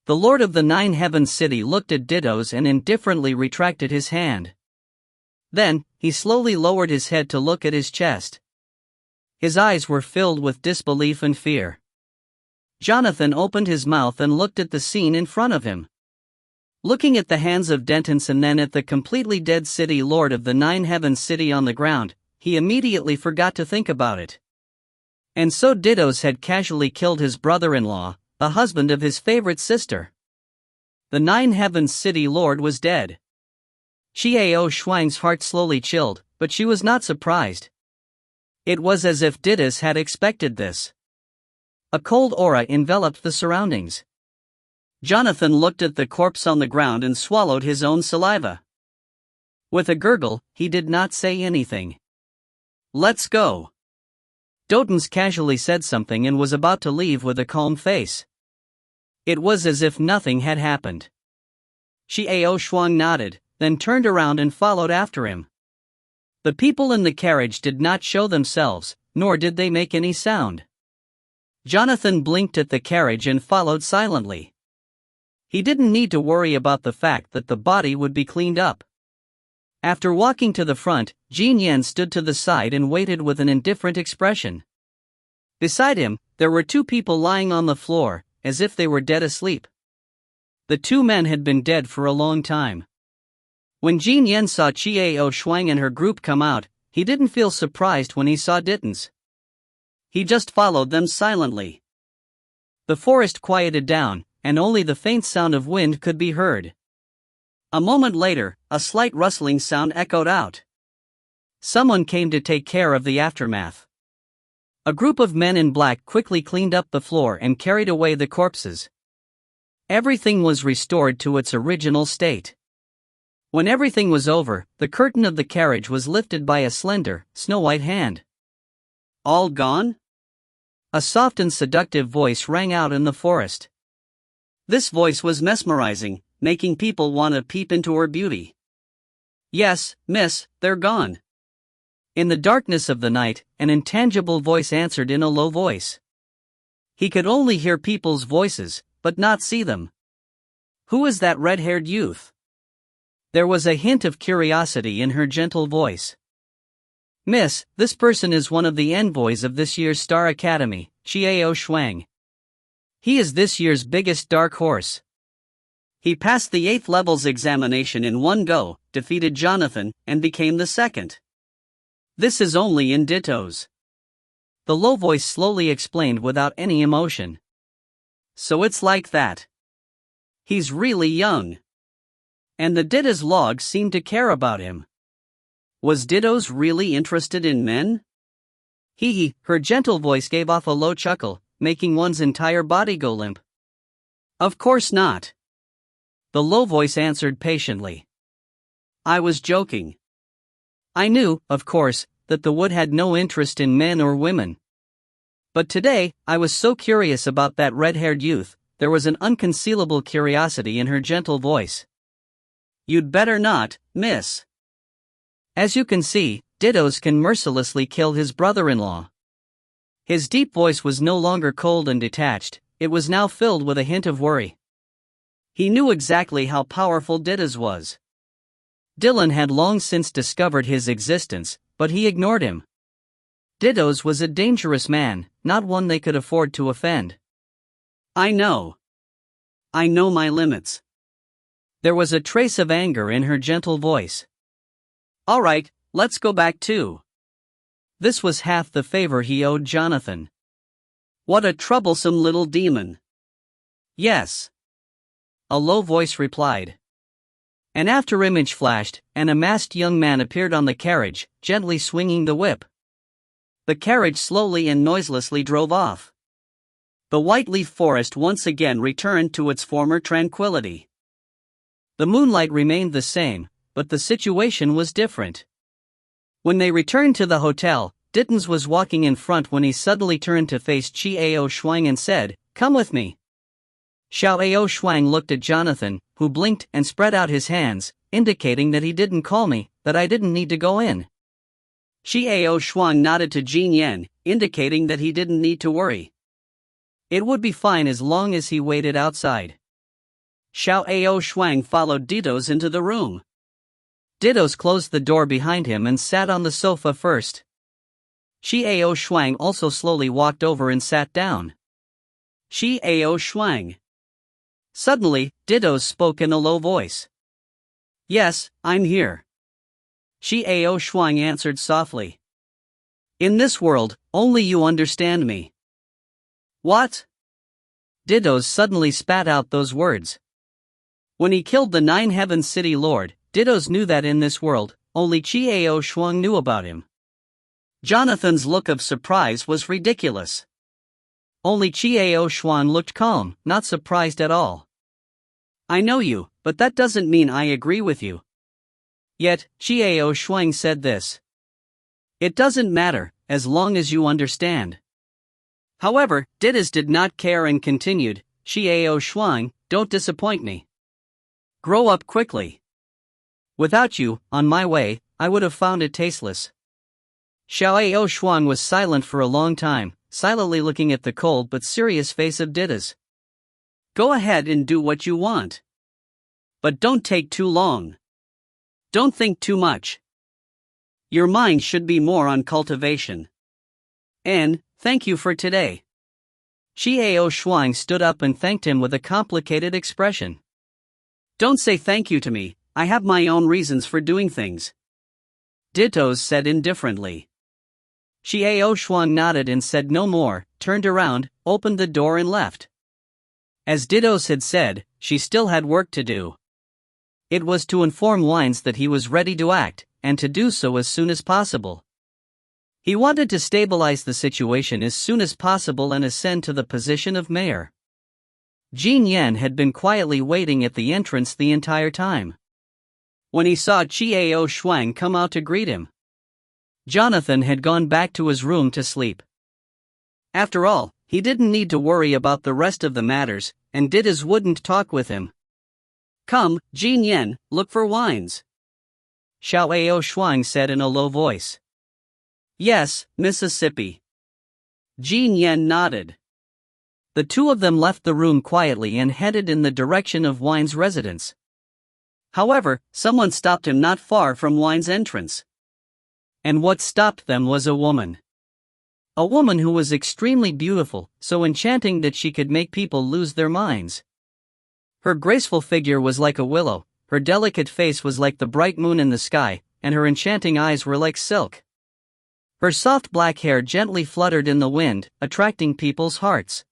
The Lord of the Nine Heavens City looked at Dittos and indifferently retracted his hand. Then, he slowly lowered his head to look at his chest. His eyes were filled with disbelief and fear. Jonathan opened his mouth and looked at the scene in front of him. Looking at the hands of Denton and then at the completely dead city Lord of the Nine Heavens City on the ground, he immediately forgot to think about it. And so Dittos had casually killed his brother-in-law, the husband of his favorite sister. The Nine Heavens City Lord was dead. Xiao Shuang's heart slowly chilled, but she was not surprised. It was as if Dittos had expected this. A cold aura enveloped the surroundings. Jonathan looked at the corpse on the ground and swallowed his own saliva. With a gurgle, he did not say anything. "Let's go." Dotens casually said something and was about to leave with a calm face. It was as if nothing had happened. Xiao Shuang nodded, then turned around and followed after him. The people in the carriage did not show themselves, nor did they make any sound. Jonathan blinked at the carriage and followed silently. He didn't need to worry about the fact that the body would be cleaned up. After walking to the front, Jin Yan stood to the side and waited with an indifferent expression. Beside him, there were two people lying on the floor, as if they were dead asleep. The two men had been dead for a long time. When Jin Yan saw Xiao Shuang and her group come out, he didn't feel surprised when he saw Dittens. He just followed them silently. The forest quieted down, and only the faint sound of wind could be heard. A moment later, a slight rustling sound echoed out. Someone came to take care of the aftermath. A group of men in black quickly cleaned up the floor and carried away the corpses. Everything was restored to its original state. When everything was over, the curtain of the carriage was lifted by a slender, snow-white hand. "All gone?" A soft and seductive voice rang out in the forest. This voice was mesmerizing, making people want to peep into her beauty. "Yes, miss, they're gone." In the darkness of the night, an intangible voice answered in a low voice. He could only hear people's voices, but not see them. "Who is that red-haired youth?" There was a hint of curiosity in her gentle voice. "Miss, this person is one of the envoys of this year's Star Academy, Xiao Shuang. He is this year's biggest dark horse. He passed the 8th level's examination in one go, defeated Jonathan, and became the second. This is only in Dittos." The low voice slowly explained without any emotion. "So it's like that. He's really young. And the Dittos log seemed to care about him. Was Dittos really interested in men?" Hee, her gentle voice gave off a low chuckle, making one's entire body go limp. "Of course not." The low voice answered patiently. "I was joking. I knew, of course, that the wood had no interest in men or women. But today, I was so curious about that red-haired youth." There was an unconcealable curiosity in her gentle voice. "You'd better not, miss. As you can see, Dittos can mercilessly kill his brother-in-law." His deep voice was no longer cold and detached, it was now filled with a hint of worry. He knew exactly how powerful Dittos was. Dylan had long since discovered his existence, but he ignored him. Dittos was a dangerous man, not one they could afford to offend. "I know. I know my limits." There was a trace of anger in her gentle voice. "All right, let's go back too." This was half the favor he owed Jonathan. What a troublesome little demon. "Yes," a low voice replied. An afterimage flashed, and a masked young man appeared on the carriage, gently swinging the whip. The carriage slowly and noiselessly drove off. The white leaf forest once again returned to its former tranquility. The moonlight remained the same, but the situation was different. When they returned to the hotel, Dittens was walking in front when he suddenly turned to face Xiao Shuang and said, "Come with me." Xiao Shuang looked at Jonathan, who blinked and spread out his hands, indicating that he didn't call me, that I didn't need to go in. Xiao Shuang nodded to Jin Yan, indicating that he didn't need to worry. It would be fine as long as he waited outside. Xiao Shuang followed Didos into the room. Didos closed the door behind him and sat on the sofa first. Xiao Shuang also slowly walked over and sat down. Xiao Shuang. Suddenly, Didos spoke in a low voice. Yes, I'm here. Xiao Shuang answered softly. In this world, only you understand me. What? Didos suddenly spat out those words. When he killed the 9 Heaven City Lord, Didos knew that in this world, only Xiao Shuang knew about him. Jonathan's look of surprise was ridiculous. Only Xiao Shuang looked calm, not surprised at all. I know you, but that doesn't mean I agree with you. Yet, Xiao Shuang said this. It doesn't matter, as long as you understand. However, Didos did not care and continued, Xiao Shuang, don't disappoint me. Grow up quickly. Without you, on my way, I would have found it tasteless. Xiao Shuang was silent for a long time, silently looking at the cold but serious face of Didos. Go ahead and do what you want. But don't take too long. Don't think too much. Your mind should be more on cultivation. And, thank you for today. Xiao Shuang stood up and thanked him with a complicated expression. Don't say thank you to me, I have my own reasons for doing things. Didos said indifferently. Xiao Shuang nodded and said no more, turned around, opened the door and left. As Didos had said, she still had work to do. It was to inform Wines that he was ready to act, and to do so as soon as possible. He wanted to stabilize the situation as soon as possible and ascend to the position of mayor. Jin Yan had been quietly waiting at the entrance the entire time. When he saw Xiao Shuang come out to greet him, Jonathan had gone back to his room to sleep. After all, he didn't need to worry about the rest of the matters, and Didos wouldn't talk with him. Come, Jin Yan, look for Wines. Xiao Shuang said in a low voice. Yes, Mississippi. Jin Yan nodded. The two of them left the room quietly and headed in the direction of Wine's residence. However, someone stopped him not far from Wine's entrance. And what stopped them was a woman. A woman who was extremely beautiful, so enchanting that she could make people lose their minds. Her graceful figure was like a willow, her delicate face was like the bright moon in the sky, and her enchanting eyes were like silk. Her soft black hair gently fluttered in the wind, attracting people's hearts.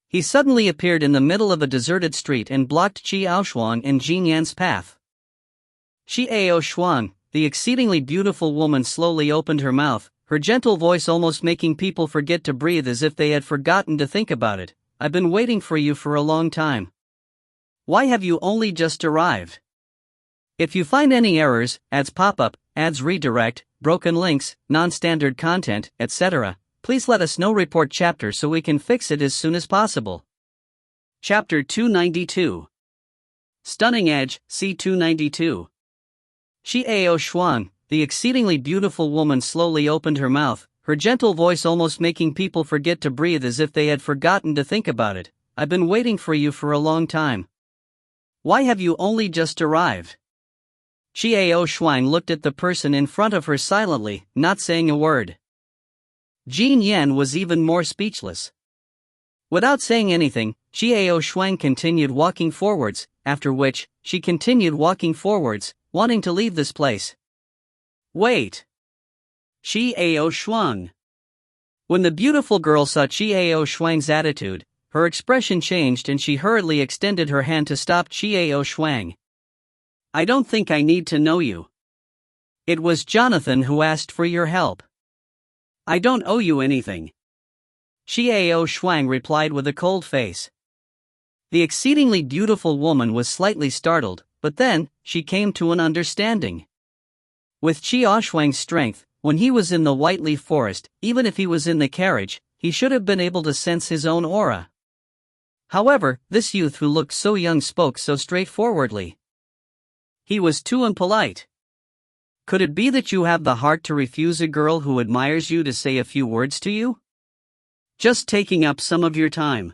He suddenly appeared in the middle of a deserted street and blocked Xiao Shuang and Jin Yan's path. Xiao Shuang, the exceedingly beautiful woman, slowly opened her mouth, her gentle voice almost making people forget to breathe as if they had forgotten to think about it. I've been waiting for you for a long time. Why have you only just arrived? If you find any errors, ads pop up, ads redirect, broken links, non-standard content, etc., please let us know. Report chapter so we can fix it as soon as possible. Chapter 292. Stunning Edge, C292. Xiao Shuang, the exceedingly beautiful woman, slowly opened her mouth, her gentle voice almost making people forget to breathe as if they had forgotten to think about it. I've been waiting for you for a long time. Why have you only just arrived? Xiao Shuang looked at the person in front of her silently, not saying a word. Jin Yan was even more speechless. Without saying anything, Xiao Shuang continued walking forwards, after which, she continued walking forwards, wanting to leave this place. Wait! Xiao Shuang. When the beautiful girl saw Xiao Shuang's attitude, her expression changed and she hurriedly extended her hand to stop Xiao Shuang. I don't think I need to know you. It was Jonathan who asked for your help. I don't owe you anything. Xiao Shuang replied with a cold face. The exceedingly beautiful woman was slightly startled, but then, she came to an understanding. With Xiao Shuang's strength, when he was in the White Leaf Forest, even if he was in the carriage, he should have been able to sense his own aura. However, this youth who looked so young spoke so straightforwardly. He was too impolite. Could it be that you have the heart to refuse a girl who admires you to say a few words to you? Just taking up some of your time.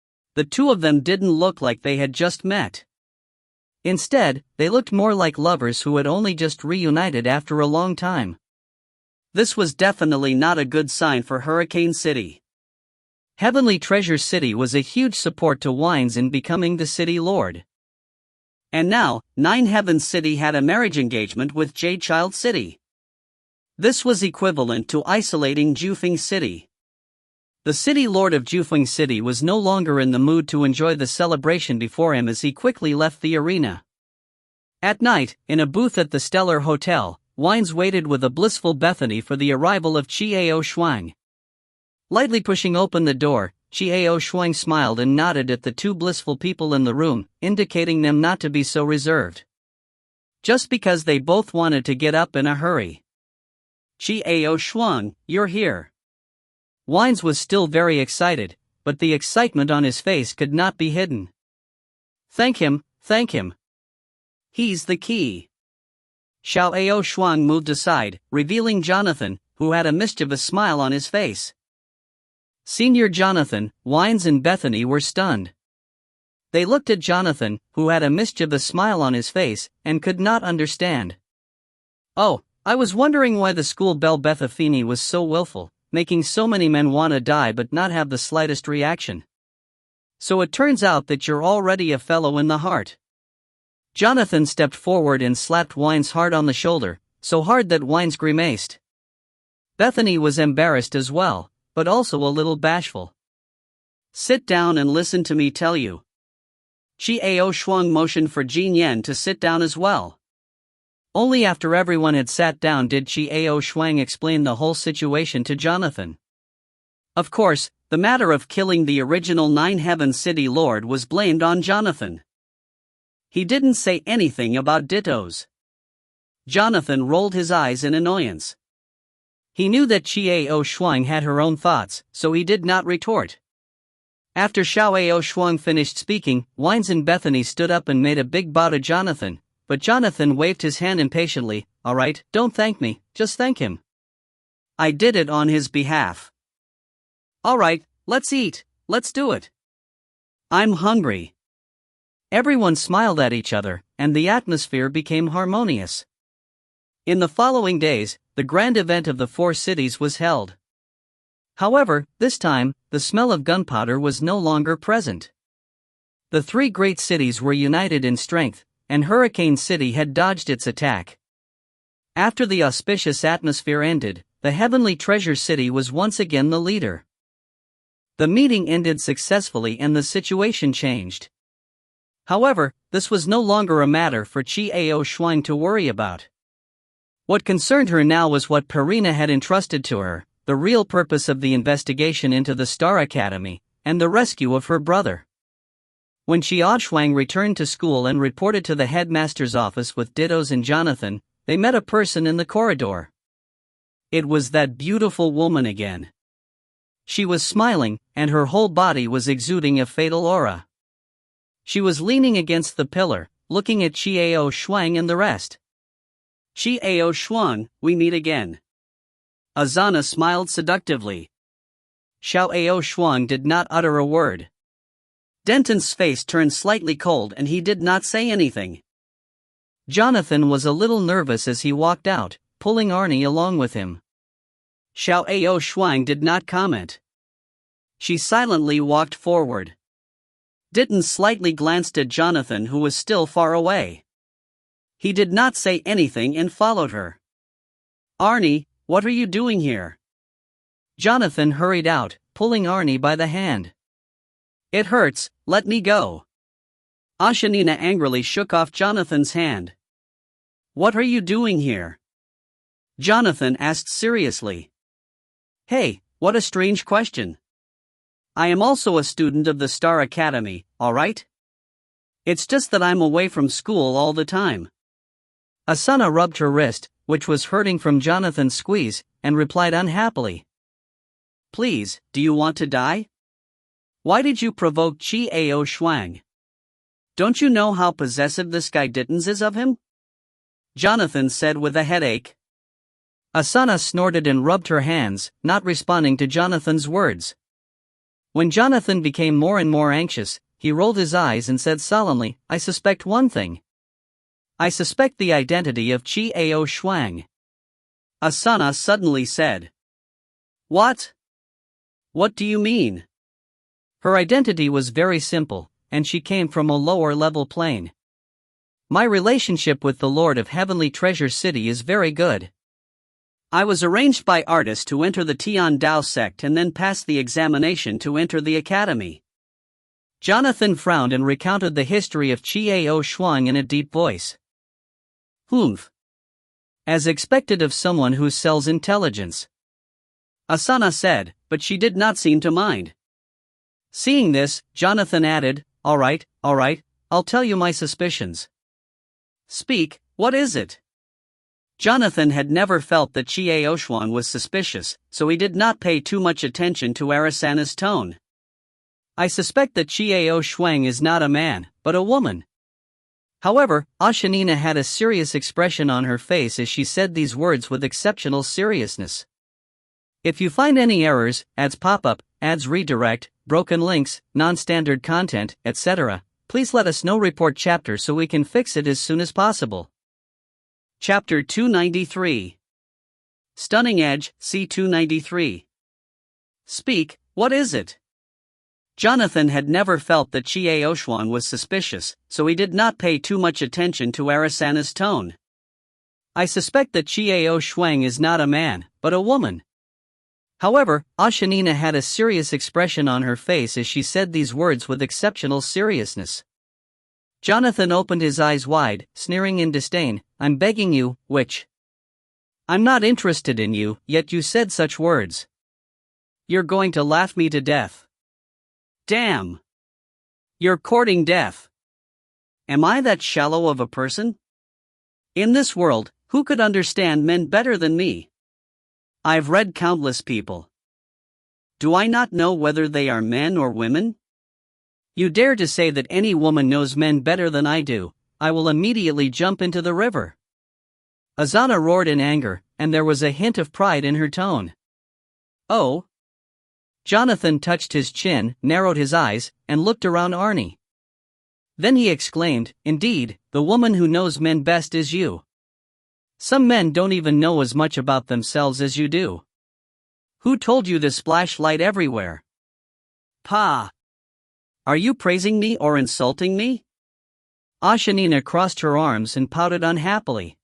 The two of them didn't look like they had just met. Instead, they looked more like lovers who had only just reunited after a long time. This was definitely not a good sign for Hurricane City. Heavenly Treasure City was a huge support to Wines in becoming the city lord. And now, Nine Heavens City had a marriage engagement with Jade Child City. This was equivalent to isolating Jufeng City. The city lord of Jufeng City was no longer in the mood to enjoy the celebration before him as he quickly left the arena. At night, in a booth at the Stellar Hotel, Wines waited with a blissful Bethany for the arrival of Chiao Shuang. Lightly pushing open the door, Chiao Shuang smiled and nodded at the two blissful people in the room, indicating them not to be so reserved. Just because they both wanted to get up in a hurry. Chiao Shuang, you're here. Wines was still very excited, but the excitement on his face could not be hidden. Thank him, thank him. He's the key. Xiao Shuang moved aside, revealing Jonathan, who had a mischievous smile on his face. Senior Jonathan, Wines and Bethany were stunned. They looked at Jonathan, who had a mischievous smile on his face, and could not understand. Oh, I was wondering why the school belle Bethafini was so willful, making so many men want to die but not have the slightest reaction. So it turns out that you're already a fellow in the heart. Jonathan stepped forward and slapped Wines hard on the shoulder, so hard that Wines grimaced. Bethany was embarrassed as well, but also a little bashful. Sit down and listen to me tell you. Chiao Shuang motioned for Jin Yan to sit down as well. Only after everyone had sat down did Chiao Shuang explain the whole situation to Jonathan. Of course, the matter of killing the original Nine Heavens City Lord was blamed on Jonathan. He didn't say anything about dittos. Jonathan rolled his eyes in annoyance. He knew that Chiao Shuang had her own thoughts, so he did not retort. After Xiao Shuang finished speaking, Wines and Bethany stood up and made a big bow to Jonathan, but Jonathan waved his hand impatiently. Alright, don't thank me, just thank him. I did it on his behalf. Alright, let's eat, let's do it. I'm hungry. Everyone smiled at each other, and the atmosphere became harmonious. In the following days, the grand event of the four cities was held. However, this time, the smell of gunpowder was no longer present. The three great cities were united in strength, and Hurricane City had dodged its attack. After the auspicious atmosphere ended, the Heavenly Treasure City was once again the leader. The meeting ended successfully and the situation changed. However, this was no longer a matter for Chiao Shuang to worry about. What concerned her now was what Perina had entrusted to her, the real purpose of the investigation into the Star Academy, and the rescue of her brother. When Xiao Shuang returned to school and reported to the headmaster's office with Dittos and Jonathan, they met a person in the corridor. It was that beautiful woman again. She was smiling, and her whole body was exuding a fatal aura. She was leaning against the pillar, looking at Chiao Shuang and the rest. Chiao Shuang, we meet again. Azana smiled seductively. Xiao Shuang did not utter a word. Denton's face turned slightly cold and he did not say anything. Jonathan was a little nervous as he walked out, pulling Arnie along with him. Xiao Shuang did not comment. She silently walked forward. Denton slightly glanced at Jonathan, who was still far away. He did not say anything and followed her. Arnie, what are you doing here? Jonathan hurried out, pulling Arnie by the hand. It hurts, let me go. Ashanina angrily shook off Jonathan's hand. What are you doing here? Jonathan asked seriously. Hey, what a strange question. I am also a student of the Star Academy, alright? It's just that I'm away from school all the time. Asana rubbed her wrist, which was hurting from Jonathan's squeeze, and replied unhappily. Please, do you want to die? Why did you provoke Chiao Shuang? Don't you know how possessive this guy Dittons is of him? Jonathan said with a headache. Asana snorted and rubbed her hands, not responding to Jonathan's words. When Jonathan became more and more anxious, he rolled his eyes and said solemnly, "I suspect one thing. I suspect the identity of Chiao Shuang." Asana suddenly said. "What? What do you mean?" Her identity was very simple, and she came from a lower-level plane. "My relationship with the Lord of Heavenly Treasure City is very good. I was arranged by artists to enter the Tian Dao sect and then pass the examination to enter the academy." Jonathan frowned and recounted the history of Chiao Shuang in a deep voice. "Humph. As expected of someone who sells intelligence," Asana said, but she did not seem to mind. Seeing this, Jonathan added, all right, I'll tell you my suspicions." "Speak, what is it?" Jonathan had never felt that Chiao Shuang was suspicious, so he did not pay too much attention to Arasana's tone. "I suspect that Chiao Shuang is not a man, but a woman." However, Ashanina had a serious expression on her face as she said these words with exceptional seriousness. "If you find any errors, ads pop-up, ads redirect, broken links, non-standard content, etc., please let us know. Report chapter so we can fix it as soon as possible." Chapter 293. Stunning Edge, C293. "Speak, what is it?" Jonathan had never felt that Chiao Shuang was suspicious, so he did not pay too much attention to Arasana's tone. "I suspect that Chiao Shuang is not a man, but a woman." However, Ashanina had a serious expression on her face as she said these words with exceptional seriousness. Jonathan opened his eyes wide, sneering in disdain. "I'm begging you, witch. I'm not interested in you, yet you said such words. You're going to laugh me to death. Damn! You're courting death. Am I that shallow of a person? In this world, who could understand men better than me? I've read countless people. Do I not know whether they are men or women? You dare to say that any woman knows men better than I do, I will immediately jump into the river." Asana roared in anger, and there was a hint of pride in her tone. "Oh?" Jonathan touched his chin, narrowed his eyes, and looked around Arnie. Then he exclaimed, "Indeed, the woman who knows men best is you. Some men don't even know as much about themselves as you do. Who told you to splash light everywhere? Pa! Are you praising me or insulting me?" Ashanina crossed her arms and pouted unhappily.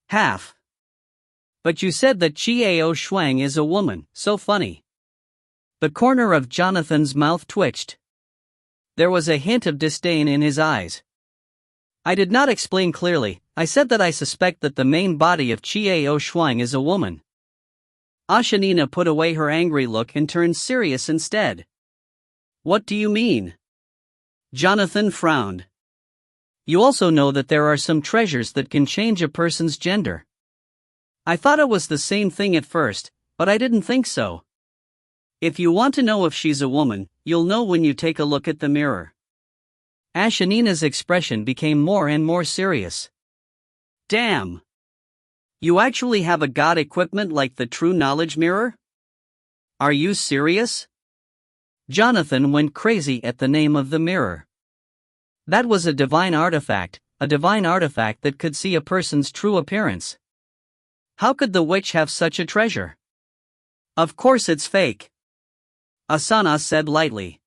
"Half. But you said that Chiao Shuang is a woman, so funny." The corner of Jonathan's mouth twitched. There was a hint of disdain in his eyes. "I did not explain clearly. I said that I suspect that the main body of Chiao Shuang is a woman." Ashanina put away her angry look and turned serious instead. "What do you mean?" Jonathan frowned. "You also know that there are some treasures that can change a person's gender. I thought it was the same thing at first, but I didn't think so. If you want to know if she's a woman, you'll know when you take a look at the mirror." Ashanina's expression became more and more serious. "Damn! You actually have a god equipment like the True Knowledge Mirror? Are you serious?" Jonathan went crazy at the name of the mirror. That was a divine artifact that could see a person's true appearance. How could the witch have such a treasure? "Of course it's fake," Asana said lightly.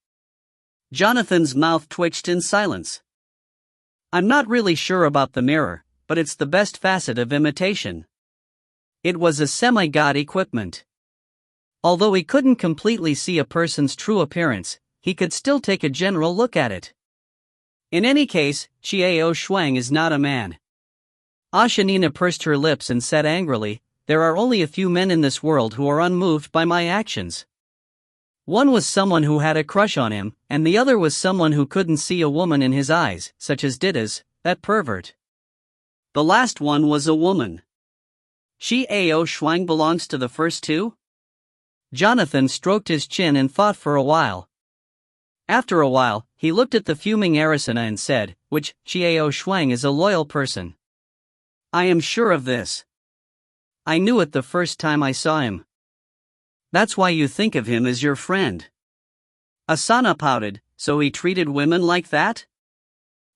Jonathan's mouth twitched in silence. "I'm not really sure about the mirror, but it's the best facet of imitation. It was a semi-god equipment. Although he couldn't completely see a person's true appearance, he could still take a general look at it. In any case, Chiao Shuang is not a man." Ashanina pursed her lips and said angrily, "There are only a few men in this world who are unmoved by my actions. One was someone who had a crush on him, and the other was someone who couldn't see a woman in his eyes, such as Didas, that pervert. The last one was a woman. Chiao Shuang belongs to the first two?" Jonathan stroked his chin and thought for a while. After a while, he looked at the fuming Arasana and said, "Which, Chiao Shuang is a loyal person. I am sure of this. I knew it the first time I saw him." "That's why you think of him as your friend." Asana pouted, so he treated women like that?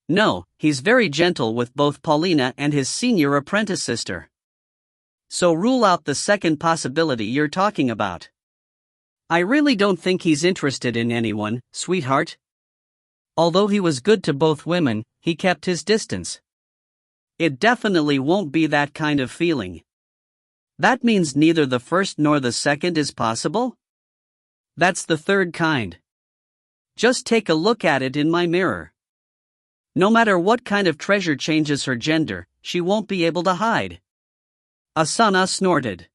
No, he's very gentle with both Paulina and his senior apprentice sister. So rule out the second possibility you're talking about. I really don't think he's interested in anyone, sweetheart. Although he was good to both women, he kept his distance. It definitely won't be that kind of feeling. That means neither the first nor the second is possible? That's the third kind. Just take a look at it in my mirror. No matter what kind of treasure changes her gender, she won't be able to hide. Asana snorted.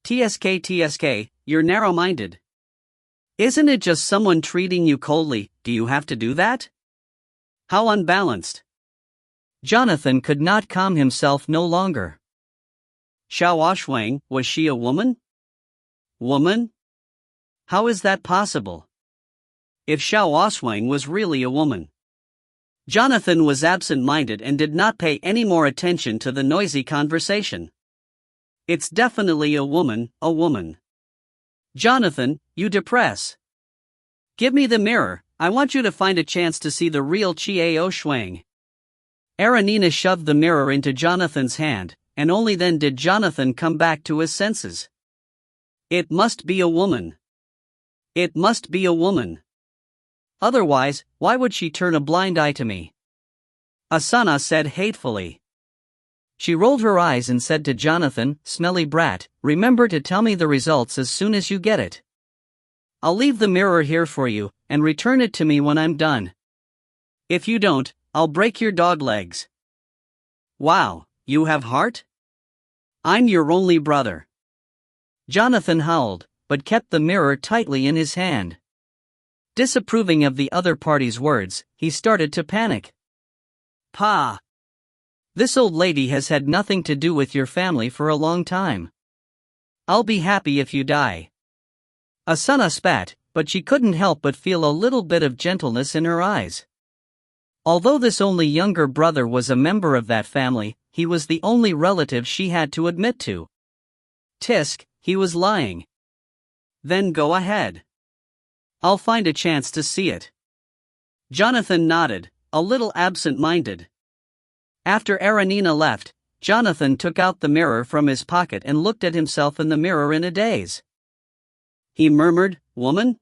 TSK, you're narrow-minded. Isn't it just someone treating you coldly? Do you have to do that? How unbalanced. Jonathan could not calm himself no longer. Xiao Shuang, was she a woman? Woman? How is that possible? If Xiao Shuang was really a woman. Jonathan was absent-minded and did not pay any more attention to the noisy conversation. It's definitely a woman, a woman. Jonathan, you depress. Give me the mirror, I want you to find a chance to see the real Xiao Shuang. Aranina shoved the mirror into Jonathan's hand, and only then did Jonathan come back to his senses. It must be a woman. It must be a woman. Otherwise, why would she turn a blind eye to me? Asana said hatefully. She rolled her eyes and said to Jonathan, smelly brat, remember to tell me the results as soon as you get it. I'll leave the mirror here for you, and return it to me when I'm done. If you don't, I'll break your dog legs. Wow, you have heart? I'm your only brother. Jonathan howled, but kept the mirror tightly in his hand. Disapproving of the other party's words, he started to panic. Pa! This old lady has had nothing to do with your family for a long time. I'll be happy if you die. Asana spat, but she couldn't help but feel a little bit of gentleness in her eyes. Although this only younger brother was a member of that family, he was the only relative she had to admit to. Tisk, he was lying. Then go ahead. I'll find a chance to see it. Jonathan nodded, a little absent-minded. After Aranina left, Jonathan took out the mirror from his pocket and looked at himself in the mirror in a daze. He murmured, woman?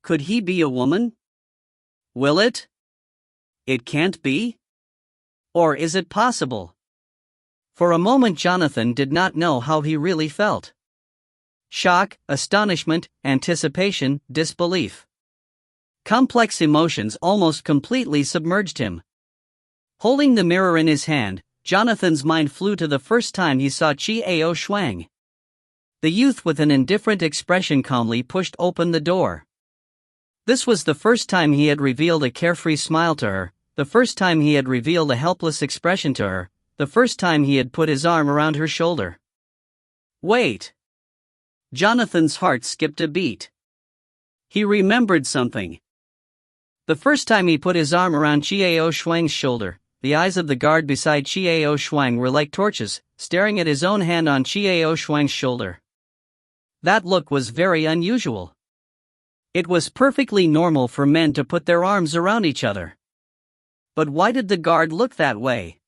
Could he be a woman? Will it? It can't be? Or is it possible? For a moment Jonathan did not know how he really felt. Shock, astonishment, anticipation, disbelief. Complex emotions almost completely submerged him. Holding the mirror in his hand, Jonathan's mind flew to the first time he saw Xiao Shuang. The youth with an indifferent expression calmly pushed open the door. This was the first time he had revealed a carefree smile to her, the first time he had revealed a helpless expression to her, the first time he had put his arm around her shoulder. Wait! Jonathan's heart skipped a beat. He remembered something. The first time he put his arm around Xiao Shuang's shoulder, the eyes of the guard beside Xiao Shuang were like torches, staring at his own hand on Xiao Shuang's shoulder. That look was very unusual. It was perfectly normal for men to put their arms around each other. But why did the guard look that way?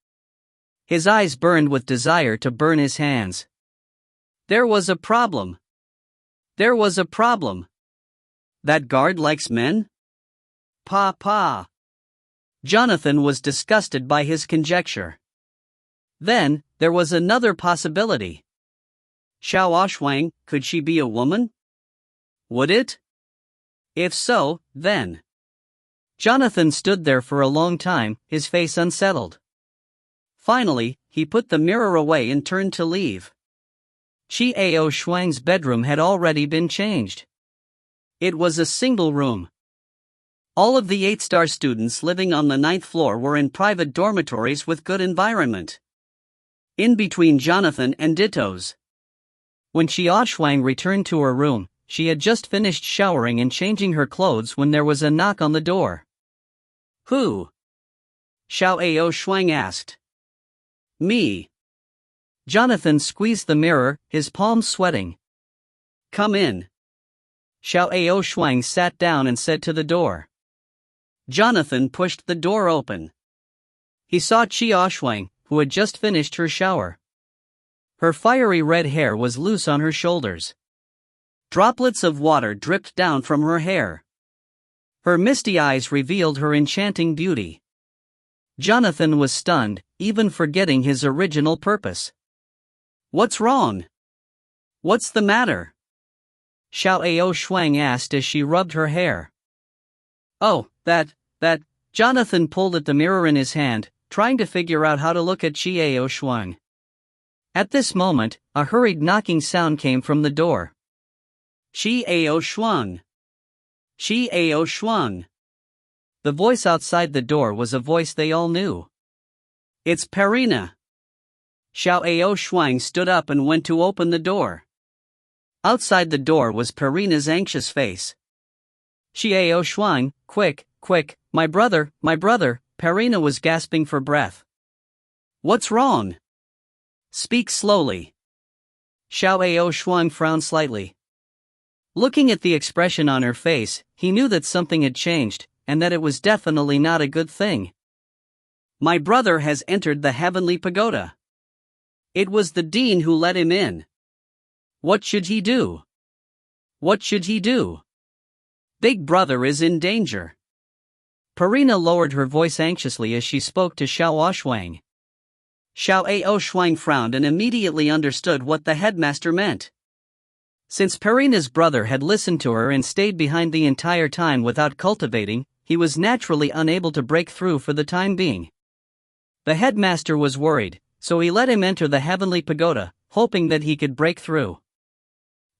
His eyes burned with desire to burn his hands. There was a problem. There was a problem. That guard likes men? Pa. Jonathan was disgusted by his conjecture. Then, there was another possibility. Xiao Shuang, could she be a woman? Would it? If so, then. Jonathan stood there for a long time, his face unsettled. Finally, he put the mirror away and turned to leave. Xiao Shuang's bedroom had already been changed. It was a single room. All of the 8-star students living on the 9th floor were in private dormitories with good environment. In between Jonathan and Ditto's. When Xiao Shuang returned to her room, she had just finished showering and changing her clothes when there was a knock on the door. Who? Xiao Shuang asked. Me. Jonathan squeezed the mirror, his palms sweating. Come in. Xiao Ao Shuang sat down and said to the door. Jonathan pushed the door open. He saw Qia Shuang, who had just finished her shower. Her fiery red hair was loose on her shoulders. Droplets of water dripped down from her hair. Her misty eyes revealed her enchanting beauty. Jonathan was stunned, even forgetting his original purpose. What's wrong? What's the matter? Xiao Ao Shuang asked as she rubbed her hair. Oh, that, Jonathan pulled at the mirror in his hand, trying to figure out how to look at Qia Ao Shuang. At this moment, a hurried knocking sound came from the door. Qia Ao Shuang. Qia Ao Shuang. The voice outside the door was a voice they all knew. It's Perina. Xiao Ao Shuang stood up and went to open the door. Outside the door was Perina's anxious face. Qia Ao Shuang, quick, my brother, Perina was gasping for breath. What's wrong? Speak slowly. Xiao Ao Shuang frowned slightly. Looking at the expression on her face, he knew that something had changed, and that it was definitely not a good thing. My brother has entered the heavenly pagoda. It was the dean who let him in. What should he do? What should he do? Big brother is in danger. Perina lowered her voice anxiously as she spoke to Xiao Ao Shuang. Xiao Ao Shuang frowned and immediately understood what the headmaster meant. Since Perina's brother had listened to her and stayed behind the entire time without cultivating, he was naturally unable to break through for the time being. The headmaster was worried, so he let him enter the heavenly pagoda, hoping that he could break through.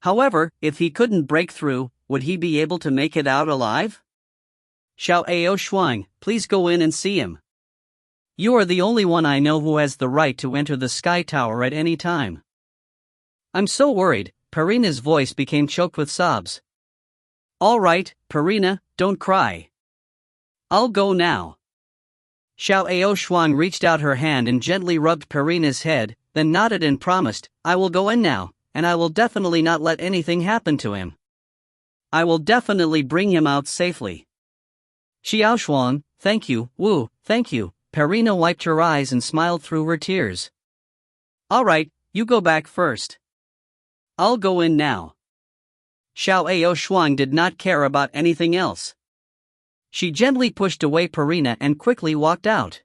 However, if he couldn't break through, would he be able to make it out alive? Xiao Ao Shuang, please go in and see him. You are the only one I know who has the right to enter the Sky Tower at any time. I'm so worried. Perina's voice became choked with sobs. All right, Perina, don't cry. I'll go now. Xiao Ao Shuang reached out her hand and gently rubbed Perina's head, then nodded and promised, I will go in now, and I will definitely not let anything happen to him. I will definitely bring him out safely. Xiao Shuang, thank you, thank you. Perina wiped her eyes and smiled through her tears. All right, you go back first. I'll go in now. Xiao Ao Shuang did not care about anything else. She gently pushed away Perina and quickly walked out.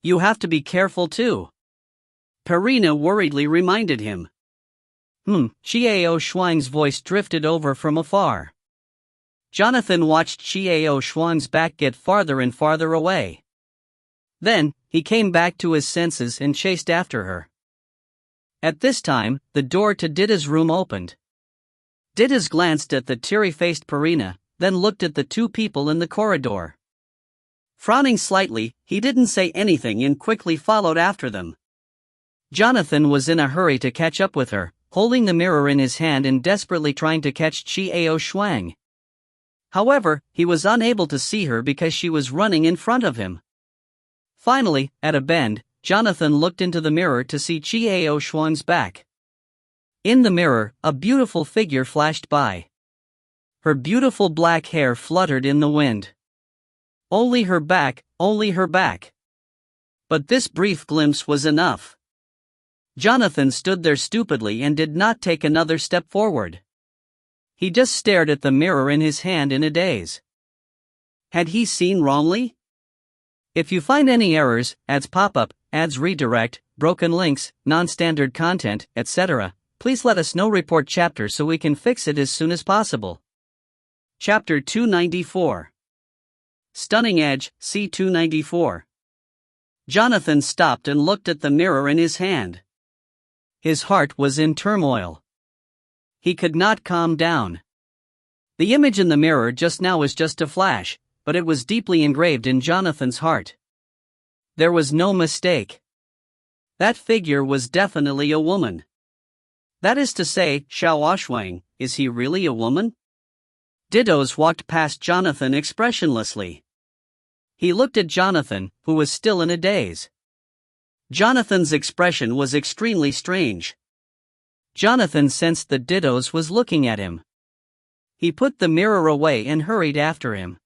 You have to be careful too. Perina worriedly reminded him. Qia Ao Shuang's voice drifted over from afar. Jonathan watched Qia Ao Shuang's back get farther and farther away. Then, he came back to his senses and chased after her. At this time, the door to Dida's room opened. Didas glanced at the teary-faced Perina, then looked at the two people in the corridor. Frowning slightly, he didn't say anything and quickly followed after them. Jonathan was in a hurry to catch up with her, holding the mirror in his hand and desperately trying to catch Qia Ao Shuang. However, he was unable to see her because she was running in front of him. Finally, at a bend, Jonathan looked into the mirror to see Qia Ao Shuang's back. In the mirror, a beautiful figure flashed by. Her beautiful black hair fluttered in the wind. Only her back, only her back. But this brief glimpse was enough. Jonathan stood there stupidly and did not take another step forward. He just stared at the mirror in his hand in a daze. Had he seen wrongly? If you find any errors, ads pop up, ads redirect, broken links, non-standard content, etc., please let us know. Report chapter so we can fix it as soon as possible. Chapter 294. Stunning Edge, C294. Jonathan stopped and looked at the mirror in his hand. His heart was in turmoil. He could not calm down. The image in the mirror just now was just a flash, but it was deeply engraved in Jonathan's heart. There was no mistake. That figure was definitely a woman. That is to say, Xiao Ao Shuang, is he really a woman? Didos walked past Jonathan expressionlessly. He looked at Jonathan, who was still in a daze. Jonathan's expression was extremely strange. Jonathan sensed that Didos was looking at him. He put the mirror away and hurried after him.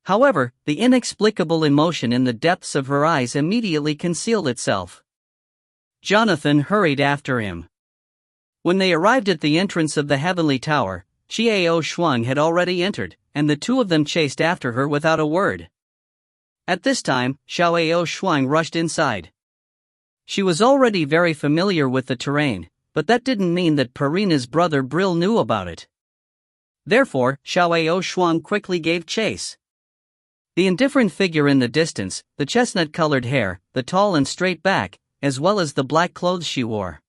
However, the inexplicable emotion in the depths of her eyes immediately concealed itself. Jonathan hurried after him. When they arrived at the entrance of the heavenly tower, Qiao Shuang had already entered, and the two of them chased after her without a word. At this time, Xiao Shuang rushed inside. She was already very familiar with the terrain, but that didn't mean that Parina's brother Brill knew about it. Therefore, Xiao Shuang quickly gave chase. The indifferent figure in the distance, the chestnut-colored hair, the tall and straight back, as well as the black clothes she wore.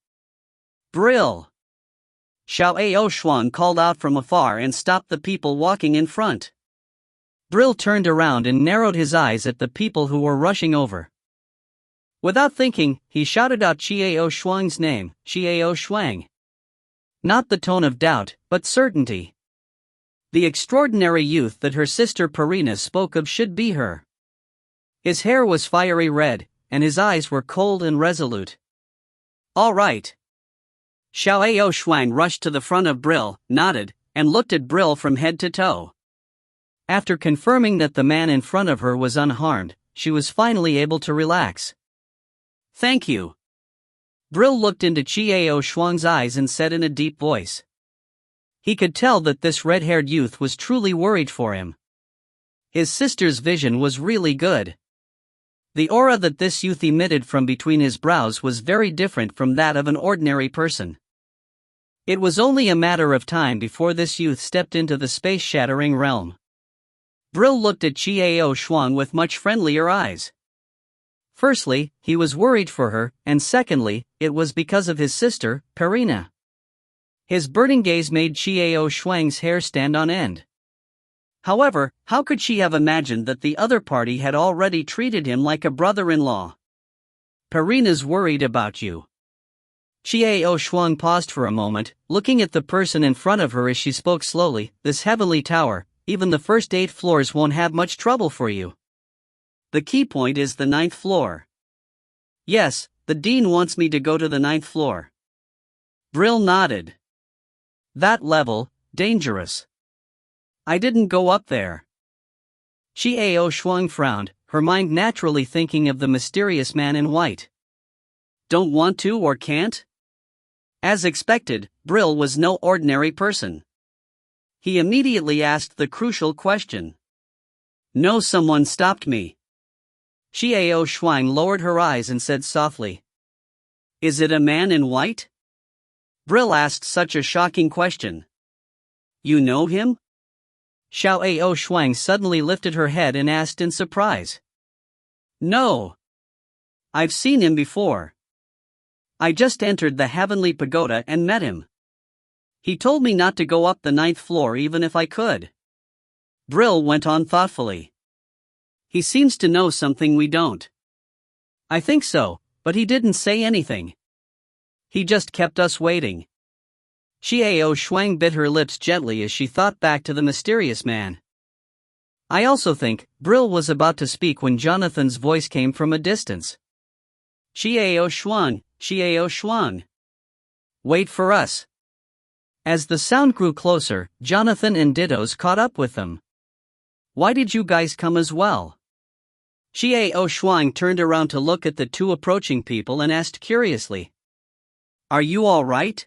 Brill! Xiao Shuang called out from afar and stopped the people walking in front. Brill turned around and narrowed his eyes at the people who were rushing over. Without thinking, he shouted out Qiao Shuang's name, Qiao Shuang. Not the tone of doubt, but certainty. The extraordinary youth that her sister Parina spoke of should be her. His hair was fiery red, and his eyes were cold and resolute. All right. Xiao Shuang rushed to the front of Brill, nodded, and looked at Brill from head to toe. After confirming that the man in front of her was unharmed, she was finally able to relax. Thank you. Brill looked into Qiao Shuang's eyes and said in a deep voice. He could tell that this red-haired youth was truly worried for him. His sister's vision was really good. The aura that this youth emitted from between his brows was very different from that of an ordinary person. It was only a matter of time before this youth stepped into the space-shattering realm. Brill looked at Qiao Shuang with much friendlier eyes. Firstly, he was worried for her, and secondly, it was because of his sister, Parina. His burning gaze made Qiao Shuang's hair stand on end. However, how could she have imagined that the other party had already treated him like a brother-in-law? Parina's worried about you. Qiao Shuang paused for a moment, looking at the person in front of her as she spoke slowly. This heavenly tower, even the first 8 floors won't have much trouble for you. The key point is the 9th floor. Yes, the dean wants me to go to the 9th floor. Brill nodded. That level, dangerous. I didn't go up there. Qiao Shuang frowned, her mind naturally thinking of the mysterious man in white. Don't want to or can't? As expected, Brill was no ordinary person. He immediately asked the crucial question. No, someone stopped me. Qiao Shuang lowered her eyes and said softly. Is it a man in white? Brill asked such a shocking question. You know him? Xiao Shuang suddenly lifted her head and asked in surprise. No. I've seen him before. I just entered the heavenly pagoda and met him. He told me not to go up the 9th floor even if I could. Brill went on thoughtfully. He seems to know something we don't. I think so, but he didn't say anything. He just kept us waiting. Qiao Shuang bit her lips gently as she thought back to the mysterious man. I also think Brill was about to speak when Jonathan's voice came from a distance. Qiao Shuang, Qiao Shuang. Wait for us. As the sound grew closer, Jonathan and Dittos caught up with them. Why did you guys come as well? Qiao Shuang turned around to look at the two approaching people and asked curiously. Are you all right?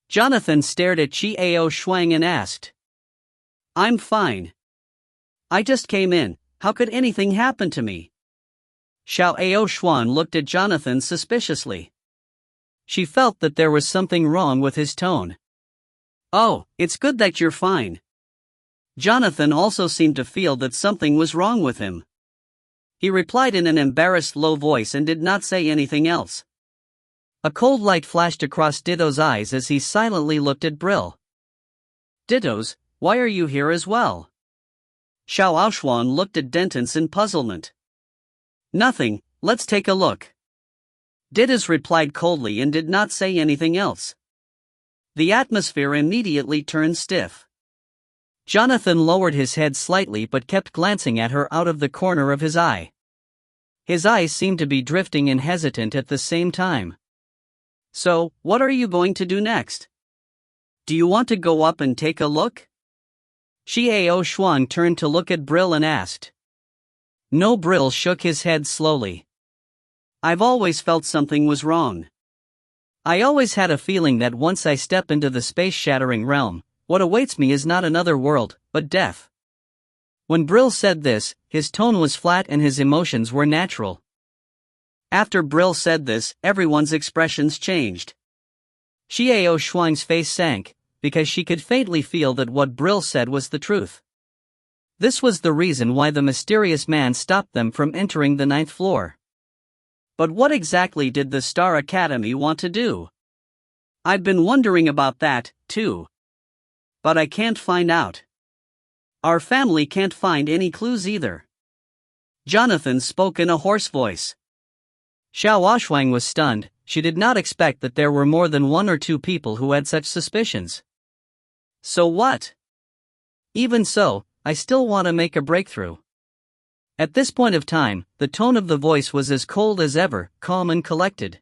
Jonathan stared at Qiao Shuang and asked. I'm fine. I just came in, how could anything happen to me? Xiao Shuang looked at Jonathan suspiciously. She felt that there was something wrong with his tone. Oh, it's good that you're fine. Jonathan also seemed to feel that something was wrong with him. He replied in an embarrassed low voice and did not say anything else. A cold light flashed across Ditto's eyes as he silently looked at Brill. Dittos, why are you here as well? Xiao Shuang looked at Dentons in puzzlement. Nothing, let's take a look. Dittos replied coldly and did not say anything else. The atmosphere immediately turned stiff. Jonathan lowered his head slightly but kept glancing at her out of the corner of his eye. His eyes seemed to be drifting and hesitant at the same time. So, what are you going to do next? Do you want to go up and take a look? Xiao Shuang turned to look at Brill and asked. No. Brill shook his head slowly. I've always felt something was wrong. I always had a feeling that once I step into the space-shattering realm, what awaits me is not another world, but death. When Brill said this, his tone was flat and his emotions were natural. After Brill said this, everyone's expressions changed. Xiao Shuang's face sank, because she could faintly feel that what Brill said was the truth. This was the reason why the mysterious man stopped them from entering the 9th floor. But what exactly did the Star Academy want to do? I've been wondering about that, too. But I can't find out. Our family can't find any clues either. Jonathan spoke in a hoarse voice. Xiao Shuang was stunned. She did not expect that there were more than 1 or 2 people who had such suspicions. So what? Even so, I still want to make a breakthrough. At this point of time, the tone of the voice was as cold as ever, calm and collected.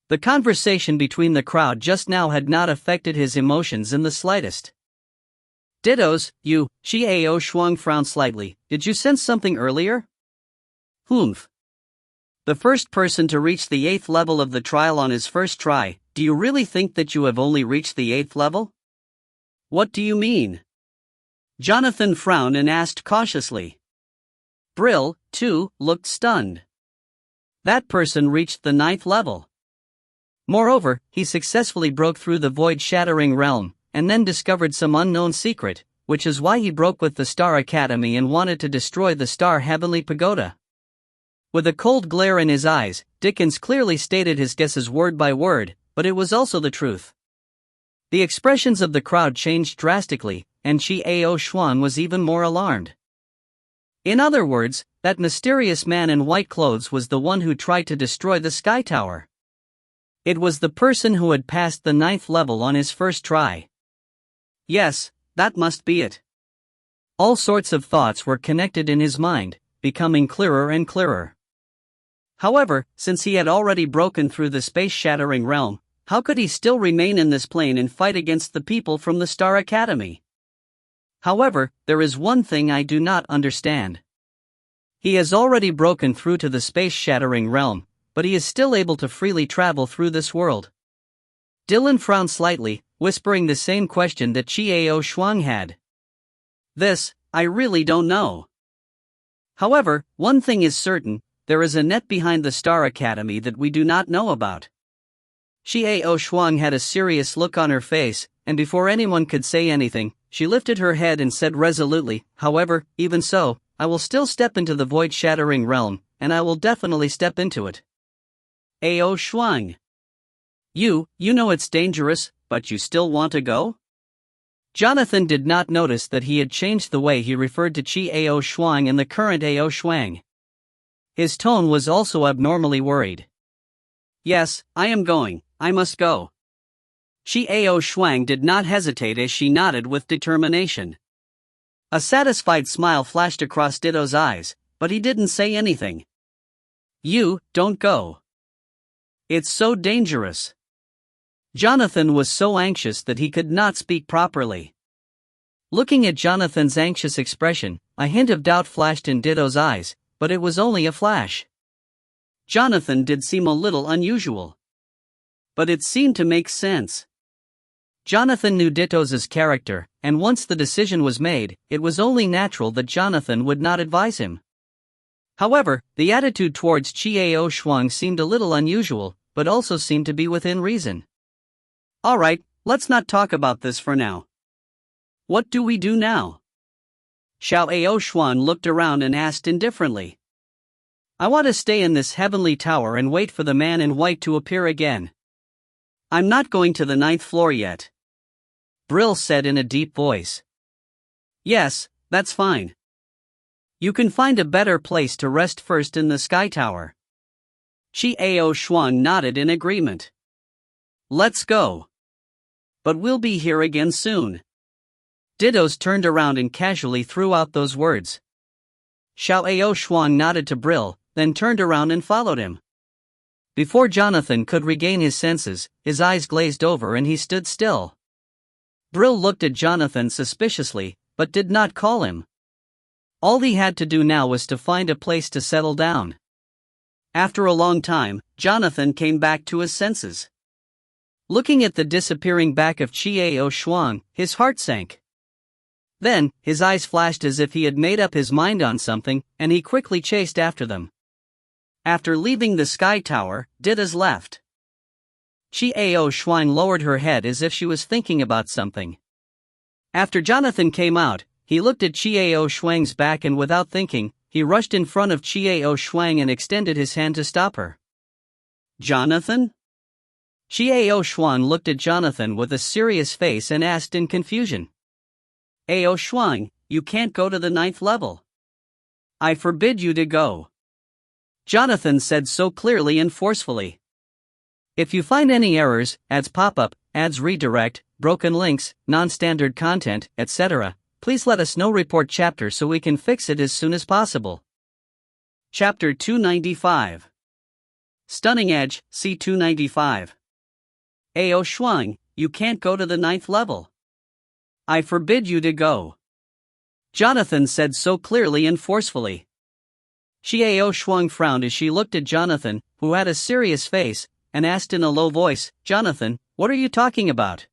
The conversation between the crowd just now had not affected his emotions in the slightest. Dittos, you, Xiao Shuang frowned slightly. Did you sense something earlier? Humph. The first person to reach the 8th level of the trial on his first try, do you really think that you have only reached the 8th level? What do you mean? Jonathan frowned and asked cautiously. Brill, too, looked stunned. That person reached the 9th level. Moreover, he successfully broke through the void-shattering realm, and then discovered some unknown secret, which is why he broke with the Star Academy and wanted to destroy the Star Heavenly Pagoda. With a cold glare in his eyes, Dickens clearly stated his guesses word by word, but it was also the truth. The expressions of the crowd changed drastically, and Xiao Shuang was even more alarmed. In other words, that mysterious man in white clothes was the one who tried to destroy the Sky Tower. It was the person who had passed the 9th level on his first try. Yes, that must be it. All sorts of thoughts were connected in his mind, becoming clearer and clearer. However, since he had already broken through the space-shattering realm, how could he still remain in this plane and fight against the people from the Star Academy? However, there is one thing I do not understand. He has already broken through to the space-shattering realm, but he is still able to freely travel through this world. Dylan frowned slightly, whispering the same question that Xiao Shuang had. This, I really don't know. However, one thing is certain, there is a net behind the Star Academy that we do not know about. Xiao Shuang had a serious look on her face, and before anyone could say anything, she lifted her head and said resolutely, however, even so, I will still step into the void-shattering realm, and I will definitely step into it. Ao Shuang. You know it's dangerous, but you still want to go? Jonathan did not notice that he had changed the way he referred to Xiao Shuang in the current Ao Shuang. His tone was also abnormally worried. Yes, I am going, I must go. Xiao Shuang did not hesitate as she nodded with determination. A satisfied smile flashed across Ditto's eyes, but he didn't say anything. You, don't go. It's so dangerous. Jonathan was so anxious that he could not speak properly. Looking at Jonathan's anxious expression, a hint of doubt flashed in Ditto's eyes, but it was only a flash. Jonathan did seem a little unusual. But it seemed to make sense. Jonathan knew Ditto's character, and once the decision was made, it was only natural that Jonathan would not advise him. However, the attitude towards Xiao Shuang seemed a little unusual, but also seemed to be within reason. Alright, let's not talk about this for now. What do we do now? Xiao Shuang looked around and asked indifferently. I want to stay in this heavenly tower and wait for the man in white to appear again. I'm not going to the 9th floor yet. Brill said in a deep voice. Yes, that's fine. You can find a better place to rest first in the Sky Tower. Xiao Shuang nodded in agreement. Let's go. But we'll be here again soon. Dittos turned around and casually threw out those words. Xiao Shuang nodded to Brill, then turned around and followed him. Before Jonathan could regain his senses, his eyes glazed over and he stood still. Brill looked at Jonathan suspiciously, but did not call him. All he had to do now was to find a place to settle down. After a long time, Jonathan came back to his senses. Looking at the disappearing back of Chiao Shuang, his heart sank. Then, his eyes flashed as if he had made up his mind on something, and he quickly chased after them. After leaving the sky tower, Dida's left. Chiao Shuang lowered her head as if she was thinking about something. After Jonathan came out, he looked at Chiao Shuang's back and without thinking, he rushed in front of Chiao Shuang and extended his hand to stop her. Jonathan? Chiao Shuang looked at Jonathan with a serious face and asked in confusion. Ao Shuang, you can't go to the 9th level. I forbid you to go. Jonathan said so clearly and forcefully. If you find any errors, ads pop-up, ads redirect, broken links, non-standard content, etc., please let us know. Report chapter so we can fix it as soon as possible. Chapter 295. Stunning Edge, C295. Ao Shuang, you can't go to the 9th level. I forbid you to go. Jonathan said so clearly and forcefully. Chiao Shuang frowned as she looked at Jonathan, who had a serious face, and asked in a low voice, Jonathan, what are you talking about?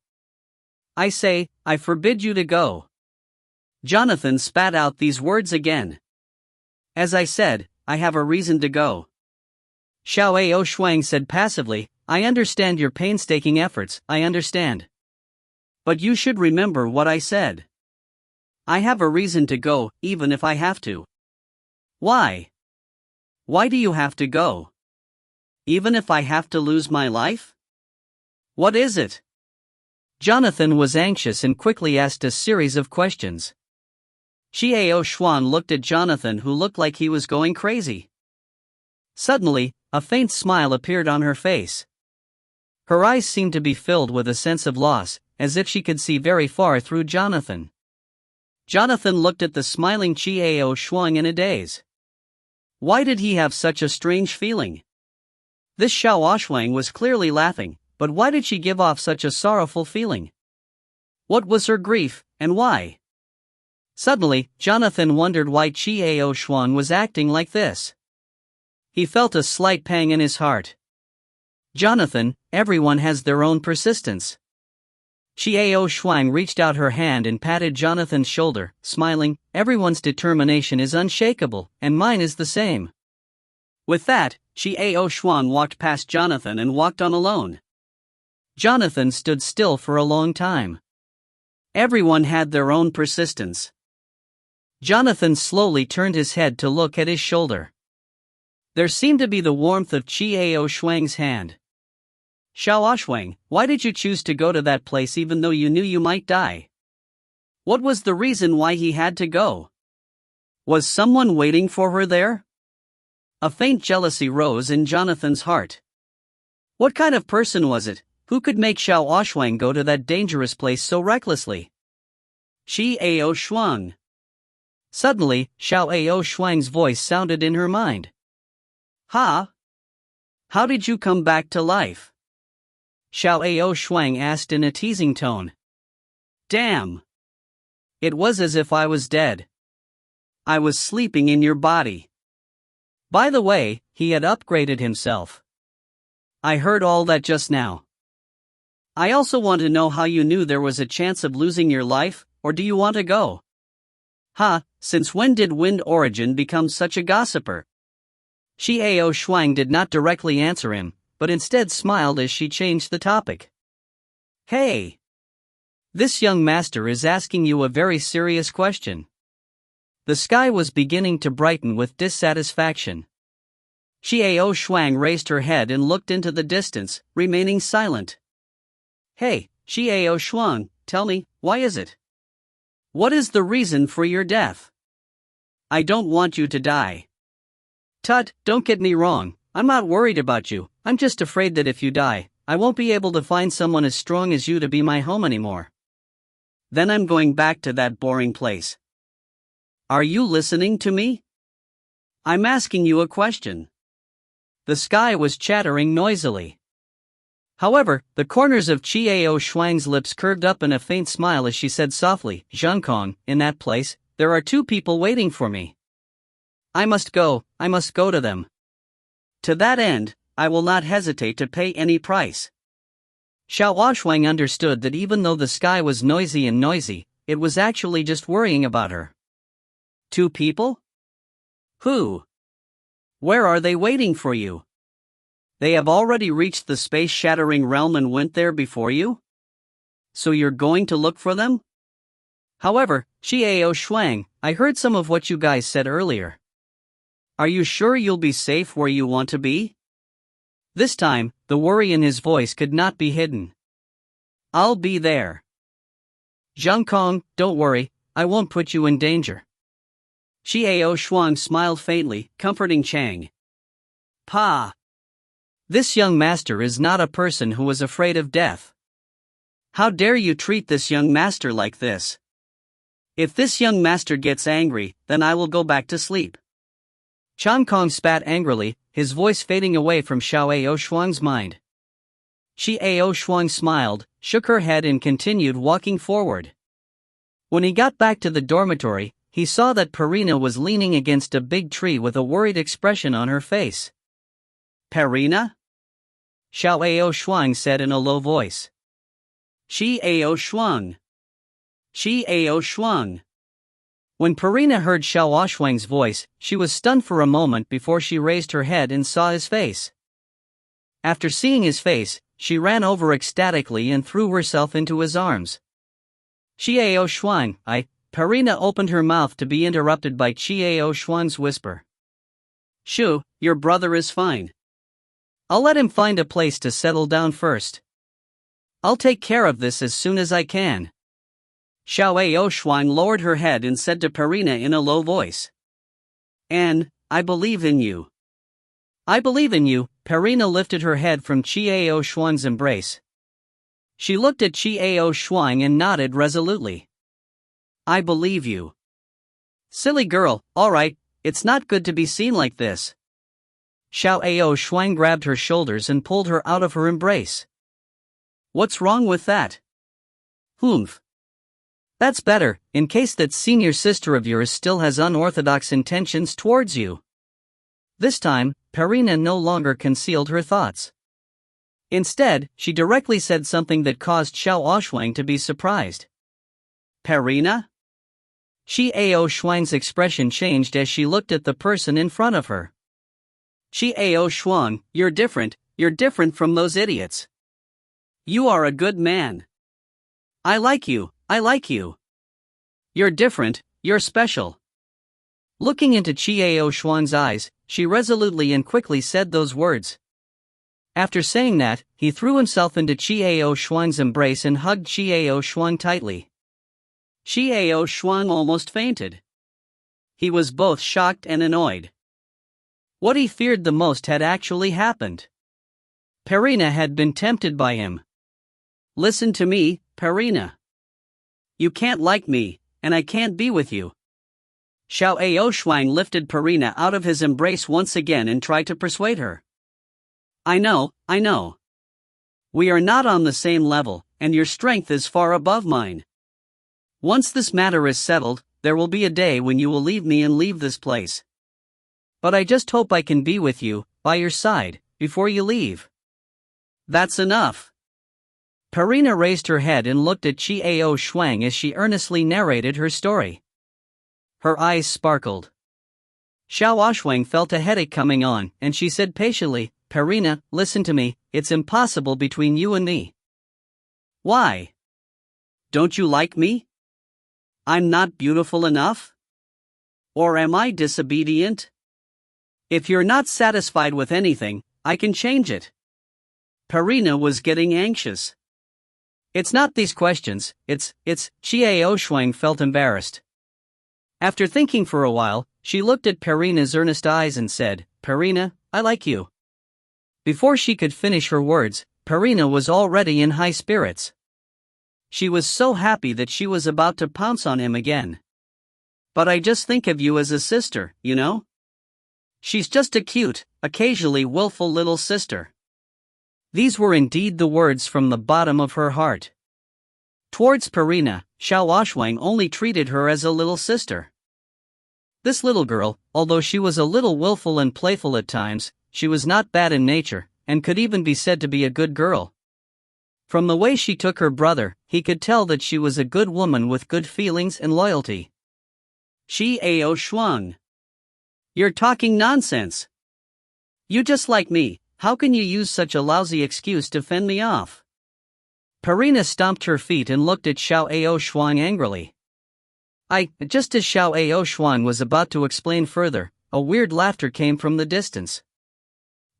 I say, I forbid you to go. Jonathan spat out these words again. As I said, I have a reason to go. Chiao Shuang said passively, I understand your painstaking efforts, I understand. But you should remember what I said. I have a reason to go, even if I have to. Why? Why do you have to go? Even if I have to lose my life? What is it? Jonathan was anxious and quickly asked a series of questions. Chiao Shuang looked at Jonathan, who looked like he was going crazy. Suddenly, a faint smile appeared on her face. Her eyes seemed to be filled with a sense of loss, as if she could see very far through Jonathan. Jonathan looked at the smiling Chiao Shuang in a daze. Why did he have such a strange feeling? This Chiao Shuang was clearly laughing, but why did she give off such a sorrowful feeling? What was her grief, and why? Suddenly, Jonathan wondered why Chiao Shuang was acting like this. He felt a slight pang in his heart. Jonathan, everyone has their own persistence. Chiao Shuang reached out her hand and patted Jonathan's shoulder, smiling, everyone's determination is unshakable, and mine is the same. With that, Chiao Shuang walked past Jonathan and walked on alone. Jonathan stood still for a long time. Everyone had their own persistence. Jonathan slowly turned his head to look at his shoulder. There seemed to be the warmth of Chiao Shuang's hand. Chiao Shuang, why did you choose to go to that place even though you knew you might die? What was the reason why he had to go? Was someone waiting for her there? A faint jealousy rose in Jonathan's heart. What kind of person was it, who could make Chiao Shuang go to that dangerous place so recklessly? Chiao Shuang. Suddenly, Chiao Shuang's voice sounded in her mind. How did you come back to life? Chiao Shuang asked in a teasing tone. Damn! It was as if I was dead. I was sleeping in your body. By the way, he had upgraded himself. I heard all that just now. I also want to know how you knew there was a chance of losing your life, or do you want to go? Since when did Wind Origin become such a gossiper? Chiao Shuang did not directly answer him, but instead smiled as she changed the topic. Hey! This young master is asking you a very serious question. The sky was beginning to brighten with dissatisfaction. Chiao Shuang raised her head and looked into the distance, remaining silent. Hey, Chiao Shuang, tell me, why is it? What is the reason for your death? I don't want you to die. Tut, don't get me wrong, I'm not worried about you, I'm just afraid that if you die, I won't be able to find someone as strong as you to be my home anymore. Then I'm going back to that boring place. Are you listening to me? I'm asking you a question. The sky was chattering noisily. However, the corners of Chiao Shuang's lips curved up in a faint smile as she said softly, Zhengkong, in that place, there are 2 people waiting for me. I must go to them. To that end, I will not hesitate to pay any price. Xiao Shuang understood that even though the sky was noisy, it was actually just worrying about her. 2 people? Who? Where are they waiting for you? They have already reached the space-shattering realm and went there before you? So you're going to look for them? However, Xiao Shuang, I heard some of what you guys said earlier. Are you sure you'll be safe where you want to be? This time, the worry in his voice could not be hidden. I'll be there. Zhengkong, don't worry, I won't put you in danger. Xiao Shuang smiled faintly, comforting Chang. Pa! This young master is not a person who is afraid of death. How dare you treat this young master like this? If this young master gets angry, then I will go back to sleep. Zhengkong spat angrily, his voice fading away from Xiao Shuang's mind. Xiao Shuang smiled, shook her head and continued walking forward. When he got back to the dormitory, he saw that Perina was leaning against a big tree with a worried expression on her face. Perina? Xiao Shuang said in a low voice. Xiao Shuang. Xiao Shuang. When Perina heard Xiao Shuang's voice, she was stunned for a moment before she raised her head and saw his face. After seeing his face, she ran over ecstatically and threw herself into his arms. Xiao Shuang, Perina opened her mouth to be interrupted by Xiao Shuang's whisper. Shu, your brother is fine. I'll let him find a place to settle down first. I'll take care of this as soon as I can. Xiao Shuang lowered her head and said to Perina in a low voice. And, I believe in you. I believe in you. Perina lifted her head from Xiao Shuang's embrace. She looked at Xiao Shuang and nodded resolutely. I believe you. Silly girl, alright, it's not good to be seen like this. Xiao Shuang grabbed her shoulders and pulled her out of her embrace. What's wrong with that? Humph. That's better, in case that senior sister of yours still has unorthodox intentions towards you. This time, Perina no longer concealed her thoughts. Instead, she directly said something that caused Xiao Shuang to be surprised. Perina? Xiao Shuang's expression changed as she looked at the person in front of her. Xiao Shuang, you're different from those idiots. You are a good man. I like you. You're different, you're special. Looking into Xiao Shuang's eyes, she resolutely and quickly said those words. After saying that, he threw himself into Xiao Shuang's embrace and hugged Xiao Shuang tightly. Xiao Shuang almost fainted. He was both shocked and annoyed. What he feared the most had actually happened. Perina had been tempted by him. Listen to me, Perina. You can't like me, and I can't be with you. Xiao Shuang lifted Perina out of his embrace once again and tried to persuade her. I know. We are not on the same level, and your strength is far above mine. Once this matter is settled, there will be a day when you will leave me and leave this place. But I just hope I can be with you, by your side, before you leave. That's enough. Perina raised her head and looked at Xiao Shuang as she earnestly narrated her story. Her eyes sparkled. Xiao Shuang felt a headache coming on, and she said patiently, Perina, listen to me, it's impossible between you and me. Why? Don't you like me? I'm not beautiful enough? Or am I disobedient? If you're not satisfied with anything, I can change it. Perina was getting anxious. It's not these questions, it's, Xiao Shuang felt embarrassed. After thinking for a while, she looked at Perina's earnest eyes and said, Perina, I like you. Before she could finish her words, Perina was already in high spirits. She was so happy that she was about to pounce on him again. But I just think of you as a sister, you know? She's just a cute, occasionally willful little sister. These were indeed the words from the bottom of her heart. Towards Perina, Xiao Shuang only treated her as a little sister. This little girl, although she was a little willful and playful at times, she was not bad in nature, and could even be said to be a good girl. From the way she took her brother, he could tell that she was a good woman with good feelings and loyalty. Xiao Shuang. You're talking nonsense. You just like me, how can you use such a lousy excuse to fend me off? Perina stomped her feet and looked at Xiao Shuang angrily. Just as Xiao Shuang was about to explain further, a weird laughter came from the distance.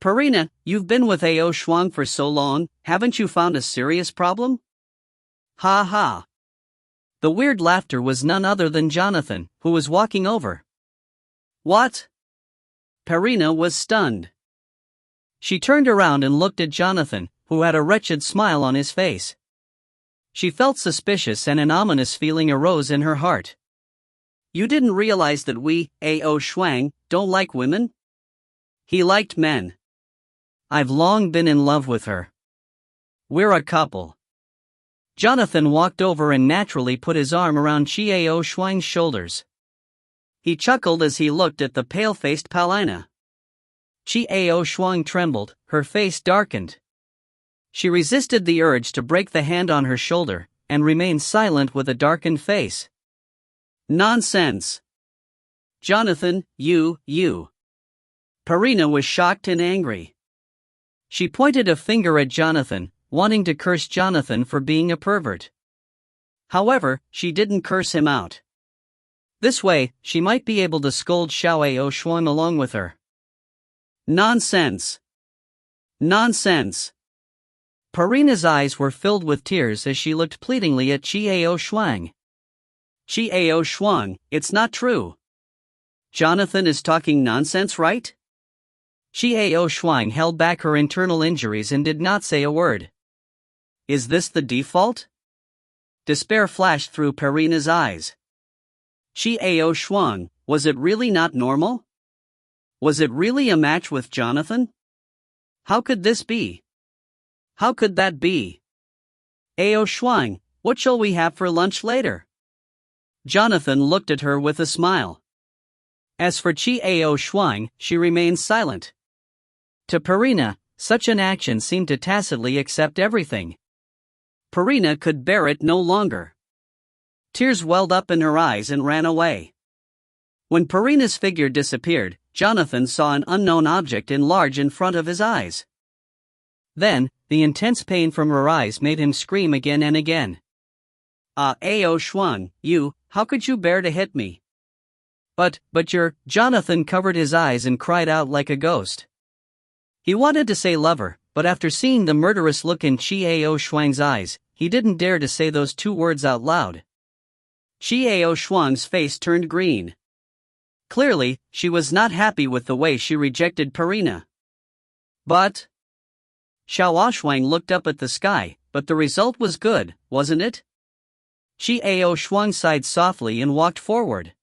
Perina, you've been with Ao Shuang for so long, haven't you found a serious problem? Ha ha. The weird laughter was none other than Jonathan, who was walking over. What? Perina was stunned. She turned around and looked at Jonathan, who had a wretched smile on his face. She felt suspicious and an ominous feeling arose in her heart. You didn't realize that we, Ao Shuang, don't like women? He liked men. I've long been in love with her. We're a couple. Jonathan walked over and naturally put his arm around Xiao Shuang's shoulders. He chuckled as he looked at the pale-faced Paulina. Xiao Shuang trembled, her face darkened. She resisted the urge to break the hand on her shoulder, and remained silent with a darkened face. Nonsense! Jonathan, you. Perina was shocked and angry. She pointed a finger at Jonathan, wanting to curse Jonathan for being a pervert. However, she didn't curse him out. This way, she might be able to scold Xiao Shuang along with her. Nonsense! Nonsense! Perina's eyes were filled with tears as she looked pleadingly at Xiao Shuang. Xiao Shuang, it's not true. Jonathan is talking nonsense, right? Xiao Shuang held back her internal injuries and did not say a word. Is this the default? Despair flashed through Perina's eyes. Xiao Shuang, was it really not normal? Was it really a match with Jonathan? How could this be? How could that be? Ao Shuang, what shall we have for lunch later? Jonathan looked at her with a smile. As for Xiao Shuang, she remained silent. To Perina, such an action seemed to tacitly accept everything. Perina could bear it no longer. Tears welled up in her eyes and ran away. When Perina's figure disappeared, Jonathan saw an unknown object enlarge in front of his eyes. Then, the intense pain from her eyes made him scream again and again. Ao Shuang, how could you bear to hit me? But Jonathan covered his eyes and cried out like a ghost. He wanted to say lover, but after seeing the murderous look in Xiao Shuang's eyes, he didn't dare to say those two words out loud. Xiao Shuang's face turned green. Clearly, she was not happy with the way she rejected Perina. But Xiao Shuang looked up at the sky, but the result was good, wasn't it? Xiao Shuang sighed softly and walked forward.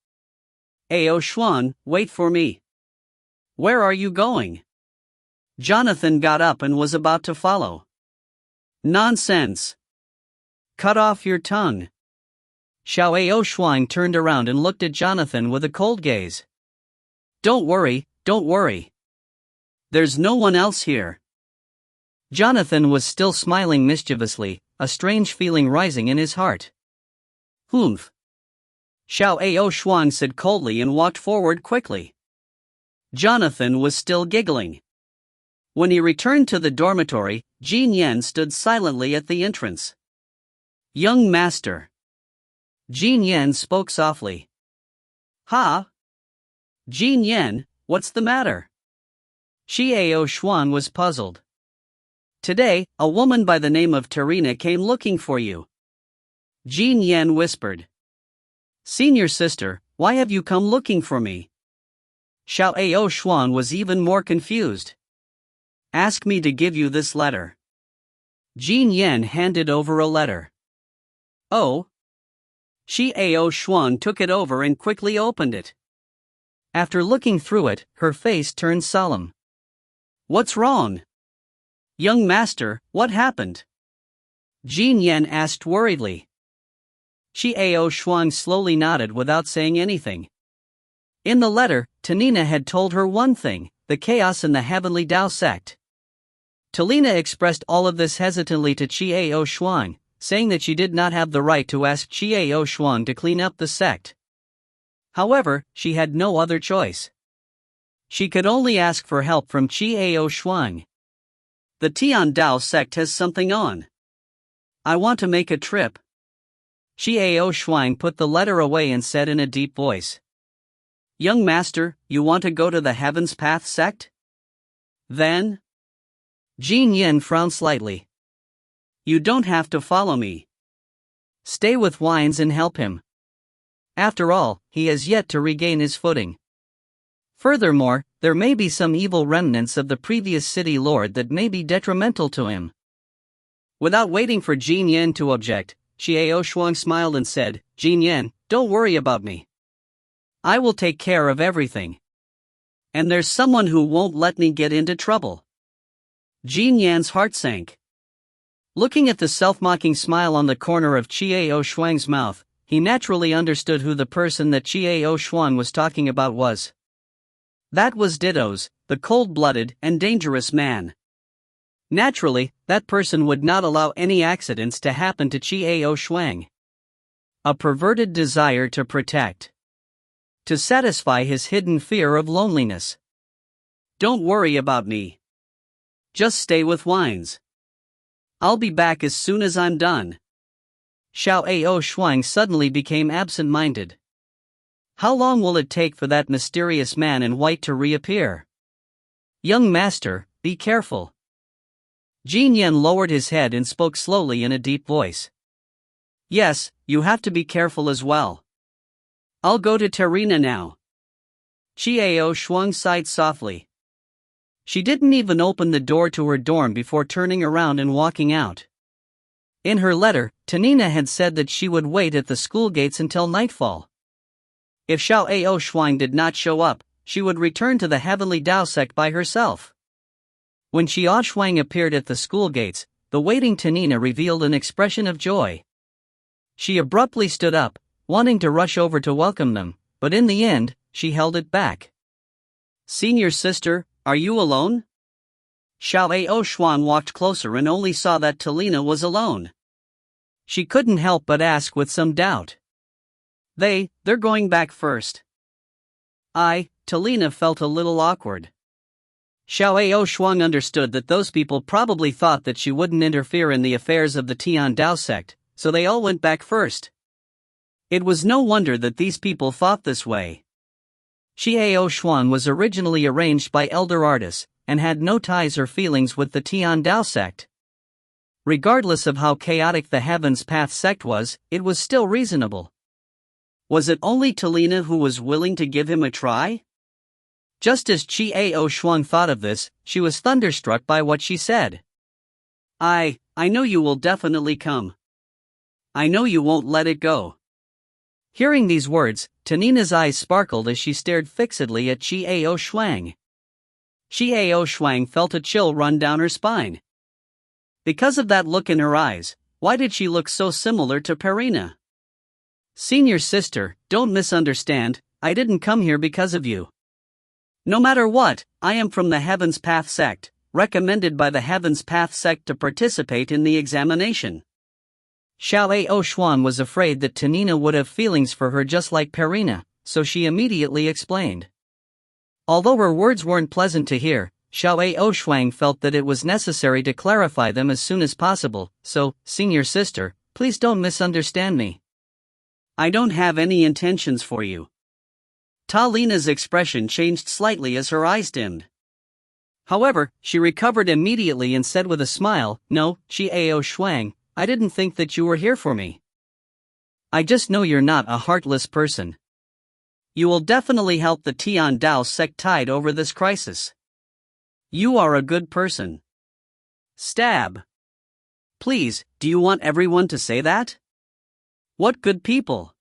Ao Shuang, wait for me. Where are you going? Jonathan got up and was about to follow. Nonsense! Cut off your tongue. Xiao Shuang turned around and looked at Jonathan with a cold gaze. Don't worry. There's no one else here. Jonathan was still smiling mischievously, a strange feeling rising in his heart. Humph. Xiao Shuang said coldly and walked forward quickly. Jonathan was still giggling. When he returned to the dormitory, Jin Yan stood silently at the entrance. Young master. Jin Yan spoke softly. Ha? Jin Yan, what's the matter? Xiao Shuang was puzzled. Today, a woman by the name of Perina came looking for you. Jin Yan whispered. Senior sister, why have you come looking for me? Xiao Shuang was even more confused. Ask me to give you this letter. Jin Yan handed over a letter. Oh? Xiao Shuang took it over and quickly opened it. After looking through it, her face turned solemn. What's wrong? Young master, what happened? Jin Yan asked worriedly. Xiao Shuang slowly nodded without saying anything. In the letter, Tanina had told her one thing: the chaos in the Heavenly Tao sect. Talina expressed all of this hesitantly to Xiao Shuang, saying that she did not have the right to ask Xiao Shuang to clean up the sect. However, she had no other choice. She could only ask for help from Xiao Shuang. The Tian Dao sect has something on. I want to make a trip. Xiao Shuang put the letter away and said in a deep voice. Young master, you want to go to the Heaven's Path sect? Then? Jin Yin frowned slightly. You don't have to follow me. Stay with Wines and help him. After all, he has yet to regain his footing. Furthermore, there may be some evil remnants of the previous city lord that may be detrimental to him. Without waiting for Jin Yin to object, Xiao Shuang smiled and said, Jin Yin, don't worry about me. I will take care of everything. And there's someone who won't let me get into trouble. Jin Yan's heart sank. Looking at the self-mocking smile on the corner of Xiao Shuang's mouth, he naturally understood who the person that Xiao Shuang was talking about was. That was Ditto's, the cold-blooded and dangerous man. Naturally, that person would not allow any accidents to happen to Xiao Shuang. A perverted desire to protect. To satisfy his hidden fear of loneliness. Don't worry about me. Just stay with Wines. I'll be back as soon as I'm done. Xiao Shuang suddenly became absent-minded. How long will it take for that mysterious man in white to reappear? Young master, be careful. Jin Yan lowered his head and spoke slowly in a deep voice. Yes, you have to be careful as well. I'll go to Tarina now. Xiao Shuang sighed softly. She didn't even open the door to her dorm before turning around and walking out. In her letter, Tanina had said that she would wait at the school gates until nightfall. If Xiao Shuang did not show up, she would return to the Heavenly Tao sect by herself. When Xiao Shuang appeared at the school gates, the waiting Tanina revealed an expression of joy. She abruptly stood up, wanting to rush over to welcome them, but in the end, she held it back. Senior sister, are you alone? Xiao Shuang walked closer and only saw that Talina was alone. She couldn't help but ask with some doubt. They're going back first. Talina felt a little awkward. Xiao Shuang understood that those people probably thought that she wouldn't interfere in the affairs of the Tian Dao sect, so they all went back first. It was no wonder that these people thought this way. Xiao Shuang was originally arranged by elder artists, and had no ties or feelings with the Tian Dao sect. Regardless of how chaotic the Heaven's Path sect was, it was still reasonable. Was it only Talina who was willing to give him a try? Just as Xiao Shuang thought of this, she was thunderstruck by what she said. I know you will definitely come. I know you won't let it go. Hearing these words, Tanina's eyes sparkled as she stared fixedly at Xiao Shuang. Xiao Shuang felt a chill run down her spine. Because of that look in her eyes, why did she look so similar to Perina? Senior sister, don't misunderstand, I didn't come here because of you. No matter what, I am from the Heaven's Path sect, recommended by the Heaven's Path sect to participate in the examination. Xiao Shuang was afraid that Tanina would have feelings for her just like Perina, so she immediately explained. Although her words weren't pleasant to hear, Xiao Shuang felt that it was necessary to clarify them as soon as possible, so, senior sister, please don't misunderstand me. I don't have any intentions for you. Talina's expression changed slightly as her eyes dimmed. However, she recovered immediately and said with a smile, No, Xiao Shuang, I didn't think that you were here for me. I just know you're not a heartless person. You will definitely help the Tian Dao sect tide over this crisis. You are a good person. Stab. Please, do you want everyone to say that? What good people?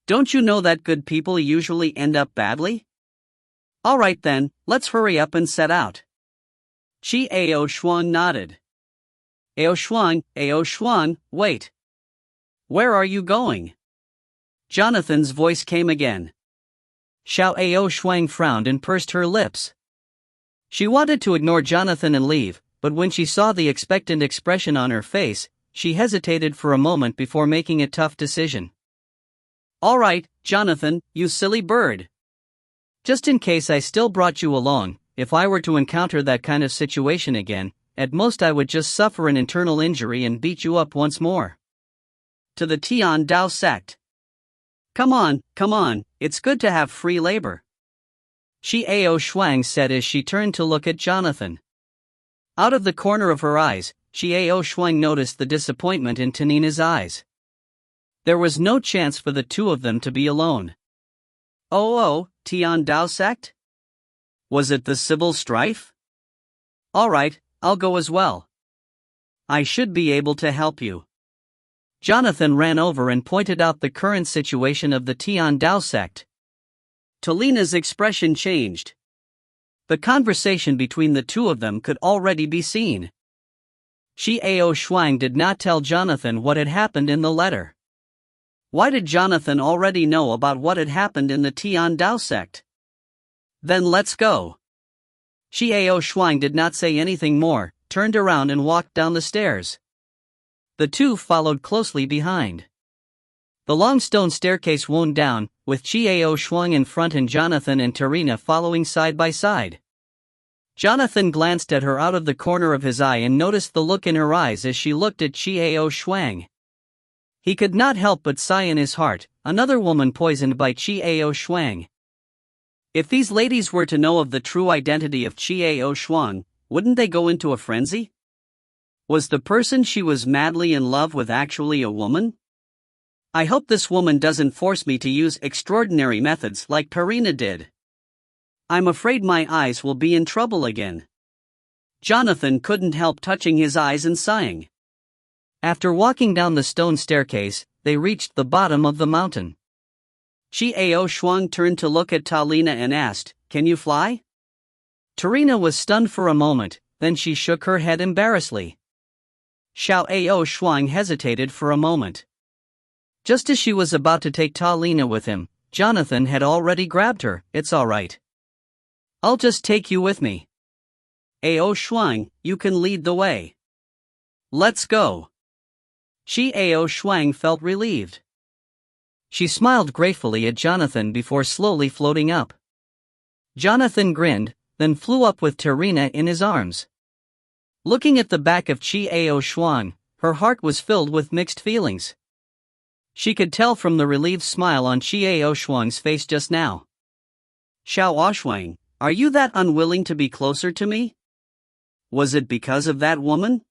Don't you know that good people usually end up badly? Alright then, let's hurry up and set out. Ao Xuan nodded. Ao Xuan, wait. Where are you going? Jonathan's voice came again. Xiao Ao Shuang frowned and pursed her lips. She wanted to ignore Jonathan and leave, but when she saw the expectant expression on her face, she hesitated for a moment before making a tough decision. All right, Jonathan, you silly bird. Just in case I still brought you along, if I were to encounter that kind of situation again, at most I would just suffer an internal injury and beat you up once more. To the Tian Dao sect. Come on, it's good to have free labor. Ao Shuang said as she turned to look at Jonathan. Out of the corner of her eyes, Ao Shuang noticed the disappointment in Tanina's eyes. There was no chance for the two of them to be alone. Oh, Tian Dao sect? Was it the civil strife? Alright, I'll go as well. I should be able to help you. Jonathan ran over and pointed out the current situation of the Tian Dao sect. Talina's expression changed. The conversation between the two of them could already be seen. Ao Shuang did not tell Jonathan what had happened in the letter. Why did Jonathan already know about what had happened in the Tian Dao sect? Then let's go. Ao Shuang did not say anything more, turned around and walked down the stairs. The two followed closely behind. The long stone staircase wound down, with Ao Shuang in front and Jonathan and Tarina following side by side. Jonathan glanced at her out of the corner of his eye and noticed the look in her eyes as she looked at Ao Shuang. He could not help but sigh in his heart, another woman poisoned by Ao Shuang. If these ladies were to know of the true identity of Ao Shuang, wouldn't they go into a frenzy? Was the person she was madly in love with actually a woman? I hope this woman doesn't force me to use extraordinary methods like Perina did. I'm afraid my eyes will be in trouble again. Jonathan couldn't help touching his eyes and sighing. After walking down the stone staircase, they reached the bottom of the mountain. Ao Shuang turned to look at Talina and asked, "Can you fly?" Tarina was stunned for a moment, then she shook her head embarrassedly. Ao Shuang hesitated for a moment. Just as she was about to take Talina with him, Jonathan had already grabbed her. "It's all right. I'll just take you with me. Ao Shuang, you can lead the way. Let's go." Ao Shuang felt relieved. She smiled gratefully at Jonathan before slowly floating up. Jonathan grinned, then flew up with Tarina in his arms. Looking at the back of Ao Shuang, her heart was filled with mixed feelings. She could tell from the relieved smile on Ao Shuang's face just now. "Xiao Shuang, are you that unwilling to be closer to me? Was it because of that woman?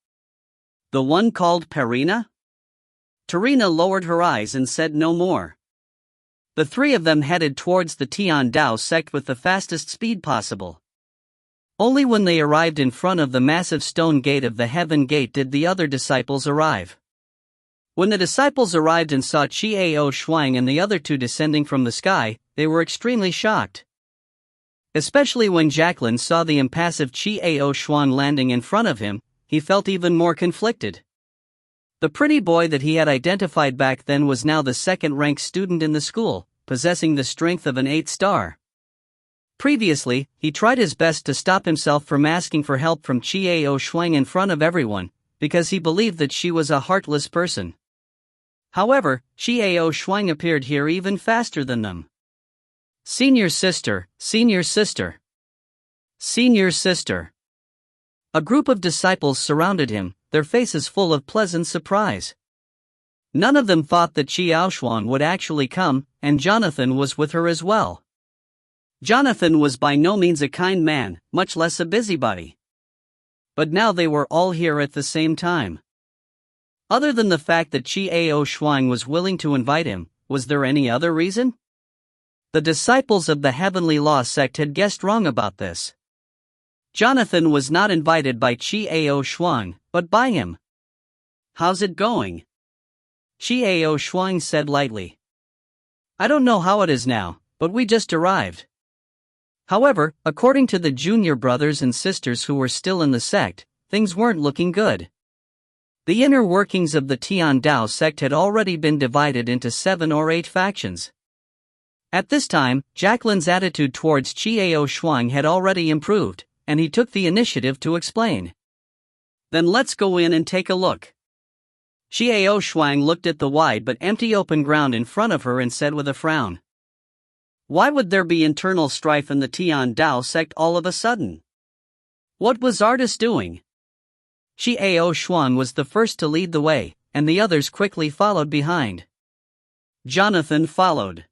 The one called Perina?" Tarina lowered her eyes and said no more. The three of them headed towards the Tian Dao sect with the fastest speed possible. Only when they arrived in front of the massive stone gate of the Heaven Gate did the other disciples arrive. When the disciples arrived and saw Ao Shuang and the other two descending from the sky, they were extremely shocked. Especially when Jacqueline saw the impassive Ao Shuang landing in front of him, he felt even more conflicted. The pretty boy that he had identified back then was now the second-ranked student in the school, possessing the strength of an 8-star. Previously, he tried his best to stop himself from asking for help from Ao Shuang in front of everyone, because he believed that she was a heartless person. However, Ao Shuang appeared here even faster than them. Senior sister, senior sister. Senior sister. A group of disciples surrounded him, their faces full of pleasant surprise. None of them thought that Ao Shuang would actually come, and Jonathan was with her as well. Jonathan was by no means a kind man, much less a busybody. But now they were all here at the same time. Other than the fact that Ao Shuang was willing to invite him, was there any other reason? The disciples of the Heavenly Law sect had guessed wrong about this. Jonathan was not invited by Ao Shuang, but by him. "How's it going?" Ao Shuang said lightly. "I don't know how it is now, but we just arrived." However, according to the junior brothers and sisters who were still in the sect, things weren't looking good. The inner workings of the Tian Dao sect had already been divided into 7 or 8 factions. At this time, Jacqueline's attitude towards Qiao Shuang had already improved, and he took the initiative to explain. Then let's go in and take a look. Qiao Shuang looked at the wide but empty open ground in front of her and said with a frown. Why would there be internal strife in the Tian Dao sect all of a sudden? What was Arduous doing? Qiao Shuang was the first to lead the way, and the others quickly followed behind. Jonathan followed.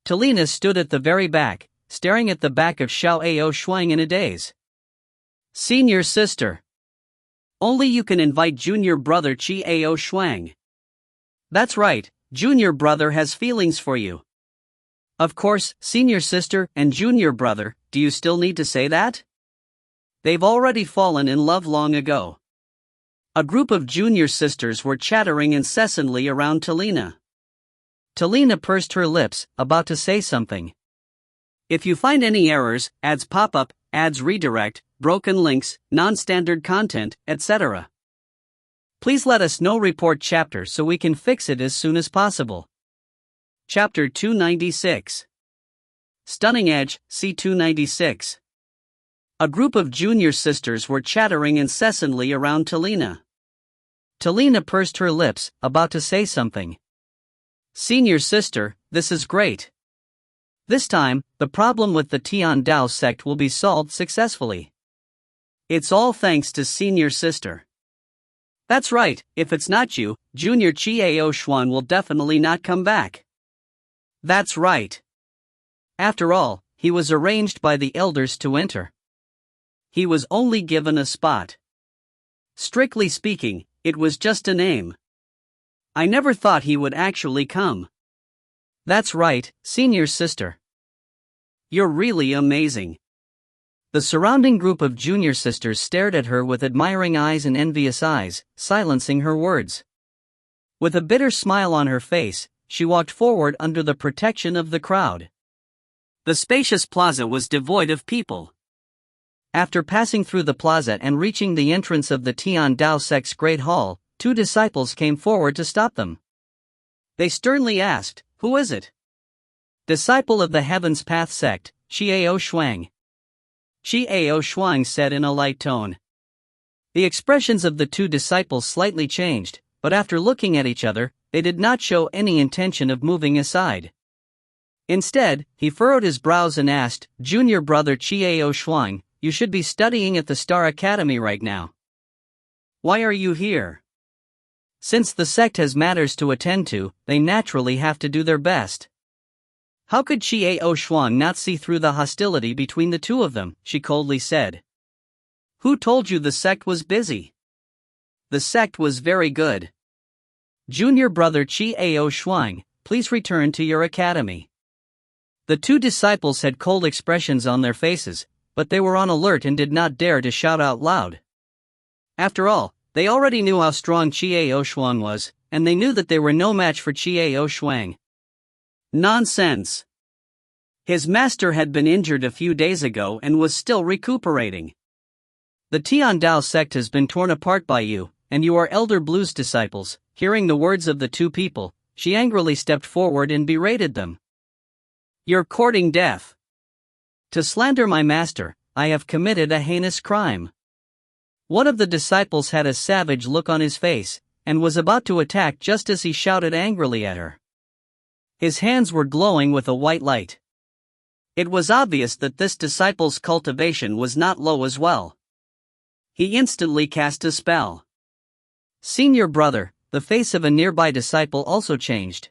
Talina stood at the very back, staring at the back of Xiao Shuang in a daze. Senior sister. Only you can invite junior brother Qiao Shuang. That's right, junior brother has feelings for you. Of course, senior sister and junior brother, do you still need to say that? They've already fallen in love long ago. A group of junior sisters were chattering incessantly around Talina. Talina pursed her lips, about to say something. If you find any errors, ads pop up, ads redirect, broken links, non-standard content, etc. Please let us know. Report chapter so we can fix it as soon as possible. Chapter 296. Stunning Edge, C296. A group of junior sisters were chattering incessantly around Talina. Talina pursed her lips, about to say something. Senior sister, this is great. This time, the problem with the Tian Dao sect will be solved successfully. It's all thanks to senior sister. That's right, if it's not you, junior Qiao Shuang will definitely not come back. That's right. After all, he was arranged by the elders to enter. He was only given a spot. Strictly speaking, it was just a name. I never thought he would actually come. That's right, senior sister. You're really amazing. The surrounding group of junior sisters stared at her with admiring eyes and envious eyes, silencing her words. With a bitter smile on her face, she walked forward under the protection of the crowd. The spacious plaza was devoid of people. After passing through the plaza and reaching the entrance of the Tian Dao sect's great hall, 2 disciples came forward to stop them. They sternly asked, "Who is it?" Disciple of the Heaven's Path sect, Qiao Shuang. Qiao Shuang said in a light tone. The expressions of the 2 disciples slightly changed, but after looking at each other, they did not show any intention of moving aside. Instead, he furrowed his brows and asked, Junior brother Qiao Shuang, you should be studying at the Star Academy right now. Why are you here? Since the sect has matters to attend to, they naturally have to do their best. How could Qiao Shuang not see through the hostility between the 2 of them, she coldly said. Who told you the sect was busy? The sect was very good. Junior brother Qiao Shuang, please return to your academy. The 2 disciples had cold expressions on their faces, but they were on alert and did not dare to shout out loud. After all, they already knew how strong Qiao Shuang was, and they knew that they were no match for Qiao Shuang. Nonsense. His master had been injured a few days ago and was still recuperating. The Tian Dao sect has been torn apart by you, and you are Elder Blue's disciples. Hearing the words of the 2 people, she angrily stepped forward and berated them. You're courting death. To slander my master, I have committed a heinous crime. One of the disciples had a savage look on his face, and was about to attack just as he shouted angrily at her. His hands were glowing with a white light. It was obvious that this disciple's cultivation was not low as well. He instantly cast a spell. Senior brother, the face of a nearby disciple also changed.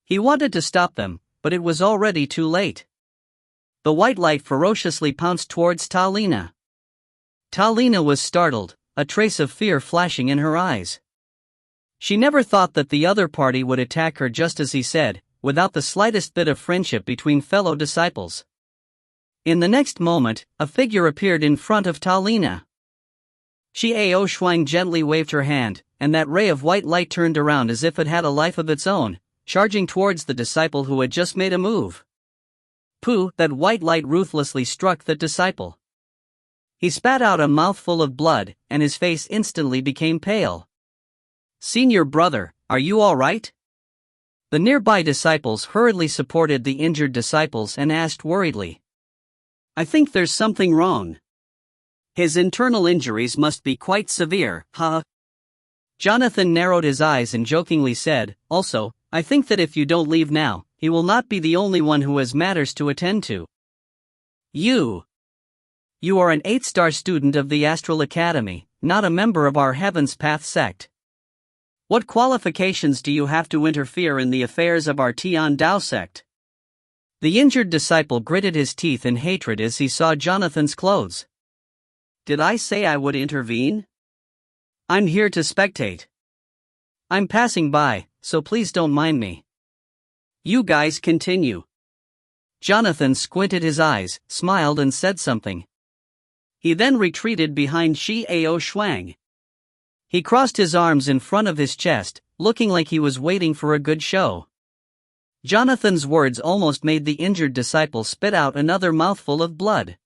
He wanted to stop them, but it was already too late. The white light ferociously pounced towards Talina. Talina was startled, a trace of fear flashing in her eyes. She never thought that the other party would attack her just as he said, without the slightest bit of friendship between fellow disciples. In the next moment, a figure appeared in front of Talina. Qiao Shuang gently waved her hand, and that ray of white light turned around as if it had a life of its own, charging towards the disciple who had just made a move. Pooh! That white light ruthlessly struck the disciple. He spat out a mouthful of blood, and his face instantly became pale. Senior brother, are you all right? The nearby disciples hurriedly supported the injured disciples and asked worriedly. I think there's something wrong. His internal injuries must be quite severe, huh? Jonathan narrowed his eyes and jokingly said, also, I think that if you don't leave now, he will not be the only one who has matters to attend to. You are an 8-star student of the Astral Academy, not a member of our Heaven's Path sect. What qualifications do you have to interfere in the affairs of our Tian Dao sect? The injured disciple gritted his teeth in hatred as he saw Jonathan's clothes. Did I say I would intervene? I'm here to spectate. I'm passing by, so please don't mind me. You guys continue. Jonathan squinted his eyes, smiled and said something. He then retreated behind Shi Ao Shuang. He crossed his arms in front of his chest, looking like he was waiting for a good show. Jonathan's words almost made the injured disciple spit out another mouthful of blood.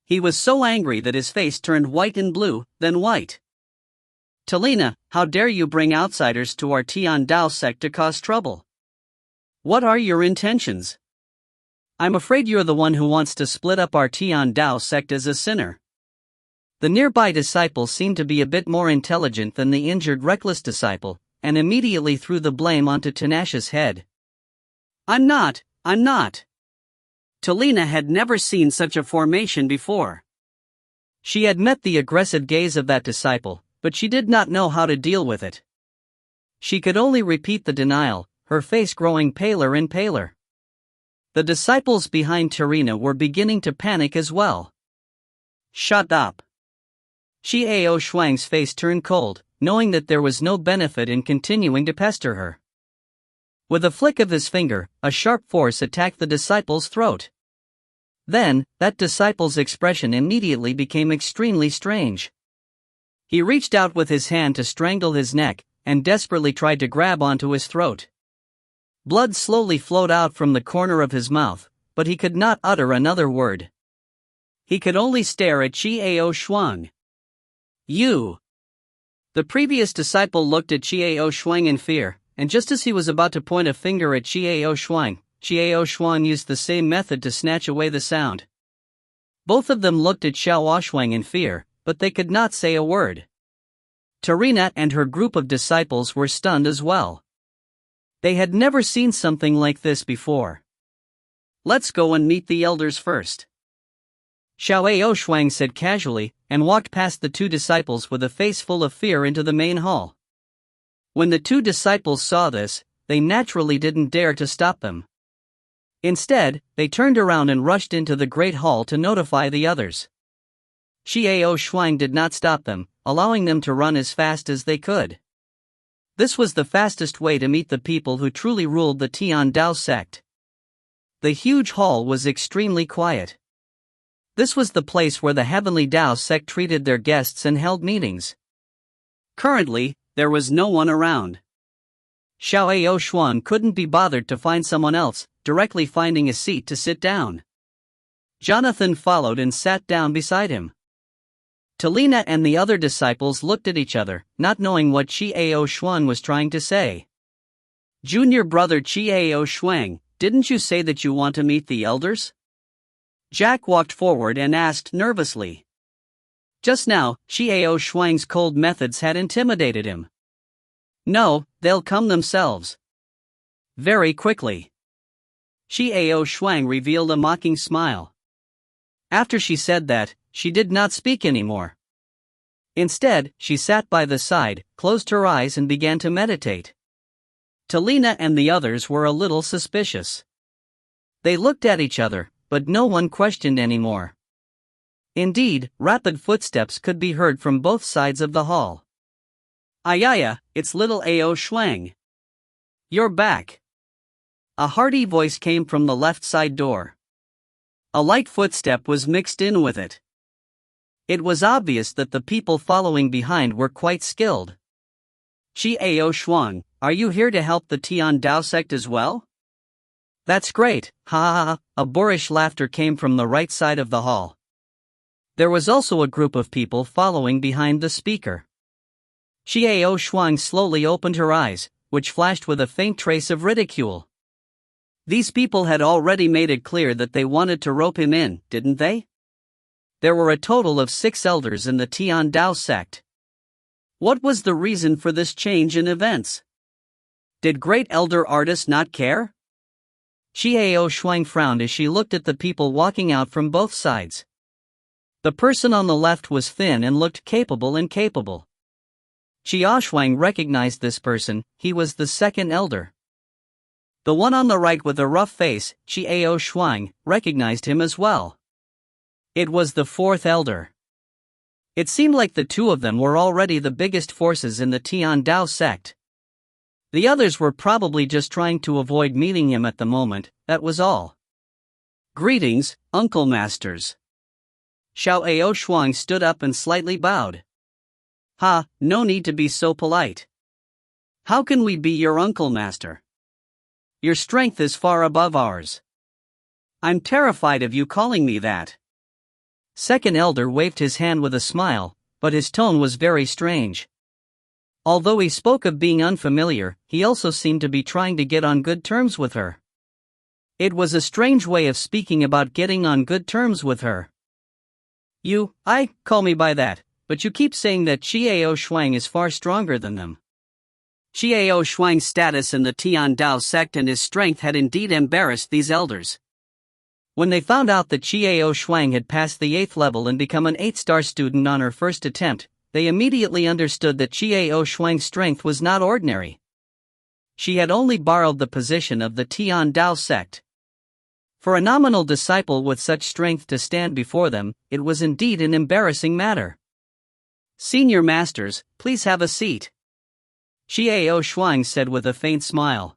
He was so angry that his face turned white and blue, then white. Talina, how dare you bring outsiders to our Tian Dao sect to cause trouble? What are your intentions? I'm afraid you're the one who wants to split up our Tian Dao sect as a sinner. The nearby disciple seemed to be a bit more intelligent than the injured reckless disciple, and immediately threw the blame onto Tinashe's head. I'm not. Talina had never seen such a formation before. She had met the aggressive gaze of that disciple, but she did not know how to deal with it. She could only repeat the denial, her face growing paler and paler. The disciples behind Tarina were beginning to panic as well. Shut up. Shi Ao Shuang's face turned cold, knowing that there was no benefit in continuing to pester her. With a flick of his finger, a sharp force attacked the disciple's throat. Then, that disciple's expression immediately became extremely strange. He reached out with his hand to strangle his neck, and desperately tried to grab onto his throat. Blood slowly flowed out from the corner of his mouth, but he could not utter another word. He could only stare at Shi Ao Shuang. You! The previous disciple looked at Shi Ao Shuang in fear, and just as he was about to point a finger at Shi Ao Shuang, Shi Ao Shuang used the same method to snatch away the sound. Both of them looked at Xiao Shuang in fear, but they could not say a word. Tarina and her group of disciples were stunned as well. They had never seen something like this before. Let's go and meet the elders first. Xiao Ao Shuang said casually, and walked past the two disciples with a face full of fear into the main hall. When the two disciples saw this, they naturally didn't dare to stop them. Instead, they turned around and rushed into the great hall to notify the others. Shi Ao Shuang did not stop them, allowing them to run as fast as they could. This was the fastest way to meet the people who truly ruled the Tian Dao sect. The huge hall was extremely quiet. This was the place where the Heavenly Dao sect treated their guests and held meetings. Currently, there was no one around. Xiao Ao Shuang couldn't be bothered to find someone else, directly finding a seat to sit down. Jonathan followed and sat down beside him. Talina and the other disciples looked at each other, not knowing what Shi Ao Shuang was trying to say. Junior brother Shi Ao Shuang, didn't you say that you want to meet the elders? Jack walked forward and asked nervously. Just now, Shi Ao Shuang's cold methods had intimidated him. No, they'll come themselves. Very quickly. Shi Ao Shuang revealed a mocking smile. After she said that, she did not speak anymore. Instead, she sat by the side, closed her eyes and began to meditate. Talina and the others were a little suspicious. They looked at each other, but no one questioned anymore. Indeed, rapid footsteps could be heard from both sides of the hall. Ayaya, it's little Ao Shuang. You're back. A hearty voice came from the left side door. A light footstep was mixed in with it. It was obvious that the people following behind were quite skilled. Shi Ao Shuang, are you here to help the Tian Dao sect as well? That's great, ha ha ha, a boorish laughter came from the right side of the hall. There was also a group of people following behind the speaker. Xiao Shuang slowly opened her eyes, which flashed with a faint trace of ridicule. These people had already made it clear that they wanted to rope him in, didn't they? There were a total of 6 elders in the Tian Dao sect. What was the reason for this change in events? Did Great Elder Artist not care? Xiao Shuang frowned as she looked at the people walking out from both sides. The person on the left was thin and looked capable. Xia Shuang recognized this person, he was the second elder. The one on the right with a rough face, Xiao Shuang, recognized him as well. It was the fourth elder. It seemed like the two of them were already the biggest forces in the Tian Dao sect. The others were probably just trying to avoid meeting him at the moment, that was all. Greetings, Uncle Masters. Xiao Shuang stood up and slightly bowed. Ha, no need to be so polite. How can we be your Uncle Master? Your strength is far above ours. I'm terrified of you calling me that. Second elder waved his hand with a smile, but his tone was very strange. Although he spoke of being unfamiliar, he also seemed to be trying to get on good terms with her. It was a strange way of speaking about getting on good terms with her. Call me by that, but you keep saying that Xiao Shuang is far stronger than them. Xiao Shuang's status in the Tian Dao sect and his strength had indeed embarrassed these elders. When they found out that Xiao Shuang had passed the 8th level and become an 8-star student on her first attempt, they immediately understood that Xiao Shuang's strength was not ordinary. She had only borrowed the position of the Tian Dao sect. For a nominal disciple with such strength to stand before them, it was indeed an embarrassing matter. Senior Masters, please have a seat. Xiao Shuang said with a faint smile.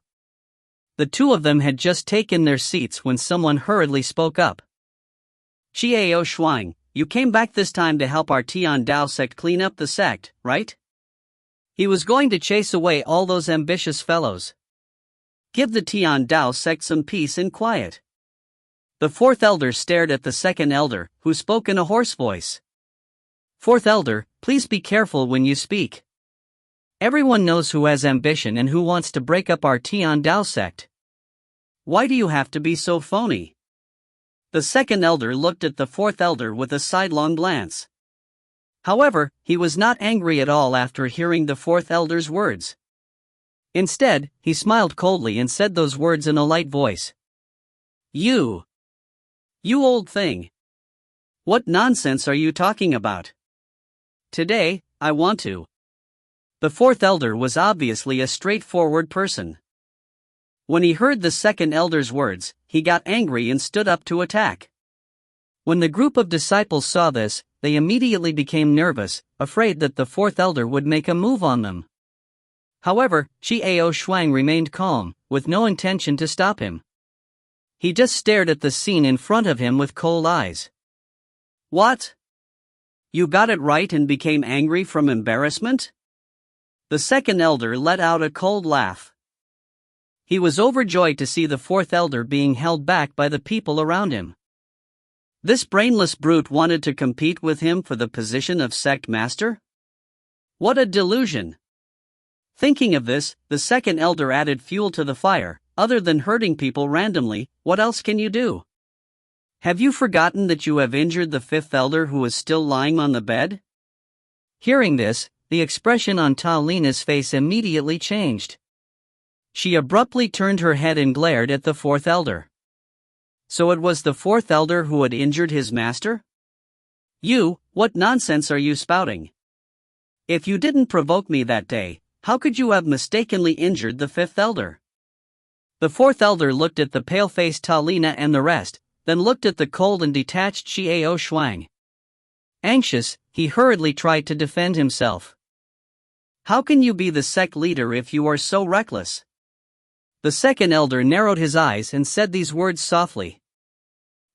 The two of them had just taken their seats when someone hurriedly spoke up. Xiao Shuang, you came back this time to help our Tian Dao sect clean up the sect, right? He was going to chase away all those ambitious fellows. Give the Tian Dao sect some peace and quiet. The fourth elder stared at the second elder, who spoke in a hoarse voice. Fourth elder, please be careful when you speak. Everyone knows who has ambition and who wants to break up our Tian Dao sect. Why do you have to be so phony? The second elder looked at the fourth elder with a sidelong glance. However, he was not angry at all after hearing the fourth elder's words. Instead, he smiled coldly and said those words in a light voice. You old thing. What nonsense are you talking about? Today, I want to. The fourth elder was obviously a straightforward person. When he heard the second elder's words, he got angry and stood up to attack. When the group of disciples saw this, they immediately became nervous, afraid that the fourth elder would make a move on them. However, Xiao Shuang remained calm, with no intention to stop him. He just stared at the scene in front of him with cold eyes. What? You got it right and became angry from embarrassment? The second elder let out a cold laugh. He was overjoyed to see the fourth elder being held back by the people around him. This brainless brute wanted to compete with him for the position of sect master? What a delusion! Thinking of this, the second elder added fuel to the fire. Other than hurting people randomly, what else can you do? Have you forgotten that you have injured the fifth elder who is still lying on the bed? Hearing this, the expression on Ta Lina's face immediately changed. She abruptly turned her head and glared at the fourth elder. So it was the fourth elder who had injured his master? What nonsense are you spouting? If you didn't provoke me that day, how could you have mistakenly injured the fifth elder? The fourth elder looked at the pale-faced Ta Lina and the rest, then looked at the cold and detached Xiao Shuang. Anxious, he hurriedly tried to defend himself. How can you be the sect leader if you are so reckless? The second elder narrowed his eyes and said these words softly.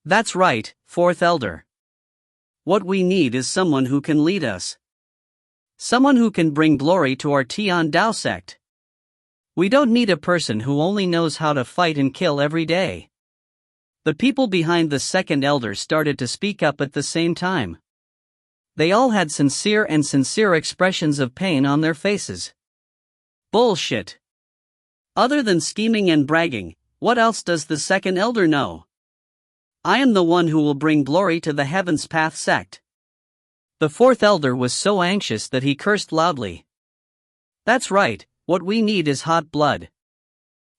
That's right, fourth elder. What we need is someone who can lead us. Someone who can bring glory to our Tian Dao sect. We don't need a person who only knows how to fight and kill every day. The people behind the second elder started to speak up at the same time. They all had sincere expressions of pain on their faces. Bullshit. Other than scheming and bragging, what else does the second elder know? I am the one who will bring glory to the Heaven's Path sect. The fourth elder was so anxious that he cursed loudly. That's right, what we need is hot blood.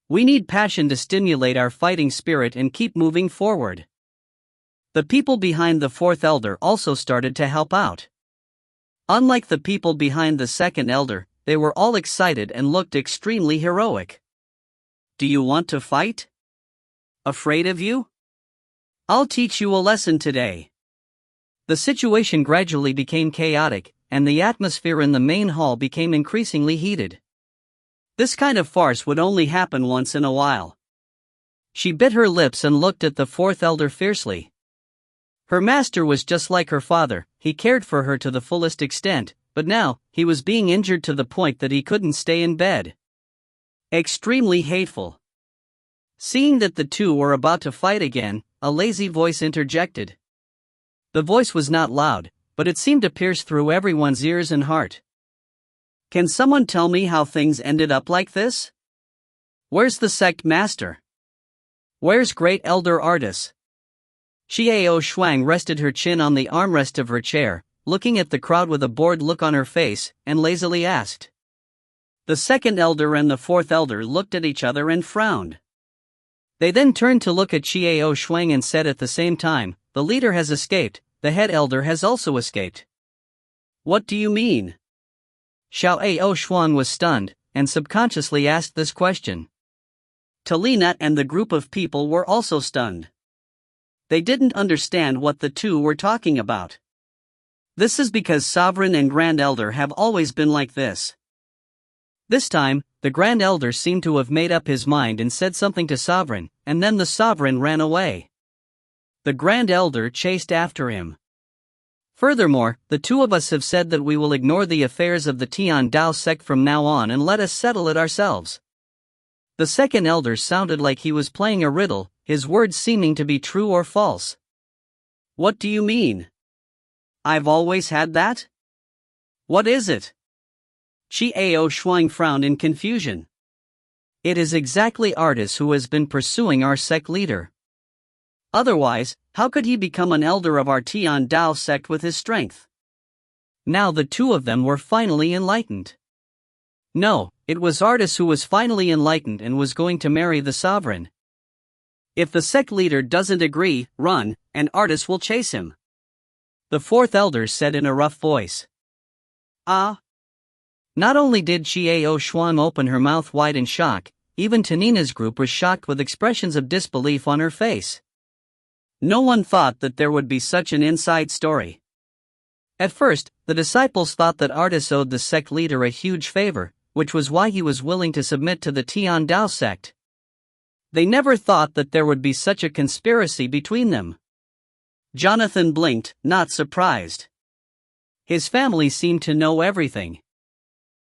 We need passion to stimulate our fighting spirit and keep moving forward. The people behind the fourth elder also started to help out. Unlike the people behind the second elder, they were all excited and looked extremely heroic. Do you want to fight? Afraid of you? I'll teach you a lesson today. The situation gradually became chaotic, and the atmosphere in the main hall became increasingly heated. This kind of farce would only happen once in a while. She bit her lips and looked at the fourth elder fiercely. Her master was just like her father, he cared for her to the fullest extent, but now, he was being injured to the point that he couldn't stay in bed. Extremely hateful. Seeing that the two were about to fight again, a lazy voice interjected. The voice was not loud, but it seemed to pierce through everyone's ears and heart. Can someone tell me how things ended up like this? Where's the sect master? Where's Great Elder Arduous? Xiao Shuang rested her chin on the armrest of her chair, looking at the crowd with a bored look on her face, and lazily asked. The second elder and the fourth elder looked at each other and frowned. They then turned to look at Xiao Shuang and said at the same time, the leader has escaped, the head elder has also escaped. What do you mean? Xiao Shuang was stunned, and subconsciously asked this question. Talina and the group of people were also stunned. They didn't understand what the two were talking about. This is because Sovereign and Grand Elder have always been like this. This time, the Grand Elder seemed to have made up his mind and said something to Sovereign, and then the Sovereign ran away. The Grand Elder chased after him. Furthermore, the two of us have said that we will ignore the affairs of the Tian Dao sect from now on and let us settle it ourselves. The second elder sounded like he was playing a riddle, his words seeming to be true or false. What do you mean? I've always had that? What is it? Xiao Shuang frowned in confusion. It is exactly Arduous who has been pursuing our sect leader. Otherwise, how could he become an elder of our Tian Dao sect with his strength? Now the two of them were finally enlightened. No, it was Arduous who was finally enlightened and was going to marry the Sovereign. If the sect leader doesn't agree, run, and Arduous will chase him. The fourth elder said in a rough voice. Ah. Not only did Xiao Shuang open her mouth wide in shock, even Tanina's group was shocked with expressions of disbelief on her face. No one thought that there would be such an inside story. At first, the disciples thought that Arduous owed the sect leader a huge favor, which was why he was willing to submit to the Tian Dao sect. They never thought that there would be such a conspiracy between them. Jonathan blinked, not surprised. His family seemed to know everything.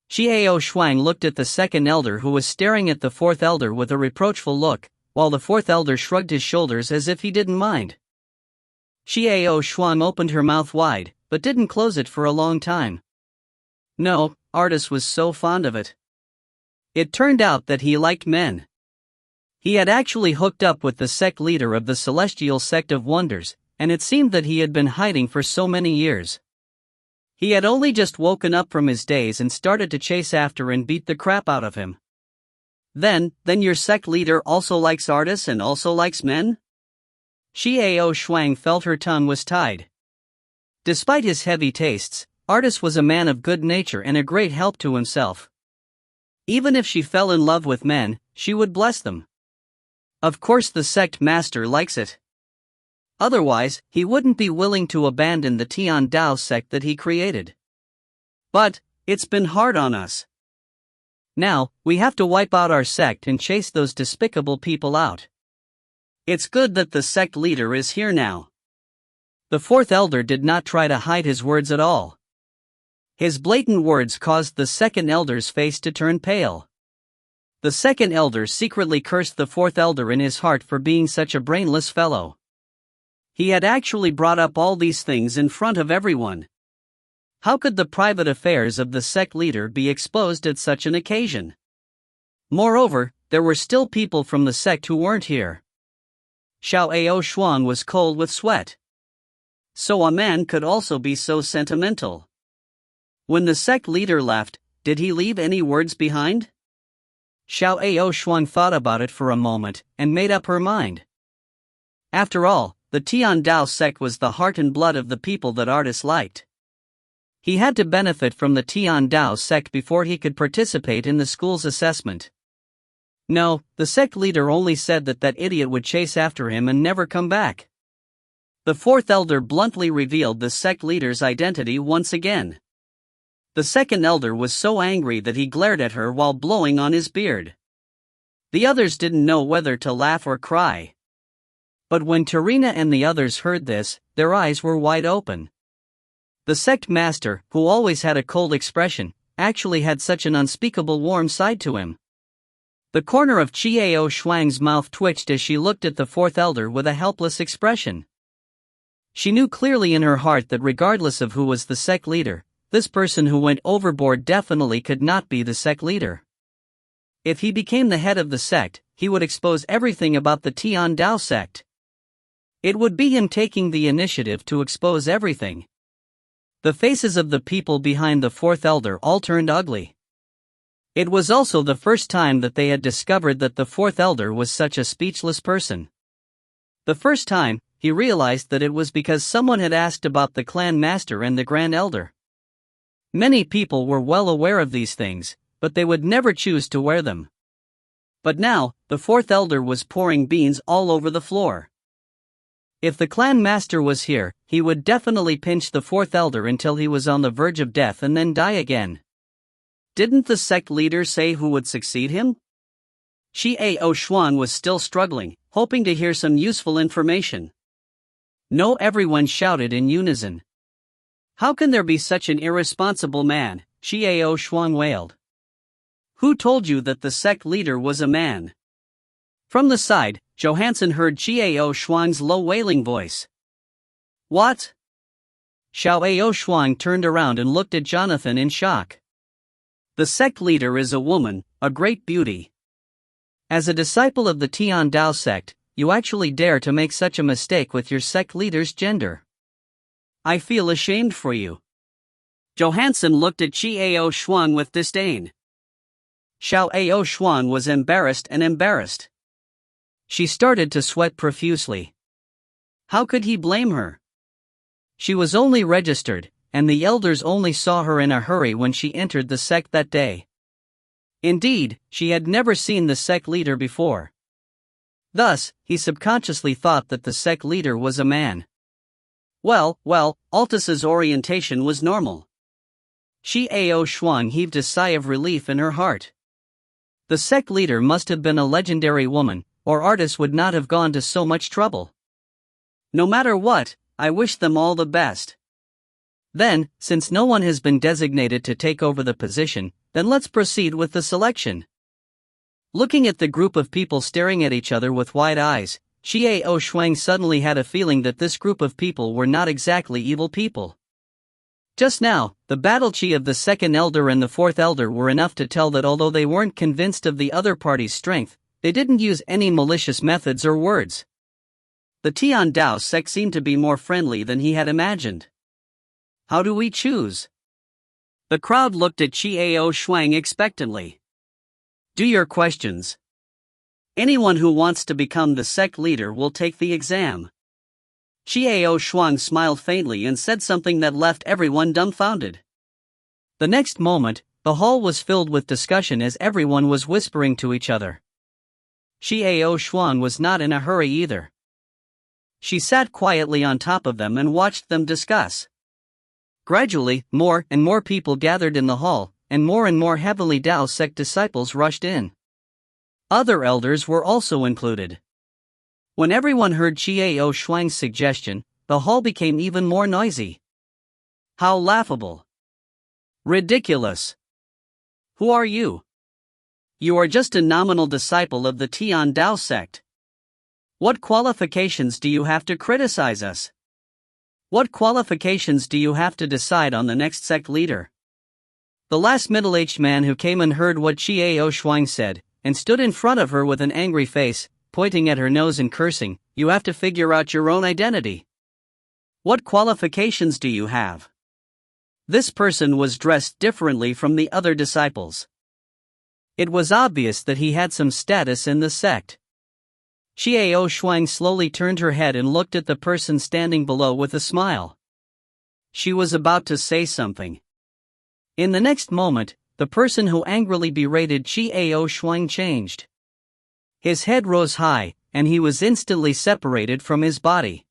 Xiao Shuang looked at the second elder who was staring at the fourth elder with a reproachful look, while the fourth elder shrugged his shoulders as if he didn't mind. Xiao Shuang opened her mouth wide, but didn't close it for a long time. No, Arduous was so fond of it. It turned out that he liked men. He had actually hooked up with the sect leader of the Celestial Sect of Wonders, and it seemed that he had been hiding for so many years. He had only just woken up from his daze and started to chase after and beat the crap out of him. Then your sect leader also likes Arduous and also likes men? Xiao Shuang felt her tongue was tied. Despite his heavy tastes, Arduous was a man of good nature and a great help to himself. Even if she fell in love with men, she would bless them. Of course the sect master likes it. Otherwise, he wouldn't be willing to abandon the Tian Dao sect that he created. But, it's been hard on us. Now, we have to wipe out our sect and chase those despicable people out. It's good that the sect leader is here now. The fourth elder did not try to hide his words at all. His blatant words caused the second elder's face to turn pale. The second elder secretly cursed the fourth elder in his heart for being such a brainless fellow. He had actually brought up all these things in front of everyone. How could the private affairs of the sect leader be exposed at such an occasion? Moreover, there were still people from the sect who weren't here. Xiao Shuang was cold with sweat. So a man could also be so sentimental. When the sect leader left, did he leave any words behind? Xiao Shuang thought about it for a moment, and made up her mind. After all, the Tian Dao sect was the heart and blood of the people that artists liked. He had to benefit from the Tian Dao sect before he could participate in the school's assessment. No, the sect leader only said that idiot would chase after him and never come back. The fourth elder bluntly revealed the sect leader's identity once again. The second elder was so angry that he glared at her while blowing on his beard. The others didn't know whether to laugh or cry. But when Tarina and the others heard this, their eyes were wide open. The sect master, who always had a cold expression, actually had such an unspeakable warm side to him. The corner of Qiao Shuang's mouth twitched as she looked at the fourth elder with a helpless expression. She knew clearly in her heart that regardless of who was the sect leader, this person who went overboard definitely could not be the sect leader. If he became the head of the sect, he would expose everything about the Tian Dao sect. It would be him taking the initiative to expose everything. The faces of the people behind the fourth elder all turned ugly. It was also the first time that they had discovered that the fourth elder was such a speechless person. The first time, he realized that it was because someone had asked about the clan master and the grand elder. Many people were well aware of these things, but they would never choose to wear them. But now, the fourth elder was pouring beans all over the floor. If the clan master was here, he would definitely pinch the fourth elder until he was on the verge of death and then die again. Didn't the sect leader say who would succeed him? Xiao Shuang was still struggling, hoping to hear some useful information. No, everyone shouted in unison. How can there be such an irresponsible man? Xiao Shuang wailed. Who told you that the sect leader was a man? From the side, Johansson heard Xiao Shuang's low wailing voice. What? Xiao Shuang turned around and looked at Jonathan in shock. The sect leader is a woman, a great beauty. As a disciple of the Tian Dao sect, you actually dare to make such a mistake with your sect leader's gender. I feel ashamed for you. Johansson looked at Xiao Shuang with disdain. Xiao Shuang was embarrassed and embarrassed. She started to sweat profusely. How could he blame her? She was only registered, and the elders only saw her in a hurry when she entered the sect that day. Indeed, she had never seen the sect leader before. Thus, he subconsciously thought that the sect leader was a man. Well, Altus's orientation was normal. Xiao Shuang heaved a sigh of relief in her heart. The sect leader must have been a legendary woman, or Artus would not have gone to so much trouble. No matter what, I wish them all the best. Then, since no one has been designated to take over the position, then let's proceed with the selection. Looking at the group of people staring at each other with wide eyes, Xiao Shuang suddenly had a feeling that this group of people were not exactly evil people. Just now, the battle chi of the second elder and the fourth elder were enough to tell that although they weren't convinced of the other party's strength, they didn't use any malicious methods or words. The Tian Dao sect seemed to be more friendly than he had imagined. How do we choose? The crowd looked at Xiao Shuang expectantly. Do your questions. Anyone who wants to become the sect leader will take the exam. Xiao Shuang smiled faintly and said something that left everyone dumbfounded. The next moment, the hall was filled with discussion as everyone was whispering to each other. Xiao Shuang was not in a hurry either. She sat quietly on top of them and watched them discuss. Gradually, more and more people gathered in the hall, and more heavily Dao sect disciples rushed in. Other elders were also included. When everyone heard Xiao Shuang's suggestion, the hall became even more noisy. How laughable! Ridiculous! Who are you? You are just a nominal disciple of the Tian Dao sect. What qualifications do you have to criticize us? What qualifications do you have to decide on the next sect leader? The last middle-aged man who came and heard what Qiao Shuang said, and stood in front of her with an angry face, pointing at her nose and cursing, "You have to figure out your own identity. What qualifications do you have?" This person was dressed differently from the other disciples. It was obvious that he had some status in the sect. Qiao Shuang slowly turned her head and looked at the person standing below with a smile. She was about to say something. In the next moment, the person who angrily berated Qiao Shuang changed. His head rose high, and he was instantly separated from his body.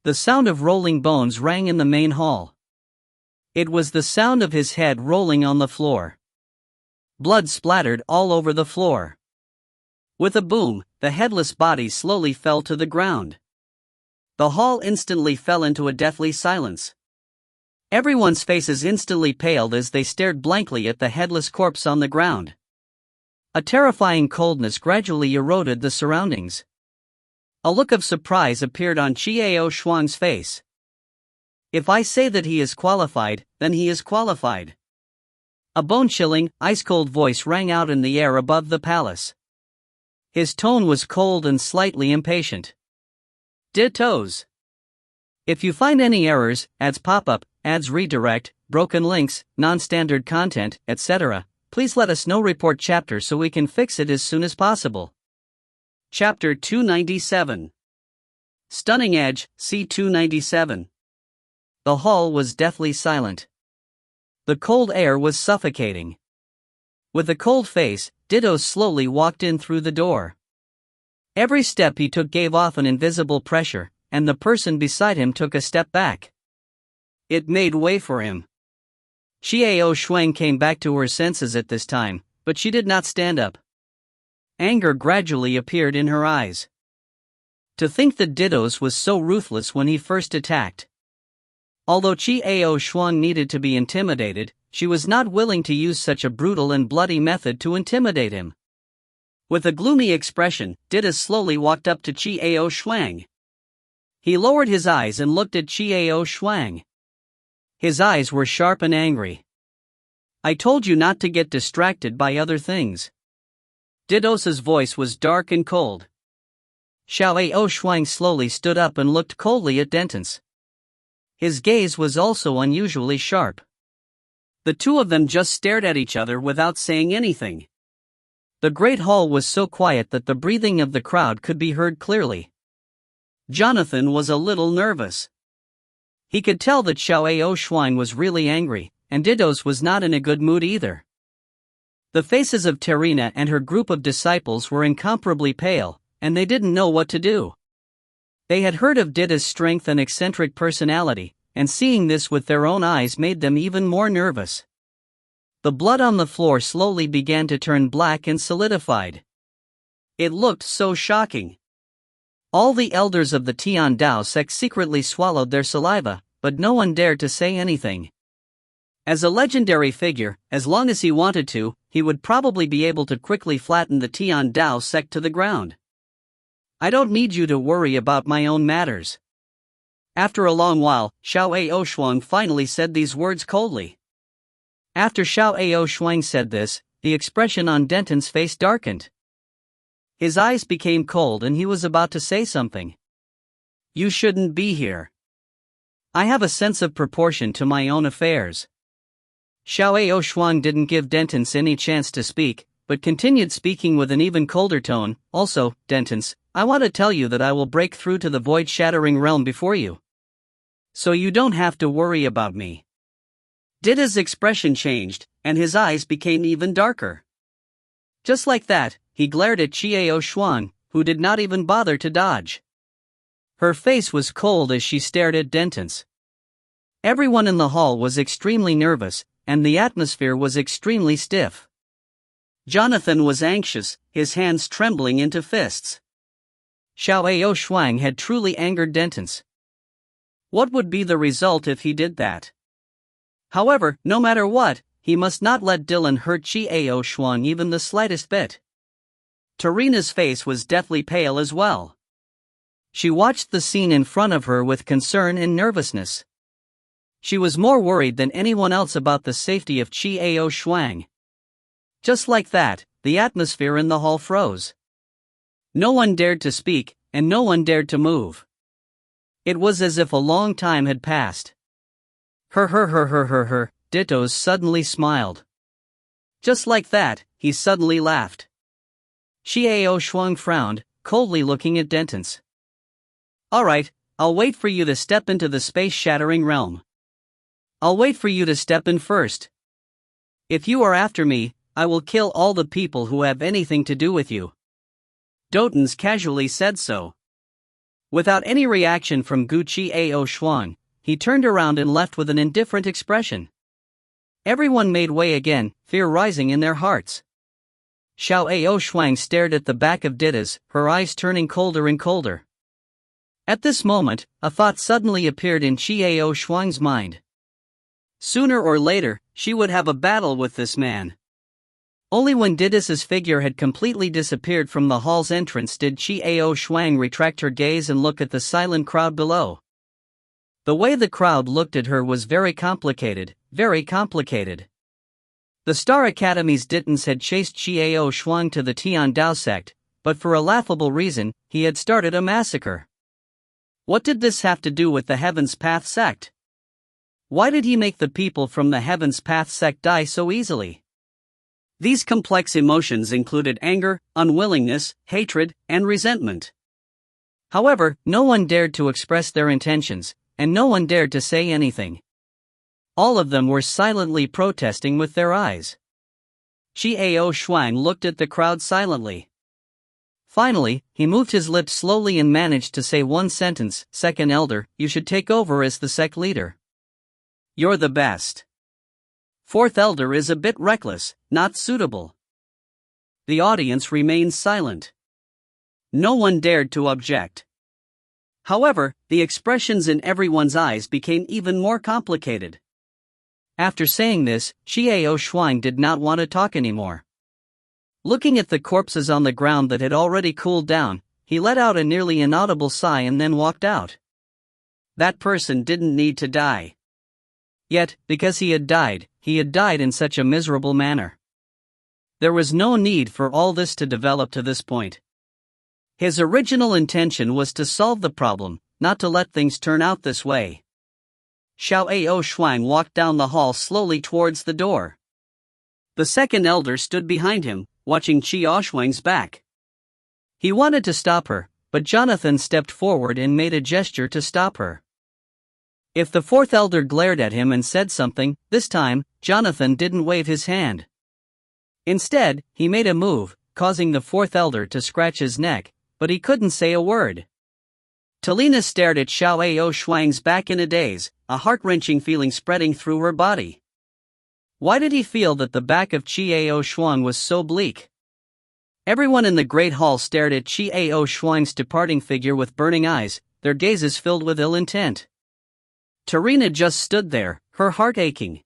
The sound of rolling bones rang in the main hall. It was the sound of his head rolling on the floor. Blood splattered all over the floor. With a boom, the headless body slowly fell to the ground. The hall instantly fell into a deathly silence. Everyone's faces instantly paled as they stared blankly at the headless corpse on the ground. A terrifying coldness gradually eroded the surroundings. A look of surprise appeared on Qiao Shuang's face. If I say that he is qualified, then he is qualified. A bone-chilling, ice-cold voice rang out in the air above the palace. His tone was cold and slightly impatient. Dittos. If you find any errors, ads pop-up, ads redirect, broken links, non-standard content, etc., please let us know. Report chapter so we can fix it as soon as possible. Chapter 297. Stunning Edge, C297. The hall was deathly silent. The cold air was suffocating. With a cold face, Dittos slowly walked in through the door. Every step he took gave off an invisible pressure, and the person beside him took a step back. It made way for him. Qiao Shuang came back to her senses at this time, but she did not stand up. Anger gradually appeared in her eyes. To think that Dittos was so ruthless when he first attacked. Although Qiao Shuang needed to be intimidated, she was not willing to use such a brutal and bloody method to intimidate him. With a gloomy expression, Dittos slowly walked up to Qiao Shuang. He lowered his eyes and looked at Qiao Shuang. His eyes were sharp and angry. "I told you not to get distracted by other things." Dittos' voice was dark and cold. Qiao Shuang slowly stood up and looked coldly at Dittos. His gaze was also unusually sharp. The two of them just stared at each other without saying anything. The great hall was so quiet that the breathing of the crowd could be heard clearly. Jonathan was a little nervous. He could tell that Qiao Shuang was really angry, and Dittos was not in a good mood either. The faces of Terina and her group of disciples were incomparably pale, and they didn't know what to do. They had heard of Dittos' strength and eccentric personality, and seeing this with their own eyes made them even more nervous. The blood on the floor slowly began to turn black and solidified. It looked so shocking. All the elders of the Tian Dao sect secretly swallowed their saliva, but no one dared to say anything. As a legendary figure, as long as he wanted to, he would probably be able to quickly flatten the Tian Dao sect to the ground. "I don't need you to worry about my own matters." After a long while, Qiao Shuang finally said these words coldly. After Qiao Shuang said this, the expression on Denton's face darkened. His eyes became cold and he was about to say something. "You shouldn't be here. I have a sense of proportion to my own affairs." Qiao Shuang didn't give Denton's any chance to speak, but continued speaking with an even colder tone. "Also, Denton's, I want to tell you that I will break through to the void-shattering realm before you. So you don't have to worry about me." Dittos' expression changed, and his eyes became even darker. Just like that, he glared at Qiao Shuang, who did not even bother to dodge. Her face was cold as she stared at Denton's. Everyone in the hall was extremely nervous, and the atmosphere was extremely stiff. Jonathan was anxious, his hands trembling into fists. Qiao Shuang had truly angered Denton's. What would be the result if he did that? However, no matter what, he must not let Dylan hurt Qiao Shuang even the slightest bit. Tarina's face was deathly pale as well. She watched the scene in front of her with concern and nervousness. She was more worried than anyone else about the safety of Qiao Shuang. Just like that, the atmosphere in the hall froze. No one dared to speak, and no one dared to move. It was as if a long time had passed. Dittos suddenly smiled. Just like that, he suddenly laughed. Qiao Shuang frowned, coldly looking at Dentons. Alright, I'll wait for you to step into the space-shattering realm. I'll wait for you to step in first. If you are after me, I will kill all the people who have anything to do with you. Dotens casually said so. Without any reaction from Gu Qiao Shuang, he turned around and left with an indifferent expression. Everyone made way again, fear rising in their hearts. Xiao Shuang stared at the back of Ditas, her eyes turning colder and colder. At this moment, a thought suddenly appeared in Qiao Shuang's mind. Sooner or later, she would have a battle with this man. Only when Ditas's figure had completely disappeared from the hall's entrance did Qiao Shuang retract her gaze and look at the silent crowd below. The way the crowd looked at her was very complicated, very complicated. The Star Academy's Ditons had chased Qiao Shuang to the Tian Dao sect, but for a laughable reason, he had started a massacre. What did this have to do with the Heaven's Path sect? Why did he make the people from the Heaven's Path sect die so easily? These complex emotions included anger, unwillingness, hatred, and resentment. However, no one dared to express their intentions, and no one dared to say anything. All of them were silently protesting with their eyes. Qiao Shuang looked at the crowd silently. Finally, he moved his lips slowly and managed to say one sentence, "Second Elder, you should take over as the sect leader. You're the best. Fourth Elder is a bit reckless, not suitable." The audience remained silent. No one dared to object. However, the expressions in everyone's eyes became even more complicated. After saying this, Qiao Shuang did not want to talk anymore. Looking at the corpses on the ground that had already cooled down, he let out a nearly inaudible sigh and then walked out. That person didn't need to die. Yet, because he had died in such a miserable manner. There was no need for all this to develop to this point. His original intention was to solve the problem, not to let things turn out this way. Xiao Shuang walked down the hall slowly towards the door. The second elder stood behind him, watching Qiao Shuang's back. He wanted to stop her, but Jonathan stepped forward and made a gesture to stop her. If the fourth elder glared at him and said something, this time, Jonathan didn't wave his hand. Instead, he made a move, causing the fourth elder to scratch his neck, but he couldn't say a word. Talina stared at Xiao Shuang's back in a daze, a heart-wrenching feeling spreading through her body. Why did he feel that the back of Qiao Shuang was so bleak? Everyone in the Great Hall stared at Qiao Shuang's departing figure with burning eyes, their gazes filled with ill intent. Tarina just stood there, her heart aching.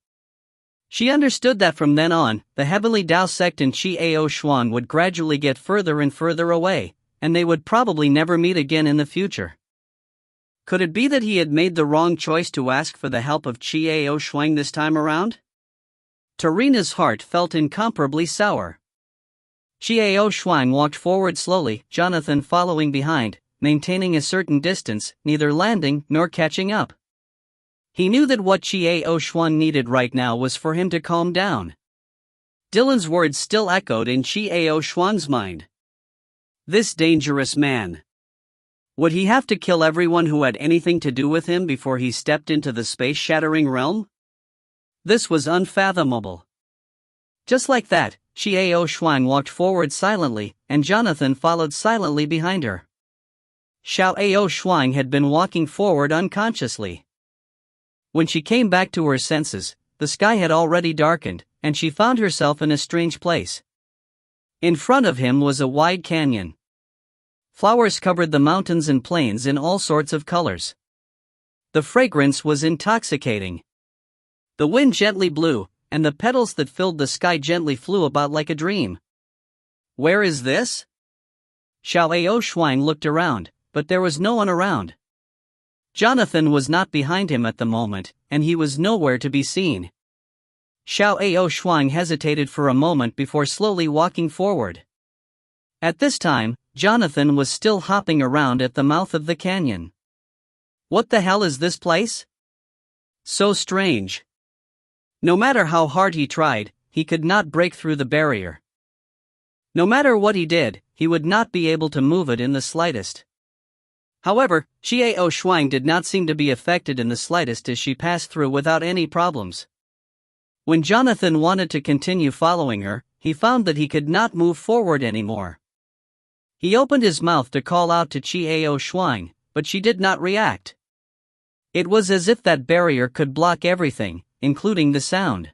She understood that from then on, the Heavenly Dao sect and Qiao Shuang would gradually get further and further away, and they would probably never meet again in the future. Could it be that he had made the wrong choice to ask for the help of Qiao Shuang this time around? Tarina's heart felt incomparably sour. Qiao Shuang walked forward slowly, Jonathan following behind, maintaining a certain distance, neither landing nor catching up. He knew that what Qiao Shuang needed right now was for him to calm down. Dylan's words still echoed in Qiao Shuang's mind. This dangerous man. Would he have to kill everyone who had anything to do with him before he stepped into the space-shattering realm? This was unfathomable. Just like that, Qiao Shuang walked forward silently, and Jonathan followed silently behind her. Xiao Shuang had been walking forward unconsciously. When she came back to her senses, the sky had already darkened, and she found herself in a strange place. In front of him was a wide canyon. Flowers covered the mountains and plains in all sorts of colors. The fragrance was intoxicating. The wind gently blew, and the petals that filled the sky gently flew about like a dream. Where is this? Xiao Shuang looked around, but there was no one around. Jonathan was not behind him at the moment, and he was nowhere to be seen. Xiao Shuang hesitated for a moment before slowly walking forward. At this time, Jonathan was still hopping around at the mouth of the canyon. What the hell is this place? So strange. No matter how hard he tried, he could not break through the barrier. No matter what he did, he would not be able to move it in the slightest. However, Xiao Shuang did not seem to be affected in the slightest as she passed through without any problems. When Jonathan wanted to continue following her, he found that he could not move forward anymore. He opened his mouth to call out to Xiao Shuang, but she did not react. It was as if that barrier could block everything, including the sound.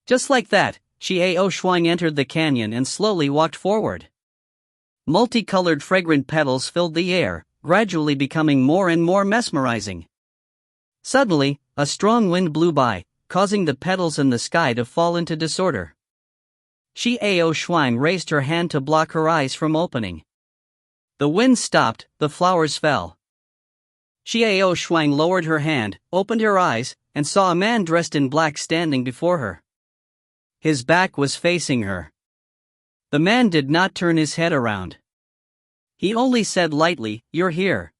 Just like that, Xiao Shuang entered the canyon and slowly walked forward. Multicolored fragrant petals filled the air, gradually becoming more and more mesmerizing. Suddenly, a strong wind blew by, causing the petals in the sky to fall into disorder. Xiao Shuang raised her hand to block her eyes from opening. The wind stopped, the flowers fell. Xiao Shuang lowered her hand, opened her eyes, and saw a man dressed in black standing before her. His back was facing her. The man did not turn his head around. He only said lightly, "You're here."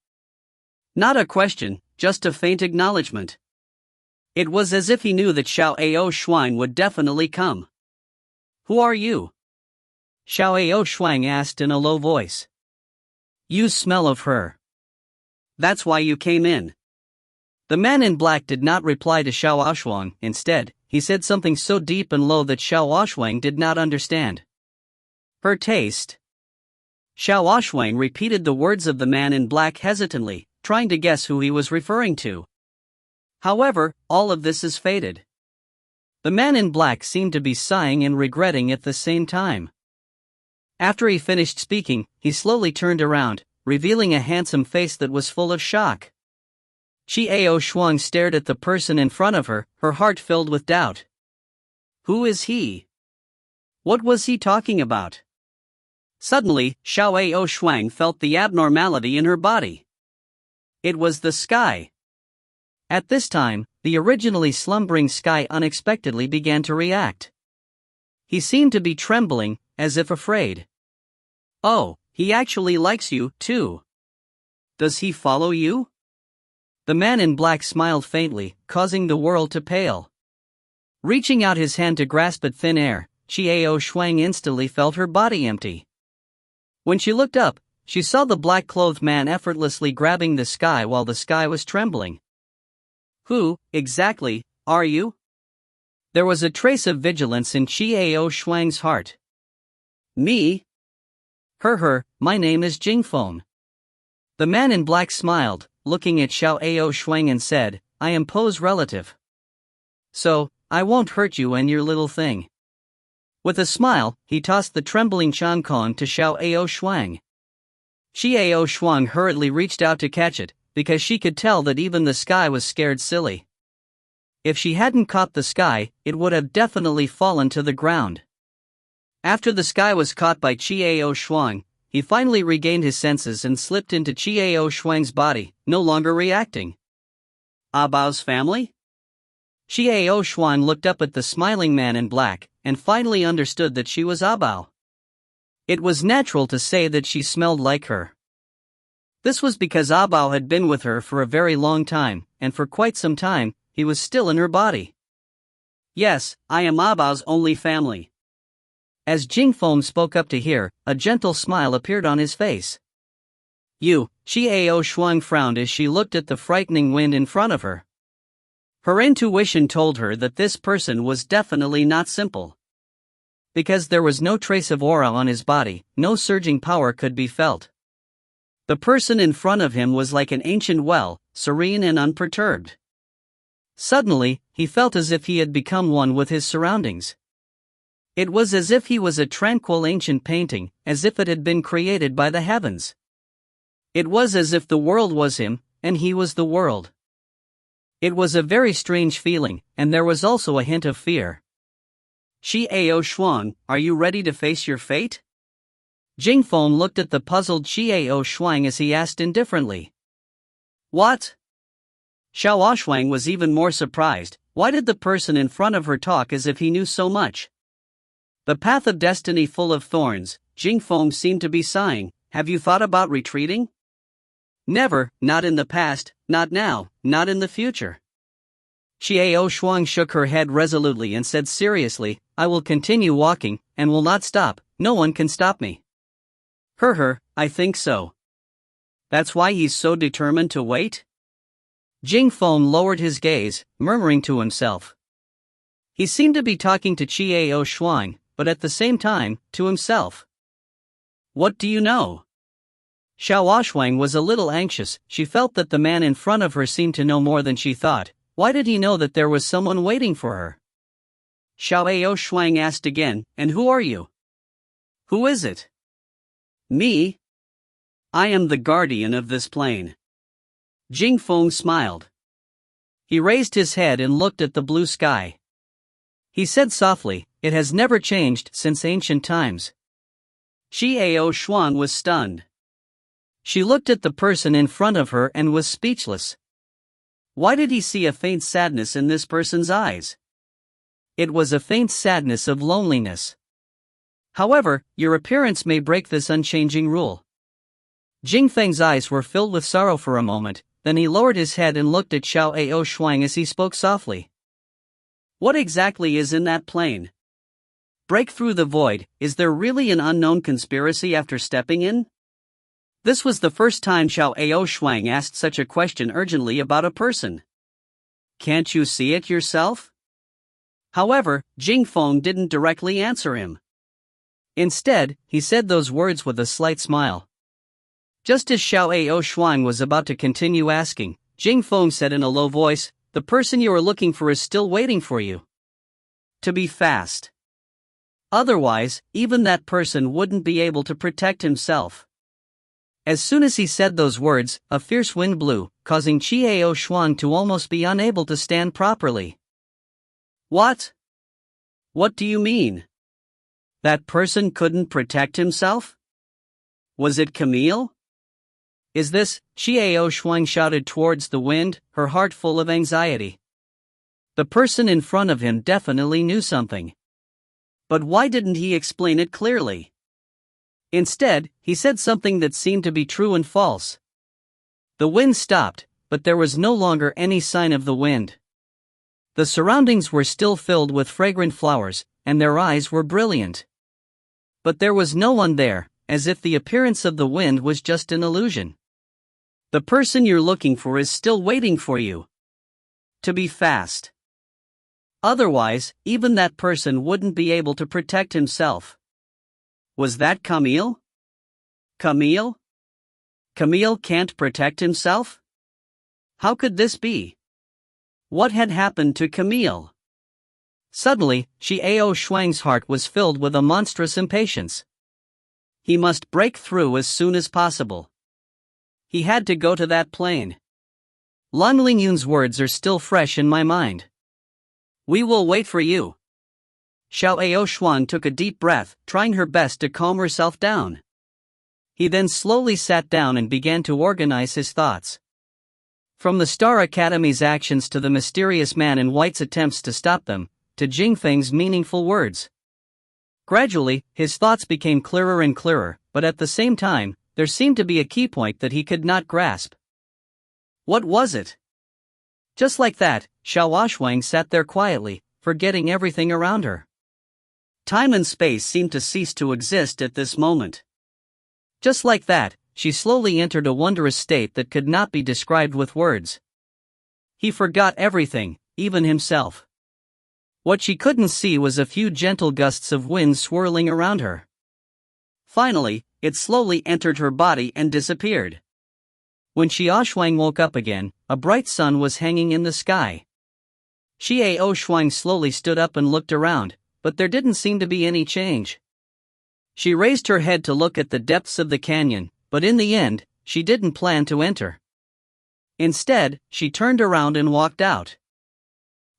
Not a question, just a faint acknowledgement. It was as if he knew that Xiao Shuang would definitely come. "Who are you?" Xiao Shuang asked in a low voice. "You smell of her. That's why you came in." The man in black did not reply to Xiao Shuang. Instead, he said something so deep and low that Xiao Shuang did not understand. "Her taste." Xiao Shuang repeated the words of the man in black hesitantly, trying to guess who he was referring to. However, all of this is faded. The man in black seemed to be sighing and regretting at the same time. After he finished speaking, he slowly turned around, revealing a handsome face that was full of shock. Xiao Shuang stared at the person in front of her, her heart filled with doubt. Who is he? What was he talking about? Suddenly, Xiao Shuang felt the abnormality in her body. It was the sky. At this time, the originally slumbering sky unexpectedly began to react. He seemed to be trembling, as if afraid. Oh, he actually likes you, too. Does he follow you? The man in black smiled faintly, causing the world to pale. Reaching out his hand to grasp at thin air, Xiao Shuang instantly felt her body empty. When she looked up, she saw the black-clothed man effortlessly grabbing the sky while the sky was trembling. Who, exactly, are you? There was a trace of vigilance in Xiao Shuang's heart. Me? My name is Jingfeng. The man in black smiled, looking at Xiao Shuang and said, I am Po's relative. So, I won't hurt you and your little thing. With a smile, he tossed the trembling Chancon to Xiao Shuang. Xiao Shuang hurriedly reached out to catch it, because she could tell that even the sky was scared silly. If she hadn't caught the sky, it would have definitely fallen to the ground. After the sky was caught by Xiao Shuang, he finally regained his senses and slipped into Xiao Shuang's body, no longer reacting. Abao's family? Xiao Shuang looked up at the smiling man in black, and finally understood that she was Abao. It was natural to say that she smelled like her. This was because Abao had been with her for a very long time, and for quite some time, he was still in her body. Yes, I am Abao's only family. As Jingfeng spoke up to hear, a gentle smile appeared on his face. You, Xiao Shuang frowned as she looked at the frightening wind in front of her. Her intuition told her that this person was definitely not simple. Because there was no trace of aura on his body, no surging power could be felt. The person in front of him was like an ancient well, serene and unperturbed. Suddenly, he felt as if he had become one with his surroundings. It was as if he was a tranquil ancient painting, as if it had been created by the heavens. It was as if the world was him, and he was the world. It was a very strange feeling, and there was also a hint of fear. Xiao Shuang, are you ready to face your fate? Jing Feng looked at the puzzled Xiao Shuang as he asked indifferently. What? Xiao Shuang was even more surprised. Why did the person in front of her talk as if he knew so much? The path of destiny full of thorns, Jing Feng seemed to be sighing. Have you thought about retreating? Never, not in the past, not now, not in the future. Xiao Shuang shook her head resolutely and said seriously, I will continue walking, and will not stop. No one can stop me. I think so. That's why he's so determined to wait? Jing Feng lowered his gaze, murmuring to himself. He seemed to be talking to Xiao Shuang, but at the same time, to himself. What do you know? Xiao Shuang was a little anxious. She felt that the man in front of her seemed to know more than she thought. Why did he know that there was someone waiting for her? Xiao Shuang asked again, and who are you? Who is it? Me? I am the guardian of this plane. Jing Feng smiled. He raised his head and looked at the blue sky. He said softly, it has never changed since ancient times. Xiao Shuang was stunned. She looked at the person in front of her and was speechless. Why did he see a faint sadness in this person's eyes? It was a faint sadness of loneliness. However, your appearance may break this unchanging rule. Jing Feng's eyes were filled with sorrow for a moment, then he lowered his head and looked at Xiao Shuang as he spoke softly. What exactly is in that plane? Break through the void. Is there really an unknown conspiracy after stepping in? This was the first time Xiao Shuang asked such a question urgently about a person. Can't you see it yourself? However, Jing Feng didn't directly answer him. Instead, he said those words with a slight smile. Just as Xiao Shuang was about to continue asking, Jing Feng said in a low voice, the person you are looking for is still waiting for you. To be fast. Otherwise, even that person wouldn't be able to protect himself. As soon as he said those words, a fierce wind blew, causing Xiao Shuang to almost be unable to stand properly. What? What do you mean? That person couldn't protect himself? Was it Camille? Is this? Xiao Shuang shouted towards the wind, her heart full of anxiety. The person in front of him definitely knew something. But why didn't he explain it clearly? Instead, he said something that seemed to be true and false. The wind stopped, but there was no longer any sign of the wind. The surroundings were still filled with fragrant flowers, and their eyes were brilliant. But there was no one there, as if the appearance of the wind was just an illusion. The person you're looking for is still waiting for you. To be fast. Otherwise, even that person wouldn't be able to protect himself. Was that Camille? Camille? Camille can't protect himself? How could this be? What had happened to Camille? Suddenly, Xiao Shuang's heart was filled with a monstrous impatience. He must break through as soon as possible. He had to go to that plane. Lan Lingyun's words are still fresh in my mind. We will wait for you. Xiao Shuang took a deep breath, trying her best to calm herself down. He then slowly sat down and began to organize his thoughts. From the Star Academy's actions to the mysterious man in white's attempts to stop them, to Jing Feng's meaningful words. Gradually, his thoughts became clearer and clearer, but at the same time, there seemed to be a key point that he could not grasp. What was it? Just like that, Xiao Shuang sat there quietly, forgetting everything around her. Time and space seemed to cease to exist at this moment. Just like that, she slowly entered a wondrous state that could not be described with words. He forgot everything, even himself. What she couldn't see was a few gentle gusts of wind swirling around her. Finally, it slowly entered her body and disappeared. When Xiao Shuang woke up again, a bright sun was hanging in the sky. Xiao Shuang slowly stood up and looked around, but there didn't seem to be any change. She raised her head to look at the depths of the canyon, but in the end, she didn't plan to enter. Instead, she turned around and walked out.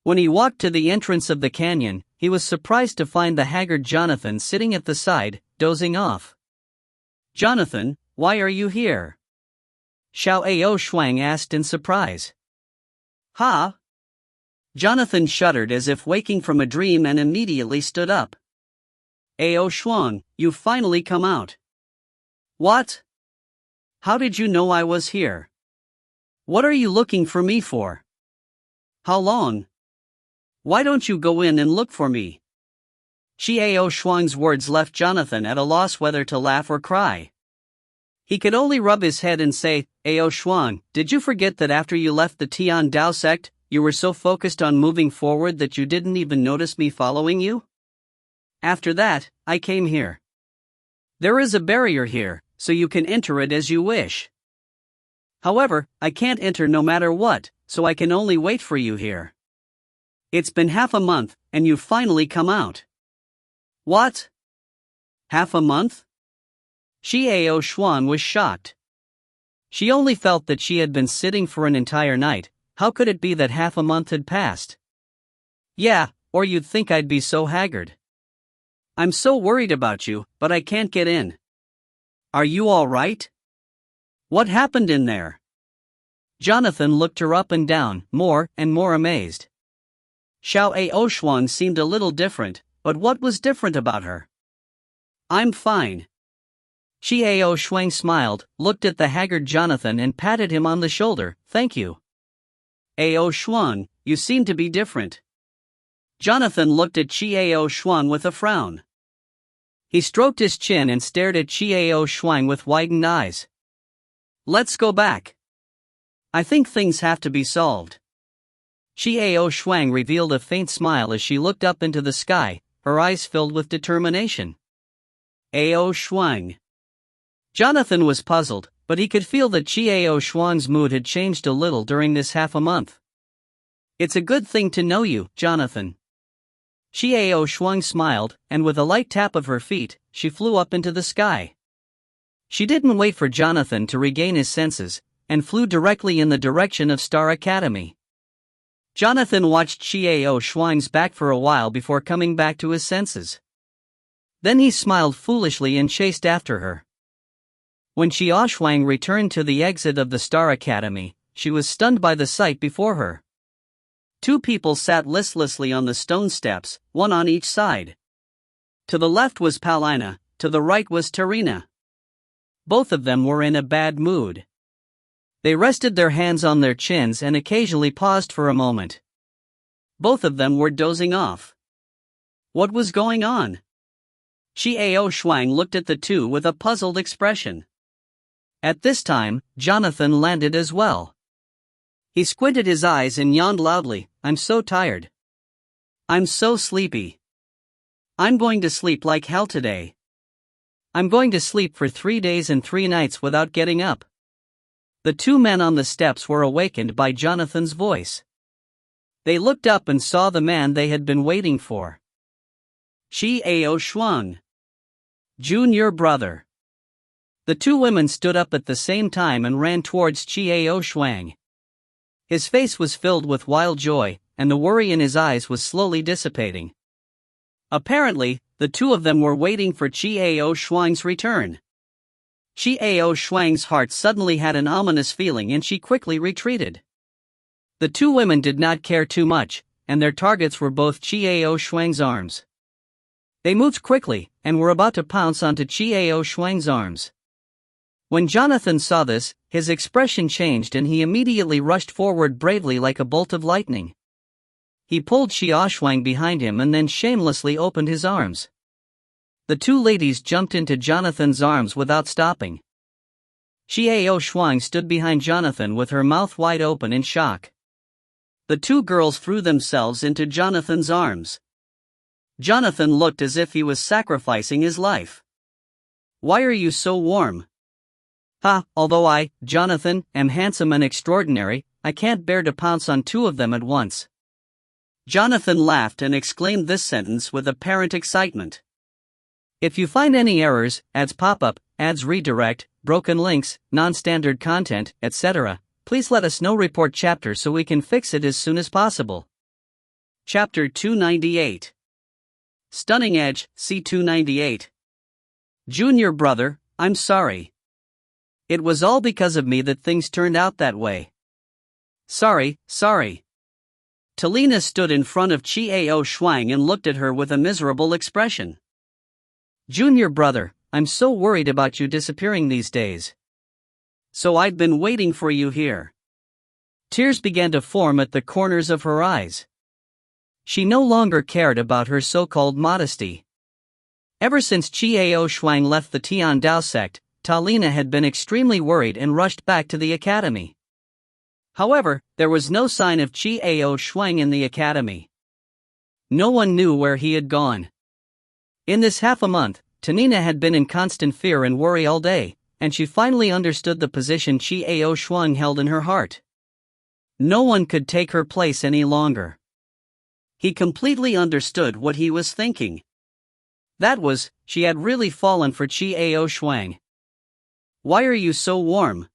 When he walked to the entrance of the canyon, he was surprised to find the haggard Jonathan sitting at the side, dozing off. "Jonathan, why are you here?" Xiao Ao Shuang asked in surprise. "Huh?" Jonathan shuddered as if waking from a dream and immediately stood up. "Ao Shuang, you've finally come out." "What? How did you know I was here? What are you looking for me for? How long? Why don't you go in and look for me?" Xiao Shuang's words left Jonathan at a loss whether to laugh or cry. He could only rub his head and say, "Ao Shuang, did you forget that after you left the Tian Dao sect, you were so focused on moving forward that you didn't even notice me following you? After that, I came here. There is a barrier here, so you can enter it as you wish. However, I can't enter no matter what, so I can only wait for you here. It's been half a month, and you've finally come out." "What? Half a month?" Xiao Shuang was shocked. She only felt that she had been sitting for an entire night. How could it be that half a month had passed? "Yeah, or you'd think I'd be so haggard. I'm so worried about you, but I can't get in. Are you all right? What happened in there?" Jonathan looked her up and down, more and more amazed. Xiao Ao Shuang seemed a little different, but what was different about her? "I'm fine." Xiao Shuang smiled, looked at the haggard Jonathan and patted him on the shoulder. "Thank you." "Ao Shuang, you seem to be different." Jonathan looked at Xiao Shuang with a frown. He stroked his chin and stared at Xiao Shuang with widened eyes. "Let's go back. I think things have to be solved." Xiao Shuang revealed a faint smile as she looked up into the sky, her eyes filled with determination. "Ao Shuang." Jonathan was puzzled, but he could feel that Xiao Shuang's mood had changed a little during this half a month. "It's a good thing to know you, Jonathan." Xiao Shuang smiled, and with a light tap of her feet, she flew up into the sky. She didn't wait for Jonathan to regain his senses, and flew directly in the direction of Star Academy. Jonathan watched Xiao Shuang's back for a while before coming back to his senses. Then he smiled foolishly and chased after her. When Xiao Shuang returned to the exit of the Star Academy, she was stunned by the sight before her. Two people sat listlessly on the stone steps, one on each side. To the left was Paulina, to the right was Tarina. Both of them were in a bad mood. They rested their hands on their chins and occasionally paused for a moment. Both of them were dozing off. What was going on? Xiao Shuang looked at the two with a puzzled expression. At this time, Jonathan landed as well. He squinted his eyes and yawned loudly. "I'm so tired. I'm so sleepy. I'm going to sleep like hell today. I'm going to sleep for 3 days and 3 nights without getting up." The two men on the steps were awakened by Jonathan's voice. They looked up and saw the man they had been waiting for. Xiao Shuang, junior brother. The two women stood up at the same time and ran towards Xiao Shuang. His face was filled with wild joy, and the worry in his eyes was slowly dissipating. Apparently, the two of them were waiting for Xiao Shuang's return. Xiao Shuang's heart suddenly had an ominous feeling and she quickly retreated. The two women did not care too much, and their targets were both Xiao Shuang's arms. They moved quickly, and were about to pounce onto Xiao Shuang's arms. When Jonathan saw this, his expression changed and he immediately rushed forward bravely like a bolt of lightning. He pulled Xiao Shuang behind him and then shamelessly opened his arms. The two ladies jumped into Jonathan's arms without stopping. Xiao Shuang stood behind Jonathan with her mouth wide open in shock. The two girls threw themselves into Jonathan's arms. Jonathan looked as if he was sacrificing his life. "Why are you so warm?" Although I, Jonathan, am handsome and extraordinary, I can't bear to pounce on two of them at once." Jonathan laughed and exclaimed this sentence with apparent excitement. If you find any errors, ads pop up, ads redirect, broken links, non-standard content, etc., Please let us know report chapter so we can fix it as soon as possible. Chapter 298. Stunning Edge, C298. Junior brother, I'm sorry. It was all because of me that things turned out that way. Sorry. Talina stood in front of Chiao Shuang and looked at her with a miserable expression. Junior brother, I'm so worried about you disappearing these days. So I'd been waiting for you here. Tears began to form at the corners of her eyes. She no longer cared about her so-called modesty. Ever since Chiao Shuang left the Tian Dao sect, Talina had been extremely worried and rushed back to the academy. However, there was no sign of Chiao Shuang in the academy. No one knew where he had gone. In this half a month, Talina had been in constant fear and worry all day, and she finally understood the position Chiao Shuang held in her heart. No one could take her place any longer. He completely understood what he was thinking. That was, she had really fallen for Chiao Shuang. Why are you so warm?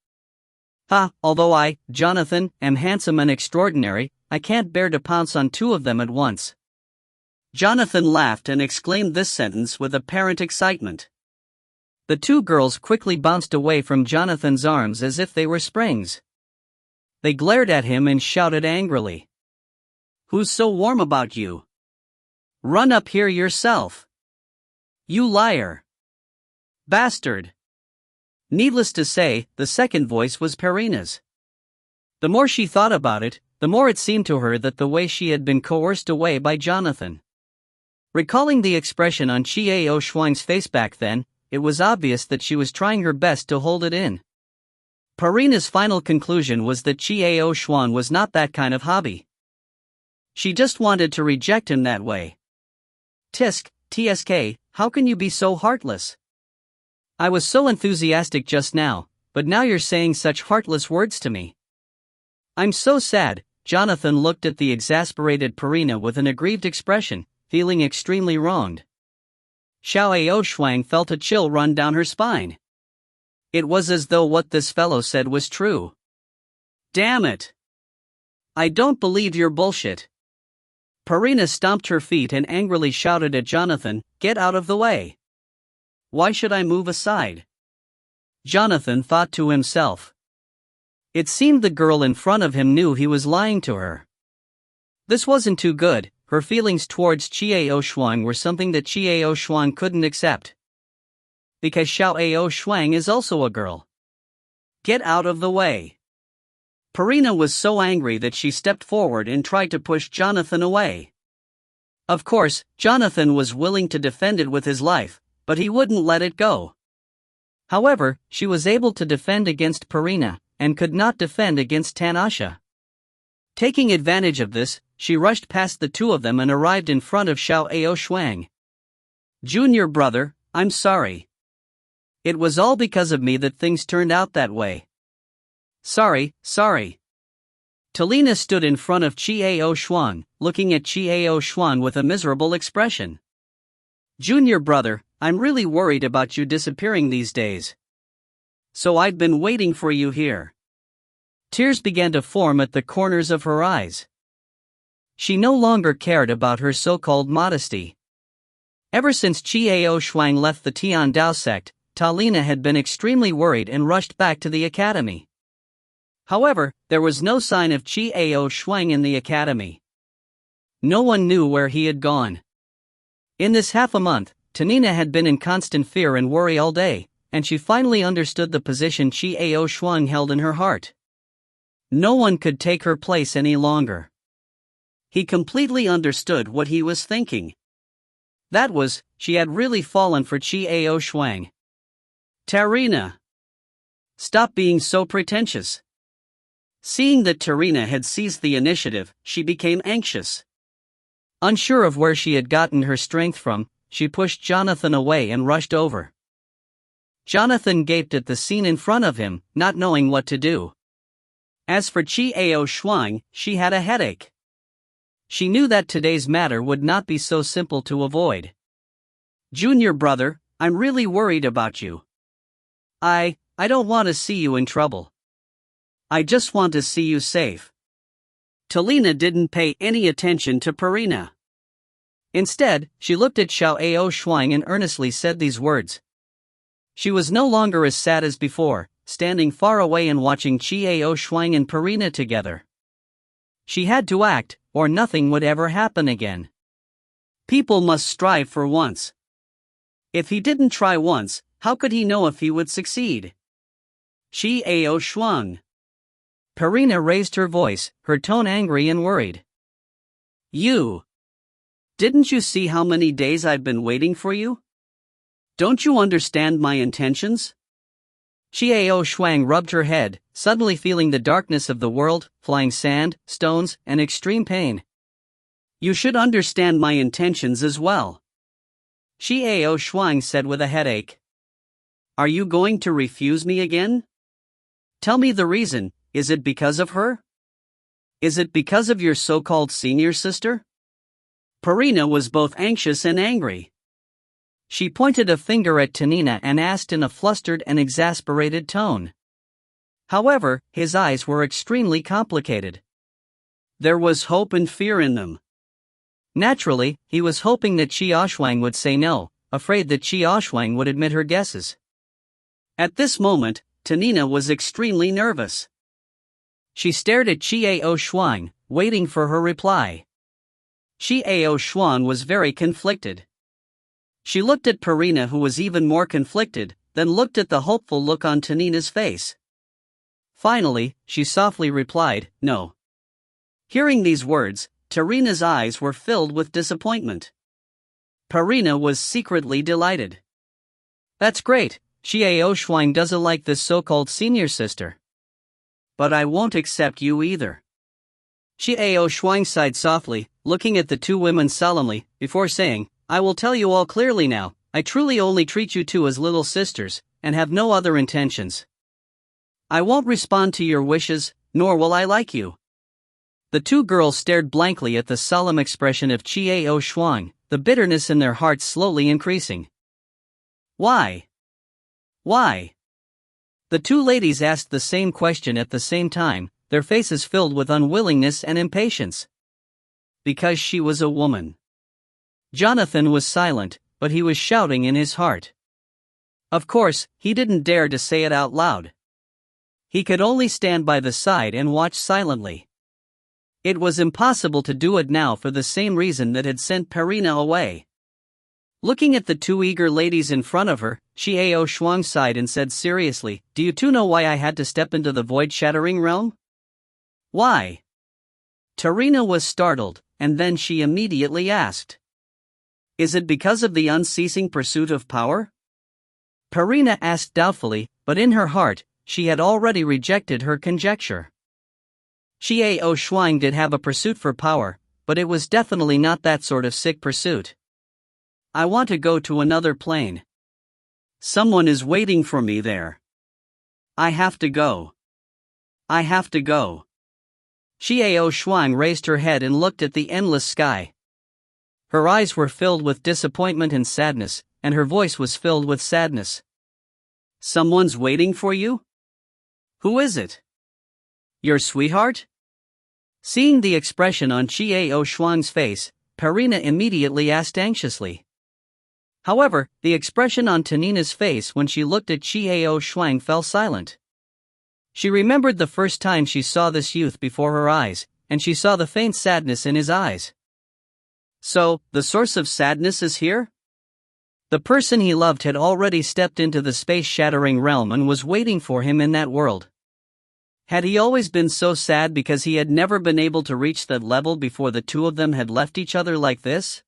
Although I, Jonathan, am handsome and extraordinary, I can't bear to pounce on two of them at once. Jonathan laughed and exclaimed this sentence with apparent excitement. The two girls quickly bounced away from Jonathan's arms as if they were springs. They glared at him and shouted angrily. Who's so warm about you? Run up here yourself. You liar. Bastard. Needless to say, the second voice was Perina's. The more she thought about it, the more it seemed to her that the way she had been coerced away by Jonathan. Recalling the expression on Chiao Shuang's face back then, it was obvious that she was trying her best to hold it in. Perina's final conclusion was that Chiao Shuang was not that kind of hobby. She just wanted to reject him that way. TSK, how can you be so heartless? I was so enthusiastic just now, but now you're saying such heartless words to me. I'm so sad. Jonathan looked at the exasperated Perina with an aggrieved expression, feeling extremely wronged. Xiao Shuang felt a chill run down her spine. It was as though what this fellow said was true. Damn it! I don't believe your bullshit. Perina stomped her feet and angrily shouted at Jonathan, get out of the way. Why should I move aside? Jonathan thought to himself. It seemed the girl in front of him knew he was lying to her. This wasn't too good. Her feelings towards Chiao Shuang were something that Chiao Shuang couldn't accept. Because Xiao Shuang is also a girl. Get out of the way. Perina was so angry that she stepped forward and tried to push Jonathan away. Of course, Jonathan was willing to defend it with his life, but he wouldn't let it go. However, she was able to defend against Perina, and could not defend against Tanasha. Taking advantage of this, she rushed past the two of them and arrived in front of Xiao Shuang. Junior brother, I'm sorry. It was all because of me that things turned out that way. Sorry. Talina stood in front of Chiao Shuang, looking at Chiao Shuang with a miserable expression. Junior brother, I'm really worried about you disappearing these days. So I'd been waiting for you here. Tears began to form at the corners of her eyes. She no longer cared about her so-called modesty. Ever since Chiao Shuang left the Tian Dao sect, Talina had been extremely worried and rushed back to the academy. However, there was no sign of Chiao Shuang in the academy. No one knew where he had gone. In this half a month, Talina had been in constant fear and worry all day, and she finally understood the position Chiao Shuang held in her heart. No one could take her place any longer. He completely understood what he was thinking. That was, she had really fallen for Chiao Shuang. Tarina! Stop being so pretentious. Seeing that Tarina had seized the initiative, she became anxious. Unsure of where she had gotten her strength from, she pushed Jonathan away and rushed over. Jonathan gaped at the scene in front of him, not knowing what to do. As for Chiao Shuang, she had a headache. She knew that today's matter would not be so simple to avoid. Junior brother, I'm really worried about you. I don't want to see you in trouble. I just want to see you safe." Talina didn't pay any attention to Purina. Instead, she looked at Xiao Ao Shuang and earnestly said these words. She was no longer as sad as before, standing far away and watching Qi Ao Shuang and Purina together. She had to act, or nothing would ever happen again. People must strive for once. If he didn't try once, how could he know if he would succeed? Qi Ao Shuang. Purina raised her voice, her tone angry and worried. "You! Didn't you see how many days I've been waiting for you? Don't you understand my intentions?" Qi Ao Shuang rubbed her head, suddenly feeling the darkness of the world, flying sand, stones, and extreme pain. "You should understand my intentions as well," Qi Ao Shuang said with a headache. "Are you going to refuse me again? Tell me the reason. Is it because of her? Is it because of your so-called senior sister?" Purina was both anxious and angry. She pointed a finger at Tanina and asked in a flustered and exasperated tone. However, his eyes were extremely complicated. There was hope and fear in them. Naturally, he was hoping that Qi Shuang would say no, afraid that Qi Shuang would admit her guesses. At this moment, Tanina was extremely nervous. She stared at Qi Ao Shuang, waiting for her reply. Qi Ao Shuang was very conflicted. She looked at Purina, who was even more conflicted, then looked at the hopeful look on Tanina's face. Finally, she softly replied, "No." Hearing these words, Tarina's eyes were filled with disappointment. Purina was secretly delighted. "That's great, Qi Ao Shuang doesn't like this so-called senior sister. But I won't accept you either." Qi Ao Shuang sighed softly, looking at the two women solemnly, before saying, "I will tell you all clearly now, I truly only treat you two as little sisters, and have no other intentions. I won't respond to your wishes, nor will I like you." The two girls stared blankly at the solemn expression of Qi Ao Shuang, the bitterness in their hearts slowly increasing. "Why? Why?" The two ladies asked the same question at the same time, their faces filled with unwillingness and impatience. Because she was a woman. Jonathan was silent, but he was shouting in his heart. Of course, he didn't dare to say it out loud. He could only stand by the side and watch silently. It was impossible to do it now for the same reason that had sent Purina away. Looking at the two eager ladies in front of her, Qi Ao Shuang sighed and said seriously, "Do you two know why I had to step into the void-shattering realm?" "Why?" Tarina was startled, and then she immediately asked. "Is it because of the unceasing pursuit of power?" Purina asked doubtfully, but in her heart, she had already rejected her conjecture. Qi Ao Shuang did have a pursuit for power, but it was definitely not that sort of sick pursuit. "I want to go to another plane. Someone is waiting for me there. I have to go. I have to go." Qi Ao Shuang raised her head and looked at the endless sky. Her eyes were filled with disappointment and sadness, and her voice was filled with sadness. "Someone's waiting for you? Who is it? Your sweetheart?" Seeing the expression on Qi Ao Shuang's face, Purina immediately asked anxiously. However, the expression on Tanina's face when she looked at Qi Ao Shuang fell silent. She remembered the first time she saw this youth before her eyes, and she saw the faint sadness in his eyes. So, the source of sadness is here? The person he loved had already stepped into the space-shattering realm and was waiting for him in that world. Had he always been so sad because he had never been able to reach that level before the two of them had left each other like this?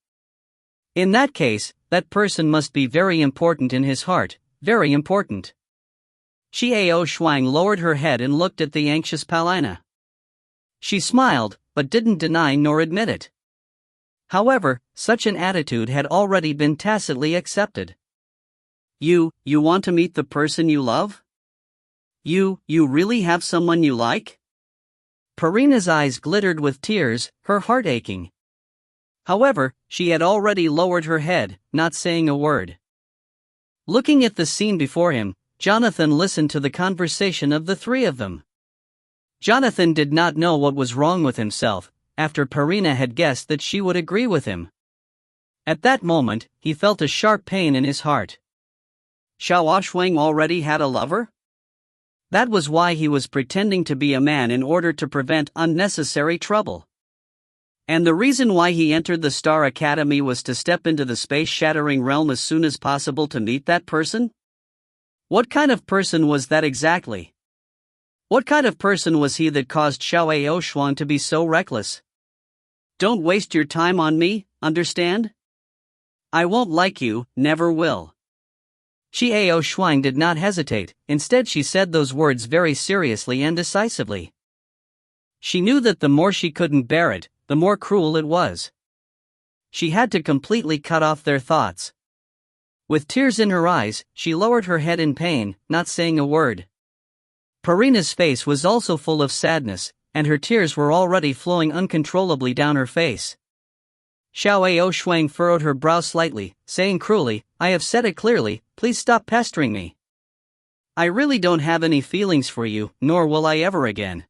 In that case, that person must be very important in his heart, very important. Qi Ao Shuang lowered her head and looked at the anxious Palina. She smiled, but didn't deny nor admit it. However, such an attitude had already been tacitly accepted. You want to meet the person you love? You really have someone you like?" Purina's eyes glittered with tears, her heart aching. However, she had already lowered her head, not saying a word. Looking at the scene before him, Jonathan listened to the conversation of the three of them. Jonathan did not know what was wrong with himself, after Perina had guessed that she would agree with him. At that moment, he felt a sharp pain in his heart. Xiao Shuang already had a lover? That was why he was pretending to be a man in order to prevent unnecessary trouble. And the reason why he entered the Star Academy was to step into the space-shattering realm as soon as possible to meet that person? What kind of person was that exactly? What kind of person was he that caused Xiao Shuang to be so reckless? Don't waste your time on me, understand? I won't like you, never will. Xiao Shuang did not hesitate, instead she said those words very seriously and decisively. She knew that the more she couldn't bear it, the more cruel it was. She had to completely cut off their thoughts. With tears in her eyes, she lowered her head in pain, not saying a word. Perina's face was also full of sadness, and her tears were already flowing uncontrollably down her face. Xiao Shuang furrowed her brow slightly, saying cruelly, I have said it clearly, please stop pestering me. I really don't have any feelings for you, nor will I ever again.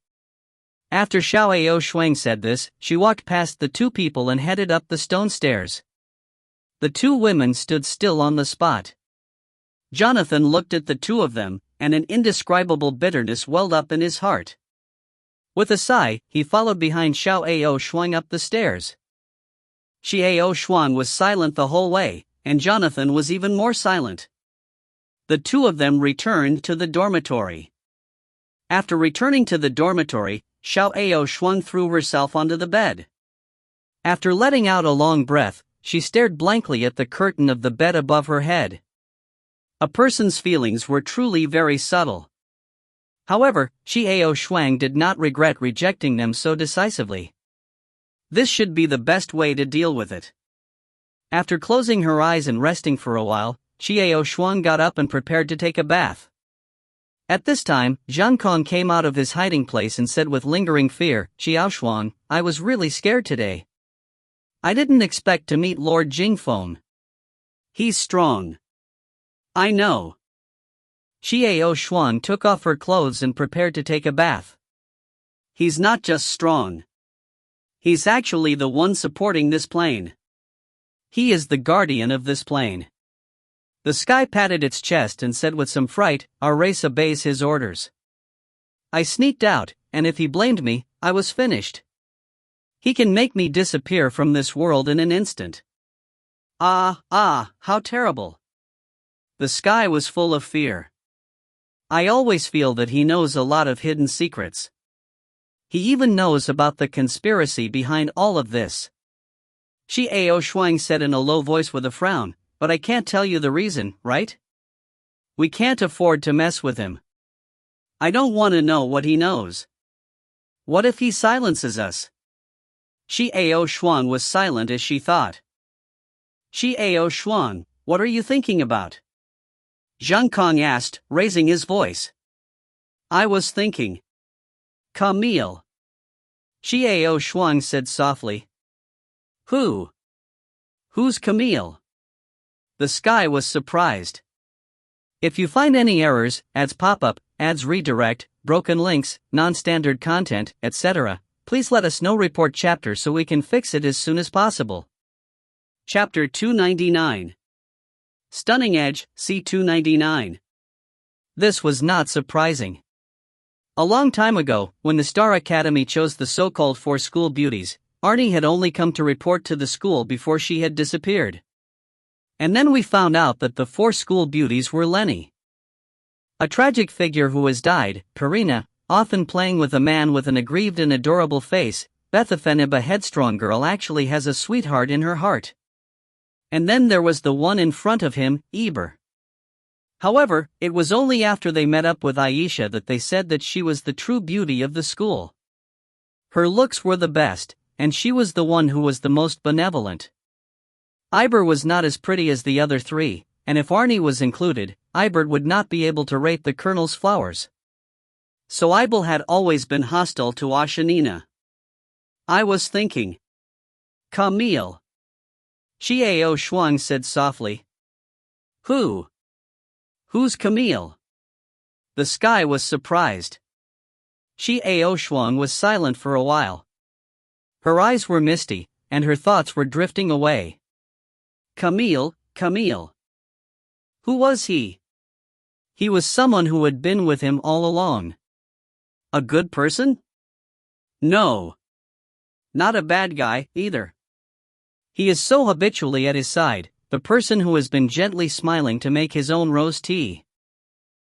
After Xiao Shuang said this, she walked past the two people and headed up the stone stairs. The two women stood still on the spot. Jonathan looked at the two of them, and an indescribable bitterness welled up in his heart. With a sigh, he followed behind Xiao Shuang up the stairs. Xiao Shuang was silent the whole way, and Jonathan was even more silent. The two of them returned to the dormitory. After returning to the dormitory, Xiao Shuang threw herself onto the bed. After letting out a long breath, she stared blankly at the curtain of the bed above her head. A person's feelings were truly very subtle. However, Xiao Shuang did not regret rejecting them so decisively. This should be the best way to deal with it. After closing her eyes and resting for a while, Xiao Shuang got up and prepared to take a bath. At this time, Zhang Kong came out of his hiding place and said with lingering fear, Xiao Shuang, I was really scared today. I didn't expect to meet Lord Jingfeng. He's strong. I know. Xiao Shuang took off her clothes and prepared to take a bath. He's not just strong. He's actually the one supporting this plane. He is the guardian of this plane. The sky patted its chest and said with some fright, our race obeys his orders. I sneaked out, and if he blamed me, I was finished. He can make me disappear from this world in an instant. How terrible. The sky was full of fear. I always feel that he knows a lot of hidden secrets. He even knows about the conspiracy behind all of this. Xiao Shuang said in a low voice with a frown, but I can't tell you the reason, right? We can't afford to mess with him. I don't want to know what he knows. What if he silences us? Xiao Shuang was silent as she thought. Xiao Shuang, what are you thinking about? Zhang Kong asked, raising his voice. I was thinking. Camille. Xiao Shuang said softly. Who? Who's Camille? The sky was surprised. If you find any errors, ads pop-up, ads redirect, broken links, non-standard content, etc., please let us know. Report chapter so we can fix it as soon as possible. Chapter 299. Stunning Edge, C299. This was not surprising. A long time ago, when the Star Academy chose the so-called four school beauties, Arnie had only come to report to the school before she had disappeared. And then we found out that the four school beauties were Lenny, a tragic figure who has died, Perina, often playing with a man with an aggrieved and adorable face, Bethapheniba, a headstrong girl, actually has a sweetheart in her heart. And then there was the one in front of him, Eber. However, it was only after they met up with Aisha that they said that she was the true beauty of the school. Her looks were the best, and she was the one who was the most benevolent. Iber was not as pretty as the other three, and if Arnie was included, Iber would not be able to rate the Colonel's flowers. So Ibel had always been hostile to Ashanina. I was thinking. Camille. Xiao Shuang said softly. Who? Who's Camille? The sky was surprised. Xiao Shuang was silent for a while. Her eyes were misty, and her thoughts were drifting away. Camille. Who was he? He was someone who had been with him all along. A good person? No. Not a bad guy, either. He is so habitually at his side, the person who has been gently smiling to make his own rose tea.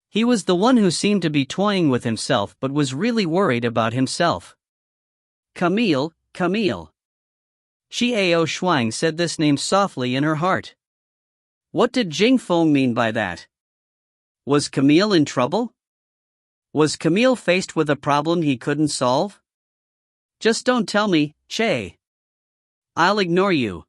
He was the one who seemed to be toying with himself but was really worried about himself. Camille. Xiao Shuang said this name softly in her heart. What did Jing Feng mean by that? Was Camille in trouble? Was Camille faced with a problem he couldn't solve? Just don't tell me, Che. I'll ignore you.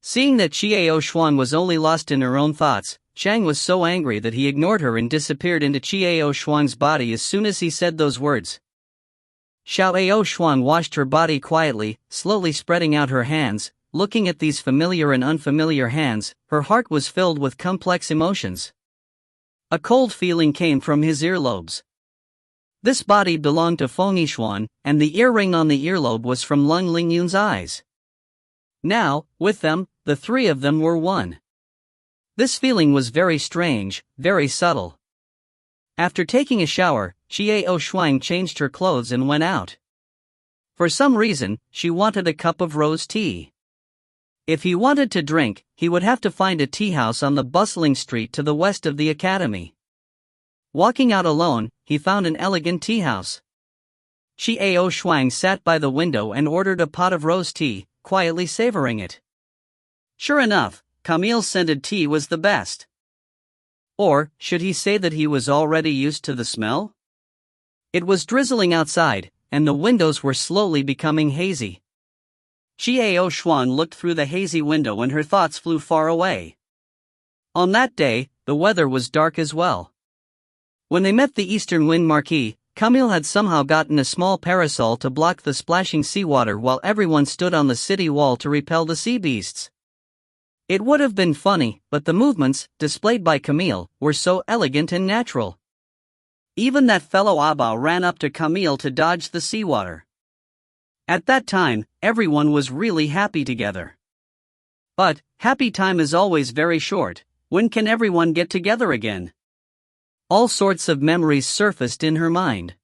Seeing that Xiao Shuang was only lost in her own thoughts, Chang was so angry that he ignored her and disappeared into Xiao Shuang's body as soon as he said those words. Xiao Shuang washed her body quietly, slowly spreading out her hands. Looking at these familiar and unfamiliar hands, her heart was filled with complex emotions. A cold feeling came from his earlobes. This body belonged to Feng Yixuan, and the earring on the earlobe was from Lung Lingyun's eyes. Now, with them, the three of them were one. This feeling was very strange, very subtle. After taking a shower, Xiao Shuang changed her clothes and went out. For some reason, she wanted a cup of rose tea. If he wanted to drink, he would have to find a tea house on the bustling street to the west of the academy. Walking out alone, he found an elegant tea house. Xiao Shuang sat by the window and ordered a pot of rose tea, quietly savoring it. Sure enough, Camille's scented tea was the best. Or, should he say that he was already used to the smell? It was drizzling outside, and the windows were slowly becoming hazy. Xiao Shuang looked through the hazy window and her thoughts flew far away. On that day, the weather was dark as well. When they met the eastern wind marquee, Camille had somehow gotten a small parasol to block the splashing seawater while everyone stood on the city wall to repel the sea beasts. It would have been funny, but the movements, displayed by Camille, were so elegant and natural. Even that fellow Abao ran up to Camille to dodge the seawater. At that time, everyone was really happy together. But, happy time is always very short. When can everyone get together again? All sorts of memories surfaced in her mind.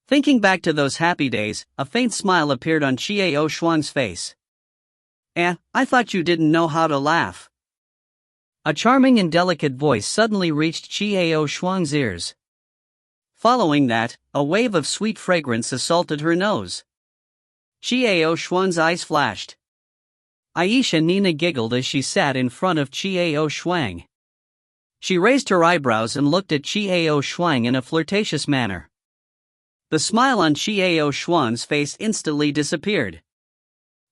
Thinking back to those happy days, a faint smile appeared on Xiao Shuang's face. I thought you didn't know how to laugh. A charming and delicate voice suddenly reached Xiao Shuang's ears. Following that, a wave of sweet fragrance assaulted her nose. Xiao Shuang's eyes flashed. Aisha Nina giggled as she sat in front of Xiao Shuang. She raised her eyebrows and looked at Xiao Shuang in a flirtatious manner. The smile on Xiao Shuang's face instantly disappeared.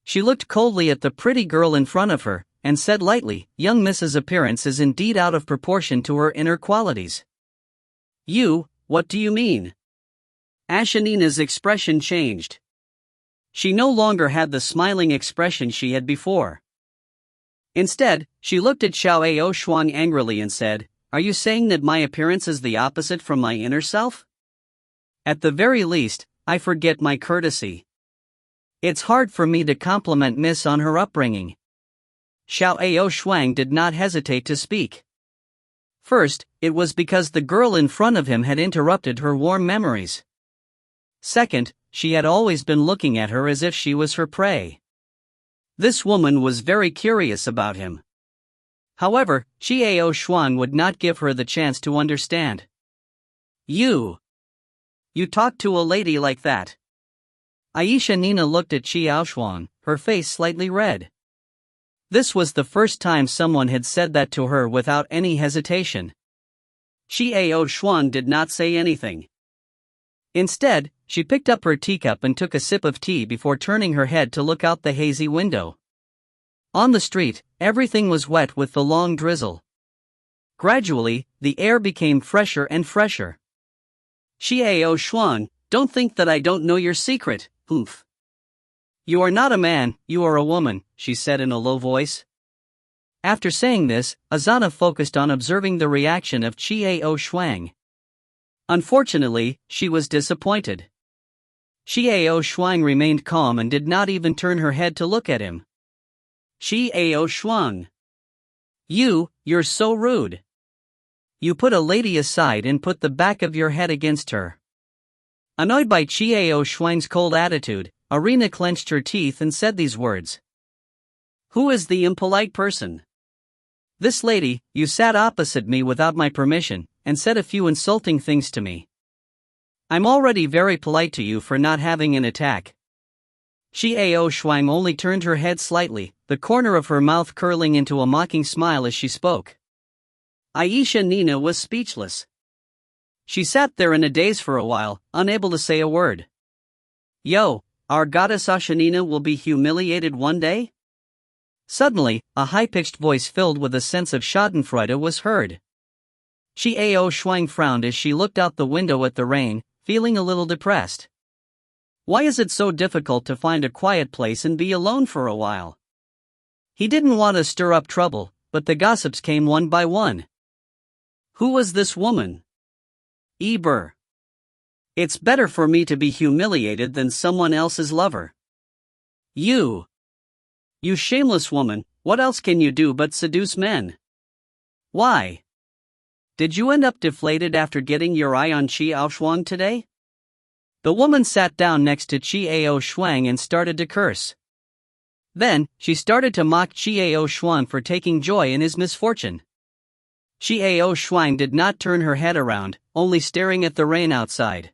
She looked coldly at the pretty girl in front of her, and said lightly, "Young Mrs.'s appearance is indeed out of proportion to her inner qualities." What do you mean? Ashanina's expression changed. She no longer had the smiling expression she had before. Instead, she looked at Xiao Shuang angrily and said, "Are you saying that my appearance is the opposite from my inner self? At the very least, I forget my courtesy. It's hard for me to compliment Miss on her upbringing." Xiao Shuang did not hesitate to speak. First, it was because the girl in front of him had interrupted her warm memories. Second, she had always been looking at her as if she was her prey. This woman was very curious about him. However, Xiao Shuang would not give her the chance to understand. You talk to a lady like that?" Aisha Nina looked at Xiao Shuang, her face slightly red. This was the first time someone had said that to her without any hesitation. Xiao Shuang did not say anything. Instead, she picked up her teacup and took a sip of tea before turning her head to look out the hazy window. On the street, everything was wet with the long drizzle. Gradually, the air became fresher and fresher. "Xiao Shuang, don't think that I don't know your secret, oomph. You are not a man, you are a woman," she said in a low voice. After saying this, Azana focused on observing the reaction of Xiao Shuang. Unfortunately, she was disappointed. Xiao Shuang remained calm and did not even turn her head to look at him. Xiao Shuang. You're so rude. You put a lady aside and put the back of your head against her. Annoyed by Xiao Shuang's cold attitude, Arena clenched her teeth and said these words. Who is the impolite person? This lady, you sat opposite me without my permission, and said a few insulting things to me. I'm already very polite to you for not having an attack. Xiao Shuang only turned her head slightly, the corner of her mouth curling into a mocking smile as she spoke. Aisha Nina was speechless. She sat there in a daze for a while, unable to say a word. Yo, our goddess Ashanina will be humiliated one day? Suddenly, a high-pitched voice filled with a sense of schadenfreude was heard. Xiao Shuang frowned as she looked out the window at the rain, feeling a little depressed. Why is it so difficult to find a quiet place and be alone for a while? He didn't want to stir up trouble, but the gossips came one by one. Who was this woman? Eber. It's better for me to be humiliated than someone else's lover. You shameless woman, what else can you do but seduce men? Why? Did you end up deflated after getting your eye on Xiao Shuang today? The woman sat down next to Xiao Shuang and started to curse. Then, she started to mock Xiao Shuang for taking joy in his misfortune. Xiao Shuang did not turn her head around, only staring at the rain outside.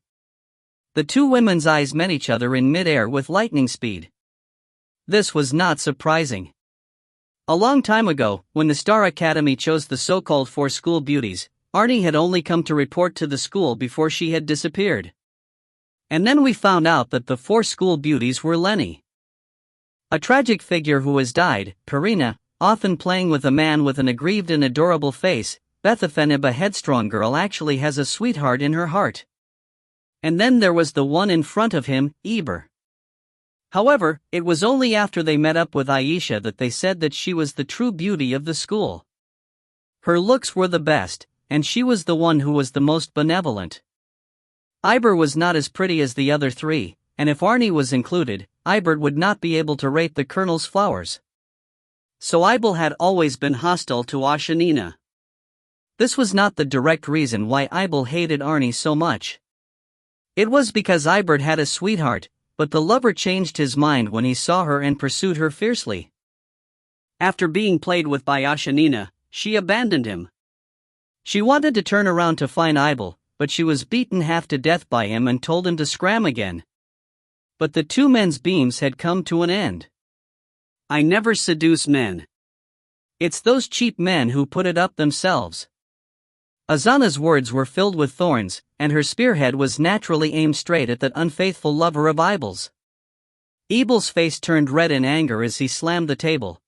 The two women's eyes met each other in mid-air with lightning speed. This was not surprising. A long time ago, when the Star Academy chose the so-called four school beauties, Arnie had only come to report to the school before she had disappeared. And then we found out that the four school beauties were Lenny, a tragic figure who has died, Karina, often playing with a man with an aggrieved and adorable face, Bethaphenib, a headstrong girl, actually has a sweetheart in her heart. And then there was the one in front of him, Eber. However, it was only after they met up with Aisha that they said that she was the true beauty of the school. Her looks were the best, and she was the one who was the most benevolent. Eber was not as pretty as the other three, and if Arnie was included, Eber would not be able to rate the colonel's flowers. So Eber had always been hostile to Ashanina. This was not the direct reason why Eber hated Arnie so much. It was because Eber had a sweetheart, but the lover changed his mind when he saw her and pursued her fiercely. After being played with by Ashanina, she abandoned him. She wanted to turn around to find Eber, but she was beaten half to death by him and told him to scram again. But the two men's beams had come to an end. I never seduce men. It's those cheap men who put it up themselves. Azana's words were filled with thorns, and her spearhead was naturally aimed straight at that unfaithful lover of Eber's. Eber's face turned red in anger as he slammed the table.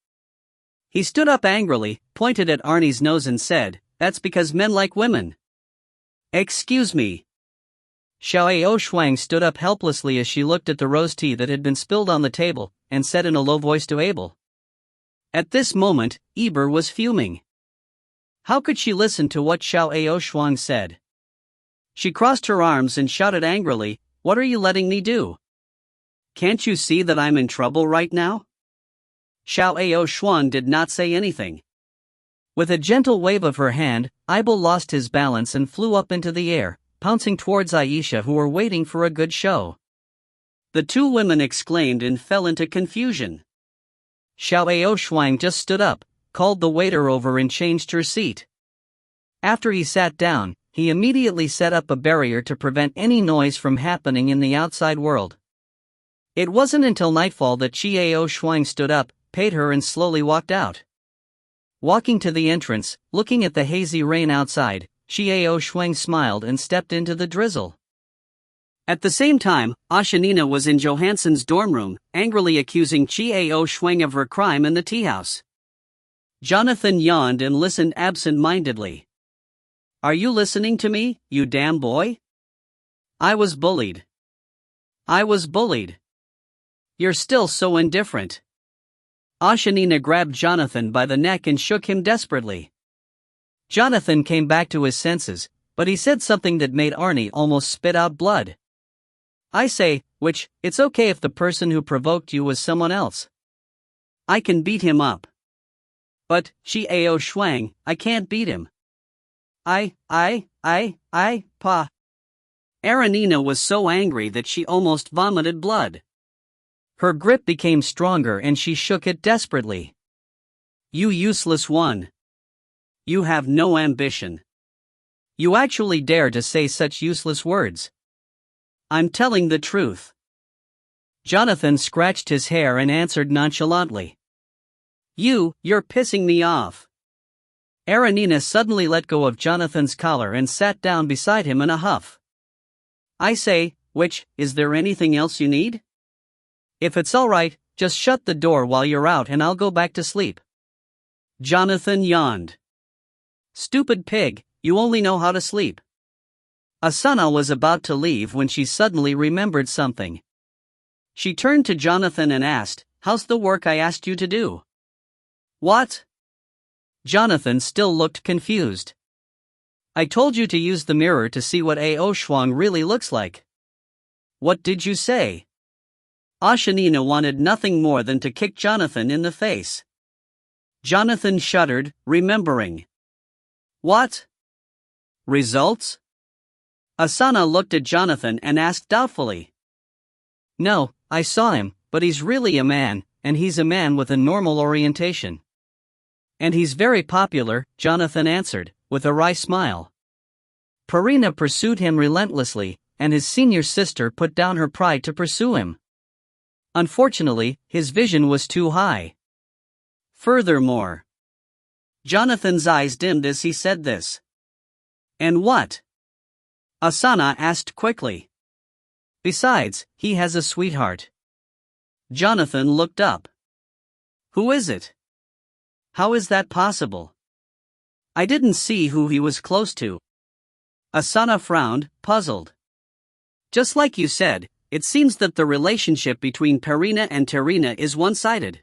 He stood up angrily, pointed at Arnie's nose and said, "That's because men like women." "Excuse me." Xiao Shuang stood up helplessly as she looked at the rose tea that had been spilled on the table, and said in a low voice to Abel. At this moment, Eber was fuming. How could she listen to what Xiao Shuang said? She crossed her arms and shouted angrily, "What are you letting me do? Can't you see that I'm in trouble right now?" Xiao Shuang did not say anything. With a gentle wave of her hand, Eibel lost his balance and flew up into the air, pouncing towards Aisha, who were waiting for a good show. The two women exclaimed and fell into confusion. Xiao Shuang just stood up, called the waiter over and changed her seat. After he sat down, he immediately set up a barrier to prevent any noise from happening in the outside world. It wasn't until nightfall that Xiao Shuang stood up, paid her and slowly walked out. Walking to the entrance, looking at the hazy rain outside, Xiao Shuang smiled and stepped into the drizzle. At the same time, Ashanina was in Johansson's dorm room, angrily accusing Xiao Shuang of her crime in the teahouse. Jonathan yawned and listened absent-mindedly. Are you listening to me, you damn boy? I was bullied. You're still so indifferent. Ashanina grabbed Jonathan by the neck and shook him desperately. Jonathan came back to his senses, but he said something that made Arnie almost spit out blood. I say, which, it's okay if the person who provoked you was someone else. I can beat him up. But, Xiao Shuang, I can't beat him. Pa. Aranina was so angry that she almost vomited blood. Her grip became stronger and she shook it desperately. You useless one. You have no ambition. You actually dare to say such useless words. I'm telling the truth. Jonathan scratched his hair and answered nonchalantly. You're pissing me off. Aranina suddenly let go of Jonathan's collar and sat down beside him in a huff. I say, which, is there anything else you need? If it's alright, just shut the door while you're out and I'll go back to sleep. Jonathan yawned. Stupid pig, you only know how to sleep. Asana was about to leave when she suddenly remembered something. She turned to Jonathan and asked, How's the work I asked you to do? What? Jonathan still looked confused. I told you to use the mirror to see what Ao Shuang really looks like. What did you say? Ashanina wanted nothing more than to kick Jonathan in the face. Jonathan shuddered, remembering. What? Results? Asana looked at Jonathan and asked doubtfully. No, I saw him, but he's really a man, and he's a man with a normal orientation. And he's very popular, Jonathan answered, with a wry smile. Parina pursued him relentlessly, and his senior sister put down her pride to pursue him. Unfortunately, his vision was too high. Furthermore, Jonathan's eyes dimmed as he said this. And what? Asana asked quickly. Besides, he has a sweetheart. Jonathan looked up. Who is it? How is that possible? I didn't see who he was close to. Asana frowned, puzzled. Just like you said, it seems that the relationship between Parina and Terina is one-sided.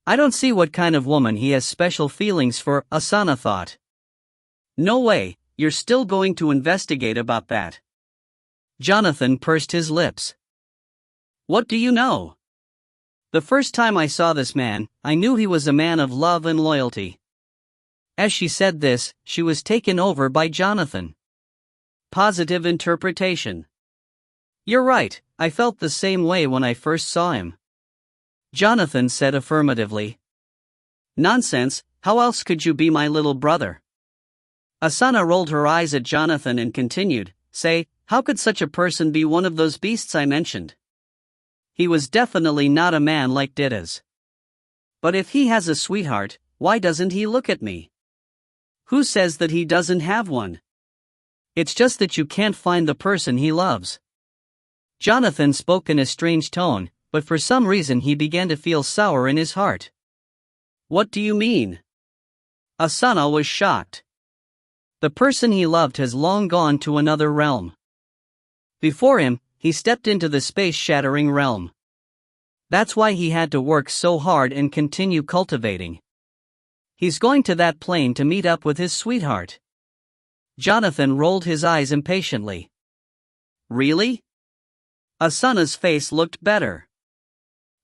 I don't see what kind of woman he has special feelings for, Asana thought. No way, you're still going to investigate about that. Jonathan pursed his lips. What do you know? The first time I saw this man, I knew he was a man of love and loyalty. As she said this, she was taken over by Jonathan. Positive interpretation. You're right, I felt the same way when I first saw him. Jonathan said affirmatively. Nonsense, how else could you be my little brother? Asana rolled her eyes at Jonathan and continued, Say, how could such a person be one of those beasts I mentioned? He was definitely not a man like Dida's. But if he has a sweetheart, why doesn't he look at me? Who says that he doesn't have one? It's just that you can't find the person he loves. Jonathan spoke in a strange tone, but for some reason he began to feel sour in his heart. What do you mean? Asana was shocked. The person he loved has long gone to another realm. Before him, he stepped into the space-shattering realm. That's why he had to work so hard and continue cultivating. He's going to that plane to meet up with his sweetheart. Jonathan rolled his eyes impatiently. Really? Asana's face looked better.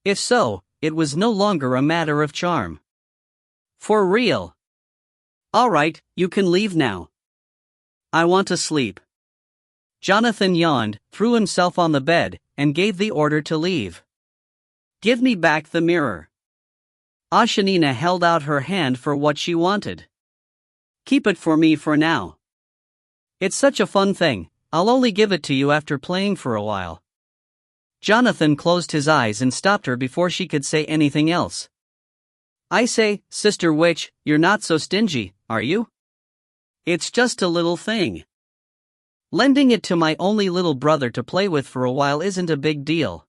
If so, it was no longer a matter of charm. For real. Alright, you can leave now. I want to sleep. Jonathan yawned, threw himself on the bed, and gave the order to leave. Give me back the mirror. Ashanina held out her hand for what she wanted. Keep it for me for now. It's such a fun thing, I'll only give it to you after playing for a while. Jonathan closed his eyes and stopped her before she could say anything else. I say, Sister Witch, you're not so stingy, are you? It's just a little thing. Lending it to my only little brother to play with for a while isn't a big deal.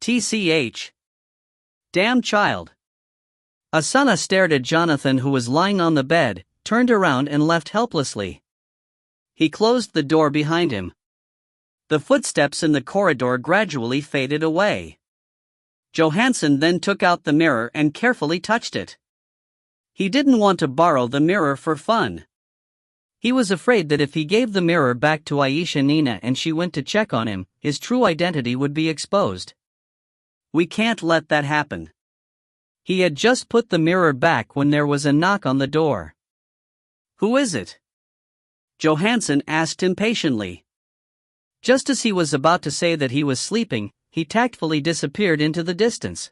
TCH. Damn child. Asana stared at Jonathan, who was lying on the bed, turned around and left helplessly. He closed the door behind him. The footsteps in the corridor gradually faded away. Johansson then took out the mirror and carefully touched it. He didn't want to borrow the mirror for fun. He was afraid that if he gave the mirror back to Aisha Nina and she went to check on him, his true identity would be exposed. We can't let that happen. He had just put the mirror back when there was a knock on the door. Who is it? Johansson asked impatiently. Just as he was about to say that he was sleeping, he tactfully disappeared into the distance.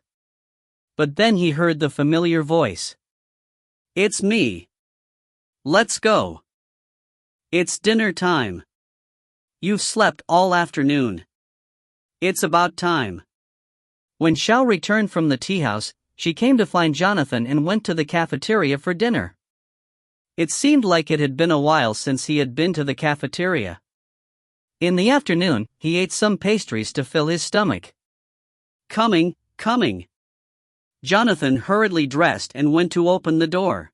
But then he heard the familiar voice. It's me. Let's go. It's dinner time. You've slept all afternoon. It's about time. When Xiao returned from the tea house, she came to find Jonathan and went to the cafeteria for dinner. It seemed like it had been a while since he had been to the cafeteria. In the afternoon, he ate some pastries to fill his stomach. Coming. Jonathan hurriedly dressed and went to open the door.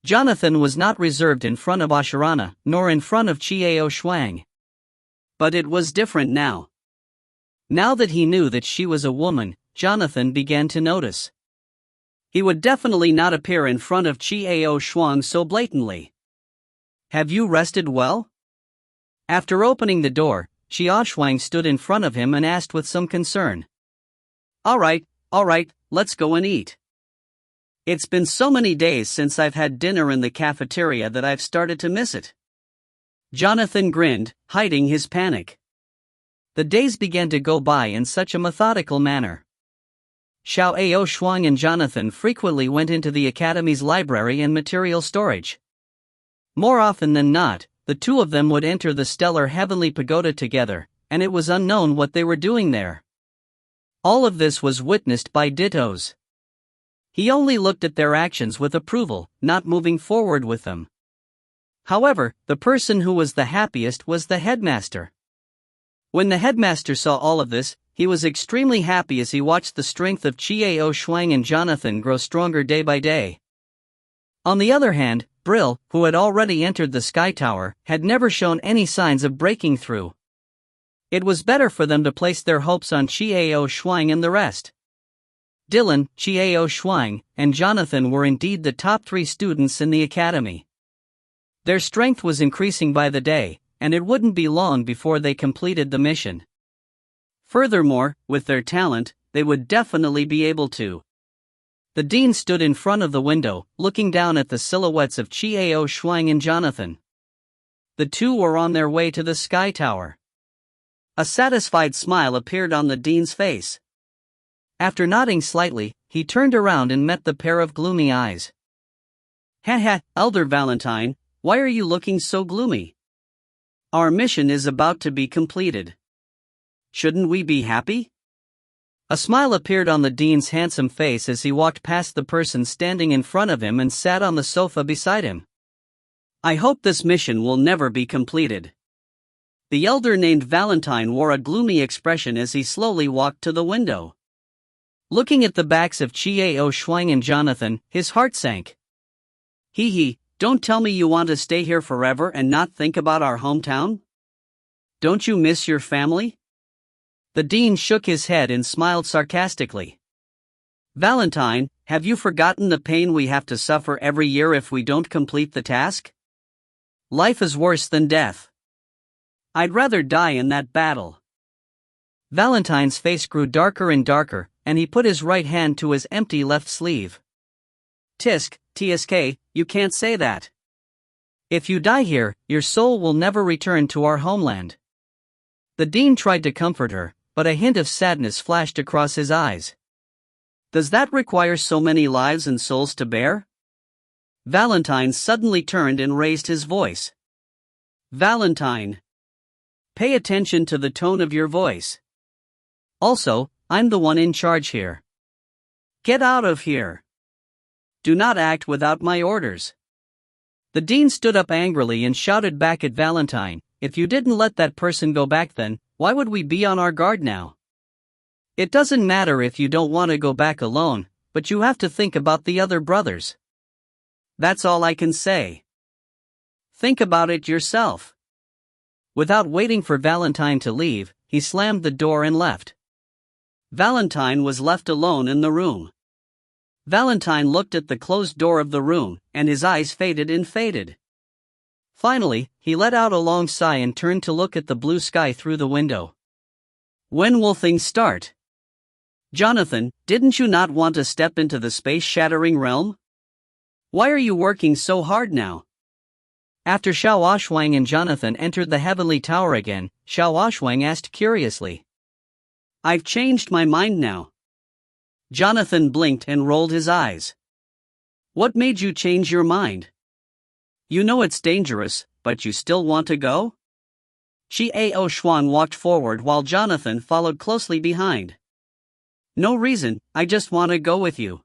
Jonathan was not reserved in front of Asharana, nor in front of Chiao Shuang. But it was different now. Now that he knew that she was a woman, Jonathan began to notice. He would definitely not appear in front of Chiao Shuang so blatantly. Have you rested well? After opening the door, Chiao Shuang stood in front of him and asked with some concern. All right, let's go and eat. It's been so many days since I've had dinner in the cafeteria that I've started to miss it. Jonathan grinned, hiding his panic. The days began to go by in such a methodical manner. Xiao Shuang and Jonathan frequently went into the academy's library and material storage. More often than not, the two of them would enter the stellar heavenly pagoda together, and it was unknown what they were doing there. All of this was witnessed by Dittos. He only looked at their actions with approval, not moving forward with them. However, the person who was the happiest was the headmaster. When the headmaster saw all of this, he was extremely happy as he watched the strength of Chiao Shuang and Jonathan grow stronger day by day. On the other hand, Brill, who had already entered the Sky Tower, had never shown any signs of breaking through. It was better for them to place their hopes on Chiao Shuang and the rest. Dylan, Chiao Shuang, and Jonathan were indeed the top 3 students in the academy. Their strength was increasing by the day, and it wouldn't be long before they completed the mission. Furthermore, with their talent, they would definitely be able to. The dean stood in front of the window, looking down at the silhouettes of Chiao Shuang and Jonathan. The two were on their way to the Sky Tower. A satisfied smile appeared on the dean's face. After nodding slightly, he turned around and met the pair of gloomy eyes. Haha, Elder Valentine, why are you looking so gloomy? Our mission is about to be completed. Shouldn't we be happy? A smile appeared on the dean's handsome face as he walked past the person standing in front of him and sat on the sofa beside him. I hope this mission will never be completed. The elder named Valentine wore a gloomy expression as he slowly walked to the window. Looking at the backs of Chiao Shuang and Jonathan, his heart sank. Hee, don't tell me you want to stay here forever and not think about our hometown? Don't you miss your family? The dean shook his head and smiled sarcastically. Valentine, have you forgotten the pain we have to suffer every year if we don't complete the task? Life is worse than death. I'd rather die in that battle. Valentine's face grew darker and darker, and he put his right hand to his empty left sleeve. TSK, you can't say that. If you die here, your soul will never return to our homeland. The dean tried to comfort her, but a hint of sadness flashed across his eyes. Does that require so many lives and souls to bear? Valentine suddenly turned and raised his voice. Valentine. Pay attention to the tone of your voice. Also, I'm the one in charge here. Get out of here. Do not act without my orders. The dean stood up angrily and shouted back at Valentine, if you didn't let that person go back then, why would we be on our guard now? It doesn't matter if you don't want to go back alone, but you have to think about the other brothers. That's all I can say. Think about it yourself. Without waiting for Valentine to leave, he slammed the door and left. Valentine was left alone in the room. Valentine looked at the closed door of the room, and his eyes faded and faded. Finally, he let out a long sigh and turned to look at the blue sky through the window. When will things start? Jonathan, didn't you not want to step into the space-shattering realm? Why are you working so hard now? After Xiao Shuang and Jonathan entered the heavenly tower again, Xiao Shuang asked curiously. I've changed my mind now. Jonathan blinked and rolled his eyes. What made you change your mind? You know it's dangerous, but you still want to go? Xiao Shuang walked forward while Jonathan followed closely behind. No reason, I just want to go with you.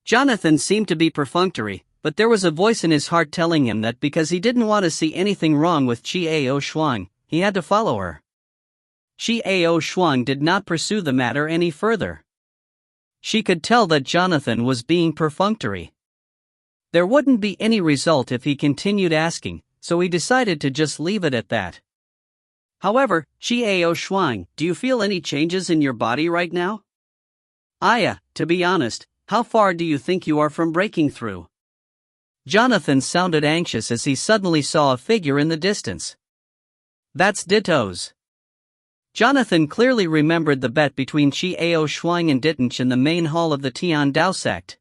Jonathan seemed to be perfunctory, but there was a voice in his heart telling him that because he didn't want to see anything wrong with Xiao Shuang, he had to follow her. Xiao Shuang did not pursue the matter any further. She could tell that Jonathan was being perfunctory. There wouldn't be any result if he continued asking, so he decided to just leave it at that. However, Xiao Shuang, do you feel any changes in your body right now? Aya, to be honest, how far do you think you are from breaking through? Jonathan sounded anxious as he suddenly saw a figure in the distance. That's Ditto's. Jonathan clearly remembered the bet between Xiao Shuang and Dittonch in the main hall of the Tian Dao sect.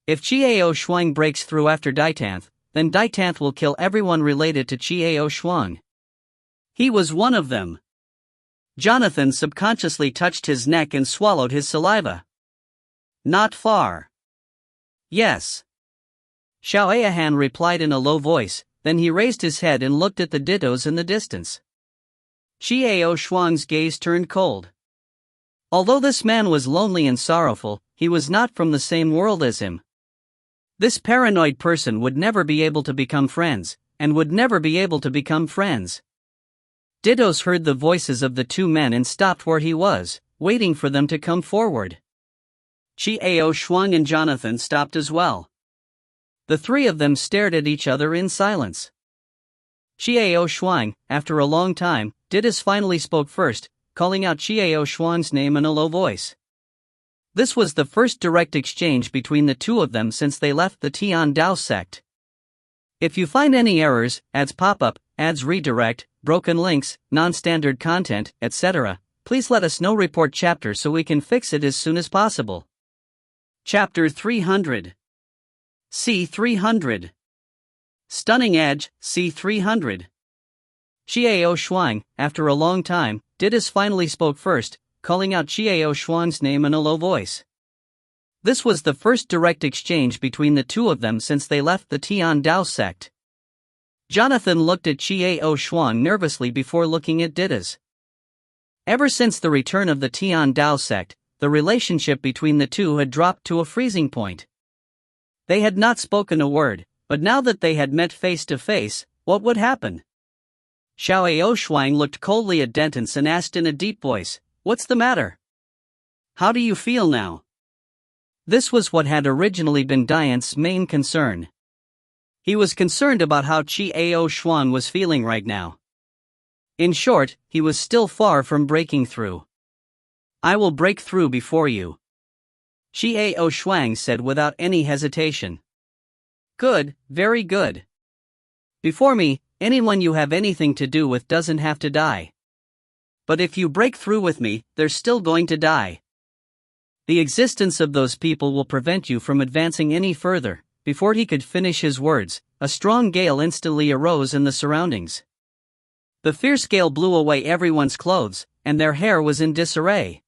If Xiao Shuang breaks through after Daitanth, then Daitanth will kill everyone related to Xiao Shuang. He was one of them. Jonathan subconsciously touched his neck and swallowed his saliva. Not far. Yes. Xiao Ayahan replied in a low voice, then he raised his head and looked at the Dittos in the distance. Xiao Shuang's gaze turned cold. Although this man was lonely and sorrowful, he was not from the same world as him. This paranoid person would never be able to become friends, and would never be able to become friends. Dittos heard the voices of the two men and stopped where he was, waiting for them to come forward. Xiao Shuang and Jonathan stopped as well. The three of them stared at each other in silence. Xiao Shuang, after a long time, Dittos finally spoke first, calling out Xiao Shuang's name in a low voice. This was the first direct exchange between the two of them since they left the Tian Dao sect. If you find any errors, ads pop up, ads redirect, broken links, non-standard content, etc., please let us know. Report chapter so we can fix it as soon as possible. Chapter 300. C300. Stunning Edge, C300. Xiao Shuang, after a long time, Dittos finally spoke first, calling out Xiao Shuang's name in a low voice. This was the first direct exchange between the two of them since they left the Tian Dao sect. Jonathan looked at Xiao Shuang nervously before looking at Dittos. Ever since the return of the Tian Dao sect, the relationship between the two had dropped to a freezing point. They had not spoken a word, but now that they had met face to face, what would happen? Xiao Shuang looked coldly at Dittonch and asked in a deep voice, "What's the matter? How do you feel now?" This was what had originally been Dittonch's main concern. He was concerned about how Xiao Shuang was feeling right now. In short, he was still far from breaking through. "I will break through before you," Xiao Shuang said without any hesitation. "Good, very good. Before me, anyone you have anything to do with doesn't have to die. But if you break through with me, they're still going to die. The existence of those people will prevent you from advancing any further." Before he could finish his words, a strong gale instantly arose in the surroundings. The fierce gale blew away everyone's clothes, and their hair was in disarray.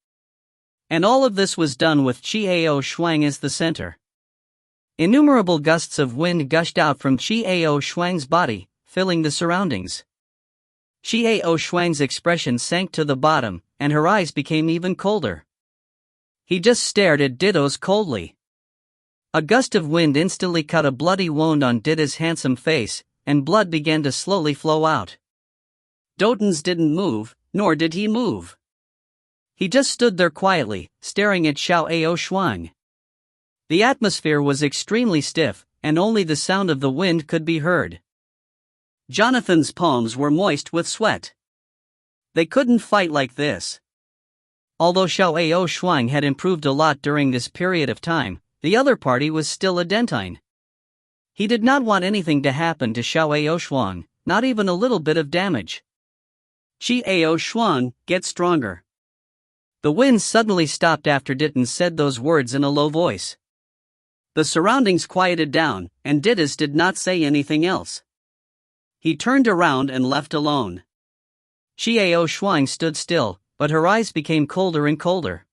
And all of this was done with Xiao Shuang as the center. Innumerable gusts of wind gushed out from Xiao Shuang's body, filling the surroundings. Xiao Shuang's expression sank to the bottom, and her eyes became even colder. He just stared at Dittos coldly. A gust of wind instantly cut a bloody wound on Ditto's handsome face, and blood began to slowly flow out. Dittonch didn't move, nor did he move. He just stood there quietly, staring at Xiao Shuang. The atmosphere was extremely stiff, and only the sound of the wind could be heard. Jonathan's palms were moist with sweat. They couldn't fight like this. Although Xiao Shuang had improved a lot during this period of time, the other party was still a dentine. He did not want anything to happen to Xiao Aoshuang, not even a little bit of damage. Qi Aoshuang, get stronger. The wind suddenly stopped after Ditan said those words in a low voice. The surroundings quieted down, and Ditas did not say anything else. He turned around and left alone. Qi Aoshuang stood still, but her eyes became colder and colder.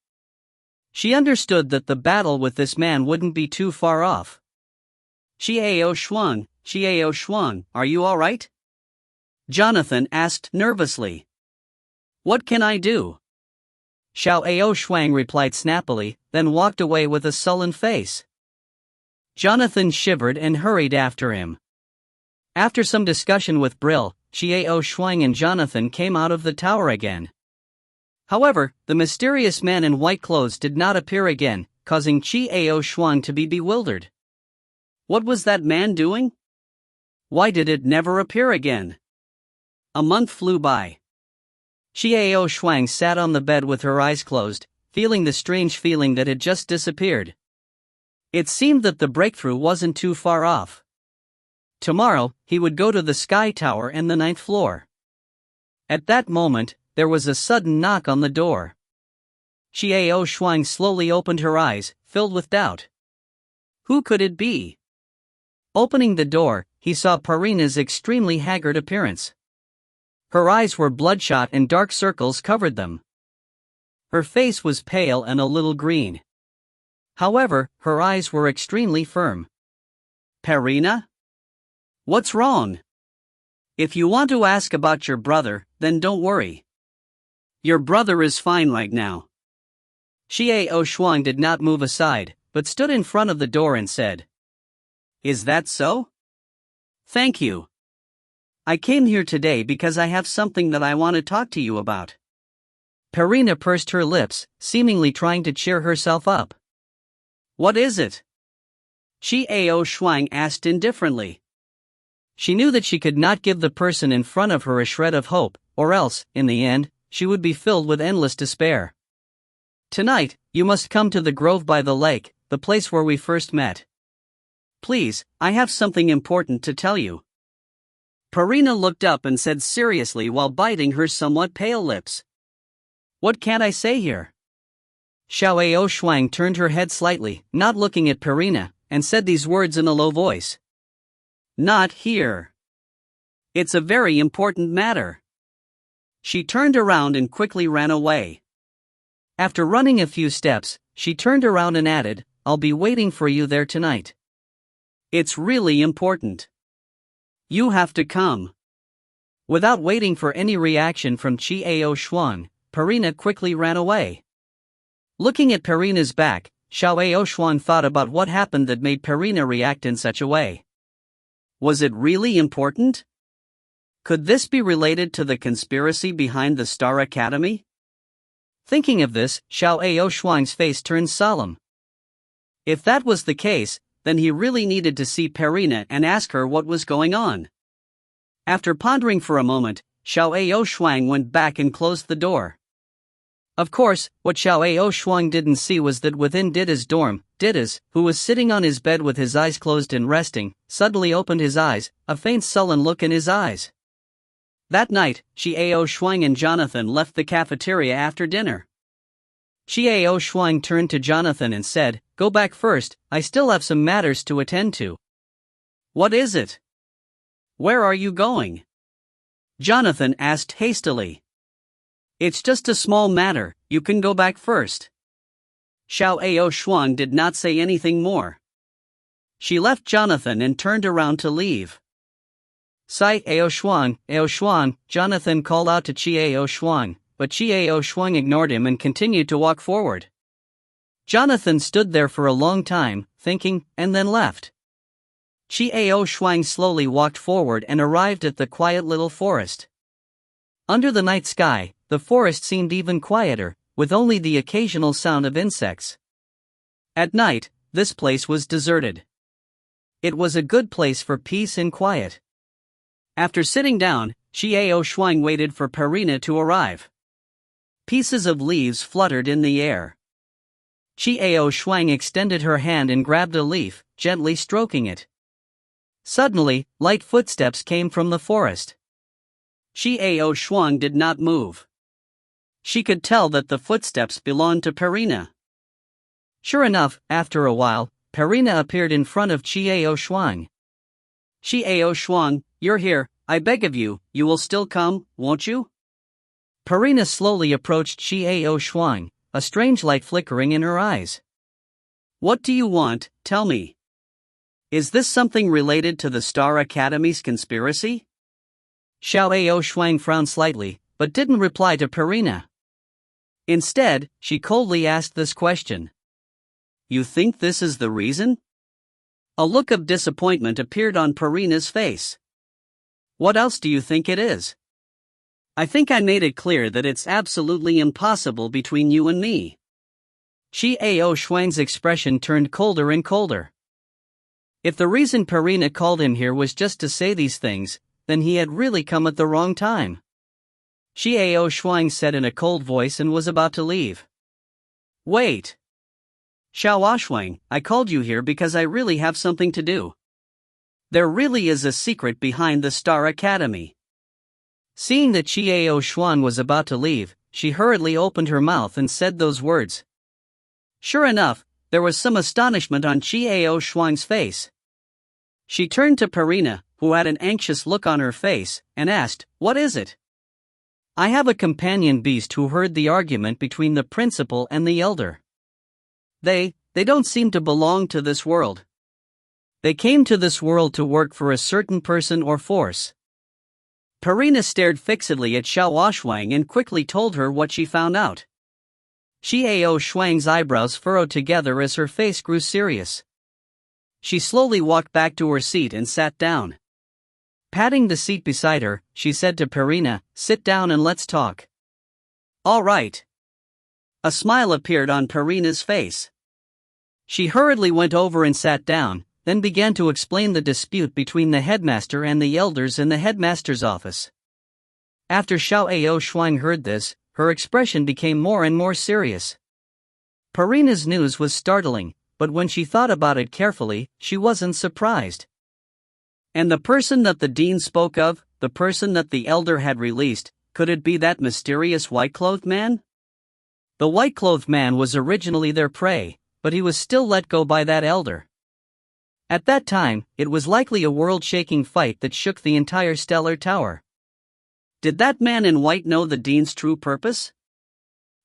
She understood that the battle with this man wouldn't be too far off. Qi Aoshuang, are you all right? Jonathan asked nervously. What can I do? Xiao Aoshuang replied snappily, then walked away with a sullen face. Jonathan shivered and hurried after him. After some discussion with Brill, Qi Aoshuang and Jonathan came out of the tower again. However, the mysterious man in white clothes did not appear again, causing Qi Aoshuang to be bewildered. What was that man doing? Why did it never appear again? A month flew by. Qi Aoshuang sat on the bed with her eyes closed, feeling the strange feeling that had just disappeared. It seemed that the breakthrough wasn't too far off. Tomorrow, he would go to the Sky Tower and the 9th floor. At that moment, there was a sudden knock on the door. Qi Aoshuang slowly opened her eyes, filled with doubt. Who could it be? Opening the door, he saw Parina's extremely haggard appearance. Her eyes were bloodshot and dark circles covered them. Her face was pale and a little green. However, her eyes were extremely firm. Parina? What's wrong? If you want to ask about your brother, then don't worry. Your brother is fine right now. Qi Aoshuang did not move aside, but stood in front of the door and said, Is that so? Thank you. I came here today because I have something that I want to talk to you about. Parina pursed her lips, seemingly trying to cheer herself up. What is it? Qi Aoshuang asked indifferently. She knew that she could not give the person in front of her a shred of hope, or else, in the end, she would be filled with endless despair. Tonight, you must come to the grove by the lake, the place where we first met. Please, I have something important to tell you. Parina looked up and said seriously while biting her somewhat pale lips. What can't I say here? Xiao Aoshuang turned her head slightly, not looking at Parina, and said these words in a low voice. Not here. It's a very important matter. She turned around and quickly ran away. After running a few steps, she turned around and added, I'll be waiting for you there tonight. It's really important. You have to come. Without waiting for any reaction from Qi Aoshuang, Parina quickly ran away. Looking at Parina's back, Xiao Aoshuang thought about what happened that made Parina react in such a way. Was it really important? Could this be related to the conspiracy behind the Star Academy? Thinking of this, Xiao Aoshuang's face turned solemn. If that was the case, then he really needed to see Parina and ask her what was going on. After pondering for a moment, Xiao Aoshuang went back and closed the door. Of course, what Xiao Aoshuang didn't see was that within Dita's dorm, Ditas, who was sitting on his bed with his eyes closed and resting, suddenly opened his eyes, a faint sullen look in his eyes. That night, Qi Aoshuang and Jonathan left the cafeteria after dinner. Qi Aoshuang turned to Jonathan and said, Go back first, I still have some matters to attend to. What is it? Where are you going? Jonathan asked hastily. It's just a small matter, you can go back first. Xiao Aoshuang did not say anything more. She left Jonathan and turned around to leave. Sai Aoshuang, Jonathan called out to Qi Aoshuang, but Qi Aoshuang ignored him and continued to walk forward. Jonathan stood there for a long time, thinking, and then left. Qi Aoshuang slowly walked forward and arrived at the quiet little forest. Under the night sky, the forest seemed even quieter, with only the occasional sound of insects. At night, this place was deserted. It was a good place for peace and quiet. After sitting down, Qi Aoshuang waited for Parina to arrive. Pieces of leaves fluttered in the air. Qi Aoshuang extended her hand and grabbed a leaf, gently stroking it. Suddenly, light footsteps came from the forest. Xiao Shuang did not move. She could tell that the footsteps belonged to Perina. Sure enough, after a while, Perina appeared in front of Xiao Shuang. Xiao Shuang, you're here, I beg of you, you will still come, won't you? Perina slowly approached Xiao Shuang, a strange light flickering in her eyes. What do you want, tell me? Is this something related to the Star Academy's conspiracy? Xiao Shuang frowned slightly, but didn't reply to Perina. Instead, she coldly asked this question. You think this is the reason? A look of disappointment appeared on Perina's face. What else do you think it is? I think I made it clear that it's absolutely impossible between you and me. Xiao Shuang's expression turned colder and colder. If the reason Perina called him here was just to say these things, then he had really come at the wrong time. Xiao Shuang said in a cold voice and was about to leave. Wait. Xiao Shuang, I called you here because I really have something to do. There really is a secret behind the Star Academy. Seeing that Xiao Shuang was about to leave, she hurriedly opened her mouth and said those words. Sure enough, there was some astonishment on Xiao Shuang's face. She turned to Perina, who had an anxious look on her face, and asked, What is it? I have a companion beast who heard the argument between the principal and the elder. They don't seem to belong to this world. They came to this world to work for a certain person or force. Perina stared fixedly at Xiao Shuang and quickly told her what she found out. Xiao Shuang's eyebrows furrowed together as her face grew serious. She slowly walked back to her seat and sat down. Patting the seat beside her, she said to Perina, Sit down and let's talk. All right. A smile appeared on Perina's face. She hurriedly went over and sat down, then began to explain the dispute between the headmaster and the elders in the headmaster's office. After Xiao Shuang heard this, her expression became more and more serious. Perina's news was startling, but when she thought about it carefully, she wasn't surprised. And the person that the dean spoke of, the person that the elder had released, could it be that mysterious white-clothed man? The white-clothed man was originally their prey, but he was still let go by that elder. At that time, it was likely a world-shaking fight that shook the entire stellar tower. Did that man in white know the dean's true purpose?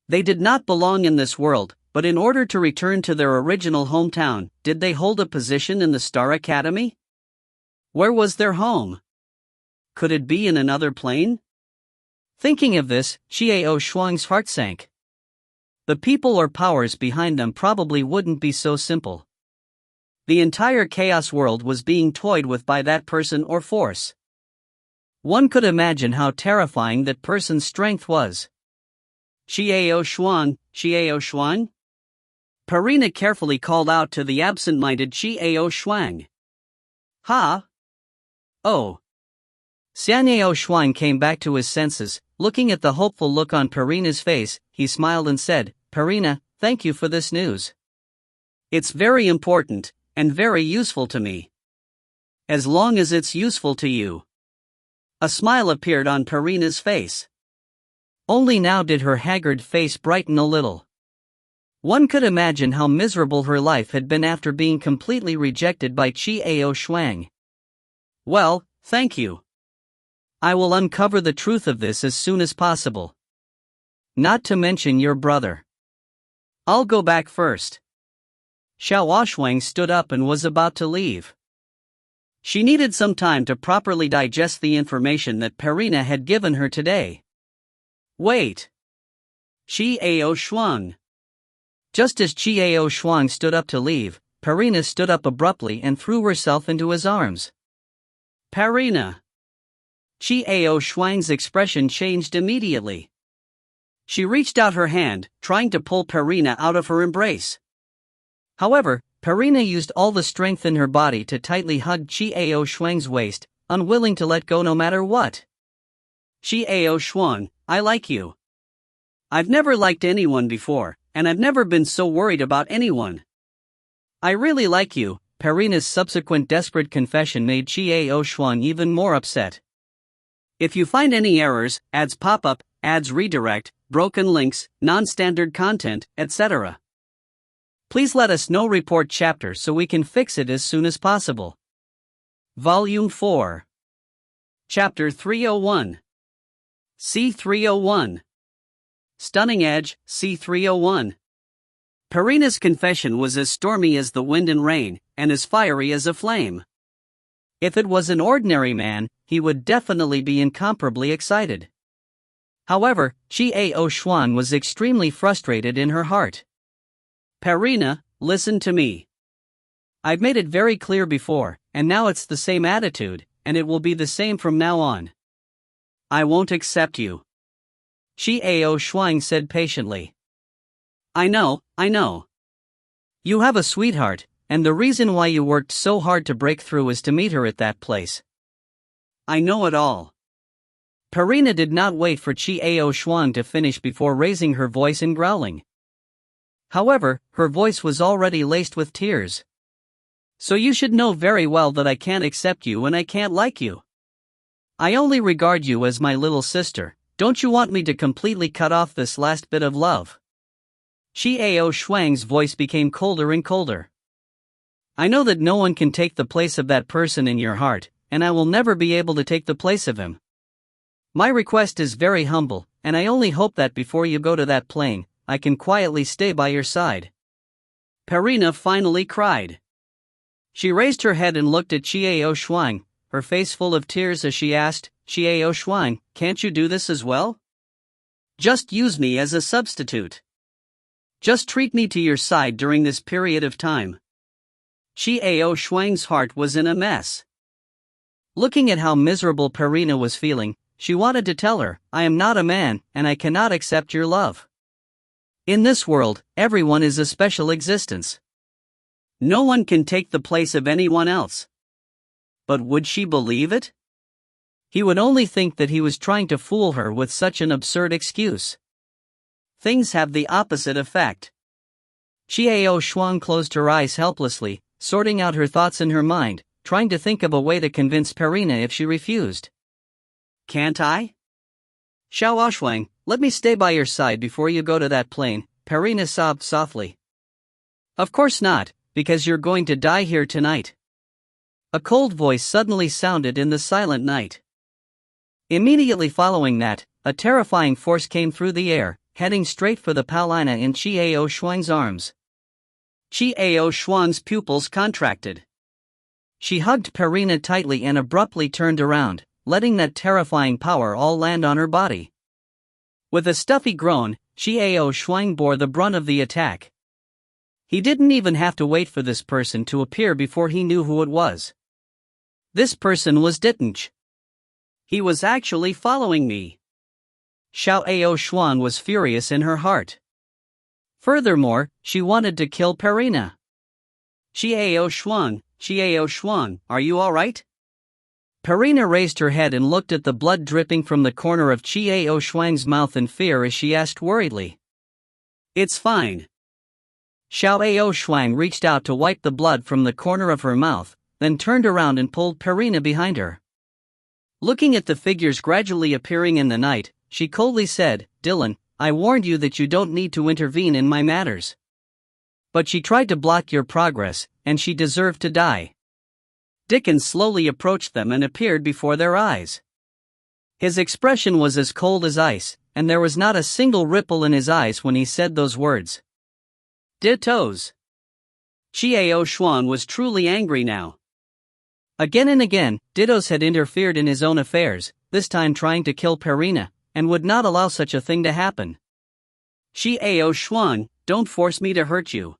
They did not belong in this world, but in order to return to their original hometown, did they hold a position in the Star Academy? Where was their home? Could it be in another plane? Thinking of this, Xiao Shuang's heart sank. The people or powers behind them probably wouldn't be so simple. The entire chaos world was being toyed with by that person or force. One could imagine how terrifying that person's strength was. Xiao Shuang? Perina carefully called out to the absent-minded Xiao Shuang. Ha? Oh. Xiao Shuang came back to his senses. Looking at the hopeful look on Perina's face, he smiled and said, Perina, thank you for this news. It's very important, and very useful to me. As long as it's useful to you. A smile appeared on Perina's face. Only now did her haggard face brighten a little. One could imagine how miserable her life had been after being completely rejected by Xiao Shuang. Well, thank you. I will uncover the truth of this as soon as possible. Not to mention your brother. I'll go back first. Xiao Shuang stood up and was about to leave. She needed some time to properly digest the information that Perina had given her today. Wait. Xiao Shuang. Just as Xiao Shuang stood up to leave, Perina stood up abruptly and threw herself into his arms. Perina. Xiao Shuang's expression changed immediately. She reached out her hand, trying to pull Perina out of her embrace. However, Perina used all the strength in her body to tightly hug Xiao Shuang's waist, unwilling to let go no matter what. Xiao Shuang, I like you. I've never liked anyone before, and I've never been so worried about anyone. I really like you, Perina's subsequent desperate confession made Qiao Shuang even more upset. If you find any errors, ads pop up, ads redirect, broken links, non-standard content, etc., please let us know. Report chapter so we can fix it as soon as possible. Volume 4. Chapter 301. C301. Stunning Edge, C301. Perina's confession was as stormy as the wind and rain, and as fiery as a flame. If it was an ordinary man, he would definitely be incomparably excited. However, Qiao Shuang was extremely frustrated in her heart. Perina, listen to me. I've made it very clear before, and now it's the same attitude, and it will be the same from now on. I won't accept you. Qiao Shuang said patiently. I know. You have a sweetheart, and the reason why you worked so hard to break through is to meet her at that place. I know it all. Perina did not wait for Qiao Shuang to finish before raising her voice and growling. However, her voice was already laced with tears. So you should know very well that I can't accept you and I can't like you. I only regard you as my little sister. Don't you want me to completely cut off this last bit of love? Qiao Shuang's voice became colder and colder. I know that no one can take the place of that person in your heart, and I will never be able to take the place of him. My request is very humble, and I only hope that before you go to that plane, I can quietly stay by your side. Perina finally cried. She raised her head and looked at Qiao Shuang, her face full of tears as she asked, Qiao Shuang, can't you do this as well? Just use me as a substitute. Just treat me to your side during this period of time. Qiao Shuang's heart was in a mess. Looking at how miserable Perina was feeling, she wanted to tell her, I am not a man, and I cannot accept your love. In this world, everyone is a special existence. No one can take the place of anyone else. But would she believe it? He would only think that he was trying to fool her with such an absurd excuse. Things have the opposite effect. Qiao Shuang closed her eyes helplessly, sorting out her thoughts in her mind, trying to think of a way to convince Perina if she refused. Can't I? Xiao Shuang, let me stay by your side before you go to that plane, Perina sobbed softly. Of course not, because you're going to die here tonight. A cold voice suddenly sounded in the silent night. Immediately following that, a terrifying force came through the air, heading straight for the Paulina in Qiao Shuang's arms. Qiao Shuang's pupils contracted. She hugged Perina tightly and abruptly turned around, letting that terrifying power all land on her body. With a stuffy groan, Qiao Shuang bore the brunt of the attack. He didn't even have to wait for this person to appear before he knew who it was. This person was Danger. He was actually following me. Qiao Shuang was furious in her heart. Furthermore, she wanted to kill Perina. Qiao Shuang, are you alright? Perina raised her head and looked at the blood dripping from the corner of Qiao Shuang's mouth in fear as she asked worriedly. It's fine. Xiao Shuang reached out to wipe the blood from the corner of her mouth, then turned around and pulled Perina behind her. Looking at the figures gradually appearing in the night, she coldly said, Dylan, I warned you that you don't need to intervene in my matters. But she tried to block your progress, and she deserved to die. Dickens slowly approached them and appeared before their eyes. His expression was as cold as ice, and there was not a single ripple in his eyes when he said those words. Dittos. Qiao Shuang was truly angry now. Again and again, Dittos had interfered in his own affairs, this time trying to kill Perina, and would not allow such a thing to happen. Qiao Shuang, don't force me to hurt you.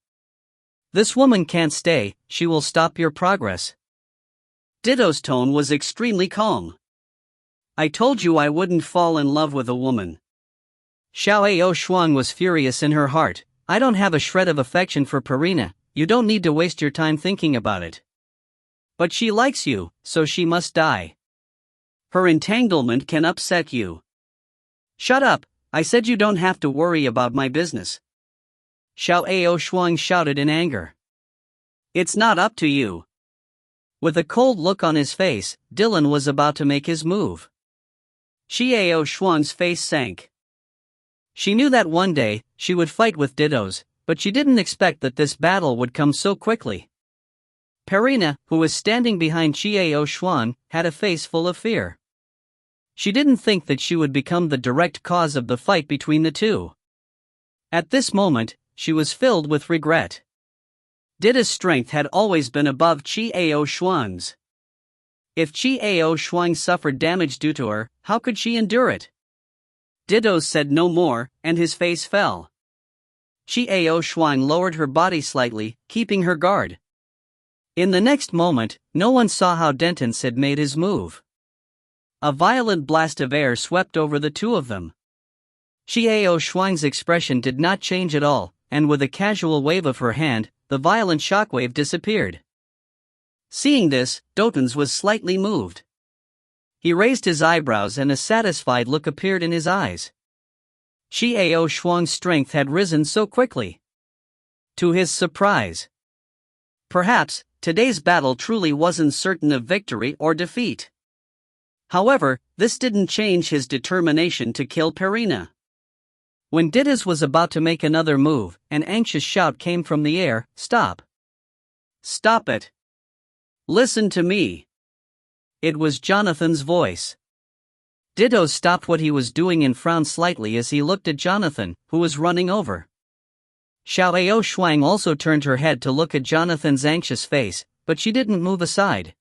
This woman can't stay, she will stop your progress. Ditto's tone was extremely calm. I told you I wouldn't fall in love with a woman. Xiao Shuang was furious in her heart. I don't have a shred of affection for Perina, you don't need to waste your time thinking about it. But she likes you, so she must die. Her entanglement can upset you. Shut up, I said you don't have to worry about my business. Xiao Shuang shouted in anger. It's not up to you. With a cold look on his face, Dylan was about to make his move. Xiao Shuang's face sank. She knew that one day, she would fight with Dittos, but she didn't expect that this battle would come so quickly. Perina, who was standing behind Xiao Shuang, had a face full of fear. She didn't think that she would become the direct cause of the fight between the two. At this moment, she was filled with regret. Ditta's strength had always been above Xiao Shuang's. If Xiao Shuang suffered damage due to her, how could she endure it? Dittos said no more, and his face fell. Xiao Shuang lowered her body slightly, keeping her guard. In the next moment, no one saw how Denton had made his move. A violent blast of air swept over the two of them. Xiao Shuang's expression did not change at all, and with a casual wave of her hand, the violent shockwave disappeared. Seeing this, Dotens was slightly moved. He raised his eyebrows and a satisfied look appeared in his eyes. Xiao Shuang's strength had risen so quickly. To his surprise. Perhaps, today's battle truly wasn't certain of victory or defeat. However, this didn't change his determination to kill Perina. When Dittas was about to make another move, an anxious shout came from the air, "Stop! Stop it! Listen to me!" It was Jonathan's voice. Ditto stopped what he was doing and frowned slightly as he looked at Jonathan, who was running over. Xiao Shuang also turned her head to look at Jonathan's anxious face, but she didn't move aside.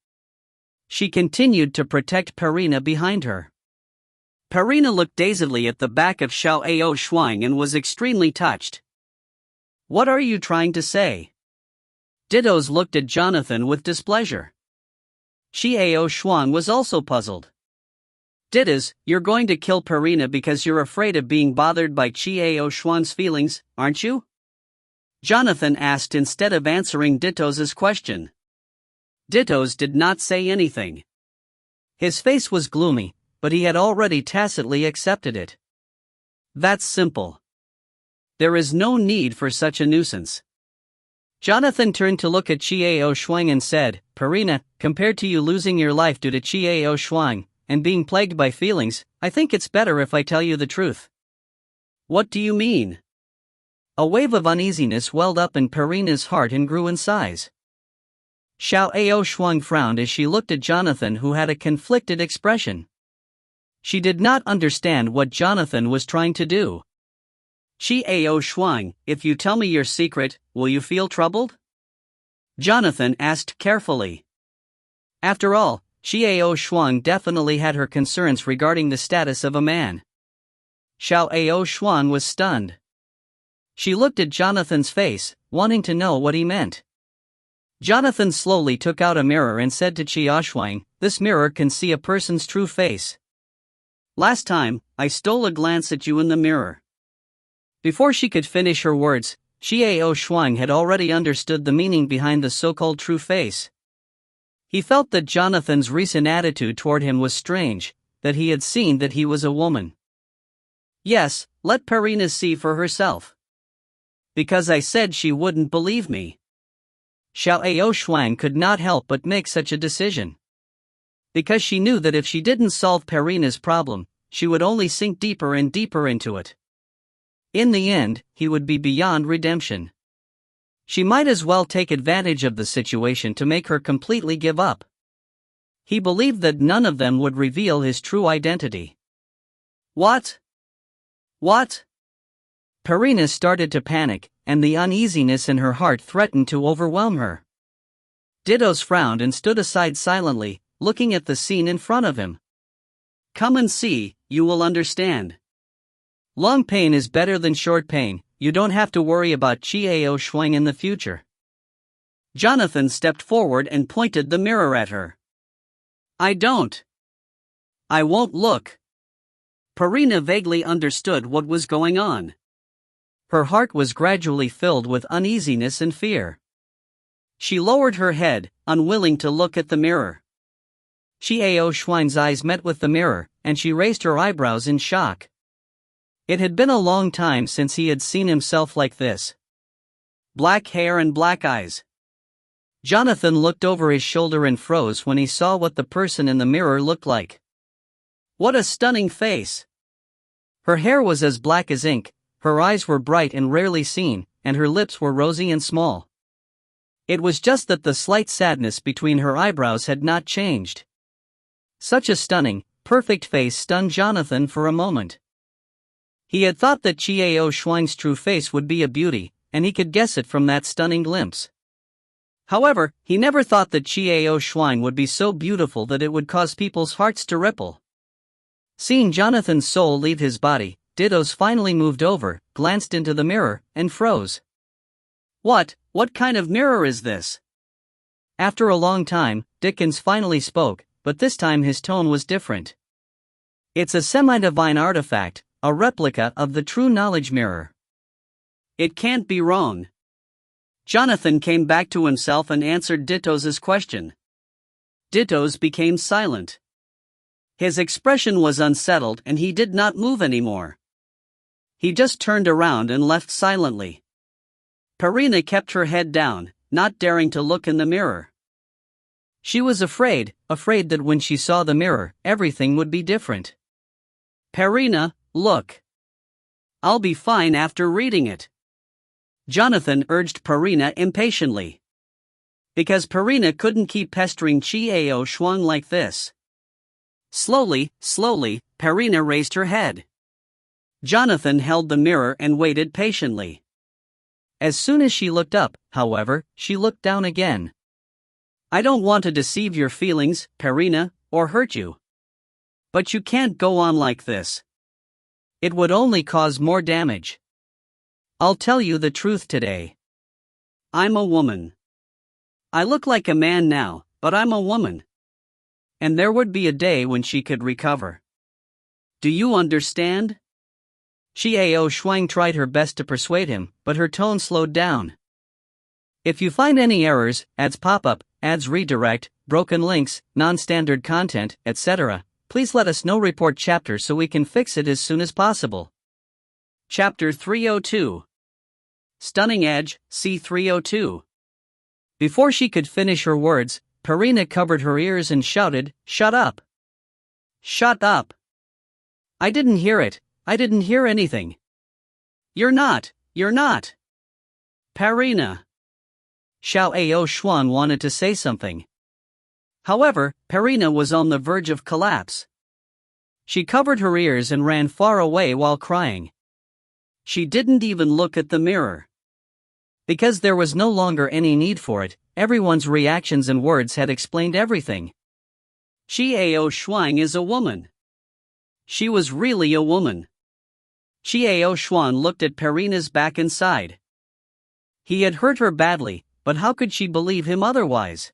She continued to protect Perina behind her. Perina looked dazedly at the back of Xiao Shuang and was extremely touched. "What are you trying to say?" Dittos looked at Jonathan with displeasure. Xiao Shuang was also puzzled. "Dittos, you're going to kill Perina because you're afraid of being bothered by Xiao Shuang's feelings, aren't you?" Jonathan asked instead of answering Dittos' question. Dittos did not say anything. His face was gloomy, but he had already tacitly accepted it. That's simple. There is no need for such a nuisance. Jonathan turned to look at Xiao Shuang and said, "Perina, compared to you losing your life due to Xiao Shuang, and being plagued by feelings, I think it's better if I tell you the truth." "What do you mean?" A wave of uneasiness welled up in Perina's heart and grew in size. Xiao Shuang frowned as she looked at Jonathan, who had a conflicted expression. She did not understand what Jonathan was trying to do. "Xiao Shuang, if you tell me your secret, will you feel troubled?" Jonathan asked carefully. After all, Xiao Shuang definitely had her concerns regarding the status of a man. Xiao Shuang was stunned. She looked at Jonathan's face, wanting to know what he meant. Jonathan slowly took out a mirror and said to Xiao Shuang, "This mirror can see a person's true face. Last time, I stole a glance at you in the mirror." Before she could finish her words, Xiao Shuang had already understood the meaning behind the so-called true face. He felt that Jonathan's recent attitude toward him was strange, that he had seen that he was a woman. "Yes, let Perina see for herself." "Because I said she wouldn't believe me." Xiao Shuang could not help but make such a decision. Because she knew that if she didn't solve Perina's problem, she would only sink deeper and deeper into it. In the end, he would be beyond redemption. She might as well take advantage of the situation to make her completely give up. He believed that none of them would reveal his true identity. What? Perina started to panic, and the uneasiness in her heart threatened to overwhelm her. Dittos frowned and stood aside silently, looking at the scene in front of him. "Come and see, you will understand." Long pain is better than short pain. You don't have to worry about Xiao Shuang in the future. Jonathan stepped forward and pointed the mirror at her. "I don't. I won't look." Perina vaguely understood what was going on. Her heart was gradually filled with uneasiness and fear. She lowered her head, unwilling to look at the mirror. Xiao Shuang's eyes met with the mirror, and she raised her eyebrows in shock. It had been a long time since he had seen himself like this. Black hair and black eyes. Jonathan looked over his shoulder and froze when he saw what the person in the mirror looked like. What a stunning face! Her hair was as black as ink, her eyes were bright and rarely seen, and her lips were rosy and small. It was just that the slight sadness between her eyebrows had not changed. Such a stunning, perfect face stunned Jonathan for a moment. He had thought that Chiao Shuang's true face would be a beauty, and he could guess it from that stunning glimpse. However, he never thought that Chiao Shuang would be so beautiful that it would cause people's hearts to ripple. Seeing Jonathan's soul leave his body, Dittos finally moved over, glanced into the mirror, and froze. What kind of mirror is this? After a long time, Dickens finally spoke, but this time his tone was different. It's a semi-divine artifact, a replica of the true knowledge mirror. It can't be wrong. Jonathan came back to himself and answered Dittos' question. Dittos became silent. His expression was unsettled and he did not move anymore. He just turned around and left silently. Perina kept her head down, not daring to look in the mirror. She was afraid that when she saw the mirror, everything would be different. Perina, look. I'll be fine after reading it. Jonathan urged Perina impatiently. Because Perina couldn't keep pestering Chiao Shuang like this. Slowly, Perina raised her head. Jonathan held the mirror and waited patiently. As soon as she looked up, however, she looked down again. I don't want to deceive your feelings, Perina, or hurt you. But you can't go on like this. It would only cause more damage. I'll tell you the truth today. I'm a woman. I look like a man now, but I'm a woman. And there would be a day when she could recover. Do you understand? Chiao Shuang tried her best to persuade him, but her tone slowed down. If you find any errors, ads pop up, ads redirect, broken links, non-standard content, etc., please let us know. Report chapter so we can fix it as soon as possible. Chapter 302. Stunning Edge, C302. Before she could finish her words, Perina covered her ears and shouted, "Shut up! Shut up! I didn't hear it, I didn't hear anything." You're not. Perina. Chiao Shuang wanted to say something. However, Perina was on the verge of collapse. She covered her ears and ran far away while crying. She didn't even look at the mirror. Because there was no longer any need for it, everyone's reactions and words had explained everything. Chiao Shuang is a woman. She was really a woman. Chiao Shuang looked at Perina's back and sighed. He had hurt her badly, but how could she believe him otherwise?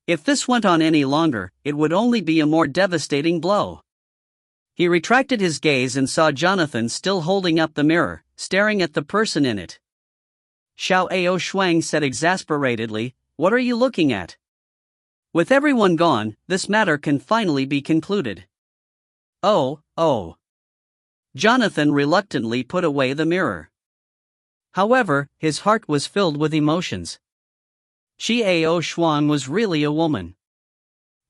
If this went on any longer, it would only be a more devastating blow. He retracted his gaze and saw Jonathan still holding up the mirror, staring at the person in it. Chiao Shuang said exasperatedly, "What are you looking at?" With everyone gone, this matter can finally be concluded. Oh. Jonathan reluctantly put away the mirror. However, his heart was filled with emotions. Chiao Shuang was really a woman.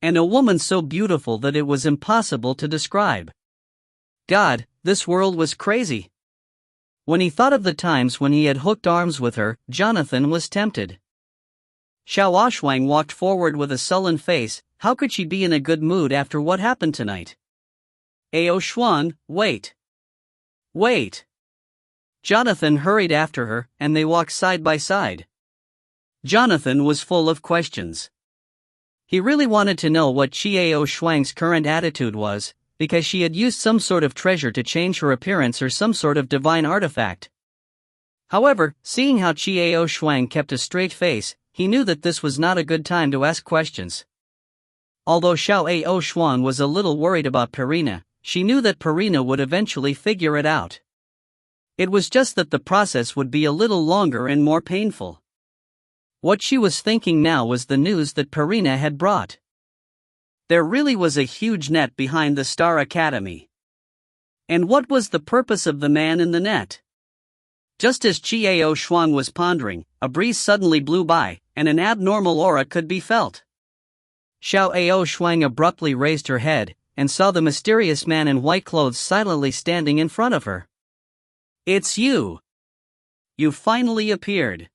And a woman so beautiful that it was impossible to describe. God, this world was crazy. When he thought of the times when he had hooked arms with her, Jonathan was tempted. Chiao Shuang walked forward with a sullen face. How could she be in a good mood after what happened tonight? Ao Shuang, wait. Jonathan hurried after her, and they walked side by side. Jonathan was full of questions. He really wanted to know what Chiao Shuang's current attitude was, because she had used some sort of treasure to change her appearance or some sort of divine artifact. However, seeing how Chiao Shuang kept a straight face, he knew that this was not a good time to ask questions. Although Chiao Shuang was a little worried about Perina, she knew that Perina would eventually figure it out. It was just that the process would be a little longer and more painful. What she was thinking now was the news that Perina had brought. There really was a huge net behind the Star Academy. And what was the purpose of the man in the net? Just as Chiao Shuang was pondering, a breeze suddenly blew by, and an abnormal aura could be felt. Xiao Shuang abruptly raised her head, and saw the mysterious man in white clothes silently standing in front of her. "It's you! You finally appeared."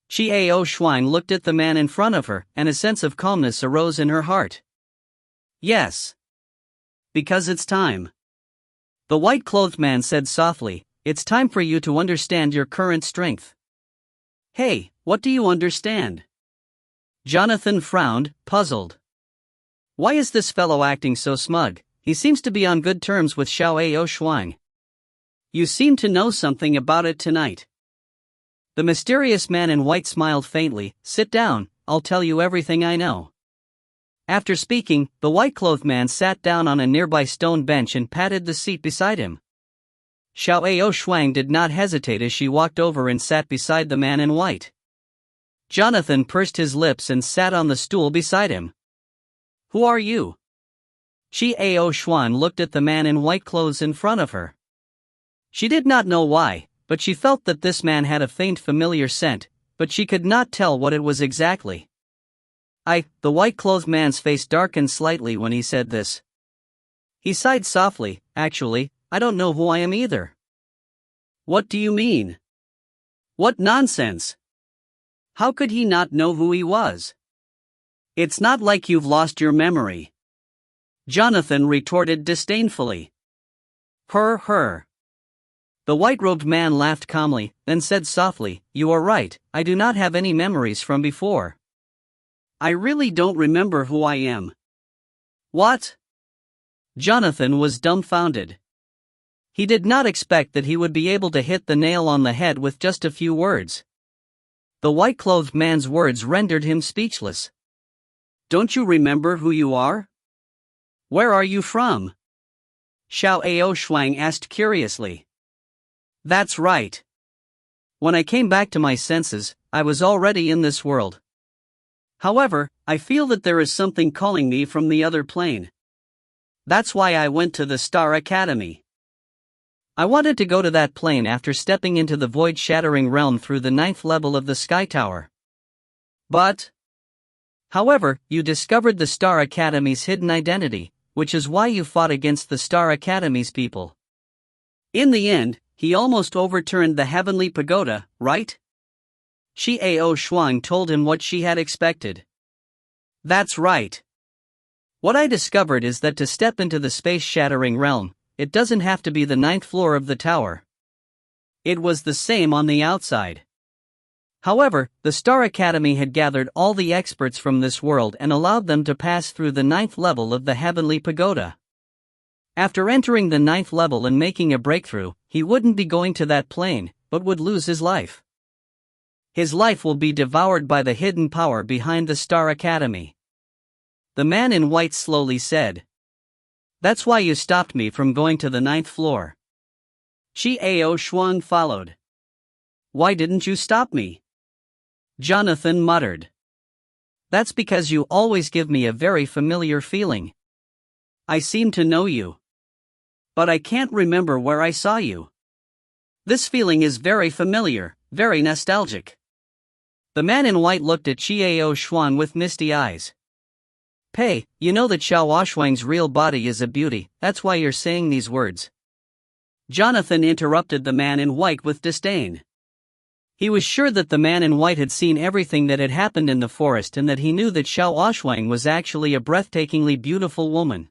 Xiao Shuang looked at the man in front of her, and a sense of calmness arose in her heart. "Yes. Because it's time." The white-clothed man said softly, "It's time for you to understand your current strength." "Hey, what do you understand?" Jonathan frowned, puzzled. Why is this fellow acting so smug? He seems to be on good terms with Xiao Shuang. "You seem to know something about it tonight." The mysterious man in white smiled faintly. "Sit down, I'll tell you everything I know." After speaking, the white-clothed man sat down on a nearby stone bench and patted the seat beside him. Xiao Shuang did not hesitate as she walked over and sat beside the man in white. Jonathan pursed his lips and sat on the stool beside him. "Who are you?" Xiao Shuang looked at the man in white clothes in front of her. She did not know why, but she felt that this man had a faint familiar scent, but she could not tell what it was exactly. The white-clothed man's face darkened slightly when he said this. He sighed softly. "Actually, I don't know who I am either." "What do you mean? What nonsense! How could he not know who he was? It's not like you've lost your memory." Jonathan retorted disdainfully. Her. The white-robed man laughed calmly, then said softly, "You are right, I do not have any memories from before." "I really don't remember who I am." "What?" Jonathan was dumbfounded. He did not expect that he would be able to hit the nail on the head with just a few words. The white-clothed man's words rendered him speechless. "Don't you remember who you are? Where are you from?" Xiao Shuang asked curiously. "That's right. When I came back to my senses, I was already in this world. However, I feel that there is something calling me from the other plane. That's why I went to the Star Academy." I wanted to go to that plane after stepping into the void-shattering realm through the 9th level of the Sky Tower. But, however, you discovered the Star Academy's hidden identity, which is why you fought against the Star Academy's people. In the end, he almost overturned the heavenly pagoda, right? Xiao Shuang told him what she had expected. "That's right. What I discovered is that to step into the space-shattering realm, it doesn't have to be the 9th floor of the tower. It was the same on the outside. However, the Star Academy had gathered all the experts from this world and allowed them to pass through the 9th level of the heavenly pagoda. After entering the 9th level and making a breakthrough, he wouldn't be going to that plane, but would lose his life. His life will be devoured by the hidden power behind the Star Academy." The man in white slowly said. "That's why you stopped me from going to the 9th floor." Xiao Shuang followed. "Why didn't you stop me?" Jonathan muttered. "That's because you always give me a very familiar feeling. I seem to know you. But I can't remember where I saw you. This feeling is very familiar, very nostalgic." The man in white looked at Xiao Shuang with misty eyes. "Pei, you know that Xiao Shuang's real body is a beauty, that's why you're saying these words." Jonathan interrupted the man in white with disdain. He was sure that the man in white had seen everything that had happened in the forest and that he knew that Xiao Shuang was actually a breathtakingly beautiful woman.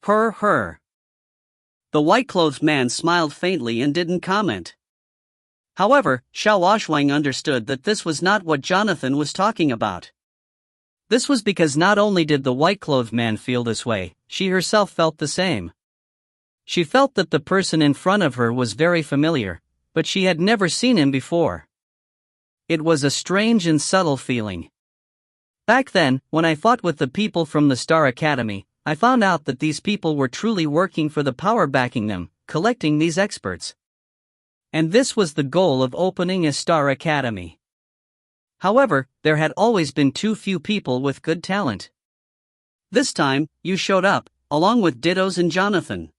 Her. The white-clothed man smiled faintly and didn't comment. However, Xiao Shuang understood that this was not what Jonathan was talking about. This was because not only did the white-clothed man feel this way, she herself felt the same. She felt that the person in front of her was very familiar, but she had never seen him before. It was a strange and subtle feeling. Back then, when I fought with the people from the Star Academy, I found out that these people were truly working for the power backing them, collecting these experts. And this was the goal of opening a Star Academy. However, there had always been too few people with good talent. This time, you showed up, along with Dittos and Jonathan.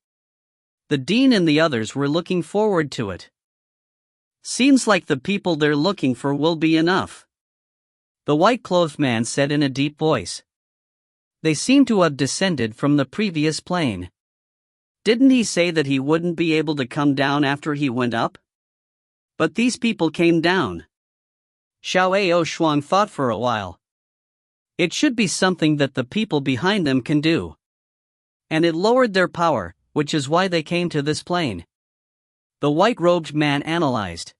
The dean and the others were looking forward to it. Seems like the people they're looking for will be enough. the white-clothed man said in a deep voice. They seem to have descended from the previous plane. Didn't he say that he wouldn't be able to come down after he went up? But these people came down. Xiao Shuang thought for a while. It should be something that the people behind them can do. And it lowered their power, which is why they came to this plane. The white-robed man analyzed.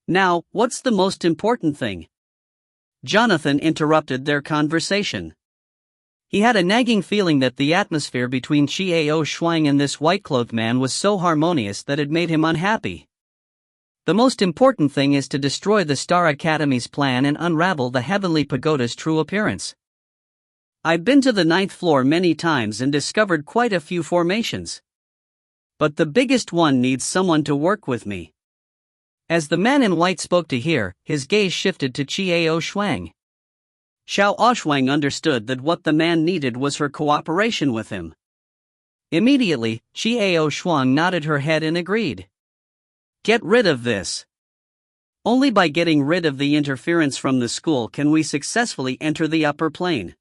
Now, what's the most important thing? Jonathan interrupted their conversation. He had a nagging feeling that the atmosphere between Xiao Shuang and this white-clothed man was so harmonious that it made him unhappy. The most important thing is to destroy the Star Academy's plan and unravel the Heavenly Pagoda's true appearance. I've been to the 9th floor many times and discovered quite a few formations. But the biggest one needs someone to work with me. As the man in white spoke to hear, his gaze shifted to Xiao Shuang. Xiao Shuang understood that what the man needed was her cooperation with him. Immediately, Xiao Shuang nodded her head and agreed. Get rid of this. Only by getting rid of the interference from the school can we successfully enter the upper plane.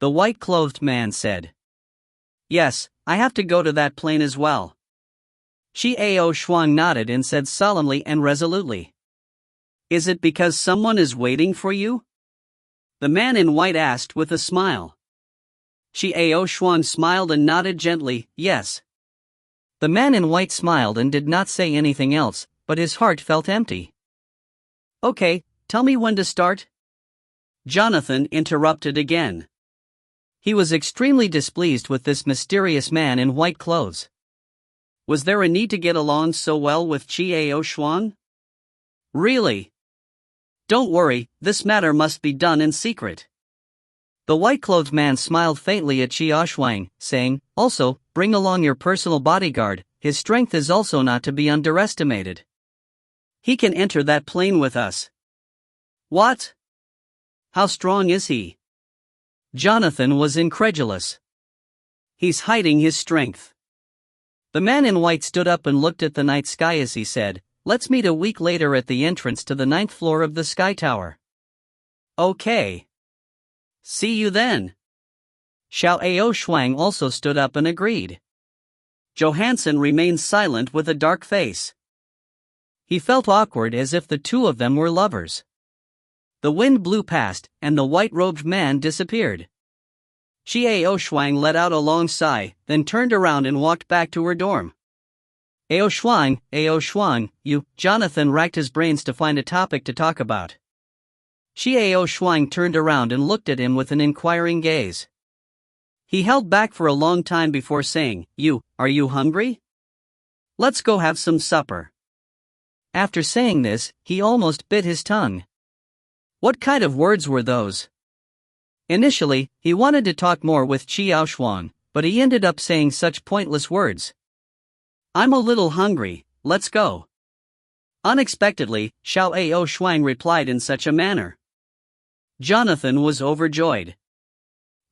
The white-clothed man said. Yes, I have to go to that plane as well. Xiao Shuang nodded and said solemnly and resolutely. Is it because someone is waiting for you? The man in white asked with a smile. Xiao Shuang smiled and nodded gently, yes. The man in white smiled and did not say anything else, but his heart felt empty. Okay, tell me when to start? Jonathan interrupted again. He was extremely displeased with this mysterious man in white clothes. Was there a need to get along so well with Xiao Shuang? Really? Don't worry, this matter must be done in secret. The white-clothed man smiled faintly at Xiao Shuang, saying, also, bring along your personal bodyguard, his strength is also not to be underestimated. He can enter that plane with us. What? How strong is he? Jonathan was incredulous. He's hiding his strength. The man in white stood up and looked at the night sky as he said, let's meet a week later at the entrance to the 9th floor of the Sky Tower. Okay. See you then. Xiao Shuang also stood up and agreed. Johansson remained silent with a dark face. He felt awkward as if the two of them were lovers. The wind blew past, and the white-robed man disappeared. Xiao Shuang let out a long sigh, then turned around and walked back to her dorm. Ao Shuang, you, Jonathan racked his brains to find a topic to talk about. Xiao Shuang turned around and looked at him with an inquiring gaze. He held back for a long time before saying, are you hungry? Let's go have some supper. After saying this, he almost bit his tongue. What kind of words were those? Initially, he wanted to talk more with Xiao Shuang, but he ended up saying such pointless words. I'm a little hungry, let's go. Unexpectedly, Xiao Shuang replied in such a manner. Jonathan was overjoyed.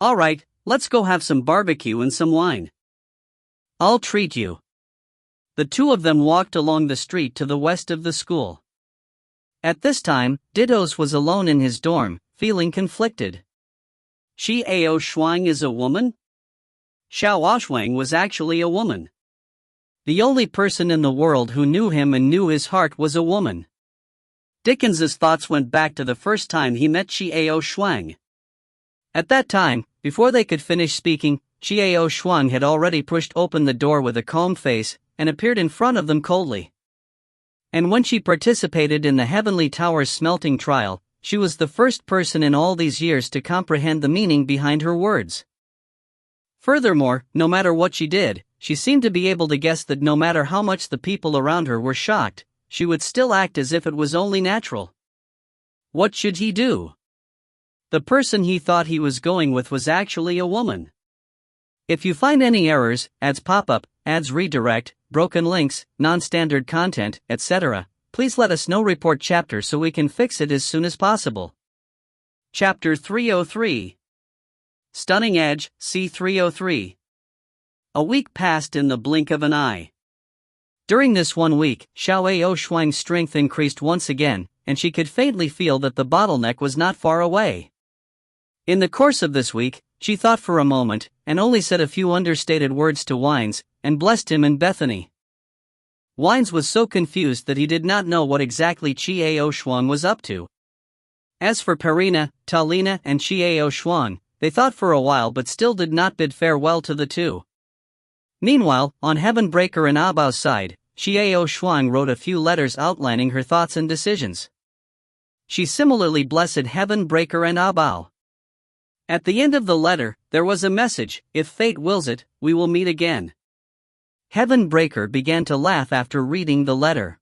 All right, let's go have some barbecue and some wine. I'll treat you. The two of them walked along the street to the west of the school. At this time, Didos was alone in his dorm, feeling conflicted. Xiao Shuang is a woman? Xiao Shuang was actually a woman. The only person in the world who knew him and knew his heart was a woman. Dickens's thoughts went back to the first time he met Xiao Shuang. At that time, before they could finish speaking, Xiao Shuang had already pushed open the door with a calm face and appeared in front of them coldly. And when she participated in the Heavenly Tower's smelting trial, she was the first person in all these years to comprehend the meaning behind her words. Furthermore, no matter what she did, she seemed to be able to guess that no matter how much the people around her were shocked, she would still act as if it was only natural. What should he do? The person he thought he was going with was actually a woman. If you find any errors, ads pop up, ads redirect, broken links, non-standard content, etc., please let us know. Report chapter so we can fix it as soon as possible. Chapter 303. Stunning Edge, C303. A week passed in the blink of an eye. During this 1 week, Xiao Shuang's strength increased once again, and she could faintly feel that the bottleneck was not far away. In the course of this week, she thought for a moment, and only said a few understated words to Wines, and blessed him in Bethany. Wines was so confused that he did not know what exactly Chiao Shuang was up to. As for Perina, Talina, and Chiao Shuang, they thought for a while but still did not bid farewell to the two. Meanwhile, on Heavenbreaker and Abao's side, Chiao Shuang wrote a few letters outlining her thoughts and decisions. She similarly blessed Heavenbreaker and Abao. At the end of the letter, there was a message: if fate wills it, we will meet again. Heavenbreaker began to laugh after reading the letter.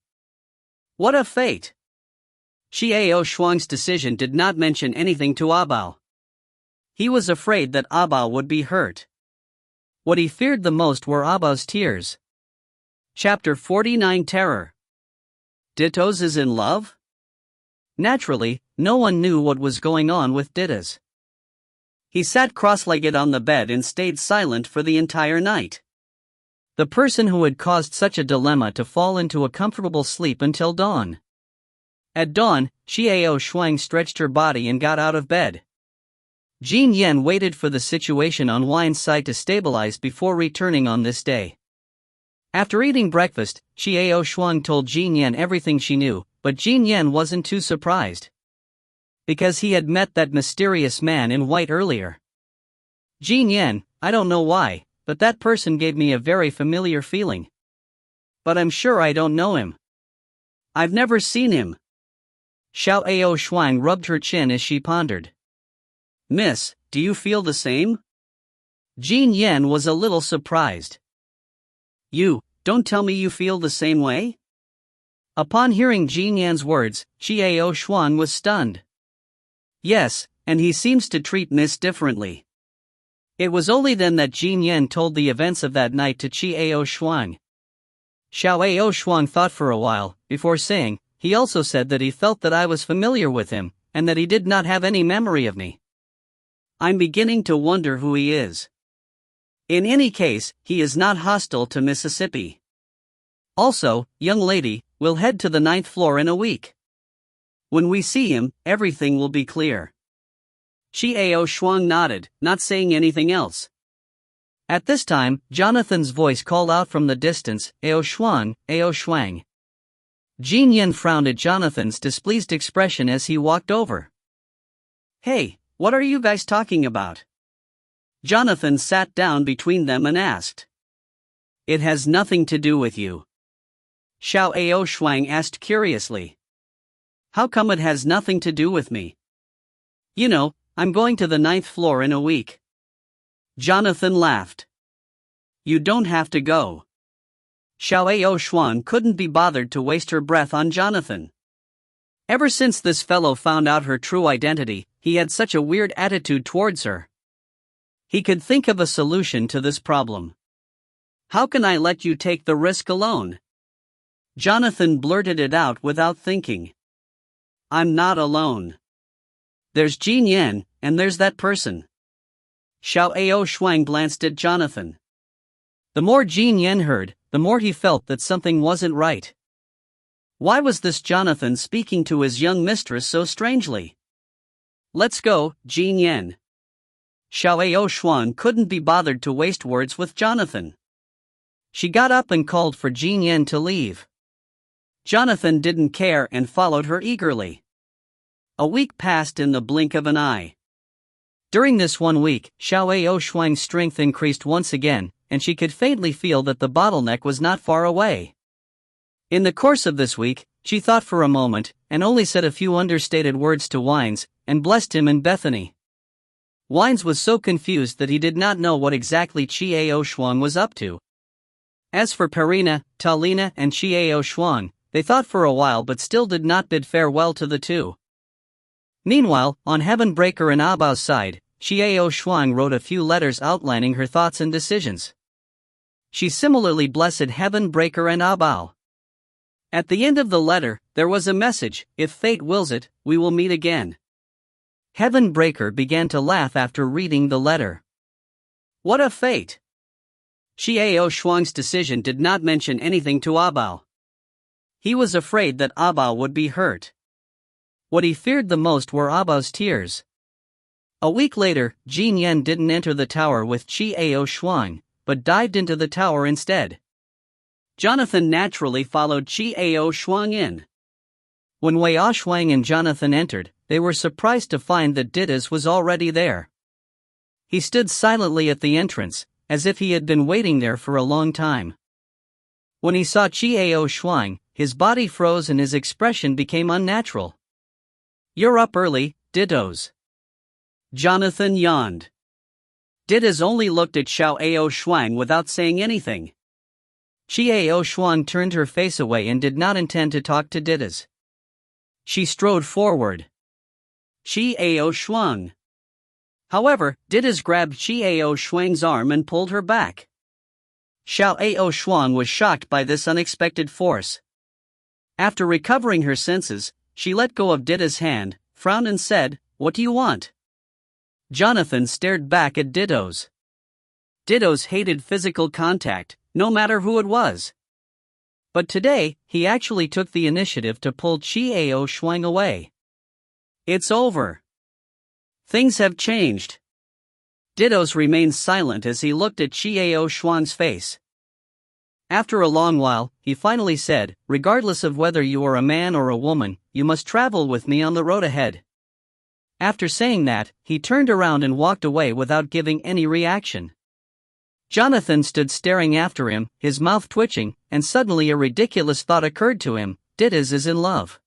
What a fate! Chiao Shuang's decision did not mention anything to Abao. He was afraid that Abao would be hurt. What he feared the most were Abao's tears. Chapter 49 Terror. Dittos is in love? Naturally, no one knew what was going on with Dittos. He sat cross-legged on the bed and stayed silent for the entire night. The person who had caused such a dilemma to fall into a comfortable sleep until dawn. At dawn, Chiao Shuang stretched her body and got out of bed. Jin Yan waited for the situation on Wine's side to stabilize before returning on this day. After eating breakfast, Chiao Shuang told Jin Yan everything she knew, but Jin Yan wasn't too surprised. Because he had met that mysterious man in white earlier. Jin Yan, I don't know why, but that person gave me a very familiar feeling. But I'm sure I don't know him. I've never seen him. Xiao Shuang rubbed her chin as she pondered. Miss, do you feel the same? Jin Yan was a little surprised. You, don't tell me you feel the same way? Upon hearing Jin Yan's words, Chiao Shuang was stunned. Yes, and he seems to treat Miss differently. It was only then that Jin Yan told the events of that night to Chiao Shuang. Xiao Shuang thought for a while, before saying, he also said that he felt that I was familiar with him, and that he did not have any memory of me. I'm beginning to wonder who he is. In any case, he is not hostile to Mississippi. Also, young lady, we'll head to the 9th floor in a week. When we see him, everything will be clear. Chiao Shuang nodded, not saying anything else. At this time, Jonathan's voice called out from the distance, Ao Shuang. Jin Yan frowned at Jonathan's displeased expression as he walked over. Hey, what are you guys talking about? Jonathan sat down between them and asked. It has nothing to do with you. Xiao Shuang asked curiously. How come it has nothing to do with me? You know, I'm going to the 9th floor in a week. Jonathan laughed. You don't have to go. Xiao Shuang couldn't be bothered to waste her breath on Jonathan. Ever since this fellow found out her true identity, he had such a weird attitude towards her. He could think of a solution to this problem. How can I let you take the risk alone? Jonathan blurted it out without thinking. I'm not alone. There's Jin Yan, and there's that person. Xiao Shuang glanced at Jonathan. The more Jin Yan heard, the more he felt that something wasn't right. Why was this Jonathan speaking to his young mistress so strangely? Let's go, Jin Yan. Xiao Shuang couldn't be bothered to waste words with Jonathan. She got up and called for Jin Yan to leave. Jonathan didn't care and followed her eagerly. A week passed in the blink of an eye. During this 1 week, Xiao Shuang's strength increased once again, and she could faintly feel that the bottleneck was not far away. In the course of this week, she thought for a moment, and only said a few understated words to Wines, and blessed him in Bethany. Wines was so confused that he did not know what exactly Chiao Shuang was up to. As for Perina, Talina, and Chiao Shuang, they thought for a while but still did not bid farewell to the two. Meanwhile, on Heavenbreaker and Abao's side, Chiao Shuang wrote a few letters outlining her thoughts and decisions. She similarly blessed Heavenbreaker and Abao. At the end of the letter, there was a message: if fate wills it, we will meet again. Heavenbreaker began to laugh after reading the letter. What a fate! Chiao Shuang's decision did not mention anything to Abao. He was afraid that Abao would be hurt. What he feared the most were Aba's tears. A week later, Jin Yan didn't enter the tower with Chiao Shuang, but dived into the tower instead. Jonathan naturally followed Chiao Shuang in. When Wei Shuang and Jonathan entered, they were surprised to find that Didas was already there. He stood silently at the entrance, as if he had been waiting there for a long time. When he saw Chiao Shuang, his body froze and his expression became unnatural. "You're up early, Didos." Jonathan yawned. Didas only looked at Xiao Shuang without saying anything. Chiao Shuang turned her face away and did not intend to talk to Didas. She strode forward. Chiao Shuang. However, Didas grabbed Chiao Shuang's arm and pulled her back. Xiao Shuang was shocked by this unexpected force. After recovering her senses, she let go of Didas' hand, frowned and said, "What do you want?" Jonathan stared back at Didos. Didos hated physical contact, no matter who it was. But today, he actually took the initiative to pull Chiao Shuang away. "It's over. Things have changed." Didos remained silent as he looked at Chiao Shuang's face. After a long while, he finally said, "Regardless of whether you are a man or a woman, you must travel with me on the road ahead." After saying that, he turned around and walked away without giving any reaction. Jonathan stood staring after him, his mouth twitching, and suddenly a ridiculous thought occurred to him: Didas is in love.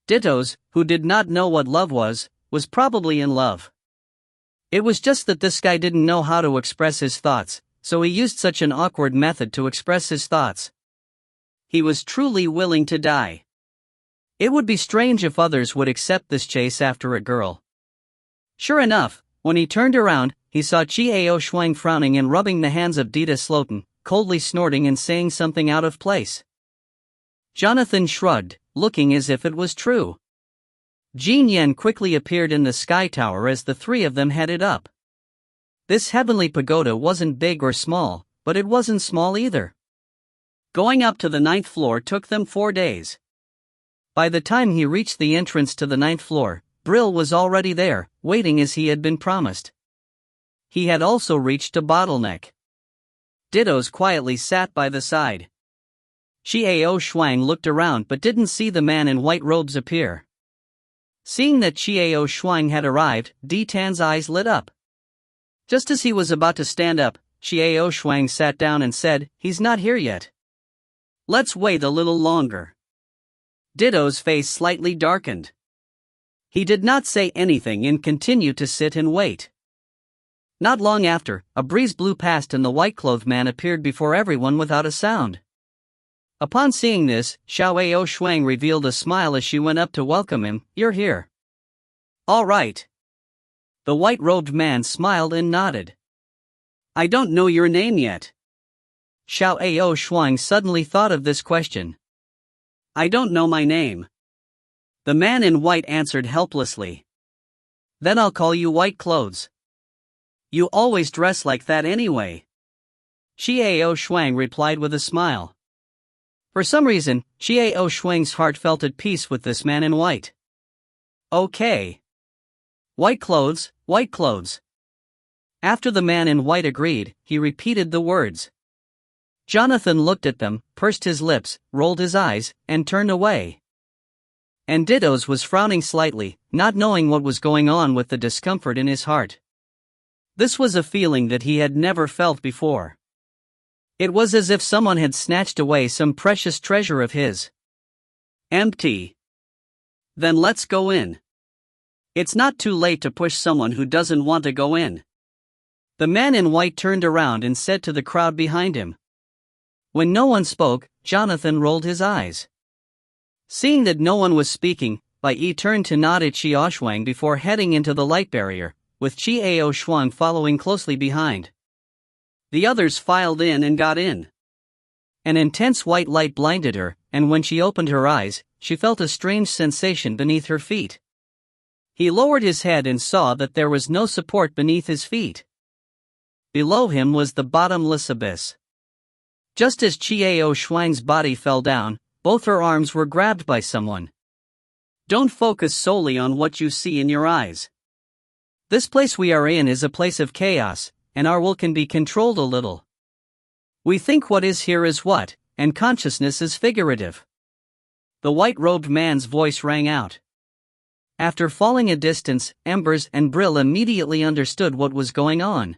Didos, who did not know what love was probably in love. It was just that this guy didn't know how to express his thoughts, so he used such an awkward method to express his thoughts. He was truly willing to die. It would be strange if others would accept this chase after a girl. Sure enough, when he turned around, he saw Chiao Shuang frowning and rubbing the hands of Didas Slotin, coldly snorting and saying something out of place. Jonathan shrugged, looking as if it was true. Jin Yan quickly appeared in the sky tower as the three of them headed up. This heavenly pagoda wasn't big or small, but it wasn't small either. Going up to the 9th floor took them 4 days. By the time he reached the entrance to the 9th floor, Brill was already there, waiting as he had been promised. He had also reached a bottleneck. Didos quietly sat by the side. Chiao Shuang looked around but didn't see the man in white robes appear. Seeing that Chiao Shuang had arrived, Tan's eyes lit up. Just as he was about to stand up, Chiao Shuang sat down and said, "He's not here yet. Let's wait a little longer." Dido's face slightly darkened. He did not say anything and continued to sit and wait. Not long after, a breeze blew past and the white-clothed man appeared before everyone without a sound. Upon seeing this, Xiao Shuang revealed a smile as she went up to welcome him. "You're here." "All right." The white-robed man smiled and nodded. "I don't know your name yet." Xiao Shuang suddenly thought of this question. "I don't know my name." The man in white answered helplessly. "Then I'll call you White Clothes. You always dress like that anyway." Xiao Shuang replied with a smile. For some reason, Xiao Shuang's heart felt at peace with this man in white. "Okay. White Clothes, White Clothes." After the man in white agreed, he repeated the words. Jonathan looked at them, pursed his lips, rolled his eyes, and turned away. And Didos was frowning slightly, not knowing what was going on with the discomfort in his heart. This was a feeling that he had never felt before. It was as if someone had snatched away some precious treasure of his. Empty. Then let's go in. It's not too late to push someone who doesn't want to go in. The man in white turned around and said to the crowd behind him. When no one spoke, Jonathan rolled his eyes. Seeing that no one was speaking, Bai Yi turned to nod at Xiao Shuang before heading into the light barrier, with Chiao Shuang following closely behind. The others filed in and got in. An intense white light blinded her, and when she opened her eyes, she felt a strange sensation beneath her feet. He lowered his head and saw that there was no support beneath his feet. Below him was the bottomless abyss. Just as Chiao Shuang's body fell down, both her arms were grabbed by someone. Don't focus solely on what you see in your eyes. This place we are in is a place of chaos, and our will can be controlled a little. We think what is here is what, and consciousness is figurative. The white-robed man's voice rang out. After falling a distance, Embers and Brill immediately understood what was going on.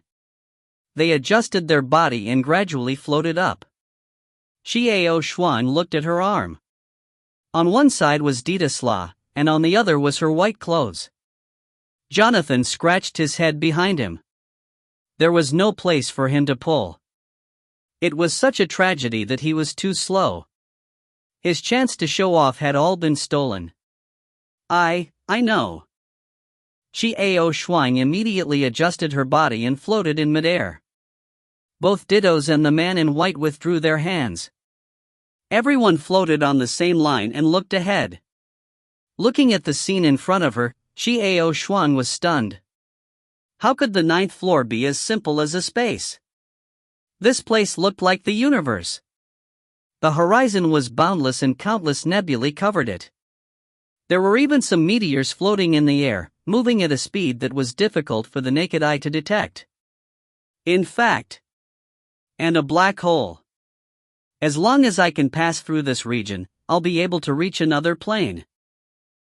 They adjusted their body and gradually floated up. Xiao Xuan looked at her arm. On one side was Dita Sla, and on the other was her white clothes. Jonathan scratched his head behind him. There was no place for him to pull. It was such a tragedy that he was too slow. His chance to show off had all been stolen. I know. Xiao Xuan immediately adjusted her body and floated in midair. Both Dittos and the man in white withdrew their hands. Everyone floated on the same line and looked ahead. Looking at the scene in front of her, Xiao Xuan was stunned. How could the 9th floor be as simple as a space? This place looked like the universe. The horizon was boundless and countless nebulae covered it. There were even some meteors floating in the air, moving at a speed that was difficult for the naked eye to detect. In fact, and a black hole. As long as I can pass through this region, I'll be able to reach another plane.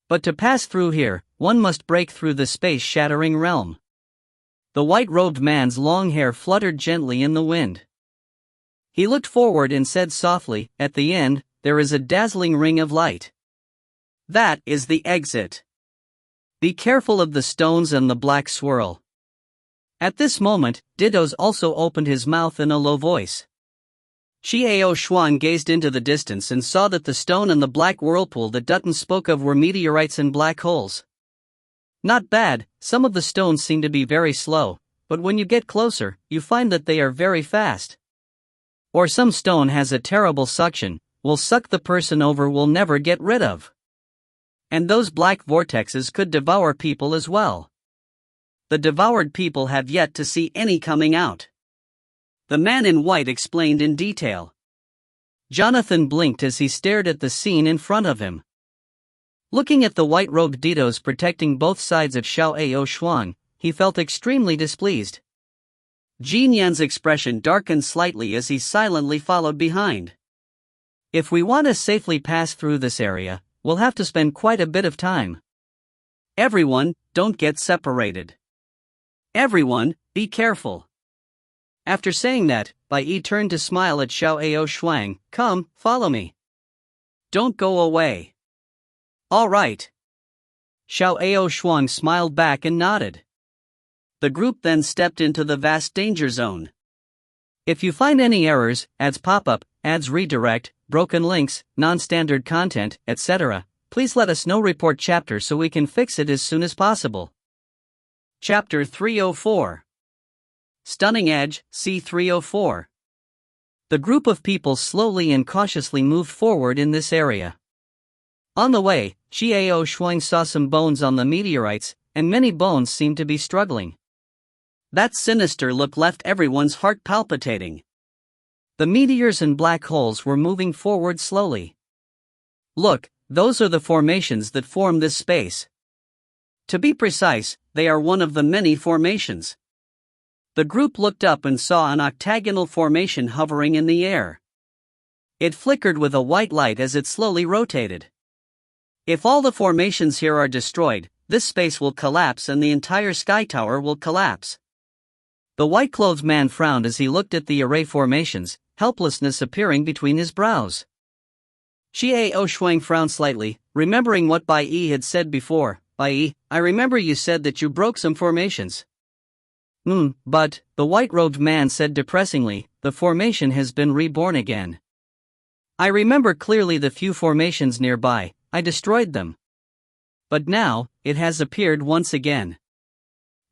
But to pass through here, one must break through the space-shattering realm. The white-robed man's long hair fluttered gently in the wind. He looked forward and said softly, "At the end, there is a dazzling ring of light. That is the exit. Be careful of the stones and the black swirl." At this moment, Dittos also opened his mouth in a low voice. Xiao Xuan gazed into the distance and saw that the stone and the black whirlpool that Dutton spoke of were meteorites and black holes. Not bad, some of the stones seem to be very slow, but when you get closer, you find that they are very fast. Or some stone has a terrible suction, will suck the person over, will never get rid of. And those black vortexes could devour people as well. The devoured people have yet to see any coming out. The man in white explained in detail. Jonathan blinked as he stared at the scene in front of him. Looking at the white-robed Dittos protecting both sides of Xiao Xuan, he felt extremely displeased. Jin Yan's expression darkened slightly as he silently followed behind. If we want to safely pass through this area, we'll have to spend quite a bit of time. Everyone, don't get separated. Everyone, be careful. After saying that, Bai Yi turned to smile at Xiao Xuan. "Come, follow me. Don't go away." "All right." Xiao Xuan smiled back and nodded. The group then stepped into the vast danger zone. If you find any errors, ads pop up, ads redirect, broken links, non-standard content, etc., please let us know. Report chapter so we can fix it as soon as possible. Chapter 304. Stunning Edge, C304. The group of people slowly and cautiously moved forward in this area. On the way, Xiao Xuan saw some bones on the meteorites, and many bones seemed to be struggling. That sinister look left everyone's heart palpitating. The meteors and black holes were moving forward slowly. Look, those are the formations that form this space. To be precise, they are one of the many formations. The group looked up and saw an octagonal formation hovering in the air. It flickered with a white light as it slowly rotated. If all the formations here are destroyed, this space will collapse and the entire sky tower will collapse. The white-clothed man frowned as he looked at the array formations, helplessness appearing between his brows. Xiao Xuan frowned slightly, remembering what Bai Yi had said before. "Bai Yi, I remember you said that you broke some formations." But, the white-robed man said depressingly, "the formation has been reborn again. I remember clearly the few formations nearby, I destroyed them. But now, it has appeared once again.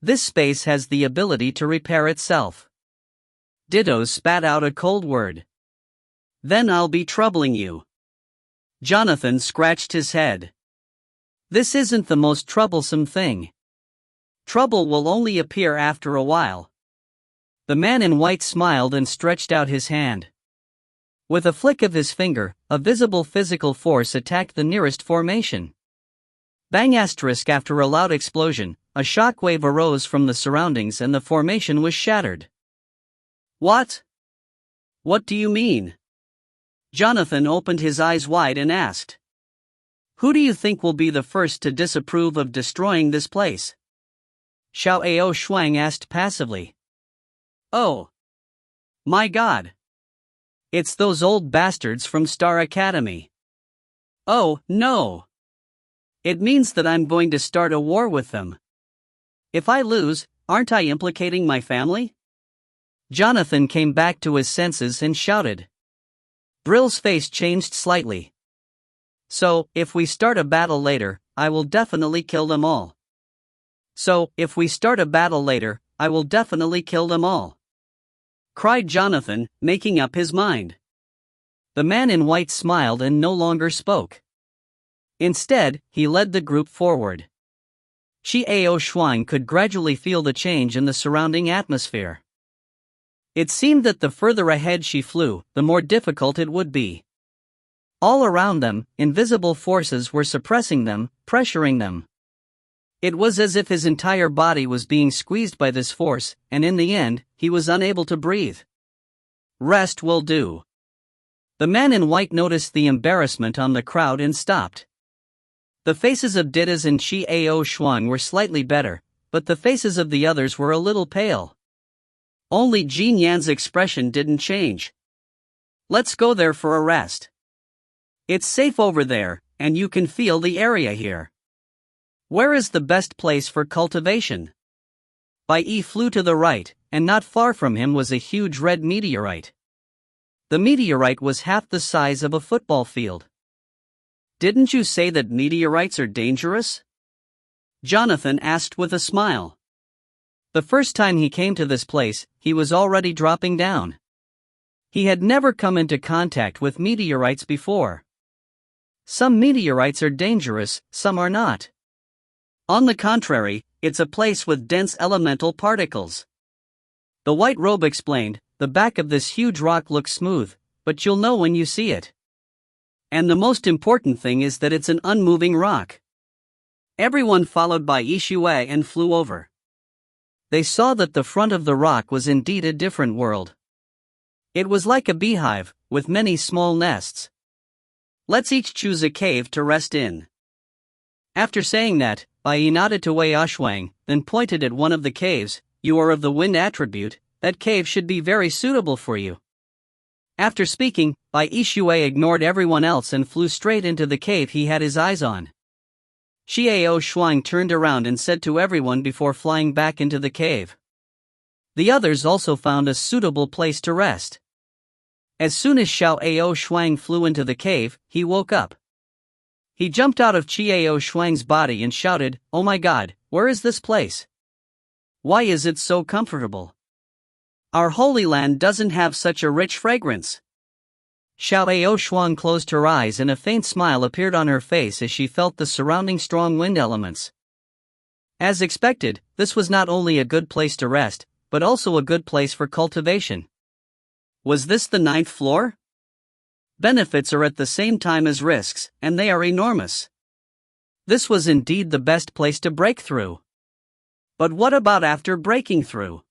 This space has the ability to repair itself." Dittos spat out a cold word. "Then I'll be troubling you." Jonathan scratched his head. "This isn't the most troublesome thing. Trouble will only appear after a while." The man in white smiled and stretched out his hand. With a flick of his finger, a visible physical force attacked the nearest formation. Bang asterisk after a loud explosion, a shockwave arose from the surroundings and the formation was shattered. What? What do you mean? Jonathan opened his eyes wide and asked. Who do you think will be the first to disapprove of destroying this place? Xiao Shuang asked passively. Oh. My God. It's those old bastards from Star Academy. Oh, no. It means that I'm going to start a war with them. If I lose, aren't I implicating my family? Jonathan came back to his senses and shouted. Brill's face changed slightly. So, if we start a battle later, I will definitely kill them all. Cried Jonathan, making up his mind. The man in white smiled and no longer spoke. Instead, he led the group forward. Xiao Shuang could gradually feel the change in the surrounding atmosphere. It seemed that the further ahead she flew, the more difficult it would be. All around them, invisible forces were suppressing them, pressuring them. It was as if his entire body was being squeezed by this force, and in the end, he was unable to breathe. Rest will do. The man in white noticed the embarrassment on the crowd and stopped. The faces of Didas and Xiao Shuang were slightly better, but the faces of the others were a little pale. Only Jin Yan's expression didn't change. Let's go there for a rest. It's safe over there, and you can feel the area here. Where is the best place for cultivation? Bai Yi flew to the right, and not far from him was a huge red meteorite. The meteorite was half the size of a football field. Didn't you say that meteorites are dangerous? Jonathan asked with a smile. The first time he came to this place, he was already dropping down. He had never come into contact with meteorites before. Some meteorites are dangerous, some are not. On the contrary, it's a place with dense elemental particles. The white robe explained, the back of this huge rock looks smooth, but you'll know when you see it. And the most important thing is that it's an unmoving rock. Everyone followed by Yixuan and flew over. They saw that the front of the rock was indeed a different world. It was like a beehive, with many small nests. Let's each choose a cave to rest in. After saying that, Bai Yi nodded to Wei Shuang, then pointed at one of the caves. You are of the wind attribute, that cave should be very suitable for you. After speaking, Bai Yixuan ignored everyone else and flew straight into the cave he had his eyes on. Xiao Shuang turned around and said to everyone before flying back into the cave. The others also found a suitable place to rest. As soon as Xiao Shuang flew into the cave, he woke up. He jumped out of Xiao Shuang's body and shouted, "Oh my God, where is this place? Why is it so comfortable? Our holy land doesn't have such a rich fragrance." Xiao Shuang closed her eyes and a faint smile appeared on her face as she felt the surrounding strong wind elements. As expected, this was not only a good place to rest, but also a good place for cultivation. Was this the 9th floor? Benefits are at the same time as risks, and they are enormous. This was indeed the best place to break through. But what about after breaking through?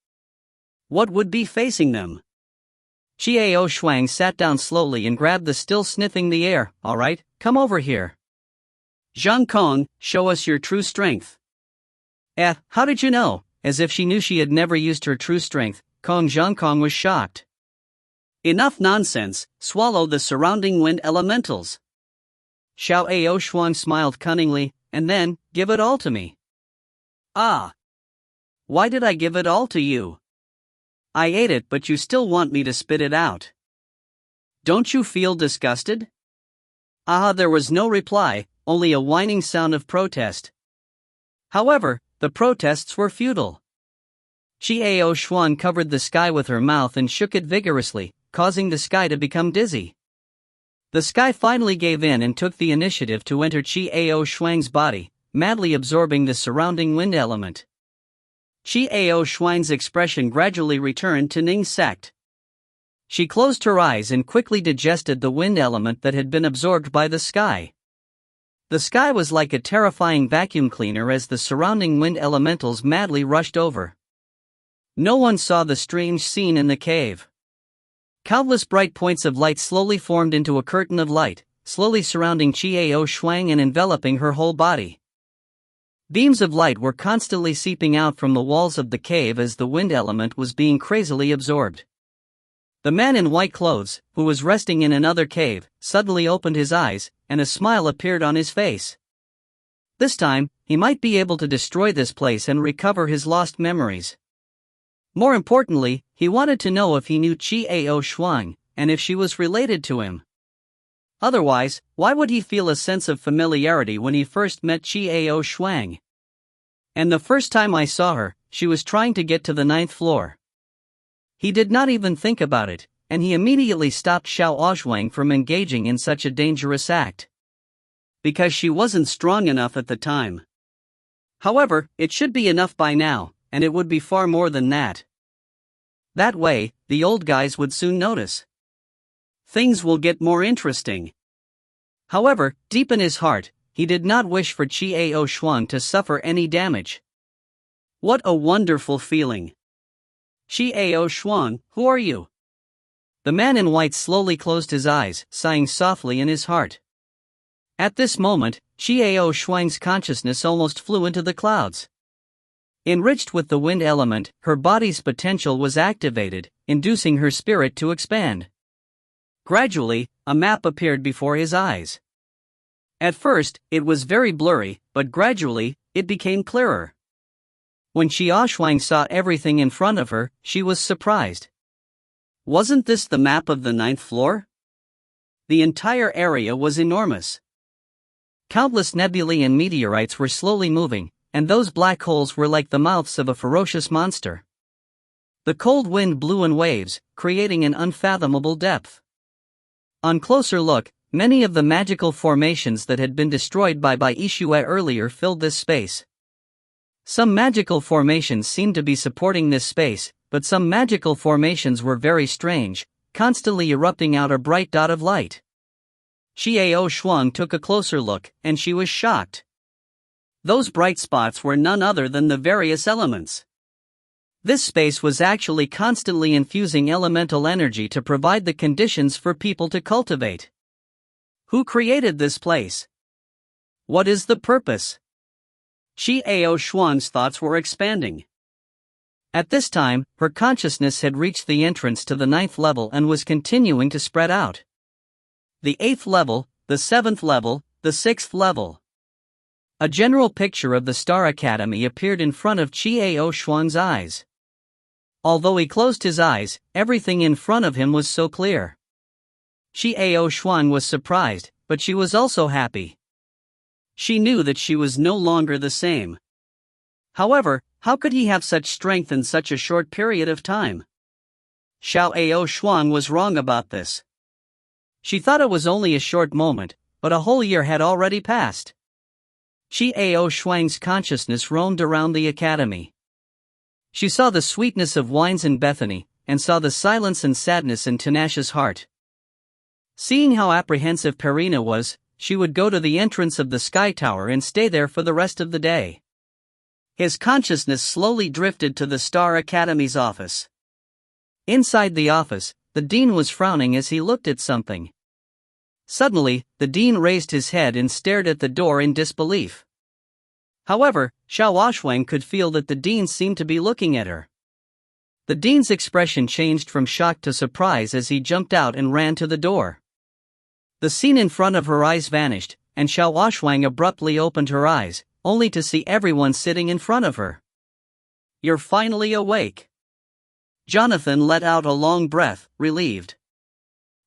What would be facing them? Xiao Shuang sat down slowly and grabbed the still sniffing the air. All right, come over here. Zhang Kong, show us your true strength. How did you know? As if she knew she had never used her true strength, Zhang Kong was shocked. Enough nonsense, swallow the surrounding wind elementals. Xiao Shuang smiled cunningly, and then, give it all to me. Ah. Why did I give it all to you? I ate it, but you still want me to spit it out. Don't you feel disgusted? There was no reply, only a whining sound of protest. However, the protests were futile. Xiao Shuang covered the sky with her mouth and shook it vigorously, causing the sky to become dizzy. The sky finally gave in and took the initiative to enter Xiao Shuang's body, madly absorbing the surrounding wind element. Xiao Shuang's expression gradually returned to Ning's sect. She closed her eyes and quickly digested the wind element that had been absorbed by the sky. The sky was like a terrifying vacuum cleaner as the surrounding wind elementals madly rushed over. No one saw the strange scene in the cave. Countless bright points of light slowly formed into a curtain of light, slowly surrounding Qiao Shuang and enveloping her whole body. Beams of light were constantly seeping out from the walls of the cave as the wind element was being crazily absorbed. The man in white clothes, who was resting in another cave, suddenly opened his eyes, and a smile appeared on his face. This time, he might be able to destroy this place and recover his lost memories. More importantly, he wanted to know if he knew Qiao Shuang, and if she was related to him. Otherwise, why would he feel a sense of familiarity when he first met Qiao Shuang? And the first time I saw her, she was trying to get to the 9th floor. He did not even think about it, and he immediately stopped Xiao Ozhuang from engaging in such a dangerous act. Because she wasn't strong enough at the time. However, it should be enough by now, and it would be far more than that. That way, the old guys would soon notice. Things will get more interesting. However, deep in his heart, he did not wish for Qiao Shuang to suffer any damage. What a wonderful feeling. Qiao Shuang, who are you? The man in white slowly closed his eyes, sighing softly in his heart. At this moment, Qiao Shuang's consciousness almost flew into the clouds. Enriched with the wind element, her body's potential was activated, inducing her spirit to expand. Gradually, a map appeared before his eyes. At first, it was very blurry, but gradually, it became clearer. When Qiao Shuang saw everything in front of her, she was surprised. Wasn't this the map of the 9th floor? The entire area was enormous. Countless nebulae and meteorites were slowly moving, and those black holes were like the mouths of a ferocious monster. The cold wind blew in waves, creating an unfathomable depth. On closer look, many of the magical formations that had been destroyed by Yixuan earlier filled this space. Some magical formations seemed to be supporting this space, but some magical formations were very strange, constantly erupting out a bright dot of light. Qiao Shuang took a closer look, and she was shocked. Those bright spots were none other than the various elements. This space was actually constantly infusing elemental energy to provide the conditions for people to cultivate. Who created this place? What is the purpose? Qiao Shuang's thoughts were expanding. At this time, her consciousness had reached the entrance to the 9th level and was continuing to spread out. The 8th level, the 7th level, the 6th level. A general picture of the Star Academy appeared in front of Qiao Shuang's eyes. Although he closed his eyes, everything in front of him was so clear. Qiao Shuang was surprised, but she was also happy. She knew that she was no longer the same. However, how could he have such strength in such a short period of time? Xiao Shuang was wrong about this. She thought it was only a short moment, but a whole year had already passed. Qiao Shuang's consciousness roamed around the academy. She saw the sweetness of wines in Bethany, and saw the silence and sadness in Tinashe's heart. Seeing how apprehensive Perina was, she would go to the entrance of the Sky Tower and stay there for the rest of the day. His consciousness slowly drifted to the Star Academy's office. Inside the office, the dean was frowning as he looked at something. Suddenly, the dean raised his head and stared at the door in disbelief. However, Xiao Ozhuang could feel that the dean seemed to be looking at her. The dean's expression changed from shock to surprise as he jumped out and ran to the door. The scene in front of her eyes vanished, and Xiao Ozhuang abruptly opened her eyes, only to see everyone sitting in front of her. "You're finally awake." Jonathan let out a long breath, relieved.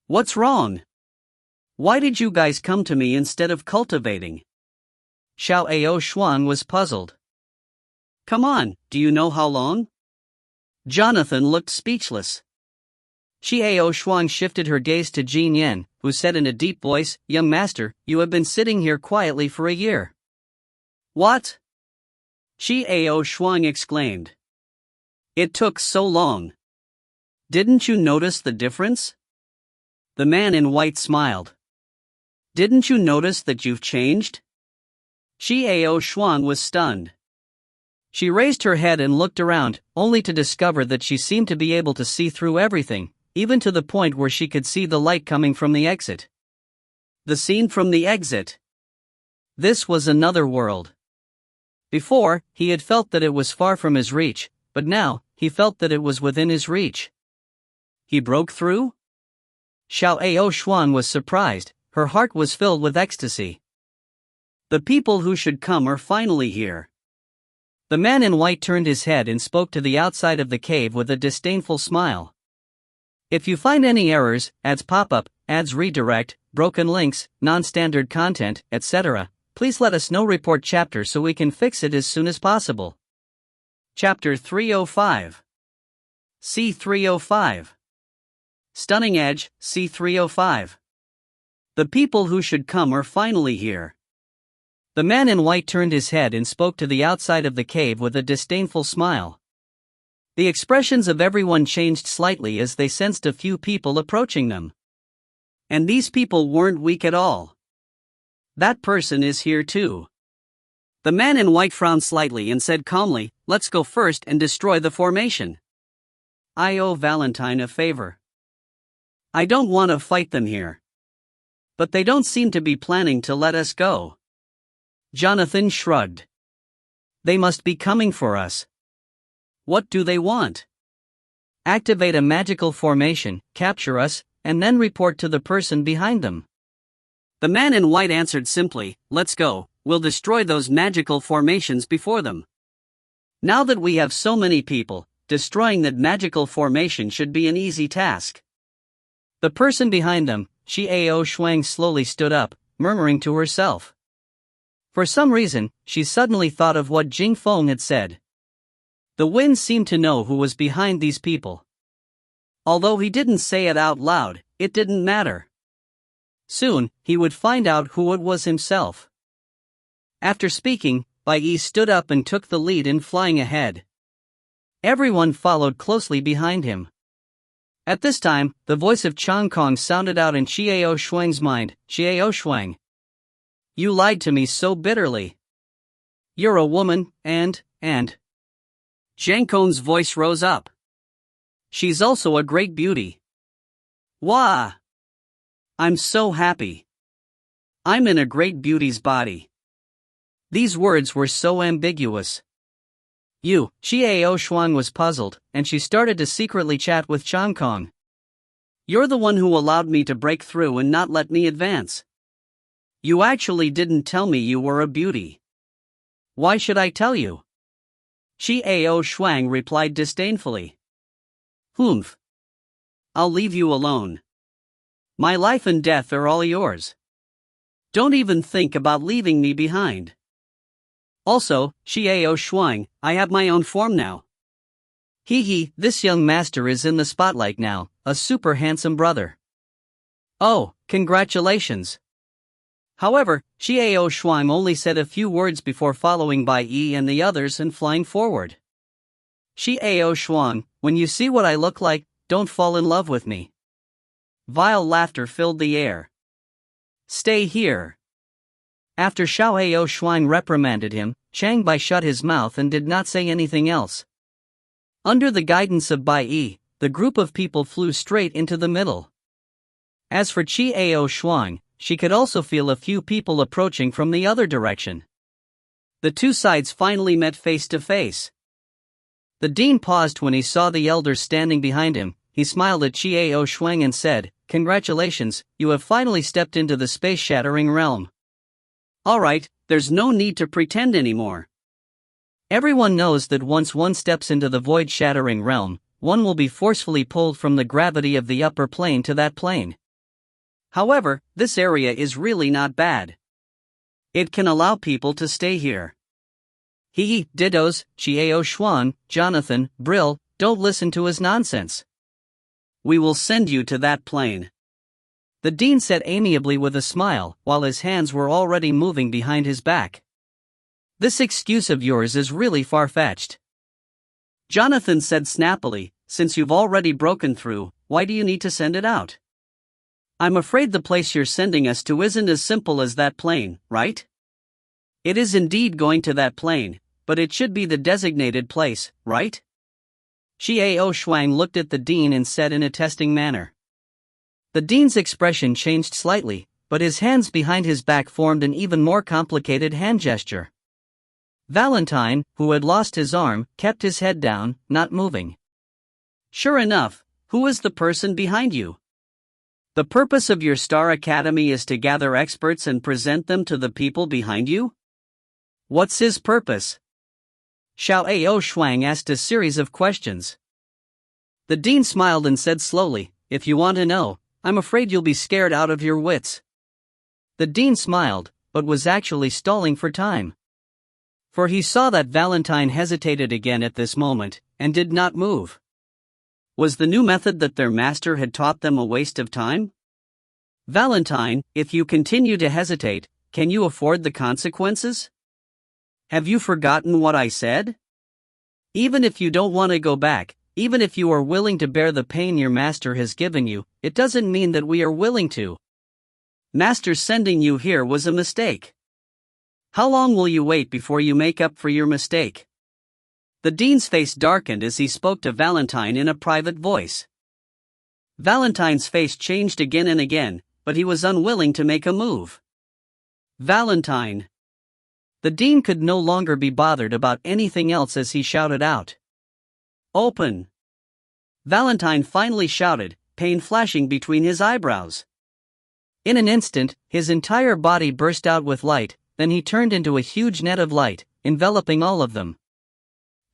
"What's wrong? Why did you guys come to me instead of cultivating?" Xiao Shuang was puzzled. "Come on, do you know how long?" Jonathan looked speechless. Qiao Shuang shifted her gaze to Jin Yan, who said in a deep voice, "Young master, you have been sitting here quietly for a year." "What?" Qiao Shuang exclaimed. "It took so long. Didn't you notice the difference?" The man in white smiled. "Didn't you notice that you've changed?" Xiao Shuang was stunned. She raised her head and looked around, only to discover that she seemed to be able to see through everything, even to the point where she could see the light coming from the exit. The scene from the exit. This was another world. Before, he had felt that it was far from his reach, but now, he felt that it was within his reach. He broke through? Xiao Shuan was surprised, her heart was filled with ecstasy. The people who should come are finally here. The man in white turned his head and spoke to the outside of the cave with a disdainful smile. If you find any errors, ads pop up, ads redirect, broken links, non-standard content, etc., please let us know. Report chapter so we can fix it as soon as possible. Chapter 305. C305. Stunning Edge, C305. The people who should come are finally here. The man in white turned his head and spoke to the outside of the cave with a disdainful smile. The expressions of everyone changed slightly as they sensed a few people approaching them. And these people weren't weak at all. That person is here too. The man in white frowned slightly and said calmly, "Let's go first and destroy the formation. I owe Valentine a favor. I don't want to fight them here. But they don't seem to be planning to let us go." Jonathan shrugged. "They must be coming for us. What do they want?" "Activate a magical formation, capture us, and then report to the person behind them." The man in white answered simply, "Let's go, we'll destroy those magical formations before them." Now that we have so many people, destroying that magical formation should be an easy task. The person behind them, Xiao Shuang, slowly stood up, murmuring to herself. For some reason, she suddenly thought of what Jing Feng had said. The wind seemed to know who was behind these people. Although he didn't say it out loud, it didn't matter. Soon, he would find out who it was himself. After speaking, Bai Yi stood up and took the lead in flying ahead. Everyone followed closely behind him. At this time, the voice of Chang Kong sounded out in Xiao Shuang's mind. "Xiao Shuang, you lied to me so bitterly. You're a woman, and. Zhang Kong's voice rose up. "She's also a great beauty. Wah! I'm so happy. I'm in a great beauty's body." These words were so ambiguous. Xiao Shuang was puzzled, and she started to secretly chat with Chang Kong. "You're the one who allowed me to break through and not let me advance. You actually didn't tell me you were a beauty. Why should I tell you?" Xiao Shuang replied disdainfully. "Humph. I'll leave you alone. My life and death are all yours. Don't even think about leaving me behind. Also, Xiao Shuang, I have my own form now. This young master is in the spotlight now, a super handsome brother. Oh, congratulations." However, Xiao Shuang only said a few words before following Bai Yi and the others and flying forward. "Xiao Shuang, when you see what I look like, don't fall in love with me." Vile laughter filled the air. "Stay here." After Xiao Shuang reprimanded him, Chang Bai shut his mouth and did not say anything else. Under the guidance of Bai Yi, the group of people flew straight into the middle. As for Xiao Shuang, she could also feel a few people approaching from the other direction. The two sides finally met face to face. The dean paused when he saw the elders standing behind him. He smiled at Xiao Shuang and said, "Congratulations, you have finally stepped into the space-shattering realm. Alright, there's no need to pretend anymore. Everyone knows that once one steps into the void-shattering realm, one will be forcefully pulled from the gravity of the upper plane to that plane. However, this area is really not bad. It can allow people to stay here." Dittos, Xiao Shuang, Jonathan, Brill, don't listen to his nonsense. "We will send you to that plane," the dean said amiably with a smile, while his hands were already moving behind his back. "This excuse of yours is really far-fetched." Jonathan said snappily, "Since you've already broken through, why do you need to send it out? I'm afraid the place you're sending us to isn't as simple as that plane, right?" It is indeed going to that plane, but it should be the designated place, right? Xiao Shuang looked at the dean and said in a testing manner. The dean's expression changed slightly, but his hands behind his back formed an even more complicated hand gesture. Valentine, who had lost his arm, kept his head down, not moving. Sure enough, who is the person behind you? The purpose of your Star Academy is to gather experts and present them to the people behind you? What's his purpose? Xiao Shuang asked a series of questions. The dean smiled and said slowly, if you want to know, I'm afraid you'll be scared out of your wits. The dean smiled, but was actually stalling for time. For he saw that Valentine hesitated again at this moment, and did not move. Was the new method that their master had taught them a waste of time? Valentine, if you continue to hesitate, can you afford the consequences? Have you forgotten what I said? Even if you don't want to go back, even if you are willing to bear the pain your master has given you, it doesn't mean that we are willing to. Master sending you here was a mistake. How long will you wait before you make up for your mistake? The dean's face darkened as he spoke to Valentine in a private voice. Valentine's face changed again and again, but he was unwilling to make a move. Valentine. The dean could no longer be bothered about anything else as he shouted out. Open. Valentine finally shouted, pain flashing between his eyebrows. In an instant, his entire body burst out with light, then he turned into a huge net of light, enveloping all of them.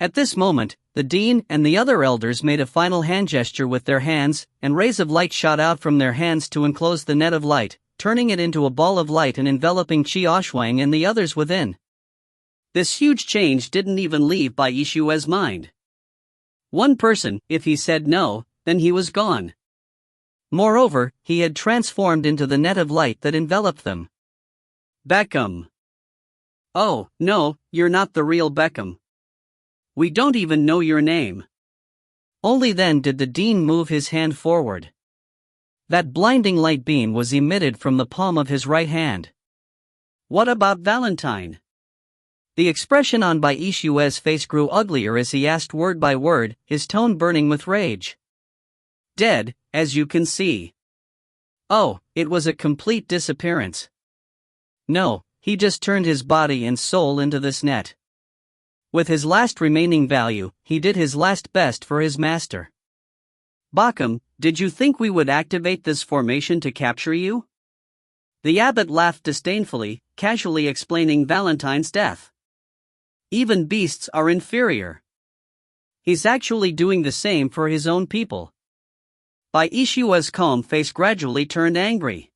At this moment, the dean and the other elders made a final hand gesture with their hands, and rays of light shot out from their hands to enclose the net of light, turning it into a ball of light and enveloping Xiaoshuang and the others within. This huge change didn't even leave Bai Yixuan's mind. One person, if he said no, then he was gone. Moreover, he had transformed into the net of light that enveloped them. Beckham. Oh, no, you're not the real Beckham. We don't even know your name. Only then did the dean move his hand forward. That blinding light beam was emitted from the palm of his right hand. What about Valentine? The expression on Bai Yixuan's face grew uglier as he asked word by word, his tone burning with rage. Dead, as you can see. Oh, it was a complete disappearance. No, he just turned his body and soul into this net. With his last remaining value, he did his last best for his master. Beckham, did you think we would activate this formation to capture you? The abbot laughed disdainfully, casually explaining Valentine's death. Even beasts are inferior. He's actually doing the same for his own people. Bai Yixuan's calm face gradually turned angry.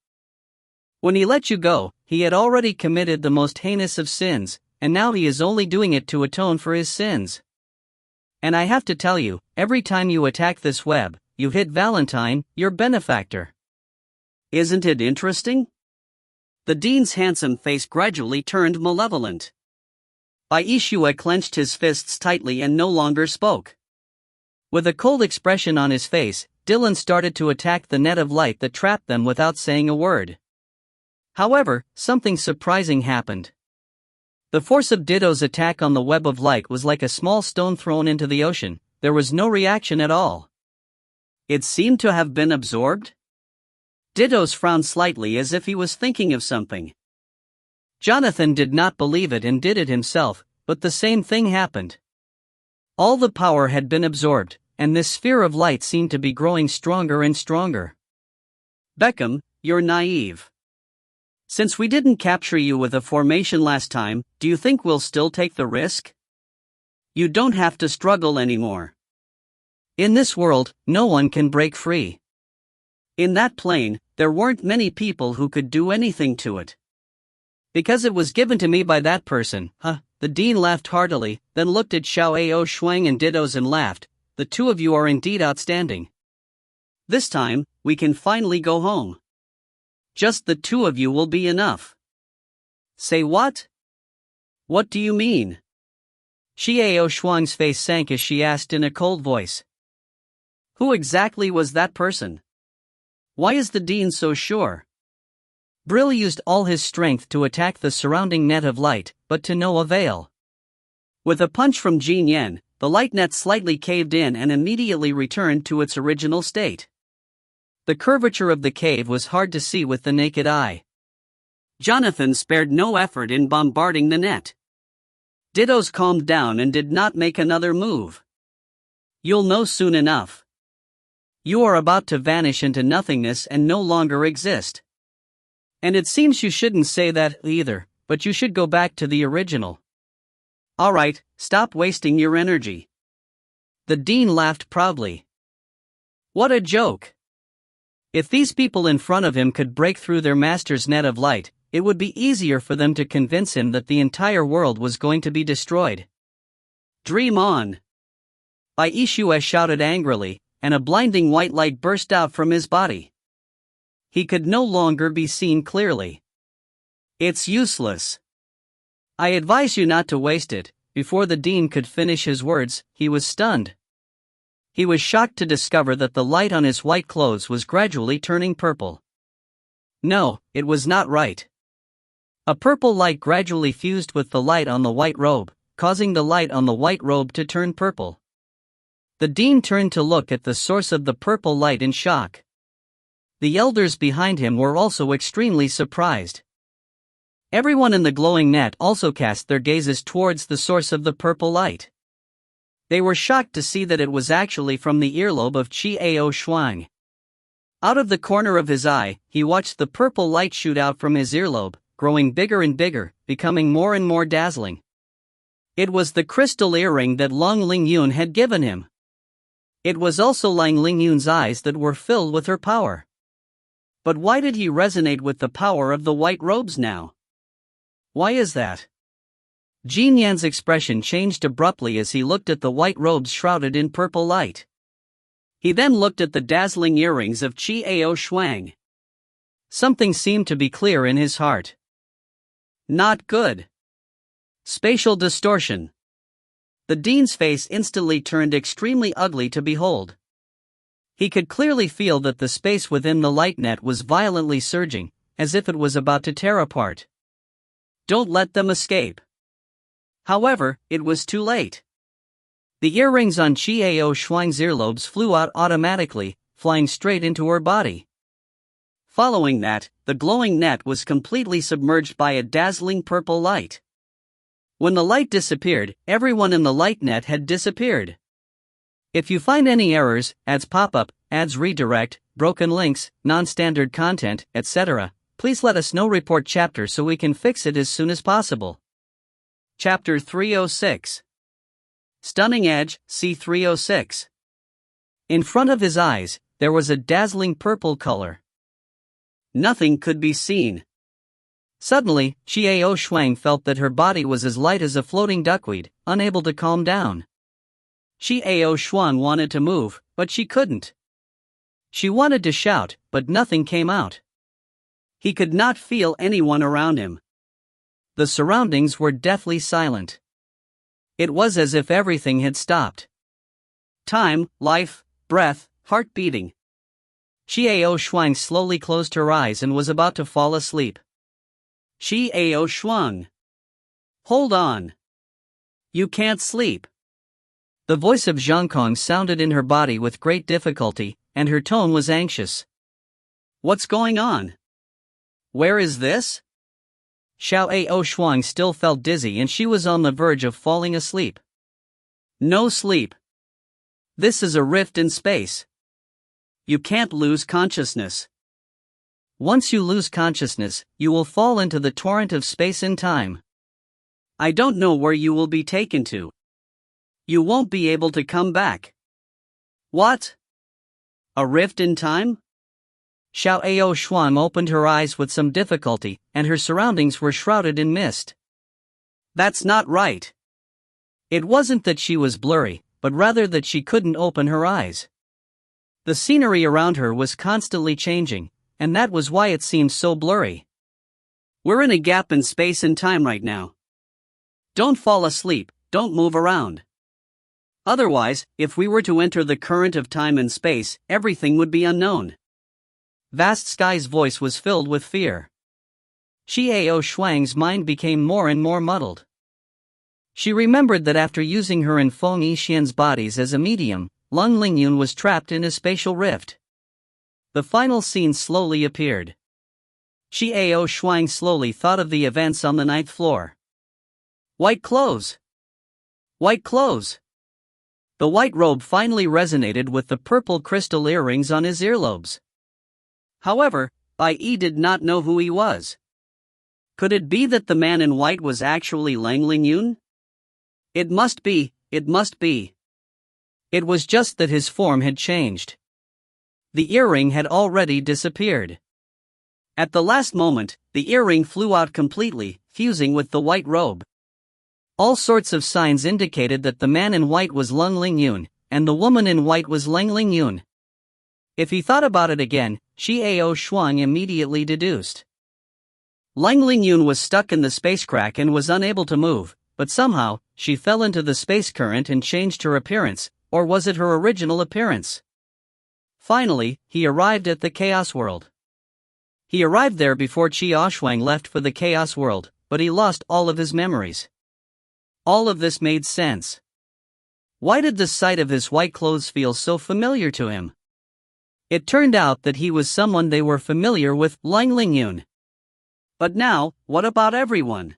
When he let you go, he had already committed the most heinous of sins, and now he is only doing it to atone for his sins. And I have to tell you, every time you attack this web, you hit Valentine, your benefactor. Isn't it interesting? The dean's handsome face gradually turned malevolent. Bai Yixuan clenched his fists tightly and no longer spoke. With a cold expression on his face, Dylan started to attack the net of light that trapped them without saying a word. However, something surprising happened. The force of Ditto's attack on the web of light was like a small stone thrown into the ocean. There was no reaction at all. It seemed to have been absorbed? Ditto's frowned slightly as if he was thinking of something. Jonathan did not believe it and did it himself, but the same thing happened. All the power had been absorbed, and this sphere of light seemed to be growing stronger and stronger. Beckham, you're naive. Since we didn't capture you with a formation last time, do you think we'll still take the risk? You don't have to struggle anymore. In this world, no one can break free. In that plane, there weren't many people who could do anything to it. Because it was given to me by that person, huh? The dean laughed heartily, then looked at Xiao Shuang and Dittos and laughed. The two of you are indeed outstanding. This time, we can finally go home. Just the two of you will be enough. Say what? What do you mean? Xiao Shuang's face sank as she asked in a cold voice. Who exactly was that person? Why is the dean so sure? Brill used all his strength to attack the surrounding net of light, but to no avail. With a punch from Jin Yan, the light net slightly caved in and immediately returned to its original state. The curvature of the cave was hard to see with the naked eye. Jonathan spared no effort in bombarding the net. Dittos calmed down and did not make another move. You'll know soon enough. You are about to vanish into nothingness and no longer exist. And it seems you shouldn't say that either, but you should go back to the original. Alright, stop wasting your energy. The dean laughed proudly. What a joke! If these people in front of him could break through their master's net of light, it would be easier for them to convince him that the entire world was going to be destroyed. Dream on! Yixuan shouted angrily, and a blinding white light burst out from his body. He could no longer be seen clearly. It's useless. I advise you not to waste it. Before the dean could finish his words, he was stunned. He was shocked to discover that the light on his white clothes was gradually turning purple. No, it was not right. A purple light gradually fused with the light on the white robe, causing the light on the white robe to turn purple. The dean turned to look at the source of the purple light in shock. The elders behind him were also extremely surprised. Everyone in the glowing net also cast their gazes towards the source of the purple light. They were shocked to see that it was actually from the earlobe of Yixuan. Out of the corner of his eye, he watched the purple light shoot out from his earlobe, growing bigger and bigger, becoming more and more dazzling. It was the crystal earring that Long Lingyun had given him. It was also Lang Lingyun's eyes that were filled with her power. But why did he resonate with the power of the white robes now? Why is that? Jin Yan's expression changed abruptly as he looked at the white robes shrouded in purple light. He then looked at the dazzling earrings of Yixuan. Something seemed to be clear in his heart. Not good. Spatial distortion. The dean's face instantly turned extremely ugly to behold. He could clearly feel that the space within the light net was violently surging, as if it was about to tear apart. Don't let them escape. However, it was too late. The earrings on Yixuan's earlobes flew out automatically, flying straight into her body. Following that, the glowing net was completely submerged by a dazzling purple light. When the light disappeared, everyone in the light net had disappeared. If you find any errors, ads pop up, ads redirect, broken links, non-standard content, etc., please let us know. Report chapter so we can fix it as soon as possible. Chapter 306. Stunning Edge, C306. In front of his eyes, there was a dazzling purple color. Nothing could be seen. Suddenly, Yixuan felt that her body was as light as a floating duckweed, unable to calm down. Yixuan wanted to move, but she couldn't. She wanted to shout, but nothing came out. He could not feel anyone around him. The surroundings were deathly silent. It was as if everything had stopped. Time, life, breath, heart beating. Yixuan slowly closed her eyes and was about to fall asleep. Yixuan. Hold on. You can't sleep. The voice of Zhangkong sounded in her body with great difficulty, and her tone was anxious. What's going on? Where is this? Yixuan still felt dizzy and she was on the verge of falling asleep. No sleep. This is a rift in space. You can't lose consciousness. Once you lose consciousness, you will fall into the torrent of space and time. I don't know where you will be taken to. You won't be able to come back. What? A rift in time? Yixuan opened her eyes with some difficulty, and her surroundings were shrouded in mist. That's not right. It wasn't that she was blurry, but rather that she couldn't open her eyes. The scenery around her was constantly changing, and that was why it seemed so blurry. We're in a gap in space and time right now. Don't fall asleep, don't move around. Otherwise, if we were to enter the current of time and space, everything would be unknown. Vast Sky's voice was filled with fear. Xiao Shuang's mind became more and more muddled. She remembered that after using her and Feng Yixian's bodies as a medium, Lung Lingyun was trapped in a spatial rift. The final scene slowly appeared. Xiao Shuang slowly thought of the events on the ninth floor. White clothes! White clothes! The white robe finally resonated with the purple crystal earrings on his earlobes. However, Bai Yi did not know who he was. Could it be that the man in white was actually Lang Lingyun? It must be, it must be. It was just that his form had changed. The earring had already disappeared. At the last moment, the earring flew out completely, fusing with the white robe. All sorts of signs indicated that the man in white was Lung Lingyun, and the woman in white was Lang Lingyun. If he thought about it again, Xiao Shuang immediately deduced. Lang Lingyun was stuck in the space crack and was unable to move, but somehow, she fell into the space current and changed her appearance, or was it her original appearance? Finally, he arrived at the Chaos World. He arrived there before Xiao Shuang left for the Chaos World, but he lost all of his memories. All of this made sense. Why did the sight of his white clothes feel so familiar to him? It turned out that he was someone they were familiar with, Lang Lingyun. But now, what about everyone?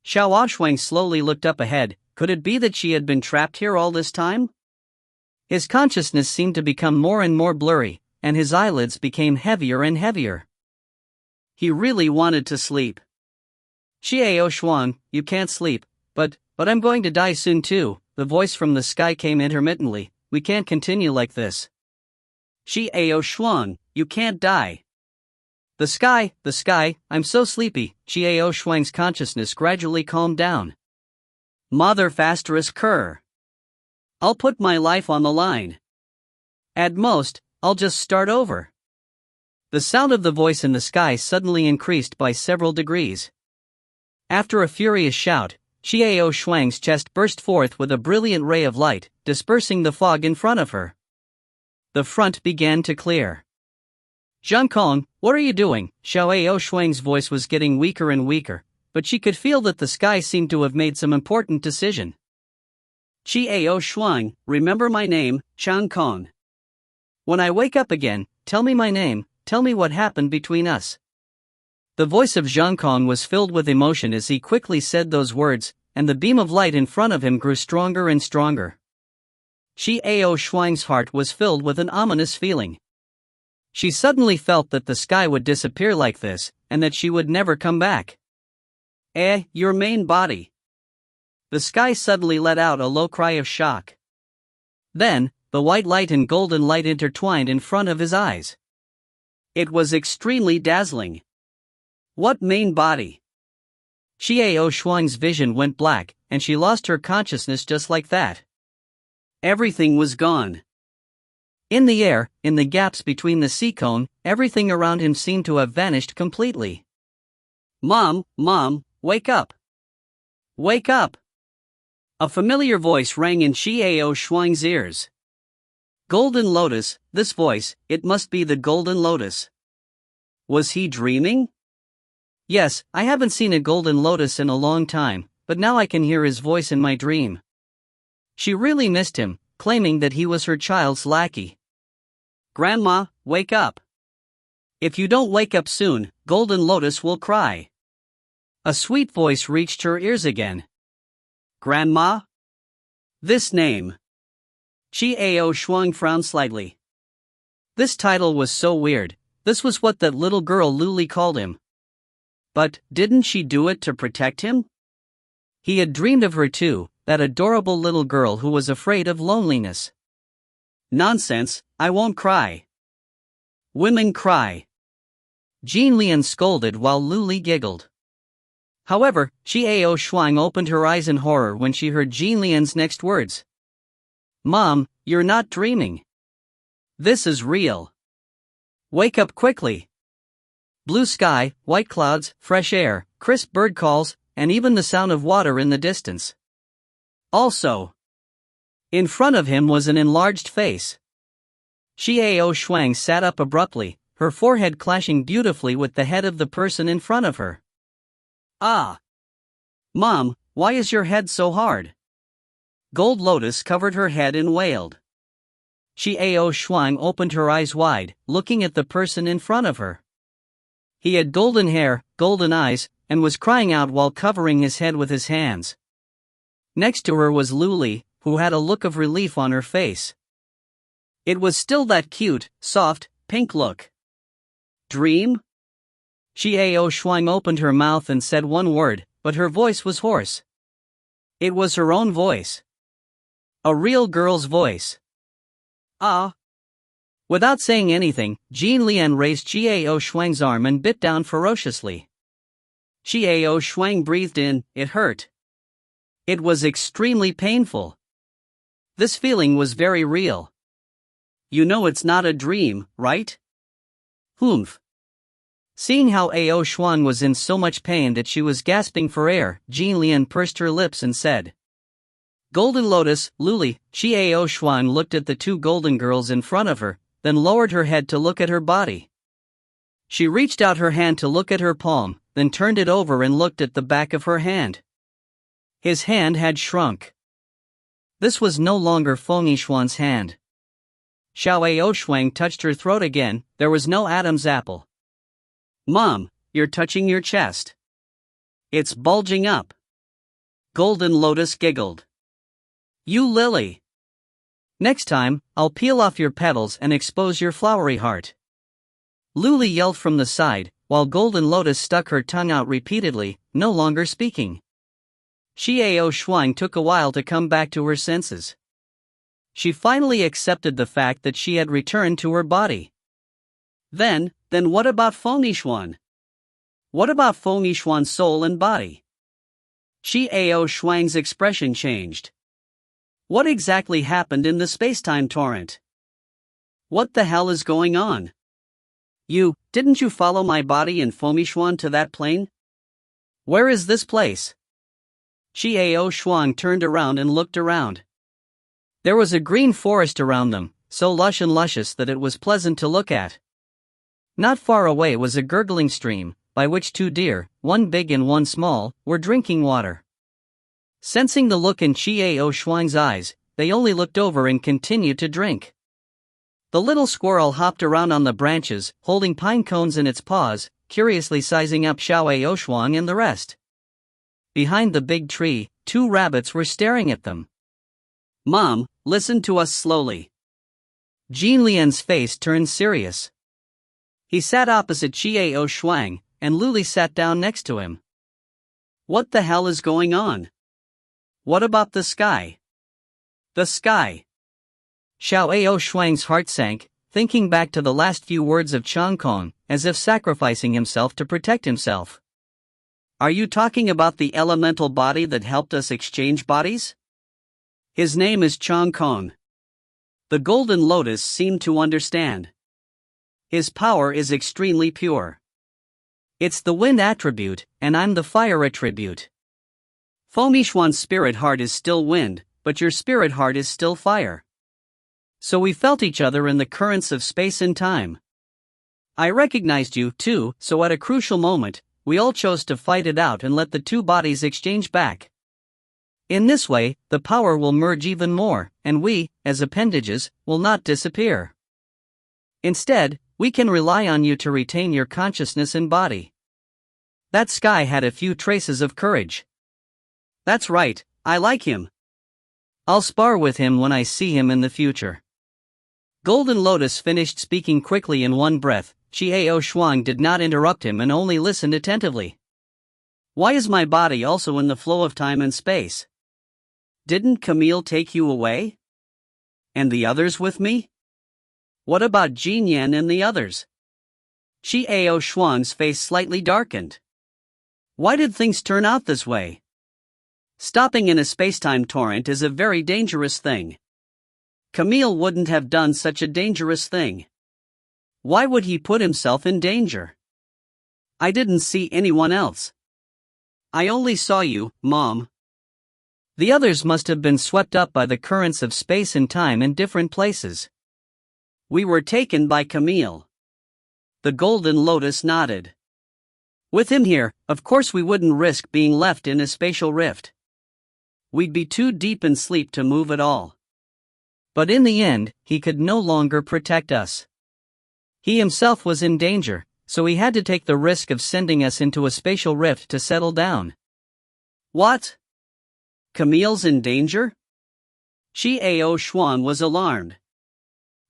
Xiao Shuang slowly looked up ahead. Could it be that she had been trapped here all this time? His consciousness seemed to become more and more blurry, and his eyelids became heavier and heavier. He really wanted to sleep. Xiao Shuang, you can't sleep, but I'm going to die soon too, the voice from the sky came intermittently. We can't continue like this. Xiao Shuang, you can't die. The sky, I'm so sleepy. Xiao Shuang's consciousness gradually calmed down. Mother Fasterus Kerr. I'll put my life on the line. At most, I'll just start over. The sound of the voice in the sky suddenly increased by several degrees. After a furious shout, Xiao Shuang's chest burst forth with a brilliant ray of light, dispersing the fog in front of her. The front began to clear. Zhang Kong, what are you doing? Xiao Shuang's voice was getting weaker and weaker, but she could feel that the sky seemed to have made some important decision. Xiao Shuang, remember my name, Zhang Kong. When I wake up again, tell me my name, tell me what happened between us. The voice of Zhang Kong was filled with emotion as he quickly said those words, and the beam of light in front of him grew stronger and stronger. Xiao Shuang's heart was filled with an ominous feeling. She suddenly felt that the sky would disappear like this, and that she would never come back. Your main body. The sky suddenly let out a low cry of shock. Then, the white light and golden light intertwined in front of his eyes. It was extremely dazzling. What main body? Xiao Shuang's vision went black, and she lost her consciousness just like that. Everything was gone. In the air, in the gaps between the sea cone, everything around him seemed to have vanished completely. Mom, wake up! Wake up! A familiar voice rang in Xiao Shuang's ears. Golden Lotus, this voice, it must be the Golden Lotus. Was he dreaming? Yes, I haven't seen a Golden Lotus in a long time, but now I can hear his voice in my dream. She really missed him, claiming that he was her child's lackey. Grandma, wake up. If you don't wake up soon, Golden Lotus will cry. A sweet voice reached her ears again. Grandma? This name. Xiao Shuang frowned slightly. This title was so weird. This was what that little girl Luli called him. But, didn't she do it to protect him? He had dreamed of her too, that adorable little girl who was afraid of loneliness. Nonsense, I won't cry. Women cry. Jean Lian scolded while Luli giggled. However, Xiao Shuang opened her eyes in horror when she heard Jean Lian's next words. Mom, you're not dreaming. This is real. Wake up quickly. Blue sky, white clouds, fresh air, crisp bird calls, and even the sound of water in the distance. Also, in front of him was an enlarged face. Xiao Shuang sat up abruptly, her forehead clashing beautifully with the head of the person in front of her. Ah! Mom, why is your head so hard? Gold Lotus covered her head and wailed. Xiao Shuang opened her eyes wide, looking at the person in front of her. He had golden hair, golden eyes, and was crying out while covering his head with his hands. Next to her was Luli, who had a look of relief on her face. It was still that cute, soft, pink look. Dream? Xiao Shuang opened her mouth and said one word, but her voice was hoarse. It was her own voice. A real girl's voice. Ah! Without saying anything, Jean Lian raised Xiao Shuang's arm and bit down ferociously. Xiao Shuang breathed in, it hurt. It was extremely painful. This feeling was very real. You know it's not a dream, right? Humph. Seeing how Ao Xuan was in so much pain that she was gasping for air, Jean Lian pursed her lips and said, Golden Lotus, Luli. Xiao Shuang looked at the two golden girls in front of her, then lowered her head to look at her body. She reached out her hand to look at her palm, then turned it over and looked at the back of her hand. His hand had shrunk. This was no longer Feng Yixuan's hand. Xiao Shuang touched her throat again, there was no Adam's apple. Mom, you're touching your chest. It's bulging up. Golden Lotus giggled. You lily. Next time, I'll peel off your petals and expose your flowery heart. Luli yelled from the side, while Golden Lotus stuck her tongue out repeatedly, no longer speaking. Xiao Shuang took a while to come back to her senses. She finally accepted the fact that she had returned to her body. Then what about Feng Yixuan? What about Feng Yixuan's soul and body? Xiao Shuang's expression changed. What exactly happened in the space-time torrent? What the hell is going on? Didn't you follow my body and Feng Yixuan to that plane? Where is this place? Xiao Shuang turned around and looked around. There was a green forest around them, so lush and luscious that it was pleasant to look at. Not far away was a gurgling stream, by which two deer, one big and one small, were drinking water. Sensing the look in Xiao Shuang's eyes, they only looked over and continued to drink. The little squirrel hopped around on the branches, holding pine cones in its paws, curiously sizing up Xiao Shuang and the rest. Behind the big tree, two rabbits were staring at them. Mom, listen to us slowly. Jean Lian's face turned serious. He sat opposite Xiao Shuang, and Luli sat down next to him. What the hell is going on? What about the sky? The sky. Xiao Shuang's heart sank, thinking back to the last few words of Chang Kong, as if sacrificing himself to protect himself. Are you talking about the elemental body that helped us exchange bodies? His name is Chang Kong. The Golden Lotus seemed to understand. His power is extremely pure. It's the wind attribute, and I'm the fire attribute. Feng Yixuan's spirit heart is still wind, but your spirit heart is still fire. So we felt each other in the currents of space and time. I recognized you, too, so at a crucial moment, we all chose to fight it out and let the two bodies exchange back. In this way, the power will merge even more, and we, as appendages, will not disappear. Instead, we can rely on you to retain your consciousness and body. That sky had a few traces of courage. That's right, I like him. I'll spar with him when I see him in the future. Golden Lotus finished speaking quickly in one breath. Xiao Shuang did not interrupt him and only listened attentively. Why is my body also in the flow of time and space? Didn't Camille take you away? And the others with me? What about Jin Yan and the others? Xiao Shuang's face slightly darkened. Why did things turn out this way? Stopping in a spacetime torrent is a very dangerous thing. Camille wouldn't have done such a dangerous thing. Why would he put himself in danger? I didn't see anyone else. I only saw you, Mom. The others must have been swept up by the currents of space and time in different places. We were taken by Camille. The Golden Lotus nodded. With him here, of course we wouldn't risk being left in a spatial rift. We'd be too deep in sleep to move at all. But in the end, he could no longer protect us. He himself was in danger, so he had to take the risk of sending us into a spatial rift to settle down. What? Camille's in danger? Yixuan was alarmed.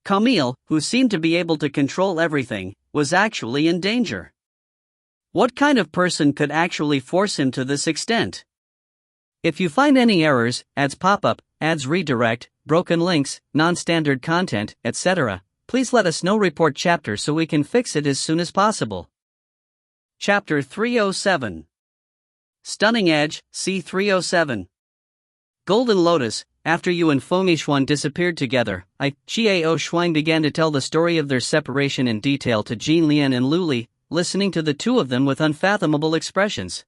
Camille, who seemed to be able to control everything, was actually in danger. What kind of person could actually force him to this extent? If you find any errors, ads pop up, ads redirect, broken links, non-standard content, etc., please let us know. Report chapter so we can fix it as soon as possible. Chapter 307. Stunning Edge, C307. Golden Lotus. After you and Yixuan disappeared together, Yixuan began to tell the story of their separation in detail to Jean Lian and Luli, listening to the two of them with unfathomable expressions.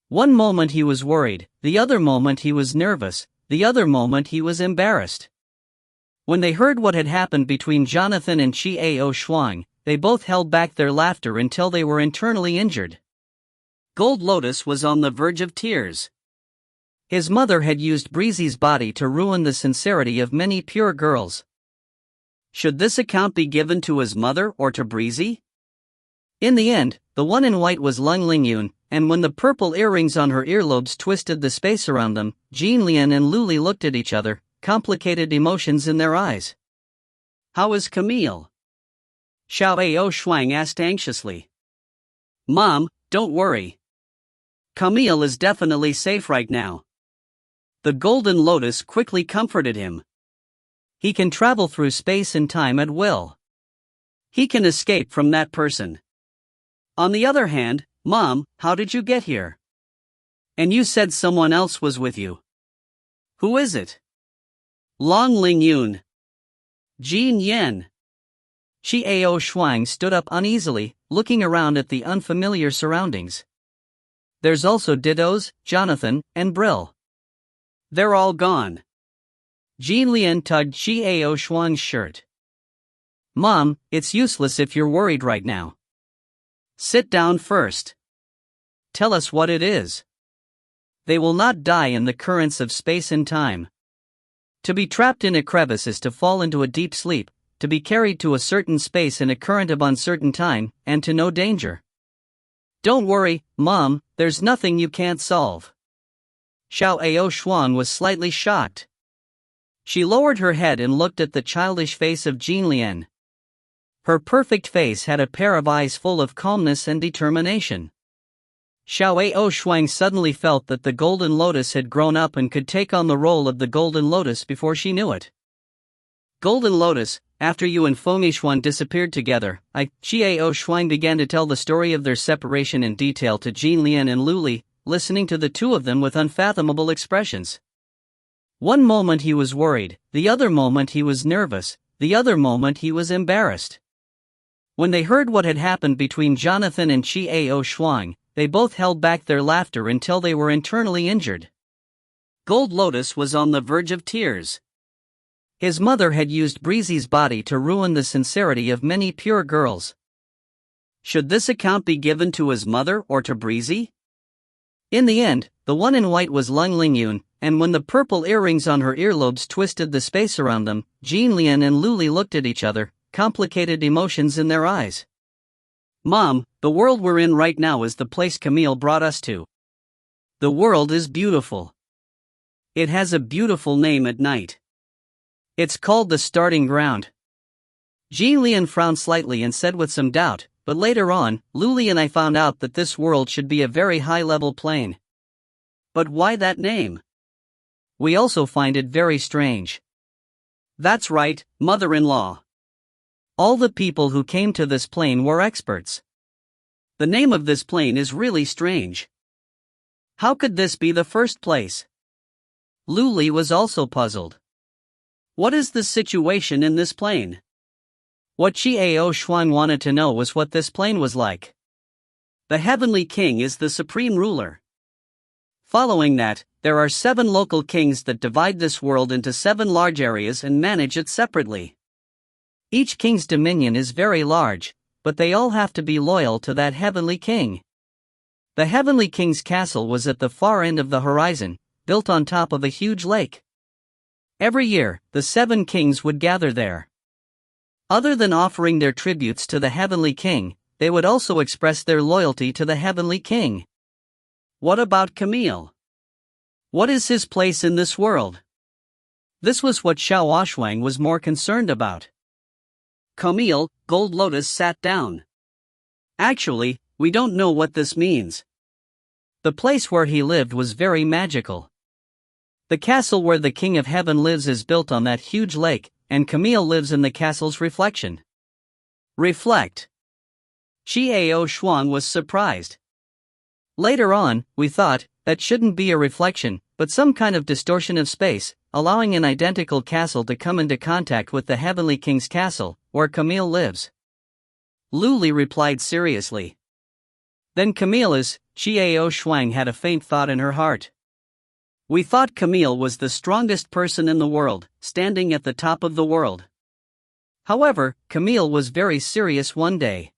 One moment he was worried, the other moment he was nervous, the other moment he was embarrassed. When they heard what had happened between Jonathan and Yixuan, they both held back their laughter until they were internally injured. Gold Lotus was on the verge of tears. His mother had used Breezy's body to ruin the sincerity of many pure girls. Should this account be given to his mother or to Breezy? In the end, the one in white was Lung Lingyun, and when the purple earrings on her earlobes twisted the space around them, Jean Lian and Luli looked at each other, complicated emotions in their eyes. How is Camille? Yixuan asked anxiously. Mom, don't worry. Camille is definitely safe right now. The Golden Lotus quickly comforted him. He can travel through space and time at will. He can escape from that person. On the other hand, Mom, how did you get here? And you said someone else was with you. Who is it? Long Lingyun. Jean Yen. Yixuan stood up uneasily, looking around at the unfamiliar surroundings. There's also Dittos, Jonathan, and Brill. They're all gone. Jean Lian tugged Yixuan's shirt. Mom, it's useless if you're worried right now. Sit down first. Tell us what it is. They will not die in the currents of space and time. To be trapped in a crevice is to fall into a deep sleep, to be carried to a certain space in a current of uncertain time, and to no danger. Don't worry, Mom, there's nothing you can't solve. Yixuan was slightly shocked. She lowered her head and looked at the childish face of Jean Lian. Her perfect face had a pair of eyes full of calmness and determination. Yixuan suddenly felt that the Golden Lotus had grown up and could take on the role of the Golden Lotus before she knew it. Golden Lotus, after you and Yixuan disappeared together, Yixuan began to tell the story of their separation in detail to Jean Lian and Luli, listening to the two of them with unfathomable expressions. One moment he was worried, the other moment he was nervous, the other moment he was embarrassed. When they heard what had happened between Jonathan and Yixuan, they both held back their laughter until they were internally injured. Gold Lotus was on the verge of tears. His mother had used Breezy's body to ruin the sincerity of many pure girls. Should this account be given to his mother or to Breezy? In the end, the one in white was Lung Lingyun, and when the purple earrings on her earlobes twisted the space around them, Jean Lian and Luli looked at each other, complicated emotions in their eyes. Mom, the world we're in right now is the place Camille brought us to. The world is beautiful. It has a beautiful name at night. It's called the starting ground. Jean Lian frowned slightly and said with some doubt, but later on, Luli and I found out that this world should be a very high-level plane. But why that name? We also find it very strange. That's right, mother-in-law. All the people who came to this plane were experts. The name of this plane is really strange. How could this be the first place? Luli was also puzzled. What is the situation in this plane? What Yixuan wanted to know was what this plane was like. The Heavenly King is the supreme ruler. Following that, there are 7 local kings that divide this world into 7 large areas and manage it separately. Each king's dominion is very large, but they all have to be loyal to that heavenly king. The heavenly king's castle was at the far end of the horizon, built on top of a huge lake. Every year, the 7 kings would gather there. Other than offering their tributes to the heavenly king, they would also express their loyalty to the heavenly king. What about Camille? What is his place in this world? This was what Xiao Shuang was more concerned about. Camille, Gold Lotus sat down. Actually, we don't know what this means. The place where he lived was very magical. The castle where the King of Heaven lives is built on that huge lake, and Camille lives in the castle's reflection. Reflect. Xiao Shuang was surprised. Later on, we thought, that shouldn't be a reflection, but some kind of distortion of space, allowing an identical castle to come into contact with the Heavenly King's castle, where Camille lives. Lu Li replied seriously. Then Camille is, Xiao Shuang had a faint thought in her heart. We thought Camille was the strongest person in the world, standing at the top of the world. However, Camille was very serious one day.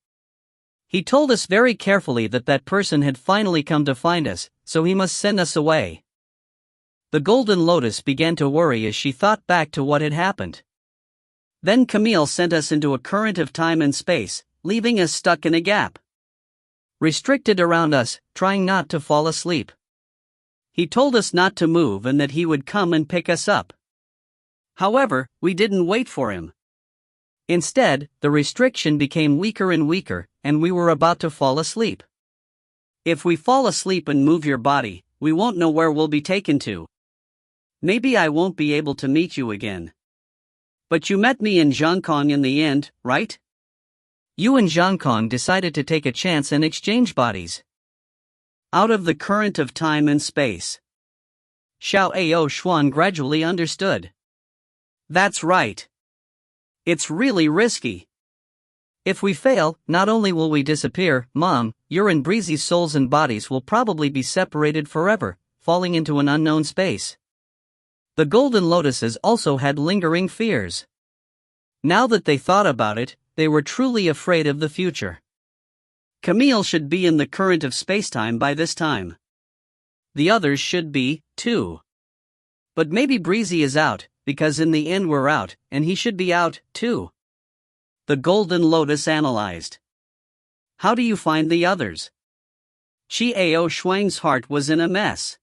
He told us very carefully that that person had finally come to find us, so he must send us away. The Golden Lotus began to worry as she thought back to what had happened. Then Camille sent us into a current of time and space, leaving us stuck in a gap. Restricted around us, trying not to fall asleep. He told us not to move and that he would come and pick us up. However, we didn't wait for him. Instead, the restriction became weaker and weaker, and we were about to fall asleep. If we fall asleep and move your body, we won't know where we'll be taken to. Maybe I won't be able to meet you again. But you met me in Zhangkong in the end, right? You and Zhangkong decided to take a chance and exchange bodies. Out of the current of time and space. Xiao Shuang gradually understood. That's right. It's really risky. If we fail, not only will we disappear, Mom, your and Breezy's souls and bodies will probably be separated forever, falling into an unknown space. The Golden Lotuses also had lingering fears. Now that they thought about it, they were truly afraid of the future. Camille should be in the current of spacetime by this time. The others should be, too. But maybe Breezy is out, because in the end we're out, and he should be out, too. The Golden Lotus analyzed. How do you find the others? Xiao Shuang's heart was in a mess.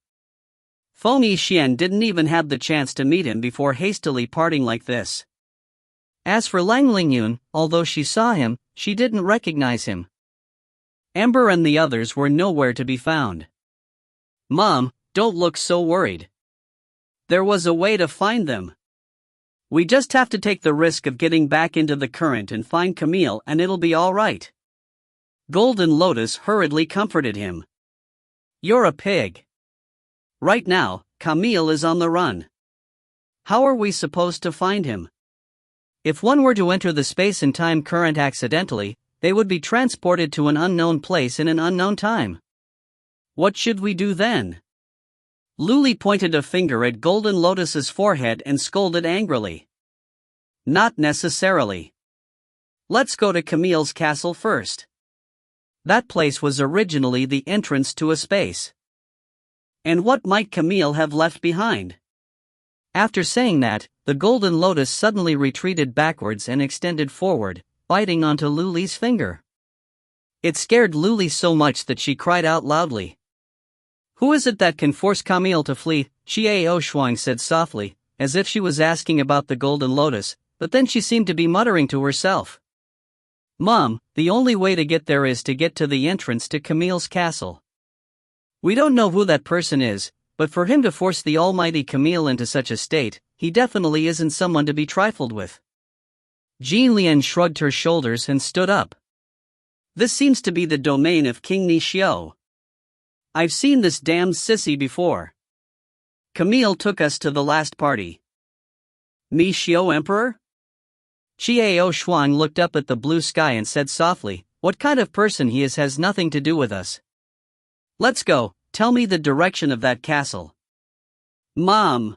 Feng Yixian didn't even have the chance to meet him before hastily parting like this. As for Lang Lingyun, although she saw him, she didn't recognize him. Amber and the others were nowhere to be found. Mom, don't look so worried. There was a way to find them. We just have to take the risk of getting back into the current and find Camille and it'll be all right. Golden Lotus hurriedly comforted him. You're a pig. Right now, Camille is on the run. How are we supposed to find him? If one were to enter the space and time current accidentally, they would be transported to an unknown place in an unknown time. What should we do then? Lu Li pointed a finger at Golden Lotus's forehead and scolded angrily. Not necessarily. Let's go to Camille's castle first. That place was originally the entrance to a space. And what might Camille have left behind? After saying that, the Golden Lotus suddenly retreated backwards and extended forward, biting onto Lu Li's finger. It scared Lu Li so much that she cried out loudly. Who is it that can force Camille to flee? Xiao Shuang said softly, as if she was asking about the Golden Lotus, but then she seemed to be muttering to herself. Mom, the only way to get there is to get to the entrance to Camille's castle. We don't know who that person is, but for him to force the almighty Camille into such a state, he definitely isn't someone to be trifled with. Jin Lian shrugged her shoulders and stood up. This seems to be the domain of King Nishio. I've seen this damned sissy before. Camille took us to the last party. Nishio Emperor? Xiao Shuang looked up at the blue sky and said softly, what kind of person he is has nothing to do with us. Let's go, tell me the direction of that castle. Mom!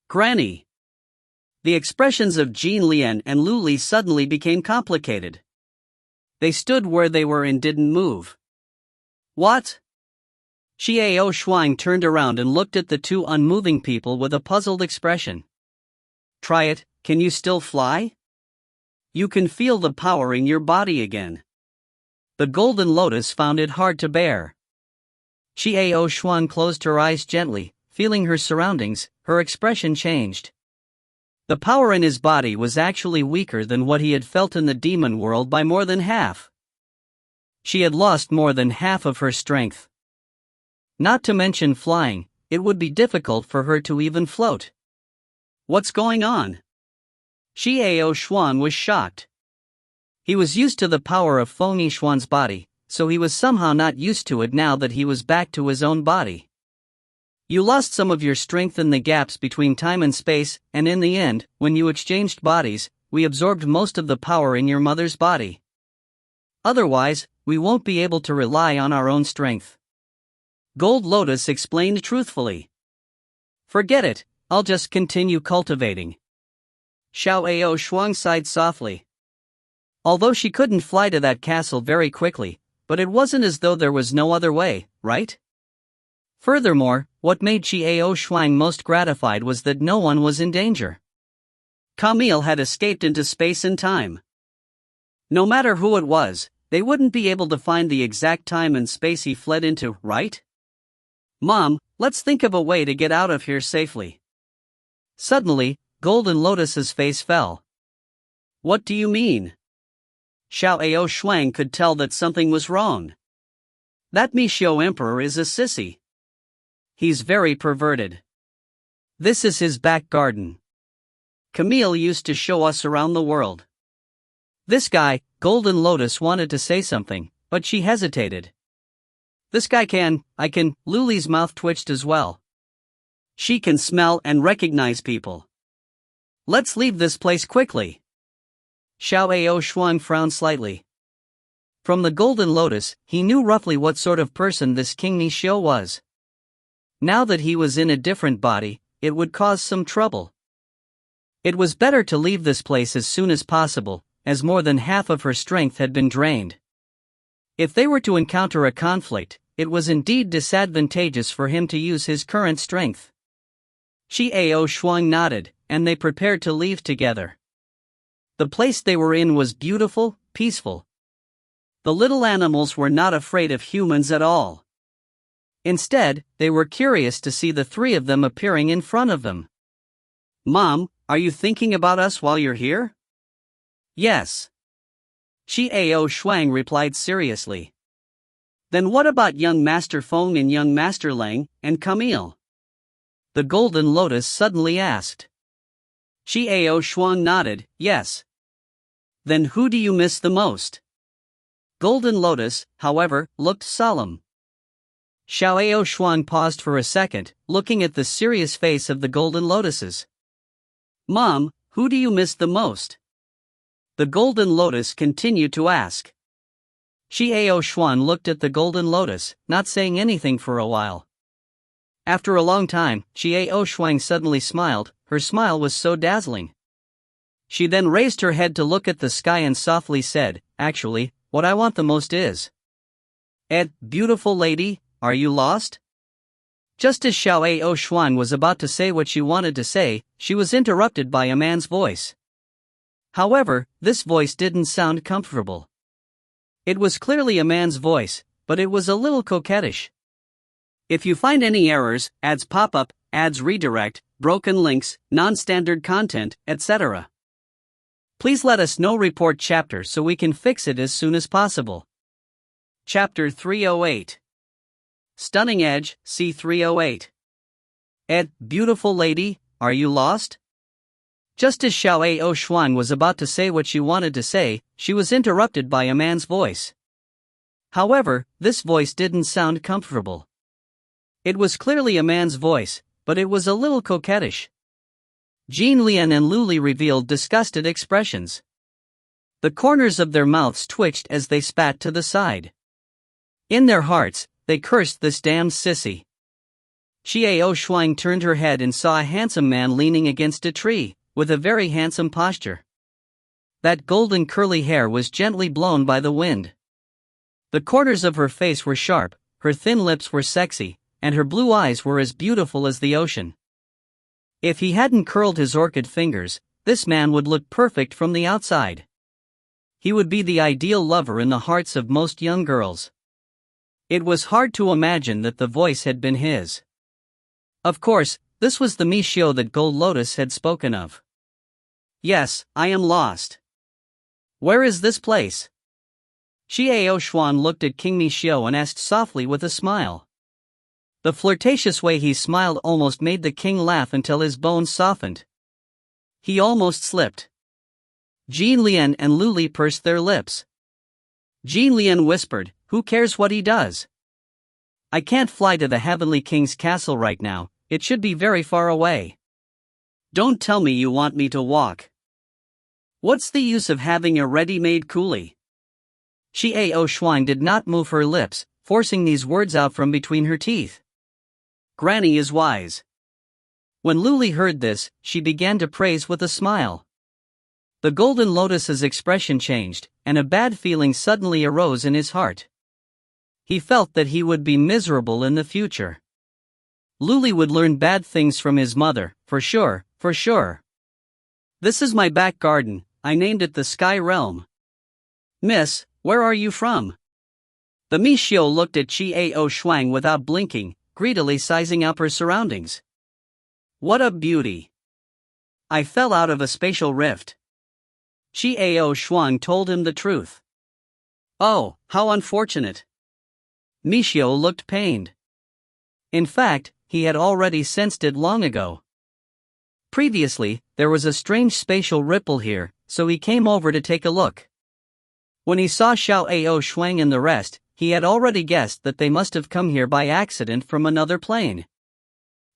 Granny! The expressions of Jin Lian and Lu Li suddenly became complicated. They stood where they were and didn't move. What? Xiao Shuang turned around and looked at the two unmoving people with a puzzled expression. Try it, can you still fly? You can feel the power in your body again. The Golden Lotus found it hard to bear. Xiao Shuang closed her eyes gently, feeling her surroundings. Her expression changed. The power in his body was actually weaker than what he had felt in the demon world by more than half. She had lost more than half of her strength. Not to mention flying, it would be difficult for her to even float. What's going on? Xiao Shuang was shocked. He was used to the power of Feng Yixuan's body, so he was somehow not used to it now that he was back to his own body. You lost some of your strength in the gaps between time and space, and in the end, when you exchanged bodies, we absorbed most of the power in your mother's body. Otherwise, we won't be able to rely on our own strength. Gold Lotus explained truthfully. Forget it, I'll just continue cultivating. Xiao Shuang sighed softly. Although she couldn't fly to that castle very quickly, but it wasn't as though there was no other way, right? Furthermore, what made Xiao Shuang most gratified was that no one was in danger. Camille had escaped into space and time. No matter who it was, they wouldn't be able to find the exact time and space he fled into, right? Mom, let's think of a way to get out of here safely. Suddenly, Golden Lotus's face fell. What do you mean? Xiao Shuang could tell that something was wrong. That Mishio Emperor is a sissy. He's very perverted. This is his back garden. Camille used to show us around the world. This guy, Golden Lotus, wanted to say something, but she hesitated. This guy I can, Luli's mouth twitched as well. She can smell and recognize people. Let's leave this place quickly. Xiao Shuang frowned slightly. From the Golden Lotus, he knew roughly what sort of person this King Nishio was. Now that he was in a different body, it would cause some trouble. It was better to leave this place as soon as possible, as more than half of her strength had been drained. If they were to encounter a conflict, it was indeed disadvantageous for him to use his current strength. Xiao Shuang nodded, and they prepared to leave together. The place they were in was beautiful, peaceful. The little animals were not afraid of humans at all. Instead, they were curious to see the three of them appearing in front of them. Mom, are you thinking about us while you're here? Yes. Xiao Shuang replied seriously. Then what about young Master Feng and young Master Lang, and Camille? The Golden Lotus suddenly asked. Xiao Shuang nodded, yes. Then who do you miss the most? Golden Lotus, however, looked solemn. Xiao Shuang paused for a second, looking at the serious face of the Golden Lotuses. Mom, who do you miss the most? The Golden Lotus continued to ask. Xiao Shuang looked at the Golden Lotus, not saying anything for a while. After a long time, Xiao Shuang suddenly smiled. Her smile was so dazzling. She then raised her head to look at the sky and softly said, actually, what I want the most is. Beautiful lady, are you lost? Just as Xiao Shuang was about to say what she wanted to say, she was interrupted by a man's voice. However, this voice didn't sound comfortable. It was clearly a man's voice, but it was a little coquettish. If you find any errors, ads pop up, ads redirect, broken links, non-standard content, etc., please let us know. Report chapter so we can fix it as soon as possible. Chapter 308. Stunning Edge, C308. Beautiful lady, are you lost? Just as Xiao Shuang was about to say what she wanted to say, she was interrupted by a man's voice. However, this voice didn't sound comfortable. It was clearly a man's voice, but it was a little coquettish. Jean Lian and Luli revealed disgusted expressions. The corners of their mouths twitched as they spat to the side. In their hearts, they cursed this damned sissy. Xiao Shuang turned her head and saw a handsome man leaning against a tree, with a very handsome posture. That golden curly hair was gently blown by the wind. The corners of her face were sharp, her thin lips were sexy, and her blue eyes were as beautiful as the ocean. If he hadn't curled his orchid fingers, this man would look perfect from the outside. He would be the ideal lover in the hearts of most young girls. It was hard to imagine that the voice had been his. Of course, this was the Mishio that Gold Lotus had spoken of. Yes, I am lost. Where is this place? Xiao Xuan looked at King Mishio and asked softly with a smile. The flirtatious way he smiled almost made the king laugh until his bones softened. He almost slipped. Jin Lian and Lu Li pursed their lips. Jin Lian whispered, "Who cares what he does? I can't fly to the Heavenly King's castle right now, it should be very far away." Don't tell me you want me to walk. What's the use of having a ready-made coolie? Xiao Xuan did not move her lips, forcing these words out from between her teeth. Granny is wise. When Lu Li heard this, she began to praise with a smile. The Golden Lotus's expression changed, and a bad feeling suddenly arose in his heart. He felt that he would be miserable in the future. Lu Li would learn bad things from his mother, for sure, for sure. This is my back garden, I named it the Sky Realm. Miss, where are you from? The Mishio looked at Xiao Xuan without blinking, greedily sizing up her surroundings. What a beauty! I fell out of a spatial rift. Xiao Xuan told him the truth. Oh, how unfortunate! Mishio looked pained. In fact, he had already sensed it long ago. Previously, there was a strange spatial ripple here, so he came over to take a look. When he saw Xiao Xuan and the rest, he had already guessed that they must have come here by accident from another plane.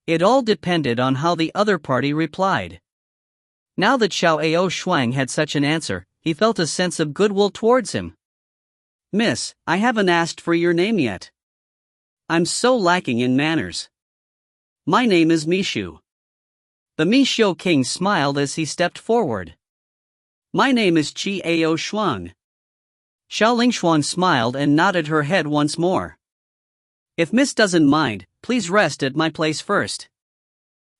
It all depended on how the other party replied. Now that Xiao Xuan had such an answer, he felt a sense of goodwill towards him. Miss, I haven't asked for your name yet. I'm so lacking in manners. My name is Mishu. The Mishio king smiled as he stepped forward. My name is Xiao Xuan. Xiao Lingshuan smiled and nodded her head once more. If Miss doesn't mind, please rest at my place first.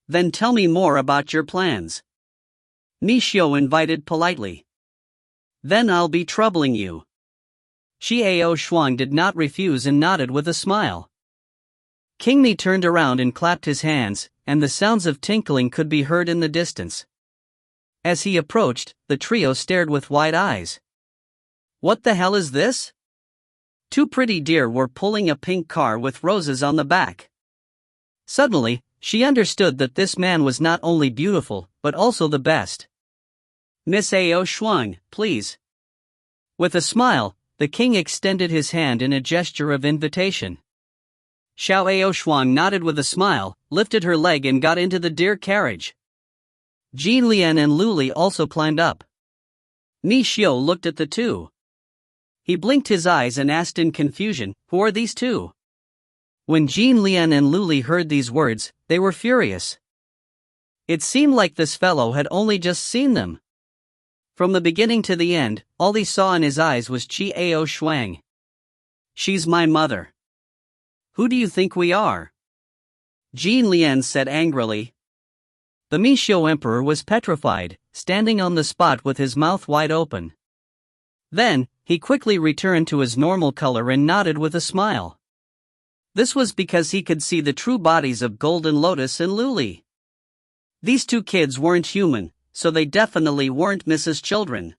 Then tell me more about your plans. Mishio invited politely. Then I'll be troubling you. Xiao Xuan did not refuse and nodded with a smile. King Mi turned around and clapped his hands, and the sounds of tinkling could be heard in the distance. As he approached, the trio stared with wide eyes. What the hell is this? Two pretty deer were pulling a pink car with roses on the back. Suddenly, she understood that this man was not only beautiful, but also the best. Miss Ao Xuan, please. With a smile, the king extended his hand in a gesture of invitation. Xiao Ao Xuan nodded with a smile, lifted her leg and got into the deer carriage. Jin Lian and Lu Li also climbed up. Mi Xiu looked at the two. He blinked his eyes and asked in confusion, "Who are these two?" When Jin Lian and Lu Li heard these words, they were furious. It seemed like this fellow had only just seen them. From the beginning to the end, all he saw in his eyes was Xiao Xuan. She's my mother. Who do you think we are? Jin Lian said angrily. The Mishio emperor was petrified, standing on the spot with his mouth wide open. Then, he quickly returned to his normal color and nodded with a smile. This was because he could see the true bodies of Golden Lotus and Lu Li. These two kids weren't human, so they definitely weren't Mrs. Children.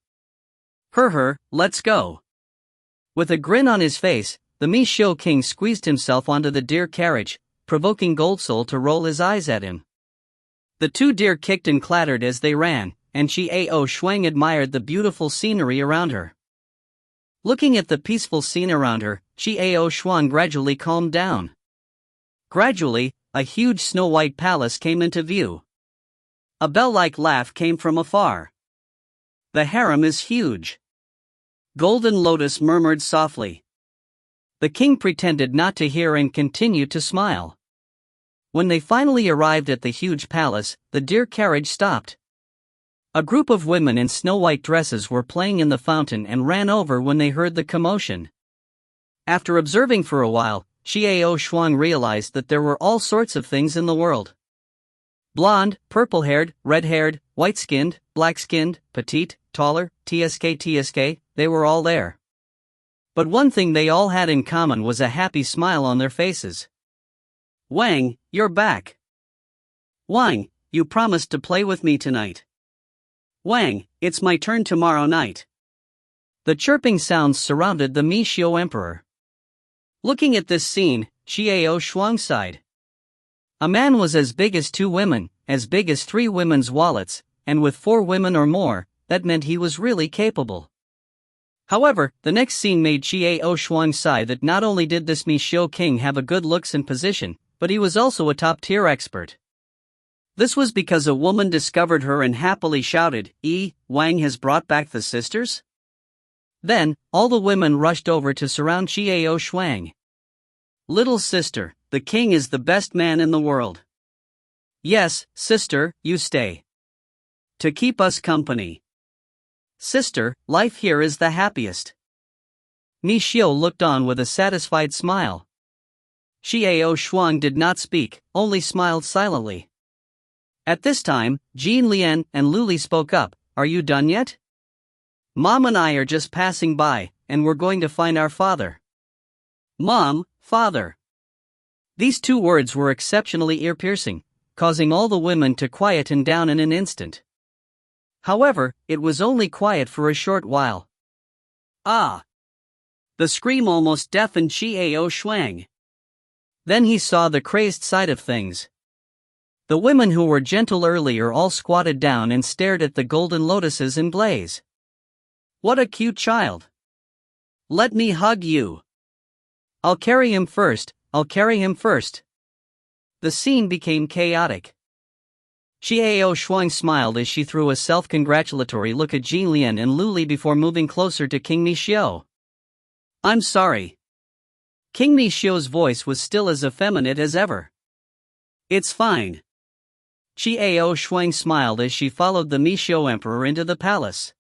Let's go. With a grin on his face, the Mishio king squeezed himself onto the deer carriage, provoking Goldsoul to roll his eyes at him. The two deer kicked and clattered as they ran, and Xiao Xuan admired the beautiful scenery around her. Looking at the peaceful scene around her, Xiao Xuan gradually calmed down. Gradually, a huge snow-white palace came into view. A bell-like laugh came from afar. The harem is huge. Golden Lotus murmured softly. The king pretended not to hear and continued to smile. When they finally arrived at the huge palace, the deer carriage stopped. A group of women in snow-white dresses were playing in the fountain and ran over when they heard the commotion. After observing for a while, Xiao Shuang realized that there were all sorts of things in the world. Blonde, purple-haired, red-haired, white-skinned, black-skinned, petite, taller, tsk, they were all there. But one thing they all had in common was a happy smile on their faces. Wang, you're back. Wang, you promised to play with me tonight. Wang, it's my turn tomorrow night. The chirping sounds surrounded the Mishio Emperor. Looking at this scene, Xiao Shuang sighed. A man was as big as 2 women, as big as 3 women's wallets, and with 4 women or more, that meant he was really capable. However, the next scene made Xiao Shuang sigh that not only did this Mishio king have a good looks and position, but he was also a top-tier expert. This was because a woman discovered her and happily shouted, Wang has brought back the sisters? Then, all the women rushed over to surround Xiao Shuang. Little sister, the king is the best man in the world. Yes, sister, you stay. To keep us company. Sister, life here is the happiest. Mishio looked on with a satisfied smile. Xiao Shuang did not speak, only smiled silently. At this time, Jean Lian and Luli spoke up, Are you done yet? Mom and I are just passing by, and we're going to find our father. Mom, father. These 2 words were exceptionally ear-piercing, causing all the women to quieten down in an instant. However, it was only quiet for a short while. Ah! The scream almost deafened Xiao Shuang. Then he saw the crazed side of things. The women who were gentle earlier all squatted down and stared at the golden lotuses in blaze. What a cute child! Let me hug you. I'll carry him first, I'll carry him first. The scene became chaotic. Xiao Shuang smiled as she threw a self-congratulatory look at Jin Lian and Luli before moving closer to King Mishio. I'm sorry. King Mishio's voice was still as effeminate as ever. It's fine. Xiao Shuang smiled as she followed the Mishio Emperor into the palace.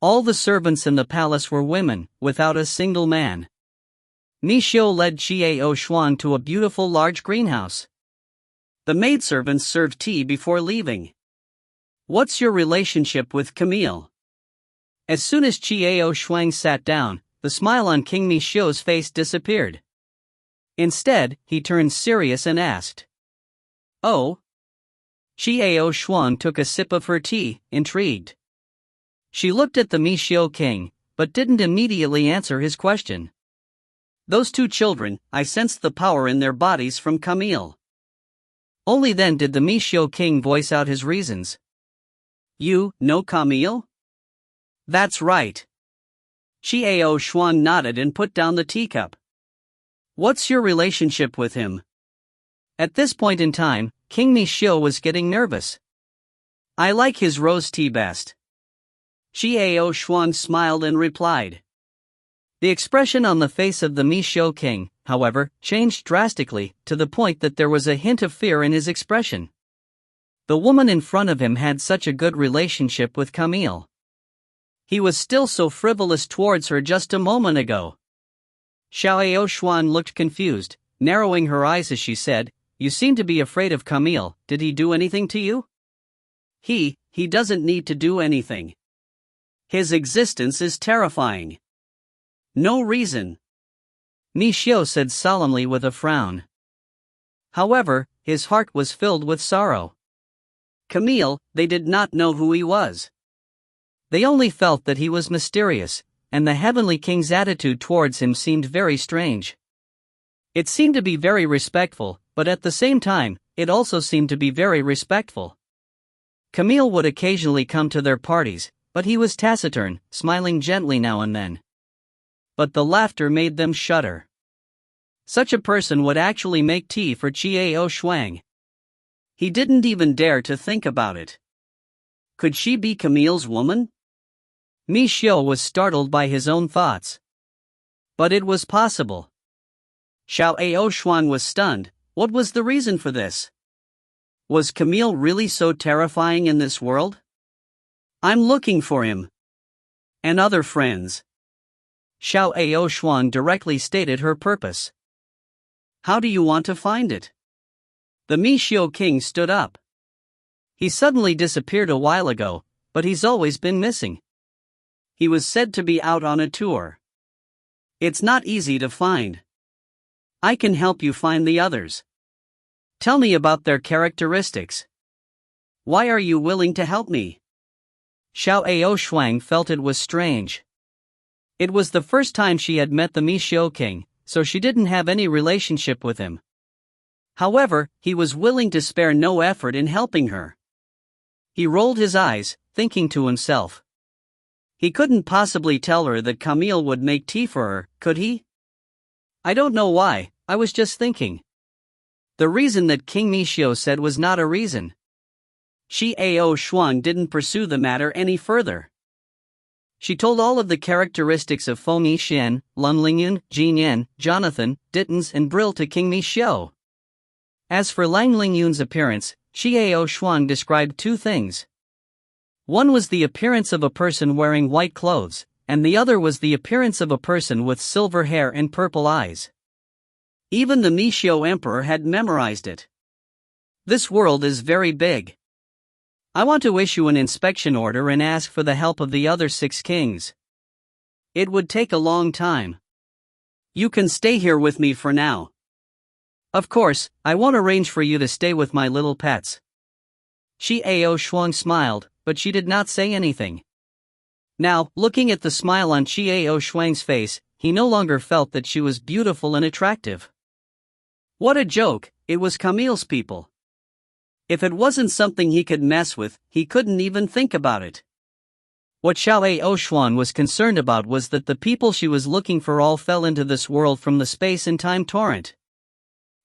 All the servants in the palace were women, without a single man. Mishio led Xiao Shuang to a beautiful large greenhouse. The maidservants served tea before leaving. What's your relationship with Camille? As soon as Xiao Shuang sat down, the smile on King Mishio's face disappeared. Instead, he turned serious and asked. Oh? Xiao Shuang took a sip of her tea, intrigued. She looked at the Mishio king, but didn't immediately answer his question. Those 2 children, I sensed the power in their bodies from Camille. Only then did the Mishio king voice out his reasons. You know Camille? That's right. Xiao Shuang nodded and put down the teacup. What's your relationship with him? At this point in time, King Mishio was getting nervous. I like his rose tea best. Xiao Shuang smiled and replied. The expression on the face of the Mishio king, however, changed drastically, to the point that there was a hint of fear in his expression. The woman in front of him had such a good relationship with Camille. He was still so frivolous towards her just a moment ago. Xiao Shuang looked confused, narrowing her eyes as she said, You seem to be afraid of Camille, did he do anything to you? He doesn't need to do anything. His existence is terrifying. No reason. Mishio said solemnly with a frown. However, his heart was filled with sorrow. Camille, they did not know who he was. They only felt that he was mysterious, and the heavenly king's attitude towards him seemed very strange. It seemed to be very respectful, but at the same time, it also seemed to be very respectful. Camille would occasionally come to their parties, but he was taciturn, smiling gently now and then. But the laughter made them shudder. Such a person would actually make tea for Xiao Shuang. He didn't even dare to think about it. Could she be Camille's woman? Mishio was startled by his own thoughts. But it was possible. Xiao Shuang was stunned. What was the reason for this? Was Camille really so terrifying in this world? I'm looking for him. And other friends. Xiao Aoshuang directly stated her purpose. How do you want to find it? The Mishio King stood up. He suddenly disappeared a while ago, but he's always been missing. He was said to be out on a tour. It's not easy to find. I can help you find the others. Tell me about their characteristics. Why are you willing to help me? Xiao Aoshuang felt it was strange. It was the first time she had met the Mishio King, so she didn't have any relationship with him. However, he was willing to spare no effort in helping her. He rolled his eyes, thinking to himself. He couldn't possibly tell her that Camille would make tea for her, could he? I don't know why, I was just thinking. The reason that King Mishio said was not a reason. Shi Aoshuang didn't pursue the matter any further. She told all of the characteristics of Feng Yixuan, Lun Lingyun, Jin Yan, Jonathan, Dittens and Brill to King Mishio. As for Lang Lingyun's appearance, Shi Aoshuang described two things. One was the appearance of a person wearing white clothes, and the other was the appearance of a person with silver hair and purple eyes. Even the Mishio Emperor had memorized it. This world is very big. I want to issue an inspection order and ask for the help of the other 6 kings. It would take a long time. You can stay here with me for now. Of course, I won't arrange for you to stay with my little pets. Shi Aoshuang smiled, but she did not say anything. Now, looking at the smile on Shi Aoshuang's face, he no longer felt that she was beautiful and attractive. What a joke, it was Camille's people. If it wasn't something he could mess with, he couldn't even think about it. What Xiao Aoshuang was concerned about was that the people she was looking for all fell into this world from the space and time torrent.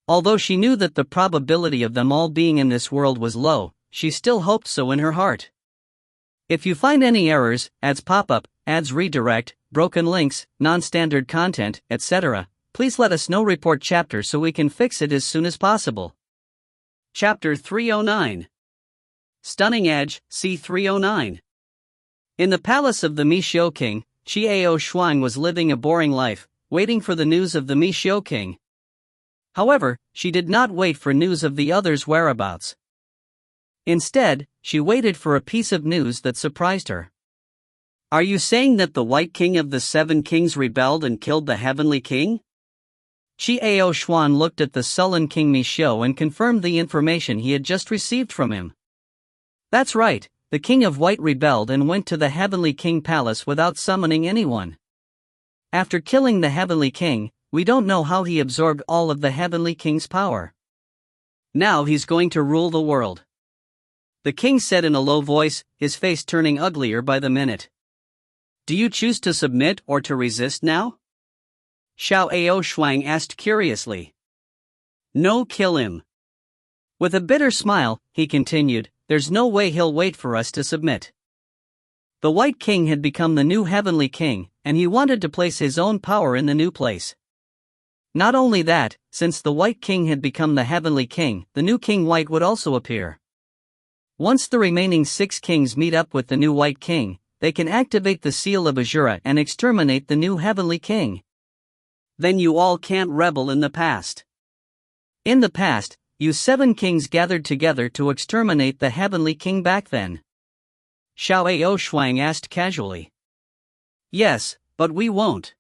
Although she knew that the probability of them all being in this world was low, she still hoped so in her heart. If you find any errors, ads pop-up, ads redirect, broken links, non-standard content, etc., please let us know. Report chapter so we can fix it as soon as possible. Chapter 309. Stunning Edge, C309. In the palace of the Mishio King, Shi Aoshuang was living a boring life, waiting for the news of the Mishio King. However, she did not wait for news of the others' whereabouts. Instead, she waited for a piece of news that surprised her. Are you saying that the White King of the 7 Kings rebelled and killed the Heavenly King? Shi Aoshuang looked at the sullen King Mishio and confirmed the information he had just received from him. That's right, the King of White rebelled and went to the Heavenly King Palace without summoning anyone. After killing the Heavenly King, we don't know how he absorbed all of the Heavenly King's power. Now he's going to rule the world. The king said in a low voice, his face turning uglier by the minute. Do you choose to submit or to resist now? Xiao Aoshuang asked curiously. No, kill him. With a bitter smile, he continued, there's no way he'll wait for us to submit. The White King had become the new Heavenly King, and he wanted to place his own power in the new place. Not only that, since the White King had become the Heavenly King, the new King White would also appear. Once the remaining 6 kings meet up with the new White King, they can activate the Seal of Azura and exterminate the new Heavenly King. Then you all can't rebel in the past. In the past, you 7 kings gathered together to exterminate the Heavenly King back then. Xiao Aoshuang asked casually. Yes, but we won't.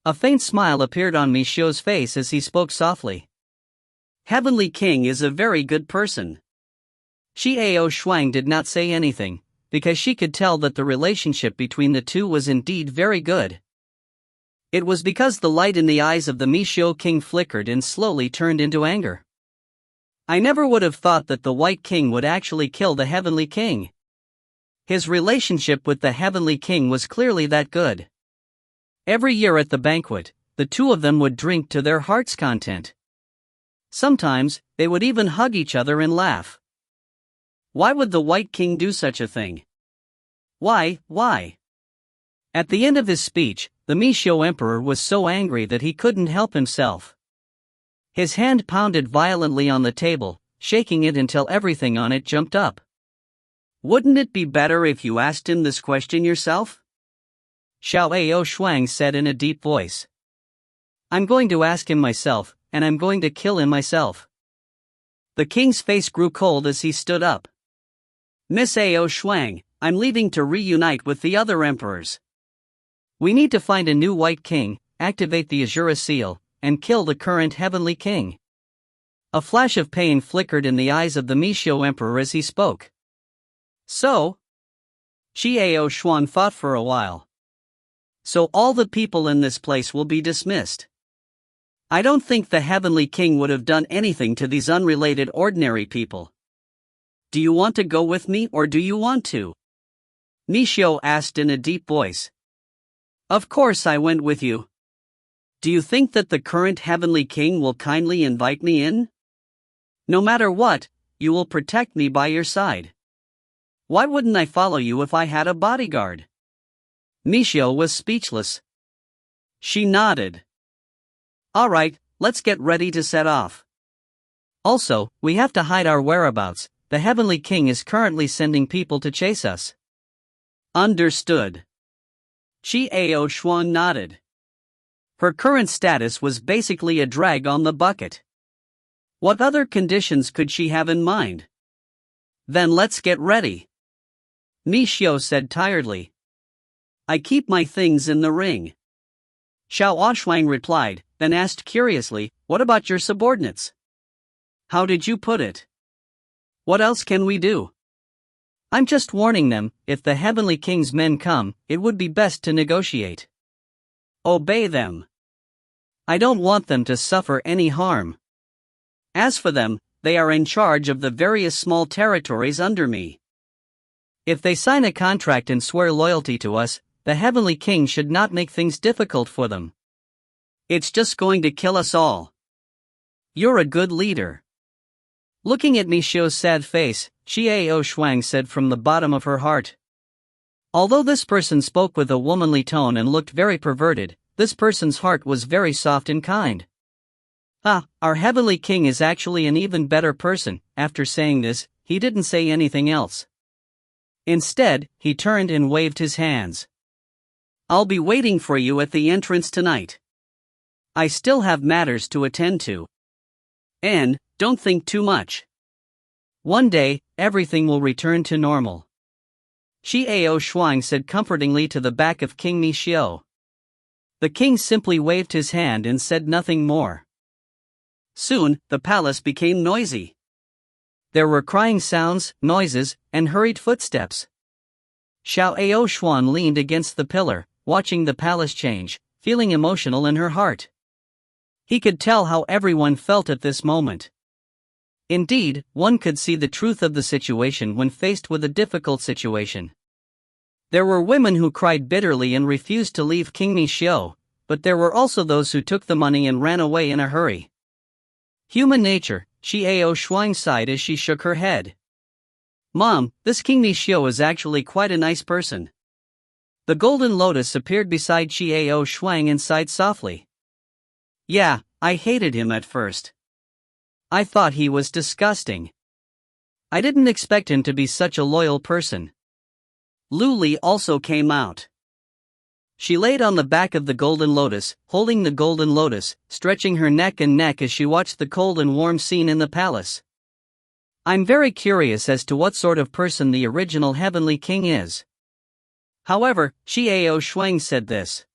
A faint smile appeared on Mishio's face as he spoke softly. Heavenly King is a very good person. Shi Aoshuang did not say anything, because she could tell that the relationship between the two was indeed very good. It was because the light in the eyes of the Mishio King flickered and slowly turned into anger. I never would have thought that the White King would actually kill the Heavenly King. His relationship with the Heavenly King was clearly that good. Every year at the banquet, the two of them would drink to their heart's content. Sometimes, they would even hug each other and laugh. Why would the White King do such a thing? Why? At the end of his speech, the Mishio Emperor was so angry that he couldn't help himself. His hand pounded violently on the table, shaking it until everything on it jumped up. Wouldn't it be better if you asked him this question yourself? Xiao Shuang said in a deep voice. I'm going to ask him myself, and I'm going to kill him myself. The king's face grew cold as he stood up. Miss Ao Shuang, I'm leaving to reunite with the other emperors. We need to find a new white king, activate the Azura seal, and kill the current heavenly king. A flash of pain flickered in the eyes of the Mishio emperor as he spoke. So? Xiao Xuan thought for a while. So all the people in this place will be dismissed. I don't think the heavenly king would have done anything to these unrelated ordinary people. Do you want to go with me or do you want to? Mishio asked in a deep voice. Of course I went with you. Do you think that the current heavenly king will kindly invite me in? No matter what, you will protect me by your side. Why wouldn't I follow you if I had a bodyguard? Mishio was speechless. She nodded. All right, let's get ready to set off. Also, we have to hide our whereabouts. The heavenly king is currently sending people to chase us. Understood. Xiao Xuan nodded. Her current status was basically a drag on the bucket. What other conditions could she have in mind? Then let's get ready. Mishio said tiredly. I keep my things in the ring. Xiao Shuang replied, then asked curiously, what about your subordinates? How did you put it? What else can we do? I'm just warning them, if the heavenly king's men come, it would be best to negotiate. Obey them. I don't want them to suffer any harm. As for them, they are in charge of the various small territories under me. If they sign a contract and swear loyalty to us, the heavenly king should not make things difficult for them. It's just going to kill us all. You're a good leader. Looking at Mishio's sad face, Xiao Shuang said from the bottom of her heart. Although this person spoke with a womanly tone and looked very perverted, this person's heart was very soft and kind. Our heavenly king is actually an even better person. After saying this, he didn't say anything else. Instead, he turned and waved his hands. I'll be waiting for you at the entrance tonight. I still have matters to attend to. And, don't think too much. One day, everything will return to normal. Xiao Shuang said comfortingly to the back of King Mishio. The king simply waved his hand and said nothing more. Soon, the palace became noisy. There were crying sounds, noises, and hurried footsteps. Xiao Xuan leaned against the pillar, watching the palace change, feeling emotional in her heart. He could tell how everyone felt at this moment. Indeed, one could see the truth of the situation when faced with a difficult situation. There were women who cried bitterly and refused to leave King Mishio, but there were also those who took the money and ran away in a hurry. Human nature, Xiao Shuang sighed as she shook her head. Mom, this King Mishio is actually quite a nice person. The golden lotus appeared beside Xiao Shuang and sighed softly. Yeah, I hated him at first. I thought he was disgusting. I didn't expect him to be such a loyal person. Luli also came out. She laid on the back of the golden lotus, holding the golden lotus, stretching her neck and neck as she watched the cold and warm scene in the palace. I'm very curious as to what sort of person the original heavenly king is. However, Xiao Shuang said this.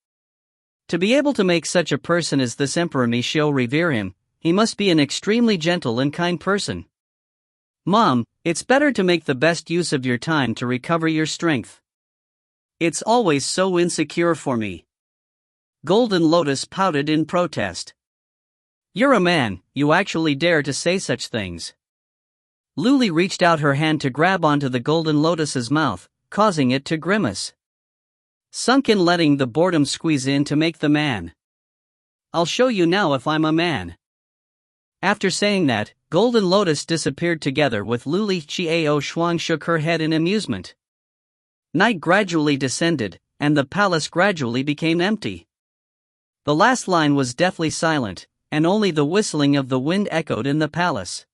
To be able to make such a person as this Emperor Mishio revere him, he must be an extremely gentle and kind person. Mom, it's better to make the best use of your time to recover your strength. It's always so insecure for me. Golden Lotus pouted in protest. You're a man, you actually dare to say such things. Luli reached out her hand to grab onto the Golden Lotus's mouth, causing it to grimace. Sunk in letting the boredom squeeze in to make the man. I'll show you now if I'm a man. After saying that, Golden Lotus disappeared together with Luli. Xiao Shuang shook her head in amusement. Night gradually descended, and the palace gradually became empty. The last line was deathly silent, and only the whistling of the wind echoed in the palace.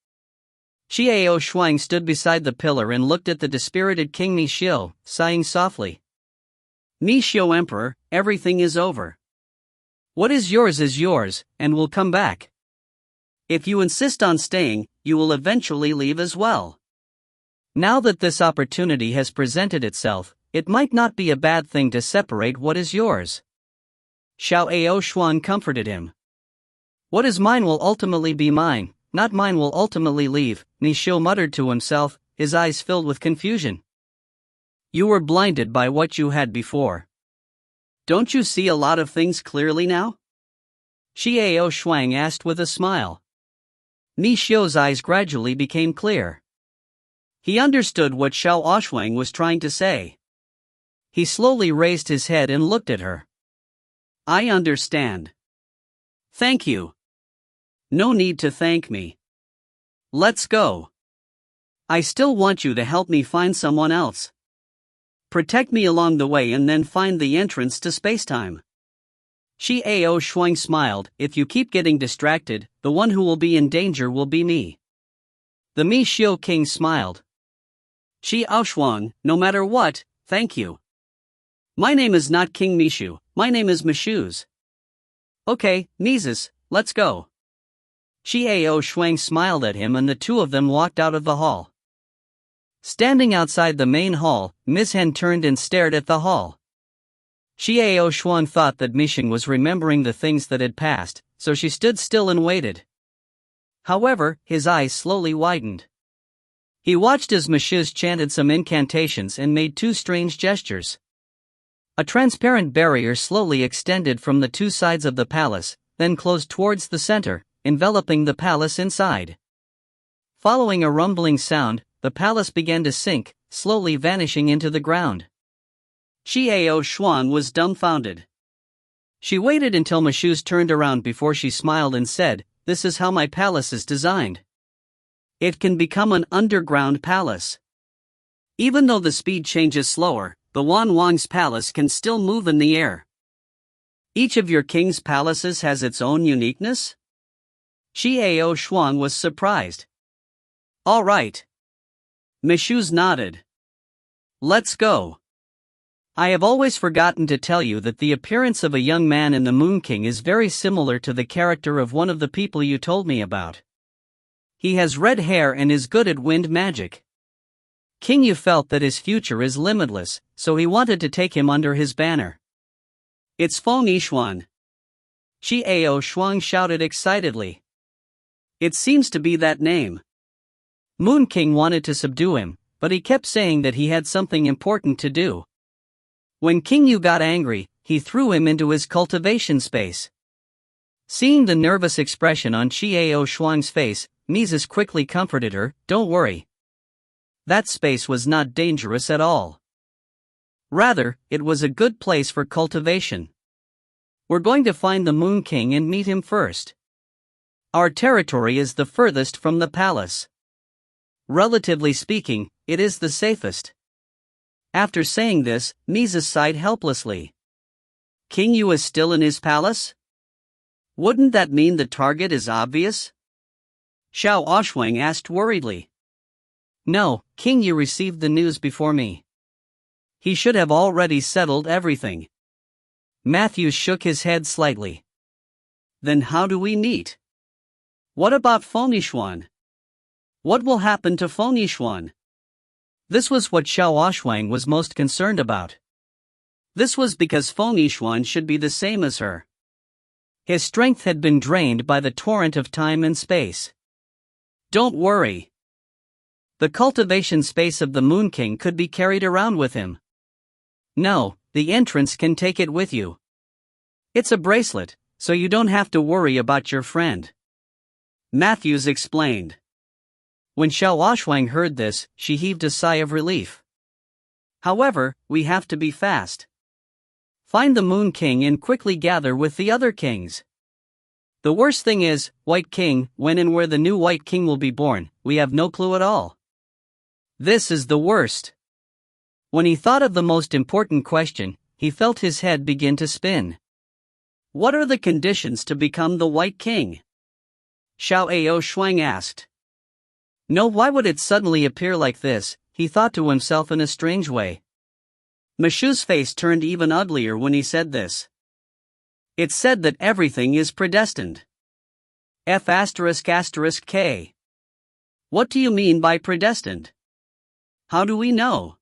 Xiao Shuang stood beside the pillar and looked at the dispirited King Nishio, sighing softly. Nishio Emperor, everything is over. What is yours, and will come back. If you insist on staying, you will eventually leave as well. Now that this opportunity has presented itself, it might not be a bad thing to separate what is yours. Xiao Shuan comforted him. What is mine will ultimately be mine, not mine will ultimately leave, Nishio muttered to himself, his eyes filled with confusion. You were blinded by what you had before. Don't you see a lot of things clearly now? Xiao Shuang asked with a smile. Nishio's eyes gradually became clear. He understood what Xiao Shuang was trying to say. He slowly raised his head and looked at her. I understand. Thank you. No need to thank me. Let's go. I still want you to help me find someone else. Protect me along the way and then find the entrance to spacetime. Xiao Shuang smiled. If you keep getting distracted, the one who will be in danger will be me. The Mi Xiu King smiled. Xiao Shuang, no matter what, thank you. My name is not King Mishu, my name is Mishuz. Okay, Mises, let's go. Xiao Shuang smiled at him and the two of them walked out of the hall. Standing outside the main hall, Ms. Hen turned and stared at the hall. Xiao Shuang thought that Mishing was remembering the things that had passed, so she stood still and waited. However, his eyes slowly widened. He watched as Mishuz chanted some incantations and made two strange gestures. A transparent barrier slowly extended from the two sides of the palace, then closed towards the center, enveloping the palace inside. Following a rumbling sound, the palace began to sink, slowly vanishing into the ground. Xiao Shuan was dumbfounded. She waited until Mishuz turned around before she smiled and said, "This is how my palace is designed. It can become an underground palace. Even though the speed changes slower, the Wan Wang's palace can still move in the air. Each of your king's palaces has its own uniqueness?" Xiao Shuang was surprised. All right. Mishuz nodded. Let's go. I have always forgotten to tell you that the appearance of a young man in the Moon King is very similar to the character of one of the people you told me about. He has red hair and is good at wind magic. King Yu felt that his future is limitless, so he wanted to take him under his banner. It's Feng Yixuan. Xiao Shuang shouted excitedly. It seems to be that name. Moon King wanted to subdue him, but he kept saying that he had something important to do. When King Yu got angry, he threw him into his cultivation space. Seeing the nervous expression on Xiao Shuang's face, Mises quickly comforted her, "Don't worry. That space was not dangerous at all. Rather, it was a good place for cultivation. We're going to find the Moon King and meet him first. Our territory is the furthest from the palace. Relatively speaking, it is the safest." After saying this, Mises sighed helplessly. King Yu is still in his palace? Wouldn't that mean the target is obvious? Xiao Shuang asked worriedly. No, King Yu received the news before me. He should have already settled everything. Matthews shook his head slightly. Then how do we meet? What about Feng Yixuan? What will happen to Feng Yixuan? This was what Xiao Shuang was most concerned about. This was because Feng Yixuan should be the same as her. His strength had been drained by the torrent of time and space. Don't worry. The cultivation space of the Moon King could be carried around with him. No, the entrance can take it with you. It's a bracelet, so you don't have to worry about your friend. Matthews explained. When Xiao Shuang heard this, she heaved a sigh of relief. However, we have to be fast. Find the Moon King and quickly gather with the other kings. The worst thing is, White King, when and where the new White King will be born, we have no clue at all. This is the worst. When he thought of the most important question, he felt his head begin to spin. What are the conditions to become the White King? Xiao Shuang asked. No, why would it suddenly appear like this, he thought to himself in a strange way. Mishu's face turned even uglier when he said this. It's said that everything is predestined. F***K. What do you mean by predestined? How do we know?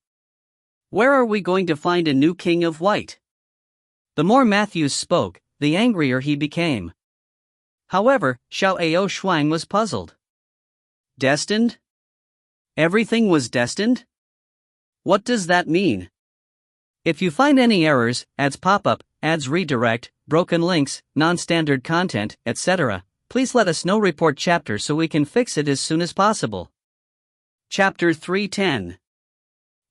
Where are we going to find a new king of white? The more Matthews spoke, the angrier he became. However, Xiao Ao Shuang was puzzled. Destined? Everything was destined? What does that mean? If you find any errors, ads pop-up, ads redirect, broken links, non-standard content, etc., please let us know. Report chapter so we can fix it as soon as possible. Chapter 310.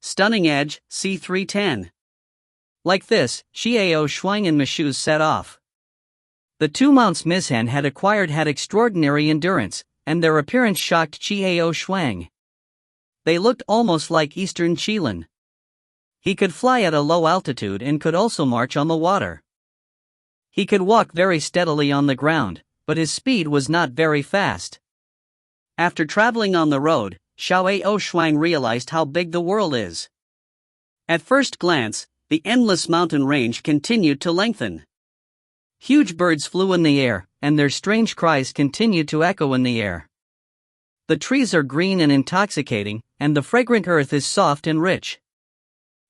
Stunning Edge, C310. Like this, Xiao Shuang and Mishu set off. The two mounts Mizhan had acquired had extraordinary endurance, and their appearance shocked Xiao Shuang. They looked almost like Eastern Qilin. He could fly at a low altitude and could also march on the water. He could walk very steadily on the ground, but his speed was not very fast. After traveling on the road, Xiao Shuang realized how big the world is. At first glance, the endless mountain range continued to lengthen. Huge birds flew in the air, and their strange cries continued to echo in the air. The trees are green and intoxicating, and the fragrant earth is soft and rich.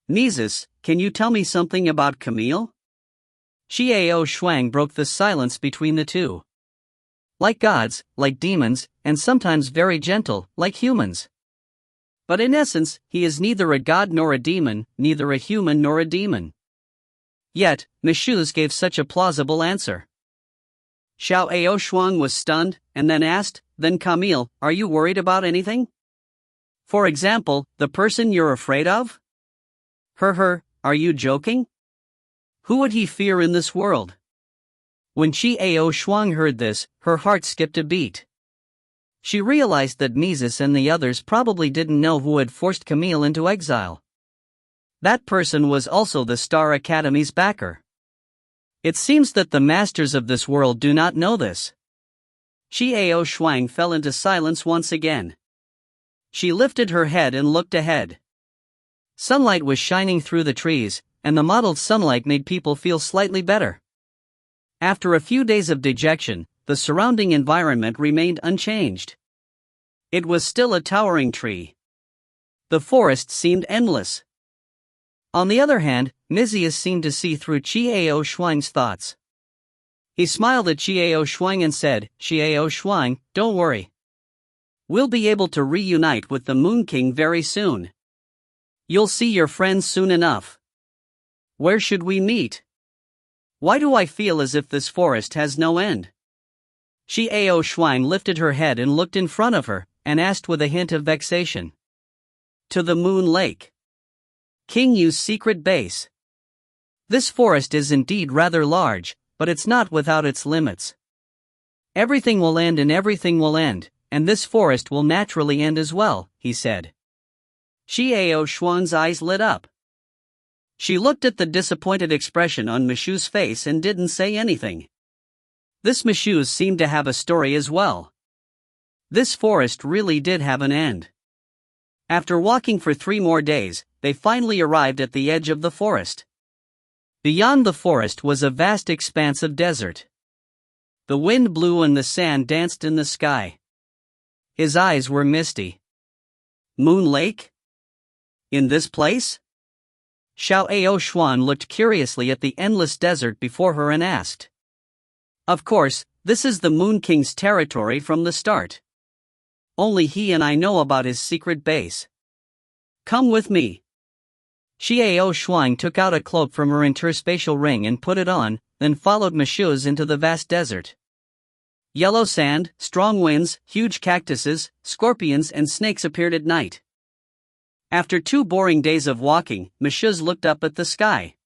Mises, can you tell me something about Camille? Xiao Shuang broke the silence between the two. Like gods, like demons, and sometimes very gentle, like humans. But in essence, he is neither a god nor a demon, neither a human nor a demon. Yet, Mishu gave such a plausible answer. Xiao Shuang was stunned, and then asked, "Then Camille, are you worried about anything? For example, the person you're afraid of?" Are you joking? Who would he fear in this world? When Xiao Shuang heard this, her heart skipped a beat. She realized that Mises and the others probably didn't know who had forced Camille into exile. That person was also the Star Academy's backer. It seems that the masters of this world do not know this. Xiao Shuang fell into silence once again. She lifted her head and looked ahead. Sunlight was shining through the trees, and the mottled sunlight made people feel slightly better. After a few days of dejection, the surrounding environment remained unchanged. It was still a towering tree. The forest seemed endless. On the other hand, Mises seemed to see through Xiao Shuang's thoughts. He smiled at Xiao Shuang and said, "Xiao Shuang, don't worry. We'll be able to reunite with the Moon King very soon. You'll see your friends soon enough. Where should we meet? Why do I feel as if this forest has no end?" Xiao Shuang lifted her head and looked in front of her, and asked with a hint of vexation. "To the Moon Lake. King Yu's secret base. This forest is indeed rather large, but it's not without its limits. Everything will end and everything will end, and this forest will naturally end as well," he said. Xiao Shuang's eyes lit up. She looked at the disappointed expression on Mishu's face and didn't say anything. This Mishu seemed to have a story as well. This forest really did have an end. After walking for 3 more days, they finally arrived at the edge of the forest. Beyond the forest was a vast expanse of desert. The wind blew and the sand danced in the sky. His eyes were misty. Moon Lake? In this place? Xiao Shuang looked curiously at the endless desert before her and asked. "Of course, this is the Moon King's territory from the start. Only he and I know about his secret base. Come with me." Xiao Shuang took out a cloak from her interspatial ring and put it on, then followed Mishu into the vast desert. Yellow sand, strong winds, huge cactuses, scorpions and snakes appeared at night. After 2 boring days of walking, Mishu looked up at the sky.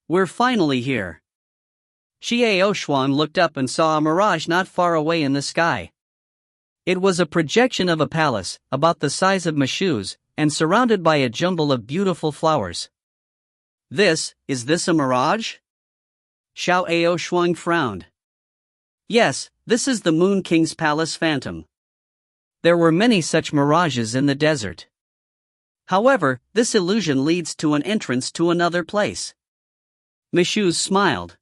"We're finally here." Xiao Shuang looked up and saw a mirage not far away in the sky. It was a projection of a palace, about the size of Mishu's, and surrounded by a jumble of beautiful flowers. Is this a mirage?" Xiao Shuang frowned. "Yes, this is the Moon King's palace phantom. There were many such mirages in the desert. However, this illusion leads to an entrance to another place. Michouz smiled.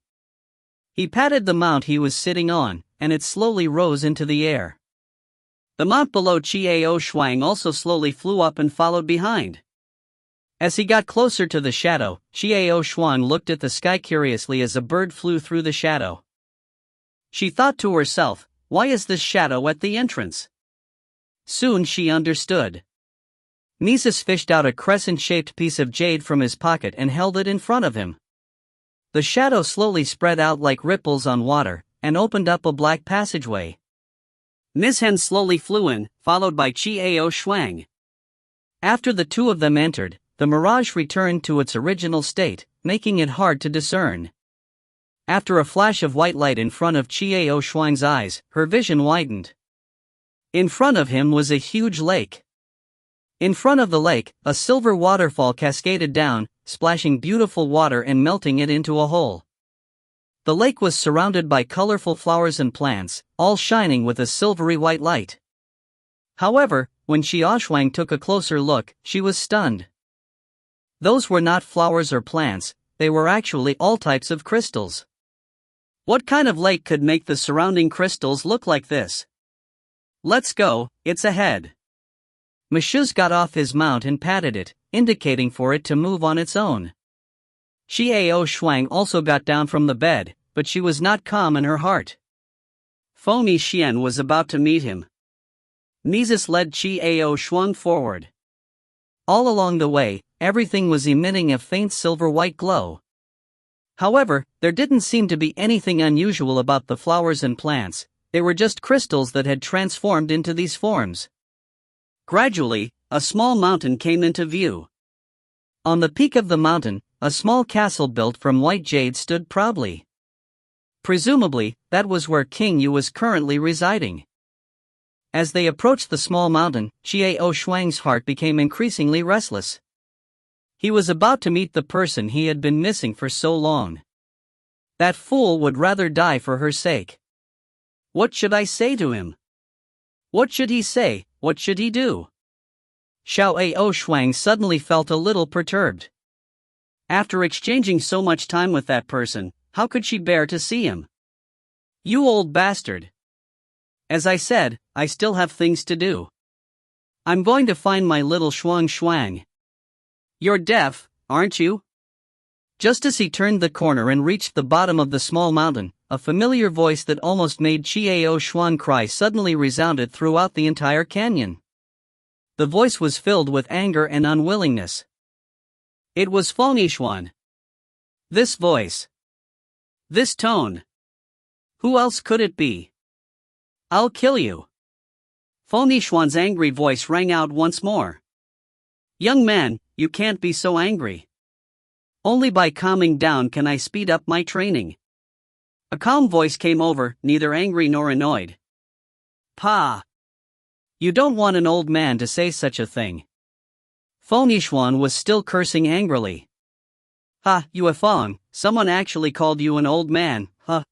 He patted the mount he was sitting on, and it slowly rose into the air. The mount below Qiao Shuang also slowly flew up and followed behind. As he got closer to the shadow, Qiao Shuang looked at the sky curiously as a bird flew through the shadow. She thought to herself, why is this shadow at the entrance? Soon she understood. Mises fished out a crescent-shaped piece of jade from his pocket and held it in front of him. The shadow slowly spread out like ripples on water, and opened up a black passageway. Miss Hen slowly flew in, followed by Qiao Shuang. After the two of them entered, the mirage returned to its original state, making it hard to discern. After a flash of white light in front of Qiao Shuang's eyes, her vision widened. In front of him was a huge lake. In front of the lake, a silver waterfall cascaded down, splashing beautiful water and melting it into a hole. The lake was surrounded by colorful flowers and plants, all shining with a silvery white light. However, when Qiao Shuang took a closer look, she was stunned. Those were not flowers or plants, they were actually all types of crystals. What kind of lake could make the surrounding crystals look like this? Let's go, it's ahead. Michouz got off his mount and patted it, indicating for it to move on its own. Qiao Shuang also got down from the bed, but she was not calm in her heart. Feng Yixian was about to meet him. Mises led Qiao Shuang forward. All along the way, everything was emitting a faint silver-white glow. However, there didn't seem to be anything unusual about the flowers and plants, they were just crystals that had transformed into these forms. Gradually, a small mountain came into view. On the peak of the mountain, a small castle built from white jade stood proudly. Presumably, that was where King Yu was currently residing. As they approached the small mountain, Qiao Shuang's heart became increasingly restless. He was about to meet the person he had been missing for so long. That fool would rather die for her sake. What should I say to him? What should he say, what should he do? Qiao Shuang suddenly felt a little perturbed. After exchanging so much time with that person, how could she bear to see him? You old bastard. As I said, I still have things to do. I'm going to find my little Shuang. You're deaf, aren't you? Just as he turned the corner and reached the bottom of the small mountain, a familiar voice that almost made Qiao Shuang cry suddenly resounded throughout the entire canyon. The voice was filled with anger and unwillingness. It was Feng Yixian. This voice. This tone. Who else could it be? I'll kill you. Feng Yixian's angry voice rang out once more. Young man, you can't be so angry. Only by calming down can I speed up my training. A calm voice came over, neither angry nor annoyed. Pa! You don't want an old man to say such a thing. Feng Yixian was still cursing angrily. Ha, Yue Feng, someone actually called you an old man, huh?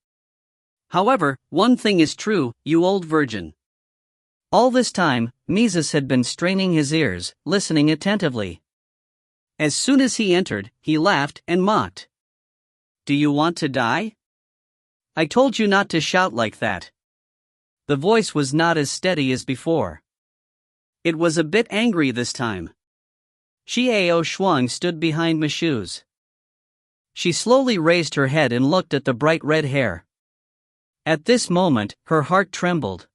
However, one thing is true, you old virgin. All this time, Mises had been straining his ears, listening attentively. As soon as he entered, he laughed and mocked. Do you want to die? I told you not to shout like that. The voice was not as steady as before. It was a bit angry this time. Qiao Shuang stood behind Michouz. She slowly raised her head and looked at the bright red hair. At this moment, her heart trembled.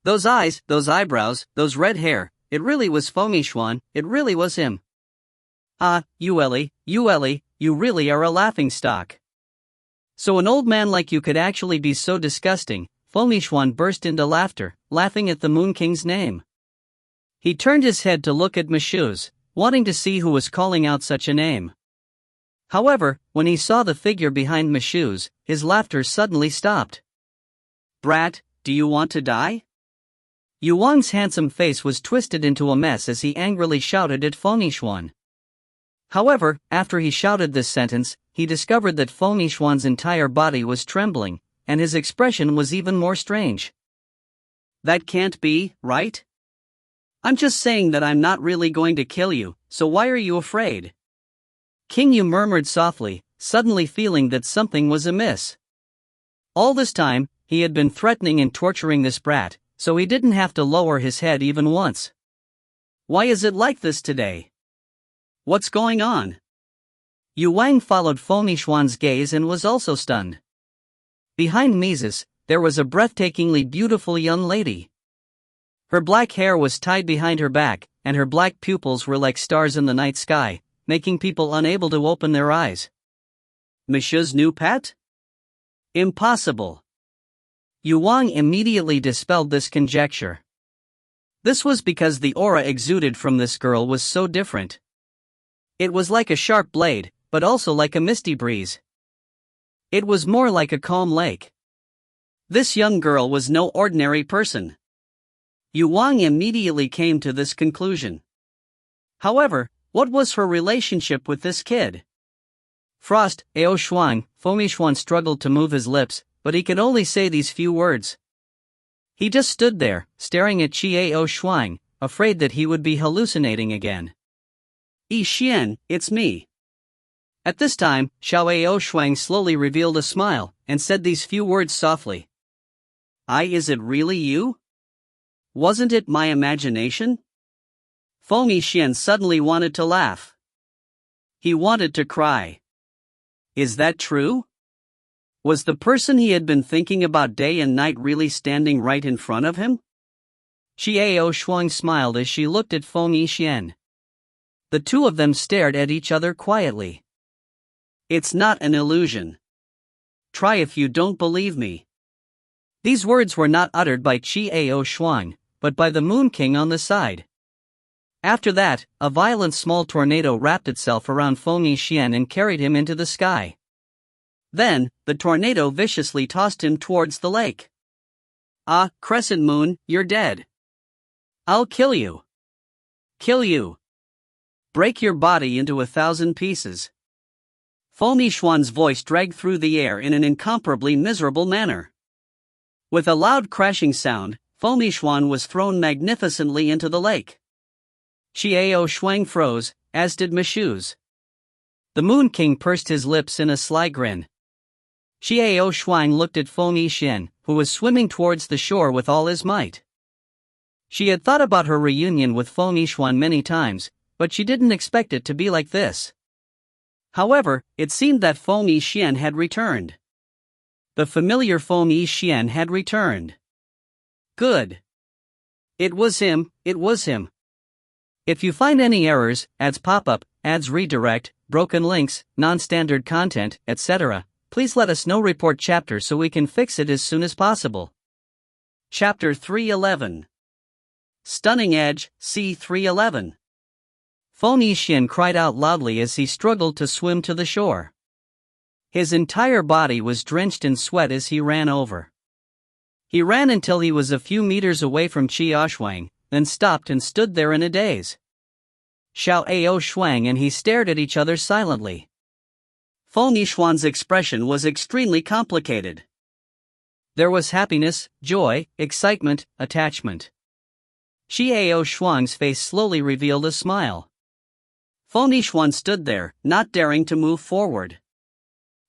Those eyes, those eyebrows, those red hair, it really was Feng Yixian, it really was him. Ah, Yueli, you really are a laughingstock. So an old man like you could actually be so disgusting. Feng Yixian burst into laughter, laughing at the Moon King's name. He turned his head to look at Michouz, wanting to see who was calling out such a name. However, when he saw the figure behind Michouz, his laughter suddenly stopped. Brat, do you want to die? Yu Wang's handsome face was twisted into a mess as he angrily shouted at Feng Yixian. However, after he shouted this sentence, he discovered that Feng Yixian's entire body was trembling, and his expression was even more strange. That can't be, right? I'm just saying that I'm not really going to kill you, so why are you afraid? King Yu murmured softly, suddenly feeling that something was amiss. All this time, he had been threatening and torturing this brat, so he didn't have to lower his head even once. Why is it like this today? What's going on? Yu Wang followed Feng Yixuan's gaze and was also stunned. Behind Mises, there was a breathtakingly beautiful young lady. Her black hair was tied behind her back, and her black pupils were like stars in the night sky, making people unable to open their eyes. Monsieur's new pet? Impossible. Yu Wang immediately dispelled this conjecture. This was because the aura exuded from this girl was so different. It was like a sharp blade, but also like a misty breeze. It was more like a calm lake. This young girl was no ordinary person. Yu Wang immediately came to this conclusion. However, what was her relationship with this kid? Frost, Ao Shuang, Feng Yixuan struggled to move his lips, but he could only say these few words. He just stood there, staring at Qi Ao Shuang, afraid that he would be hallucinating again. Yi Xian, it's me. At this time, Xiao Ao Shuang slowly revealed a smile, and said these few words softly. Is it really you? Wasn't it my imagination? Feng Yixuan suddenly wanted to laugh. He wanted to cry. Is that true? Was the person he had been thinking about day and night really standing right in front of him? Qi Ao Shuang smiled as she looked at Feng Yixuan. The two of them stared at each other quietly. It's not an illusion. Try if you don't believe me. These words were not uttered by Qi Ao Shuang, but by the Moon King on the side. After that, a violent small tornado wrapped itself around Feng Yixuan and carried him into the sky. Then, the tornado viciously tossed him towards the lake. Ah, Crescent Moon, you're dead. I'll kill you. Kill you. Break your body into 1,000 pieces. Feng Yixuan's voice dragged through the air in an incomparably miserable manner. With a loud crashing sound, Feng Yixuan was thrown magnificently into the lake. Qi Ao Shuang froze, as did Mishu's. The Moon King pursed his lips in a sly grin. Qi Ao Shuang looked at Feng Yixuan, who was swimming towards the shore with all his might. She had thought about her reunion with Feng Yixuan many times, but she didn't expect it to be like this. However, it seemed that Feng Yixuan had returned. The familiar Feng Yixuan had returned. Good. It was him, it was him. If you find any errors, ads pop up, ads redirect, broken links, non-standard content, etc., please let us know. Report chapter so we can fix it as soon as possible. Chapter 311. Stunning Edge, C311. Feng Yixuan cried out loudly as he struggled to swim to the shore. His entire body was drenched in sweat as he ran over. He ran until he was a few meters away from Qi Ao Shuang, then stopped and stood there in a daze. Xiao Ao Shuang and he stared at each other silently. Feng Yixuan's expression was extremely complicated. There was happiness, joy, excitement, attachment. Qi Ao Shuang's face slowly revealed a smile. Feng Yixuan stood there, not daring to move forward.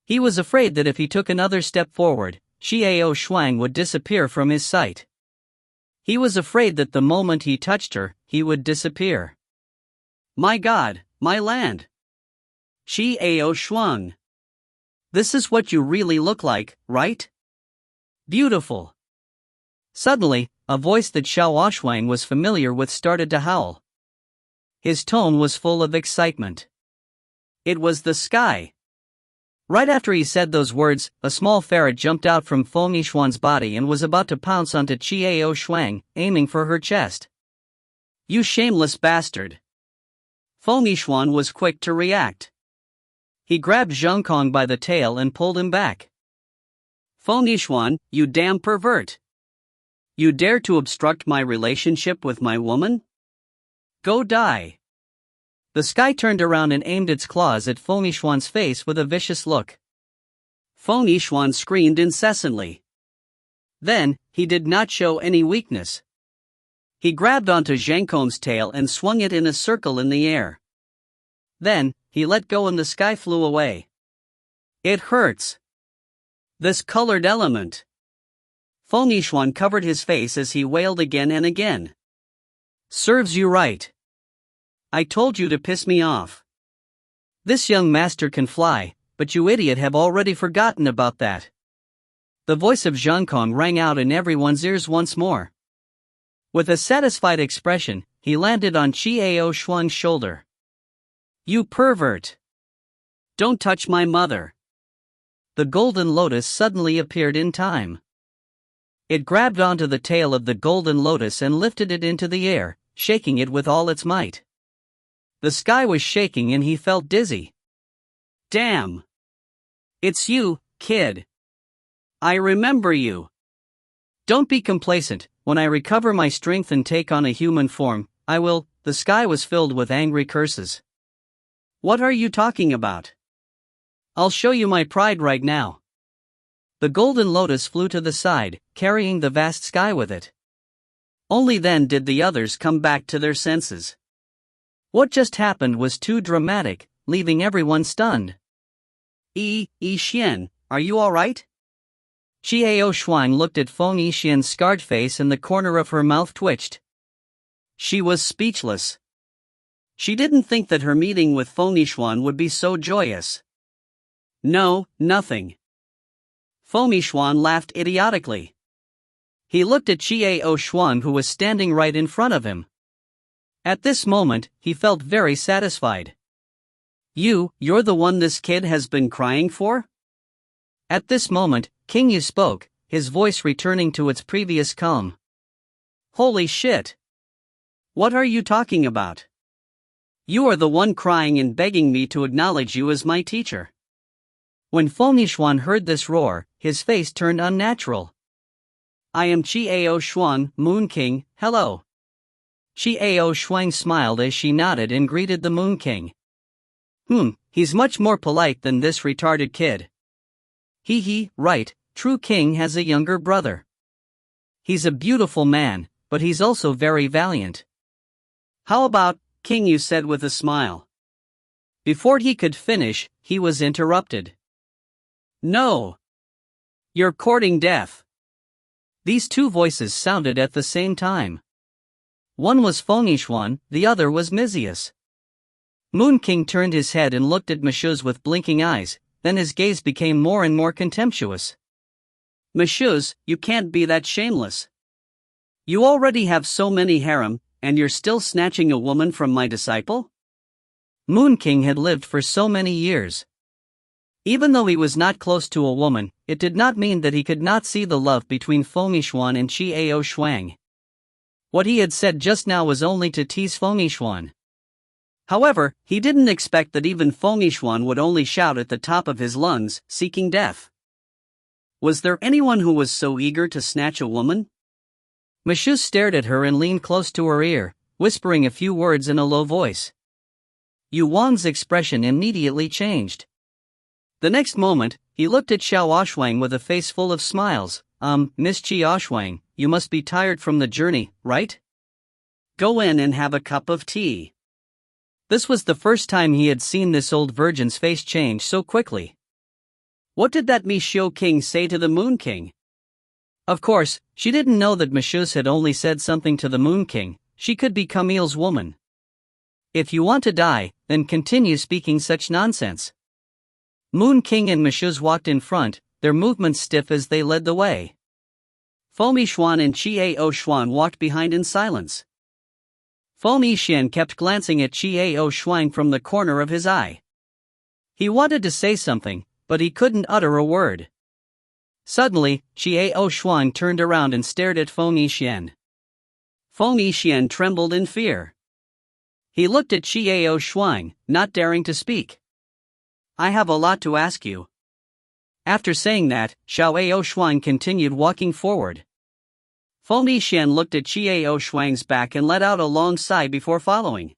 He was afraid that if he took another step forward, Qi Ao Shuang would disappear from his sight. He was afraid that the moment he touched her, he would disappear. My God, my land! Qi Ao Shuang. This is what you really look like, right? Beautiful. Suddenly, a voice that Xiao Shuang was familiar with started to howl. His tone was full of excitement. It was the sky. Right after he said those words, a small ferret jumped out from Feng Yixuan's body and was about to pounce onto Qi Ao Shuang, aiming for her chest. You shameless bastard! Feng Yixuan was quick to react. He grabbed Zheng Kong by the tail and pulled him back. Feng Yixuan, you damn pervert! You dare to obstruct my relationship with my woman? Go die! The sky turned around and aimed its claws at Feng Yixuan's face with a vicious look. Feng Yixuan screamed incessantly. Then, he did not show any weakness. He grabbed onto Zhang Kong's tail and swung it in a circle in the air. Then, he let go and the sky flew away. It hurts. This colored element. Feng Yixuan covered his face as he wailed again and again. Serves you right. I told you to piss me off. This young master can fly, but you idiot have already forgotten about that. The voice of Zhang Kong rang out in everyone's ears once more. With a satisfied expression, he landed on Qiao Shuang's shoulder. You pervert! Don't touch my mother! The golden lotus suddenly appeared in time. It grabbed onto the tail of the golden lotus and lifted it into the air, shaking it with all its might. The sky was shaking and he felt dizzy. Damn! It's you, kid. I remember you. Don't be complacent. When I recover my strength and take on a human form, I will. The sky was filled with angry curses. What are you talking about? I'll show you my pride right now. The golden lotus flew to the side, carrying the vast sky with it. Only then did the others come back to their senses. What just happened was too dramatic, leaving everyone stunned. Yixian, are you alright? Qiao Shuang looked at Feng Yixian's scarred face and the corner of her mouth twitched. She was speechless. She didn't think that her meeting with Feng Yixuan would be so joyous. No, nothing. Feng Yixuan laughed idiotically. He looked at Qiao Shuang who was standing right in front of him. At this moment, he felt very satisfied. You're the one this kid has been crying for? At this moment, King Yu spoke, his voice returning to its previous calm. Holy shit! What are you talking about? You are the one crying and begging me to acknowledge you as my teacher. When Feng Yixuan heard this roar, his face turned unnatural. I am Qiao Shuang, Moon King, hello. Qiao Shuang smiled as she nodded and greeted the Moon King. He's much more polite than this retarded kid. Right, true king has a younger brother. He's a beautiful man, but he's also very valiant. How about, King Yu said with a smile. Before he could finish, he was interrupted. No! You're courting death. These two voices sounded at the same time. One was Feng Yixuan, the other was Mizius. Moon King turned his head and looked at Mishuz with blinking eyes, then his gaze became more and more contemptuous. Mishuz, you can't be that shameless. You already have so many harem, and you're still snatching a woman from my disciple? Moon King had lived for so many years. Even though he was not close to a woman, it did not mean that he could not see the love between Feng Yixuan and Qiao Shuang. What he had said just now was only to tease Feng Yixuan. However, he didn't expect that even Feng Yixuan would only shout at the top of his lungs, seeking death. Was there anyone who was so eager to snatch a woman? Mishuz stared at her and leaned close to her ear, whispering a few words in a low voice. Yu Wang's expression immediately changed. The next moment, he looked at Xiao Shuang with a face full of smiles. Miss Qiao Shuang, you must be tired from the journey, right? Go in and have a cup of tea. This was the first time he had seen this old virgin's face change so quickly. What did that Mishio King say to the Moon King? Of course, she didn't know that Mishuz had only said something to the Moon King. She could be Camille's woman. If you want to die, then continue speaking such nonsense. Moon King and Mishuz walked in front, their movements stiff as they led the way. Feng Yixuan and Qiao Shuang walked behind in silence. Feng Yixian kept glancing at Qiao Shuang from the corner of his eye. He wanted to say something, but he couldn't utter a word. Suddenly, Qiao Shuang turned around and stared at Feng Yixian. Feng Yixian trembled in fear. He looked at Qiao Shuang, not daring to speak. I have a lot to ask you. After saying that, Xiao Shuang continued walking forward. Feng Yixian looked at Qiao Shuang's back and let out a long sigh before following.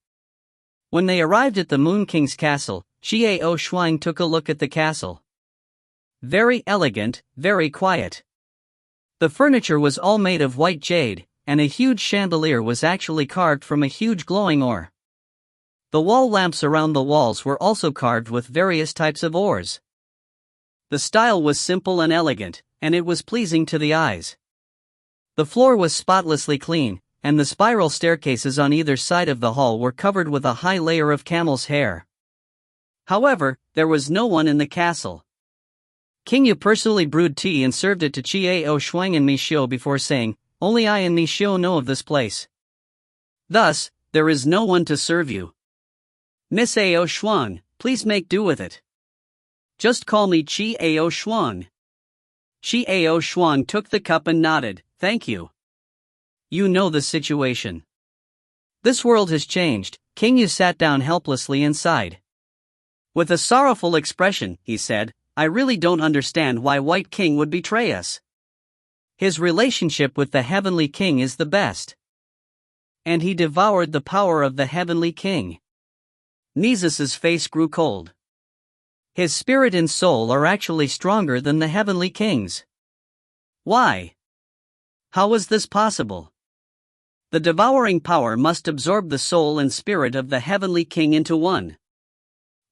When they arrived at the Moon King's castle, Qiao Shuang took a look at the castle. Very elegant, very quiet. The furniture was all made of white jade, and a huge chandelier was actually carved from a huge glowing ore. The wall lamps around the walls were also carved with various types of ores. The style was simple and elegant, and it was pleasing to the eyes. The floor was spotlessly clean, and the spiral staircases on either side of the hall were covered with a high layer of camel's hair. However, there was no one in the castle. King Yu personally brewed tea and served it to Chiao Shuang and Mixiu before saying, "Only I and Mixiu know of this place. Thus, there is no one to serve you. Miss Ao Shuang, please make do with it. Just call me Chiao Shuang." Chiao Shuang took the cup and nodded, "Thank you. You know the situation. This world has changed." King Yu sat down helplessly and sighed. With a sorrowful expression, he said, "I really don't understand why White King would betray us. His relationship with the Heavenly King is the best. And he devoured the power of the Heavenly King." Mizus's face grew cold. His spirit and soul are actually stronger than the Heavenly King's. Why? How is this possible? The devouring power must absorb the soul and spirit of the Heavenly King into one.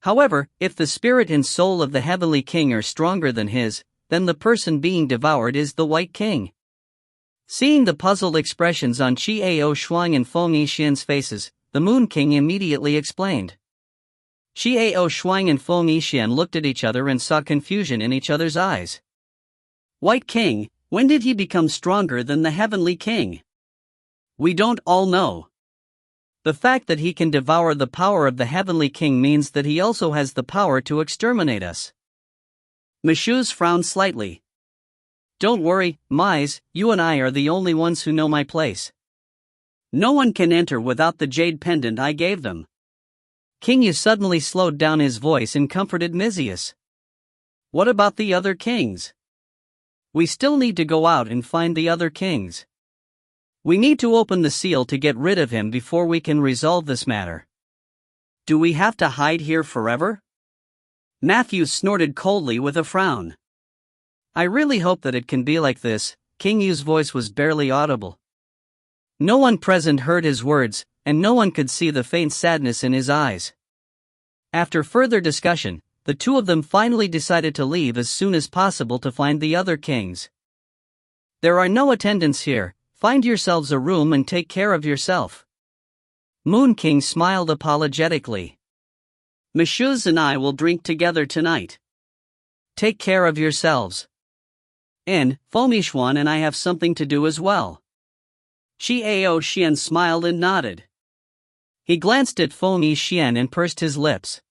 However, if the spirit and soul of the Heavenly King are stronger than his, then the person being devoured is the White King. Seeing the puzzled expressions on Chiao Shuang and Feng Yixian's faces, the Moon King immediately explained. Chiao Shuang and Feng Yixian looked at each other and saw confusion in each other's eyes. White King, when did he become stronger than the Heavenly King? We don't all know. The fact that he can devour the power of the Heavenly King means that he also has the power to exterminate us. Mixiu's frowned slightly. Don't worry, Mize, you and I are the only ones who know my place. No one can enter without the jade pendant I gave them. King Yu suddenly slowed down his voice and comforted Mizius. What about the other kings? We still need to go out and find the other kings. We need to open the seal to get rid of him before we can resolve this matter. Do we have to hide here forever? Matthew snorted coldly with a frown. I really hope that it can be like this. King Yu's voice was barely audible. No one present heard his words, and no one could see the faint sadness in his eyes. After further discussion, the two of them finally decided to leave as soon as possible to find the other kings. There are no attendants here. Find yourselves a room and take care of yourself. Moon King smiled apologetically. Mixiu and I will drink together tonight. Take care of yourselves. And, Fomishwan and I have something to do as well. Chiao Xian smiled and nodded. He glanced at Fomi Xian and pursed his lips.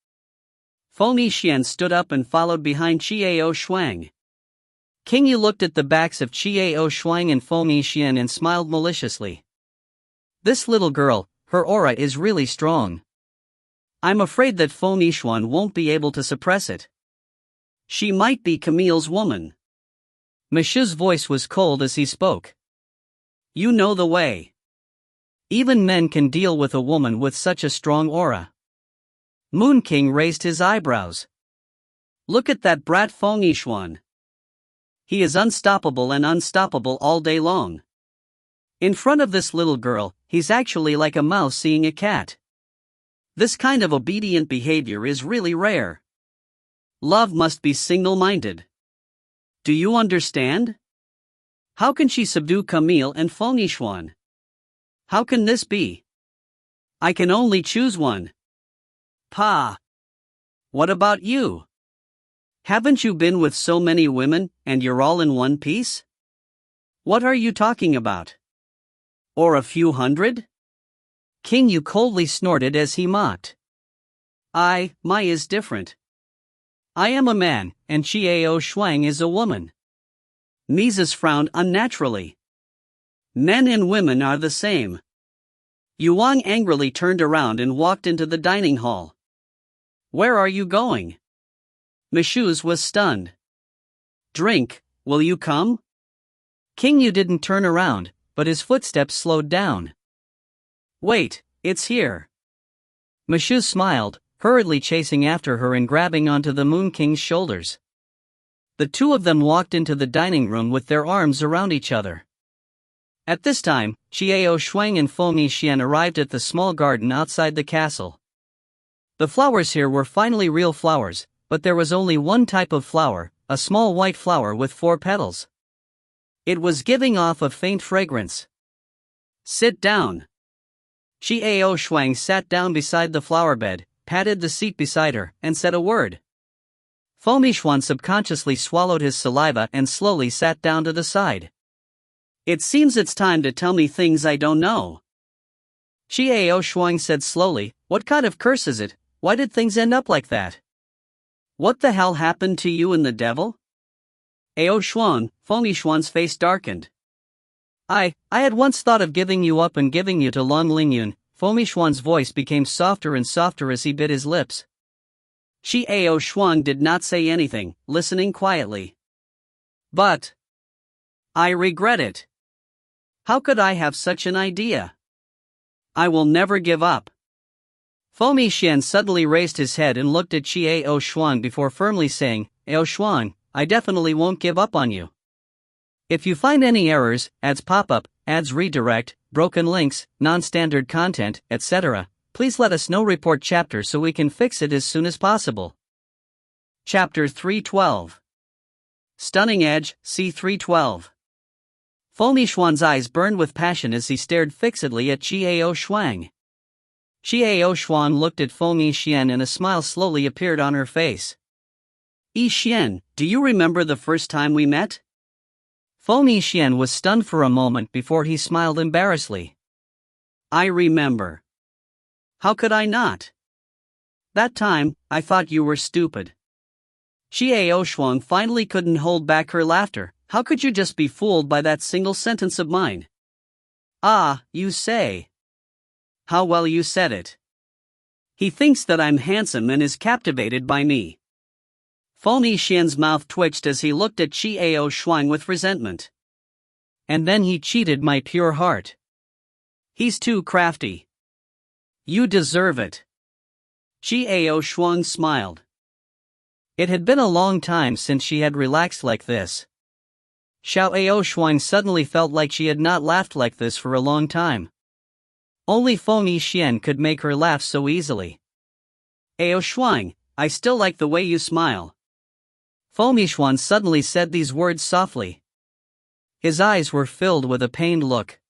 Fomi Xian stood up and followed behind Chiao Shuang. King Yu looked at the backs of Chiao Shuang and Fomi Xian and smiled maliciously. This little girl, her aura is really strong. I'm afraid that Fomi Xian won't be able to suppress it. She might be Camille's woman. Mixiu's voice was cold as he spoke. You know the way. Even men can deal with a woman with such a strong aura. Moon King raised his eyebrows. Look at that brat Feng Yixuan. He is unstoppable and unstoppable all day long. In front of this little girl, he's actually like a mouse seeing a cat. This kind of obedient behavior is really rare. Love must be single-minded. Do you understand? How can she subdue Camille and Feng Yixuan? How can this be? I can only choose one. Pa. What about you? Haven't you been with so many women, and you're all in one piece? What are you talking about? Or a few hundred? King Yu coldly snorted as he mocked. My is different. I am a man, and Chiao Shuang is a woman. Mises frowned unnaturally. Men and women are the same. Yuang angrily turned around and walked into the dining hall. Where are you going? Mixiu was stunned. Drink, will you come? King Yu didn't turn around, but his footsteps slowed down. Wait, it's here. Mixiu smiled, hurriedly chasing after her and grabbing onto the Moon King's shoulders. The two of them walked into the dining room with their arms around each other. At this time, Qiao Shuang and Feng Yixian arrived at the small garden outside the castle. The flowers here were finally real flowers, but there was only one type of flower, a small white flower with 4 petals. It was giving off a faint fragrance. Sit down. Qiao Shuang sat down beside the flower bed, patted the seat beside her, and said a word. Feng Yixian subconsciously swallowed his saliva and slowly sat down to the side. It seems it's time to tell me things I don't know. Qiao Shuang said slowly, what kind of curse is it? Why did things end up like that? What the hell happened to you and the devil? Ao Shuang, Feng Yixian's face darkened. I had once thought of giving you up and giving you to Long Lingyun. Feng Yixian's voice became softer and softer as he bit his lips. Qiao Shuang did not say anything, listening quietly. But I regret it. How could I have such an idea? I will never give up. Feng Yixian suddenly raised his head and looked at Qiao Shuang before firmly saying, Ao Shuang, I definitely won't give up on you. If you find any errors, ads pop up, ads redirect, broken links, non-standard content, etc., please let us know. Report chapter so we can fix it as soon as possible. Chapter 312. Stunning Edge, C312. Feng Yixian's eyes burned with passion as he stared fixedly at Qiao Shuang. Qiao Shuang looked at Feng Yixian and a smile slowly appeared on her face. Yixian, do you remember the first time we met? Feng Yixian was stunned for a moment before he smiled embarrassedly. I remember. How could I not? That time, I thought you were stupid. Qiao Shuang finally couldn't hold back her laughter. How could you just be fooled by that single sentence of mine? Ah, you say. How well you said it. He thinks that I'm handsome and is captivated by me. Feng Yixian's mouth twitched as he looked at Qiao Shuang with resentment. And then he cheated my pure heart. He's too crafty. You deserve it. Qiao Shuang smiled. It had been a long time since she had relaxed like this. Qiao Shuang suddenly felt like she had not laughed like this for a long time. Only Feng Yixian could make her laugh so easily. Ao Shuang, I still like the way you smile. Feng Yixian suddenly said these words softly. His eyes were filled with a pained look.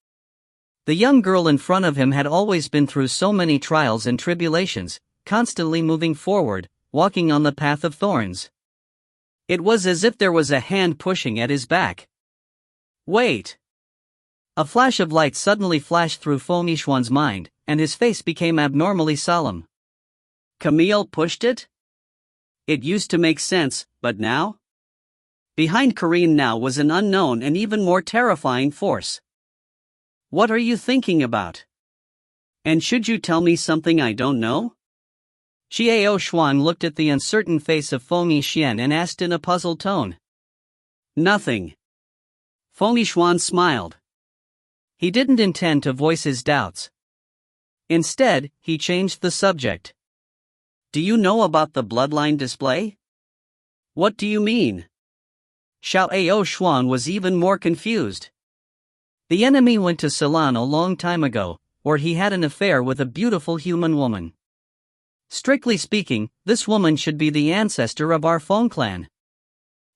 The young girl in front of him had always been through so many trials and tribulations, constantly moving forward, walking on the path of thorns. It was as if there was a hand pushing at his back. Wait. A flash of light suddenly flashed through Feng Yixian's mind, and his face became abnormally solemn. Camille pushed it? It used to make sense, but now? Behind Corinne now was an unknown and even more terrifying force. What are you thinking about? And should you tell me something I don't know? Qiao Shuang looked at the uncertain face of Feng Yixian and asked in a puzzled tone. Nothing. Feng Yixian smiled. He didn't intend to voice his doubts. Instead, he changed the subject. Do you know about the bloodline display? What do you mean? Qiao Shuang was even more confused. The enemy went to Ceylon a long time ago, where he had an affair with a beautiful human woman. Strictly speaking, this woman should be the ancestor of our Feng clan.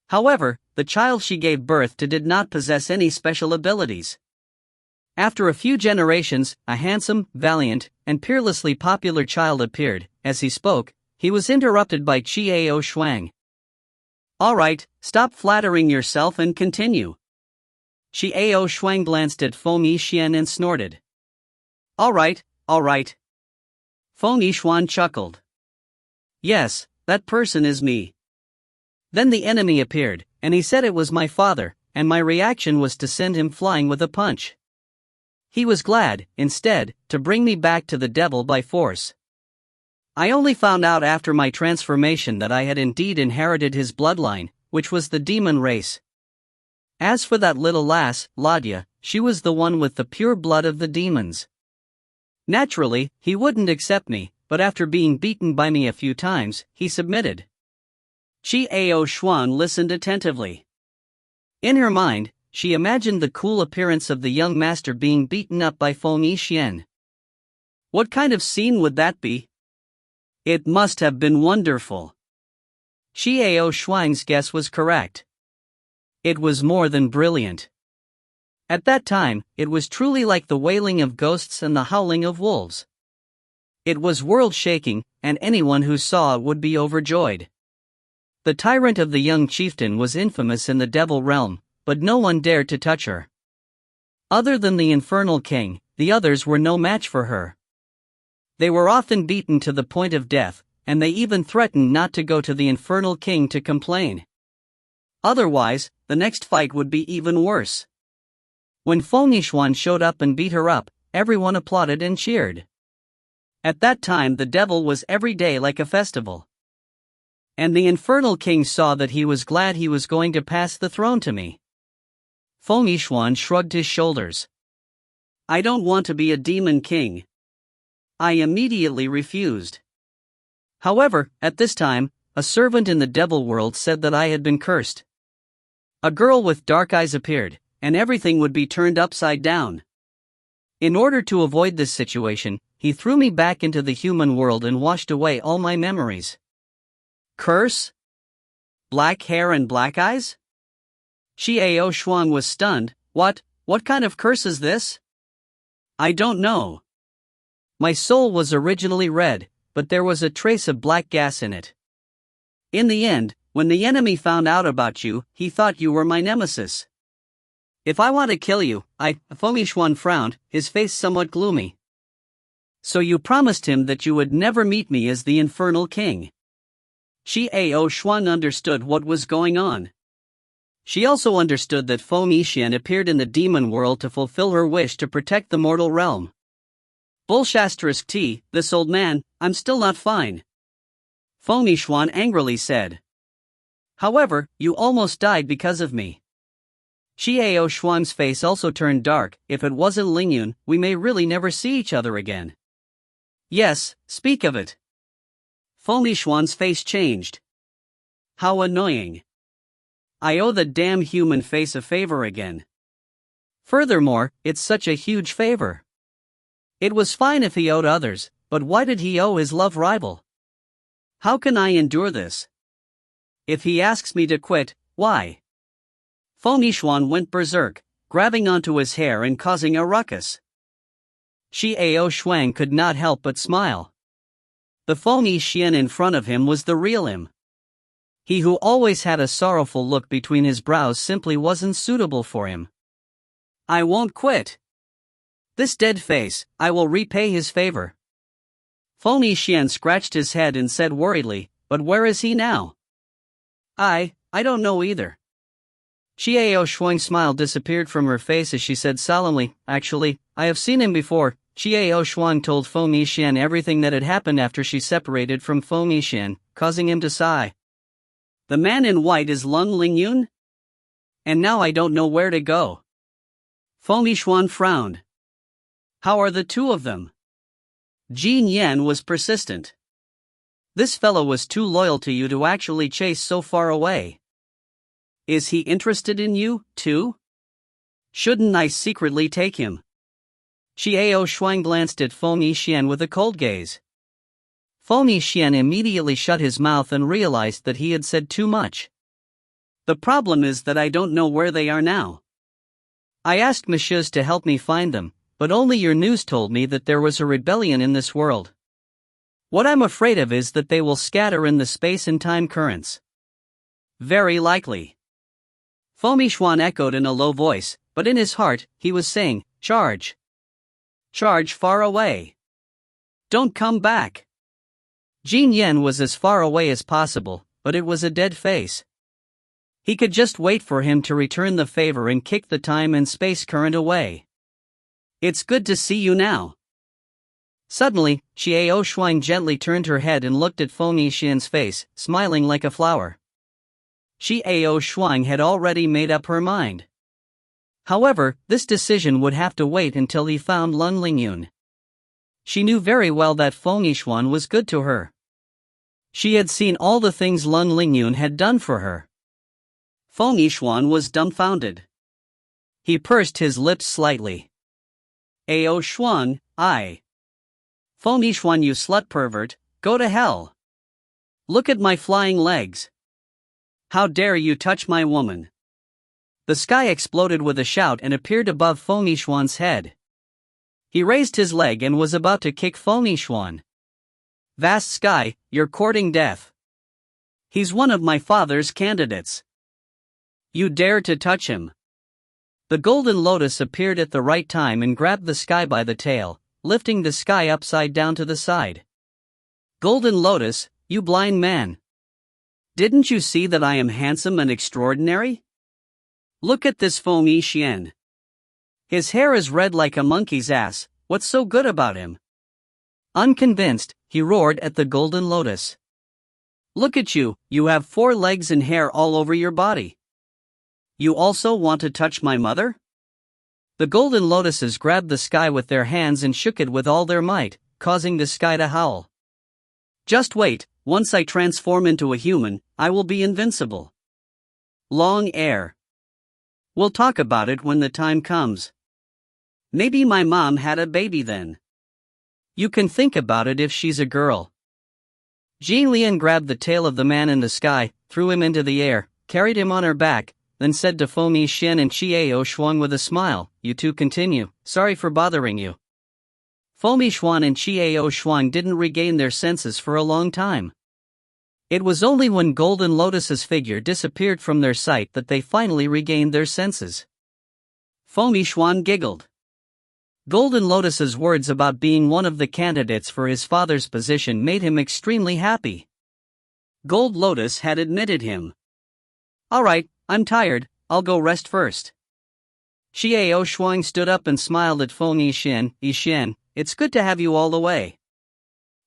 However, the child she gave birth to did not possess any special abilities. After a few generations, a handsome, valiant, and peerlessly popular child appeared. As he spoke, he was interrupted by Qiao Shuang. All right, stop flattering yourself and continue. Qiao Shuang glanced at Feng Yixian and snorted. All right. Feng Yixian chuckled. Yes, that person is me. Then the enemy appeared, and he said it was my father, and my reaction was to send him flying with a punch. He was glad, instead, to bring me back to the devil by force. I only found out after my transformation that I had indeed inherited his bloodline, which was the demon race. As for that little lass, Ladya, she was the one with the pure blood of the demons. Naturally, he wouldn't accept me, but after being beaten by me a few times, he submitted. Qiao Xuan listened attentively. In her mind, she imagined the cool appearance of the young master being beaten up by Feng Yixian. What kind of scene would that be? It must have been wonderful. Qiao Xuan's guess was correct. It was more than brilliant. At that time, it was truly like the wailing of ghosts and the howling of wolves. It was world-shaking, and anyone who saw it would be overjoyed. The tyrant of the young chieftain was infamous in the devil realm, but no one dared to touch her. Other than the infernal king, the others were no match for her. They were often beaten to the point of death, and they even threatened not to go to the infernal king to complain. Otherwise, the next fight would be even worse. When Feng Yixuan showed up and beat her up, everyone applauded and cheered. At that time the devil was every day like a festival. And the infernal king saw that he was glad he was going to pass the throne to me. Feng Yixuan shrugged his shoulders. I don't want to be a demon king. I immediately refused. However, at this time, a servant in the devil world said that I had been cursed. A girl with dark eyes appeared, and everything would be turned upside down. In order to avoid this situation, he threw me back into the human world and washed away all my memories. Curse? Black hair and black eyes? Qiao Xuan was stunned. What kind of curse is this? I don't know. My soul was originally red, but there was a trace of black gas in it. In the end, when the enemy found out about you, he thought you were my nemesis. If I want to kill you, Feng Yixuan frowned, his face somewhat gloomy. So you promised him that you would never meet me as the infernal king. Qiao Xuan understood what was going on. She also understood that Feng Yixian appeared in the demon world to fulfill her wish to protect the mortal realm. Bullshasterisk T, this old man, I'm still not fine. Feng Yixuan angrily said. However, you almost died because of me. Qiao Xuan's face also turned dark. If it wasn't Lingyun, we may really never see each other again. Yes, speak of it. Feng Yixuan's face changed. How annoying. I owe the damn human face a favor again. Furthermore, it's such a huge favor. It was fine if he owed others, but why did he owe his love rival? How can I endure this? If he asks me to quit, why? Feng Yixuan went berserk, grabbing onto his hair and causing a ruckus. Qiao Xuan could not help but smile. The Feng Yixian in front of him was the real him. He who always had a sorrowful look between his brows simply wasn't suitable for him. I won't quit. This dead face, I will repay his favor. Feng Yixian scratched his head and said worriedly, but where is he now? I don't know either. Qiao Xuan's smile disappeared from her face as she said solemnly, actually, I have seen him before. Qiao Xuan told Feng Yixian everything that had happened after she separated from Feng Yixian, causing him to sigh. The man in white is Lun Lingyun? And now I don't know where to go. Feng Yixuan frowned. How are the two of them? Jin Yan was persistent. This fellow was too loyal to you to actually chase so far away. Is he interested in you, too? Shouldn't I secretly take him? Qiao Xuan glanced at Feng Yixian with a cold gaze. Feng Yixian immediately shut his mouth and realized that he had said too much. The problem is that I don't know where they are now. I asked Messieurs to help me find them, but only your news told me that there was a rebellion in this world. What I'm afraid of is that they will scatter in the space and time currents. Very likely. Feng Yixuan echoed in a low voice, but in his heart, he was saying, charge. Charge far away. Don't come back. Jin Yan was as far away as possible, but it was a dead face. He could just wait for him to return the favor and kick the time and space current away. It's good to see you now. Suddenly, Qiao Xuan gently turned her head and looked at Feng Yixian's face, smiling like a flower. Qiao Xuan had already made up her mind. However, this decision would have to wait until he found Lun Lingyun. She knew very well that Feng Yixuan was good to her. She had seen all the things Lun Lingyun had done for her. Feng Yixuan was dumbfounded. He pursed his lips slightly. Ao Shuang, I. Feng Yixuan, you slut pervert, go to hell. Look at my flying legs. How dare you touch my woman? The sky exploded with a shout and appeared above Feng Yixuan's head. He raised his leg and was about to kick Feng Yixuan. Vast sky, you're courting death. He's one of my father's candidates. You dare to touch him. The golden lotus appeared at the right time and grabbed the sky by the tail, lifting the sky upside down to the side. Golden lotus, you blind man. Didn't you see that I am handsome and extraordinary? Look at this Feng Yixuan. His hair is red like a monkey's ass, what's so good about him? Unconvinced, he roared at the golden lotus. Look at you, you have 4 legs and hair all over your body. You also want to touch my mother? The golden lotuses grabbed the sky with their hands and shook it with all their might, causing the sky to howl. Just wait, once I transform into a human, I will be invincible. Long air. We'll talk about it when the time comes. Maybe my mom had a baby then. You can think about it if she's a girl. Ji Lian grabbed the tail of the man in the sky, threw him into the air, carried him on her back, then said to Feng Yixuan and Chiao Shuang with a smile, "You two continue, sorry for bothering you." Feng Yixuan and Chiao Shuang didn't regain their senses for a long time. It was only when Golden Lotus's figure disappeared from their sight that they finally regained their senses. Feng Yixuan giggled. Golden Lotus's words about being one of the candidates for his father's position made him extremely happy. Gold Lotus had admitted him. Alright, I'm tired, I'll go rest first. Chiao Shuang stood up and smiled at Feng Yixuan. "Yixuan, it's good to have you all the way."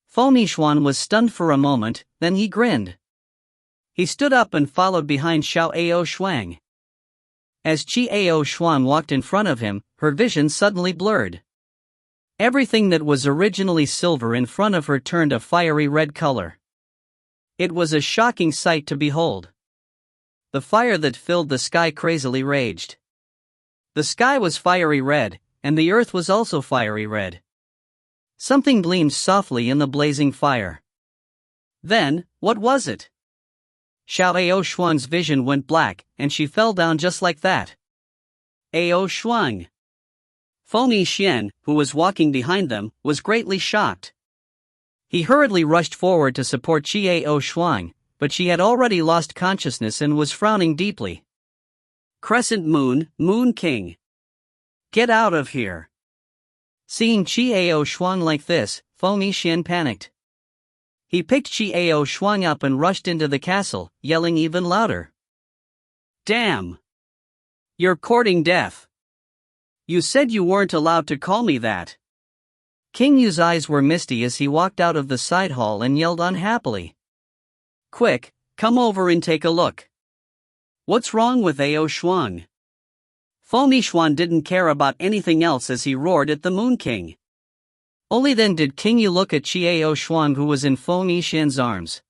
Feng Yixuan was stunned for a moment, then he grinned. He stood up and followed behind Xiao Shuang. As Chiao Shuang walked in front of him, her vision suddenly blurred. Everything that was originally silver in front of her turned a fiery red color. It was a shocking sight to behold. The fire that filled the sky crazily raged. The sky was fiery red, and the earth was also fiery red. Something gleamed softly in the blazing fire. Then, what was it? Xiao Shuang's vision went black, and she fell down just like that. Ao Shuang. Feng Yixuan, who was walking behind them, was greatly shocked. He hurriedly rushed forward to support Chiao Shuang, but she had already lost consciousness and was frowning deeply. Crescent Moon, Moon King. Get out of here. Seeing Chiao Shuang like this, Feng Yixuan panicked. He picked Chiao Shuang up and rushed into the castle, yelling even louder. Damn! You're courting death. You said you weren't allowed to call me that. King Yu's eyes were misty as he walked out of the side hall and yelled unhappily. Quick, come over and take a look. What's wrong with Ao Shuang? Feng Yixuan didn't care about anything else as he roared at the Moon King. Only then did King Yu look at Chiao Shuang, who was in Feng Yixuan's arms.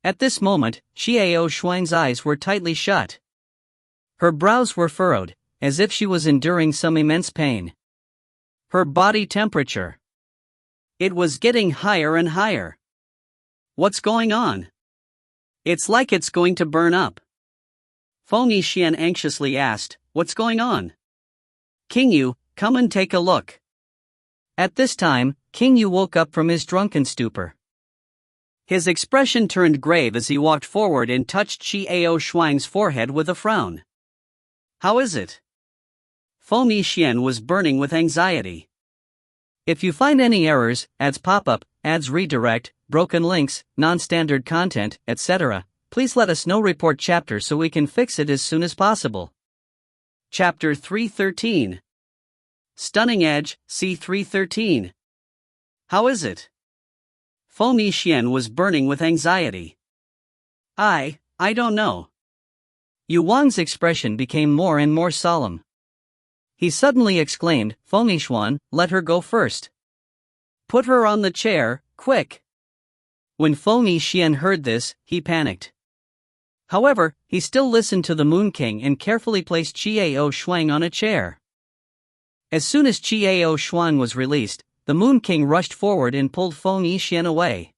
At this moment, Chiao Shuang's eyes were tightly shut. Her brows were furrowed, as if she was enduring some immense pain. Her body temperature. It was getting higher and higher. What's going on? It's like it's going to burn up. Feng Yixuan anxiously asked, "What's going on?" King Yu, come and take a look. At this time, King Yu woke up from his drunken stupor. His expression turned grave as he walked forward and touched Chiao Shuang's forehead with a frown. How is it? Feng Yixuan was burning with anxiety. If you find any errors, ads pop up, ads redirect, broken links, non-standard content, etc., please let us know. Report chapter so we can fix it as soon as possible. Chapter 313. Stunning Edge, C313. How is it? Feng Yixuan was burning with anxiety. I don't know. Yu Wang's expression became more and more solemn. He suddenly exclaimed, "Feng Yixuan, let her go first. Put her on the chair, quick." When Feng Yixian heard this, he panicked. However, he still listened to the Moon King and carefully placed Qiao Shuang on a chair. As soon as Qiao Shuang was released, the Moon King rushed forward and pulled Feng Yixian away.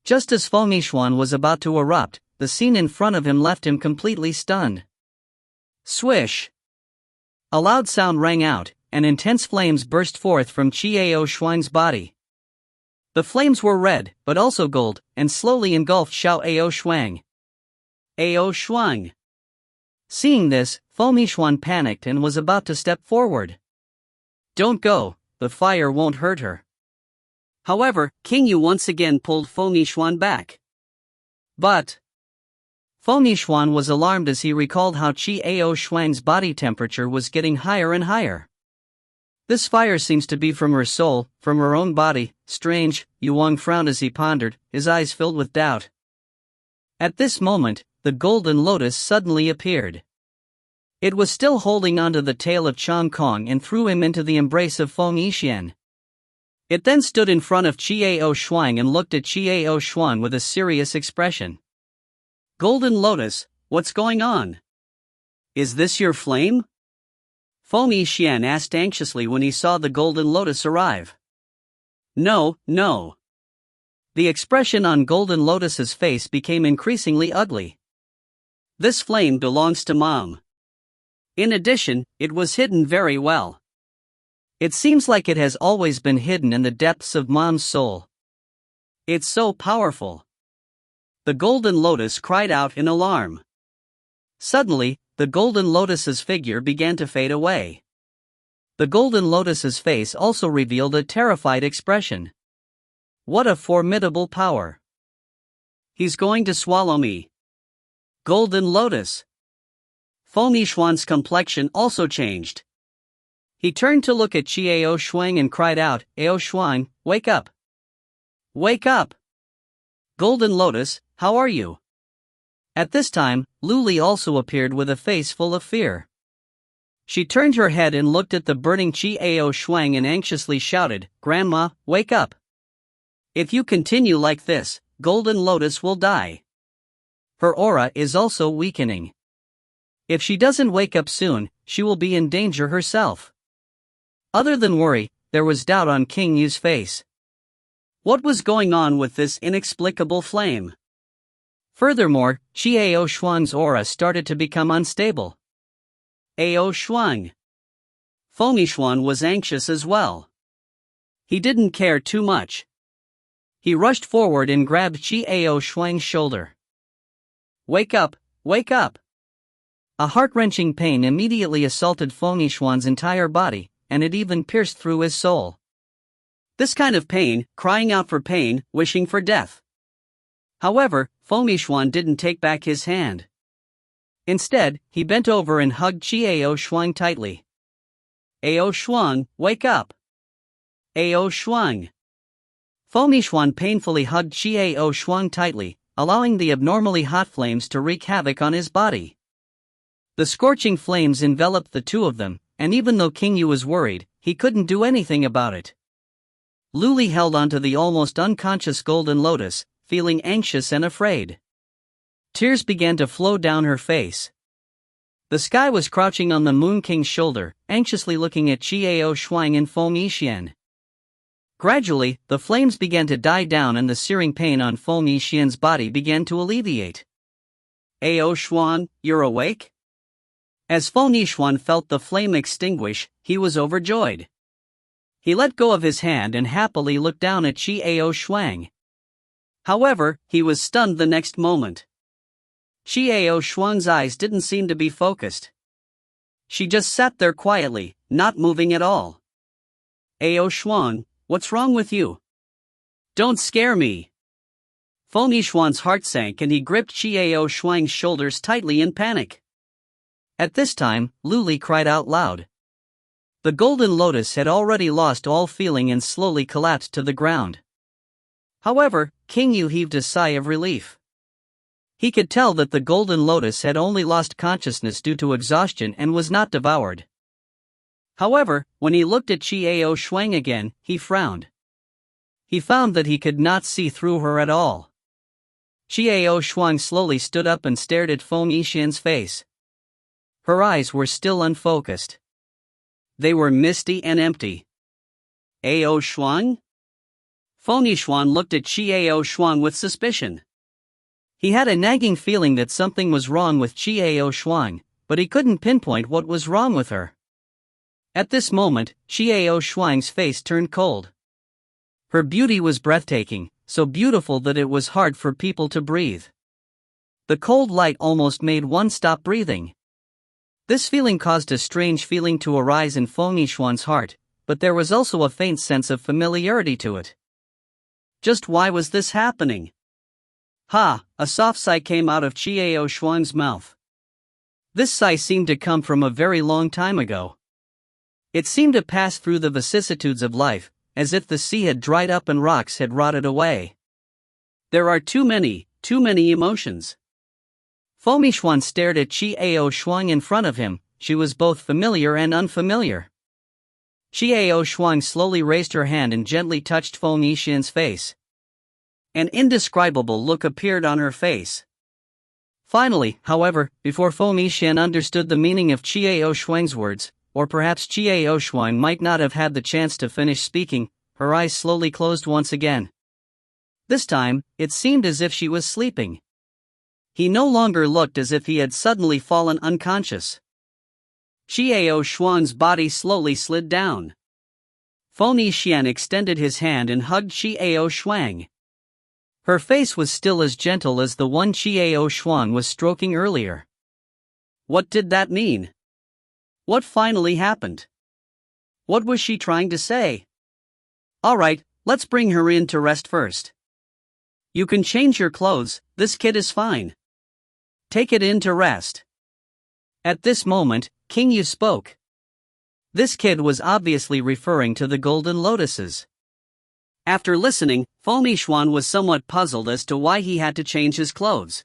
Just as Feng Yixian was about to erupt, the scene in front of him left him completely stunned. Swish! A loud sound rang out, and intense flames burst forth from Qiao Shuang's body. The flames were red, but also gold, and slowly engulfed Xiao Shuang. Ao Shuang. Seeing this, Feng Yixian panicked and was about to step forward. Don't go, the fire won't hurt her. However, King Yu once again pulled Feng Yixian back. But Feng Yixian was alarmed as he recalled how Qiao Shuang's body temperature was getting higher and higher. This fire seems to be from her soul, from her own body. Strange, Yuang frowned as he pondered, his eyes filled with doubt. At this moment, the golden lotus suddenly appeared. It was still holding onto the tail of Chang Kong and threw him into the embrace of Feng Yixian. It then stood in front of Qiao Shuang and looked at Qiao Shuang with a serious expression. Golden lotus, what's going on? Is this your flame? Feng Yixian asked anxiously when he saw the golden lotus arrive. No, no. The expression on Golden Lotus's face became increasingly ugly. This flame belongs to Mom. In addition, it was hidden very well. It seems like it has always been hidden in the depths of Mom's soul. It's so powerful. The Golden Lotus cried out in alarm. Suddenly, the Golden Lotus's figure began to fade away. The Golden Lotus's face also revealed a terrified expression. What a formidable power! He's going to swallow me. Golden Lotus. Feng Yixian's complexion also changed. He turned to look at Qiao Shuang and cried out, Ao Shuang, wake up! Wake up! Golden Lotus, how are you? At this time, Luli also appeared with a face full of fear. She turned her head and looked at the burning Qiao Shuang and anxiously shouted, Grandma, wake up! If you continue like this, Golden Lotus will die. Her aura is also weakening. If she doesn't wake up soon, she will be in danger herself. Other than worry, there was doubt on King Yu's face. What was going on with this inexplicable flame? Furthermore, Qiao Shuang's aura started to become unstable. Ao Shuang. Feng Yixian was anxious as well. He didn't care too much. He rushed forward and grabbed Qiao Shuang's shoulder. Wake up, wake up! A heart-wrenching pain immediately assaulted Feng Yixian's entire body, and it even pierced through his soul. This kind of pain, crying out for pain, wishing for death. However, Feng Yixian didn't take back his hand. Instead, he bent over and hugged Qiao Shuang tightly. Ao Shuang, wake up! Ao Shuang! Feng Yixian painfully hugged Qiao Shuang tightly, allowing the abnormally hot flames to wreak havoc on his body. The scorching flames enveloped the two of them, and even though King Yu was worried, he couldn't do anything about it. Luli held onto the almost unconscious Golden Lotus, feeling anxious and afraid. Tears began to flow down her face. The sky was crouching on the Moon King's shoulder, anxiously looking at Qiao Shuang and Feng Yixian. Gradually, the flames began to die down and the searing pain on Feng Yixian's body began to alleviate. Ao Shuang, you're awake? As Feng Yixian felt the flame extinguish, he was overjoyed. He let go of his hand and happily looked down at Qiao Shuang. However, he was stunned the next moment. Qiao Shuang's eyes didn't seem to be focused. She just sat there quietly, not moving at all. Ao Shuang, what's wrong with you? Don't scare me. Feng Yixian's heart sank and he gripped Qiao Shuang's shoulders tightly in panic. At this time, Luli cried out loud. The Golden Lotus had already lost all feeling and slowly collapsed to the ground. However, King Yu heaved a sigh of relief. He could tell that the Golden Lotus had only lost consciousness due to exhaustion and was not devoured. However, when he looked at Qiao Shuang again, he frowned. He found that he could not see through her at all. Qiao Shuang slowly stood up and stared at Feng Yixian's face. Her eyes were still unfocused. They were misty and empty. Ao Shuang? Feng Yixuan looked at Qiao Shuang with suspicion. He had a nagging feeling that something was wrong with Qiao Shuang, but he couldn't pinpoint what was wrong with her. At this moment, Qiao Shuang's face turned cold. Her beauty was breathtaking, so beautiful that it was hard for people to breathe. The cold light almost made one stop breathing. This feeling caused a strange feeling to arise in Feng Yixuan's heart, but there was also a faint sense of familiarity to it. Just why was this happening? Ha! A soft sigh came out of Qiao Shuang's mouth. This sigh seemed to come from a very long time ago. It seemed to pass through the vicissitudes of life, as if the sea had dried up and rocks had rotted away. There are too many emotions. Feng Yixuan stared at Qiao Shuang in front of him. She was both familiar and unfamiliar. Qiao Shuang slowly raised her hand and gently touched Feng Yixian's face. An indescribable look appeared on her face. Finally, however, before Feng Yixian understood the meaning of Qiao Shuang's words, or perhaps Qiao Shuang might not have had the chance to finish speaking, her eyes slowly closed once again. This time, it seemed as if she was sleeping. He no longer looked as if he had suddenly fallen unconscious. Qiao Shuang's body slowly slid down. Feng Yixian extended his hand and hugged Qiao Shuang. Her face was still as gentle as the one Qiao Shuang was stroking earlier. What did that mean? What finally happened? What was she trying to say? All right, let's bring her in to rest first. You can change your clothes, this kid is fine. Take it in to rest. At this moment, King Yu spoke. This kid was obviously referring to the golden lotuses. After listening, Feng Yixuan was somewhat puzzled as to why he had to change his clothes.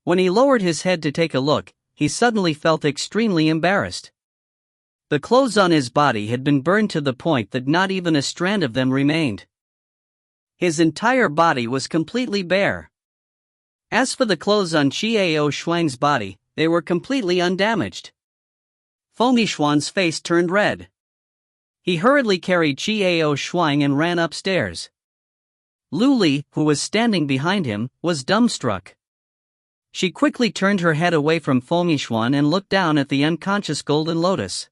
When he lowered his head to take a look, he suddenly felt extremely embarrassed. The clothes on his body had been burned to the point that not even a strand of them remained. His entire body was completely bare. As for the clothes on Qiao Shuang's body, they were completely undamaged. Feng Yixuan's face turned red. He hurriedly carried Qiao Shuang and ran upstairs. Lu Li, who was standing behind him, was dumbstruck. She quickly turned her head away from Feng Yixuan and looked down at the unconscious golden lotus.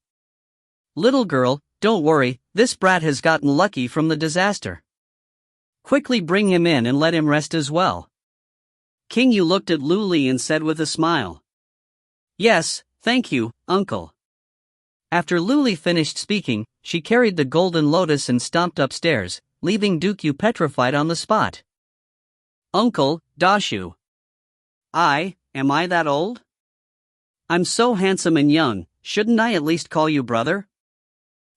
Little girl, don't worry, this brat has gotten lucky from the disaster. Quickly bring him in and let him rest as well. King Yu looked at Lu Li and said with a smile. Yes, thank you, uncle. After Lu Li finished speaking, she carried the golden lotus and stomped upstairs, leaving Duke Yu petrified on the spot. Uncle, Dashu. Am I that old? I'm so handsome and young, shouldn't I at least call you brother?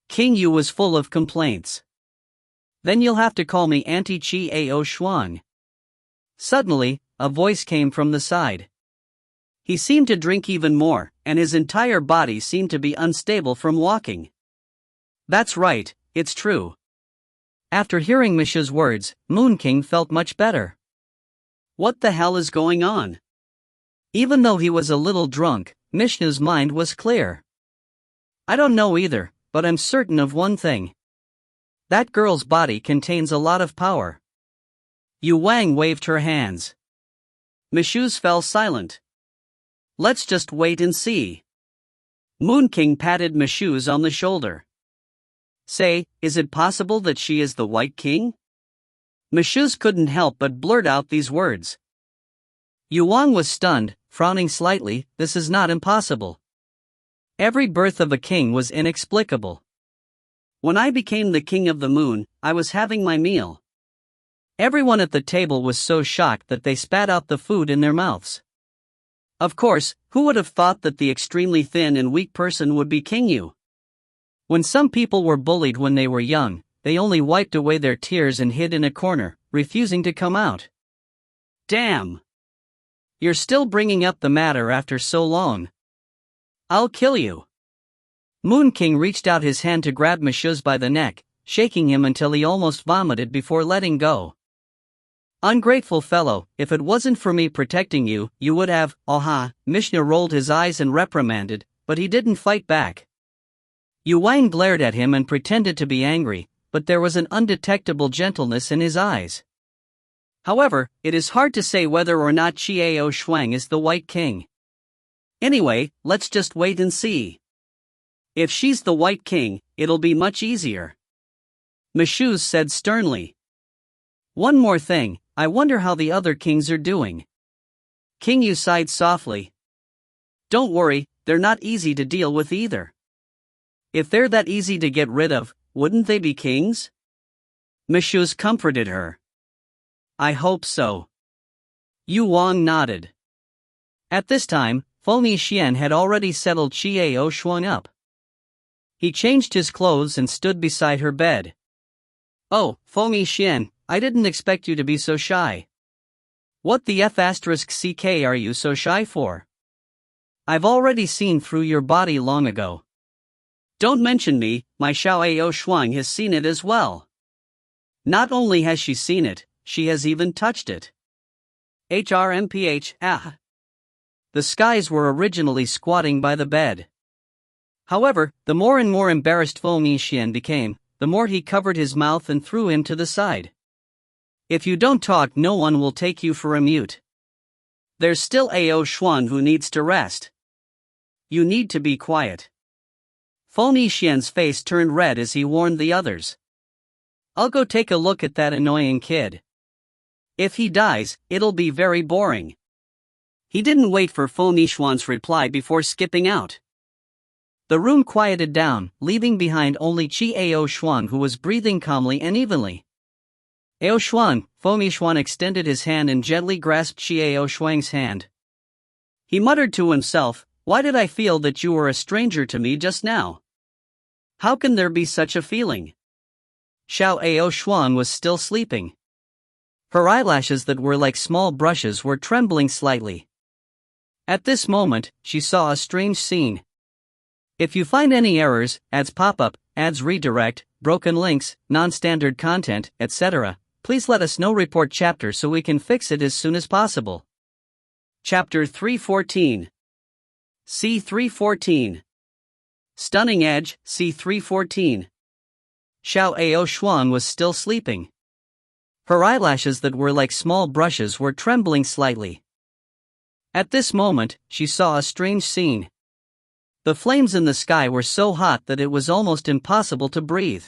King Yu was full of complaints. Then you'll have to call me Auntie Qiao Shuang. Suddenly, a voice came from the side. He seemed to drink even more, and his entire body seemed to be unstable from walking. That's right, it's true. After hearing Misha's words, Moon King felt much better. What the hell is going on? Even though he was a little drunk, Mishna's mind was clear. I don't know either, but I'm certain of one thing. That girl's body contains a lot of power. Yu Wang waved her hands. Mishu's fell silent. Let's just wait and see. Moon King patted Mishu's on the shoulder. Say, is it possible that she is the White King? Mishu's couldn't help but blurt out these words. Yu Wang was stunned, frowning slightly. This is not impossible. Every birth of a king was inexplicable. When I became the king of the moon, I was having my meal. Everyone at the table was so shocked that they spat out the food in their mouths. Of course, who would have thought that the extremely thin and weak person would be King Yu? When some people were bullied when they were young, they only wiped away their tears and hid in a corner, refusing to come out. Damn! You're still bringing up the matter after so long. I'll kill you. Moon King reached out his hand to grab Mishuz by the neck. shaking him until he almost vomited before letting go. "Ungrateful fellow, if it wasn't for me protecting you, you would have, aha." Mishna rolled his eyes and reprimanded, but he didn't fight back. Yu Wang glared at him and pretended to be angry, but there was an undetectable gentleness in his eyes. However, it is hard to say whether or not Qiao Shuang is the White King. Anyway, let's just wait and see. If she's the White King, it'll be much easier. Michouz said sternly. One more thing, I wonder how the other kings are doing. King Yu sighed softly. Don't worry, they're not easy to deal with either. If they're that easy to get rid of, wouldn't they be kings? Michouz comforted her. I hope so. Yu Wang nodded. At this time, Feng Yixian had already settled Qiao Shuang up. He changed his clothes and stood beside her bed. Oh, Feng Yixian, I didn't expect you to be so shy. What the f***ck are you so shy for? I've already seen through your body long ago. Don't mention me, my Xiao Shuang has seen it as well. Not only has she seen it, she has even touched it. HRMPH, ah. The skies were originally squatting by the bed. However, the more and more embarrassed Feng Yixian became, the more he covered his mouth and threw him to the side. If you don't talk, no one will take you for a mute. There's still Ao Shuan who needs to rest. You need to be quiet. Feng Yixian's face turned red as he warned the others. I'll go take a look at that annoying kid. If he dies, it'll be very boring. He didn't wait for Feng Yixian's reply before skipping out. The room quieted down, leaving behind only Qiao Shuang, who was breathing calmly and evenly. Ao Shuang, Feng Yixian extended his hand and gently grasped Qiao Shuang's hand. He muttered to himself, why did I feel that you were a stranger to me just now? How can there be such a feeling? Xiao Ao Shuang was still sleeping. Her eyelashes that were like small brushes were trembling slightly. At this moment, she saw a strange scene. If you find any errors, ads pop up, ads redirect, broken links, non-standard content, etc., please let us know. Report chapter so we can fix it as soon as possible. Chapter 314. C314. Stunning Edge, C314. Xiao Ao Shuang was still sleeping. Her eyelashes that were like small brushes were trembling slightly. At this moment, she saw a strange scene. The flames in the sky were so hot that it was almost impossible to breathe.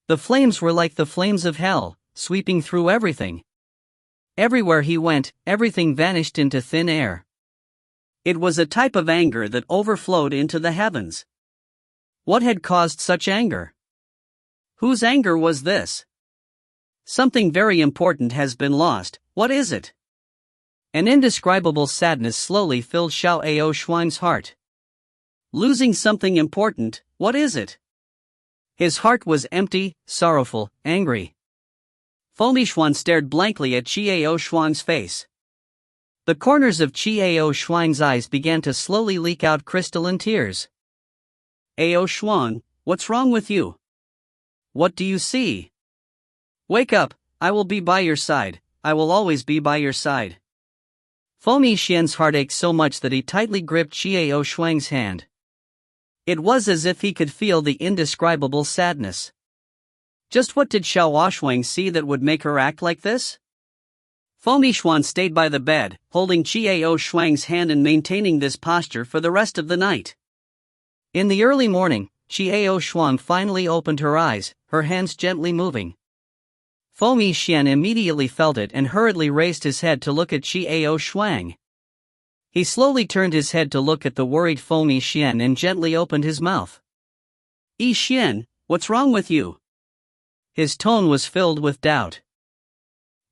The flames were like the flames of hell, sweeping through everything. Everywhere he went, everything vanished into thin air. It was a type of anger that overflowed into the heavens. What had caused such anger? Whose anger was this? Something very important has been lost. What is it? An indescribable sadness slowly filled Xiao Ao Shuang's heart. Losing something important, what is it? His heart was empty, sorrowful, angry. Feng Yixian stared blankly at Qiao Shuang's face. The corners of Qiao Shuang's eyes began to slowly leak out crystalline tears. Ao Shuang, what's wrong with you? What do you see? Wake up, I will be by your side, I will always be by your side. Feng Yixian's heart ached so much that he tightly gripped Qiao Shuang's hand. It was as if he could feel the indescribable sadness. Just what did Xiao Shuang see that would make her act like this? Feng Yixian stayed by the bed, holding Qiao Shuang's hand and maintaining this posture for the rest of the night. In the early morning, Qiao Shuang finally opened her eyes, her hands gently moving. Feng Yixian immediately felt it and hurriedly raised his head to look at Qiao Shuang. He slowly turned his head to look at the worried Feng Yixian and gently opened his mouth. Yixian, what's wrong with you? His tone was filled with doubt.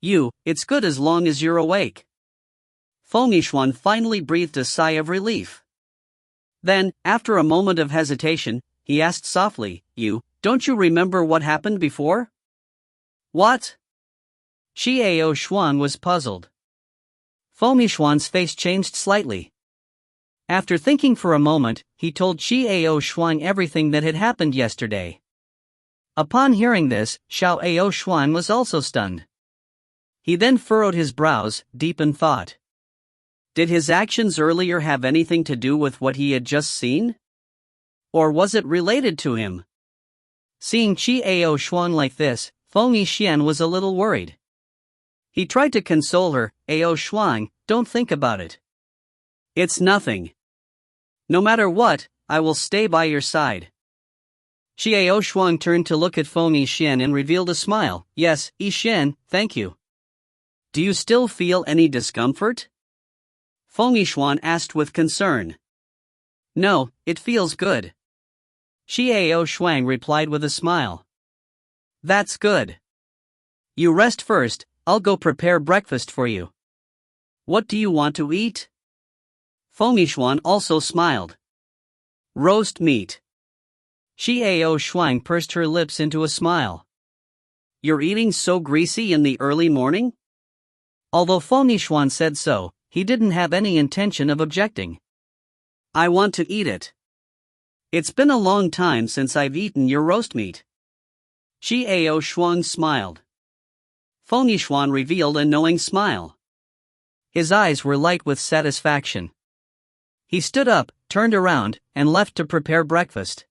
It's good as long as you're awake. Feng Yixian finally breathed a sigh of relief. Then, after a moment of hesitation, he asked softly, don't you remember what happened before? What? Qiao Shuang was puzzled. Feng Yixian's face changed slightly. After thinking for a moment, he told Qiao Shuang everything that had happened yesterday. Upon hearing this, Yixuan was also stunned. He then furrowed his brows, deep in thought. Did his actions earlier have anything to do with what he had just seen? Or was it related to him? Seeing Yixuan like this, Feng Yixuan was a little worried. He tried to console her. Yixuan, don't think about it. It's nothing. No matter what, I will stay by your side. Yixuan turned to look at Feng Yixuan and revealed a smile. Yes, Yixuan, thank you. Do you still feel any discomfort? Feng Yixuan asked with concern. No, it feels good. Yixuan replied with a smile. That's good. You rest first, I'll go prepare breakfast for you. What do you want to eat? Feng Yixuan also smiled. Roast meat. Yixuan pursed her lips into a smile. You're eating so greasy in the early morning? Although Feng Yixuan said so, he didn't have any intention of objecting. I want to eat it. It's been a long time since I've eaten your roast meat. Yixuan smiled. Feng Yixuan revealed a knowing smile. His eyes were light with satisfaction. He stood up, turned around, and left to prepare breakfast.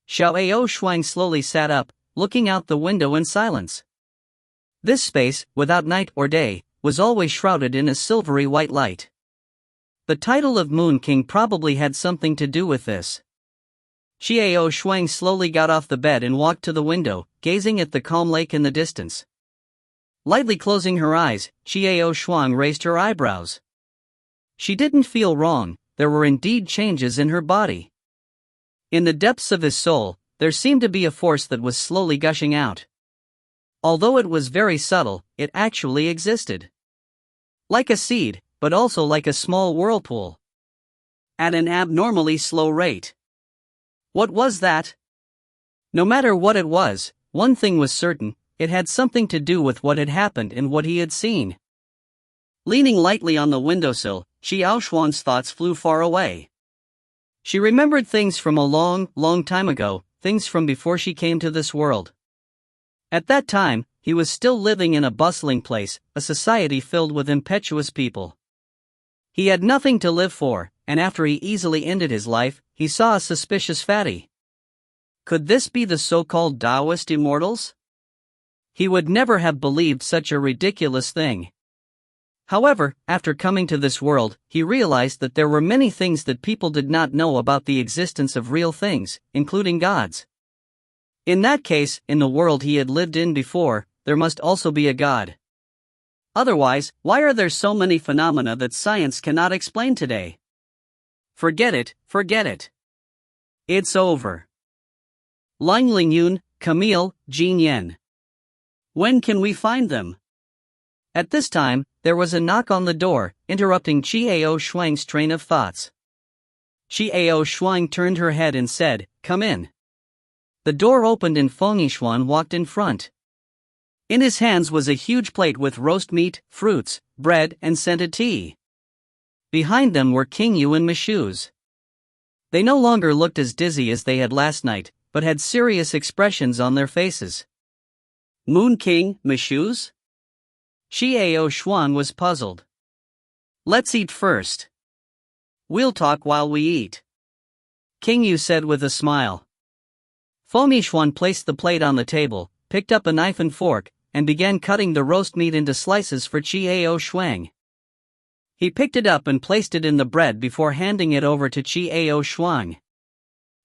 Yixuan slowly sat up, looking out the window in silence. This space, without night or day, was always shrouded in a silvery white light. The title of Moon King probably had something to do with this. Yixuan slowly got off the bed and walked to the window, gazing at the calm lake in the distance. Lightly closing her eyes, Yixuan raised her eyebrows. She didn't feel wrong, there were indeed changes in her body. In the depths of his soul, there seemed to be a force that was slowly gushing out. Although it was very subtle, it actually existed. Like a seed, but also like a small whirlpool. At an abnormally slow rate. What was that? No matter what it was, one thing was certain, it had something to do with what had happened and what he had seen. Leaning lightly on the windowsill, Yixuan's thoughts flew far away. She remembered things from a long, long time ago, things from before she came to this world. At that time, he was still living in a bustling place, a society filled with impetuous people. He had nothing to live for, and after he easily ended his life, he saw a suspicious fatty. Could this be the so-called Taoist immortals? He would never have believed such a ridiculous thing. However, after coming to this world, he realized that there were many things that people did not know about the existence of real things, including gods. In that case, in the world he had lived in before, there must also be a god. Otherwise, why are there so many phenomena that science cannot explain today? Forget it, forget it. It's over. Ling Lingyun, Camille, Jin Yen. When can we find them? At this time, there was a knock on the door, interrupting Yixuan's train of thoughts. Yixuan turned her head and said, "Come in." The door opened and Feng Yixuan walked in front. In his hands was a huge plate with roast meat, fruits, bread, and scented tea. Behind them were King Yu and Michouz. They no longer looked as dizzy as they had last night, but had serious expressions on their faces. Moon King, Michouz? Yixuan was puzzled. Let's eat first. We'll talk while we eat, King Yu said with a smile. Feng Yixuan placed the plate on the table, picked up a knife and fork, and began cutting the roast meat into slices for Yixuan. He picked it up and placed it in the bread before handing it over to Yixuan.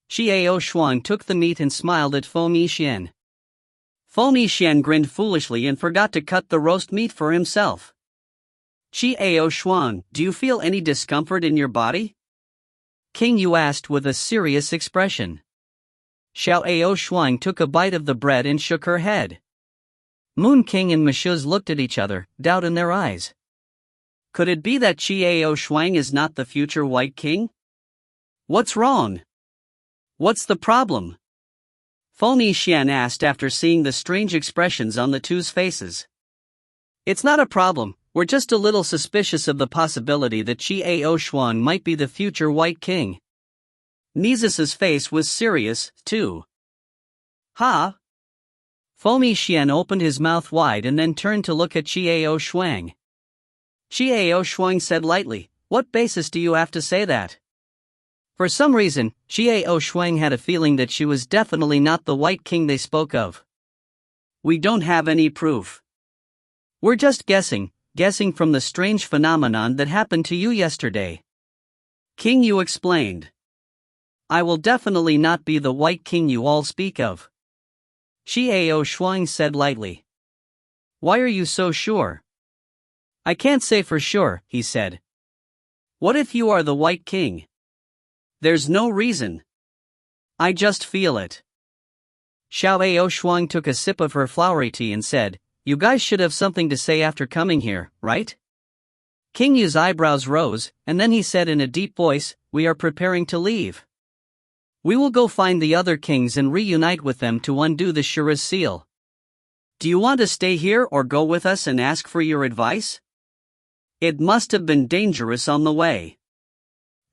Yixuan took the meat and smiled at Feng Yixuan. Feng Yixuan grinned foolishly and forgot to cut the roast meat for himself. Yixuan, do you feel any discomfort in your body? King Yu asked with a serious expression. Yixuan took a bite of the bread and shook her head. Moon King and Michouz looked at each other, doubt in their eyes. Could it be that Yixuan is not the future White King? What's wrong? What's the problem? Feng Yixuan asked after seeing the strange expressions on the two's faces. It's not a problem, we're just a little suspicious of the possibility that Yixuan might be the future White King. Mizus's face was serious, too. Ha! Foamy Xian opened his mouth wide and then turned to look at Xiao Shuang. Xiao Shuang said lightly, "What basis do you have to say that?" For some reason, Xiao Shuang had a feeling that she was definitely not the White King they spoke of. "We don't have any proof. We're just guessing from the strange phenomenon that happened to you yesterday." King Yu explained. "I will definitely not be the White King you all speak of," Xiao Shuang said lightly. "Why are you so sure?" "I can't say for sure," he said. "What if you are the White King?" "There's no reason. I just feel it." Xiao Shuang took a sip of her flowery tea and said, "You guys should have something to say after coming here, right?" King Yu's eyebrows rose, and then he said in a deep voice, "We are preparing to leave. We will go find the other kings and reunite with them to undo the Shura's seal. Do you want to stay here or go with us and ask for your advice? It must have been dangerous on the way.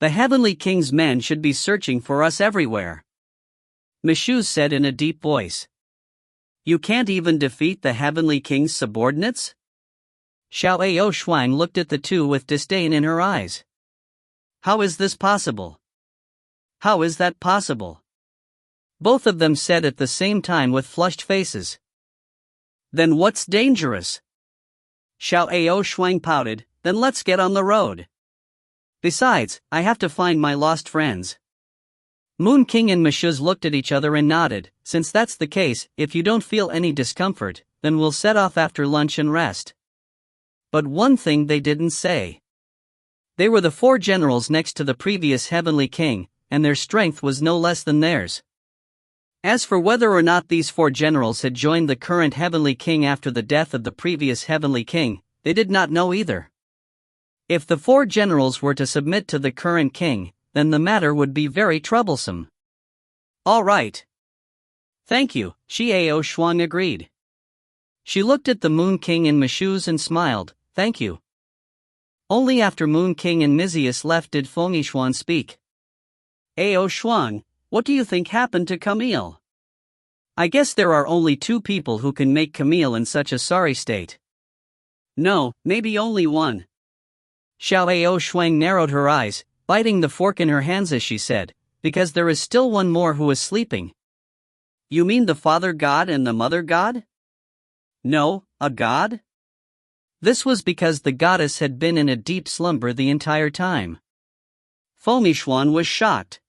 The Heavenly King's men should be searching for us everywhere," Mishu said in a deep voice. "You can't even defeat the Heavenly King's subordinates?" Xiao Shuang looked at the two with disdain in her eyes. "How is this possible? How is that possible?" Both of them said at the same time with flushed faces. "Then what's dangerous?" Xiao Shuang pouted, "Then let's get on the road. Besides, I have to find my lost friends." Moon King and Mishuz looked at each other and nodded. "Since that's the case, if you don't feel any discomfort, then we'll set off after lunch and rest." But one thing they didn't say. They were the four generals next to the previous Heavenly King, and their strength was no less than theirs. As for whether or not these four generals had joined the current Heavenly King after the death of the previous Heavenly King, they did not know either. If the four generals were to submit to the current king, then the matter would be very troublesome. "All right. Thank you," Xiao Shuang agreed. She looked at the Moon King and Mishuz and smiled, "Thank you." Only after Moon King and Mizius left did Foamy Xuan speak. "Ao Shuang, what do you think happened to Camille? I guess there are only two people who can make Camille in such a sorry state." "No, maybe only one." Xiao Shuang narrowed her eyes, biting the fork in her hands as she said, "Because there is still one more who is sleeping." "You mean the Father God and the Mother God?" "No, a god?" This was because the goddess had been in a deep slumber the entire time. Foamy Xuan was shocked.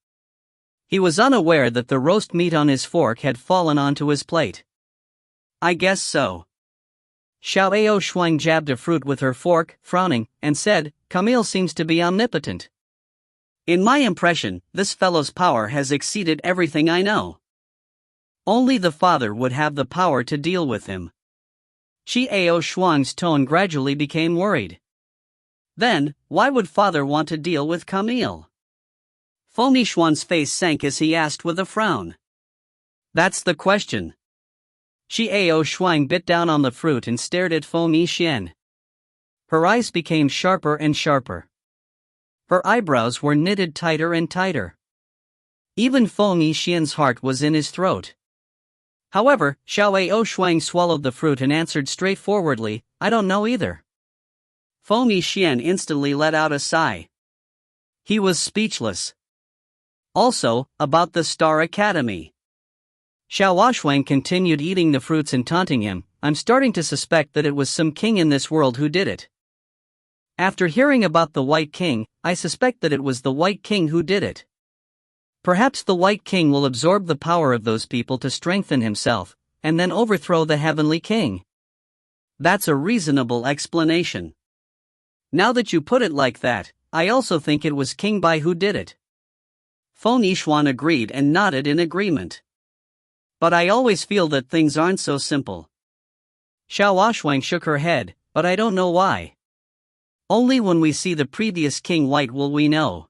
He was unaware that the roast meat on his fork had fallen onto his plate. "I guess so." Xiao Shuang jabbed a fruit with her fork, frowning, and said, "Camille seems to be omnipotent. In my impression, this fellow's power has exceeded everything I know. Only the Father would have the power to deal with him." Xiao Shuang's tone gradually became worried. "Then, why would Father want to deal with Camille?" Foamy Xuan's face sank as he asked with a frown. "That's the question." Xiao Shuang bit down on the fruit and stared at Foamy Xian. Her eyes became sharper and sharper. Her eyebrows were knitted tighter and tighter. Even Foamy Xian's heart was in his throat. However, Xiao Shuang swallowed the fruit and answered straightforwardly, "I don't know either." Foamy Xian instantly let out a sigh. He was speechless. "Also, about the Star Academy." Xiao Shuang continued eating the fruits and taunting him, "I'm starting to suspect that it was some king in this world who did it. After hearing about the White King, I suspect that it was the White King who did it. Perhaps the White King will absorb the power of those people to strengthen himself, and then overthrow the Heavenly King." "That's a reasonable explanation. Now that you put it like that, I also think it was King Bai who did it." Foamy Xuan agreed and nodded in agreement. "But I always feel that things aren't so simple." Xiao Shuang shook her head, "But I don't know why. Only when we see the previous King White will we know."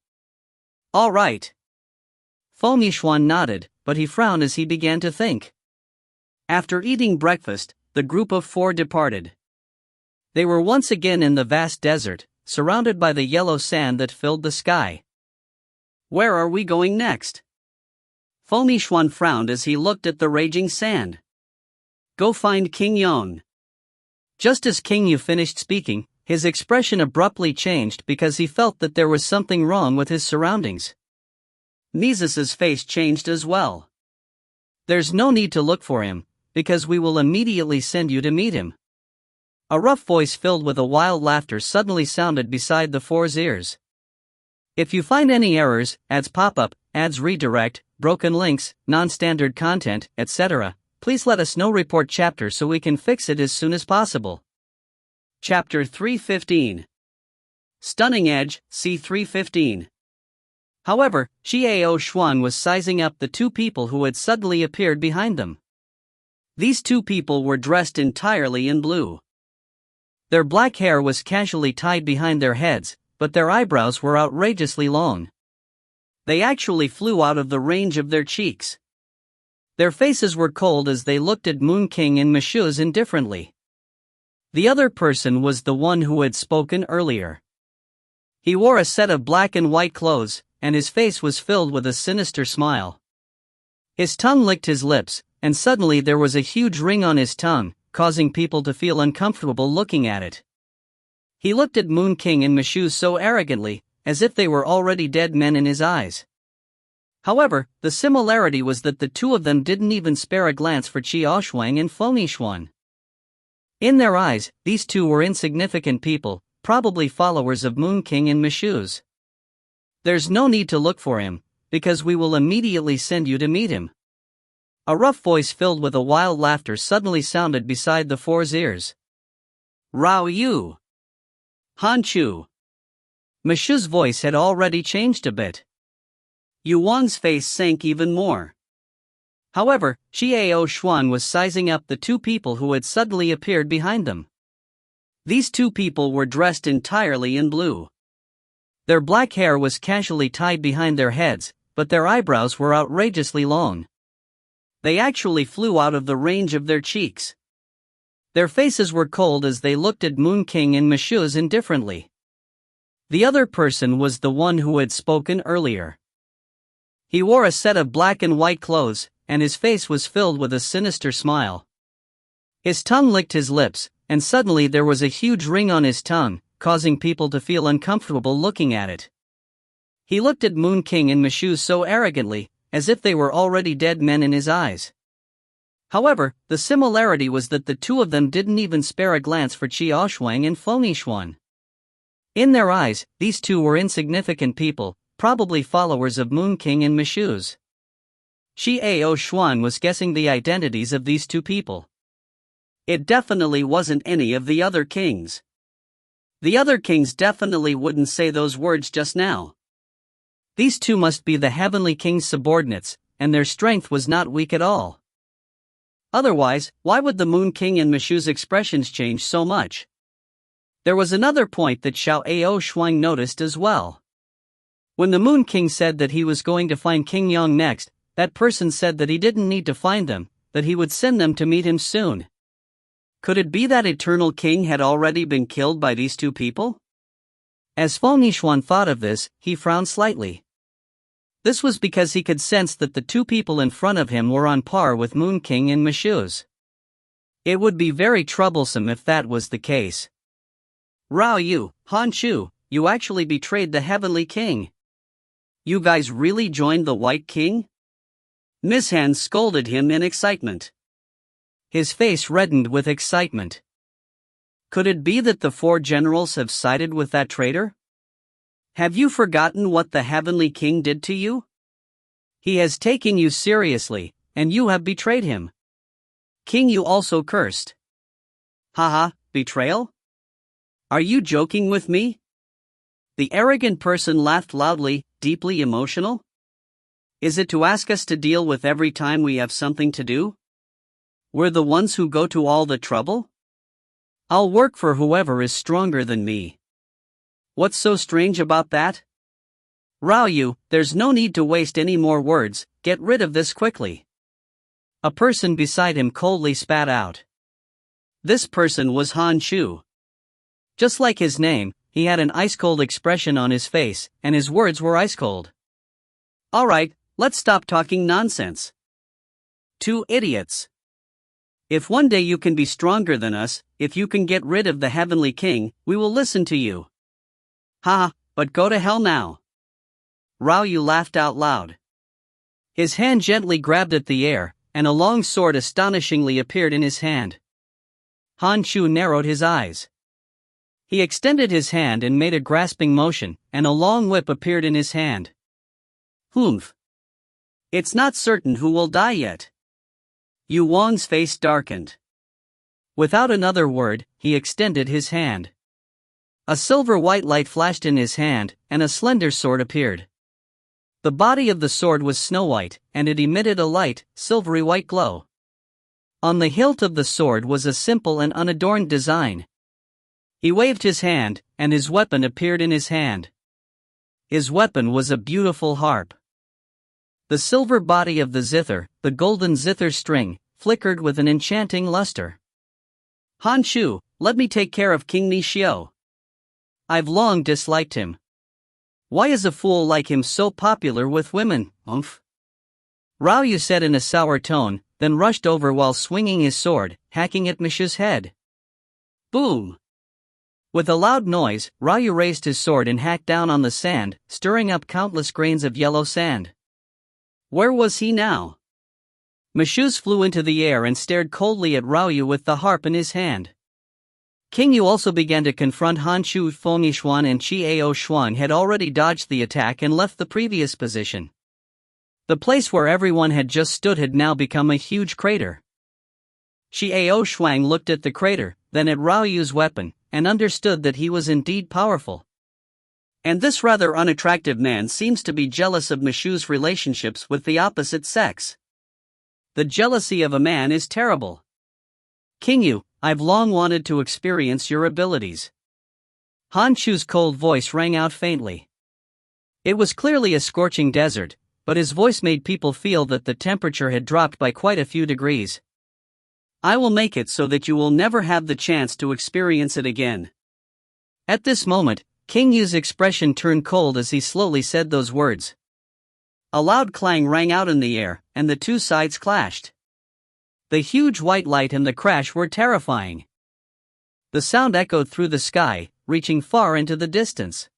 "All right." Foamy Xuan nodded, but he frowned as he began to think. After eating breakfast, the group of four departed. They were once again in the vast desert, surrounded by the yellow sand that filled the sky. "Where are we going next?" Yixuan frowned as he looked at the raging sand. Go find King Yong. Just as King Yu finished speaking, his expression abruptly changed because he felt that there was something wrong with his surroundings. Mises's face changed as well. There's no need to look for him, because we will immediately send you to meet him. A rough voice filled with a wild laughter suddenly sounded beside the four's ears. If you find any errors, ads pop up, ads redirect, broken links, non-standard content, etc., please let us know. Report chapter so we can fix it as soon as possible. Chapter 315. Stunning Edge, C315. However, Xiao Xuan was sizing up the two people who had suddenly appeared behind them. These two people were dressed entirely in blue. Their black hair was casually tied behind their heads, but their eyebrows were outrageously long. They actually flew out of the range of their cheeks. Their faces were cold as they looked at Moon King and Mashuz indifferently. The other person was the one who had spoken earlier. He wore a set of black and white clothes, and his face was filled with a sinister smile. His tongue licked his lips, and suddenly there was a huge ring on his tongue, causing people to feel uncomfortable looking at it. He looked at Moon King and Mashuz so arrogantly, as if they were already dead men in his eyes. However, the similarity was that the two of them didn't even spare a glance for Xiaoshuang and Fengixuan. In their eyes, these two were insignificant people, probably followers of Moon King and Mashuz. There's no need to look for him, because we will immediately send you to meet him. A rough voice filled with a wild laughter suddenly sounded beside the four's ears. Rao Yu. Han Chu. Mashuz's voice had already changed a bit. Yu Wang's face sank even more. However, Xiao Xuan was sizing up the two people who had suddenly appeared behind them. These two people were dressed entirely in blue. Their black hair was casually tied behind their heads, but their eyebrows were outrageously long. They actually flew out of the range of their cheeks. Their faces were cold as they looked at Moon King and Mashuz indifferently. The other person was the one who had spoken earlier. He wore a set of black and white clothes, and his face was filled with a sinister smile. His tongue licked his lips, and suddenly there was a huge ring on his tongue, causing people to feel uncomfortable looking at it. He looked at Moon King and Mashuz so arrogantly, as if they were already dead men in his eyes. However, the similarity was that the two of them didn't even spare a glance for Xiaoshuang and Fengixuan. In their eyes, these two were insignificant people, probably followers of Moon King and Mashuz. Xiao Xuan was guessing the identities of these two people. It definitely wasn't any of the other kings. The other kings definitely wouldn't say those words just now. These two must be the Heavenly King's subordinates, and their strength was not weak at all. Otherwise, why would the Moon King and Mashuz's expressions change so much? There was another point that Xiao Shuang noticed as well. When the Moon King said that he was going to find King Yong next, that person said that he didn't need to find them, that he would send them to meet him soon. Could it be that Eternal King had already been killed by these two people? As Fengixuan thought of this, he frowned slightly. This was because he could sense that the two people in front of him were on par with Moon King and Mashuz. It would be very troublesome if that was the case. Rao Yu, Han Chu, you actually betrayed the Heavenly King. You guys really joined the White King? Miss Han scolded him in excitement. His face reddened with excitement. Could it be that the four generals have sided with that traitor? Have you forgotten what the Heavenly King did to you? He has taken you seriously, and you have betrayed him. King Yu also cursed. Haha, betrayal? Are you joking with me? The arrogant person laughed loudly, deeply emotional. Is it to ask us to deal with every time we have something to do? We're the ones who go to all the trouble? I'll work for whoever is stronger than me. What's so strange about that? Rao Yu, there's no need to waste any more words, get rid of this quickly. A person beside him coldly spat out. This person was Han Chu. Just like his name, he had an ice-cold expression on his face, and his words were ice-cold. Alright, Let's stop talking nonsense. 2 idiots. If one day you can be stronger than us, if you can get rid of the Heavenly King, we will listen to you. Ha, but go to hell now. Rao Yu laughed out loud. His hand gently grabbed at the air, and a long sword astonishingly appeared in his hand. Han Shu narrowed his eyes. He extended his hand and made a grasping motion, and a long whip appeared in his hand. Humph. It's not certain who will die yet. Yu Wang's face darkened. Without another word, he extended his hand. A silver-white light flashed in his hand, and a slender sword appeared. The body of the sword was snow-white, and it emitted a light, silvery-white glow. On the hilt of the sword was a simple and unadorned design. He waved his hand, and his weapon appeared in his hand. His weapon was a beautiful harp. The silver body of the zither, the golden zither string, flickered with an enchanting luster. Han Shu, let me take care of King Nishio. I've long disliked him. Why is a fool like him so popular with women, umph? Rao Yu said in a sour tone, then rushed over while swinging his sword, hacking at Mishu's head. Boom! With a loud noise, Rao Yu raised his sword and hacked down on the sand, stirring up countless grains of yellow sand. Where was he now? Mishu's flew into the air and stared coldly at Rao Yu with the harp in his hand. King Yu also began to confront Han Shu. Feng Yixuan and Chiao Shuang had already dodged the attack and left the previous position. The place where everyone had just stood had now become a huge crater. Chiao Shuang looked at the crater, then at Rao Yu's weapon, and understood that he was indeed powerful. And this rather unattractive man seems to be jealous of Mishu's relationships with the opposite sex. The jealousy of a man is terrible. King Yu, I've long wanted to experience your abilities. Han Shu's cold voice rang out faintly. It was clearly a scorching desert, but his voice made people feel that the temperature had dropped by quite a few degrees. I will make it so that you will never have the chance to experience it again. At this moment, King Yu's expression turned cold as he slowly said those words. A loud clang rang out in the air, and the two sides clashed. The huge white light and the crash were terrifying. The sound echoed through the sky, reaching far into the distance.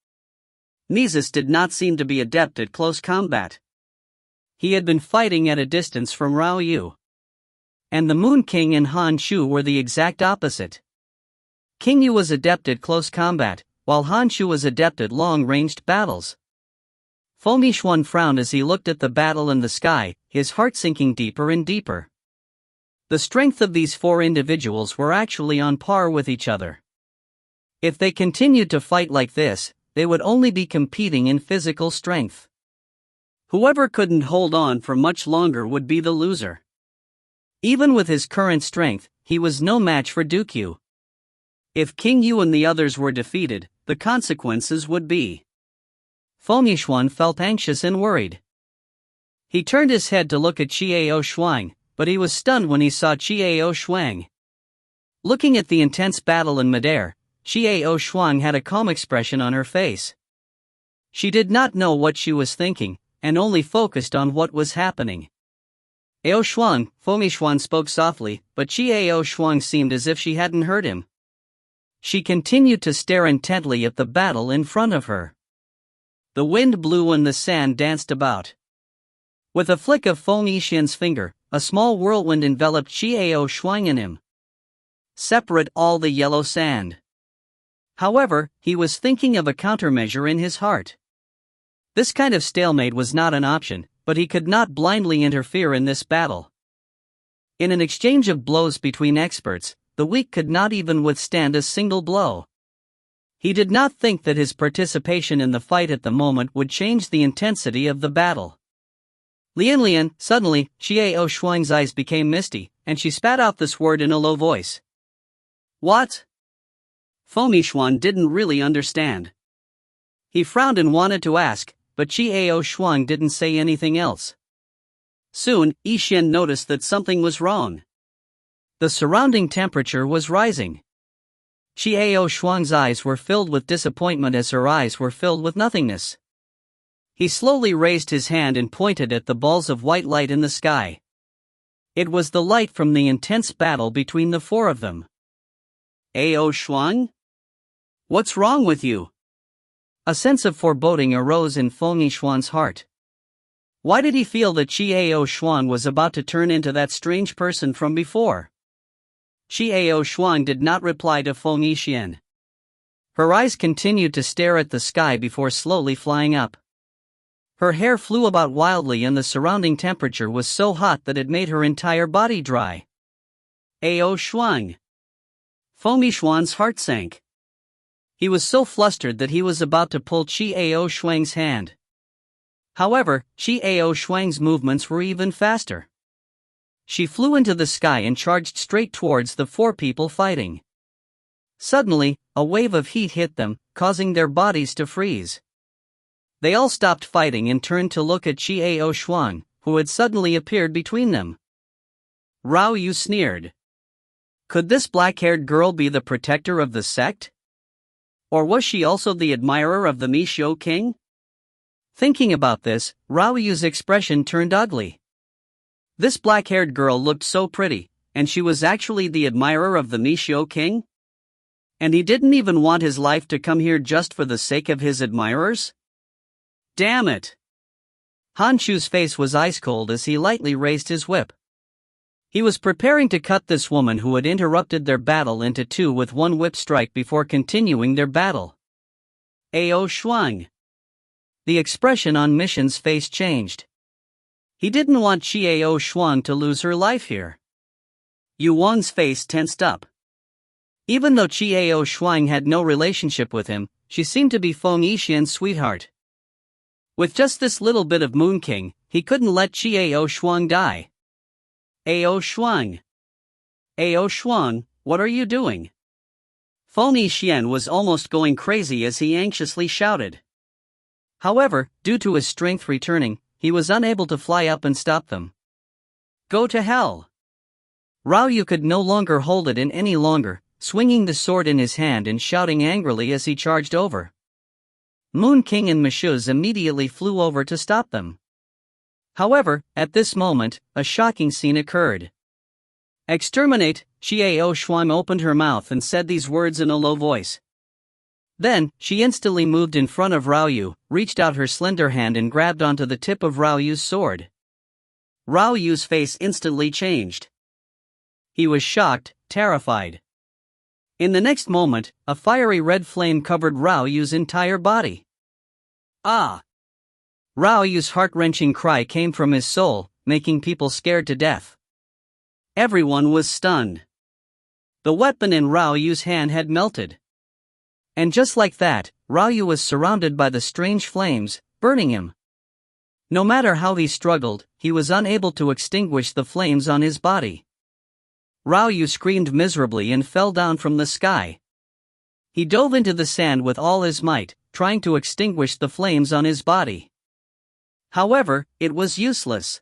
Nesus did not seem to be adept at close combat. He had been fighting at a distance from Rao Yu. And the Moon King and Han Shu were the exact opposite. King Yu was adept at close combat, while Han Shu was adept at long-ranged battles. Feng Yixuan frowned as he looked at the battle in the sky, his heart sinking deeper and deeper. The strength of these four individuals were actually on par with each other. If they continued to fight like this, they would only be competing in physical strength. Whoever couldn't hold on for much longer would be the loser. Even with his current strength, he was no match for Duke Yu. If King Yu and the others were defeated, the consequences would be. Feng Yixuan felt anxious and worried. He turned his head to look at Chiao Shuang, but he was stunned when he saw Chiao Shuang. Looking at the intense battle in midair, Chiao Shuang had a calm expression on her face. She did not know what she was thinking, and only focused on what was happening. Ao Shuang, Feng Yixuan spoke softly, but Chiao Shuang seemed as if she hadn't heard him. She continued to stare intently at the battle in front of her. The wind blew and the sand danced about. With a flick of Feng Yixuan's finger, a small whirlwind enveloped Chiao Shuang in him. Separate all the yellow sand. However, he was thinking of a countermeasure in his heart. This kind of stalemate was not an option, but he could not blindly interfere in this battle. In an exchange of blows between experts, the weak could not even withstand a single blow. He did not think that his participation in the fight at the moment would change the intensity of the battle. Lian, suddenly, Chiao Shuang's eyes became misty, and she spat out this word in a low voice. What? Feng Yixuan didn't really understand. He frowned and wanted to ask, but Chiao Shuang didn't say anything else. Soon, Yixuan noticed that something was wrong. The surrounding temperature was rising. Chiao Shuang's eyes were filled with disappointment as her eyes were filled with nothingness. He slowly raised his hand and pointed at the balls of white light in the sky. It was the light from the intense battle between the four of them. Ao Shuang? What's wrong with you? A sense of foreboding arose in Feng Yixuan's heart. Why did he feel that Ao Shuang was about to turn into that strange person from before? Ao Shuang did not reply to Feng Yixuan. Her eyes continued to stare at the sky before slowly flying up. Her hair flew about wildly and the surrounding temperature was so hot that it made her entire body dry. Ao Shuang. Feng Yixuan's heart sank. He was so flustered that he was about to pull Ao Shuang's hand. However, Ao Shuang's movements were even faster. She flew into the sky and charged straight towards the four people fighting. Suddenly, a wave of heat hit them, causing their bodies to freeze. They all stopped fighting and turned to look at Ao Shuang, who had suddenly appeared between them. Rao Yu sneered. Could this black-haired girl be the protector of the sect? Or was she also the admirer of the Mishou king? Thinking about this, Rao Yu's expression turned ugly. This black-haired girl looked so pretty, and she was actually the admirer of the Mishou king? And he didn't even want his life to come here just for the sake of his admirers? Damn it! Han Shu's face was ice cold as he lightly raised his whip. He was preparing to cut this woman who had interrupted their battle into two with one whip strike before continuing their battle. Ao Shuang. The expression on Mission's face changed. He didn't want Ao Shuang to lose her life here. Yu Wang's face tensed up. Even though Ao Shuang had no relationship with him, she seemed to be Feng Yixuan's sweetheart. With just this little bit of Moon King, he couldn't let Ao Shuang die. Ao Shuang. Ao Shuang, what are you doing? Feng Yixuan was almost going crazy as he anxiously shouted. However, due to his strength returning, he was unable to fly up and stop them. Go to hell! Rao Yu could no longer hold it in any longer, swinging the sword in his hand and shouting angrily as he charged over. Moon King and Mishuz immediately flew over to stop them. However, at this moment, a shocking scene occurred. Exterminate! Ao Shuang opened her mouth and said these words in a low voice. Then, she instantly moved in front of Rao Yu, reached out her slender hand and grabbed onto the tip of Rao Yu's sword. Rao Yu's face instantly changed. He was shocked, terrified. In the next moment, a fiery red flame covered Rao Yu's entire body. Ah! Rao Yu's heart-wrenching cry came from his soul, making people scared to death. Everyone was stunned. The weapon in Rao Yu's hand had melted. And just like that, Rao Yu was surrounded by the strange flames, burning him. No matter how he struggled, he was unable to extinguish the flames on his body. Rao Yu screamed miserably and fell down from the sky. He dove into the sand with all his might, trying to extinguish the flames on his body. However, it was useless.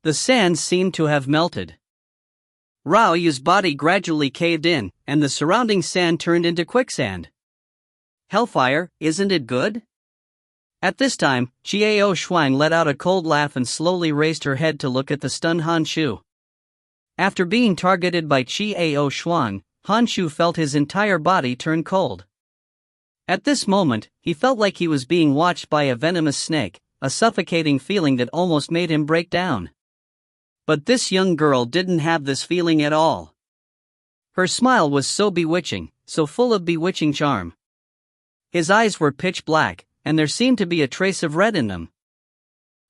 The sand seemed to have melted. Rao Yu's body gradually caved in, and the surrounding sand turned into quicksand. Hellfire, isn't it good? At this time, Ao Shuang let out a cold laugh and slowly raised her head to look at the stunned Han Shu. After being targeted by Ao Shuang, Han Shu felt his entire body turn cold. At this moment, he felt like he was being watched by a venomous snake, a suffocating feeling that almost made him break down. But this young girl didn't have this feeling at all. Her smile was so bewitching, so full of bewitching charm. His eyes were pitch black, and there seemed to be a trace of red in them.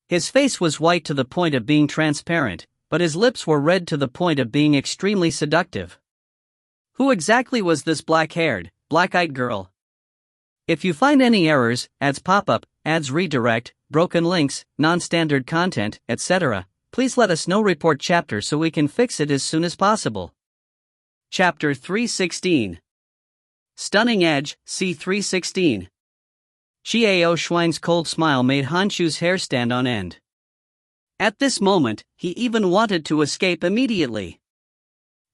His face was white to the point of being transparent, but his lips were red to the point of being extremely seductive. Who exactly was this black-haired, black-eyed girl? If you find any errors, ads pop-up, ads redirect, broken links, non-standard content, etc., please let us know. Report chapter so we can fix it as soon as possible. Chapter 316. Stunning Edge, C316. Ao Shuang's cold smile made Han Shu's hair stand on end. At this moment, he even wanted to escape immediately.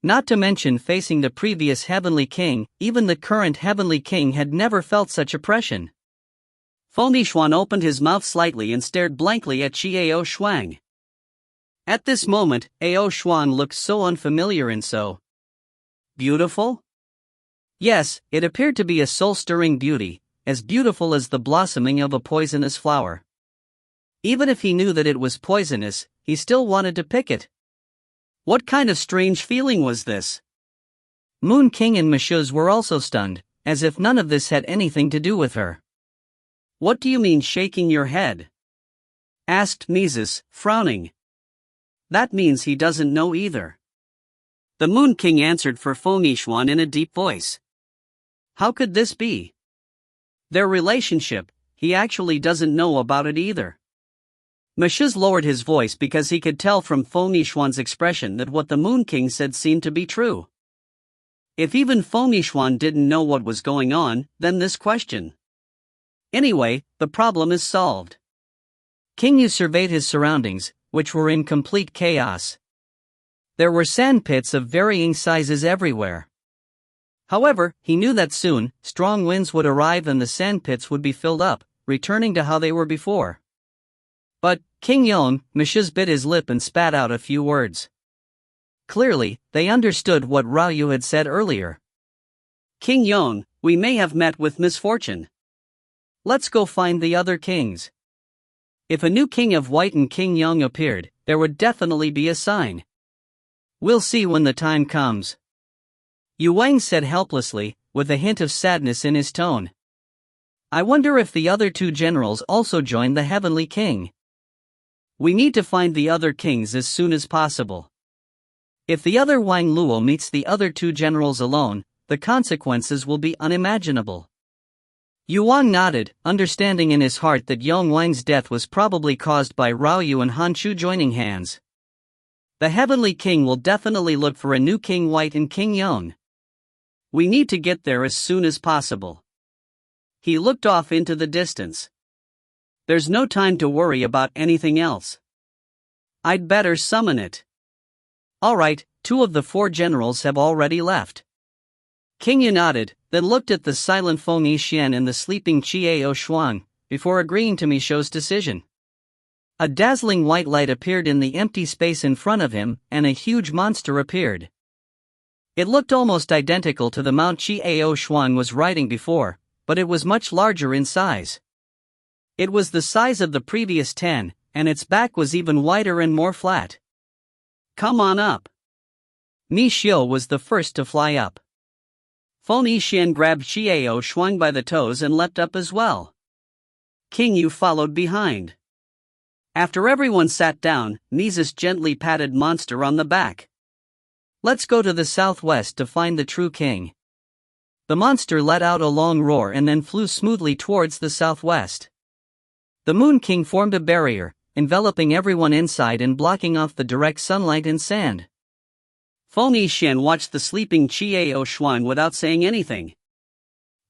Not to mention facing the previous Heavenly King, even the current Heavenly King had never felt such oppression. Feng Yixuan opened his mouth slightly and stared blankly at Xiao Shuang. At this moment, Ao Xuan looked so unfamiliar and so beautiful? Yes, it appeared to be a soul-stirring beauty, as beautiful as the blossoming of a poisonous flower. Even if he knew that it was poisonous, he still wanted to pick it. What kind of strange feeling was this? Moon King and Mashuz were also stunned, as if none of this had anything to do with her. What do you mean shaking your head? Asked Mises, frowning. That means he doesn't know either. The Moon King answered for Feng Yixuan in a deep voice. How could this be? Their relationship, he actually doesn't know about it either. Mashuz lowered his voice because he could tell from Feng Yixuan's expression that what the Moon King said seemed to be true. If even Feng Yixuan didn't know what was going on, then this question. Anyway, the problem is solved. King Yu surveyed his surroundings, which were in complete chaos. There were sand pits of varying sizes everywhere. However, he knew that soon, strong winds would arrive and the sand pits would be filled up, returning to how they were before. But, King Yong, Mashuz bit his lip and spat out a few words. Clearly, they understood what Rao Yu had said earlier. King Yong, we may have met with misfortune. Let's go find the other kings. If a new king of White and King Yong appeared, there would definitely be a sign. We'll see when the time comes. Yu Wang said helplessly, with a hint of sadness in his tone. I wonder if the other two generals also joined the Heavenly King. We need to find the other kings as soon as possible. If the other Wang Luo meets the other two generals alone, the consequences will be unimaginable. Yu Wang nodded, understanding in his heart that Yong Wang's death was probably caused by Rao Yu and Han Chu joining hands. The Heavenly King will definitely look for a new King White and King Yong. We need to get there as soon as possible. He looked off into the distance. There's no time to worry about anything else. I'd better summon it. Alright, 2 of the 4 generals have already left. King Yu nodded, then looked at the silent Feng Yixian and the sleeping Qiao Shuang, before agreeing to Misho's decision. A dazzling white light appeared in the empty space in front of him, and a huge monster appeared. It looked almost identical to the mount Qiao Shuang was riding before, but it was much larger in size. It was the size of the previous 10, and its back was even wider and more flat. Come on up. Mi Xiu was the first to fly up. Feng Yixian grabbed Qiao Shuang by the toes and leapt up as well. King Yu followed behind. After everyone sat down, Mises gently patted Monster on the back. Let's go to the southwest to find the true king. The monster let out a long roar and then flew smoothly towards the southwest. The Moon King formed a barrier, enveloping everyone inside and blocking off the direct sunlight and sand. Feng Yixian watched the sleeping Qiao Shuang without saying anything.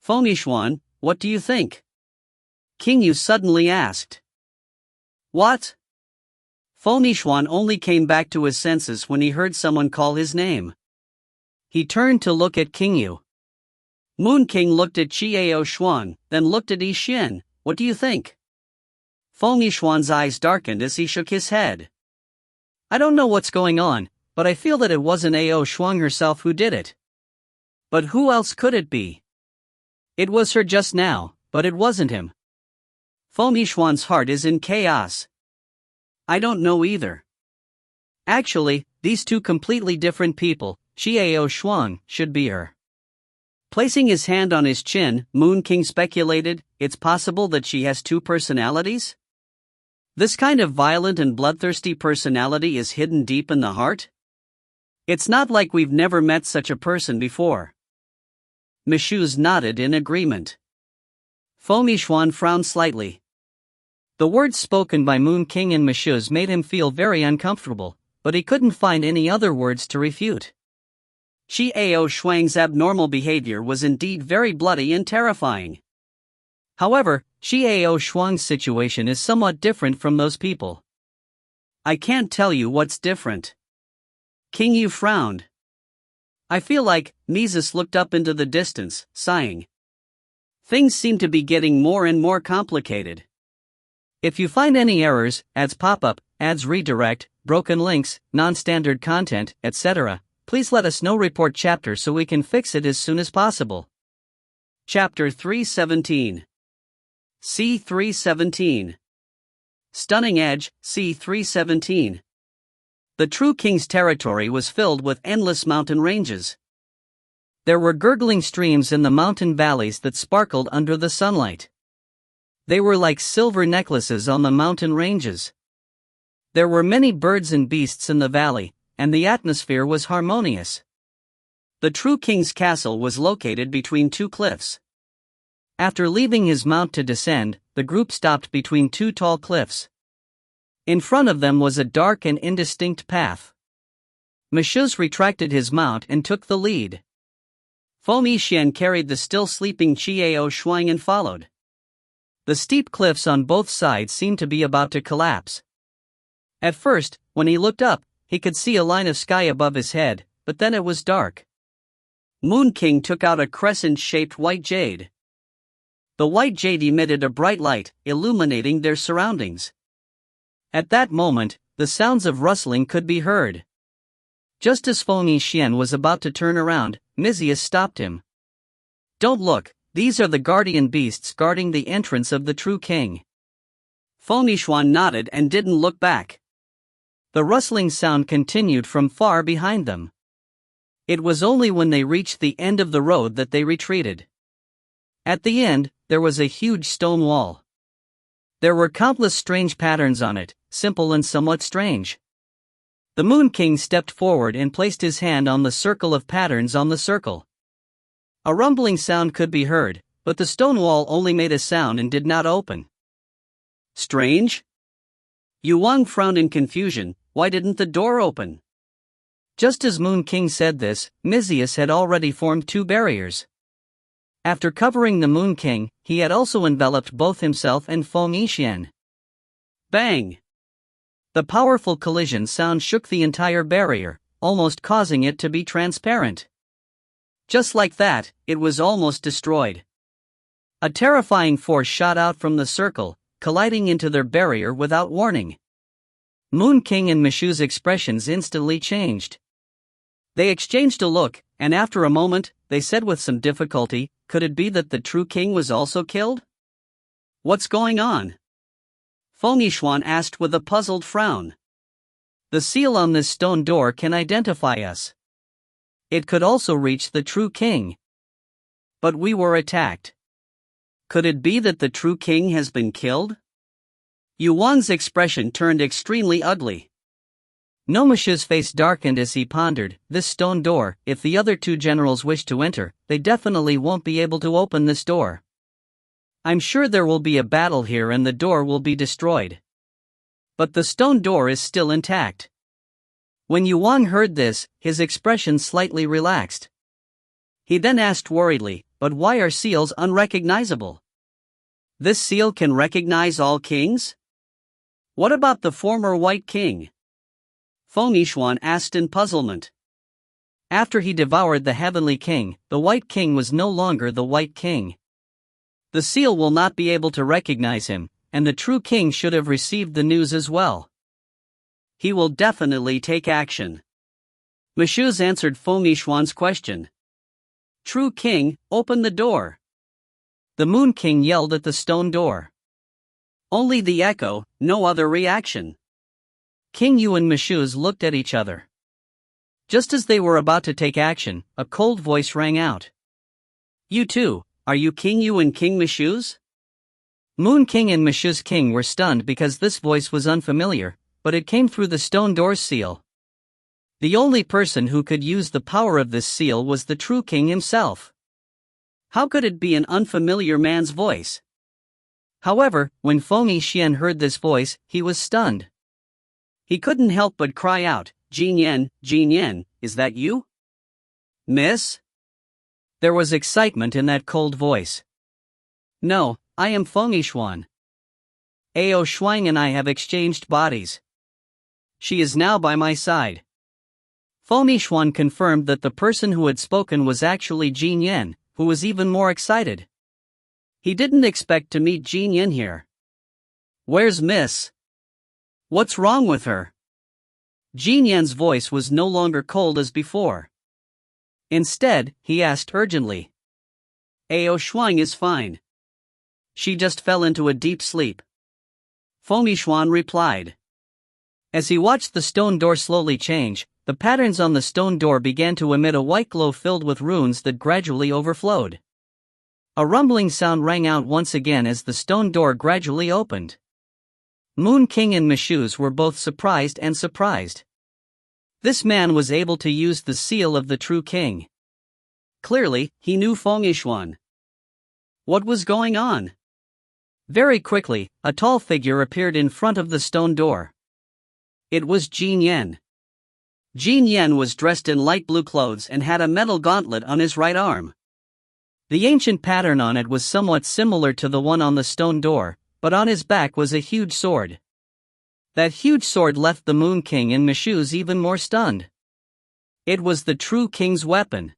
Feng Yixian, what do you think? King Yu suddenly asked. What? Feng Yixian only came back to his senses when he heard someone call his name. He turned to look at King Yu. Moon King looked at Qiao Shuang, then looked at Yixian. What do you think? Feng Yixian's eyes darkened as he shook his head. I don't know what's going on, but I feel that it wasn't Ao Shuang herself who did it. But who else could it be? It was her just now, but it wasn't him. Feng Yixian's heart is in chaos. I don't know either. Actually, these 2 completely different people, Qiao Shuang, should be her. Placing his hand on his chin, Moon King speculated, it's possible that she has 2 personalities? This kind of violent and bloodthirsty personality is hidden deep in the heart? It's not like we've never met such a person before. Mashuz nodded in agreement. Feng Yixian frowned slightly. The words spoken by Moon King and Mashuz made him feel very uncomfortable, but he couldn't find any other words to refute. Qiao Shuang's abnormal behavior was indeed very bloody and terrifying. However, Qiao Shuang's situation is somewhat different from those people. I can't tell you what's different. King Yu frowned. I feel like, Mises looked up into the distance, sighing. Things seem to be getting more and more complicated. If you find any errors, ads pop up, ads redirect, broken links, non-standard content, etc., please let us know. Report chapter so we can fix it as soon as possible. Chapter 317. C317. Stunning Edge, C317. The true king's territory was filled with endless mountain ranges. There were gurgling streams in the mountain valleys that sparkled under the sunlight. They were like silver necklaces on the mountain ranges. There were many birds and beasts in the valley, and the atmosphere was harmonious. The true king's castle was located between two cliffs. After leaving his mount to descend, the group stopped between two tall cliffs. In front of them was a dark and indistinct path. Mishuz retracted his mount and took the lead. Feng Yixian carried the still sleeping Chiao Shuang and followed. The steep cliffs on both sides seemed to be about to collapse. At first, when he looked up, he could see a line of sky above his head, but then it was dark. Moon King took out a crescent-shaped white jade. The white jade emitted a bright light, illuminating their surroundings. At that moment, the sounds of rustling could be heard. Just as Feng Yixian was about to turn around, Mizius stopped him. "Don't look, these are the guardian beasts guarding the entrance of the true king." Feng Yixian nodded and didn't look back. The rustling sound continued from far behind them. It was only when they reached the end of the road that they retreated. At the end, there was a huge stone wall. There were countless strange patterns on it, simple and somewhat strange. The Moon King stepped forward and placed his hand on the circle of patterns on the circle. A rumbling sound could be heard, but the stone wall only made a sound and did not open. Strange? Yuang frowned in confusion. Why didn't the door open? Just as Moon King said this, Mizius had already formed two barriers. After covering the Moon King, he had also enveloped both himself and Feng Yixian. Bang! The powerful collision sound shook the entire barrier, almost causing it to be transparent. Just like that, it was almost destroyed. A terrifying force shot out from the circle, colliding into their barrier without warning. Moon King and Mishu's expressions instantly changed. They exchanged a look, and after a moment, they said with some difficulty, "Could it be that the true king was also killed?" "What's going on?" Feng Yixian asked with a puzzled frown. "The seal on this stone door can identify us. It could also reach the true king. But we were attacked. Could it be that the true king has been killed?" Yuan's expression turned extremely ugly. Nomishu's face darkened as he pondered, "This stone door, if the other two generals wish to enter, they definitely won't be able to open this door. I'm sure there will be a battle here and the door will be destroyed. But the stone door is still intact." When Yuan heard this, his expression slightly relaxed. He then asked worriedly, "But why are seals unrecognizable?" "This seal can recognize all kings? What about the former White King?" Feng Yixian asked in puzzlement. After he devoured the Heavenly King, the White King was no longer the White King. The seal will not be able to recognize him, and the true king should have received the news as well. "He will definitely take action." Mishuz answered Feng Yixian's question. "True king, open the door." The Moon King yelled at the stone door. Only the echo, no other reaction. King Yu and Mishuz looked at each other. Just as they were about to take action, a cold voice rang out. "You two, are you King Yu and King Mishuz?" Moon King and Mishuz King were stunned because this voice was unfamiliar, but it came through the stone door's seal. The only person who could use the power of this seal was the true king himself. How could it be an unfamiliar man's voice? However, when Feng Yixian heard this voice, he was stunned. He couldn't help but cry out, Jin Yan, is that you? Miss?" There was excitement in that cold voice. "No, I am Feng Yixian. Ao Shuang and I have exchanged bodies. She is now by my side." Feng Yixian confirmed that the person who had spoken was actually Jin Yan, who was even more excited. He didn't expect to meet Jin Yin here. Where's Miss? What's wrong with her? Jin Yan's voice was no longer cold as before. Instead, he asked urgently. Ao Shuang is fine. She just fell into a deep sleep. Feng Yixuan replied. As he watched the stone door slowly change, the patterns on the stone door began to emit a white glow filled with runes that gradually overflowed. A rumbling sound rang out once again as the stone door gradually opened. Moon King and Mishus were both surprised and surprised. This man was able to use the seal of the true king. Clearly, he knew Feng Yixuan. What was going on? Very quickly, a tall figure appeared in front of the stone door. It was Jin Yan. Jin Yan was dressed in light blue clothes and had a metal gauntlet on his right arm. The ancient pattern on it was somewhat similar to the one on the stone door, but on his back was a huge sword. That huge sword left the Moon King and Mishus even more stunned. It was the true king's weapon.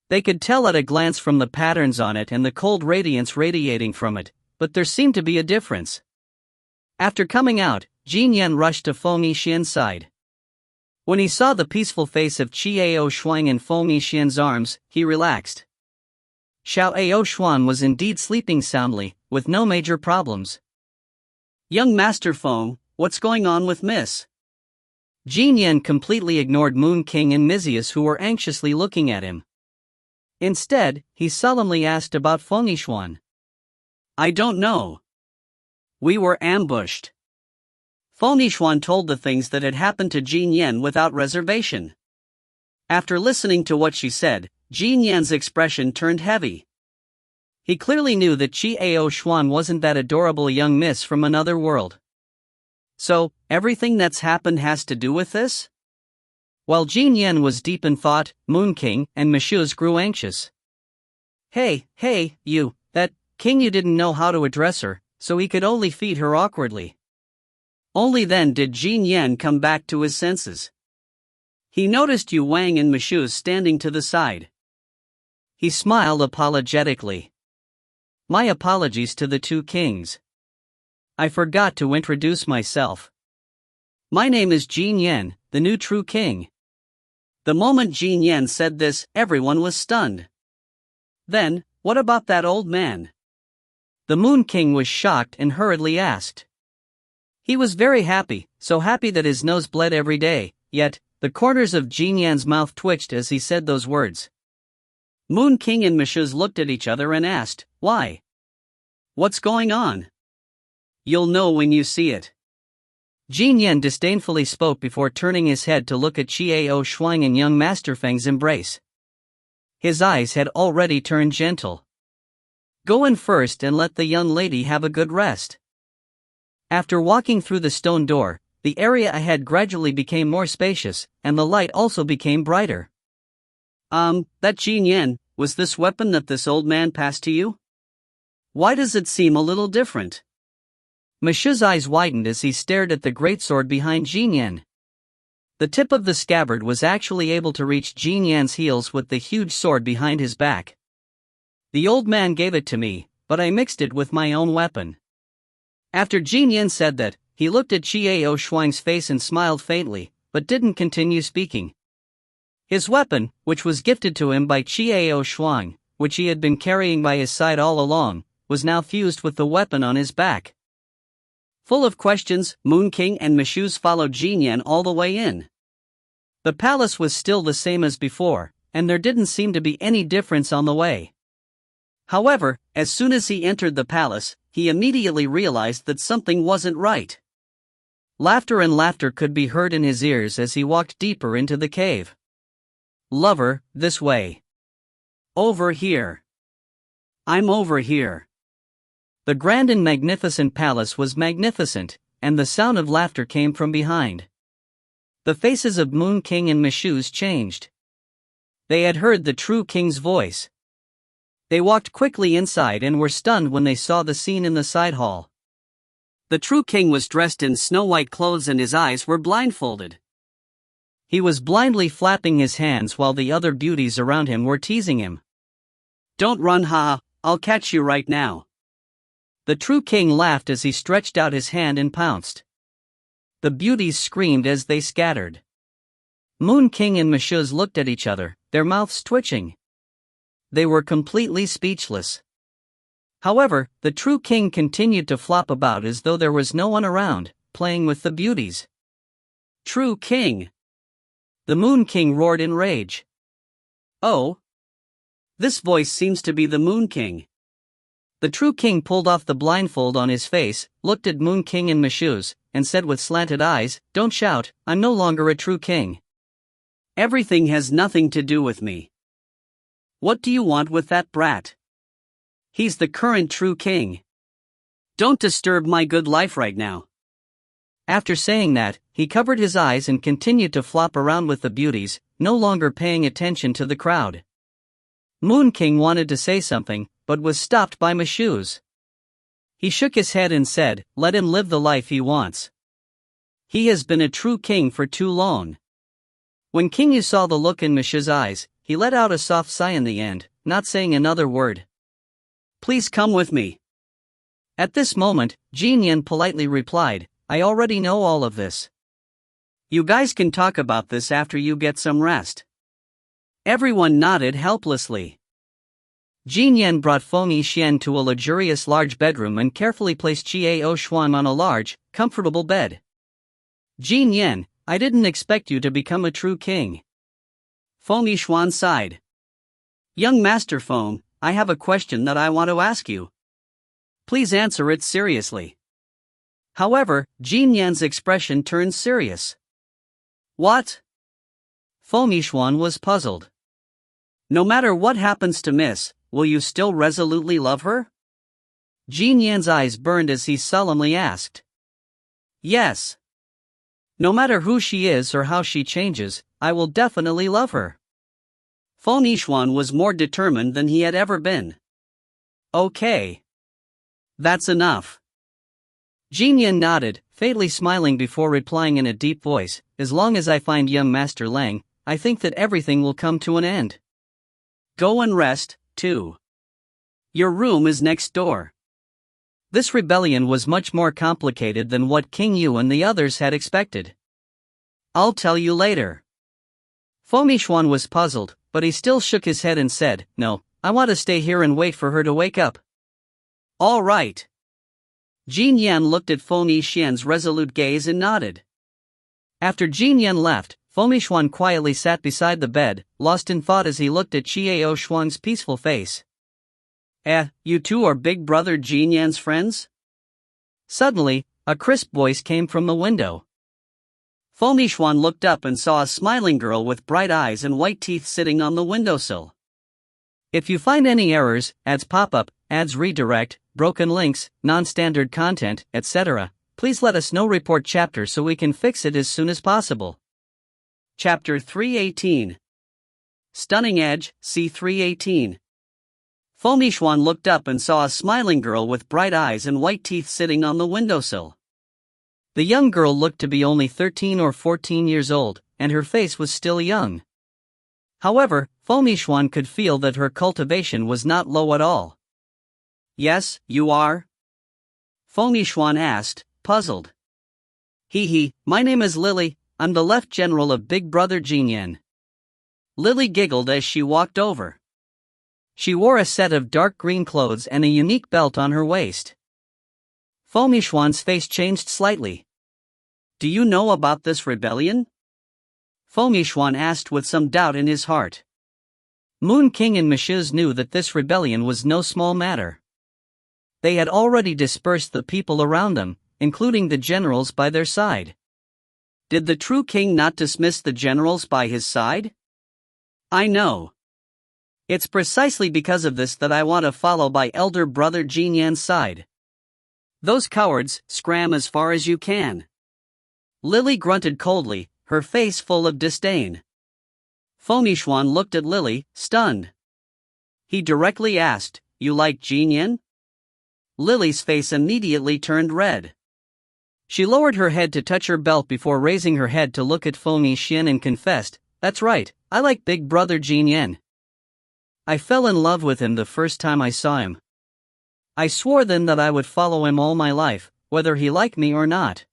They could tell at a glance from the patterns on it and the cold radiance radiating from it, but there seemed to be a difference. After coming out, Jin Yan rushed to Feng Yixian's side. When he saw the peaceful face of Ao Shuang in Feng Yixian's arms, he relaxed. Ao Shuang was indeed sleeping soundly, with no major problems. Young Master Feng, what's going on with Miss? Jin Yan completely ignored Moon King and Mizius, who were anxiously looking at him. Instead, he solemnly asked about Feng Yixuan. I don't know. We were ambushed. Feng Yixuan told the things that had happened to Jin Yan without reservation. After listening to what she said, Jin Yan's expression turned heavy. He clearly knew that Ao Shuang wasn't that adorable young miss from another world. So, everything that's happened has to do with this? While Jin Yan was deep in thought, Moon King and Mishus grew anxious. Hey, you, that king, you didn't know how to address her, so he could only feed her awkwardly. Only then did Jin Yan come back to his senses. He noticed Yu Wang and Mishus standing to the side. He smiled apologetically. My apologies to the two kings. I forgot to introduce myself. My name is Jin Yan, the new true king. The moment Jin Yan said this, everyone was stunned. Then, what about that old man? The Moon King was shocked and hurriedly asked. He was very happy, so happy that his nose bled every day, yet, the corners of Jin Yan's mouth twitched as he said those words. Moon King and Mishus looked at each other and asked, why? What's going on? You'll know when you see it. Jin Yan disdainfully spoke before turning his head to look at Ao Shuang and young Master Feng's embrace. His eyes had already turned gentle. Go in first and let the young lady have a good rest. After walking through the stone door, the area ahead gradually became more spacious, and the light also became brighter. That Jin Yan, was this weapon that this old man passed to you? Why does it seem a little different? Mishus's eyes widened as he stared at the greatsword behind Jin Yan. The tip of the scabbard was actually able to reach Jin Yan's heels with the huge sword behind his back. The old man gave it to me, but I mixed it with my own weapon. After Jin Yan said that, he looked at Ao Shuang's face and smiled faintly, but didn't continue speaking. His weapon, which was gifted to him by Ao Shuang, which he had been carrying by his side all along, was now fused with the weapon on his back. Full of questions, Moon King and Mishus followed Jin Yan all the way in. The palace was still the same as before, and there didn't seem to be any difference on the way. However, as soon as he entered the palace, he immediately realized that something wasn't right. Laughter and laughter could be heard in his ears as he walked deeper into the cave. Lover, this way. Over here. I'm over here. The grand and magnificent palace was magnificent, and the sound of laughter came from behind. The faces of Moon King and Mishus changed. They had heard the true king's voice. They walked quickly inside and were stunned when they saw the scene in the side hall. The true king was dressed in snow-white clothes and his eyes were blindfolded. He was blindly flapping his hands while the other beauties around him were teasing him. Don't run, haha, I'll catch you right now. The true king laughed as he stretched out his hand and pounced. The beauties screamed as they scattered. Moon King and Mashuz looked at each other, their mouths twitching. They were completely speechless. However, the true king continued to flop about as though there was no one around, playing with the beauties. True king! The Moon King roared in rage. Oh! This voice seems to be the Moon King. The true king pulled off the blindfold on his face, looked at Moon King and Mashuz, and said with slanted eyes, "Don't shout, I'm no longer a true king. Everything has nothing to do with me. What do you want with that brat? He's the current true king. Don't disturb my good life right now." After saying that, he covered his eyes and continued to flop around with the beauties, no longer paying attention to the crowd. Moon King wanted to say something, but was stopped by Mashuz. He shook his head and said, "Let him live the life he wants. He has been a true king for too long." When King Yu saw the look in Mashuz's eyes, he let out a soft sigh in the end, not saying another word. "Please come with me." At this moment, Jin Yan politely replied, "I already know all of this. You guys can talk about this after you get some rest." Everyone nodded helplessly. Jin Yan brought Feng Yixuan to a luxurious large bedroom and carefully placed Chiao Xuan on a large, comfortable bed. "Jin Yan, I didn't expect you to become a true king." Feng Yixuan sighed. "Young Master Feng, I have a question that I want to ask you. Please answer it seriously." However, Jin Yan's expression turned serious. "What?" Feng Yixuan was puzzled. "No matter what happens to Miss, will you still resolutely love her?" Jin Yan's eyes burned as he solemnly asked. "Yes. No matter who she is or how she changes, I will definitely love her." Feng Yixuan was more determined than he had ever been. "Okay. That's enough." Jin Yan nodded, faintly smiling before replying in a deep voice, "As long as I find young Master Lang, I think that everything will come to an end. Go and rest, too. Your room is next door." This rebellion was much more complicated than what King Yu and the others had expected. "I'll tell you later." Feng Yixuan was puzzled, but he still shook his head and said, "No, I want to stay here and wait for her to wake up." "All right." Jin Yan looked at Feng Yixuan's resolute gaze and nodded. After Jin Yan left, Feng Yixuan quietly sat beside the bed, lost in thought as he looked at Chiao Xuan's peaceful face. You two are Big Brother Jin Yan's friends?" Suddenly, a crisp voice came from the window. Feng Yixuan looked up and saw a smiling girl with bright eyes and white teeth sitting on the windowsill. If you find any errors, ads pop up, ads redirect, broken links, non-standard content, etc., please let us know. Report chapter so we can fix it as soon as possible. Chapter 318. Stunning Edge, C318. Feng Yixuan looked up and saw a smiling girl with bright eyes and white teeth sitting on the windowsill. The young girl looked to be only 13 or 14 years old, and her face was still young. However, Feng Yixuan could feel that her cultivation was not low at all. "Yes, you are?" Feng Yixuan asked, puzzled. My name is Lily, I'm the Left General of Big Brother Jin Yan." Lily giggled as she walked over. She wore a set of dark green clothes and a unique belt on her waist. Feng Yixuan's face changed slightly. "Do you know about this rebellion?" Feng Yixuan asked with some doubt in his heart. Moon King and Mashuz knew that this rebellion was no small matter. They had already dispersed the people around them, including the generals by their side. Did the true king not dismiss the generals by his side? I know. It's precisely because of this that I want to follow by elder brother Jin Yan's side. Those cowards, scram as far as you can." Lily grunted coldly, her face full of disdain. Feng Yixuan looked at Lily, stunned. He directly asked, "You like Jin Yan?" Lily's face immediately turned red. She lowered her head to touch her belt before raising her head to look at Feng Yixuan and confessed, "That's right, I like Big Brother Jin Yan." I fell in love with him the first time I saw him. I swore then that I would follow him all my life, whether he liked me or not.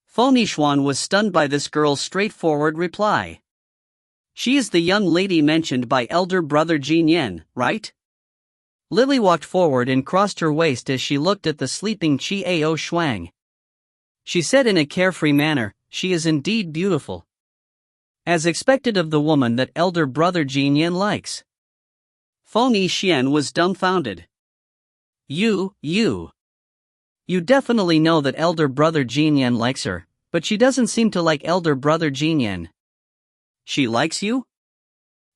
Feng Yixuan was stunned by this girl's straightforward reply. She is the young lady mentioned by elder brother Jin Yan, right? Lily walked forward and crossed her waist as she looked at the sleeping Chiao Shuang. She said in a carefree manner, "She is indeed beautiful. As expected of the woman that elder brother Jin Yan likes." Feng Yixuan was dumbfounded. You definitely know that elder brother Jin Yan likes her, but she doesn't seem to like elder brother Jin Yan. She likes you?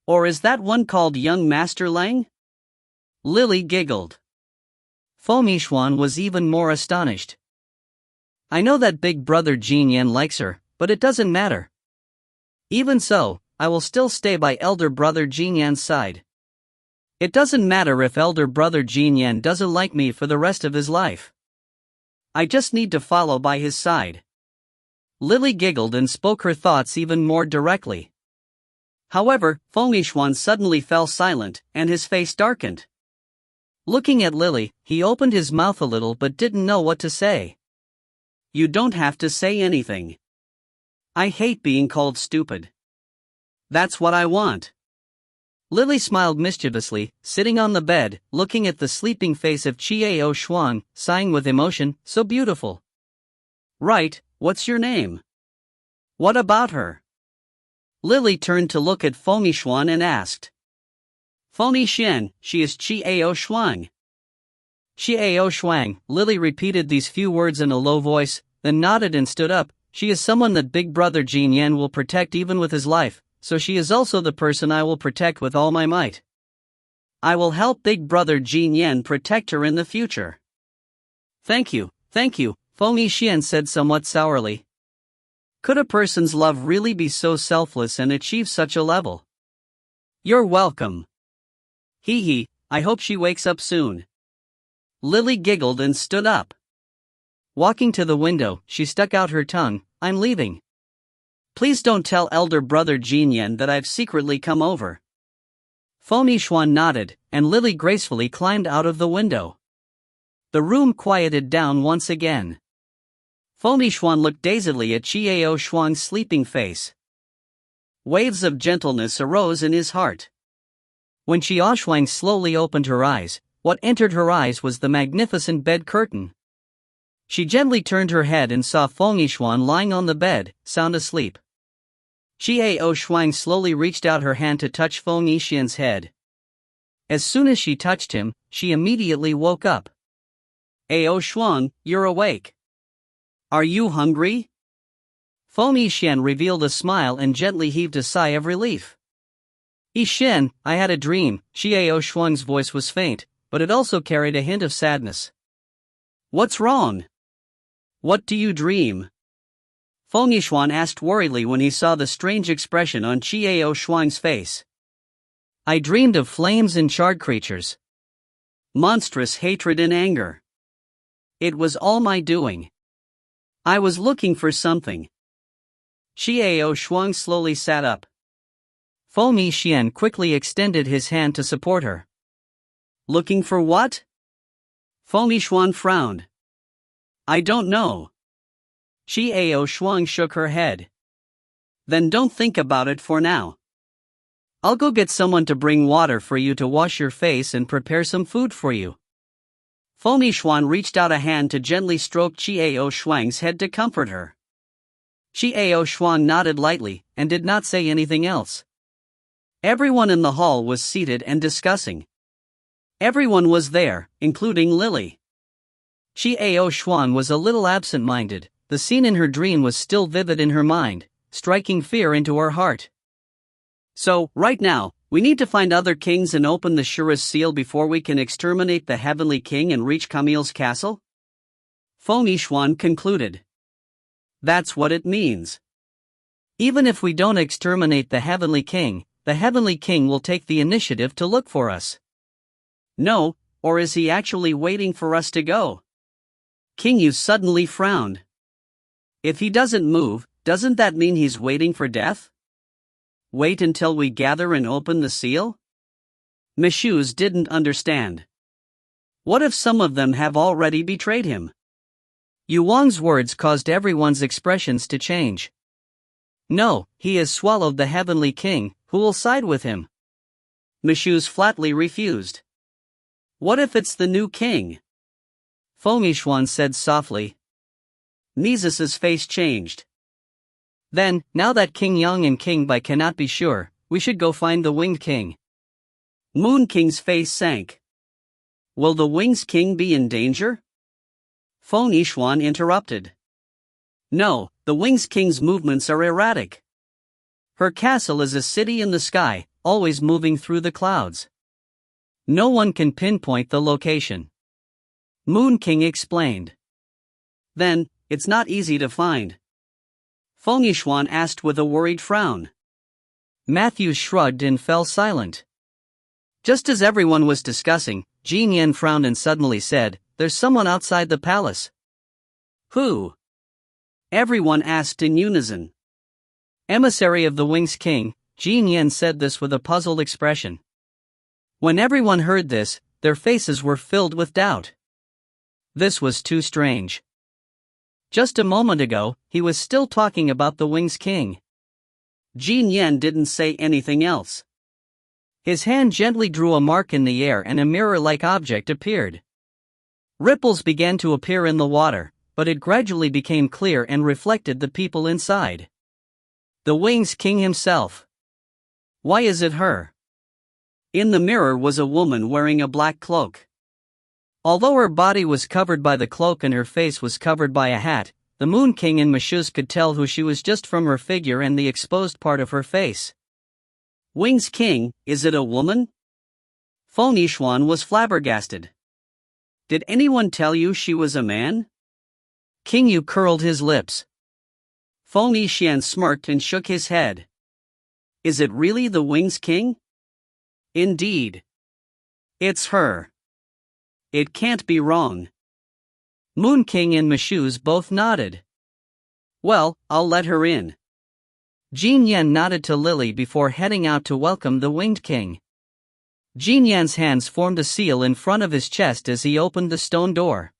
Or is that one called young Master Lang? Lily giggled. Feng Yixuan was even more astonished. I know that big brother Jin Yan likes her, but it doesn't matter. Even so, I will still stay by elder brother Jin Yan's side. It doesn't matter if elder brother Jin Yan doesn't like me for the rest of his life. I just need to follow by his side. Lily giggled and spoke her thoughts even more directly. However, Feng Yixuan suddenly fell silent, and his face darkened. Looking at Lily, he opened his mouth a little but didn't know what to say. You don't have to say anything. I hate being called stupid. That's what I want. Lily smiled mischievously, sitting on the bed, looking at the sleeping face of Chiao Shuang, sighing with emotion, so beautiful. Right, what's your name? What about her? Lily turned to look at Feng Yixuan and asked. Feng Yixuan, she is Chiao Shuang. Chiao Shuang, Lily repeated these few words in a low voice, then nodded and stood up. She is someone that big brother Jin Yan will protect even with his life. So she is also the person I will protect with all my might. I will help big brother Jin Yan protect her in the future. Thank you, Feng Yixuan said somewhat sourly. Could a person's love really be so selfless and achieve such a level? You're welcome. Hee, I hope she wakes up soon. Lily giggled and stood up. Walking to the window, she stuck out her tongue. I'm leaving. Please don't tell elder brother Jin Yan that I've secretly come over. Feng Yixuan nodded, and Lily gracefully climbed out of the window. The room quieted down once again. Feng Yixuan looked dazedly at Chiao Shuang's sleeping face. Waves of gentleness arose in his heart. When Chiao Shuang slowly opened her eyes, what entered her eyes was the magnificent bed curtain. She gently turned her head and saw Feng Yixuan lying on the bed, sound asleep. Chiao Shuang slowly reached out her hand to touch Feng Yixuan's head. As soon as she touched him, she immediately woke up. Ao Shuang, you're awake. Are you hungry? Feng Yixuan revealed a smile and gently heaved a sigh of relief. Yixuan, I had a dream. Chiao Shuang's voice was faint, but it also carried a hint of sadness. What's wrong? What do you dream? Feng Yixuan asked worriedly when he saw the strange expression on Chiao Shuang's face. I dreamed of flames and charred creatures. Monstrous hatred and anger. It was all my doing. I was looking for something. Chiao Shuang slowly sat up. Feng Yixuan quickly extended his hand to support her. Looking for what? Feng Yixuan frowned. I don't know. Chiao Shuang shook her head. Then don't think about it for now. I'll go get someone to bring water for you to wash your face and prepare some food for you. Feng Yixuan reached out a hand to gently stroke Chiao Shuang's head to comfort her. Chiao Shuang nodded lightly, and did not say anything else. Everyone in the hall was seated and discussing. Everyone was there, including Lily. Chiao Shuang was a little absent-minded. The scene in her dream was still vivid in her mind, striking fear into her heart. So, right now, we need to find other kings and open the Shura's seal before we can exterminate the Heavenly King and reach Camille's castle? Feng Yixuan concluded. That's what it means. Even if we don't exterminate the Heavenly King will take the initiative to look for us. No, or is he actually waiting for us to go? King Yu suddenly frowned. If he doesn't move, doesn't that mean he's waiting for death? Wait until we gather and open the seal? Mishu's didn't understand. What if some of them have already betrayed him? Yu Wang's words caused everyone's expressions to change. No, he has swallowed the heavenly king, who will side with him? Mishu's flatly refused. What if it's the new king? Feng Yixuan said softly. Nezus's face changed. Then, now that King Yang and King Bai cannot be sure, we should go find the Winged King. Moon King's face sank. Will the Winged King be in danger? Feng Yixuan interrupted. No, the Winged King's movements are erratic. Her castle is a city in the sky, always moving through the clouds. No one can pinpoint the location. Moon King explained. Then, it's not easy to find. Feng Yixuan asked with a worried frown. Matthew shrugged and fell silent. Just as everyone was discussing, Jin Yan frowned and suddenly said, "There's someone outside the palace." Who? Everyone asked in unison. Emissary of the Winged King, Jin Yan said this with a puzzled expression. When everyone heard this, their faces were filled with doubt. This was too strange. Just a moment ago, he was still talking about the Winged King. Jin Yan didn't say anything else. His hand gently drew a mark in the air and a mirror-like object appeared. Ripples began to appear in the water, but it gradually became clear and reflected the people inside. The Winged King himself. Why is it her? In the mirror was a woman wearing a black cloak. Although her body was covered by the cloak and her face was covered by a hat, the Moon King and Mishu's could tell who she was just from her figure and the exposed part of her face. Winged King, is it a woman? Feng Yixuan was flabbergasted. Did anyone tell you she was a man? King Yu curled his lips. Feng Yixuan smirked and shook his head. Is it really the Winged King? Indeed. It's her. It can't be wrong. Moon King and Mishu's both nodded. Well, I'll let her in. Jin Yan nodded to Lily before heading out to welcome the Winged King. Jin Yan's hands formed a seal in front of his chest as he opened the stone door.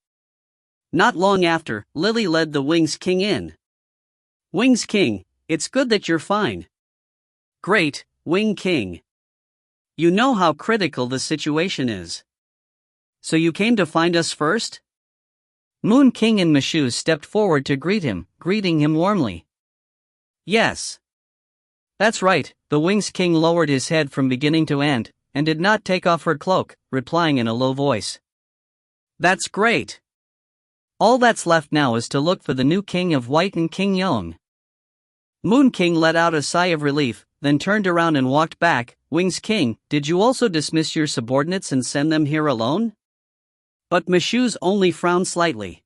Not long after, Lily led the Winged King in. Winged King, it's good that you're fine. Great, Winged King. You know how critical the situation is. So you came to find us first? Moon King and Mishu stepped forward to greeting him warmly. Yes. That's right, the Winged King lowered his head from beginning to end, and did not take off her cloak, replying in a low voice. That's great. All that's left now is to look for the new King of White and King Yong. Moon King let out a sigh of relief, then turned around and walked back. Winged King, did you also dismiss your subordinates and send them here alone? But Mishu's only frowned slightly.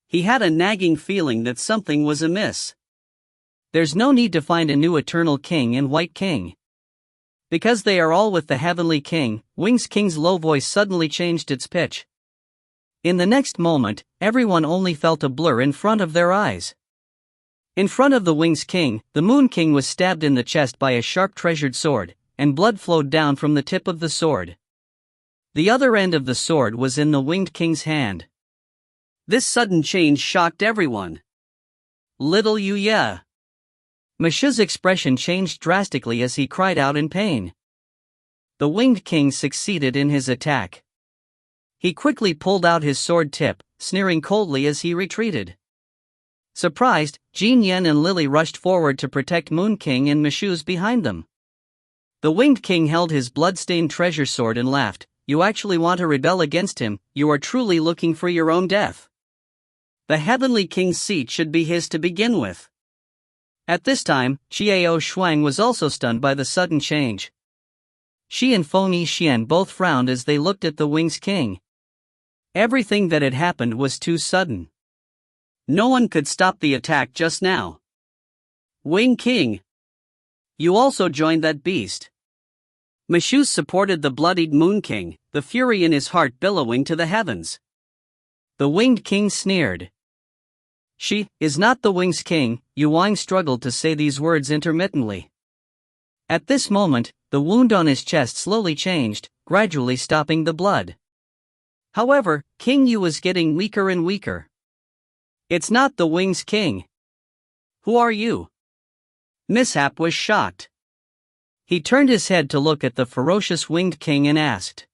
He had a nagging feeling that something was amiss. There's no need to find a new Eternal King and White King. Because they are all with the Heavenly King. Winged King's low voice suddenly changed its pitch. In the next moment, everyone only felt a blur in front of their eyes. In front of the Winged King, the Moon King was stabbed in the chest by a sharp treasured sword, and blood flowed down from the tip of the sword. The other end of the sword was in the Winged King's hand. This sudden change shocked everyone. Little Yu Ya. Mishu's expression changed drastically as he cried out in pain. The Winged King succeeded in his attack. He quickly pulled out his sword tip, sneering coldly as he retreated. Surprised, Jin Yan and Lily rushed forward to protect Moon King and Mishu's behind them. The Winged King held his blood-stained treasure sword and laughed. You actually want to rebel against him? You are truly looking for your own death. The Heavenly King's seat should be his to begin with. At this time, Xiao Shuang was also stunned by the sudden change. She and Feng Yixuan both frowned as they looked at the Winged King. Everything that had happened was too sudden. No one could stop the attack just now. Winged King, you also joined that beast. Mishu supported the bloodied Moon King, the fury in his heart billowing to the heavens. The Winged King sneered. She is not the Winged King. Yu Wang struggled to say these words intermittently. At this moment, the wound on his chest slowly changed, gradually stopping the blood. However, King Yu was getting weaker and weaker. It's not the Wings King. Who are you? Mishap was shocked. He turned his head to look at the ferocious Winged King and asked.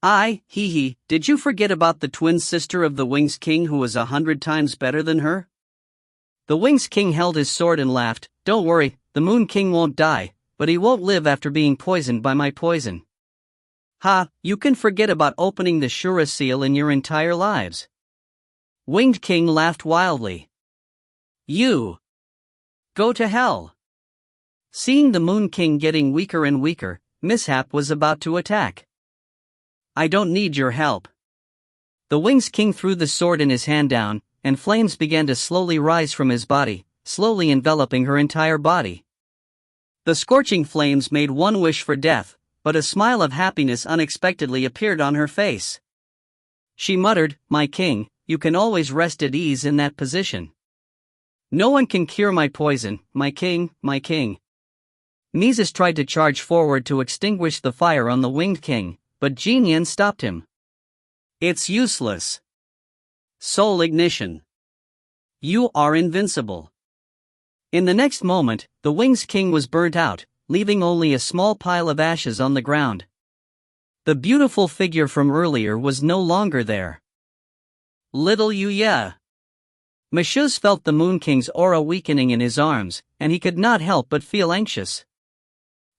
Did you forget about the twin sister of the Wings King who was 100 times better than her? The Wings King held his sword and laughed. Don't worry, the Moon King won't die, but he won't live after being poisoned by my poison. Ha, you can forget about opening the Shura seal in your entire lives. Winged King laughed wildly. You! Go to hell! Seeing the Moon King getting weaker and weaker, Mishap was about to attack. I don't need your help. The Wings King threw the sword in his hand down, and flames began to slowly rise from his body, slowly enveloping her entire body. The scorching flames made one wish for death, but a smile of happiness unexpectedly appeared on her face. She muttered, My king, you can always rest at ease in that position. No one can cure my poison, my king, my king. Mises tried to charge forward to extinguish the fire on the Winged King, but Jinyan stopped him. It's useless. Soul ignition. You are invincible. In the next moment, the Wings King was burnt out, leaving only a small pile of ashes on the ground. The beautiful figure from earlier was no longer there. Little Yu Ye. Mishuz felt the Moon King's aura weakening in his arms, and he could not help but feel anxious.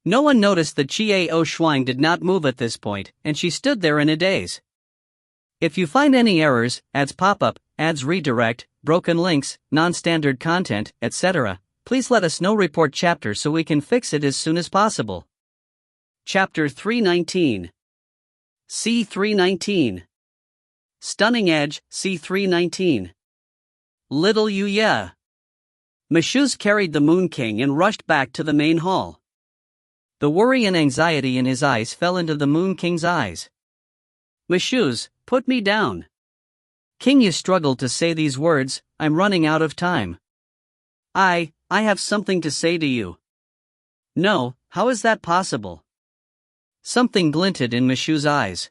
No one noticed that Chiao Shuang did not move at this point, and she stood there in a daze. If you find any errors, ads pop-up, ads redirect, broken links, non-standard content, etc., please let us know. Report chapter so we can fix it as soon as possible. Chapter 319. C319. Stunning Edge, C319. Little Yu Ye. Mishuz carried the Moon King and rushed back to the main hall. The worry and anxiety in his eyes fell into the Moon King's eyes. Mishuz, put me down. King Yu struggled to say these words, I'm running out of time. I have something to say to you. No, how is that possible? Something glinted in Mishuz's eyes.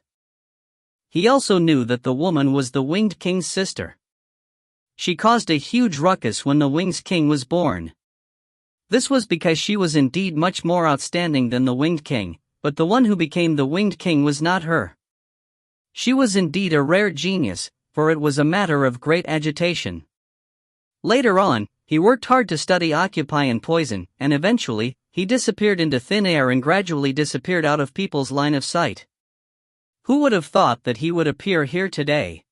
He also knew that the woman was the Winged King's sister. She caused a huge ruckus when the Winged King was born. This was because she was indeed much more outstanding than the Winged King, but the one who became the Winged King was not her. She was indeed a rare genius, for it was a matter of great agitation. Later on, he worked hard to study occupy and poison, and eventually, he disappeared into thin air and gradually disappeared out of people's line of sight. Who would have thought that he would appear here today?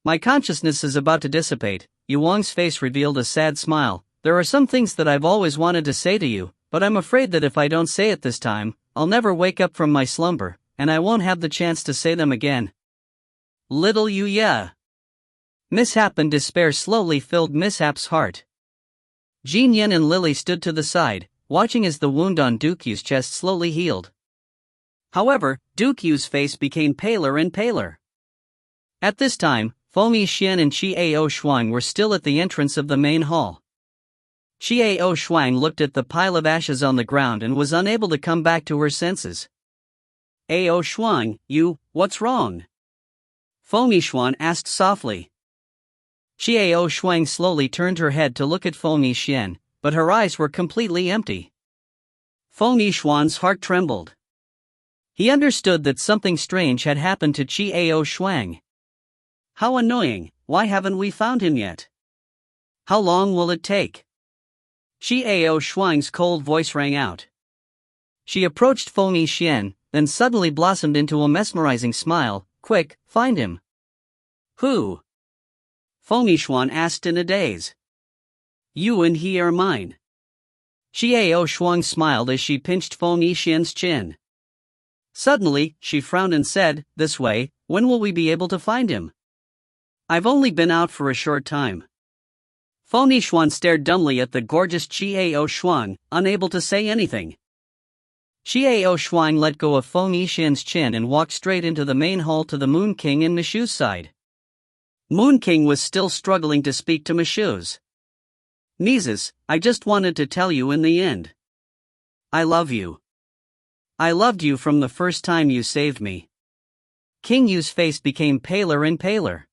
My consciousness is about to dissipate. Yu Wang's face revealed a sad smile. There are some things that I've always wanted to say to you, but I'm afraid that if I don't say it this time, I'll never wake up from my slumber, and I won't have the chance to say them again. Little Yu Ye. Mishap and despair slowly filled Mishap's heart. Jin Yen and Lily stood to the side, watching as the wound on Duke Yu's chest slowly healed. However, Duke Yu's face became paler and paler. At this time, Feng Xian and Chiao Shuang were still at the entrance of the main hall. Chiao Shuang looked at the pile of ashes on the ground and was unable to come back to her senses. Ao Shuang, what's wrong? Feng Xian asked softly. Chiao Shuang slowly turned her head to look at Feng Xian, but her eyes were completely empty. Feng Xian's heart trembled. He understood that something strange had happened to Chiao Shuang. How annoying, why haven't we found him yet? How long will it take? Chiao Shuang's cold voice rang out. She approached Feng Xian, then suddenly blossomed into a mesmerizing smile. Quick, find him. Who? Feng Xian asked in a daze. You and he are mine. Chiao Shuang smiled as she pinched Feng Xian's chin. Suddenly, she frowned and said, This way, when will we be able to find him? I've only been out for a short time. Feng Xian stared dumbly at the gorgeous Chiao Shuang, unable to say anything. Chiao Shuang let go of Feng Xian's chin and walked straight into the main hall to the Moon King and Mishuz's side. Moon King was still struggling to speak to Mishuz. Mises, I just wanted to tell you in the end. I love you. I loved you from the first time you saved me. King Yu's face became paler and paler.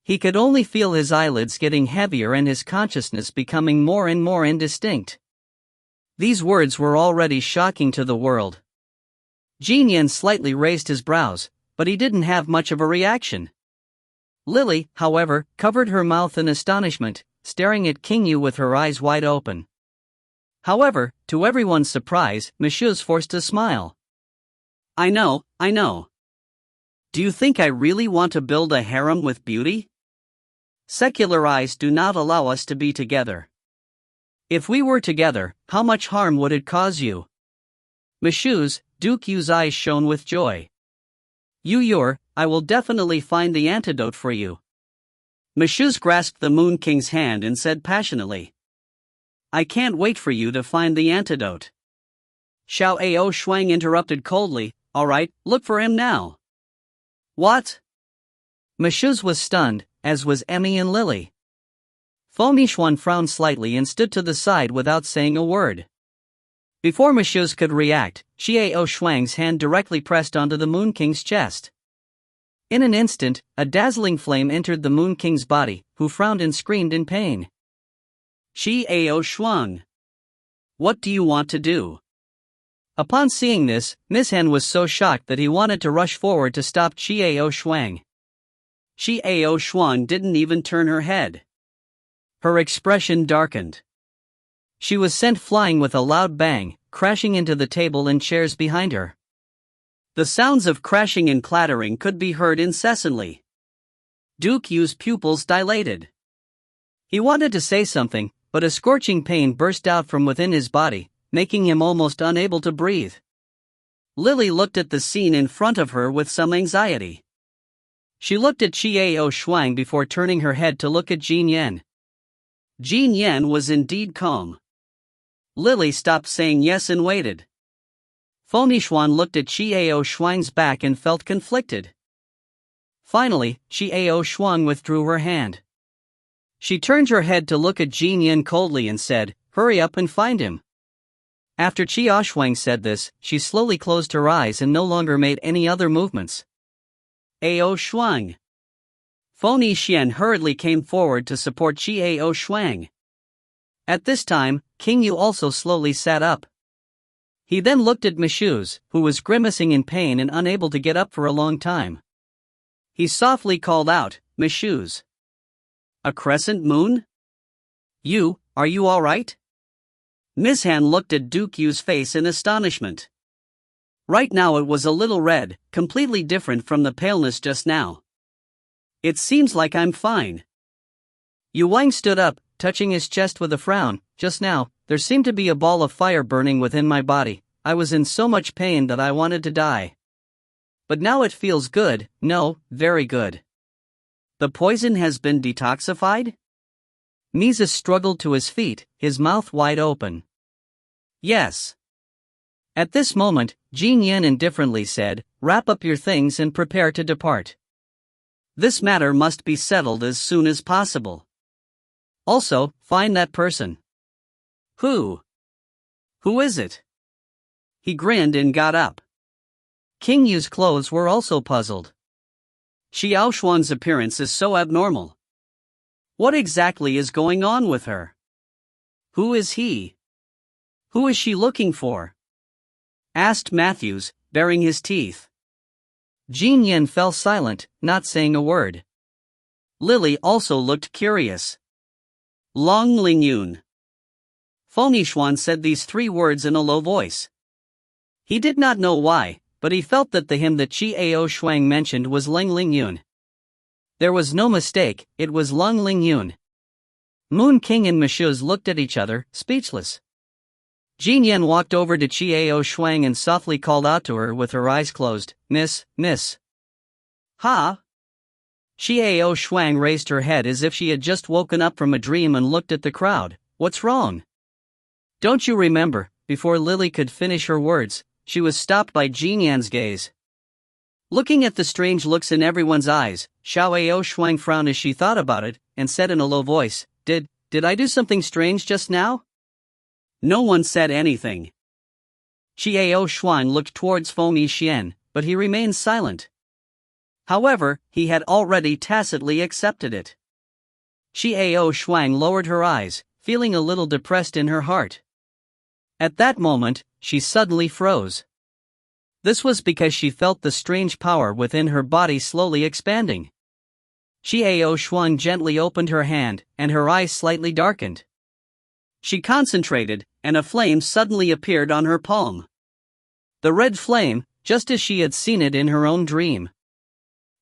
He could only feel his eyelids getting heavier and his consciousness becoming more and more indistinct. These words were already shocking to the world. Jin Yan slightly raised his brows, but he didn't have much of a reaction. Lily, however, covered her mouth in astonishment, staring at King Yu with her eyes wide open. However, to everyone's surprise, Monsieur forced a smile. I know. Do you think I really want to build a harem with beauty? Secular eyes do not allow us to be together. If we were together, how much harm would it cause you? Monsieur's, Duke Yu's eyes shone with joy. I will definitely find the antidote for you. Monsieur grasped the Moon King's hand and said passionately. I can't wait for you to find the antidote. Xiao Ao Shuang interrupted coldly, alright, look for him now. What? Monsieur was stunned, as was Emmy and Lily. Yixuan frowned slightly and stood to the side without saying a word. Before Monsieur could react, Xiao Shuang's hand directly pressed onto the Moon King's chest. In an instant, a dazzling flame entered the Moon King's body, who frowned and screamed in pain. Xiao Shuang. What do you want to do? Upon seeing this, Miss Han was so shocked that he wanted to rush forward to stop Xiao Shuang. Xiao Shuang didn't even turn her head. Her expression darkened. She was sent flying with a loud bang, crashing into the table and chairs behind her. The sounds of crashing and clattering could be heard incessantly. Duke Yu's pupils dilated. He wanted to say something, but a scorching pain burst out from within his body, making him almost unable to breathe. Lily looked at the scene in front of her with some anxiety. She looked at Xiao Shuang before turning her head to look at Jin Yan. Jin Yan was indeed calm. Lily stopped saying yes and waited. Yixuan looked at Xiao Shuang's back and felt conflicted. Finally, Xiao Shuang withdrew her hand. She turned her head to look at Jin Yan coldly and said, hurry up and find him. After Xiao Shuang said this, she slowly closed her eyes and no longer made any other movements. Ao Shuang. Yixuan hurriedly came forward to support Xiao Shuang. At this time, King Yu also slowly sat up. He then looked at Monsieur, who was grimacing in pain and unable to get up for a long time. He softly called out, Monsieur. A crescent moon? Are you alright? Miss Han looked at Duke Yu's face in astonishment. Right now it was a little red, completely different from the paleness just now. It seems like I'm fine. Yu Wang stood up, touching his chest with a frown. Just now, there seemed to be a ball of fire burning within my body. I was in so much pain that I wanted to die. But now it feels good, no, very good. The poison has been detoxified? Mises struggled to his feet, his mouth wide open. Yes. At this moment, Jin Yan indifferently said, wrap up your things and prepare to depart. This matter must be settled as soon as possible. Also, find that person. Who? Who is it? He grinned and got up. King Yu's clothes were also puzzled. Xiao Shuang's appearance is so abnormal. What exactly is going on with her? Who is he? Who is she looking for? Asked Matthews, baring his teeth. Jin Yan fell silent, not saying a word. Lily also looked curious. Long Lingyun. Yixuan said these three words in a low voice. He did not know why, but he felt that the hymn that Xiao Shuang mentioned was Long Lingyun. There was no mistake, it was Long Lingyun. Moon King and Monsieur looked at each other, speechless. Jin Yan walked over to Xiao Shuang and softly called out to her with her eyes closed, Miss. Ha? Xiao Shuang raised her head as if she had just woken up from a dream and looked at the crowd. What's wrong? Don't you remember? Before Lily could finish her words, she was stopped by Jin Yan's gaze. Looking at the strange looks in everyone's eyes, Xiao Shuang frowned as she thought about it, and said in a low voice, Did I do something strange just now? No one said anything. Xiao Shuang looked towards Fomi Xian, but he remained silent. However, he had already tacitly accepted it. Xiao Shuang lowered her eyes, feeling a little depressed in her heart. At that moment, she suddenly froze. This was because she felt the strange power within her body slowly expanding. Xiao Shuang gently opened her hand, and her eyes slightly darkened. She concentrated, and a flame suddenly appeared on her palm. The red flame, just as she had seen it in her own dream.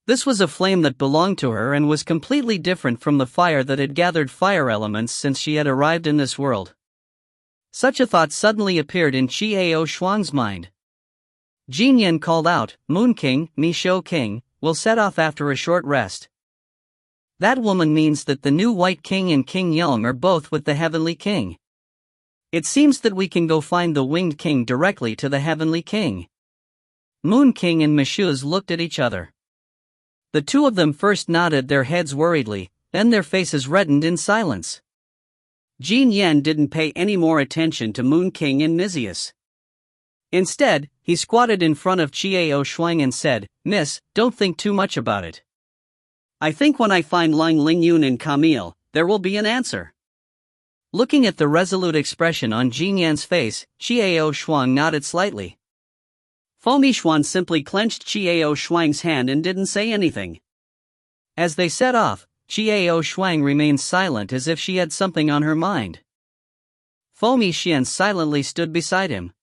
This was a flame that belonged to her and was completely different from the fire that had gathered fire elements since she had arrived in this world. Such a thought suddenly appeared in Xiao Shuang's mind. Jin Yan called out, "Moon King, Mi Shou King, will set off after a short rest." That woman means that the new White King and King Yong are both with the Heavenly King. It seems that we can go find the Winged King directly to the Heavenly King. Moon King and Mishuz looked at each other. The two of them first nodded their heads worriedly, then their faces reddened in silence. Jin Yan didn't pay any more attention to Moon King and Nizius. Instead, he squatted in front of Xiao Shuang and said, "Miss, don't think too much about it. I think when I find Lang Lingyun and Camille, there will be an answer." Looking at the resolute expression on Jin Yan's face, Xiao Shuang nodded slightly. Fomi Xuan simply clenched Xiao Shuang's hand and didn't say anything. As they set off, Xiao Shuang remained silent as if she had something on her mind. Fomi Xian silently stood beside him.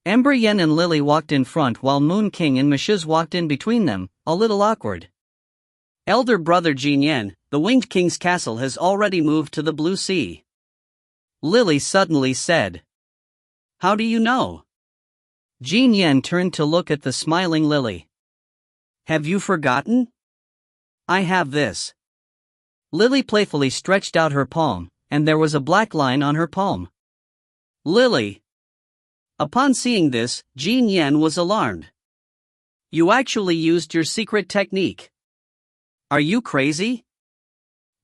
Ember Yen and Lily walked in front while Moon King and Mishuz walked in between them, a little awkward. Elder brother Jin Yan, the Winged King's castle has already moved to the Blue Sea. Lily suddenly said. How do you know? Jin Yan turned to look at the smiling Lily. Have you forgotten? I have this. Lily playfully stretched out her palm, and there was a black line on her palm. Lily. Upon seeing this, Jin Yan was alarmed. You actually used your secret technique. Are you crazy?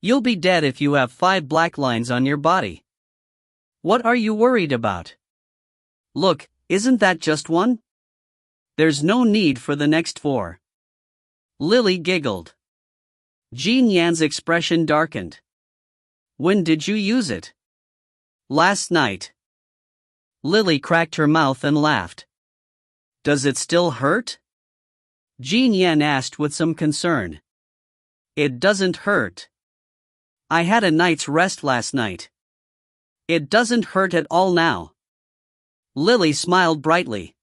You'll be dead if you have 5 black lines on your body. What are you worried about? Look, isn't that just one? There's no need for the next 4. Lily giggled. Jin Yan's expression darkened. When did you use it? Last night. Lily cracked her mouth and laughed. Does it still hurt? Jin Yan asked with some concern. It doesn't hurt. I had a night's rest last night. It doesn't hurt at all now. Lily smiled brightly.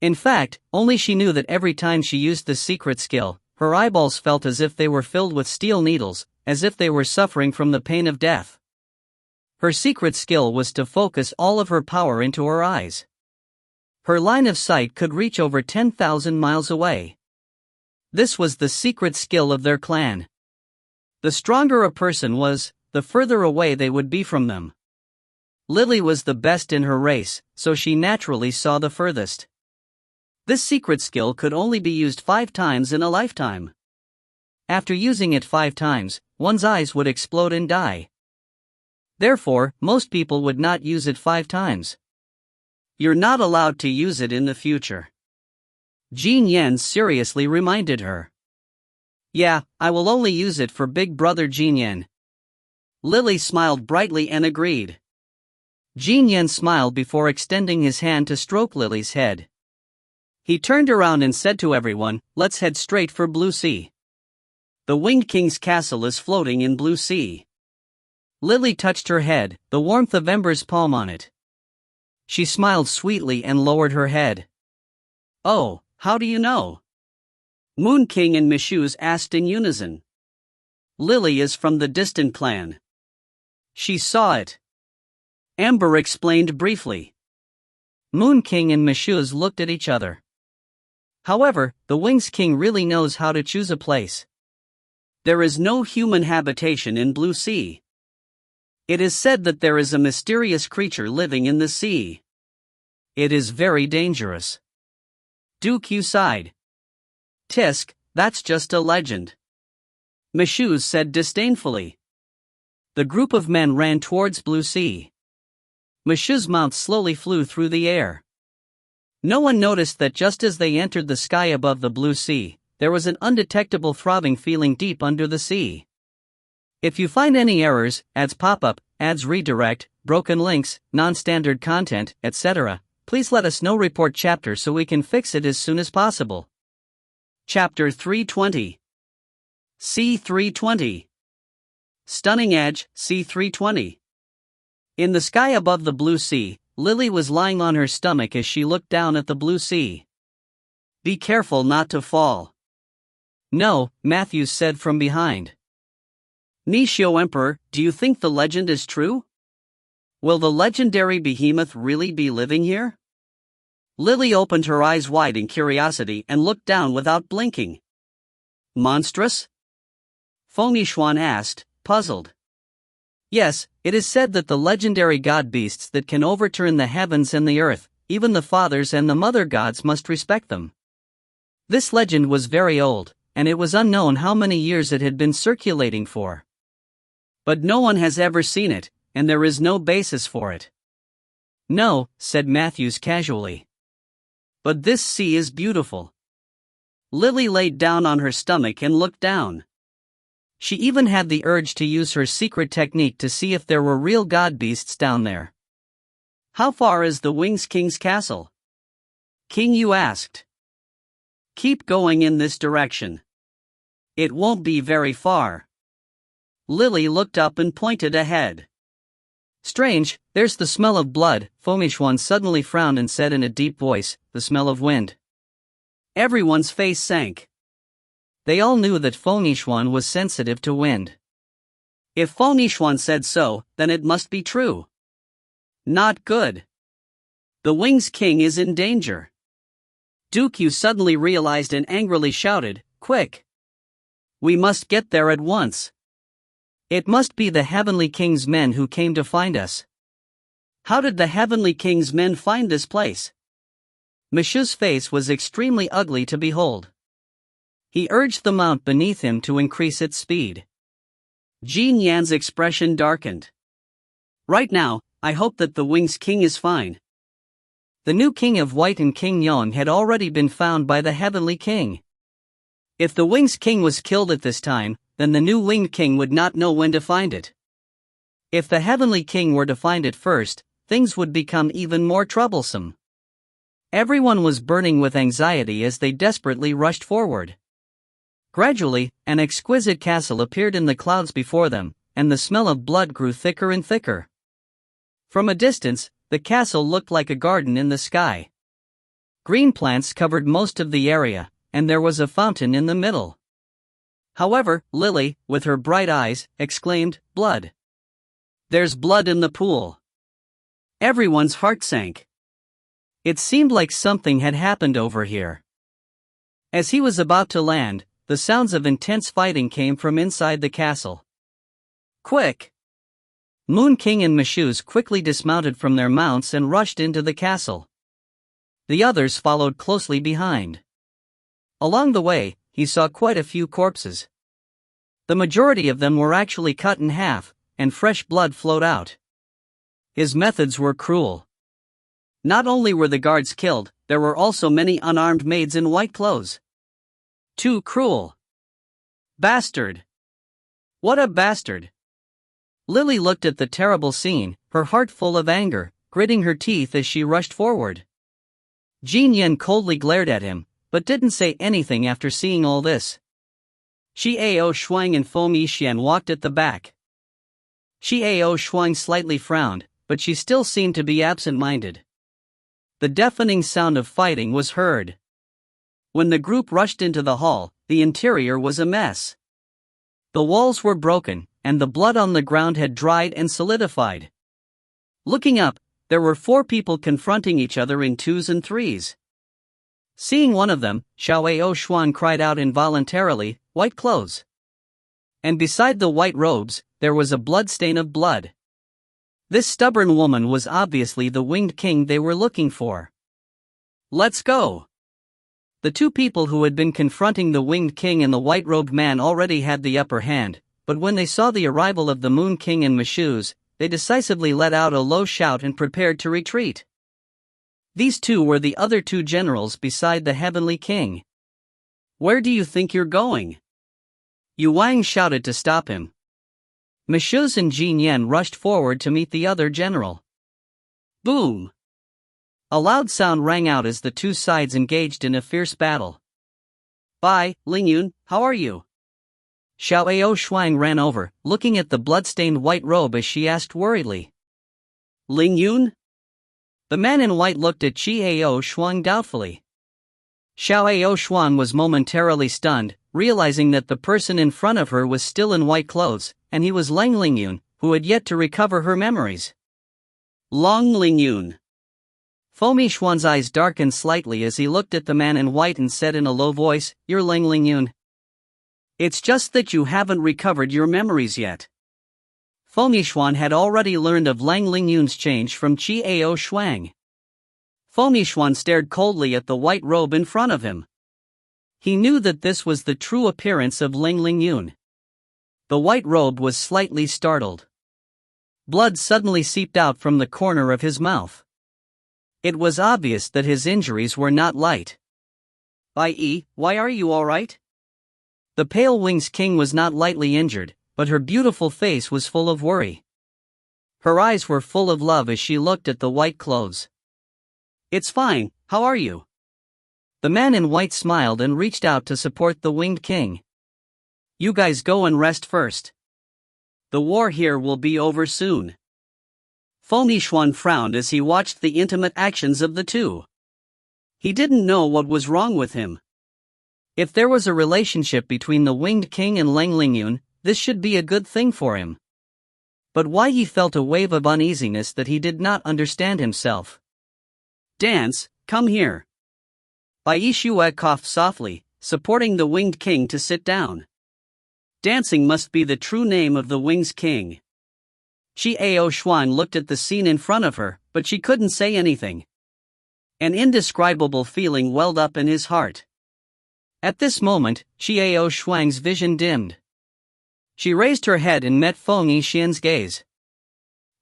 In fact, only she knew that every time she used the secret skill, her eyeballs felt as if they were filled with steel needles, as if they were suffering from the pain of death. Her secret skill was to focus all of her power into her eyes. Her line of sight could reach over 10,000 miles away. This was the secret skill of their clan. The stronger a person was, the further away they would be from them. Lily was the best in her race, so she naturally saw the furthest. This secret skill could only be used 5 times in a lifetime. After using it 5 times, one's eyes would explode and die. Therefore, most people would not use it 5 times. You're not allowed to use it in the future. Jin Yan seriously reminded her. Yeah, I will only use it for big brother Jin Yan. Lily smiled brightly and agreed. Jin Yan smiled before extending his hand to stroke Lily's head. He turned around and said to everyone, let's head straight for Blue Sea. The Winged King's castle is floating in Blue Sea. Lily touched her head, the warmth of Ember's palm on it. She smiled sweetly and lowered her head. Oh, how do you know? Moon King and Mishuz asked in unison. Lily is from the distant clan. She saw it. Ember explained briefly. Moon King and Mishuz looked at each other. However, the Wings King really knows how to choose a place. There is no human habitation in Blue Sea. It is said that there is a mysterious creature living in the sea. It is very dangerous. Duke Yu sighed. Tisk, that's just a legend. Mishuz said disdainfully. The group of men ran towards Blue Sea. Mishuz's mount slowly flew through the air. No one noticed that just as they entered the sky above the blue sea, there was an undetectable throbbing feeling deep under the sea. If you find any errors, ads pop up, ads redirect, broken links, non-standard content, etc., please let us know. Report chapter so we can fix it as soon as possible. Chapter 320. C320. Stunning Edge, C320. In the sky above the blue sea, Lily was lying on her stomach as she looked down at the blue sea. "Be careful not to fall." "No," Matthews said from behind. "Nishio Emperor, do you think the legend is true? Will the legendary behemoth really be living here?" Lily opened her eyes wide in curiosity and looked down without blinking. "Monstrous?" Feng Yixuan asked, puzzled. "Yes, it is said that the legendary god beasts that can overturn the heavens and the earth, even the fathers and the mother gods must respect them. This legend was very old, and it was unknown how many years it had been circulating for. But no one has ever seen it, and there is no basis for it." "No," said Matthews casually. "But this sea is beautiful." Lily laid down on her stomach and looked down. She even had the urge to use her secret technique to see if there were real god beasts down there. "How far is the Winged King's castle?" King Yu asked. "Keep going in this direction. It won't be very far." Lily looked up and pointed ahead. "Strange, there's the smell of blood." Feng Yixuan suddenly frowned and said in a deep voice, "The smell of wind." Everyone's face sank. They all knew that Feng Yixuan was sensitive to wind. If Feng Yixuan said so, then it must be true. Not good. The Winged King is in danger. Duke Yu suddenly realized and angrily shouted, "Quick! We must get there at once." "It must be the Heavenly King's men who came to find us." "How did the Heavenly King's men find this place?" Mishu's face was extremely ugly to behold. He urged the mount beneath him to increase its speed. Jin Yan's expression darkened. "Right now, I hope that the Winged King is fine." The new King of White and King Yong had already been found by the Heavenly King. If the Winged King was killed at this time, then the new Winged King would not know when to find it. If the Heavenly King were to find it first, things would become even more troublesome. Everyone was burning with anxiety as they desperately rushed forward. Gradually, an exquisite castle appeared in the clouds before them, and the smell of blood grew thicker and thicker. From a distance, the castle looked like a garden in the sky. Green plants covered most of the area, and there was a fountain in the middle. However, Lily, with her bright eyes, exclaimed, "Blood! There's blood in the pool!" Everyone's heart sank. It seemed like something had happened over here. As he was about to land, the sounds of intense fighting came from inside the castle. "Quick!" Moon King and Mishu's quickly dismounted from their mounts and rushed into the castle. The others followed closely behind. Along the way, he saw quite a few corpses. The majority of them were actually cut in half, and fresh blood flowed out. His methods were cruel. Not only were the guards killed, there were also many unarmed maids in white clothes. Too cruel. Bastard! What a bastard! Lily looked at the terrible scene, her heart full of anger, gritting her teeth as she rushed forward. Jin Yan coldly glared at him, but didn't say anything after seeing all this. Xiao Shuang and Feng Yixuan walked at the back. Xiao Shuang slightly frowned, but she still seemed to be absent-minded. The deafening sound of fighting was heard. When the group rushed into the hall, the interior was a mess. The walls were broken, and the blood on the ground had dried and solidified. Looking up, there were 4 people confronting each other in 2s and 3s. Seeing one of them, Xiao Shuan cried out involuntarily, "White clothes!" And beside the white robes, there was a bloodstain of blood. This stubborn woman was obviously the Winged King they were looking for. "Let's go!" The 2 people who had been confronting the Winged King and the white-robed man already had the upper hand, but when they saw the arrival of the Moon King and Mishu's, they decisively let out a low shout and prepared to retreat. These two were the other two generals beside the Heavenly King. Where do you think you're going? Yu Wang shouted to stop him. Meshuz and Jin Yan rushed forward to meet the other general. Boom! A loud sound rang out as the two sides engaged in a fierce battle. Bye, Lingyun, how are you? Xiao Shuang ran over, looking at the blood-stained white robe as she asked worriedly. Lingyun? The man in white looked at Xiao Shuang doubtfully. Xiao Shuang was momentarily stunned, realizing that the person in front of her was still in white clothes, and he was Lang Lingyun, who had yet to recover her memories. Long Lingyun. Fomi Xuan's eyes darkened slightly as he looked at the man in white and said in a low voice, "You're Lang Lingyun." It's just that you haven't recovered your memories yet. Fomi Xuan had already learned of Lang Lingyun's change from Xiao Shuang. Fomi Xuan stared coldly at the white robe in front of him. He knew that this was the true appearance of Lang Lingyun. The white robe was slightly startled. Blood suddenly seeped out from the corner of his mouth. It was obvious that his injuries were not light. I.e., why are you alright? The Pale Wings King was not lightly injured, but her beautiful face was full of worry. Her eyes were full of love as she looked at the white clothes. It's fine, how are you? The man in white smiled and reached out to support the Winged King. You guys go and rest first. The war here will be over soon. Fomi Xuan frowned as he watched the intimate actions of the two. He didn't know what was wrong with him. If there was a relationship between the Winged King and Lang Lingyun, this should be a good thing for him. But why he felt a wave of uneasiness that he did not understand himself. Dance, come here. Bai Yixuan coughed softly, supporting the Winged King to sit down. Dancing must be the true name of the Wings King. Xiao Shuang looked at the scene in front of her, but she couldn't say anything. An indescribable feeling welled up in his heart. At this moment, Xiao Shuang's vision dimmed. She raised her head and met Feng Yixian's gaze.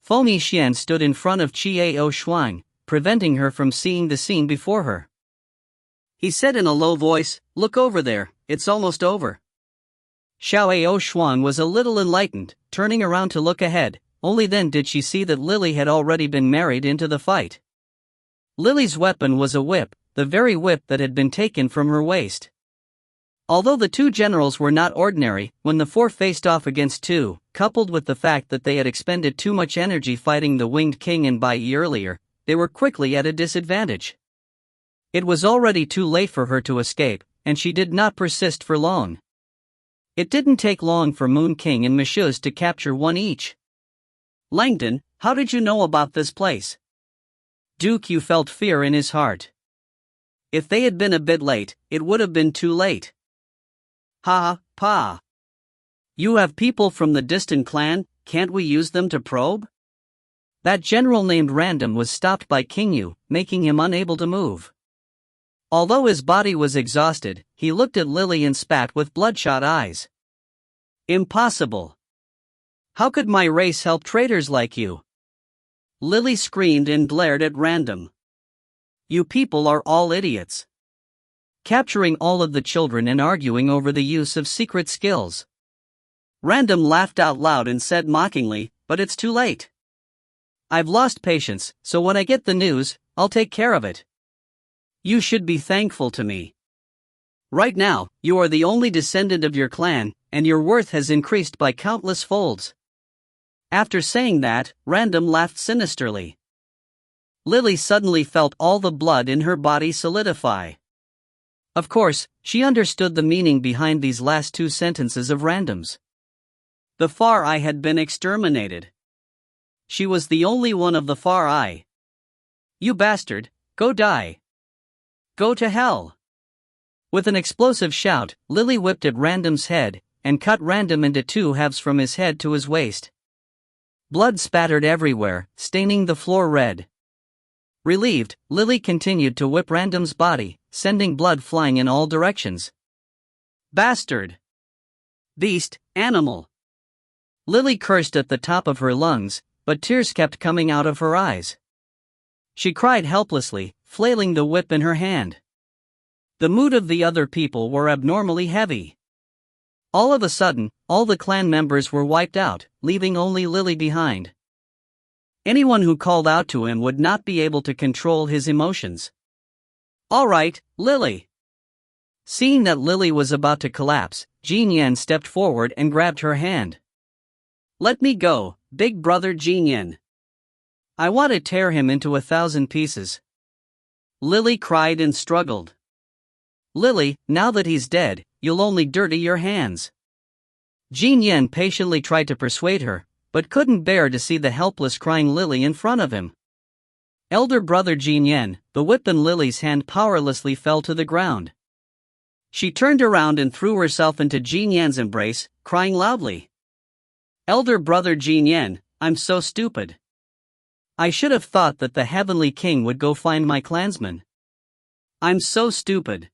Feng Yixian stood in front of Xiao Shuang, preventing her from seeing the scene before her. He said in a low voice, "Look over there, it's almost over." Xiao Shuang was a little enlightened, turning around to look ahead. Only then did she see that Lily had already been married into the fight. Lily's weapon was a whip, the very whip that had been taken from her waist. Although the two generals were not ordinary, when the four faced off against two, coupled with the fact that they had expended too much energy fighting the Winged King and Bai Yi earlier, they were quickly at a disadvantage. It was already too late for her to escape, and she did not persist for long. It didn't take long for Moon King and Meshuz to capture one each. Langdon, how did you know about this place? Duke Yu felt fear in his heart. If they had been a bit late, it would have been too late. Ha, pa. You have people from the distant clan, can't we use them to probe? That general named Random was stopped by King Yu, making him unable to move. Although his body was exhausted, he looked at Lily and spat with bloodshot eyes. Impossible. How could my race help traitors like you? Lily screamed and glared at Random. You people are all idiots. Capturing all of the children and arguing over the use of secret skills. Random laughed out loud and said mockingly, "But it's too late. I've lost patience, so when I get the news, I'll take care of it. You should be thankful to me. Right now, you are the only descendant of your clan, and your worth has increased by countless folds." After saying that, Random laughed sinisterly. Lily suddenly felt all the blood in her body solidify. Of course, she understood the meaning behind these last two sentences of Random's. The Far Eye had been exterminated. She was the only one of the Far Eye. You bastard, go die. Go to hell. With an explosive shout, Lily whipped at Random's head, and cut Random into two halves from his head to his waist. Blood spattered everywhere, staining the floor red. Relieved, Lily continued to whip Random's body, sending blood flying in all directions. Bastard! Beast, animal! Lily cursed at the top of her lungs, but tears kept coming out of her eyes. She cried helplessly, flailing the whip in her hand. The mood of the other people were abnormally heavy. All of a sudden, all the clan members were wiped out, leaving only Lily behind. Anyone who called out to him would not be able to control his emotions. "All right, Lily." Seeing that Lily was about to collapse, Jin Yan stepped forward and grabbed her hand. "Let me go, big brother Jin Yan. I want to tear him into 1,000 pieces." Lily cried and struggled. "Lily, now that he's dead, you'll only dirty your hands." Jin Yan patiently tried to persuade her, but couldn't bear to see the helpless crying Lily in front of him. Elder brother Jin Yan, the whip in Lily's hand powerlessly fell to the ground. She turned around and threw herself into Jin Yan's embrace, crying loudly. "Elder brother Jin Yan, I'm so stupid. I should have thought that the Heavenly King would go find my clansmen. I'm so stupid.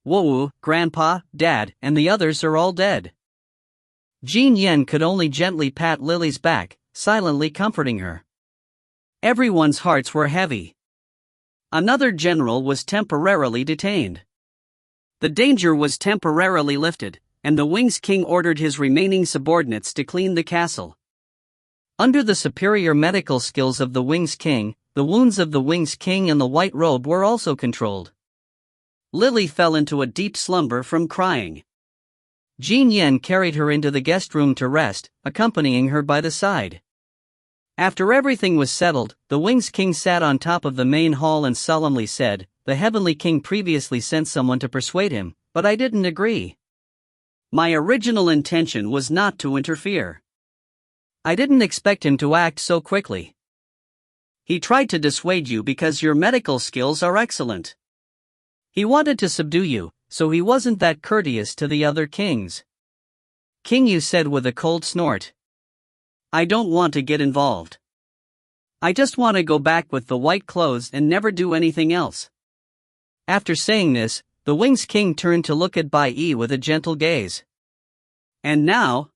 Woo, Grandpa, Dad, and the others are all dead." Jin Yan could only gently pat Lily's back, silently comforting her. Everyone's hearts were heavy. Another general was temporarily detained. The danger was temporarily lifted, and the Wings King ordered his remaining subordinates to clean the castle. Under the superior medical skills of the Wings King, the wounds of the Wings King and the White Robe were also controlled. Lily fell into a deep slumber from crying. Jin Yan carried her into the guest room to rest, accompanying her by the side. After everything was settled, the Wings King sat on top of the main hall and solemnly said, "The Heavenly King previously sent someone to persuade him, but I didn't agree. My original intention was not to interfere. I didn't expect him to act so quickly. He tried to dissuade you because your medical skills are excellent. He wanted to subdue you, so he wasn't that courteous to the other kings." King Yu said with a cold snort. "I don't want to get involved. I just want to go back with the white clothes and never do anything else." After saying this, the Wings King turned to look at Bai Yi with a gentle gaze. "And now?"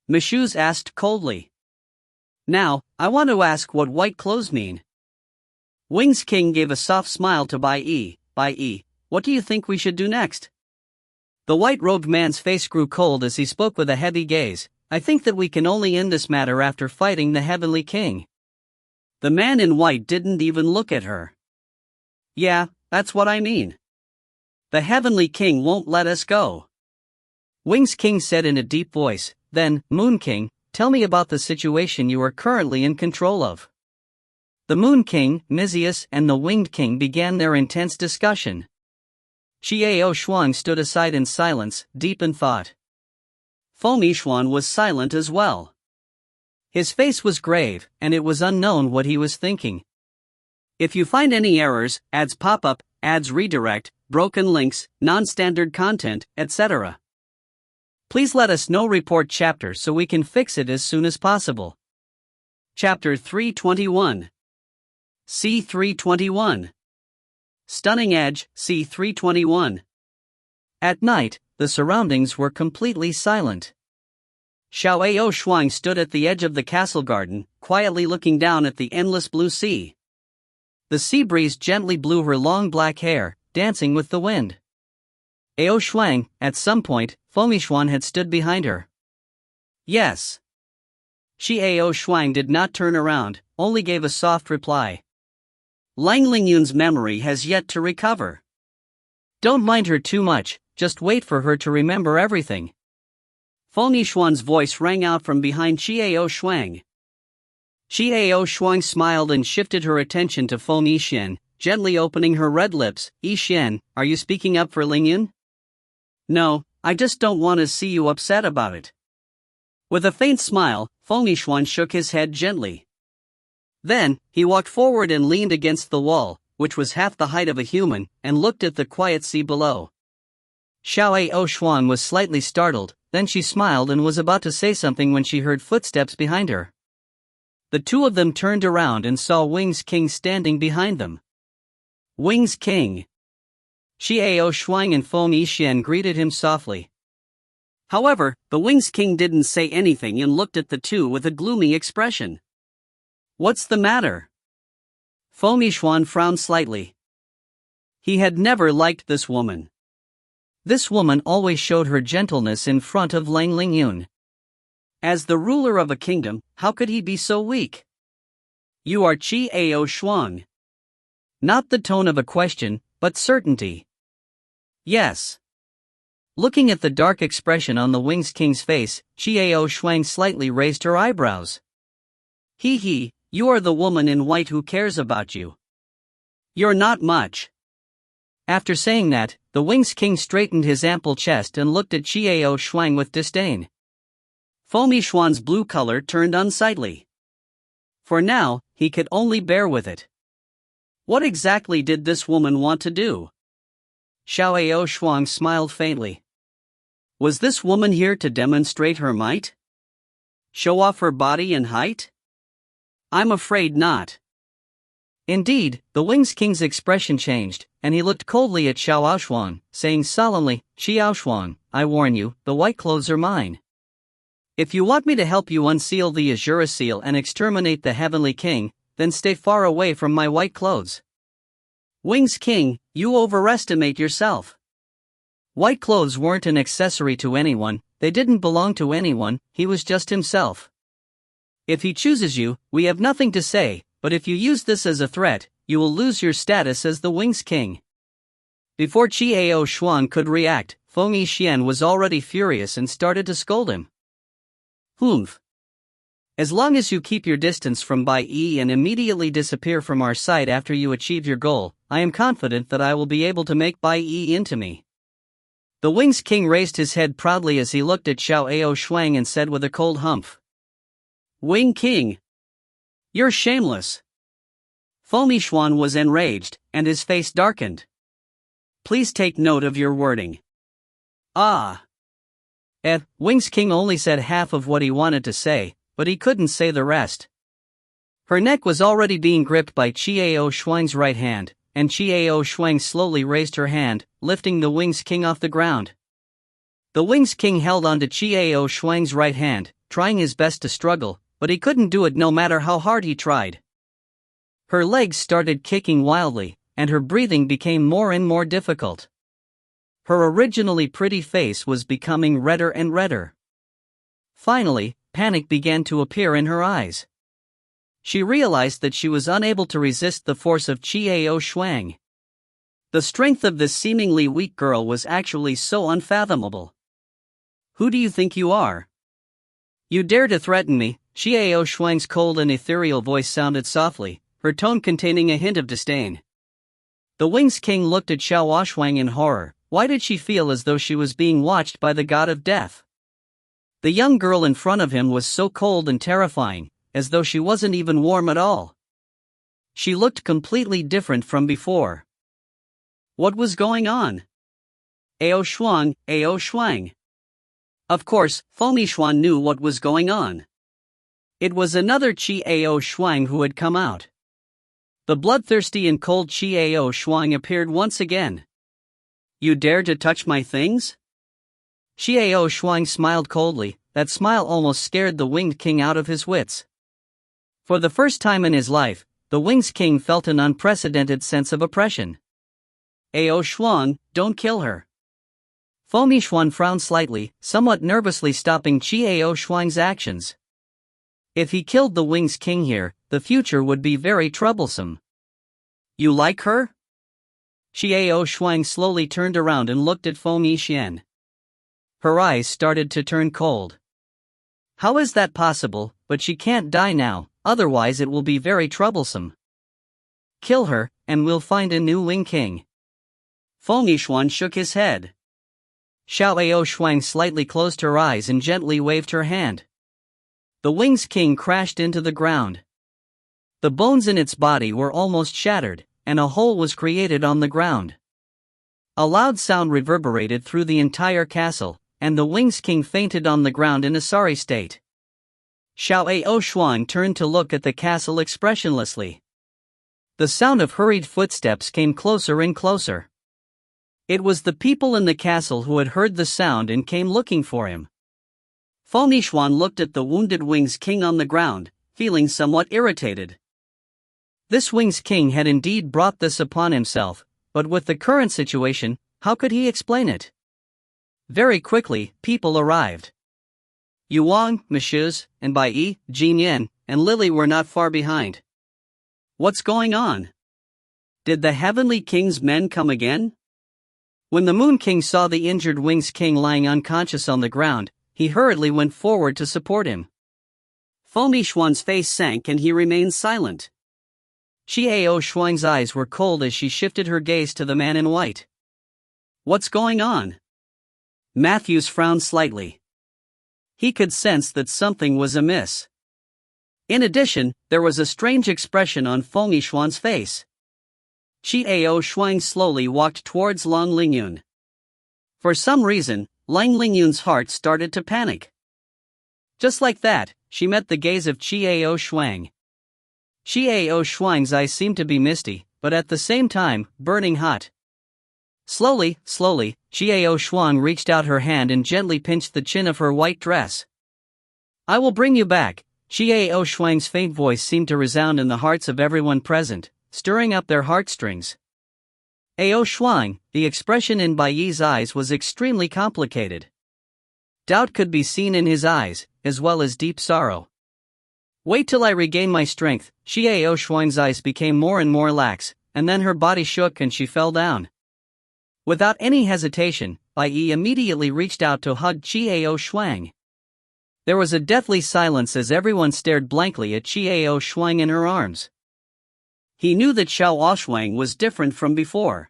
Michouz asked coldly. "Now, I want to ask what white clothes mean." Wings King gave a soft smile to Bai Yi. "Bai Yi, what do you think we should do next?" The white-robed man's face grew cold as he spoke with a heavy gaze. "I think that we can only end this matter after fighting the Heavenly King." The man in white didn't even look at her. "Yeah, that's what I mean. The Heavenly King won't let us go." Wings King said in a deep voice. "Then, Moon King, tell me about the situation you are currently in control of." The Moon King, Mizius, and the Winged King began their intense discussion. Xiao Shuang stood aside in silence, deep in thought. Feng Yixuan was silent as well. His face was grave, and it was unknown what he was thinking. If you find any errors, ads pop up, ads redirect, broken links, non-standard content, etc., please let us know. Report chapter so we can fix it as soon as possible. Chapter 321. C321. Stunning Edge, C321. At night, the surroundings were completely silent. Xiao Shuang stood at the edge of the castle garden, quietly looking down at the endless blue sea. The sea breeze gently blew her long black hair, dancing with the wind. Ao Shuang, at some point, Feng Yixuan had stood behind her. "Yes." Xiao Shuang did not turn around, only gave a soft reply. Lang Lingyun's memory has yet to recover. Don't mind her too much, just wait for her to remember everything. Feng Yixuan's voice rang out from behind Xiao Shuang. Xiao Shuang smiled and shifted her attention to Feng Yixuan, gently opening her red lips. "Yixuan, are you speaking up for Lingyun?" "No, I just don't want to see you upset about it." With a faint smile, Feng Yixuan shook his head gently. Then, he walked forward and leaned against the wall, which was half the height of a human, and looked at the quiet sea below. Xiao Shuang was slightly startled, then she smiled and was about to say something when she heard footsteps behind her. The two of them turned around and saw Wings King standing behind them. Wings King. Xiao Shuang and Feng Yixuan greeted him softly. However, the Wings King didn't say anything and looked at the two with a gloomy expression. "What's the matter?" Feng Yixuan frowned slightly. He had never liked this woman. This woman always showed her gentleness in front of Lang Lingyun. As the ruler of a kingdom, how could he be so weak? You are Qi-Ao Shuang. Not the tone of a question, but certainty. Yes. Looking at the dark expression on the Winged King's face, Qi-Ao Shuang slightly raised her eyebrows. He, you are the woman in white who cares about you. You're not much. After saying that, the Winged King straightened his ample chest and looked at Qi-Ao Shuang with disdain. Feng Yixuan's blue color turned unsightly. For now, he could only bear with it. What exactly did this woman want to do? Xiao Shuang smiled faintly. Was this woman here to demonstrate her might? Show off her body and height? I'm afraid not. Indeed, the Winged King's expression changed, and he looked coldly at Xiao Shuang, saying solemnly, Xiao Shuang, I warn you, the white clothes are mine. If you want me to help you unseal the Azura seal and exterminate the Heavenly King, then stay far away from my white clothes. Winged King, you overestimate yourself. White clothes weren't an accessory to anyone, they didn't belong to anyone, he was just himself. If he chooses you, we have nothing to say, but if you use this as a threat, you will lose your status as the Winged King. Before Qi-Ao Shuang could react, Feng Yixuan was already furious and started to scold him. Humph. As long as you keep your distance from Bai Yi and immediately disappear from our sight after you achieve your goal, I am confident that I will be able to make Bai Yi into me. The Winged King raised his head proudly as he looked at Xiao Shuang and said with a cold humph. Winged King. You're shameless. Feng Yixuan was enraged, and his face darkened. Please take note of your wording. Ah. Winged King only said half of what he wanted to say, but he couldn't say the rest. Her neck was already being gripped by Qi-Ao Shuang's right hand, and Qi-Ao Shuang slowly raised her hand, lifting the Winged King off the ground. The Winged King held onto Qi-Ao Shuang's right hand, trying his best to struggle, but he couldn't do it no matter how hard he tried. Her legs started kicking wildly, and her breathing became more and more difficult. Her originally pretty face was becoming redder and redder. Finally, panic began to appear in her eyes. She realized that she was unable to resist the force of Qi-Ao Shuang. The strength of this seemingly weak girl was actually so unfathomable. Who do you think you are? You dare to threaten me? Qi-Ao Shuang's cold and ethereal voice sounded softly, her tone containing a hint of disdain. The Winged King looked at Xiao Shuang in horror. Why did she feel as though she was being watched by the god of death? The young girl in front of him was so cold and terrifying, as though she wasn't even warm at all. She looked completely different from before. What was going on? Ao Shuang. Of course, Feng Yixuan knew what was going on. It was another Qi-Ao Shuang who had come out. The bloodthirsty and cold Qi-Ao Shuang appeared once again. You dare to touch my things? Qi-Ao Shuang smiled coldly, that smile almost scared the Winged King out of his wits. For the first time in his life, the Winged King felt an unprecedented sense of oppression. Ao Shuang, don't kill her. Feng Yixuan frowned slightly, somewhat nervously stopping Qi-Ao Shuang's actions. If he killed the Winged King here, the future would be very troublesome. You like her? Qi-Ao Shuang slowly turned around and looked at Feng Yixuan. Her eyes started to turn cold. How is that possible? But she can't die now, otherwise it will be very troublesome. Kill her, and we'll find a new Winged King. Feng Yixuan shook his head. Xiao Shuang slightly closed her eyes and gently waved her hand. The Winged King crashed into the ground. The bones in its body were almost shattered, and a hole was created on the ground. A loud sound reverberated through the entire castle, and the Winged King fainted on the ground in a sorry state. Xiao Shuang turned to look at the castle expressionlessly. The sound of hurried footsteps came closer and closer. It was the people in the castle who had heard the sound and came looking for him. Feng Yixuan looked at the wounded Winged King on the ground, feeling somewhat irritated. This Wing's king had indeed brought this upon himself, but with the current situation, how could he explain it? Very quickly, people arrived. Yuan, Messieurs, and Bai, Jin Yan, and Lily were not far behind. What's going on? Did the Heavenly King's men come again? When the Moon King saw the injured Wing's king lying unconscious on the ground, he hurriedly went forward to support him. Feng Yixuan's face sank and he remained silent. Xiao Shuang's eyes were cold as she shifted her gaze to the man in white. What's going on? Matthews frowned slightly. He could sense that something was amiss. In addition, there was a strange expression on Feng Yixuan's face. Xiao Shuang slowly walked towards Lang Lingyun. For some reason, Lang Lingyun's heart started to panic. Just like that, she met the gaze of Xiao Shuang. Xiao Shuang's eyes seemed to be misty, but at the same time, burning hot. Slowly, Xiao Shuang reached out her hand and gently pinched the chin of her white dress. I will bring you back. Xiao Shuang's faint voice seemed to resound in the hearts of everyone present, stirring up their heartstrings. Ao Shuang, the expression in Bai Yi's eyes was extremely complicated. Doubt could be seen in his eyes, as well as deep sorrow. Wait till I regain my strength. Xiao Shuang's eyes became more and more lax, and then her body shook and she fell down. Without any hesitation, Bai Yi immediately reached out to hug Xiao Shuang. There was a deathly silence as everyone stared blankly at Xiao Shuang in her arms. He knew that Xiao Shuang was different from before.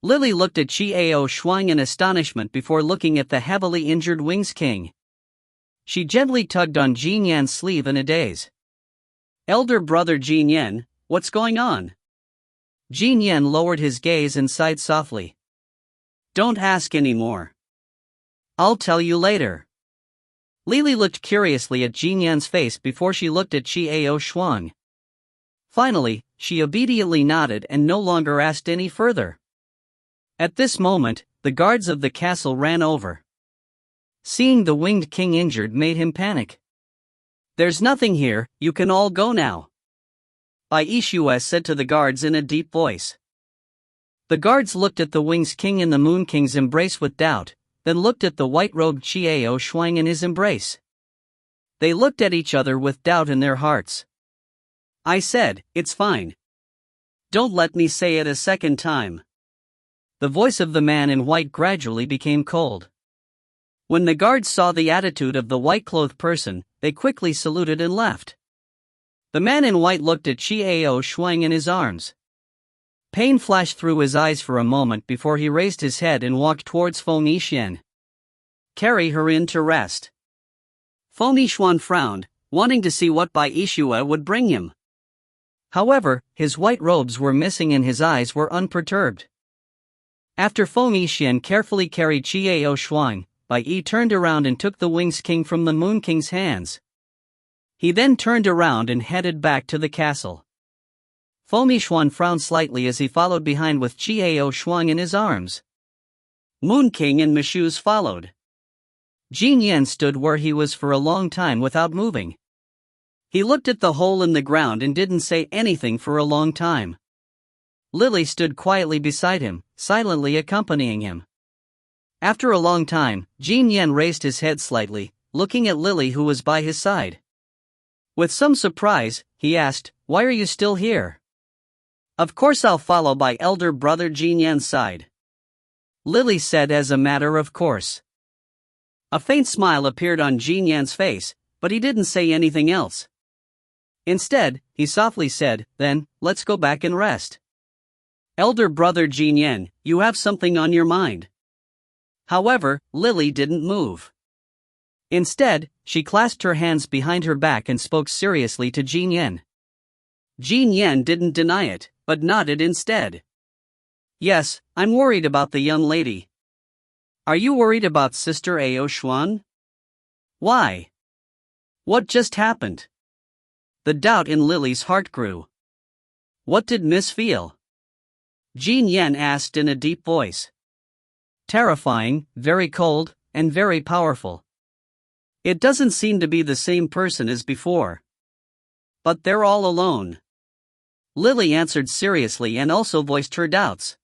Lily looked at Xiao Shuang in astonishment before looking at the heavily injured Wing's king. She gently tugged on Jin Yan's sleeve in a daze. Elder brother Jin Yan, what's going on? Jin Yan lowered his gaze and sighed softly. Don't ask anymore. I'll tell you later. Lily looked curiously at Jin Yan's face before she looked at Xiao Shuang. Finally, she obediently nodded and no longer asked any further. At this moment, the guards of the castle ran over. Seeing the Winged King injured made him panic. There's nothing here, you can all go now. Bai Yixuan said to the guards in a deep voice. The guards looked at the Wing's King and the Moon King's embrace with doubt, then looked at the white-robed Xiao Shuang in his embrace. They looked at each other with doubt in their hearts. I said, it's fine. Don't let me say it a second time. The voice of the man in white gradually became cold. When the guards saw the attitude of the white-clothed person, they quickly saluted and left. The man in white looked at Xiao Shuang in his arms. Pain flashed through his eyes for a moment before he raised his head and walked towards Feng Yixuan. Carry her in to rest. Feng Yixuan frowned, wanting to see what Bai Yixuan would bring him. However, his white robes were missing and his eyes were unperturbed. After Feng Yixuan carefully carried Xiao Shuang, Bai Yi turned around and took the Wing's King from the Moon King's hands. He then turned around and headed back to the castle. Feng Yixuan frowned slightly as he followed behind with Xiao Shuang in his arms. Moon King and Messieurs followed. Jin Yan stood where he was for a long time without moving. He looked at the hole in the ground and didn't say anything for a long time. Lily stood quietly beside him, silently accompanying him. After a long time, Jin Yan raised his head slightly, looking at Lily who was by his side. With some surprise, he asked, "Why are you still here?" "Of course I'll follow by elder brother Jin Yan's side," Lily said as a matter of course. A faint smile appeared on Jin Yan's face, but he didn't say anything else. Instead, he softly said, "Then, let's go back and rest." "Elder brother Jin Yan, you have something on your mind." However, Lily didn't move. Instead, she clasped her hands behind her back and spoke seriously to Jin Yan. Jin Yan didn't deny it, but nodded instead. "Yes, I'm worried about the young lady." "Are you worried about Sister Ao Shuan?" "Why? What just happened?" The doubt in Lily's heart grew. "What did Miss feel?" Jin Yan asked in a deep voice. "Terrifying, very cold, and very powerful. It doesn't seem to be the same person as before. But they're all alone." Lily answered seriously and also voiced her doubts.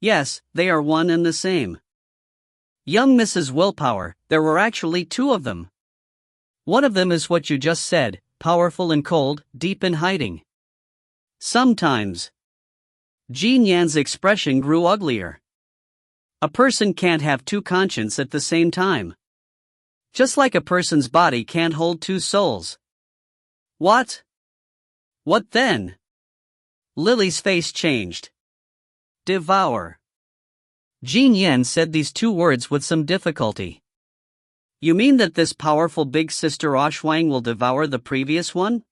Yes, they are one and the same. Young Mrs. Willpower, there were actually two of them. One of them is what you just said, powerful and cold, deep in hiding. Sometimes. Jean Yan's expression grew uglier. A person can't have two consciences at the same time. Just like a person's body can't hold two souls. What? What then? Lily's face changed. Devour. Jean Yan said these two words with some difficulty. You mean that this powerful big sister Oshwang will devour the previous one?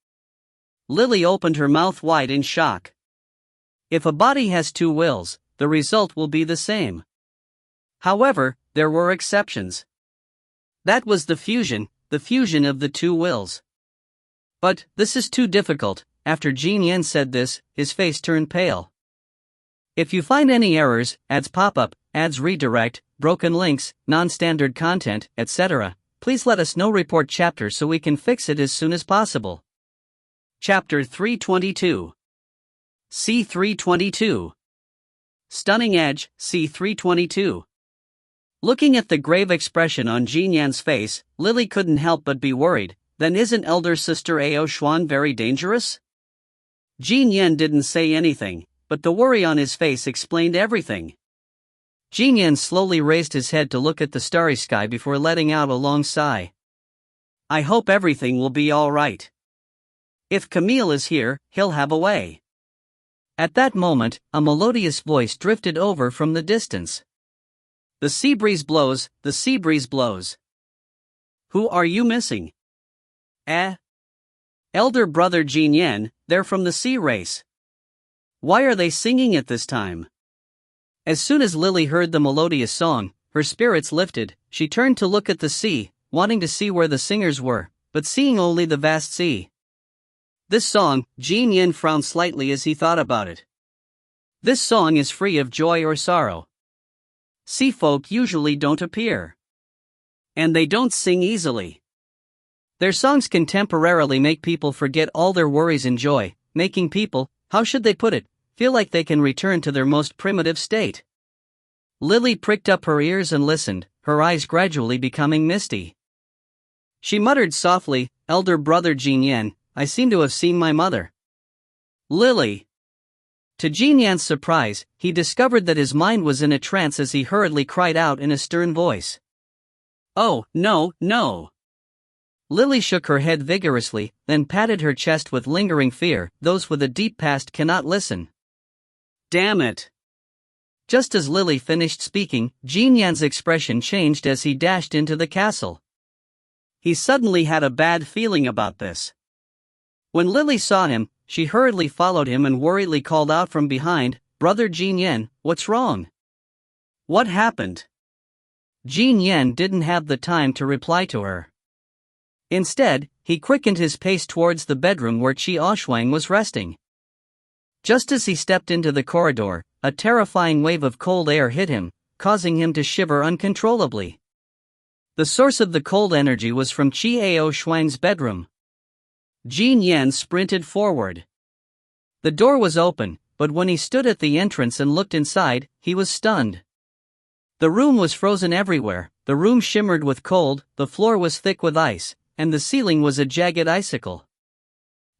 Lily opened her mouth wide in shock. If a body has two wills, the result will be the same. However, there were exceptions. That was the fusion of the two wills. But, this is too difficult. After Jean Yan said this, his face turned pale. If you find any errors, ads pop up, ads redirect, broken links, non-standard content, etc., please let us know. Report chapter so we can fix it as soon as possible. Chapter 322. C322. Stunning Edge, C322. Looking at the grave expression on Jean Yan's face, Lily couldn't help but be worried. Then isn't elder sister Ao Xuan very dangerous? Jean Yan didn't say anything, but the worry on his face explained everything. Jean Yan slowly raised his head to look at the starry sky before letting out a long sigh. I hope everything will be all right. If Camille is here, he'll have a way. At that moment, a melodious voice drifted over from the distance. The sea breeze blows, the sea breeze blows. Who are you missing? Elder brother Jean Yan, they're from the sea race. Why are they singing at this time? As soon as Lily heard the melodious song, her spirits lifted. She turned to look at the sea, wanting to see where the singers were, but seeing only the vast sea. This song, Jean Yan frowned slightly as he thought about it. This song is free of joy or sorrow. Sea folk usually don't appear. And they don't sing easily. Their songs can temporarily make people forget all their worries and joy, making people, how should they put it, feel like they can return to their most primitive state. Lily pricked up her ears and listened, her eyes gradually becoming misty. She muttered softly, Elder brother Jean Yan, I seem to have seen my mother. Lily. To Jean Yan's surprise, he discovered that his mind was in a trance as he hurriedly cried out in a stern voice. Oh, no, no. Lily shook her head vigorously, then patted her chest with lingering fear. Those with a deep past cannot listen. Damn it. Just as Lily finished speaking, Jean Yan's expression changed as he dashed into the castle. He suddenly had a bad feeling about this. When Lily saw him, she hurriedly followed him and worriedly called out from behind, Brother Jean Yan, what's wrong? What happened? Jean Yan didn't have the time to reply to her. Instead, he quickened his pace towards the bedroom where Qi Oshwang was resting. Just as he stepped into the corridor, a terrifying wave of cold air hit him, causing him to shiver uncontrollably. The source of the cold energy was from Qi Oshwang's bedroom. Jean Yan sprinted forward. The door was open, but when he stood at the entrance and looked inside, he was stunned. The room was frozen everywhere, the room shimmered with cold, the floor was thick with ice, and the ceiling was a jagged icicle.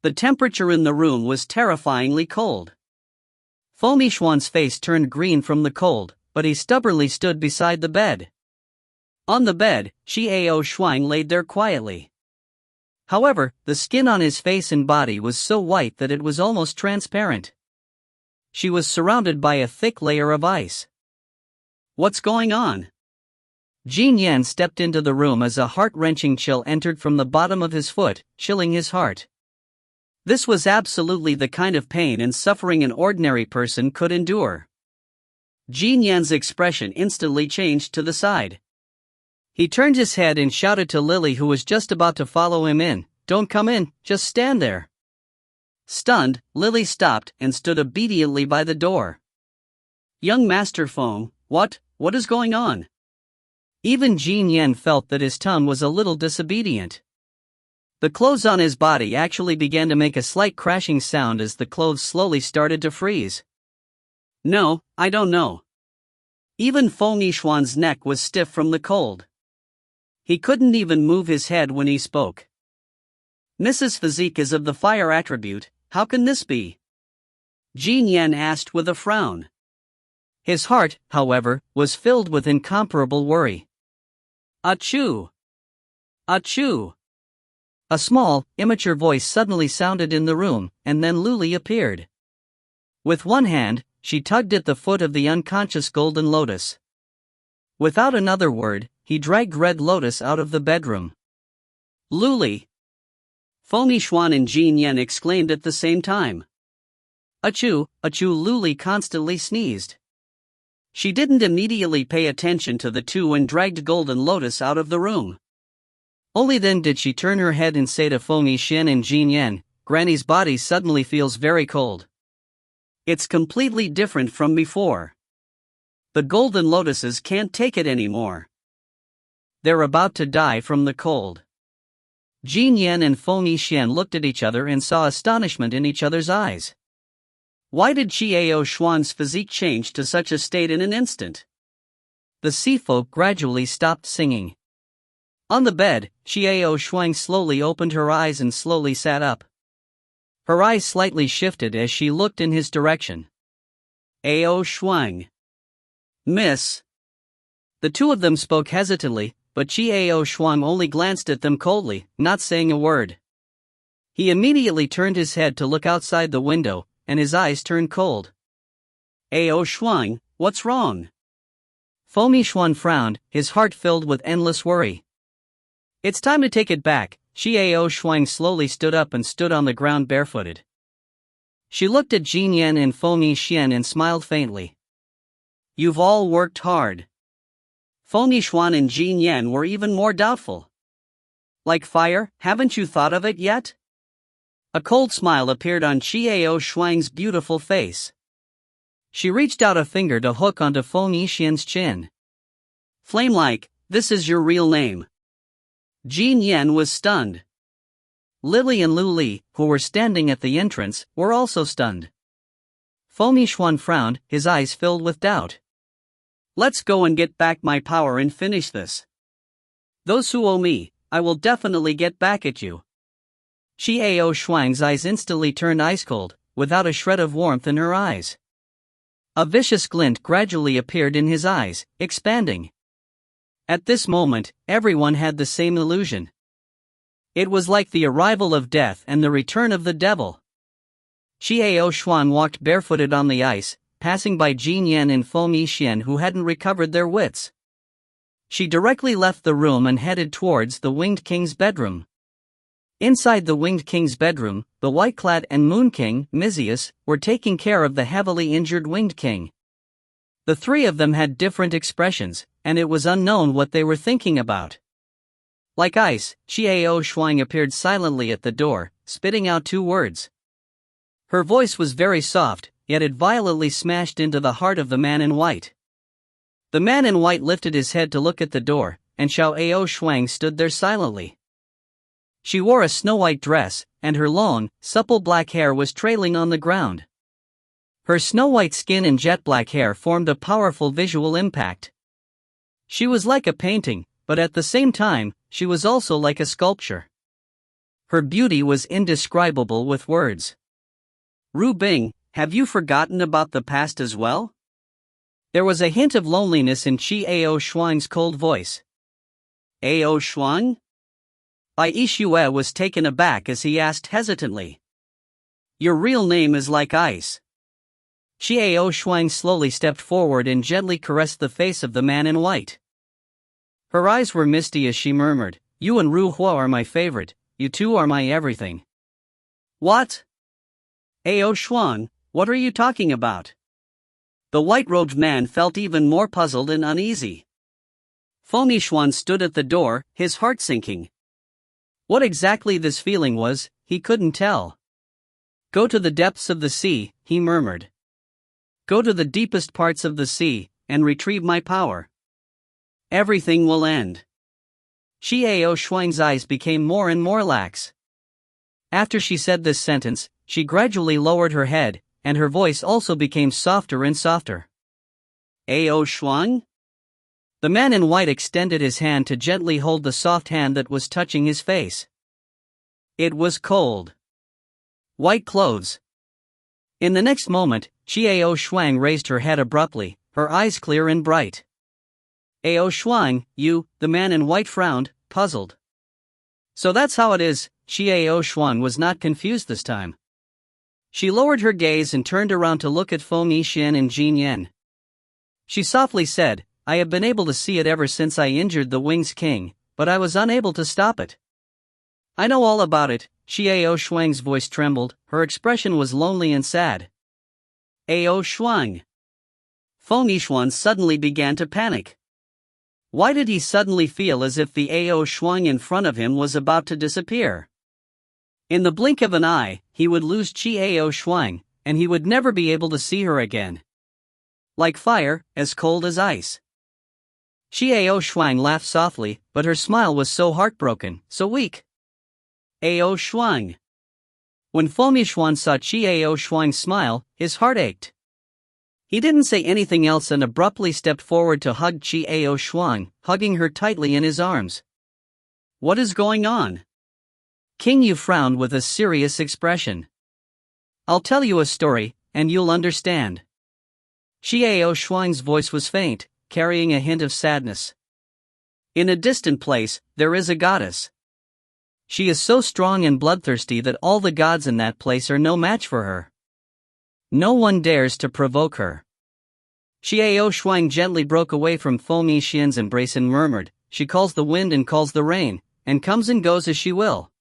The temperature in the room was terrifyingly cold. Yixuan's face turned green from the cold, but he stubbornly stood beside the bed. On the bed, Qi Oshwang laid there quietly. However, the skin on his face and body was so white that it was almost transparent. She was surrounded by a thick layer of ice. What's going on? Jean Yan stepped into the room as a heart-wrenching chill entered from the bottom of his foot, chilling his heart. This was absolutely the kind of pain and suffering an ordinary person could endure. Jean Yan's expression instantly changed to the side. He turned his head and shouted to Lily, who was just about to follow him in, Don't come in, just stand there. Stunned, Lily stopped and stood obediently by the door. Young Master Feng, what is going on? Even Jean Yan felt that his tongue was a little disobedient. The clothes on his body actually began to make a slight crashing sound as the clothes slowly started to freeze. No, I don't know. Even Feng Yixuan's neck was stiff from the cold. He couldn't even move his head when he spoke. Mrs. Physique is of the fire attribute, how can this be? Jin Yan asked with a frown. His heart, however, was filled with incomparable worry. Achoo! Achoo! A small, immature voice suddenly sounded in the room, and then Luli appeared. With one hand, she tugged at the foot of the unconscious Golden Lotus. Without another word, he dragged Red Lotus out of the bedroom. Luli! Feng Yixuan and Jin Yan exclaimed at the same time. Achoo, achoo! Luli constantly sneezed. She didn't immediately pay attention to the two and dragged Golden Lotus out of the room. Only then did she turn her head and say to Feng Yixuan and Jin Yan, "Granny's body suddenly feels very cold. It's completely different from before. The Golden Lotuses can't take it anymore. They're about to die from the cold." Jin Yan and Feng Yixuan looked at each other and saw astonishment in each other's eyes. Why did Qiao Xuan's physique change to such a state in an instant? The sea folk gradually stopped singing. On the bed, Qiao Xuan slowly opened her eyes and slowly sat up. Her eyes slightly shifted as she looked in his direction. Ao Xuan. Miss. The two of them spoke hesitantly, but Qiao Xuan only glanced at them coldly, not saying a word. He immediately turned his head to look outside the window, and his eyes turned cold. Ao Xuan, what's wrong? Feng Yixuan frowned, his heart filled with endless worry. It's time to take it back. Qiao Xuan slowly stood up and stood on the ground barefooted. She looked at Jin Yan and Feng Yixuan and smiled faintly. You've all worked hard. Feng Yixuan and Jin Yan were even more doubtful. Like fire, haven't you thought of it yet? A cold smile appeared on Qiao Xuan's beautiful face. She reached out a finger to hook onto Feng Yixuan's chin. Flame-like, this is your real name. Jin Yan was stunned. Lily and Luli, who were standing at the entrance, were also stunned. Feng Yixuan frowned, his eyes filled with doubt. Let's go and get back my power and finish this. Those who owe me, I will definitely get back at you. Qiao Xuan's eyes instantly turned ice cold, without a shred of warmth in her eyes. A vicious glint gradually appeared in his eyes, expanding. At this moment, everyone had the same illusion. It was like the arrival of death and the return of the devil. Qiao Xuan walked barefooted on the ice, passing by Jin Yan and Feng Yixuan who hadn't recovered their wits. She directly left the room and headed towards the Winged King's bedroom. Inside the Winged King's bedroom, the White-clad and Moon King, Mizius, were taking care of the heavily injured Winged King. The three of them had different expressions, and it was unknown what they were thinking about. Like ice, Qiao Xuan appeared silently at the door, spitting out two words. Her voice was very soft, yet it violently smashed into the heart of the man in white. The man in white lifted his head to look at the door, and Qiao Xuan stood there silently. She wore a snow-white dress, and her long, supple black hair was trailing on the ground. Her snow-white skin and jet-black hair formed a powerful visual impact. She was like a painting, but at the same time, she was also like a sculpture. Her beauty was indescribable with words. Ru Bing, have you forgotten about the past as well? There was a hint of loneliness in Qiao Xuan's cold voice. Ao Xuan? Bai Yixue was taken aback as he asked hesitantly. Your real name is like ice. Qiao Xuan slowly stepped forward and gently caressed the face of the man in white. Her eyes were misty as she murmured, "You and Ru Hua are my favorite, you two are my everything." What? Ao Xuan, what are you talking about? The white-robed man felt even more puzzled and uneasy. Feng Yixuan stood at the door, his heart sinking. What exactly this feeling was, he couldn't tell. Go to the depths of the sea, he murmured. Go to the deepest parts of the sea, and retrieve my power. Everything will end. Xiao Shuang's eyes became more and more lax. After she said this sentence, she gradually lowered her head, and her voice also became softer and softer. Ao Shuang? The man in white extended his hand to gently hold the soft hand that was touching his face. It was cold. White clothes. In the next moment, Xiao Shuang raised her head abruptly, her eyes clear and bright. Ao Shuang, you, the man in white frowned, puzzled. So that's how it is. Xiao Shuang was not confused this time. She lowered her gaze and turned around to look at Feng Yixian and Jin Yan. She softly said, I have been able to see it ever since I injured the Wings King, but I was unable to stop it. I know all about it. Xiao Shuang's voice trembled, her expression was lonely and sad. Ao Shuang. Feng Yixian suddenly began to panic. Why did he suddenly feel as if the Ao Shuang in front of him was about to disappear? In the blink of an eye, he would lose Xiao Shuang, and he would never be able to see her again. Like fire, as cold as ice. Xiao Shuang laughed softly, but her smile was so heartbroken, so weak. Ao Shuang. When Feng Yixian saw Xiao Shuang's smile, his heart ached. He didn't say anything else and abruptly stepped forward to hug Xiao Shuang, hugging her tightly in his arms. What is going on? King Yu frowned with a serious expression. I'll tell you a story, and you'll understand. Xiao Shuang's voice was faint, carrying a hint of sadness. In a distant place, there is a goddess. She is so strong and bloodthirsty that all the gods in that place are no match for her. No one dares to provoke her. Xiao Shuang gently broke away from Feng Yixian's embrace and murmured, she calls the wind and calls the rain, and comes and goes as she will.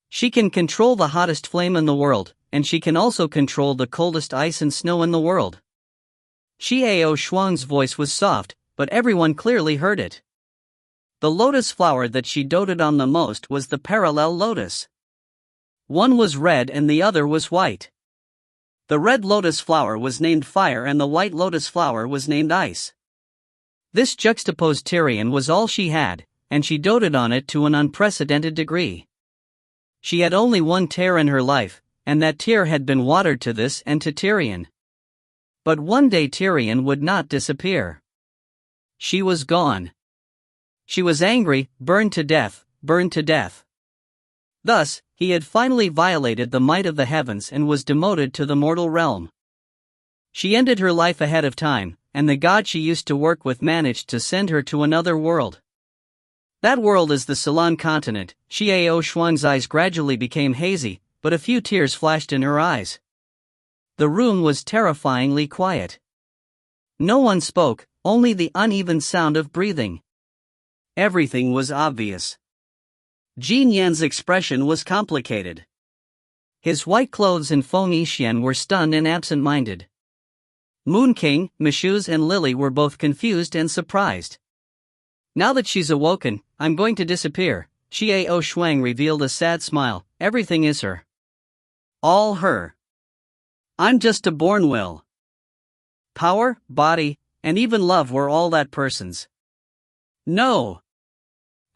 She can control the hottest flame in the world, and she can also control the coldest ice and snow in the world. Xiao Shuang's voice was soft, but everyone clearly heard it. The lotus flower that she doted on the most was the parallel lotus. One was red and the other was white. The red lotus flower was named fire and the white lotus flower was named ice. This juxtaposed Tyrian was all she had, and she doted on it to an unprecedented degree. She had only one tear in her life, and that tear had been watered to this and to Tyrian. But one day Tyrian would not disappear. She was gone. She was angry, burned to death, burned to death. Thus, he had finally violated the might of the heavens and was demoted to the mortal realm. She ended her life ahead of time, and the god she used to work with managed to send her to another world. That world is the Ceylon continent. Xiao Shuang's eyes gradually became hazy, but a few tears flashed in her eyes. The room was terrifyingly quiet. No one spoke, only the uneven sound of breathing. Everything was obvious. Jin Yan's expression was complicated. His white clothes and Feng Yixian were stunned and absent-minded. Moon King, Mishuz and Lily were both confused and surprised. Now that she's awoken, I'm going to disappear. Xiao Shuang revealed a sad smile. Everything is her. All her. I'm just a born will. Power, body, and even love were all that person's. No.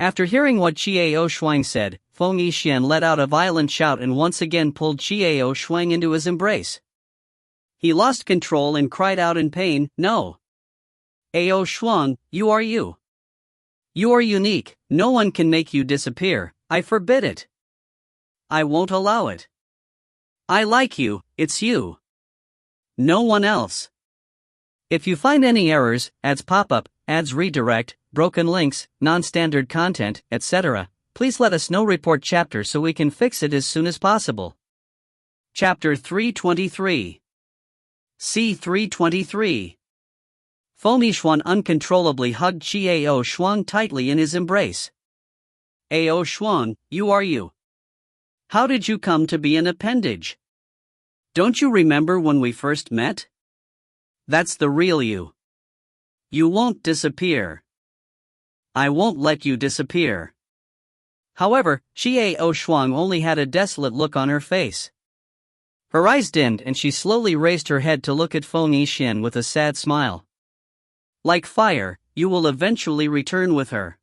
After hearing what Xiao Shuang said, Feng Yixian let out a violent shout and once again pulled Xiao Shuang into his embrace. He lost control and cried out in pain, no. Ao Shuang, you are you. You are unique, no one can make you disappear, I forbid it. I won't allow it. I like you, it's you. No one else. If you find any errors, ads pop up, ads redirect, broken links, non-standard content, etc., please let us know. Report chapter so we can fix it as soon as possible. Chapter 323. C323. Feng Yixian uncontrollably hugged Xiao Shuang tightly in his embrace. Ao Shuang, you are you. How did you come to be an appendage? Don't you remember when we first met? That's the real you. You won't disappear. I won't let you disappear. However, Xiao Shuang only had a desolate look on her face. Her eyes dimmed and she slowly raised her head to look at Feng Yixian with a sad smile. Like fire, you will eventually return with her.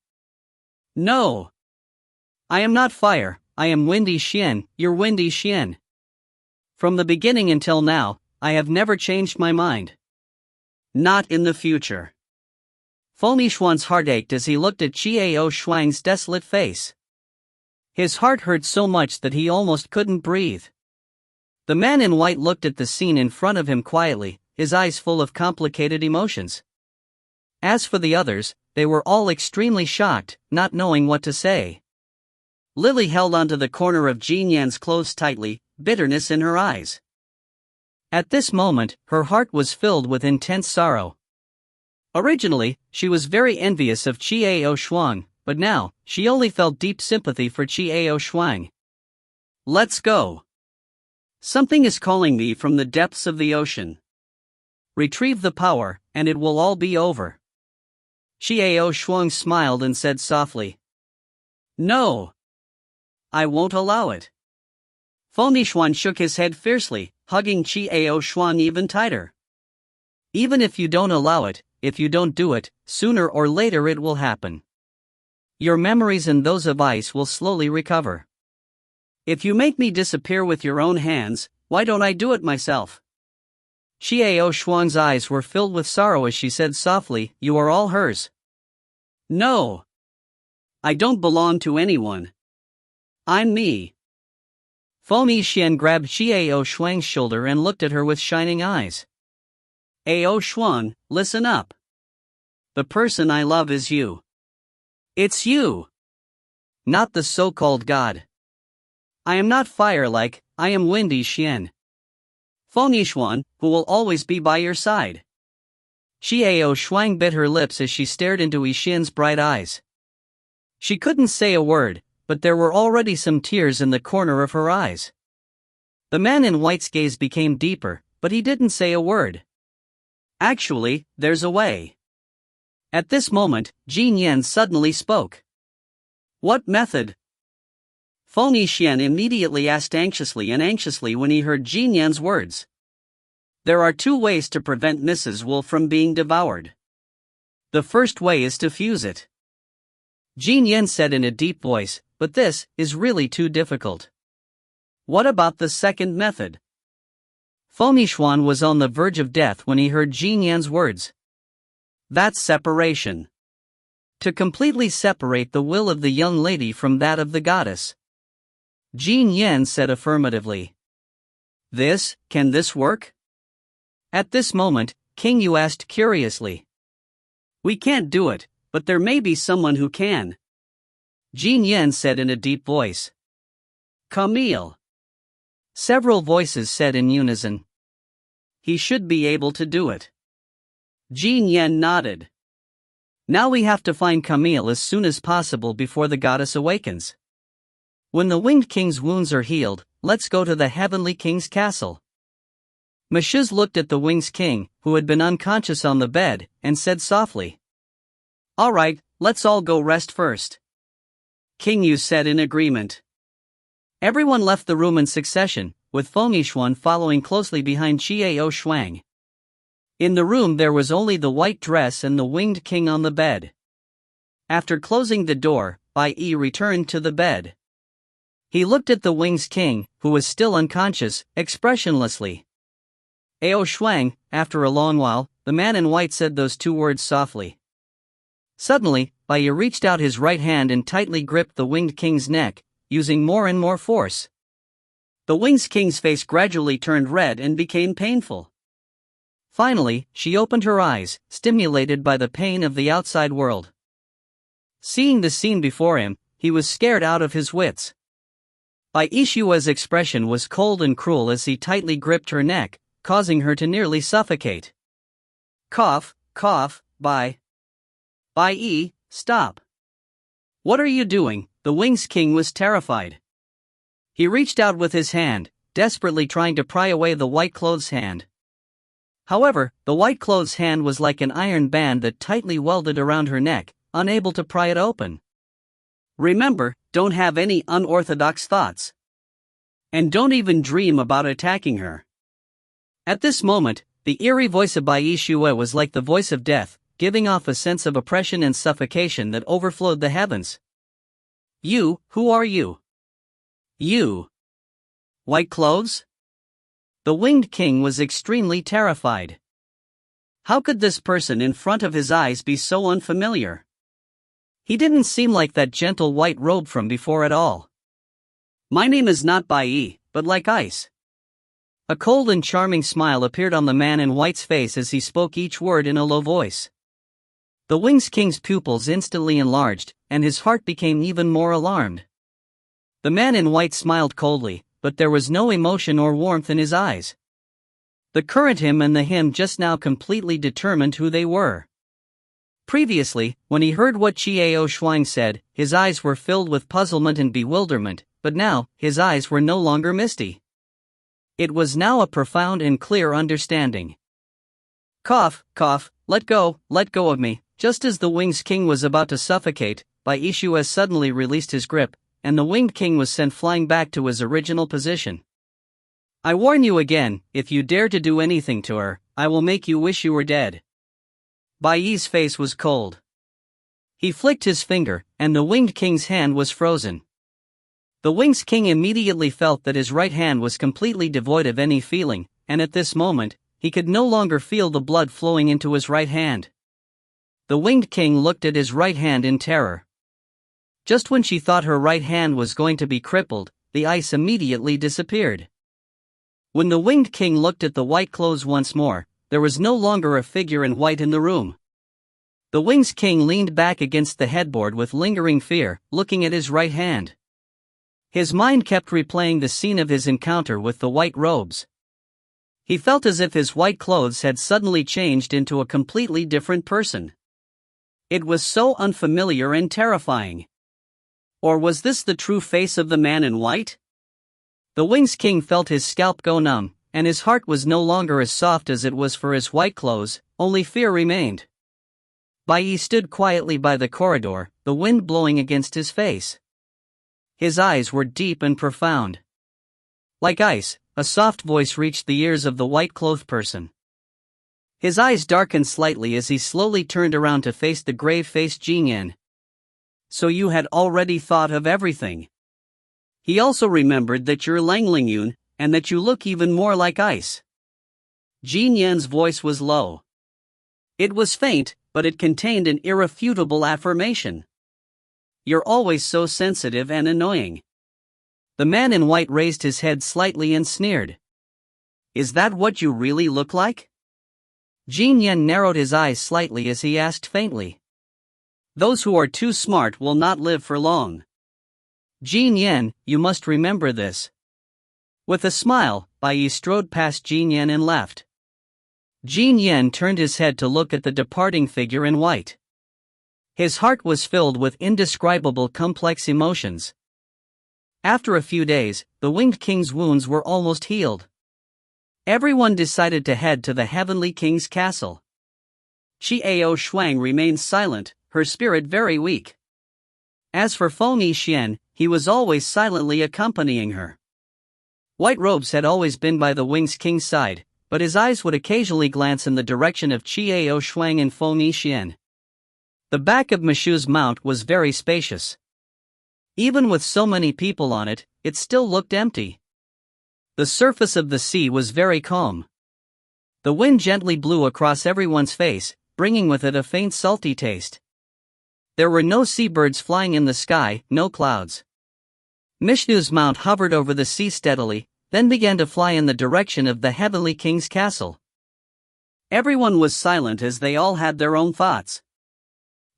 No. I am not fire, I am Windy Xian, your Windy Xian. From the beginning until now, I have never changed my mind. Not in the future. Feng Yixuan's heart ached as he looked at Qiao Shuang's desolate face. His heart hurt so much that he almost couldn't breathe. The man in white looked at the scene in front of him quietly, his eyes full of complicated emotions. As for the others, they were all extremely shocked, not knowing what to say. Lily held onto the corner of Jin Yan's clothes tightly, bitterness in her eyes. At this moment, her heart was filled with intense sorrow. Originally, she was very envious of Qiao Shuang, but now, she only felt deep sympathy for Qiao Shuang. Let's go. Something is calling me from the depths of the ocean. Retrieve the power, and it will all be over. Qiao Shuang smiled and said softly. No. I won't allow it. Feng Yixuan shook his head fiercely, hugging Qiao Shuang even tighter. Even if you don't allow it, if you don't do it, sooner or later it will happen. Your memories and those of ice will slowly recover. If you make me disappear with your own hands, why don't I do it myself? Qiao Shuang's eyes were filled with sorrow as she said softly, you are all hers. No. I don't belong to anyone. I'm me. Feng Yixuan grabbed Qiao Shuang's shoulder and looked at her with shining eyes. Ao Shuang, listen up. The person I love is you. It's you. Not the so-called god. I am not fire-like, I am Windy Xian. Feng Yixuan, who will always be by your side. Qiao Shuang bit her lips as she stared into Yixuan's bright eyes. She couldn't say a word, but there were already some tears in the corner of her eyes. The man in white's gaze became deeper, but he didn't say a word. Actually, there's a way. At this moment, Jin Yan suddenly spoke. What method? Feng Yixuan immediately asked anxiously when he heard Jin Yan's words. There are two ways to prevent Mrs. Wolf from being devoured. The first way is to fuse it. Jin Yan said in a deep voice, but this is really too difficult. What about the second method? Feng Yixuan was on the verge of death when he heard Jin Yan's words. That's separation. To completely separate the will of the young lady from that of the goddess. Jin Yan said affirmatively. Can this work? At this moment, King Yu asked curiously. We can't do it, but there may be someone who can. Jin Yan said in a deep voice. Camille. Several voices said in unison. He should be able to do it. Jin Yan nodded. Now we have to find Camille as soon as possible before the goddess awakens. When the Winged King's wounds are healed, let's go to the Heavenly King's castle. Mashiz looked at the Winged King, who had been unconscious on the bed, and said softly. All right, let's all go rest first. King Yu said in agreement. Everyone left the room in succession, with Feng Yixuan following closely behind Qiao Shuang. In the room there was only the white dress and the Winged King on the bed. After closing the door, Bai Yi returned to the bed. He looked at the Winged King, who was still unconscious, expressionlessly. Ao Shuang, after a long while, the man in white said those two words softly. Suddenly, Bai Yi reached out his right hand and tightly gripped the Winged King's neck, using more and more force. The Winged King's face gradually turned red and became painful. Finally, she opened her eyes, stimulated by the pain of the outside world. Seeing the scene before him, he was scared out of his wits. Bai Yixuan's expression was cold and cruel as he tightly gripped her neck, causing her to nearly suffocate. Cough, Bai Yi, stop. What are you doing? The Winged King was terrified. He reached out with his hand, desperately trying to pry away the white clothes hand. However, the white clothes hand was like an iron band that tightly welded around her neck, unable to pry it open. Remember, don't have any unorthodox thoughts. And don't even dream about attacking her. At this moment, the eerie voice of Bai Yixuan was like the voice of death, giving off a sense of oppression and suffocation that overflowed the heavens. You, who are you? You. White clothes? The Winged King was extremely terrified. How could this person in front of his eyes be so unfamiliar? He didn't seem like that gentle white robe from before at all. My name is not Bai, but like ice. A cold and charming smile appeared on the man in white's face as he spoke each word in a low voice. The Winged King's pupils instantly enlarged, and his heart became even more alarmed. The man in white smiled coldly, but there was no emotion or warmth in his eyes. The current him and the him just now completely determined who they were. Previously, when he heard what Chiao Shuang said, his eyes were filled with puzzlement and bewilderment, but now, his eyes were no longer misty. It was now a profound and clear understanding. Cough, cough, let go of me. Just as the Winged King was about to suffocate, Yixuan suddenly released his grip, and the Winged King was sent flying back to his original position. I warn you again, if you dare to do anything to her, I will make you wish you were dead. Bai's face was cold. He flicked his finger, and the Winged King's hand was frozen. The Winged King immediately felt that his right hand was completely devoid of any feeling, and at this moment, he could no longer feel the blood flowing into his right hand. The Winged King looked at his right hand in terror. Just when she thought her right hand was going to be crippled, the ice immediately disappeared. When the Winged King looked at the white clothes once more, there was no longer a figure in white in the room. The Winged King leaned back against the headboard with lingering fear, looking at his right hand. His mind kept replaying the scene of his encounter with the white robes. He felt as if his white clothes had suddenly changed into a completely different person. It was so unfamiliar and terrifying. Or was this the true face of the man in white? The Winged King felt his scalp go numb, and his heart was no longer as soft as it was for his white clothes, only fear remained. Bai stood quietly by the corridor, the wind blowing against his face. His eyes were deep and profound. Like ice, a soft voice reached the ears of the white-clothed person. His eyes darkened slightly as he slowly turned around to face the grave-faced Jinyan. So you had already thought of everything. He also remembered that you're Langlingyun, and that you look even more like ice. Jinyan's voice was low. It was faint, but it contained an irrefutable affirmation. You're always so sensitive and annoying. The man in white raised his head slightly and sneered. Is that what you really look like? Jinyan narrowed his eyes slightly as he asked faintly. Those who are too smart will not live for long. Jinyan, you must remember this. With a smile, Bai strode past Jinyan and left. Jinyan turned his head to look at the departing figure in white. His heart was filled with indescribable complex emotions. After a few days, the Winged King's wounds were almost healed. Everyone decided to head to the Heavenly King's castle. Chiao Shuang remained silent, her spirit very weak. As for Feng Yixian, he was always silently accompanying her. White robes had always been by the Winged King's side, but his eyes would occasionally glance in the direction of Chiao Shuang and Feng Yixian. The back of Mishu's mount was very spacious. Even with so many people on it, it still looked empty. The surface of the sea was very calm. The wind gently blew across everyone's face, bringing with it a faint salty taste. There were no seabirds flying in the sky, no clouds. Mishu's mount hovered over the sea steadily, then began to fly in the direction of the Heavenly King's castle. Everyone was silent as they all had their own thoughts.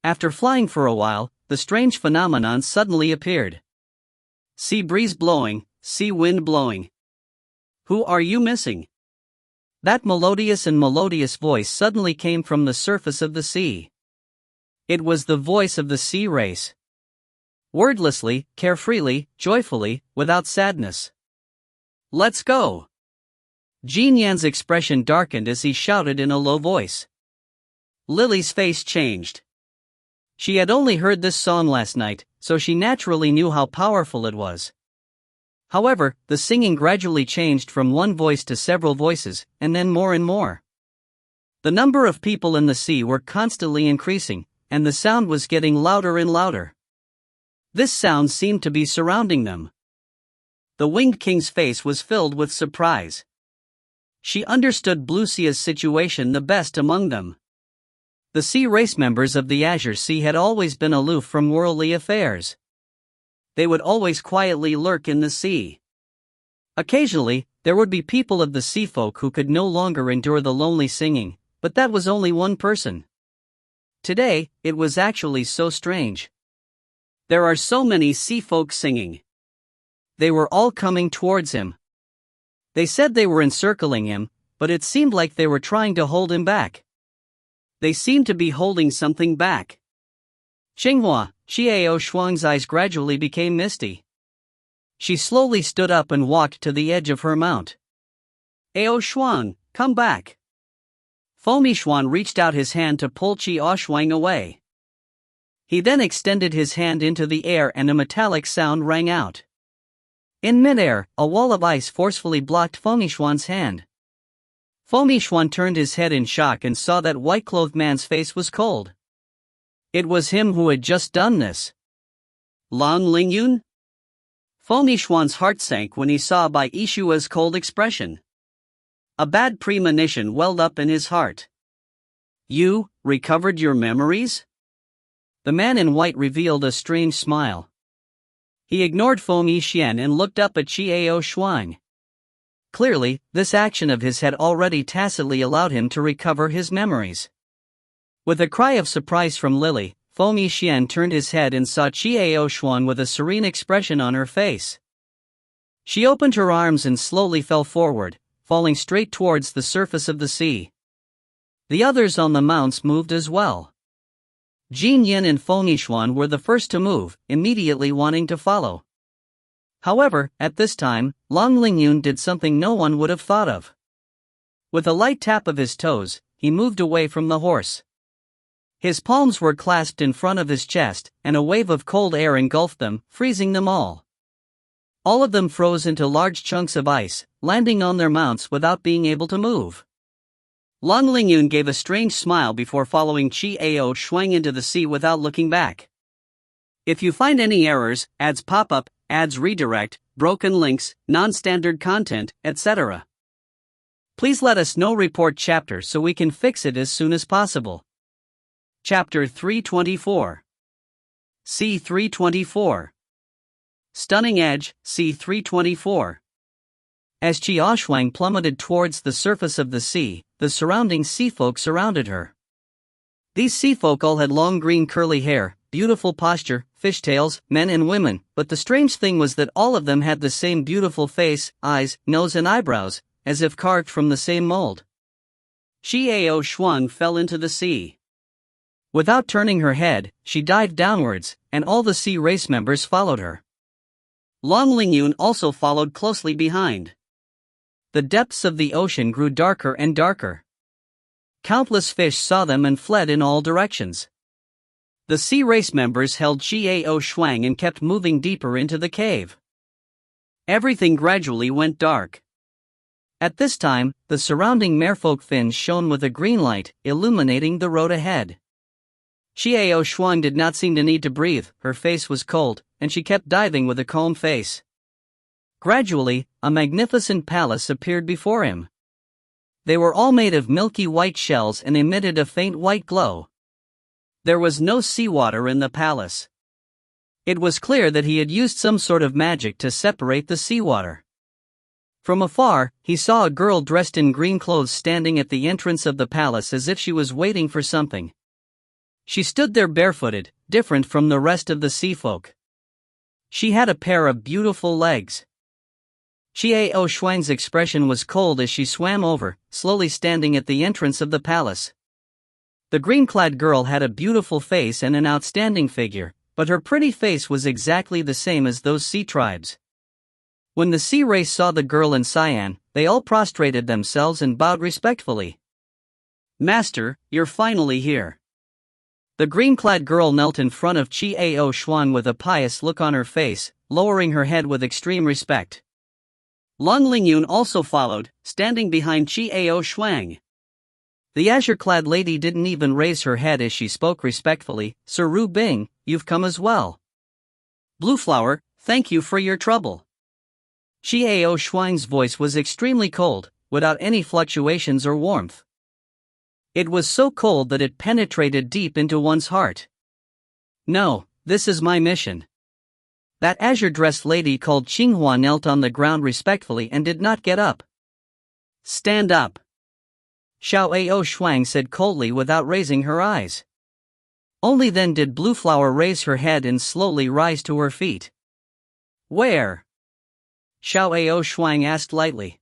After flying for a while, the strange phenomenon suddenly appeared. Sea breeze blowing, sea wind blowing. Who are you missing? That melodious voice suddenly came from the surface of the sea. It was the voice of the sea race. Wordlessly, carefreely, joyfully, without sadness. Let's go! Jinyan's expression darkened as he shouted in a low voice. Lily's face changed. She had only heard this song last night, so she naturally knew how powerful it was. However, the singing gradually changed from one voice to several voices, and then more and more. The number of people in the sea were constantly increasing, and the sound was getting louder and louder. This sound seemed to be surrounding them. The Winged King's face was filled with surprise. She understood Blucia's situation the best among them. The sea race members of the Azure Sea had always been aloof from worldly affairs. They would always quietly lurk in the sea. Occasionally, there would be people of the sea folk who could no longer endure the lonely singing, but that was only one person. Today, it was actually so strange. There are so many sea folk singing. They were all coming towards him. They said they were encircling him, but it seemed like they were trying to hold him back. They seemed to be holding something back. Xinghua, Xiao Shuang's eyes gradually became misty. She slowly stood up and walked to the edge of her mount. Ao Shuang, come back. Fomi Xuan reached out his hand to pull Xiao Shuang away. He then extended his hand into the air and a metallic sound rang out. In midair, a wall of ice forcefully blocked Fomi Xuan's hand. Fomi Xuan turned his head in shock and saw that white-clothed man's face was cold. It was him who had just done this. Long Lingyun? Fomi Xuan's heart sank when he saw Bai Yixua's cold expression. A bad premonition welled up in his heart. You recovered your memories? The man in white revealed a strange smile. He ignored Fomi Xian and looked up at Xiao Shuang. Clearly, this action of his had already tacitly allowed him to recover his memories. With a cry of surprise from Lily, Fomi Xian turned his head and saw Xiao Shuang with a serene expression on her face. She opened her arms and slowly fell forward, falling straight towards the surface of the sea. The others on the mounts moved as well. Jin Yin and Fomi Xuan were the first to move, immediately wanting to follow. However, at this time, Long Lingyun did something no one would have thought of. With a light tap of his toes, he moved away from the horse. His palms were clasped in front of his chest, and a wave of cold air engulfed them, freezing them all. All of them froze into large chunks of ice, landing on their mounts without being able to move. Long Lingyun gave a strange smile before following Xiao Shuang into the sea without looking back. If you find any errors, ads pop up, ads redirect, broken links, non-standard content, etc., please let us know. Report chapter so we can fix it as soon as possible. Chapter 324. C324. Stunning Edge, C324. As Xiao Shuang plummeted towards the surface of the sea, the surrounding seafolk surrounded her. These seafolk all had long green curly hair, beautiful posture, fishtails, men and women, but the strange thing was that all of them had the same beautiful face, eyes, nose and eyebrows, as if carved from the same mold. Xiao Shuang fell into the sea. Without turning her head, she dived downwards, and all the sea race members followed her. Long Lingyun also followed closely behind. The depths of the ocean grew darker and darker. Countless fish saw them and fled in all directions. The sea race members held Xiao Shuang and kept moving deeper into the cave. Everything gradually went dark. At this time, the surrounding merfolk fins shone with a green light, illuminating the road ahead. Xiao Shuang did not seem to need to breathe, her face was cold, and she kept diving with a calm face. Gradually, a magnificent palace appeared before him. They were all made of milky white shells and emitted a faint white glow. There was no seawater in the palace. It was clear that he had used some sort of magic to separate the seawater. From afar, he saw a girl dressed in green clothes standing at the entrance of the palace as if she was waiting for something. She stood there barefooted, different from the rest of the seafolk. She had a pair of beautiful legs. Xiao Shuang's expression was cold as she swam over, slowly standing at the entrance of the palace. The green-clad girl had a beautiful face and an outstanding figure, but her pretty face was exactly the same as those sea tribes. When the sea race saw the girl in cyan, they all prostrated themselves and bowed respectfully. "Master, you're finally here." The green-clad girl knelt in front of Xiao Shuang with a pious look on her face, lowering her head with extreme respect. Long Lingyun also followed, standing behind Xiao Shuang. The azure-clad lady didn't even raise her head as she spoke respectfully. "Sir Ru Bing, you've come as well." Blue Flower, thank you for your trouble. Xiao Shuang's voice was extremely cold, without any fluctuations or warmth. It was so cold that it penetrated deep into one's heart. No, this is my mission. That azure-dressed lady called Qinghua knelt on the ground respectfully and did not get up. Stand up. Xiao Shuang said coldly without raising her eyes. Only then did Blue Flower raise her head and slowly rise to her feet. Where? Xiao Shuang asked lightly.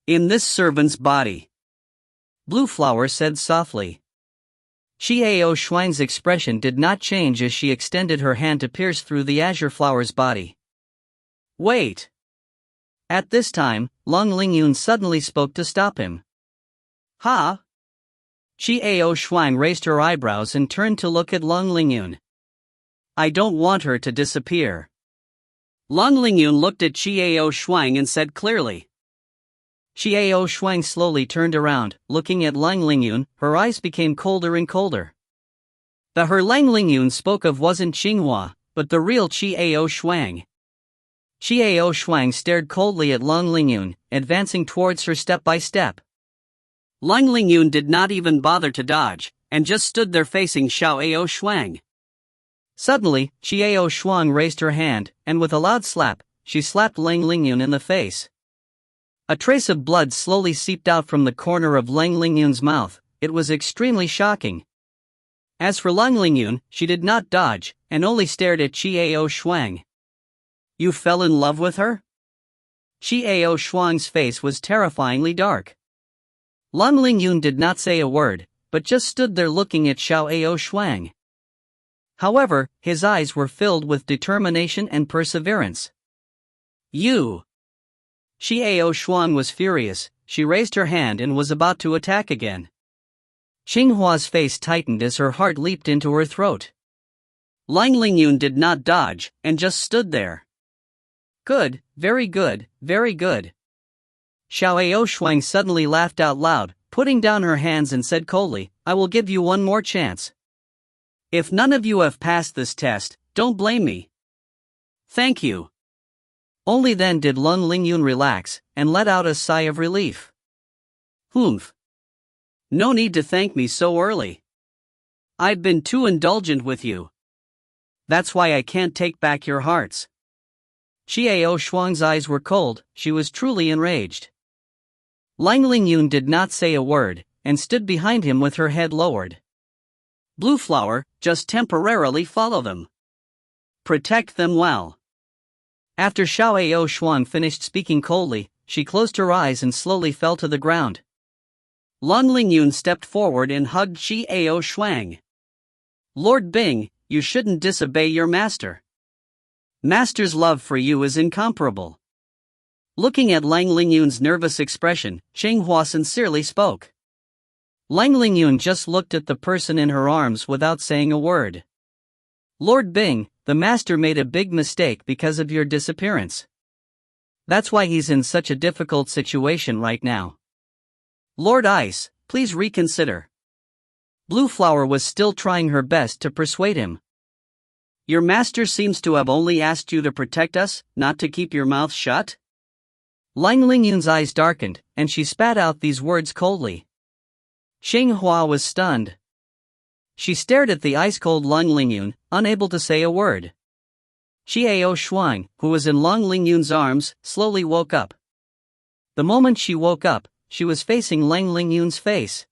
In this servant's body. Blue Flower said softly. Xiao Shuang's expression did not change as she extended her hand to pierce through the azure flower's body. Wait! At this time, Long Lingyun suddenly spoke to stop him. Huh? Xiao Shuang raised her eyebrows and turned to look at Long Lingyun. I don't want her to disappear. Long Lingyun looked at Xiao Shuang and said clearly. Xiao Shuang slowly turned around, looking at Long Lingyun. Her eyes became colder and colder. The her Long Lingyun spoke of wasn't Qinghua, but the real Xiao Shuang. Xiao Shuang stared coldly at Long Lingyun, advancing towards her step by step. Long Lingyun did not even bother to dodge, and just stood there facing Xiao Shuang. Suddenly, Xiao Shuang raised her hand, and with a loud slap, she slapped Long Lingyun in the face. A trace of blood slowly seeped out from the corner of Long Lingyun's mouth. It was extremely shocking. As for Long Lingyun, she did not dodge, and only stared at Xiao Shuang. You fell in love with her? Xiao Shuang's face was terrifyingly dark. Long Lingyun did not say a word, but just stood there looking at Xiao Shuang. However, his eyes were filled with determination and perseverance. You! Xiao Shuang was furious. She raised her hand and was about to attack again. Qinghua's face tightened as her heart leaped into her throat. Long Lingyun did not dodge, and just stood there. Good, very good, very good. Xiao Shuang suddenly laughed out loud, putting down her hands and said coldly, I will give you one more chance. If none of you have passed this test, don't blame me. Thank you. Only then did Long Lingyun relax, and let out a sigh of relief. Humph. No need to thank me so early. I've been too indulgent with you. That's why I can't take back your hearts. Xiao Shuang's eyes were cold. She was truly enraged. Long Lingyun did not say a word, and stood behind him with her head lowered. Blue Flower, just temporarily follow them. Protect them well. After Xiao Shuang finished speaking coldly, she closed her eyes and slowly fell to the ground. Long Lingyun stepped forward and hugged Xiao Shuang. Lord Bing, you shouldn't disobey your master. Master's love for you is incomparable. Looking at Long Lingyun's nervous expression, Qinghua sincerely spoke. Long Lingyun just looked at the person in her arms without saying a word. Lord Bing, the master made a big mistake because of your disappearance. That's why he's in such a difficult situation right now. Lord Ice, please reconsider. Blue Flower was still trying her best to persuade him. Your master seems to have only asked you to protect us, not to keep your mouth shut? Long Lingyun's eyes darkened, and she spat out these words coldly. Xinghua was stunned. She stared at the ice-cold Long Lingyun, unable to say a word. Xiao Shuang, who was in Long Lingyun's arms, slowly woke up. The moment she woke up, she was facing Long Lingyun's face.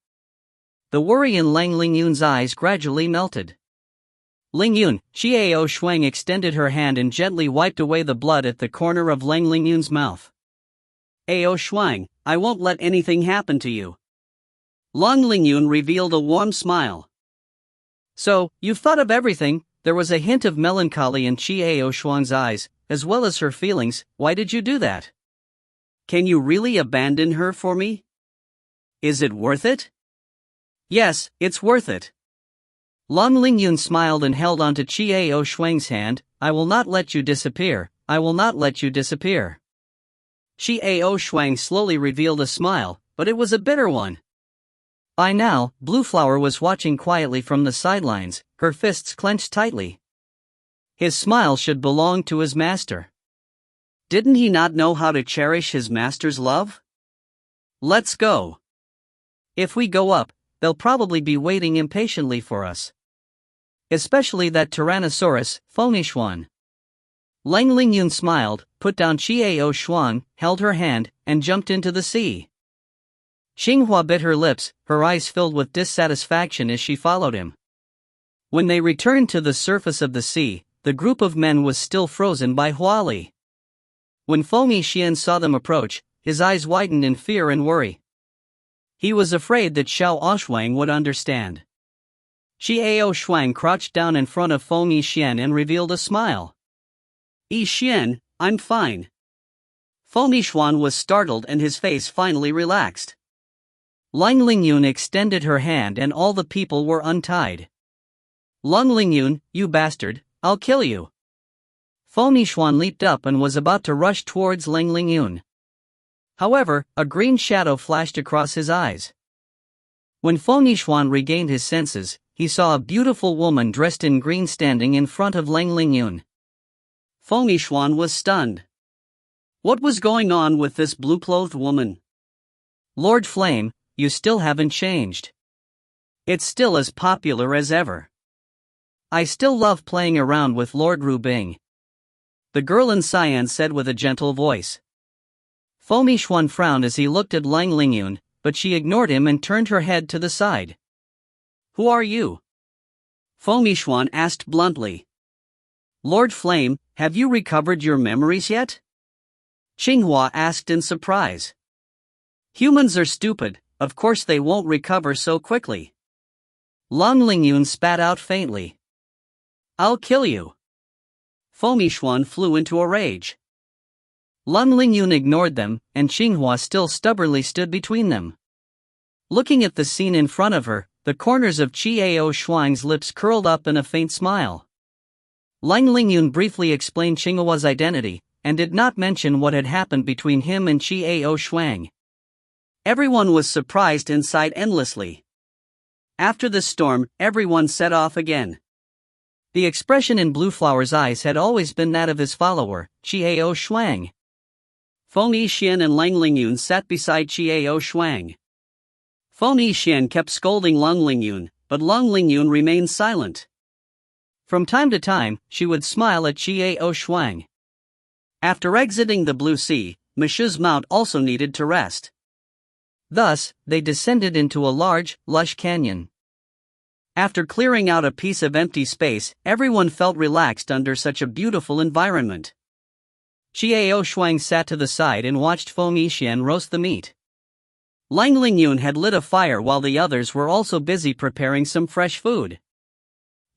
The worry in Long Lingyun's eyes gradually melted. Lingyun, Xiao Shuang extended her hand and gently wiped away the blood at the corner of Long Lingyun's mouth. Ao Shuang, I won't let anything happen to you. Long Lingyun revealed a warm smile. So, you've thought of everything. There was a hint of melancholy in Xiao Shuang's eyes, as well as her feelings. Why did you do that? Can you really abandon her for me? Is it worth it? Yes, it's worth it. Long Lingyun smiled and held onto Xiao Shuang's hand. I will not let you disappear. I will not let you disappear. Xiao Shuang slowly revealed a smile, but it was a bitter one. By now, Blue Flower was watching quietly from the sidelines, her fists clenched tightly. His smile should belong to his master. Didn't he not know how to cherish his master's love? Let's go. If we go up, they'll probably be waiting impatiently for us. Especially that Tyrannosaurus, Yixuan. Lang Lingyun smiled, put down Qiao Shuang, held her hand, and jumped into the sea. Xinghua bit her lips, her eyes filled with dissatisfaction as she followed him. When they returned to the surface of the sea, the group of men was still frozen by Huali. When Feng Xian saw them approach, his eyes widened in fear and worry. He was afraid that Xiao Oxuang would understand. Qiao Shuang crouched down in front of Feng Xian and revealed a smile. Xian, I'm fine. Feng Xian was startled and his face finally relaxed. Lang Lingyun extended her hand and all the people were untied. Lang Lingyun, you bastard, I'll kill you. Feng Xian leaped up and was about to rush towards Lang Lingyun. However, a green shadow flashed across his eyes. When Feng Xian regained his senses, he saw a beautiful woman dressed in green standing in front of Lang Lingyun. Feng Xian was stunned. What was going on with this blue-clothed woman? Lord Flame, you still haven't changed. It's still as popular as ever. I still love playing around with Lord Rubing. The girl in cyan said with a gentle voice. Feng Xian frowned as he looked at Lang Lingyun, but she ignored him and turned her head to the side. Who are you? Feng Xian asked bluntly. Lord Flame, have you recovered your memories yet? Xinghua asked in surprise. Humans are stupid, of course they won't recover so quickly. Lang Lingyun spat out faintly. I'll kill you. Feng Xian flew into a rage. Lang Lingyun ignored them, and Xinghua still stubbornly stood between them. Looking at the scene in front of her, the corners of Qiao Shuang's lips curled up in a faint smile. Lang Lingyun briefly explained Xinghua's identity, and did not mention what had happened between him and Qiao Shuang. Everyone was surprised and sighed endlessly. After the storm, everyone set off again. The expression in Blueflower's eyes had always been that of his follower, Qiao Shuang. Feng Xian and Lang Lingyun sat beside Qiao Shuang. Feng Xian kept scolding Lang Lingyun, but Lang Lingyun remained silent. From time to time, she would smile at Qiao Shuang. After exiting the Blue Sea, Mishu's mount also needed to rest. Thus, they descended into a large, lush canyon. After clearing out a piece of empty space, everyone felt relaxed under such a beautiful environment. Qiao Shuang sat to the side and watched Feng Xian roast the meat. Lang Lingyun had lit a fire while the others were also busy preparing some fresh food.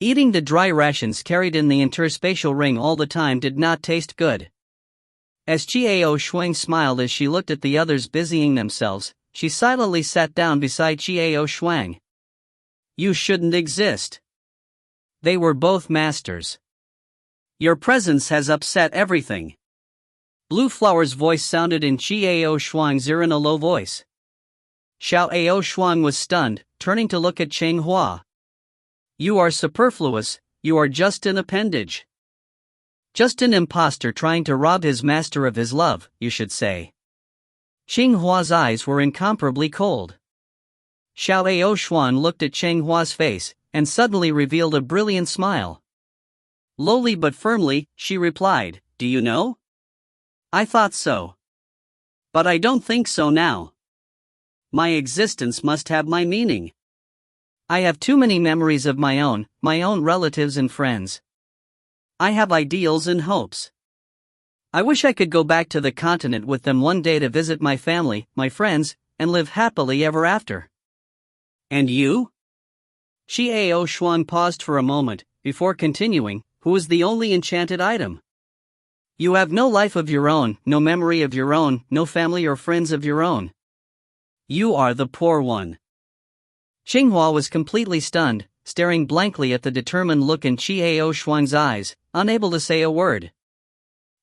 Eating the dry rations carried in the interspatial ring all the time did not taste good. As Qiao Shuang smiled as she looked at the others busying themselves, she silently sat down beside Qiao Shuang. You shouldn't exist. They were both masters. Your presence has upset everything. Blueflower's voice sounded in Qiao Shuang's ear in a low voice. Xiao Shuang was stunned, turning to look at Cheng Hua. You are superfluous, you are just an appendage. Just an impostor trying to rob his master of his love, you should say. Cheng Hua's eyes were incomparably cold. Xiao Shuang looked at Cheng Hua's face, and suddenly revealed a brilliant smile. Lowly but firmly, she replied, Do you know? I thought so. But I don't think so now. My existence must have my meaning. I have too many memories of my own relatives and friends. I have ideals and hopes. I wish I could go back to the continent with them one day to visit my family, my friends, and live happily ever after. And you? Qiao Shuang paused for a moment, before continuing, who is the only enchanted item? You have no life of your own, no memory of your own, no family or friends of your own. You are the poor one. Xinghua was completely stunned, staring blankly at the determined look in Qiao Shuang's eyes, unable to say a word.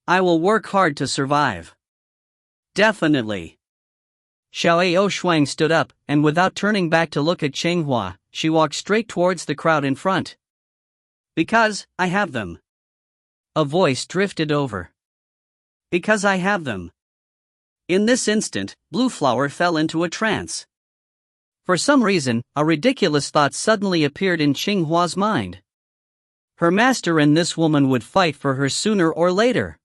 I will work hard to survive. Definitely. Xiao Shuang stood up, and without turning back to look at Xinghua, she walked straight towards the crowd in front. Because, I have them. A voice drifted over. Because I have them. In this instant, Blue Flower fell into a trance. For some reason, a ridiculous thought suddenly appeared in Qinghua's mind. Her master and this woman would fight for her sooner or later.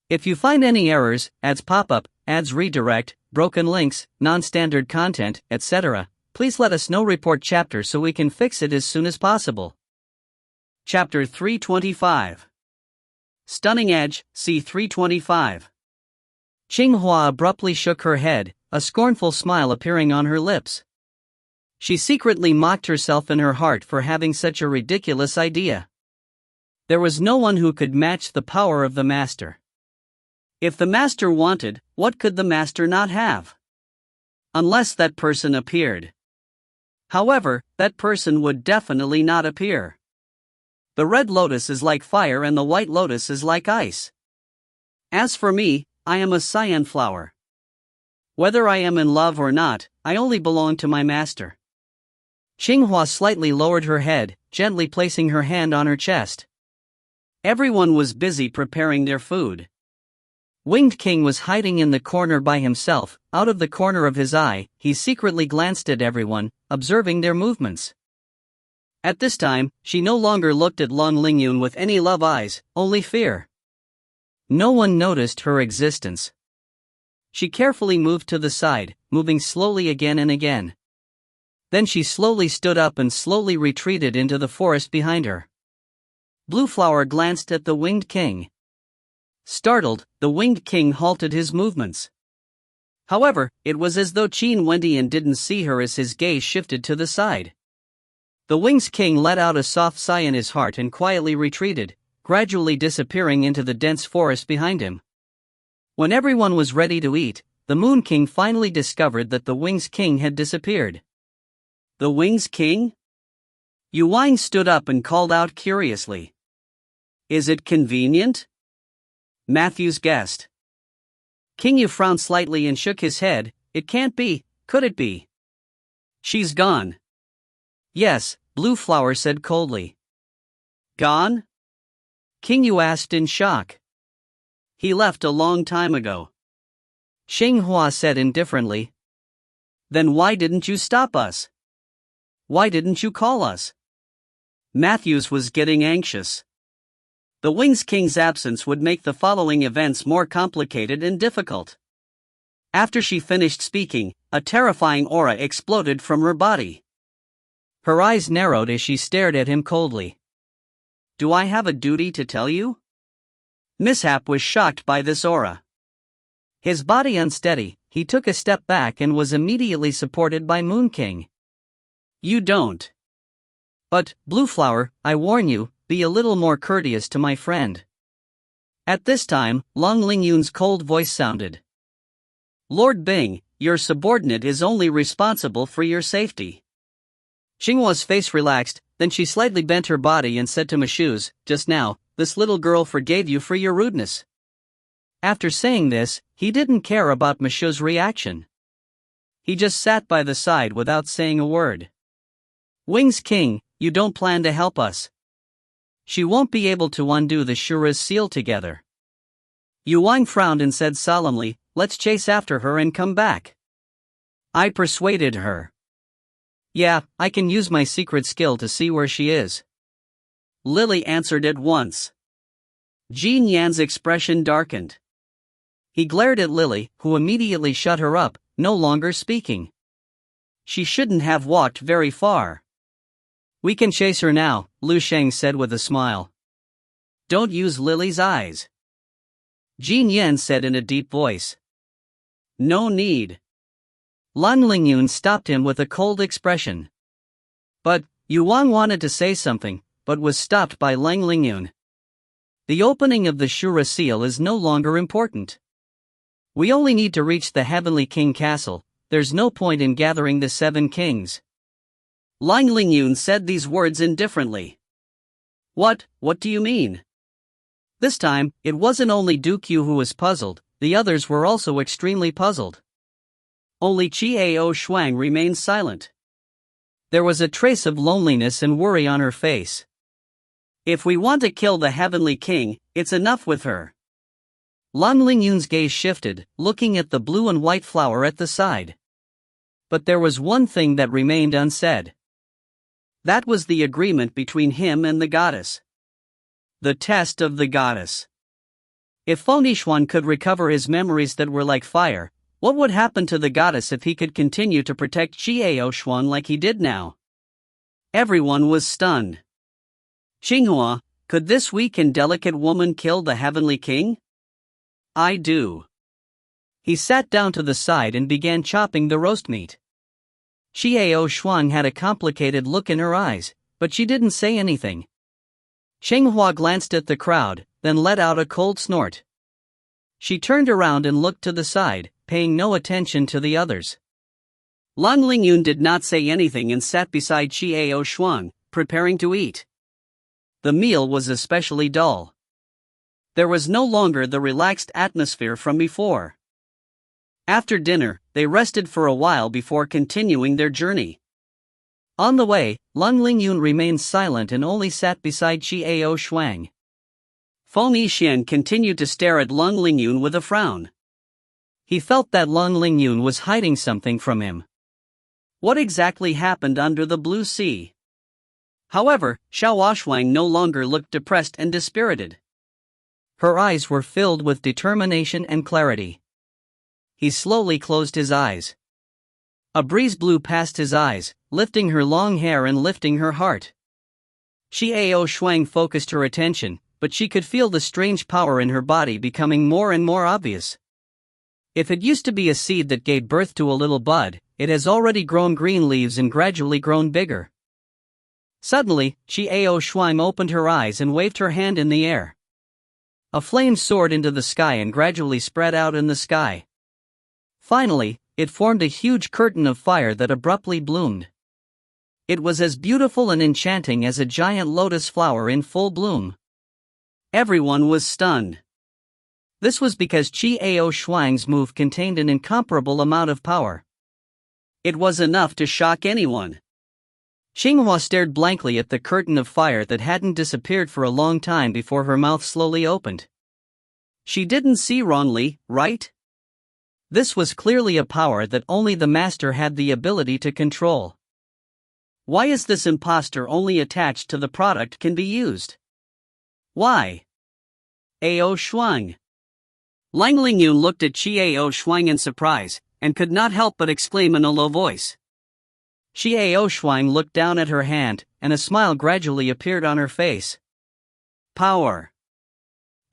If you find any errors, ads pop up, ads redirect, broken links, non-standard content, etc., please let us know. Report chapter so we can fix it as soon as possible. Chapter 325. Stunning Edge, C325. Qinghua abruptly shook her head, a scornful smile appearing on her lips. She secretly mocked herself in her heart for having such a ridiculous idea. There was no one who could match the power of the master. If the master wanted, what could the master not have? Unless that person appeared. However, that person would definitely not appear. The red lotus is like fire and the white lotus is like ice. As for me, I am a cyan flower. Whether I am in love or not, I only belong to my master. Qinghua slightly lowered her head, gently placing her hand on her chest. Everyone was busy preparing their food. Winged King was hiding in the corner by himself. Out of the corner of his eye, he secretly glanced at everyone, observing their movements. At this time, she no longer looked at Long Lingyun with any love eyes, only fear. No one noticed her existence. She carefully moved to the side, moving slowly again and again. Then she slowly stood up and slowly retreated into the forest behind her. Blue Flower glanced at the Winged King. Startled, the Winged King halted his movements. However, it was as though Qin Wendian didn't see her as his gaze shifted to the side. The Winged King let out a soft sigh in his heart and quietly retreated, gradually disappearing into the dense forest behind him. When everyone was ready to eat, the Moon King finally discovered that the Winged King had disappeared. The Winged King? Yu Wang stood up and called out curiously. Is it convenient? Matthews guessed. King Yu frowned slightly and shook his head. It can't be, could it be? She's gone. Yes, Blue Flower said coldly. Gone? King Yu asked in shock. He left a long time ago. Qinghua said indifferently. Then why didn't you stop us? Why didn't you call us? Matthews was getting anxious. The Winged King's absence would make the following events more complicated and difficult. After she finished speaking, a terrifying aura exploded from her body. Her eyes narrowed as she stared at him coldly. Do I have a duty to tell you? Mishap was shocked by this aura. His body unsteady, he took a step back and was immediately supported by Moon King. You don't. But, Blue Flower, I warn you, be a little more courteous to my friend. At this time, Long Lingyun's cold voice sounded. Lord Bing, your subordinate is only responsible for your safety. Xinghua's face relaxed, then she slightly bent her body and said to Mashouz, just now, this little girl forgave you for your rudeness. After saying this, he didn't care about Mashouz's reaction. He just sat by the side without saying a word. Winged King, you don't plan to help us. She won't be able to undo the Shura's seal together. Yu Wang frowned and said solemnly, let's chase after her and come back. I persuaded her. Yeah, I can use my secret skill to see where she is. Lily answered at once. Jean Yan's expression darkened. He glared at Lily, who immediately shut her up, no longer speaking. She shouldn't have walked very far. We can chase her now, Lu Sheng said with a smile. Don't use Lily's eyes. Jean Yan said in a deep voice. No need. Lan Lingyun stopped him with a cold expression. But, Yu Wang wanted to say something, but was stopped by Lang Lingyun. The opening of the Shura seal is no longer important. We only need to reach the Heavenly King Castle, there's no point in gathering the 7 kings. Lang Lingyun said these words indifferently. What do you mean? This time, it wasn't only Duke Yu who was puzzled, the others were also extremely puzzled. Only Chiao Shuang remained silent. There was a trace of loneliness and worry on her face. If we want to kill the Heavenly King, it's enough with her. Lan Lingyun's gaze shifted, looking at the blue and white flower at the side. But there was one thing that remained unsaid. That was the agreement between him and the goddess. The test of the goddess. If Feng Yixuan could recover his memories that were like fire, what would happen to the goddess if he could continue to protect Yixuan like he did now? Everyone was stunned. Xinghua, could this weak and delicate woman kill the Heavenly King? I do. He sat down to the side and began chopping the roast meat. Yixuan had a complicated look in her eyes, but she didn't say anything. Xinghua glanced at the crowd, then let out a cold snort. She turned around and looked to the side, paying no attention to the others. Lan Lingyun did not say anything and sat beside Yixuan, preparing to eat. The meal was especially dull. There was no longer the relaxed atmosphere from before. After dinner, they rested for a while before continuing their journey. On the way, Lan Lingyun remained silent and only sat beside Yixuan. Feng Yixuan continued to stare at Lan Lingyun with a frown. He felt that Lan Lingyun was hiding something from him. What exactly happened under the blue sea? However, Xiaoshuang no longer looked depressed and dispirited. Her eyes were filled with determination and clarity. He slowly closed his eyes. A breeze blew past his eyes, lifting her long hair and lifting her heart. Yixuan focused her attention, but she could feel the strange power in her body becoming more and more obvious. If it used to be a seed that gave birth to a little bud, it has already grown green leaves and gradually grown bigger. Suddenly, Yixuan opened her eyes and waved her hand in the air. A flame soared into the sky and gradually spread out in the sky. Finally, it formed a huge curtain of fire that abruptly bloomed. It was as beautiful and enchanting as a giant lotus flower in full bloom. Everyone was stunned. This was because Yixuan's move contained an incomparable amount of power. It was enough to shock anyone. Xinghua stared blankly at the curtain of fire that hadn't disappeared for a long time before her mouth slowly opened. She didn't see wrongly, right? This was clearly a power that only the master had the ability to control. Why is this imposter only attached to the product can be used? Why? Yixuan. Lan Lingyun looked at Yixuan in surprise, and could not help but exclaim in a low voice. Yixuan looked down at her hand, and a smile gradually appeared on her face. Power.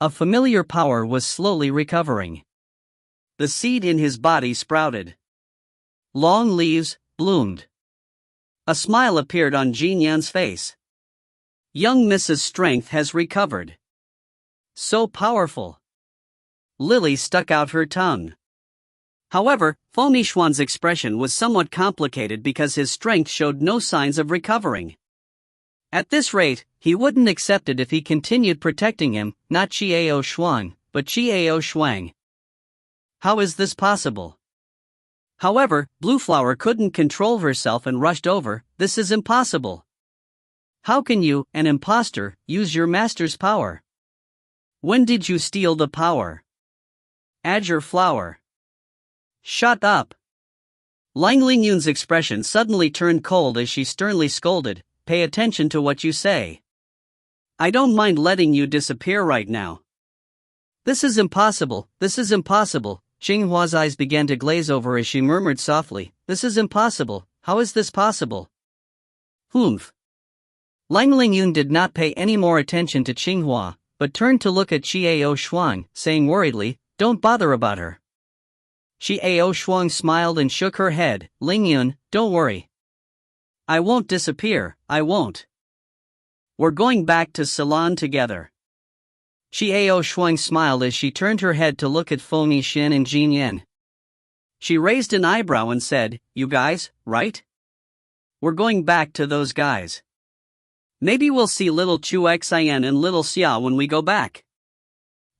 A familiar power was slowly recovering. The seed in his body sprouted. Long leaves bloomed. A smile appeared on Jin Yan's face. Young Mrs. Strength has recovered. So powerful. Lily stuck out her tongue. However, Feng Yixuan's expression was somewhat complicated because his strength showed no signs of recovering. At this rate, he wouldn't accept it if he continued protecting him, not Yixuan, but Yixuan. How is this possible? However, Blue Flower couldn't control herself and rushed over. This is impossible. How can you, an imposter, use your master's power? When did you steal the power? Add your flower. Shut up. Lan Lingyun's expression suddenly turned cold as she sternly scolded, "Pay attention to what you say. I don't mind letting you disappear right now." This is impossible, this is impossible. Xinghua's eyes began to glaze over as she murmured softly, "This is impossible, how is this possible?" Humph. Lan Lingyun did not pay any more attention to Xinghua, but turned to look at Yixuan, saying worriedly, "Don't bother about her." Yixuan smiled and shook her head, "Lingyun, don't worry. I won't disappear, I won't. We're going back to Ceylon together." Yixuan smiled as she turned her head to look at Feng Yixuan and Jin Yan. She raised an eyebrow and said, "You guys, right? We're going back to those guys. Maybe we'll see little Chu Xian and little Xia when we go back."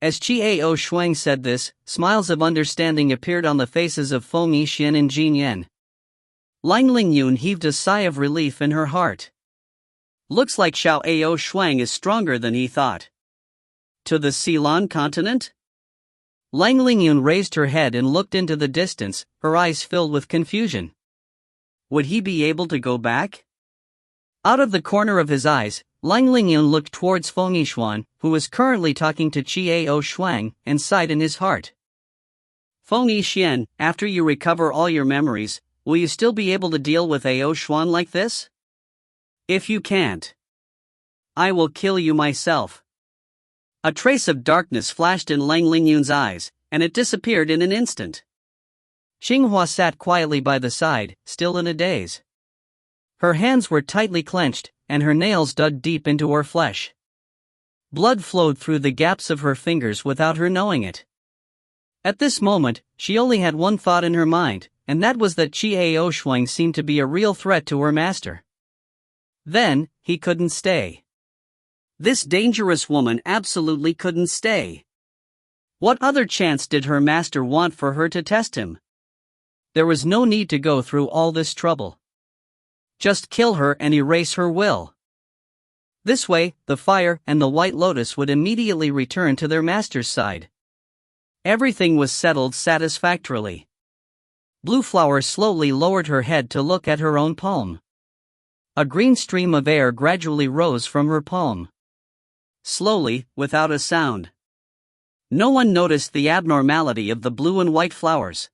As Yixuan said this, smiles of understanding appeared on the faces of Feng Yixuan and Jin Yan. Lan Lingyun heaved a sigh of relief in her heart. Looks like Xiao Ao Shuang is stronger than he thought. To the Ceylon continent? Lang Lingyun raised her head and looked into the distance, her eyes filled with confusion. Would he be able to go back? Out of the corner of his eyes, Lang Lingyun looked towards Feng Yixuan, who was currently talking to Qi Ao Shuang, and sighed in his heart. Feng Yixian, after you recover all your memories, will you still be able to deal with Ao Shuan like this? If you can't, I will kill you myself. A trace of darkness flashed in Lang Lingyun's eyes, and it disappeared in an instant. Xinghua sat quietly by the side, still in a daze. Her hands were tightly clenched, and her nails dug deep into her flesh. Blood flowed through the gaps of her fingers without her knowing it. At this moment, she only had one thought in her mind, and that was that Qi Ao Shuang seemed to be a real threat to her master. Then, he couldn't stay. This dangerous woman absolutely couldn't stay. What other chance did her master want for her to test him? There was no need to go through all this trouble. Just kill her and erase her will. This way, the fire and the White Lotus would immediately return to their master's side. Everything was settled satisfactorily. Blue Flower slowly lowered her head to look at her own palm. A green stream of air gradually rose from her palm. Slowly, without a sound. No one noticed the abnormality of the blue and white flowers.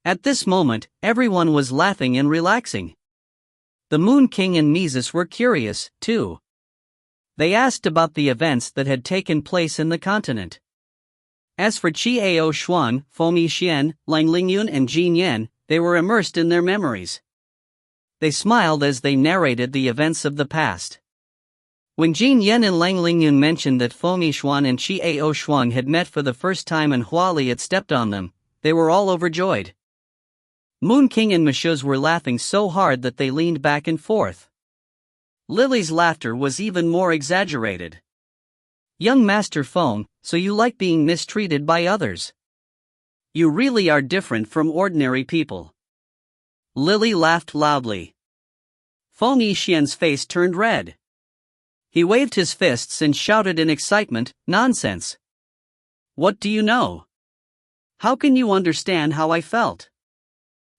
At this moment, everyone was laughing and relaxing. The Moon King and Mises were curious, too. They asked about the events that had taken place in the continent. As for Qi Ao Shuang, Feng Yixian, Lang Lingyun and Jin Yan, they were immersed in their memories. They smiled as they narrated the events of the past. When Jin Yan and Lang Lingyun mentioned that Feng Yixuan and Qi Ao Shuang had met for the first time and Huali had stepped on them, they were all overjoyed. Moon King and Mishuz were laughing so hard that they leaned back and forth. Lily's laughter was even more exaggerated. Young Master Feng, so you like being mistreated by others? You really are different from ordinary people. Lily laughed loudly. Feng Yixian's face turned red. He waved his fists and shouted in excitement, "Nonsense! What do you know? How can you understand how I felt?"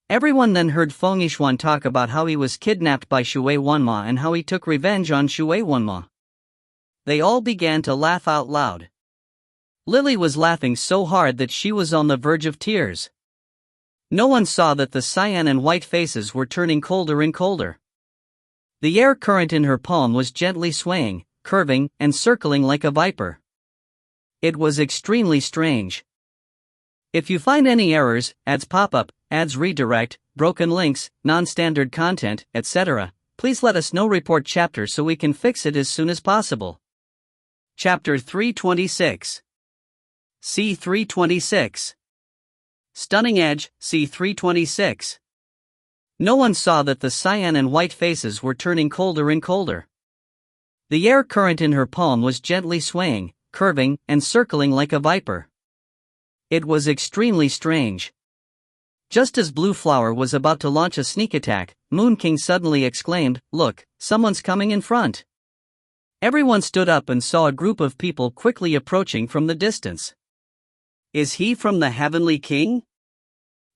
Everyone then heard Feng Yixuan talk about how he was kidnapped by Shui Wanma and how he took revenge on Shui Wanma. They all began to laugh out loud. Lily was laughing so hard that she was on the verge of tears. No one saw that the cyan and white faces were turning colder and colder. The air current in her palm was gently swaying, curving, and circling like a viper. It was extremely strange. If you find any errors, ads pop-up, ads redirect, broken links, non-standard content, etc., please let us know. Report chapter so we can fix it as soon as possible. Chapter 326. C326. Stunning Edge, C326. No one saw that the cyan and white faces were turning colder and colder. The air current in her palm was gently swaying, curving, and circling like a viper. It was extremely strange. Just as Blue Flower was about to launch a sneak attack, Moon King suddenly exclaimed, "Look, someone's coming in front." Everyone stood up and saw a group of people quickly approaching from the distance. Is he from the Heavenly King?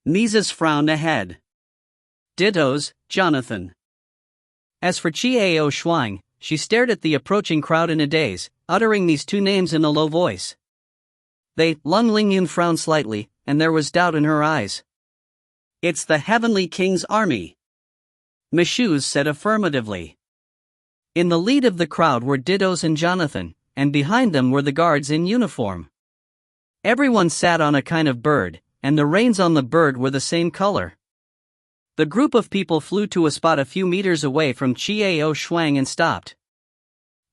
Mises frowned ahead. Dittos, Jonathan. As for Qi Ao Shuang, she stared at the approaching crowd in a daze, uttering these two names in a low voice. Lang Lingyun frowned slightly, and there was doubt in her eyes. It's the Heavenly King's army. Mishuz said affirmatively. In the lead of the crowd were Dittos and Jonathan, and behind them were the guards in uniform. Everyone sat on a kind of bird, and the reins on the bird were the same color. The group of people flew to a spot a few meters away from Qi Ao Shuang and stopped.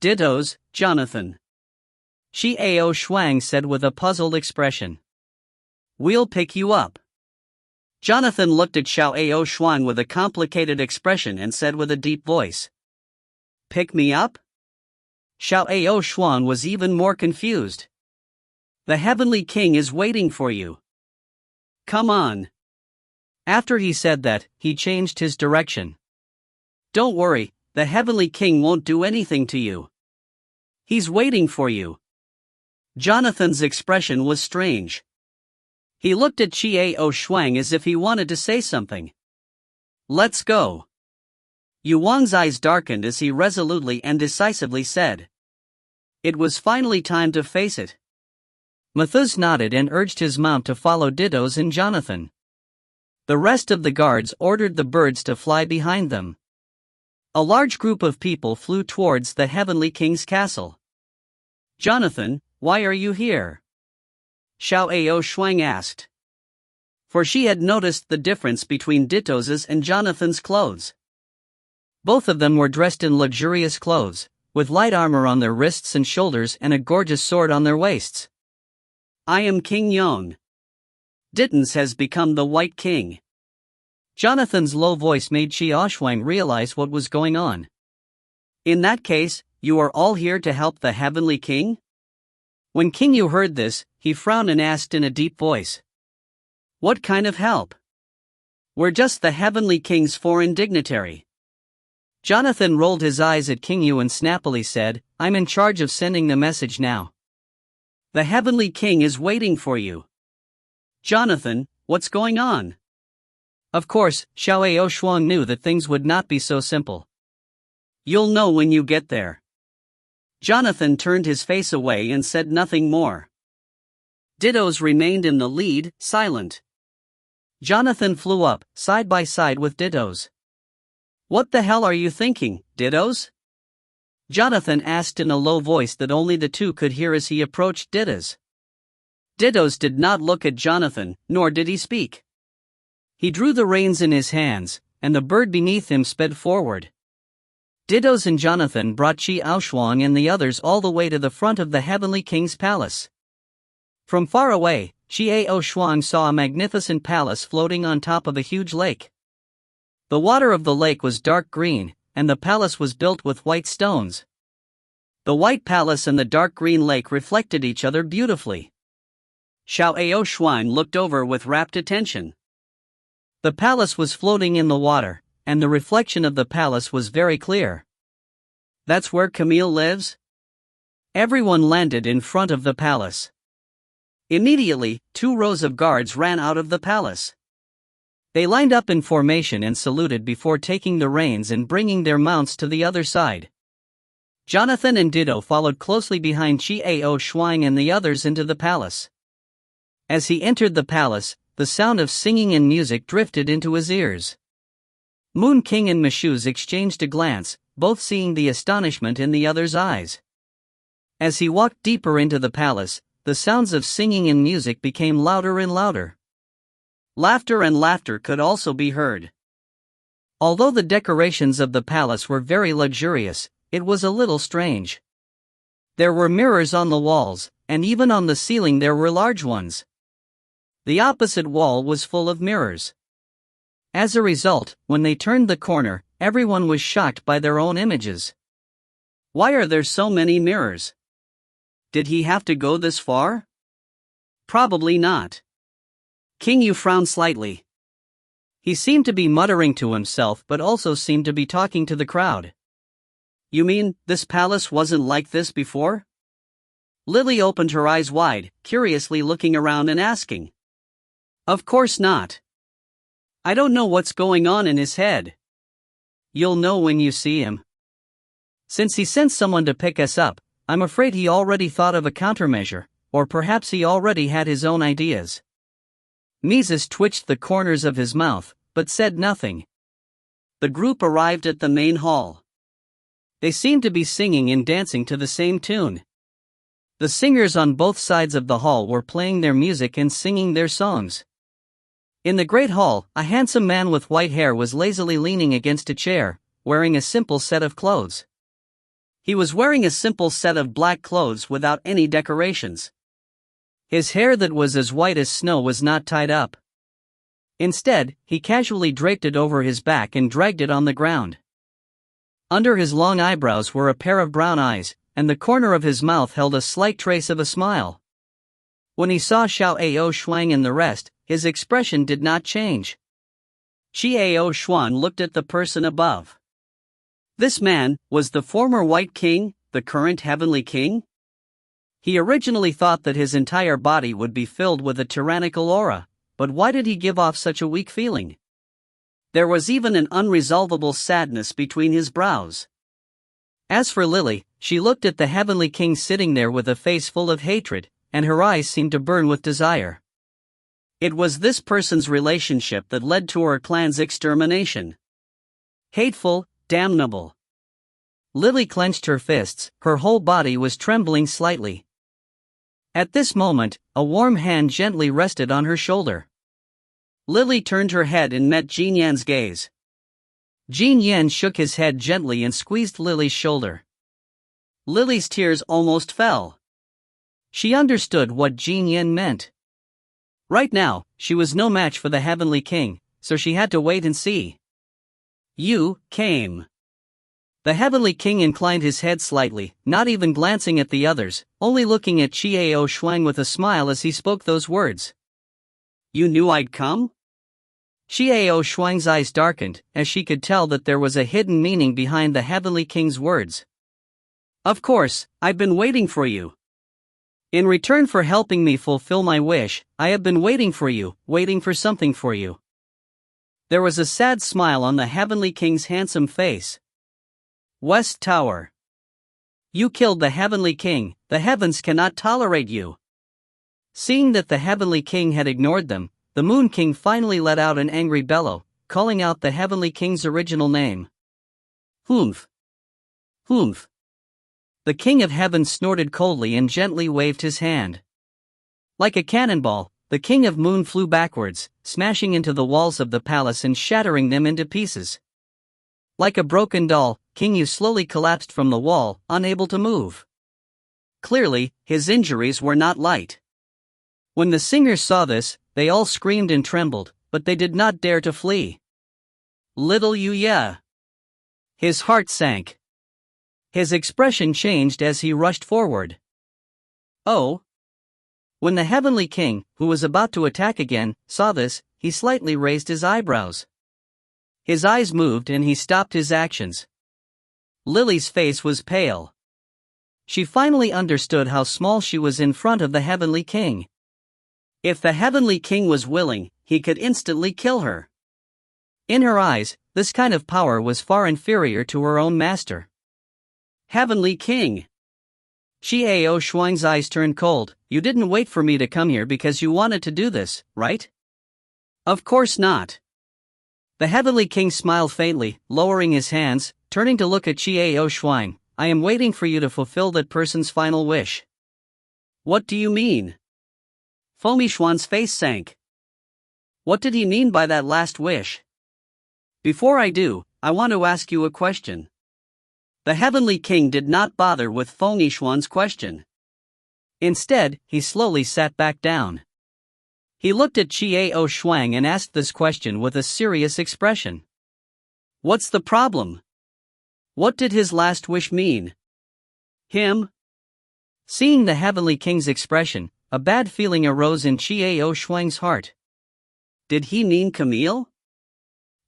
Dittos, Jonathan. Qi Ao Shuang said with a puzzled expression. We'll pick you up. Jonathan looked at Xiao Ao Shuang with a complicated expression and said with a deep voice. Pick me up? Xiao Ao Shuang was even more confused. The Heavenly King is waiting for you. Come on. After he said that, he changed his direction. Don't worry, the Heavenly King won't do anything to you. He's waiting for you. Jonathan's expression was strange. He looked at Qiao Shuang as if he wanted to say something. Let's go. Yuan's eyes darkened as he resolutely and decisively said. It was finally time to face it. Mathus nodded and urged his mount to follow Dittos and Jonathan. The rest of the guards ordered the birds to fly behind them. A large group of people flew towards the Heavenly King's castle. Jonathan, why are you here? Xiao Shuang asked. For she had noticed the difference between Dittos's and Jonathan's clothes. Both of them were dressed in luxurious clothes, with light armor on their wrists and shoulders and a gorgeous sword on their waists. I am King Yong. Ditton's has become the White King. Jonathan's low voice made Qiao Shuang realize what was going on. In that case, you are all here to help the Heavenly King? When King Yu heard this, he frowned and asked in a deep voice. What kind of help? We're just the Heavenly King's foreign dignitary. Jonathan rolled his eyes at King Yu and snappily said, I'm in charge of sending the message now. The Heavenly King is waiting for you. Jonathan, what's going on? Of course, Xiao Shuang knew that things would not be so simple. You'll know when you get there. Jonathan turned his face away and said nothing more. Dittos remained in the lead, silent. Jonathan flew up, side by side with Dittos. What the hell are you thinking, Dittos? Jonathan asked in a low voice that only the two could hear as he approached Dittos. Dittos did not look at Jonathan, nor did he speak. He drew the reins in his hands, and the bird beneath him sped forward. Dittos and Jonathan brought Qiao Shuang and the others all the way to the front of the Heavenly King's palace. From far away, Qiao Shuang saw a magnificent palace floating on top of a huge lake. The water of the lake was dark green, and the palace was built with white stones. The white palace and the dark green lake reflected each other beautifully. Xiao Shuang looked over with rapt attention. The palace was floating in the water, and the reflection of the palace was very clear. That's where Camille lives? Everyone landed in front of the palace. Immediately, 2 rows of guards ran out of the palace. They lined up in formation and saluted before taking the reins and bringing their mounts to the other side. Jonathan and Ditto followed closely behind Qiao Shuang and the others into the palace. As he entered the palace, the sound of singing and music drifted into his ears. Moon King and Mashuz exchanged a glance, both seeing the astonishment in the other's eyes. As he walked deeper into the palace, the sounds of singing and music became louder and louder. Laughter and laughter could also be heard. Although the decorations of the palace were very luxurious, it was a little strange. There were mirrors on the walls, and even on the ceiling there were large ones. The opposite wall was full of mirrors. As a result, when they turned the corner, everyone was shocked by their own images. Why are there so many mirrors? Did he have to go this far? Probably not. King Yu frowned slightly. He seemed to be muttering to himself but also seemed to be talking to the crowd. You mean, this palace wasn't like this before? Lily opened her eyes wide, curiously looking around and asking. Of course not. I don't know what's going on in his head. You'll know when you see him. Since he sent someone to pick us up, I'm afraid he already thought of a countermeasure, or perhaps he already had his own ideas. Mises twitched the corners of his mouth, but said nothing. The group arrived at the main hall. They seemed to be singing and dancing to the same tune. The singers on both sides of the hall were playing their music and singing their songs. In the great hall, a handsome man with white hair was lazily leaning against a chair, wearing a simple set of clothes. He was wearing a simple set of black clothes without any decorations. His hair that was as white as snow was not tied up. Instead, he casually draped it over his back and dragged it on the ground. Under his long eyebrows were a pair of brown eyes, and the corner of his mouth held a slight trace of a smile. When he saw Xiao Shuang and the rest, his expression did not change. Qiao Shuang looked at the person above. This man was the former White King, the current Heavenly King? He originally thought that his entire body would be filled with a tyrannical aura, but why did he give off such a weak feeling? There was even an unresolvable sadness between his brows. As for Lily, she looked at the Heavenly King sitting there with a face full of hatred, and her eyes seemed to burn with desire. It was this person's relationship that led to her clan's extermination. Hateful, damnable. Lily clenched her fists, her whole body was trembling slightly. At this moment, a warm hand gently rested on her shoulder. Lily turned her head and met Jin Yan's gaze. Jin Yan shook his head gently and squeezed Lily's shoulder. Lily's tears almost fell. She understood what Jin Yan meant. Right now, she was no match for the Heavenly King, so she had to wait and see. You came. The Heavenly King inclined his head slightly, not even glancing at the others, only looking at Qiao Shuang with a smile as he spoke those words. You knew I'd come? Qiao Shuang's eyes darkened, as she could tell that there was a hidden meaning behind the Heavenly King's words. Of course, I've been waiting for you. In return for helping me fulfill my wish, I have been waiting for you, waiting for something for you. There was a sad smile on the Heavenly King's handsome face. West Tower. You killed the Heavenly King, the heavens cannot tolerate you. Seeing that the Heavenly King had ignored them, the Moon King finally let out an angry bellow, calling out the Heavenly King's original name. Humph. Humph. The King of Heaven snorted coldly and gently waved his hand. Like a cannonball, the King of Moon flew backwards, smashing into the walls of the palace and shattering them into pieces. Like a broken doll, King Yu slowly collapsed from the wall, unable to move. Clearly, his injuries were not light. When the singers saw this, they all screamed and trembled, but they did not dare to flee. Little Yu Ye. His heart sank. His expression changed as he rushed forward. Oh! When the Heavenly King, who was about to attack again, saw this, he slightly raised his eyebrows. His eyes moved and he stopped his actions. Lily's face was pale. She finally understood how small she was in front of the Heavenly King. If the Heavenly King was willing, he could instantly kill her. In her eyes, this kind of power was far inferior to her own master. Heavenly King! Qiao Shuang's eyes turned cold. You didn't wait for me to come here because you wanted to do this, right? Of course not. The Heavenly King smiled faintly, lowering his hands, turning to look at Qiao Shuang. I am waiting for you to fulfill that person's final wish. What do you mean? Fomishuan's face sank. What did he mean by that last wish? Before I do, I want to ask you a question. The Heavenly King did not bother with Fomishuan's question. Instead, he slowly sat back down. He looked at Qiao Shuang and asked this question with a serious expression. What's the problem? What did his last wish mean? Him? Seeing the Heavenly King's expression, a bad feeling arose in Qiao Shuang's heart. Did he mean Camille?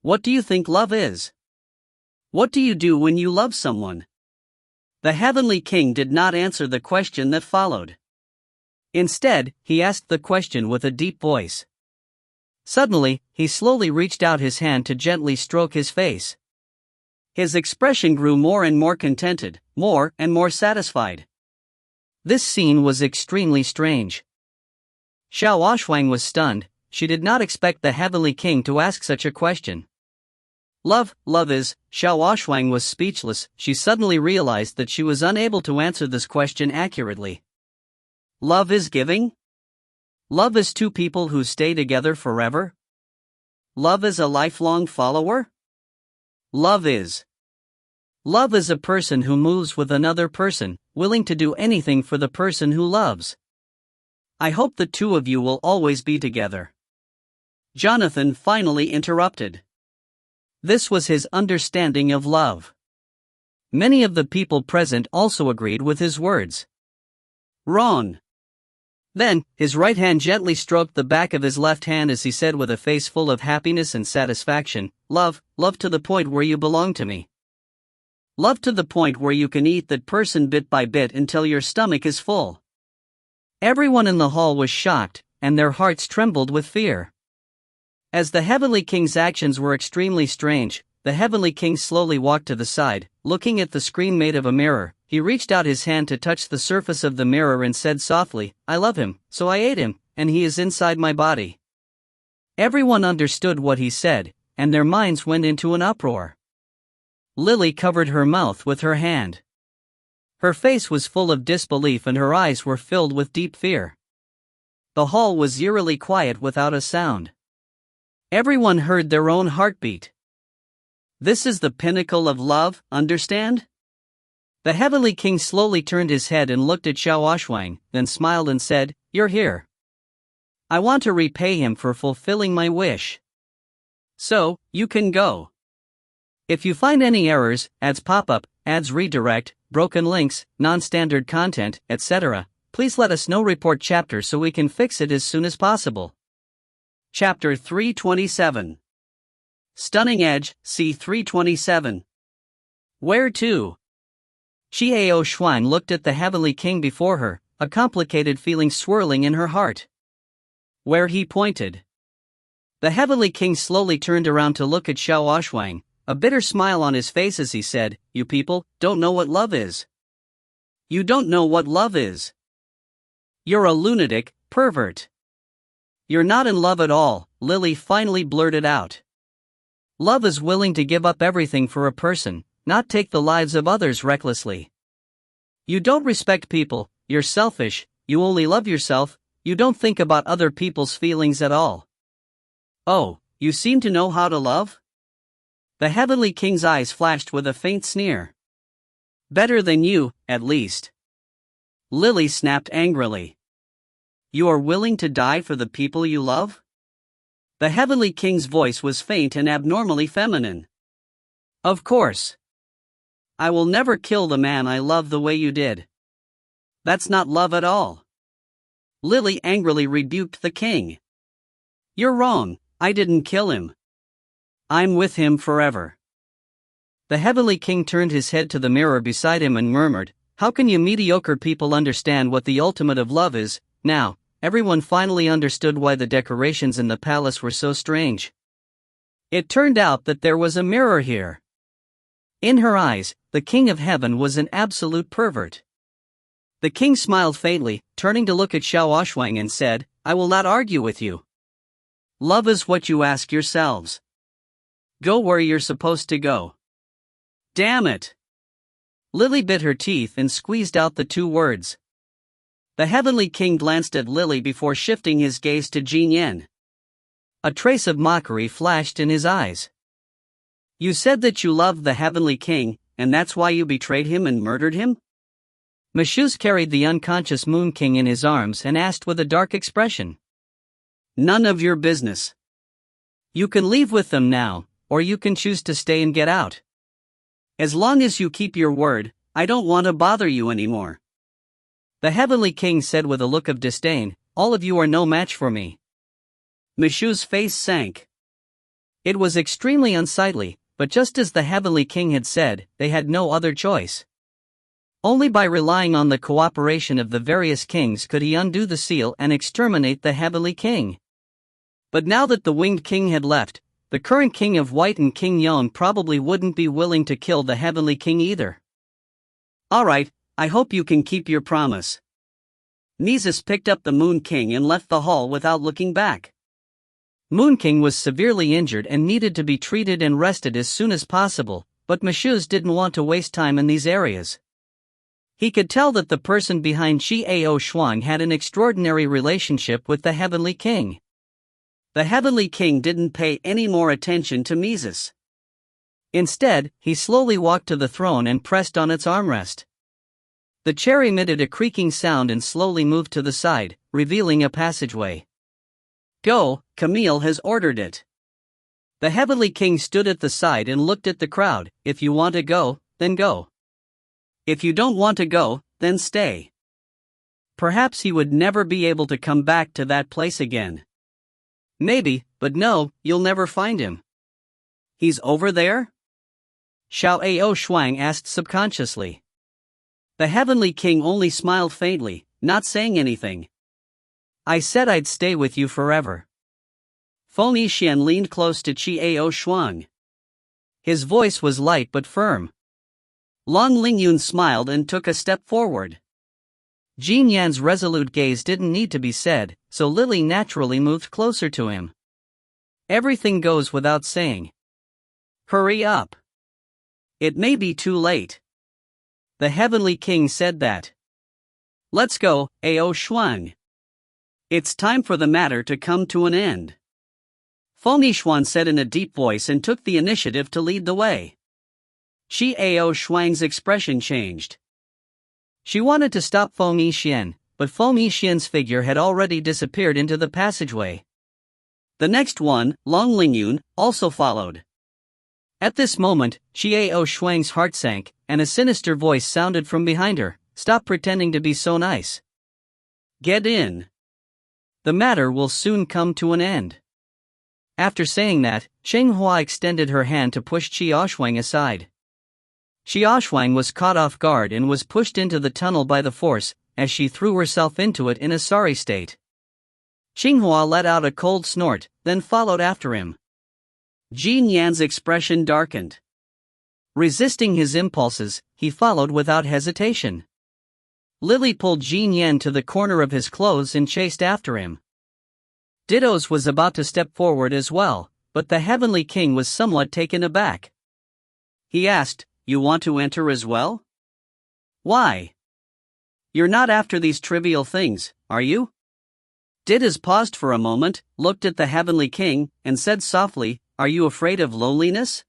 What do you think love is? What do you do when you love someone? The Heavenly King did not answer the question that followed. Instead, he asked the question with a deep voice. Suddenly, he slowly reached out his hand to gently stroke his face. His expression grew more and more contented, more and more satisfied. This scene was extremely strange. Xiao Shuang was stunned. She did not expect the Heavenly King to ask such a question. Love is. Xiao Shuang was speechless. She suddenly realized that she was unable to answer this question accurately. Love is giving? Love is two people who stay together forever? Love is a lifelong follower? Love is a person who moves with another person, willing to do anything for the person who loves. I hope the two of you will always be together. Jonathan finally interrupted. This was his understanding of love. Many of the people present also agreed with his words. Wrong. Then, his right hand gently stroked the back of his left hand as he said with a face full of happiness and satisfaction, Love to the point where you belong to me. Love to the point where you can eat that person bit by bit until your stomach is full. Everyone in the hall was shocked, and their hearts trembled with fear. As the Heavenly King's actions were extremely strange, the Heavenly King slowly walked to the side, looking at the screen made of a mirror. He reached out his hand to touch the surface of the mirror and said softly, "I love him, so I ate him, and he is inside my body." Everyone understood what he said, and their minds went into an uproar. Lily covered her mouth with her hand. Her face was full of disbelief and her eyes were filled with deep fear. The hall was eerily quiet without a sound. Everyone heard their own heartbeat. This is the pinnacle of love, understand? The Heavenly King slowly turned his head and looked at Xiao, then smiled and said, "You're here. I want to repay him for fulfilling my wish. So, you can go. If you find any errors, ads pop up, ads redirect, broken links, non-standard content, etc., please let us know. Report chapter so we can fix it as soon as possible." Chapter 327. Stunning Edge, C327. Where to? Xiao looked at the Heavenly King before her, a complicated feeling swirling in her heart. Where he pointed. The Heavenly King slowly turned around to look at Xiao, a bitter smile on his face as he said, "You people don't know what love is. You don't know what love is. You're a lunatic, pervert. You're not in love at all," Lily finally blurted out. Love is willing to give up everything for a person, not take the lives of others recklessly. You don't respect people, you're selfish, you only love yourself, you don't think about other people's feelings at all. Oh, you seem to know how to love? The Heavenly King's eyes flashed with a faint sneer. Better than you, at least. Lily snapped angrily. You are willing to die for the people you love? The Heavenly King's voice was faint and abnormally feminine. Of course. I will never kill the man I love the way you did. That's not love at all. Lily angrily rebuked the king. You're wrong, I didn't kill him. I'm with him forever. The Heavenly King turned his head to the mirror beside him and murmured, "How can you mediocre people understand what the ultimate of love is?" Now, everyone finally understood why the decorations in the palace were so strange. It turned out that there was a mirror here. In her eyes, the King of Heaven was an absolute pervert. The king smiled faintly, turning to look at Xiao and said, "I will not argue with you. Love is what you ask yourselves. Go where you're supposed to go." Damn it! Lily bit her teeth and squeezed out the two words. The Heavenly King glanced at Lily before shifting his gaze to Jin Yen. A trace of mockery flashed in his eyes. You said that you loved the Heavenly King, and that's why you betrayed him and murdered him? Meshuz carried the unconscious Moon King in his arms and asked with a dark expression. None of your business. You can leave with them now, or you can choose to stay and get out. As long as you keep your word, I don't want to bother you anymore. The Heavenly King said with a look of disdain, "All of you are no match for me." Meshuz's face sank. It was extremely unsightly, but just as the Heavenly King had said, they had no other choice. Only by relying on the cooperation of the various kings could he undo the seal and exterminate the Heavenly King. But now that the Winged King had left, the current King of White and King Yon probably wouldn't be willing to kill the Heavenly King either. Alright, I hope you can keep your promise. Mizis picked up the Moon King and left the hall without looking back. Moon King was severely injured and needed to be treated and rested as soon as possible, but Meshuz didn't want to waste time in these areas. He could tell that the person behind Xiao had an extraordinary relationship with the Heavenly King. The Heavenly King didn't pay any more attention to Mizis. Instead, he slowly walked to the throne and pressed on its armrest. The chair emitted a creaking sound and slowly moved to the side, revealing a passageway. Go, Camille has ordered it. The Heavenly King stood at the side and looked at the crowd. If you want to go, then go. If you don't want to go, then stay. Perhaps he would never be able to come back to that place again. Maybe, but no, you'll never find him. He's over there? Xiao Ao Shuang asked subconsciously. The Heavenly King only smiled faintly, not saying anything. I said I'd stay with you forever. Feng Yixian leaned close to Qi Ao Shuang. His voice was light but firm. Long Lingyun smiled and took a step forward. Jin Yan's resolute gaze didn't need to be said, so Lily naturally moved closer to him. Everything goes without saying. Hurry up. It may be too late. The Heavenly King said that. Let's go, Ao Shuang. It's time for the matter to come to an end. Feng Yixuan said in a deep voice and took the initiative to lead the way. Qi Ao Shuang's expression changed. She wanted to stop Feng Yixian, but Feng Yixian's figure had already disappeared into the passageway. The next one, Long Lingyun, also followed. At this moment, Qi Ao Shuang's heart sank, and a sinister voice sounded from behind her. Stop pretending to be so nice. Get in. The matter will soon come to an end. After saying that, Sheng Hua extended her hand to push Qi Aoshuang aside. Qi Aoshuang was caught off guard and was pushed into the tunnel by the force, as she threw herself into it in a sorry state. Sheng Hua let out a cold snort, then followed after him. Jin Yan's expression darkened. Resisting his impulses, he followed without hesitation. Lily pulled Jin Yan to the corner of his clothes and chased after him. Dittos was about to step forward as well, but the Heavenly King was somewhat taken aback. He asked, "You want to enter as well? Why? You're not after these trivial things, are you?" Dittos paused for a moment, looked at the Heavenly King, and said softly, "Are you afraid of loneliness?"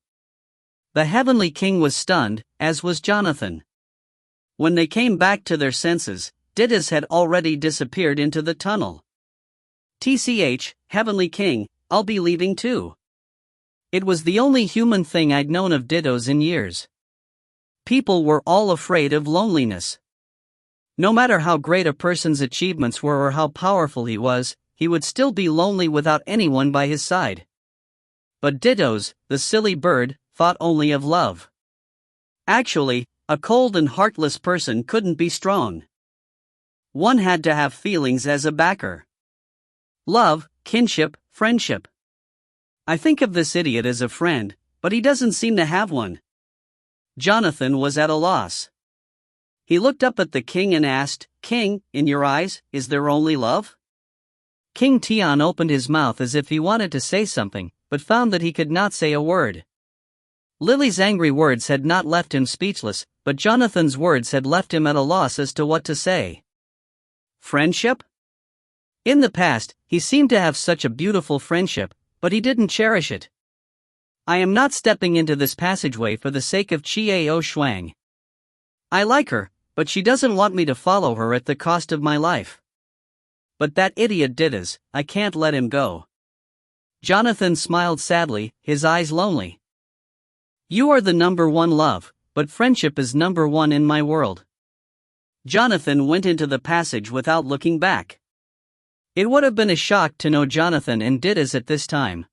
The Heavenly King was stunned, as was Jonathan. When they came back to their senses, Dittos had already disappeared into the tunnel. "TCH, Heavenly King, I'll be leaving too." It was the only human thing I'd known of Dittos in years. People were all afraid of loneliness. No matter how great a person's achievements were or how powerful he was, he would still be lonely without anyone by his side. But Dittos, the silly bird, thought only of love. Actually, a cold and heartless person couldn't be strong. One had to have feelings as a backer. Love, kinship, friendship. I think of this idiot as a friend, but he doesn't seem to have one. Jonathan was at a loss. He looked up at the king and asked, "King, in your eyes, is there only love?" King Tian opened his mouth as if he wanted to say something, but found that he could not say a word. Lily's angry words had not left him speechless, but Jonathan's words had left him at a loss as to what to say. Friendship? In the past, he seemed to have such a beautiful friendship, but he didn't cherish it. I am not stepping into this passageway for the sake of Qi Ao Shuang. I like her, but she doesn't want me to follow her at the cost of my life. But that idiot Dittos, I can't let him go. Jonathan smiled sadly, his eyes lonely. You are the number one love, but friendship is number one in my world. Jonathan went into the passage without looking back. It would have been a shock to know Jonathan and Dittos at this time.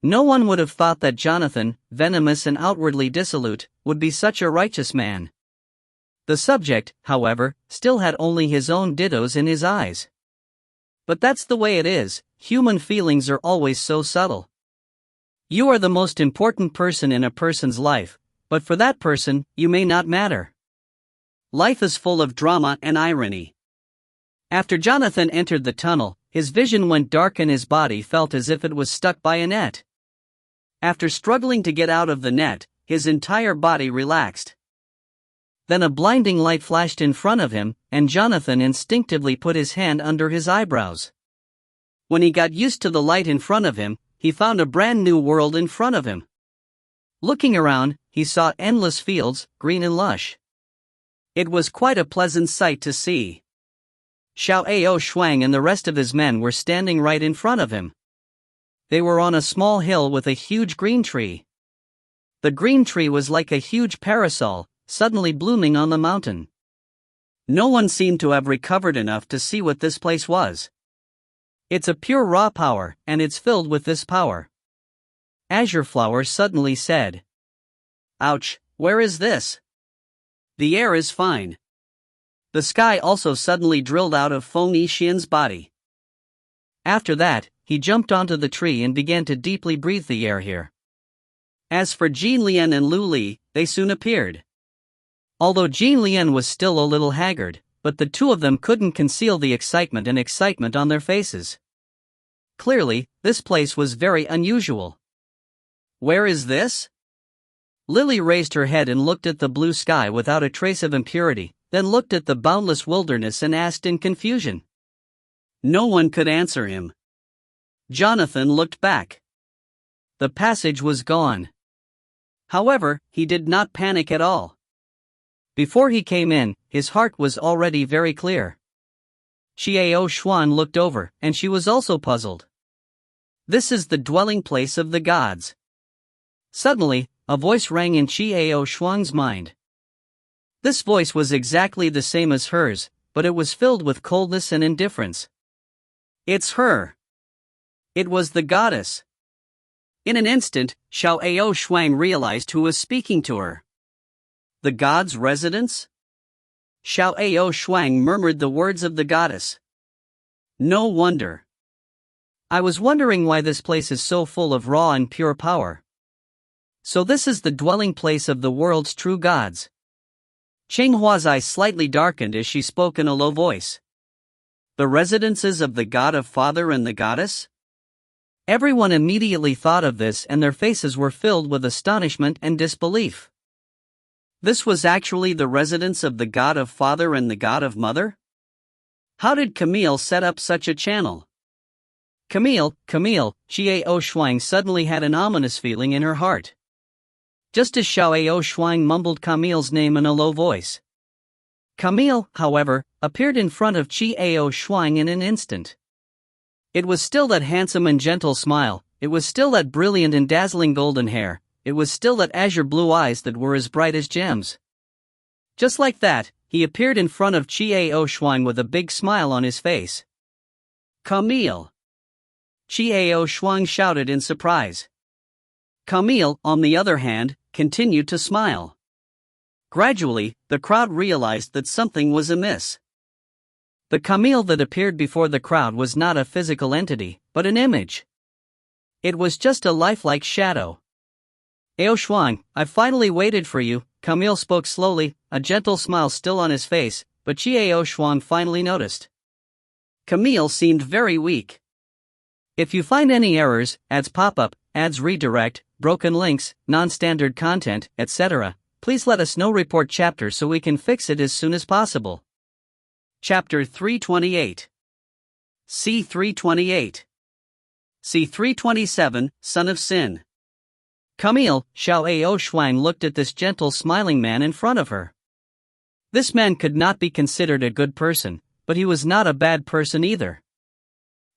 No one would have thought that Jonathan, venomous and outwardly dissolute, would be such a righteous man. The subject, however, still had only his own Dittos in his eyes. But that's the way it is, human feelings are always so subtle. You are the most important person in a person's life, but for that person, you may not matter. Life is full of drama and irony. After Jonathan entered the tunnel, his vision went dark and his body felt as if it was stuck by a net. After struggling to get out of the net, his entire body relaxed. Then a blinding light flashed in front of him, and Jonathan instinctively put his hand under his eyebrows. When he got used to the light in front of him, he found a brand new world in front of him. Looking around, he saw endless fields, green and lush. It was quite a pleasant sight to see. Xiao Ao Shuang and the rest of his men were standing right in front of him. They were on a small hill with a huge green tree. The green tree was like a huge parasol, suddenly blooming on the mountain. No one seemed to have recovered enough to see what this place was. It's a pure raw power, and it's filled with this power. Azure Flower suddenly said. Ouch, where is this? The air is fine. The sky also suddenly drilled out of Feng Yixian's body. After that, he jumped onto the tree and began to deeply breathe the air here. As for Jin Lian and Lu Li, they soon appeared. Although Jin Lian was still a little haggard, but the two of them couldn't conceal the excitement on their faces. Clearly, this place was very unusual. Where is this? Lily raised her head and looked at the blue sky without a trace of impurity, then looked at the boundless wilderness and asked in confusion. No one could answer him. Jonathan looked back. The passage was gone. However, he did not panic at all. Before he came in, his heart was already very clear. Xiao Xuan looked over, and she was also puzzled. This is the dwelling place of the gods. Suddenly, a voice rang in Xiao Xuan's mind. This voice was exactly the same as hers, but it was filled with coldness and indifference. It's her. It was the goddess. In an instant, Xiao Shuang realized who was speaking to her. The god's residence? Xiao Shuang murmured the words of the goddess. No wonder. I was wondering why this place is so full of raw and pure power. So this is the dwelling place of the world's true gods. Cheng Hua's eyes slightly darkened as she spoke in a low voice. The residences of the god of father and the goddess? Everyone immediately thought of this and their faces were filled with astonishment and disbelief. This was actually the residence of the god of father and the god of mother? How did Camille set up such a channel? Camille, Xiao Shuang suddenly had an ominous feeling in her heart. Just as Xiao Shuang mumbled Camille's name in a low voice. Camille, however, appeared in front of Xiao Shuang in an instant. It was still that handsome and gentle smile, it was still that brilliant and dazzling golden hair, it was still that azure blue eyes that were as bright as gems. Just like that, he appeared in front of Xiao Shuang with a big smile on his face. Camille! Xiao Shuang shouted in surprise. Camille, on the other hand, continued to smile. Gradually, the crowd realized that something was amiss. The Camille that appeared before the crowd was not a physical entity, but an image. It was just a lifelike shadow. Ao Shuang, I finally waited for you, Camille spoke slowly, a gentle smile still on his face, but Xiao Shuang finally noticed. Camille seemed very weak. If you find any errors, ads pop-up, ads redirect, broken links, non-standard content, etc., please let us know. Report chapter so we can fix it as soon as possible. Chapter 328. C328. C327, Son of Sin. Camille, Xiao Shuang looked at this gentle smiling man in front of her. This man could not be considered a good person, but he was not a bad person either.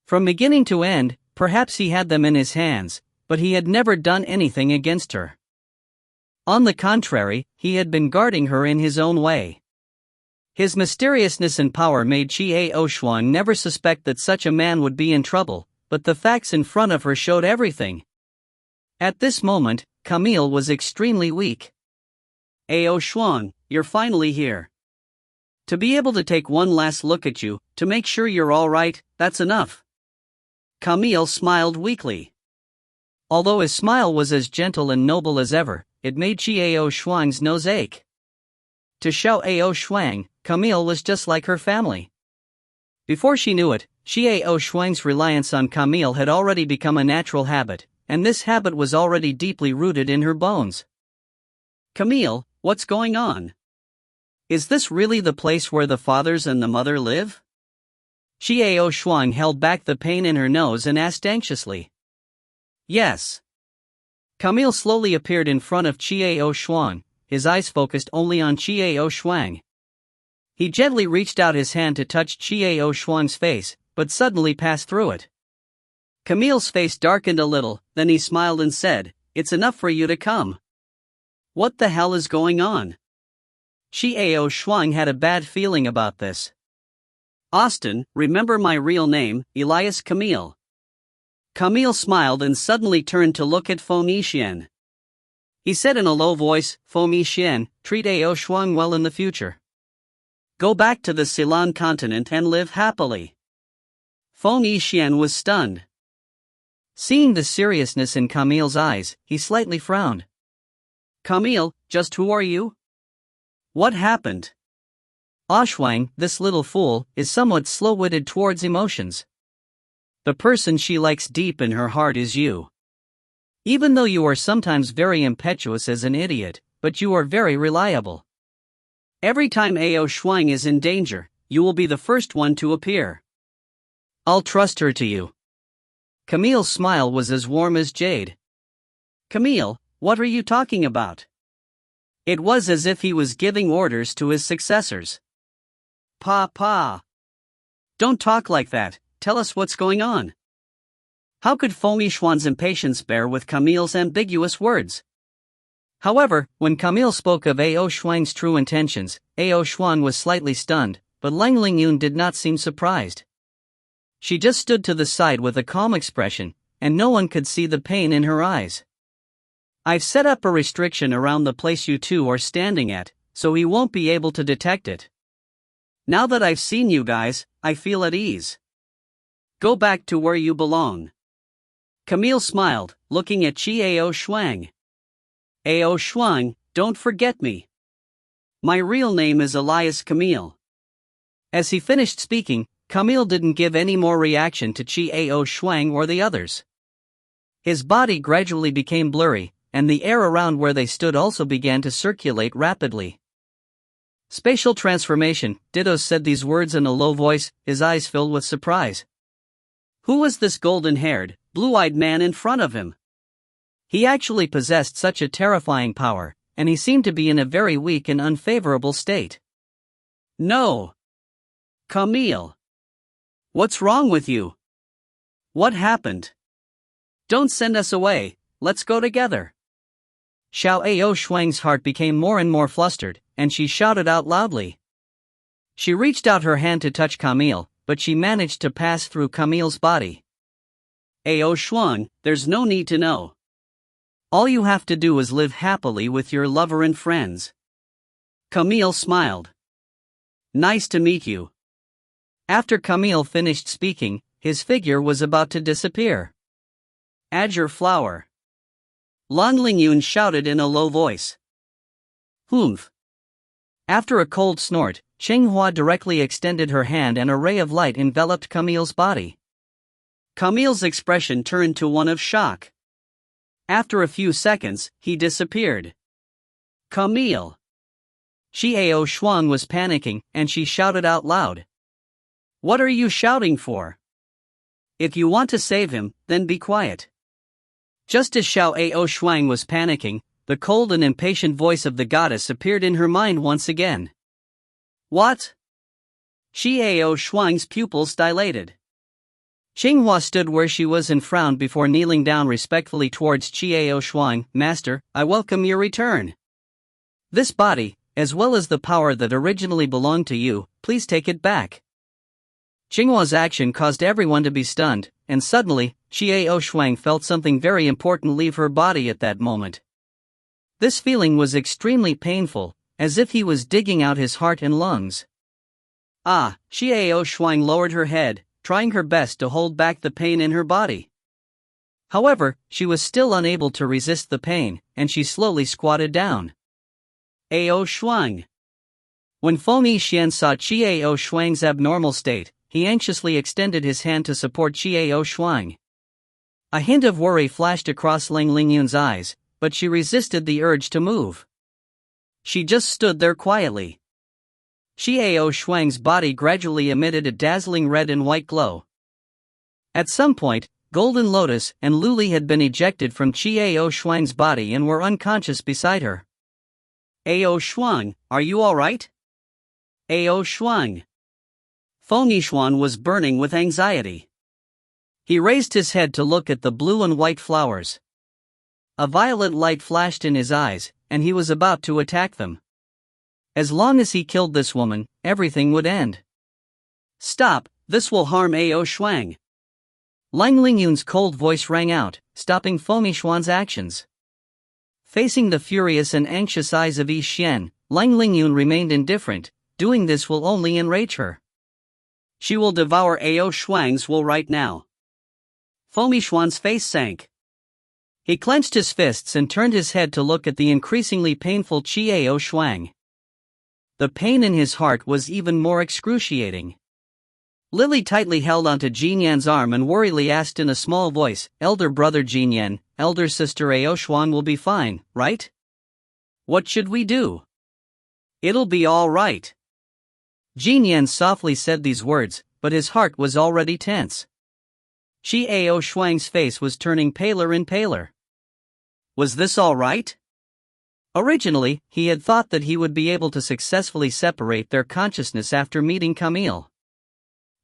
From beginning to end, perhaps he had them in his hands, but he had never done anything against her. On the contrary, he had been guarding her in his own way. His mysteriousness and power made Xiao Shuang never suspect that such a man would be in trouble, but the facts in front of her showed everything. At this moment, Camille was extremely weak. Ao Shuang, you're finally here. To be able to take one last look at you, to make sure you're alright, that's enough. Camille smiled weakly. Although his smile was as gentle and noble as ever, it made Xiao Shuang's nose ache. To Xiao Shuang, Camille was just like her family. Before she knew it, Xiao Shuang's reliance on Camille had already become a natural habit, and this habit was already deeply rooted in her bones. Camille, what's going on? Is this really the place where the fathers and the mother live? Xiao Shuang held back the pain in her nose and asked anxiously. Yes. Camille slowly appeared in front of Xiao Shuang, his eyes focused only on Xiao Shuang. He gently reached out his hand to touch Xiao Shuang's face, but suddenly passed through it. Camille's face darkened a little, then he smiled and said, "It's enough for you to come." What the hell is going on? Xiao Shuang had a bad feeling about this. Austin, remember my real name, Elias Camille. Camille smiled and suddenly turned to look at Feng Yixian. He said in a low voice, Feng Yixian, treat Ao Shuang well in the future. Go back to the Ceylon continent and live happily. Feng Yixian was stunned. Seeing the seriousness in Camille's eyes, he slightly frowned. Camille, just who are you? What happened? Shuang, this little fool, is somewhat slow-witted towards emotions. The person she likes deep in her heart is you. Even though you are sometimes very impetuous as an idiot, but you are very reliable. Every time Ao Shuang is in danger, you will be the first one to appear. I'll trust her to you. Camille's smile was as warm as jade. Camille, what are you talking about? It was as if he was giving orders to his successors. Pa. Don't talk like that, tell us what's going on. How could Feng Yixian's impatience bear with Camille's ambiguous words? However, when Camille spoke of Ao Shuang's true intentions, Ao Shuang was slightly stunned, but Lang Lingyun did not seem surprised. She just stood to the side with a calm expression, and no one could see the pain in her eyes. I've set up a restriction around the place you two are standing at, so he won't be able to detect it. Now that I've seen you guys, I feel at ease. Go back to where you belong. Camille smiled, looking at Ao Shuang. Ao Shuang, don't forget me. My real name is Elias Camille. As he finished speaking, Camille didn't give any more reaction to Ao Shuang or the others. His body gradually became blurry, and the air around where they stood also began to circulate rapidly. Spatial transformation, Dittos said these words in a low voice, his eyes filled with surprise. Who was this golden-haired, blue-eyed man in front of him? He actually possessed such a terrifying power, and he seemed to be in a very weak and unfavorable state. No. Camille. What's wrong with you? What happened? Don't send us away, let's go together. Xiao Ao Shuang's heart became more and more flustered, and she shouted out loudly. She reached out her hand to touch Camille, but she managed to pass through Camille's body. Ao Shuang, there's no need to know. All you have to do is live happily with your lover and friends. Camille smiled. Nice to meet you. After Camille finished speaking, his figure was about to disappear. Azure flower. Lang Lingyun shouted in a low voice. Humph. After a cold snort, Chenghua directly extended her hand and a ray of light enveloped Camille's body. Camille's expression turned to one of shock. After a few seconds, he disappeared. Camille. Ao Shuang was panicking, and she shouted out loud. What are you shouting for? If you want to save him, then be quiet. Just as Xiao Ao Shuang was panicking, the cold and impatient voice of the goddess appeared in her mind once again. What? Ao Shuang's pupils dilated. Chenghua stood where she was and frowned before kneeling down respectfully towards Ao Shuang. Master, I welcome your return. This body, as well as the power that originally belonged to you, please take it back. Chenghua's action caused everyone to be stunned, and suddenly, Ao Shuang felt something very important leave her body at that moment. This feeling was extremely painful, as if he was digging out his heart and lungs. Ao Shuang lowered her head, trying her best to hold back the pain in her body. However, she was still unable to resist the pain, and she slowly squatted down. Ao Shuang. When Feng Yixian saw Ao Shuang's abnormal state, he anxiously extended his hand to support Ao Shuang. A hint of worry flashed across Lang Lingyun's eyes, but she resisted the urge to move. She just stood there quietly. Ao Shuang's body gradually emitted a dazzling red and white glow. At some point, Golden Lotus and Luli had been ejected from Ao Shuang's body and were unconscious beside her. Ao Shuang, are you alright? Ao Shuang. Feng Yixian was burning with anxiety. He raised his head to look at the blue and white flowers. A violet light flashed in his eyes, and he was about to attack them. As long as he killed this woman, everything would end. Stop, this will harm Ao Shuang. Lang Lingyun's cold voice rang out, stopping Feng Yixian's actions. Facing the furious and anxious eyes of Yixuan, Lang Lingyun remained indifferent. Doing this will only enrage her. She will devour Ao Shuang's will right now. Fengixuan's face sank. He clenched his fists and turned his head to look at the increasingly painful Qi Ao Shuang. The pain in his heart was even more excruciating. Lily tightly held onto Jinyan's arm and worriedly asked in a small voice, "Elder brother Jinyan, elder sister Ao Shuang will be fine, right? What should we do?" "It'll be all right." Jinyan softly said these words, but his heart was already tense. Qi Ao Shuang's face was turning paler and paler. Was this all right? Originally, he had thought that he would be able to successfully separate their consciousness after meeting Camille.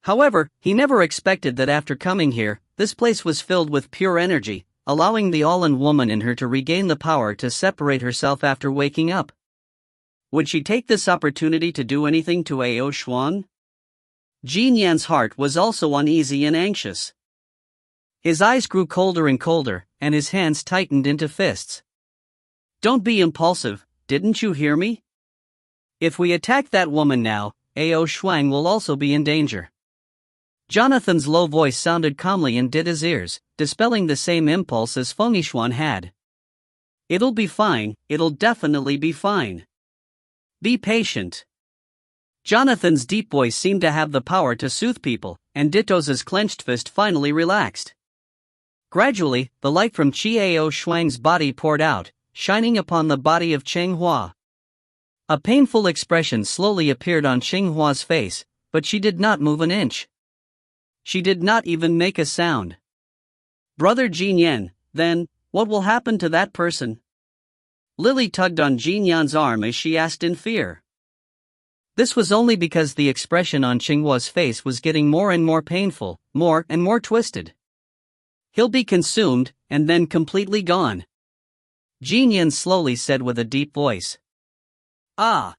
However, he never expected that after coming here, this place was filled with pure energy, allowing the all-in woman in her to regain the power to separate herself after waking up. Would she take this opportunity to do anything to Ao Shuang? Jinyan's heart was also uneasy and anxious. His eyes grew colder and colder, and his hands tightened into fists. "Don't be impulsive, didn't you hear me? If we attack that woman now, Ao Shuang will also be in danger." Jonathan's low voice sounded calmly in Dida's ears, dispelling the same impulse as Fengixuan had. "It'll be fine, it'll definitely be fine. Be patient." Jonathan's deep voice seemed to have the power to soothe people, and Ditto's clenched fist finally relaxed. Gradually, the light from Qi Ao Shuang's body poured out, shining upon the body of Cheng Hua. A painful expression slowly appeared on Cheng Hua's face, but she did not move an inch. She did not even make a sound. "Brother Jinyan, then, what will happen to that person?" Lily tugged on Jinyan's arm as she asked in fear. This was only because the expression on Cheng Hua's face was getting more and more painful, more and more twisted. "He'll be consumed, and then completely gone," Jinyan slowly said with a deep voice. "Ah."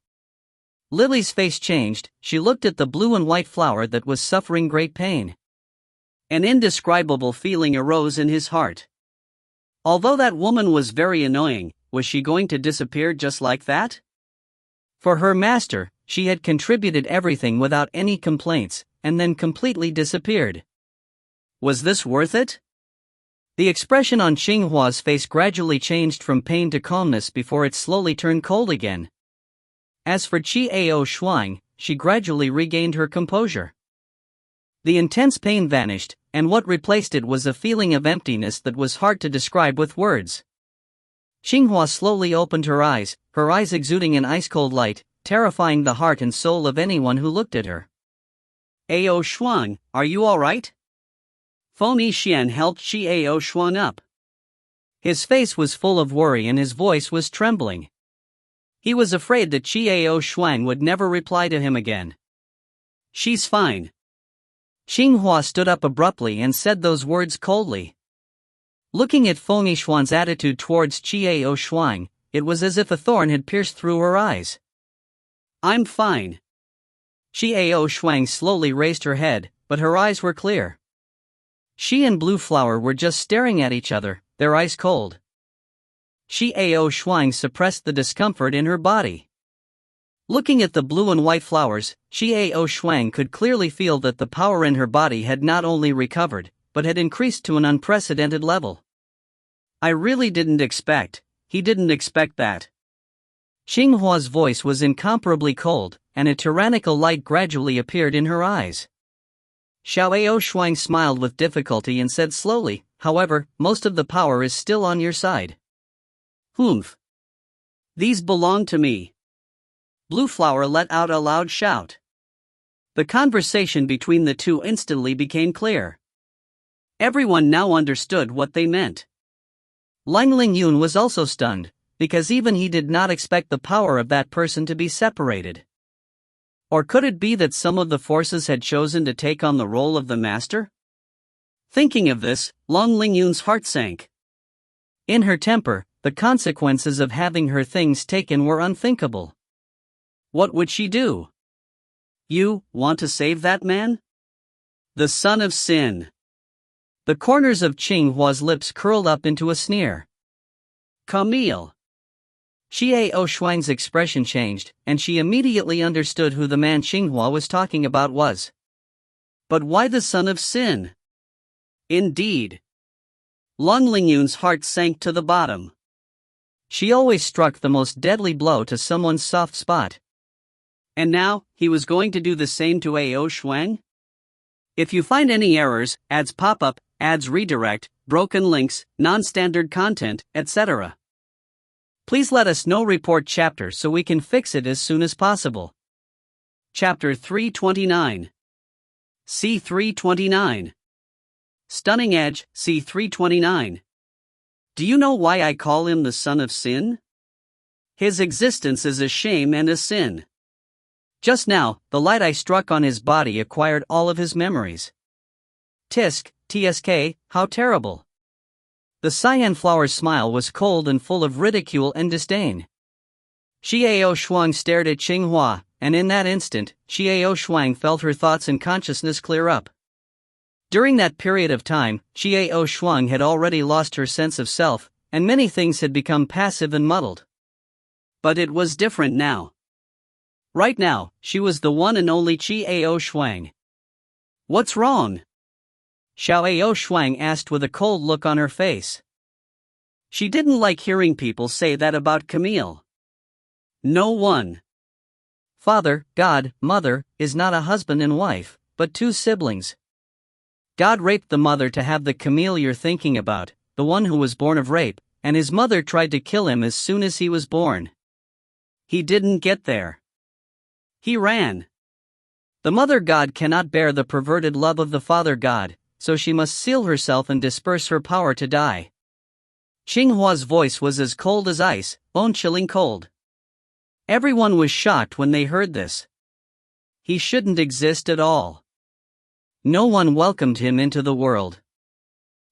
Lily's face changed. She looked at the blue and white flower that was suffering great pain. An indescribable feeling arose in his heart. Although that woman was very annoying, was she going to disappear just like that? For her master, she had contributed everything without any complaints, and then completely disappeared. Was this worth it? The expression on Cheng Hua's face gradually changed from pain to calmness before it slowly turned cold again. As for Qi Ao Shuang, she gradually regained her composure. The intense pain vanished, and what replaced it was a feeling of emptiness that was hard to describe with words. Cheng Hua slowly opened her eyes exuding an ice-cold light, terrifying the heart and soul of anyone who looked at her. "Ao Shuang, are you alright?" Fengixuan helped Qi Ao Shuang up. His face was full of worry and his voice was trembling. He was afraid that Qi Ao Shuang would never reply to him again. "She's fine." Cheng Hua stood up abruptly and said those words coldly. Looking at Fengixuan's attitude towards Qi Ao Shuang, it was as if a thorn had pierced through her eyes. "I'm fine." Qi Ao Shuang slowly raised her head, but her eyes were clear. She and Blue Flower were just staring at each other, their eyes cold. Qi Ao Shuang suppressed the discomfort in her body. Looking at the blue and white flowers, Qi Ao Shuang could clearly feel that the power in her body had not only recovered, but had increased to an unprecedented level. "I really didn't expect, he didn't expect that." Cheng Hua's voice was incomparably cold, and a tyrannical light gradually appeared in her eyes. Xiao Ao Shuang smiled with difficulty and said slowly, "However, most of the power is still on your side." "Humph. These belong to me." Blue Flower let out a loud shout. The conversation between the two instantly became clear. Everyone now understood what they meant. Lang Lingyun was also stunned, because even he did not expect the power of that person to be separated. Or could it be that some of the forces had chosen to take on the role of the master? Thinking of this, Lang Lingyun's heart sank. In her temper, the consequences of having her things taken were unthinkable. What would she do? "You want to save that man? The son of sin." The corners of Cheng Hua's lips curled up into a sneer. "Camille." Xiao Shuang's expression changed, and she immediately understood who the man Xinghua was talking about was. But why the son of sin? Indeed. Lung Lingyun's heart sank to the bottom. She always struck the most deadly blow to someone's soft spot. And now, he was going to do the same to Ao Shuang? If you find any errors, ads pop up, ads redirect, broken links, non-standard content, etc., please let us know. Report chapter so we can fix it as soon as possible. Chapter 329. C329. Stunning Edge, C329. Do you know why I call him the son of sin? His existence is a shame and a sin. Just now, the light I struck on his body acquired all of his memories. Tisk, TSK, how terrible. The cyan flower's smile was cold and full of ridicule and disdain. Xiao Shuang stared at Xinghua, and in that instant, Xiao Shuang felt her thoughts and consciousness clear up. During that period of time, Xiao Shuang had already lost her sense of self, and many things had become passive and muddled. But it was different now. Right now, she was the one and only Xiao Shuang. What's wrong? Xiao Shuang asked with a cold look on her face. She didn't like hearing people say that about Camille. No one. Father, God, mother, is not a husband and wife, but two siblings. God raped the mother to have the Camille you're thinking about, the one who was born of rape, and his mother tried to kill him as soon as he was born. He didn't get there. He ran. The mother God cannot bear the perverted love of the father God, so she must seal herself and disperse her power to die. Xinghua's voice was as cold as ice, bone-chilling cold. Everyone was shocked when they heard this. He shouldn't exist at all. No one welcomed him into the world.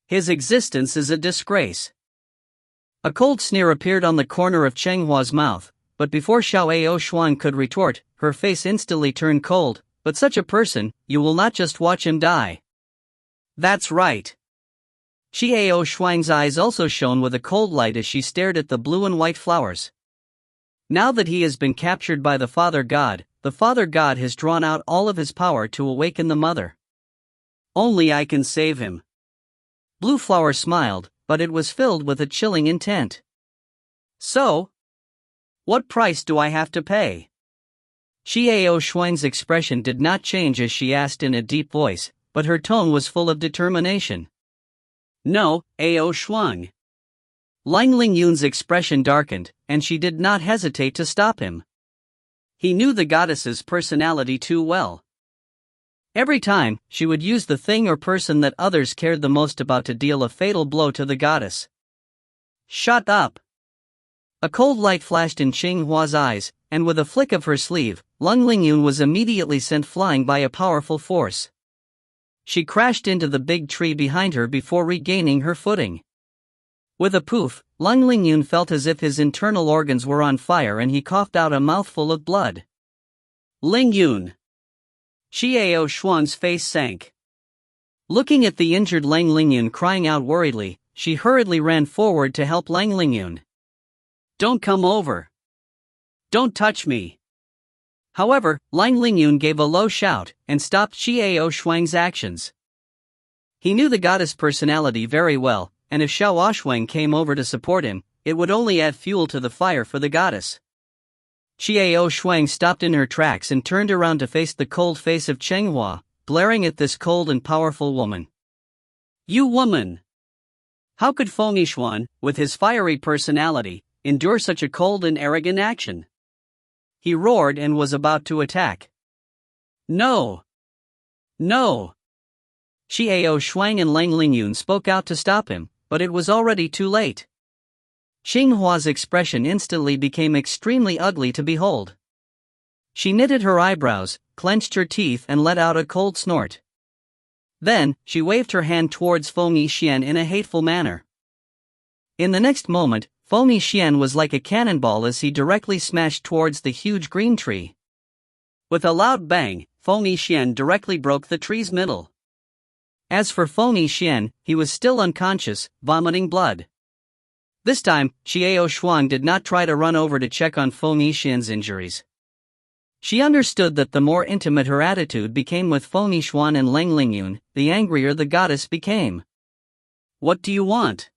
His existence is a disgrace. A cold sneer appeared on the corner of Chenghua's mouth, but before Xiao Shuang could retort, her face instantly turned cold. But such a person, you will not just watch him die. That's right. Xiao Shuang's eyes also shone with a cold light as she stared at the blue and white flowers. Now that he has been captured by the Father God has drawn out all of his power to awaken the mother. Only I can save him. Blue Flower smiled, but it was filled with a chilling intent. So? What price do I have to pay? Xiao Shuang's expression did not change as she asked in a deep voice, but her tone was full of determination. No, Ao Shuang. Lang Lingyun's expression darkened, and she did not hesitate to stop him. He knew the goddess's personality too well. Every time, she would use the thing or person that others cared the most about to deal a fatal blow to the goddess. Shut up! A cold light flashed in Xinghua's eyes, and with a flick of her sleeve, Lung Lingyun was immediately sent flying by a powerful force. She crashed into the big tree behind her before regaining her footing. With a poof, Lung Lingyun felt as if his internal organs were on fire and he coughed out a mouthful of blood. Lingyun! Xiao Shuang's face sank. Looking at the injured Lang Lingyun crying out worriedly, she hurriedly ran forward to help Lang Lingyun. Don't come over. Don't touch me. However, Lang Lingyun gave a low shout and stopped Xiao Shuang's actions. He knew the goddess personality very well, and if Xiao Shuang came over to support him, it would only add fuel to the fire for the goddess. Xiao Shuang stopped in her tracks and turned around to face the cold face of Chenghua, glaring at this cold and powerful woman. You woman! How could Feng Yixuan, with his fiery personality, endure such a cold and arrogant action? He roared and was about to attack. No! No! Xiao Shuang and Lang Lingyun spoke out to stop him, but it was already too late. Xinghua's expression instantly became extremely ugly to behold. She knitted her eyebrows, clenched her teeth and let out a cold snort. Then, she waved her hand towards Feng Yixian in a hateful manner. In the next moment, Feng Yixian was like a cannonball as he directly smashed towards the huge green tree. With a loud bang, Feng Yixian directly broke the tree's middle. As for Feng Yixian, he was still unconscious, vomiting blood. This time, Xiao Shuang did not try to run over to check on Feng Yixian's injuries. She understood that the more intimate her attitude became with Feng Yixuan and Lang Lingyun, the angrier the goddess became. What do you want?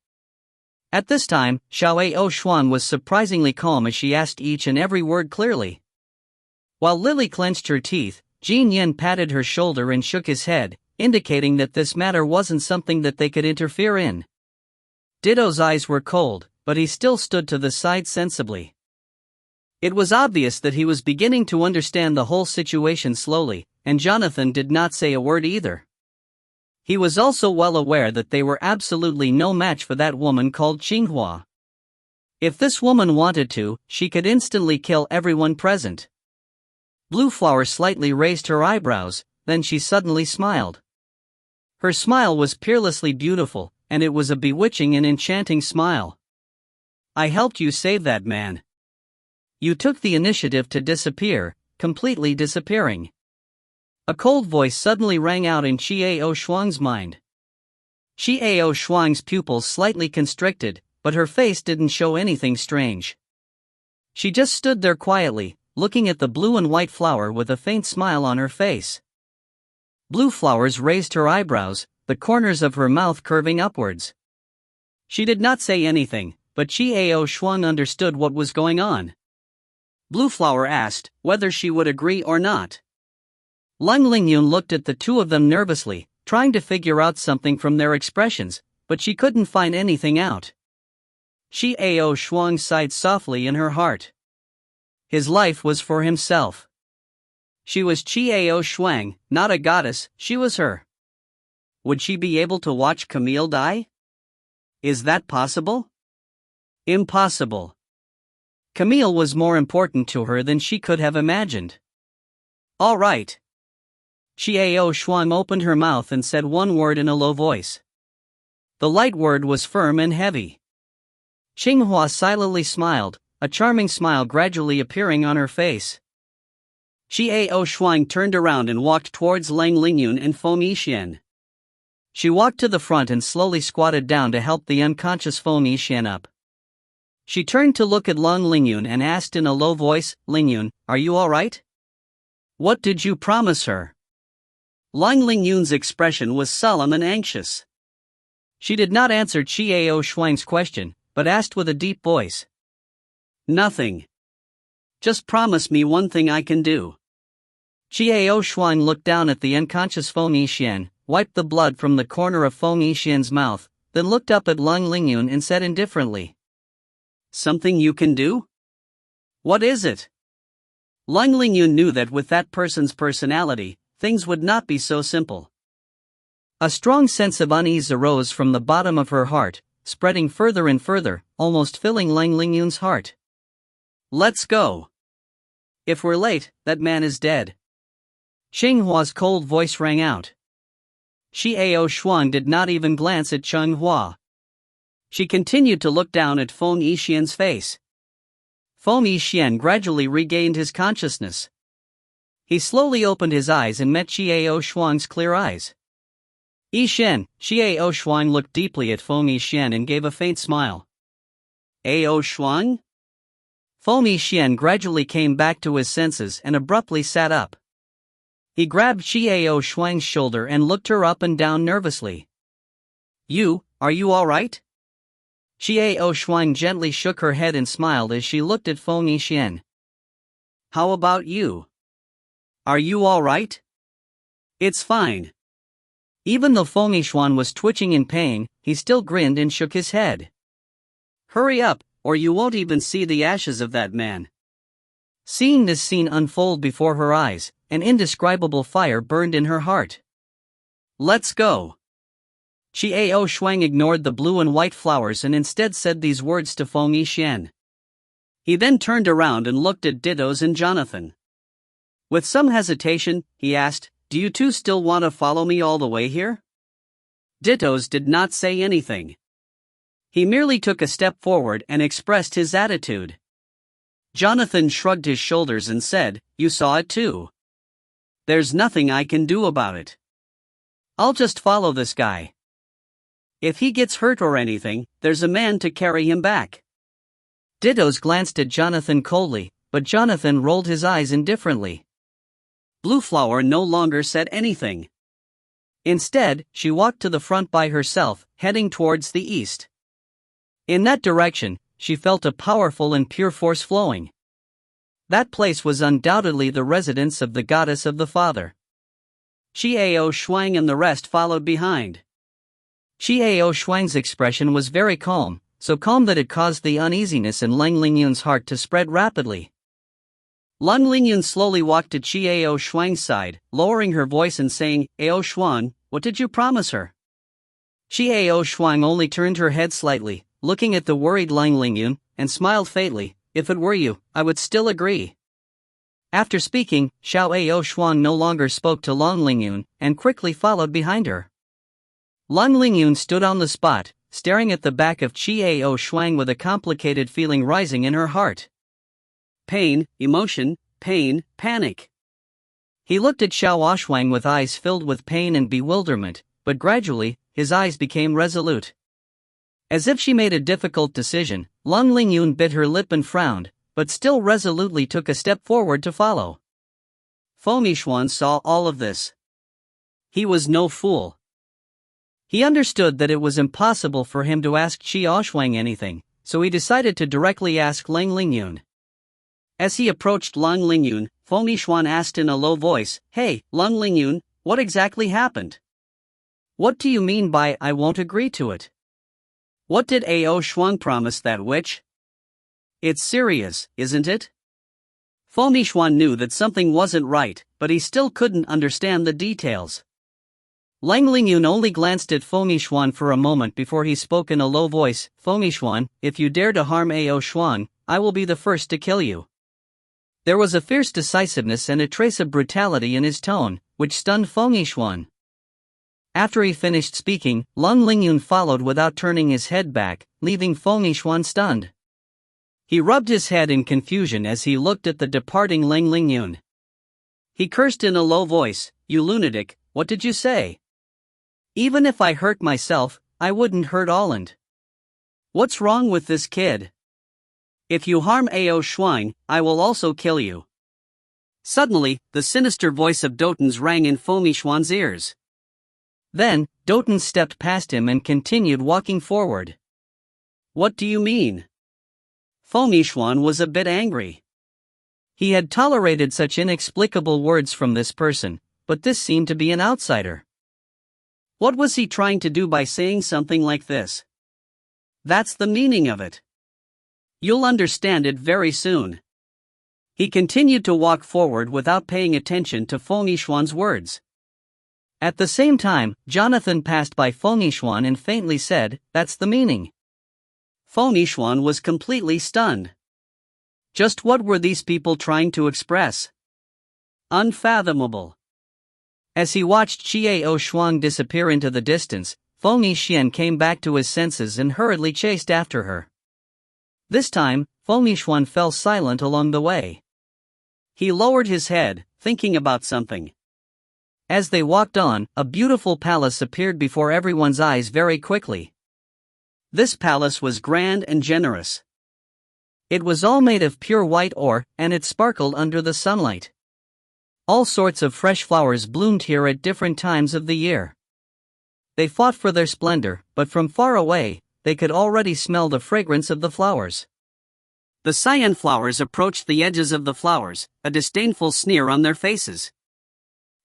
At this time, Xiao Shuang was surprisingly calm as she asked each and every word clearly. While Lily clenched her teeth, Jin Yin patted her shoulder and shook his head, indicating that this matter wasn't something that they could interfere in. Ditto's eyes were cold, but he still stood to the side sensibly. It was obvious that he was beginning to understand the whole situation slowly, and Jonathan did not say a word either. He was also well aware that they were absolutely no match for that woman called Qinghua. If this woman wanted to, she could instantly kill everyone present. Blueflower slightly raised her eyebrows, then she suddenly smiled. Her smile was peerlessly beautiful, and it was a bewitching and enchanting smile. I helped you save that man. You took the initiative to disappear, completely disappearing. A cold voice suddenly rang out in Xiao Shuang's mind. Xiao Shuang's pupils slightly constricted, but her face didn't show anything strange. She just stood there quietly, looking at the blue and white flower with a faint smile on her face. Blue flowers raised her eyebrows, the corners of her mouth curving upwards. She did not say anything, but Xiao Shuang understood what was going on. Blue flower asked whether she would agree or not. Lang Lingyun looked at the two of them nervously, trying to figure out something from their expressions, but she couldn't find anything out. Xiao Shuang sighed softly in her heart. His life was for himself. She was Xiao Shuang, not a goddess, she was her. Would she be able to watch Camille die? Is that possible? Impossible. Camille was more important to her than she could have imagined. All right. Xiao Shuang opened her mouth and said one word in a low voice. The light word was firm and heavy. Qinghua silently smiled, a charming smile gradually appearing on her face. Xiao Shuang turned around and walked towards Lang Lingyun and Feng Yixian. She walked to the front and slowly squatted down to help the unconscious Feng Yixian up. She turned to look at Lang Lingyun and asked in a low voice, Lingyun, are you alright? What did you promise her? Lang Lingyun's expression was solemn and anxious. She did not answer Xiao Shuang's question, but asked with a deep voice. Nothing. Just promise me one thing I can do. Xiao Shuang looked down at the unconscious Feng Yixian, wiped the blood from the corner of Feng Yixian's mouth, then looked up at Lang Lingyun and said indifferently. Something you can do? What is it? Lang Lingyun knew that with that person's personality, things would not be so simple. A strong sense of unease arose from the bottom of her heart, spreading further and further, almost filling Lang Lingyun's heart. Let's go. If we're late, that man is dead. Qinghua's cold voice rang out. Xiao Shuang did not even glance at Qinghua. She continued to look down at Feng Yixian's face. Feng Yixian gradually regained his consciousness. He slowly opened his eyes and met Xiao Shuang's clear eyes. Yixian, Xiao Shuang looked deeply at Feng Yixian and gave a faint smile. Ao Shuang? Feng Yixian gradually came back to his senses and abruptly sat up. He grabbed Xiao Shuang's shoulder and looked her up and down nervously. Are you alright? Xiao Shuang gently shook her head and smiled as she looked at Feng Yixian. How about you? Are you alright? It's fine. Even though Feng Yixian was twitching in pain, he still grinned and shook his head. Hurry up, or you won't even see the ashes of that man. Seeing this scene unfold before her eyes, an indescribable fire burned in her heart. Let's go. Xiao Shuang ignored the blue and white flowers and instead said these words to Feng Yixian. He then turned around and looked at Dittos and Jonathan. With some hesitation, he asked, Do you two still want to follow me all the way here? Dittos did not say anything. He merely took a step forward and expressed his attitude. Jonathan shrugged his shoulders and said, You saw it too. There's nothing I can do about it. I'll just follow this guy. If he gets hurt or anything, there's a man to carry him back. Dittos glanced at Jonathan coldly, but Jonathan rolled his eyes indifferently. Blue Flower no longer said anything. Instead, she walked to the front by herself, heading towards the east. In that direction, she felt a powerful and pure force flowing. That place was undoubtedly the residence of the goddess of the father. Xiao Shuang and the rest followed behind. Xiao Shuang's expression was very calm, so calm that it caused the uneasiness in Lang Lingyun's heart to spread rapidly. Lan Lingyun slowly walked to Xiao Shuang's side, lowering her voice and saying, "Ao Xuan, what did you promise her?" Xiao Shuang only turned her head slightly, looking at the worried Lang Lingyun, and smiled faintly. "If it were you, I would still agree." After speaking, Xiao Shuang no longer spoke to Lang Lingyun, and quickly followed behind her. Lang Lingyun stood on the spot, staring at the back of Xiao Shuang with a complicated feeling rising in her heart. Pain, emotion, pain, panic. He looked at Xiao Shuang with eyes filled with pain and bewilderment, but gradually, his eyes became resolute. As if she made a difficult decision, Lang Lingyun bit her lip and frowned, but still resolutely took a step forward to follow. Fengmixuan saw all of this. He was no fool. He understood that it was impossible for him to ask Xiao Shuang anything, so he decided to directly ask Lang Lingyun. As he approached Lang Lingyun, Fengmixuan asked in a low voice, "Hey, Lang Lingyun, what exactly happened? What do you mean by I won't agree to it? What did Ao Shuang promise that witch? It's serious, isn't it?" Fengmixuan knew that something wasn't right, but he still couldn't understand the details. Lang Lingyun only glanced at Fengmixuan for a moment before he spoke in a low voice. "Fengmixuan, if you dare to harm Ao Shuang, I will be the first to kill you." There was a fierce decisiveness and a trace of brutality in his tone, which stunned Fengmixuan. After he finished speaking, Lang Lingyun followed without turning his head back, leaving Fengmixuan stunned. He rubbed his head in confusion as he looked at the departing Lang Lingyun. He cursed in a low voice, "You lunatic, what did you say? Even if I hurt myself, I wouldn't hurt Holland. What's wrong with this kid? If you harm Ao Shuang, I will also kill you." Suddenly, the sinister voice of Dotens rang in Fengmixuan's ears. Then, Dotens stepped past him and continued walking forward. "What do you mean?" Fengmixuan was a bit angry. He had tolerated such inexplicable words from this person, but this seemed to be an outsider. What was he trying to do by saying something like this? That's the meaning of it. You'll understand it very soon. He continued to walk forward without paying attention to Fengmixuan's words. At the same time, Jonathan passed by Fengmixuan and faintly said, "That's the meaning." Fengmixuan was completely stunned. Just what were these people trying to express? Unfathomable. As he watched Xiao Shuang disappear into the distance, Fengmixuan came back to his senses and hurriedly chased after her. This time, Fengmixuan fell silent along the way. He lowered his head, thinking about something. As they walked on, a beautiful palace appeared before everyone's eyes very quickly. This palace was grand and generous. It was all made of pure white ore, and it sparkled under the sunlight. All sorts of fresh flowers bloomed here at different times of the year. They fought for their splendor, but from far away, they could already smell the fragrance of the flowers. The cyan flowers approached the edges of the flowers, a disdainful sneer on their faces.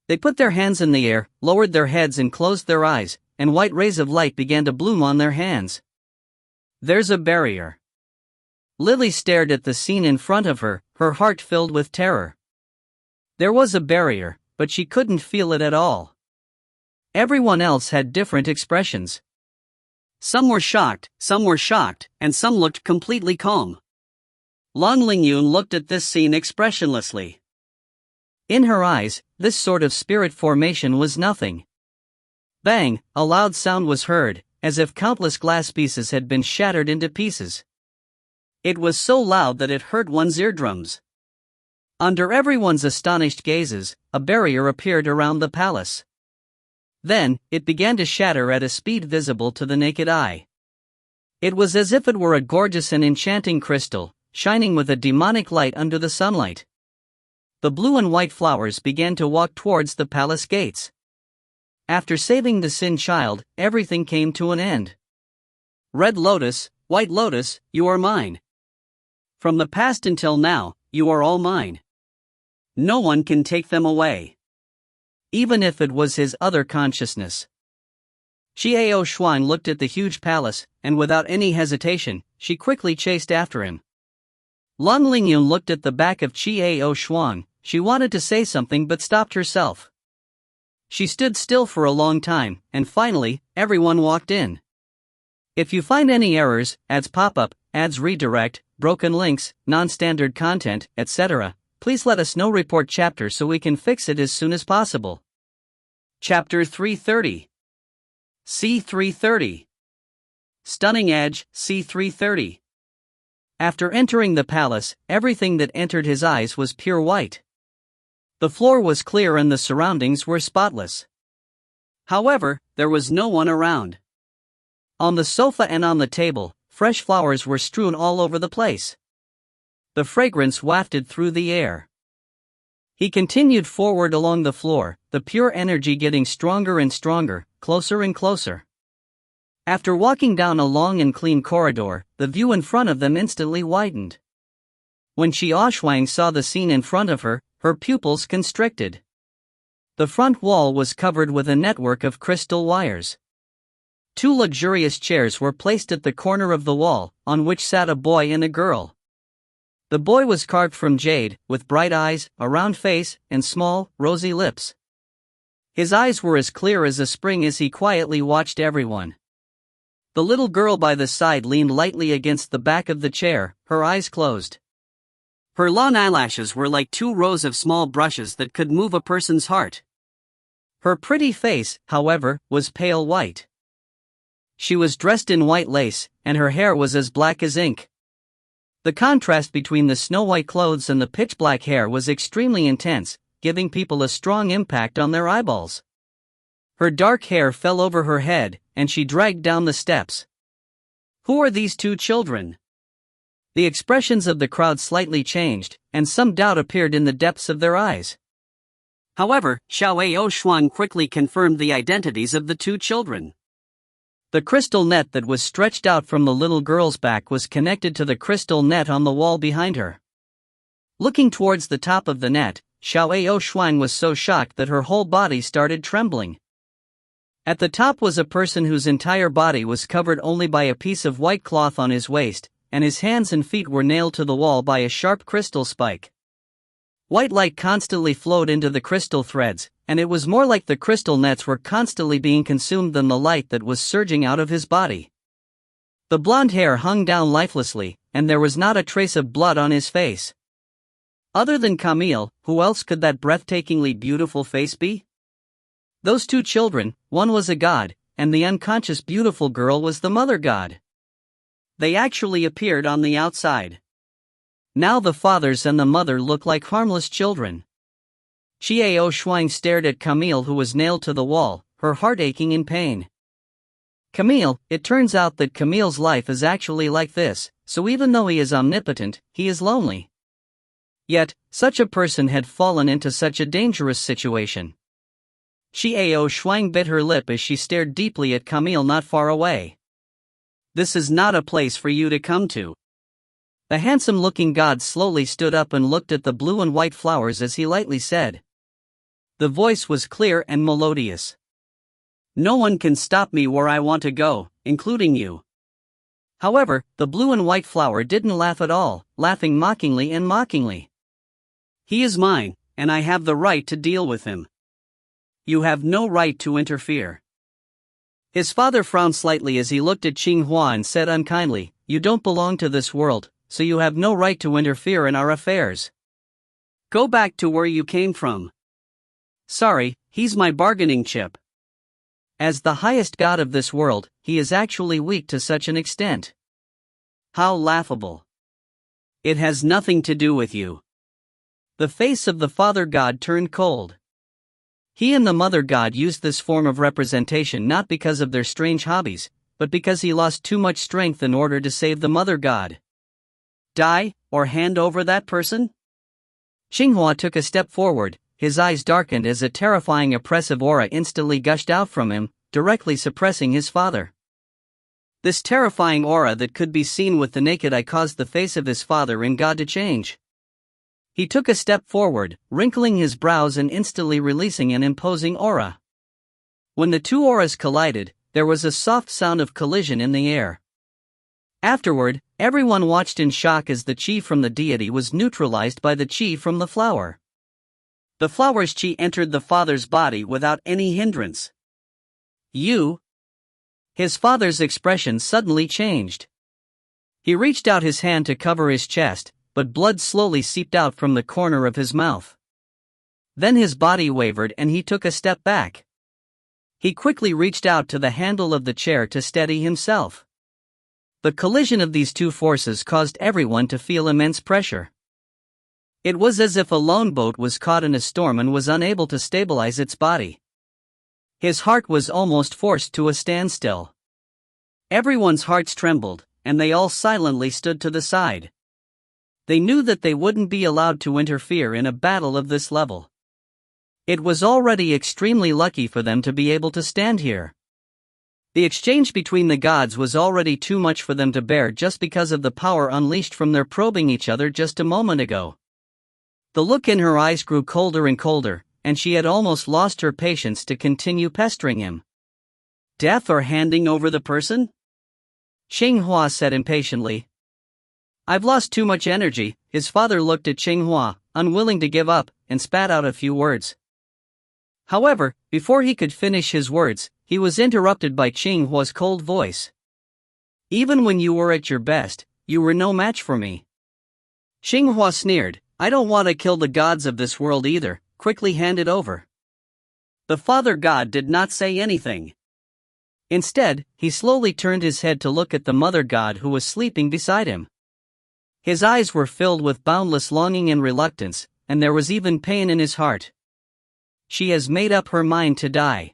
They put their hands in the air, lowered their heads and closed their eyes, and white rays of light began to bloom on their hands. "There's a barrier." Lily stared at the scene in front of her, her heart filled with terror. There was a barrier, but she couldn't feel it at all. Everyone else had different expressions. Some were shocked, and some looked completely calm. Lang Lingyun looked at this scene expressionlessly. In her eyes, this sort of spirit formation was nothing. Bang, a loud sound was heard, as if countless glass pieces had been shattered into pieces. It was so loud that it hurt one's eardrums. Under everyone's astonished gazes, a barrier appeared around the palace. Then, it began to shatter at a speed visible to the naked eye. It was as if it were a gorgeous and enchanting crystal, shining with a demonic light under the sunlight. The blue and white flowers began to walk towards the palace gates. After saving the Sin Child, everything came to an end. Red Lotus, White Lotus, you are mine. From the past until now, you are all mine. No one can take them away. Even if it was his other consciousness. Xiao Shuang looked at the huge palace, and without any hesitation, she quickly chased after him. Lung Lingyun looked at the back of Xiao Shuang. She wanted to say something but stopped herself. She stood still for a long time, and finally, everyone walked in. If you find any errors, ads pop up, ads redirect, broken links, non-standard content, etc., please let us know. Report chapter so we can fix it as soon as possible. Chapter 330. C330. Stunning Edge, C330. After entering the palace, everything that entered his eyes was pure white. The floor was clear and the surroundings were spotless. However, there was no one around. On the sofa and on the table, fresh flowers were strewn all over the place. The fragrance wafted through the air. He continued forward along the floor, the pure energy getting stronger and stronger, closer and closer. After walking down a long and clean corridor, the view in front of them instantly widened. When Xiao Shuang saw the scene in front of her, her pupils constricted. The front wall was covered with a network of crystal wires. 2 luxurious chairs were placed at the corner of the wall, on which sat a boy and a girl. The boy was carved from jade, with bright eyes, a round face, and small, rosy lips. His eyes were as clear as a spring as he quietly watched everyone. The little girl by the side leaned lightly against the back of the chair, her eyes closed. Her long eyelashes were like 2 rows of small brushes that could move a person's heart. Her pretty face, however, was pale white. She was dressed in white lace, and her hair was as black as ink. The contrast between the snow-white clothes and the pitch-black hair was extremely intense, giving people a strong impact on their eyeballs. Her dark hair fell over her head, and she dragged down the steps. Who are these 2 children? The expressions of the crowd slightly changed, and some doubt appeared in the depths of their eyes. However, Xiao Shuang quickly confirmed the identities of the 2 children. The crystal net that was stretched out from the little girl's back was connected to the crystal net on the wall behind her. Looking towards the top of the net, Xiao Shuang was so shocked that her whole body started trembling. At the top was a person whose entire body was covered only by a piece of white cloth on his waist, and his hands and feet were nailed to the wall by a sharp crystal spike. White light constantly flowed into the crystal threads, and it was more like the crystal nets were constantly being consumed than the light that was surging out of his body. The blonde hair hung down lifelessly, and there was not a trace of blood on his face. Other than Camille, who else could that breathtakingly beautiful face be? Those 2 children, one was a god, and the unconscious beautiful girl was the mother god. They actually appeared on the outside. Now the fathers and the mother looked like harmless children. Xiao Shuang stared at Camille, who was nailed to the wall, her heart aching in pain. Camille, it turns out that Camille's life is actually like this, so even though he is omnipotent, he is lonely. Yet, such a person had fallen into such a dangerous situation. Xiao Shuang bit her lip as she stared deeply at Camille not far away. This is not a place for you to come to. The handsome-looking god slowly stood up and looked at the blue and white flowers as he lightly said. The voice was clear and melodious. No one can stop me where I want to go, including you. However, the blue and white flower didn't laugh at all, laughing mockingly and mockingly. He is mine, and I have the right to deal with him. You have no right to interfere. His father frowned slightly as he looked at Qinghua and said unkindly, You don't belong to this world, so you have no right to interfere in our affairs. Go back to where you came from. Sorry, he's my bargaining chip. As the highest god of this world, he is actually weak to such an extent. How laughable. It has nothing to do with you. The face of the father god turned cold. He and the Mother God used this form of representation not because of their strange hobbies, but because he lost too much strength in order to save the Mother God. Die, or hand over that person? Xinghua took a step forward, his eyes darkened as a terrifying oppressive aura instantly gushed out from him, directly suppressing his father. This terrifying aura that could be seen with the naked eye caused the face of his father and God to change. He took a step forward, wrinkling his brows and instantly releasing an imposing aura. When the two auras collided, there was a soft sound of collision in the air. Afterward, everyone watched in shock as the chi from the deity was neutralized by the chi from the flower. The flower's chi entered the father's body without any hindrance. You? His father's expression suddenly changed. He reached out his hand to cover his chest, but blood slowly seeped out from the corner of his mouth. Then his body wavered and he took a step back. He quickly reached out to the handle of the chair to steady himself. The collision of these two forces caused everyone to feel immense pressure. It was as if a lone boat was caught in a storm and was unable to stabilize its body. His heart was almost forced to a standstill. Everyone's hearts trembled, and they all silently stood to the side. They knew that they wouldn't be allowed to interfere in a battle of this level. It was already extremely lucky for them to be able to stand here. The exchange between the gods was already too much for them to bear just because of the power unleashed from their probing each other just a moment ago. The look in her eyes grew colder and colder, and she had almost lost her patience to continue pestering him. Death or handing over the person? Xinghua said impatiently. I've lost too much energy. His father looked at Xinghua, unwilling to give up, and spat out a few words. However, before he could finish his words, he was interrupted by Xinghua's cold voice. Even when you were at your best, you were no match for me. Xinghua sneered. I don't want to kill the gods of this world either. Quickly hand it over. The father god did not say anything. Instead, he slowly turned his head to look at the mother god who was sleeping beside him. His eyes were filled with boundless longing and reluctance, and there was even pain in his heart. She has made up her mind to die.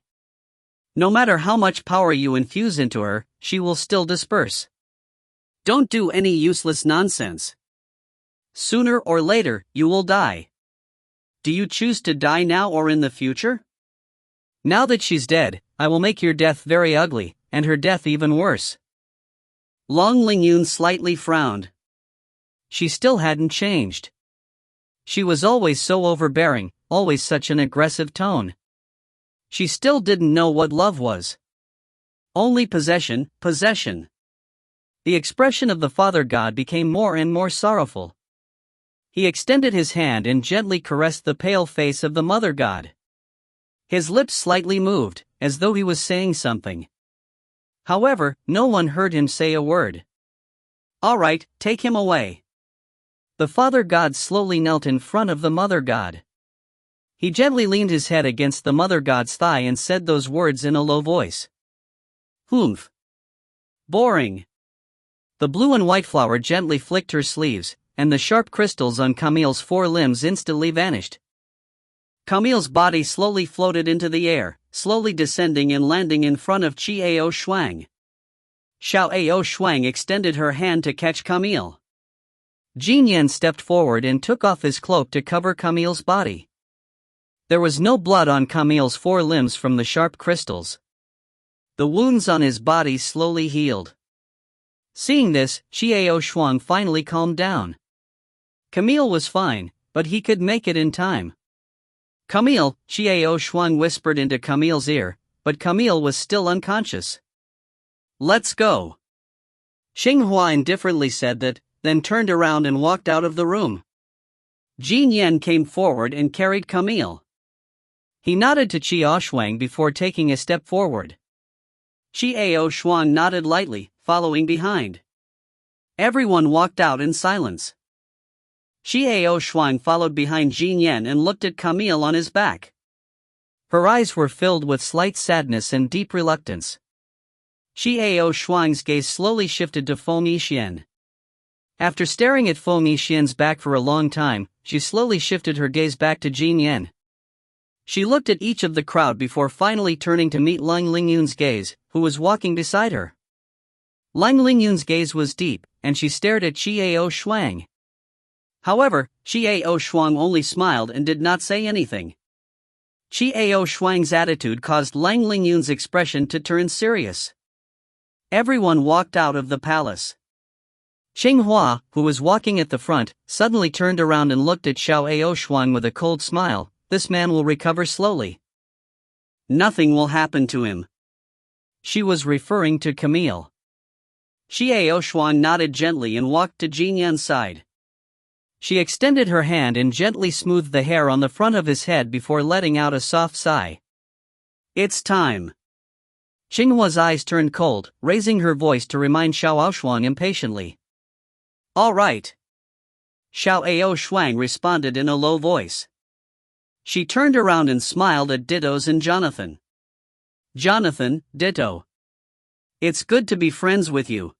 No matter how much power you infuse into her, she will still disperse. Don't do any useless nonsense. Sooner or later, you will die. Do you choose to die now or in the future? Now that she's dead, I will make your death very ugly, and her death even worse. Long Lingyun slightly frowned. She still hadn't changed. She was always so overbearing, always such an aggressive tone. She still didn't know what love was. Only possession, possession. The expression of the father god became more and more sorrowful. He extended his hand and gently caressed the pale face of the mother god. His lips slightly moved, as though he was saying something. However, no one heard him say a word. All right, take him away. The father god slowly knelt in front of the mother god. He gently leaned his head against the mother god's thigh and said those words in a low voice. Humph. Boring. The blue and white flower gently flicked her sleeves, and the sharp crystals on Camille's four limbs instantly vanished. Camille's body slowly floated into the air, slowly descending and landing in front of Xiao Shuang. Xiao Shuang extended her hand to catch Camille. Jin Yan stepped forward and took off his cloak to cover Camille's body. There was no blood on Camille's four limbs from the sharp crystals. The wounds on his body slowly healed. Seeing this, Xiao Shuang finally calmed down. Camille was fine, but he could make it in time. Camille, Xiao Shuang whispered into Camille's ear, but Camille was still unconscious. Let's go. Xinghua indifferently said that, then turned around and walked out of the room. Jin Yan came forward and carried Camille. He nodded to Xiao Shuang before taking a step forward. Xiao Shuang nodded lightly, following behind. Everyone walked out in silence. Xiao Shuang followed behind Jin Yan and looked at Camille on his back. Her eyes were filled with slight sadness and deep reluctance. Xiao Shuang's gaze slowly shifted to Feng Yixian. After staring at Feng Yixian's back for a long time, she slowly shifted her gaze back to Jin Yan. She looked at each of the crowd before finally turning to meet Lang Lingyun's gaze, who was walking beside her. Lang Lingyun's gaze was deep, and she stared at Xiao Shuang. However, Xiao Shuang only smiled and did not say anything. Xiao Shuang's attitude caused Lang Lingyun's expression to turn serious. Everyone walked out of the palace. Qinghua, who was walking at the front, suddenly turned around and looked at Xiao Shuang with a cold smile. This man will recover slowly. Nothing will happen to him. She was referring to Camille. Xiao Shuang nodded gently and walked to Jin Yan's side. She extended her hand and gently smoothed the hair on the front of his head before letting out a soft sigh. It's time. Qinghua's eyes turned cold, raising her voice to remind Xiao Shuang impatiently. All right. Xiao Shuang responded in a low voice. She turned around and smiled at Dittos and Jonathan. Jonathan, Ditto. It's good to be friends with you.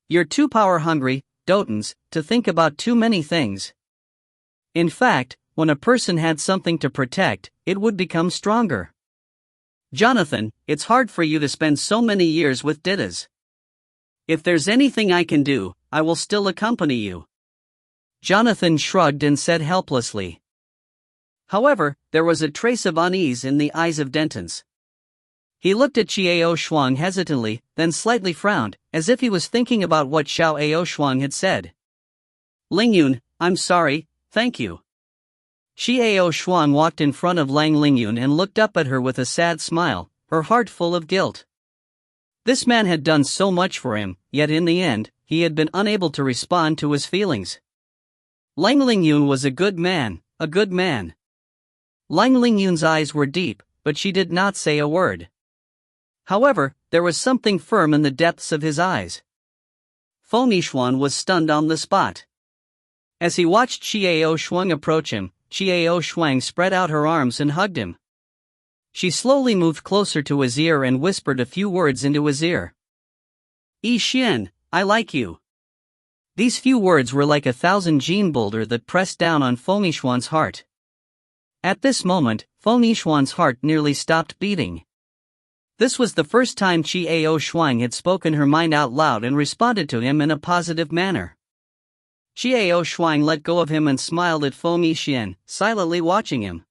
You're too power-hungry, Dotons, to think about too many things. In fact, when a person had something to protect, it would become stronger. Jonathan, it's hard for you to spend so many years with Dittos. If there's anything I can do, I will still accompany you. Jonathan shrugged and said helplessly. However, there was a trace of unease in the eyes of Dentons. He looked at Xiao Shuang hesitantly, then slightly frowned, as if he was thinking about what Xiao Shuang had said. Lingyun, I'm sorry, thank you. Xiao Shuang walked in front of Lang Lingyun and looked up at her with a sad smile, her heart full of guilt. This man had done so much for him, yet in the end, he had been unable to respond to his feelings. Lang Lingyun was a good man, a good man. Lang Lingyun's eyes were deep, but she did not say a word. However, there was something firm in the depths of his eyes. Feng Yixuan was stunned on the spot. As he watched Xiao Shuang approach him, Xiao Shuang spread out her arms and hugged him. She slowly moved closer to his ear and whispered a few words into his ear. Yi Xian, I like you. These few words were like 1,000 gene boulder that pressed down on Feng Yixuan's heart. At this moment, Feng Yixuan's heart nearly stopped beating. This was the first time Xiao Shuang had spoken her mind out loud and responded to him in a positive manner. Xiao Shuang let go of him and smiled at Feng Yixuan, silently watching him.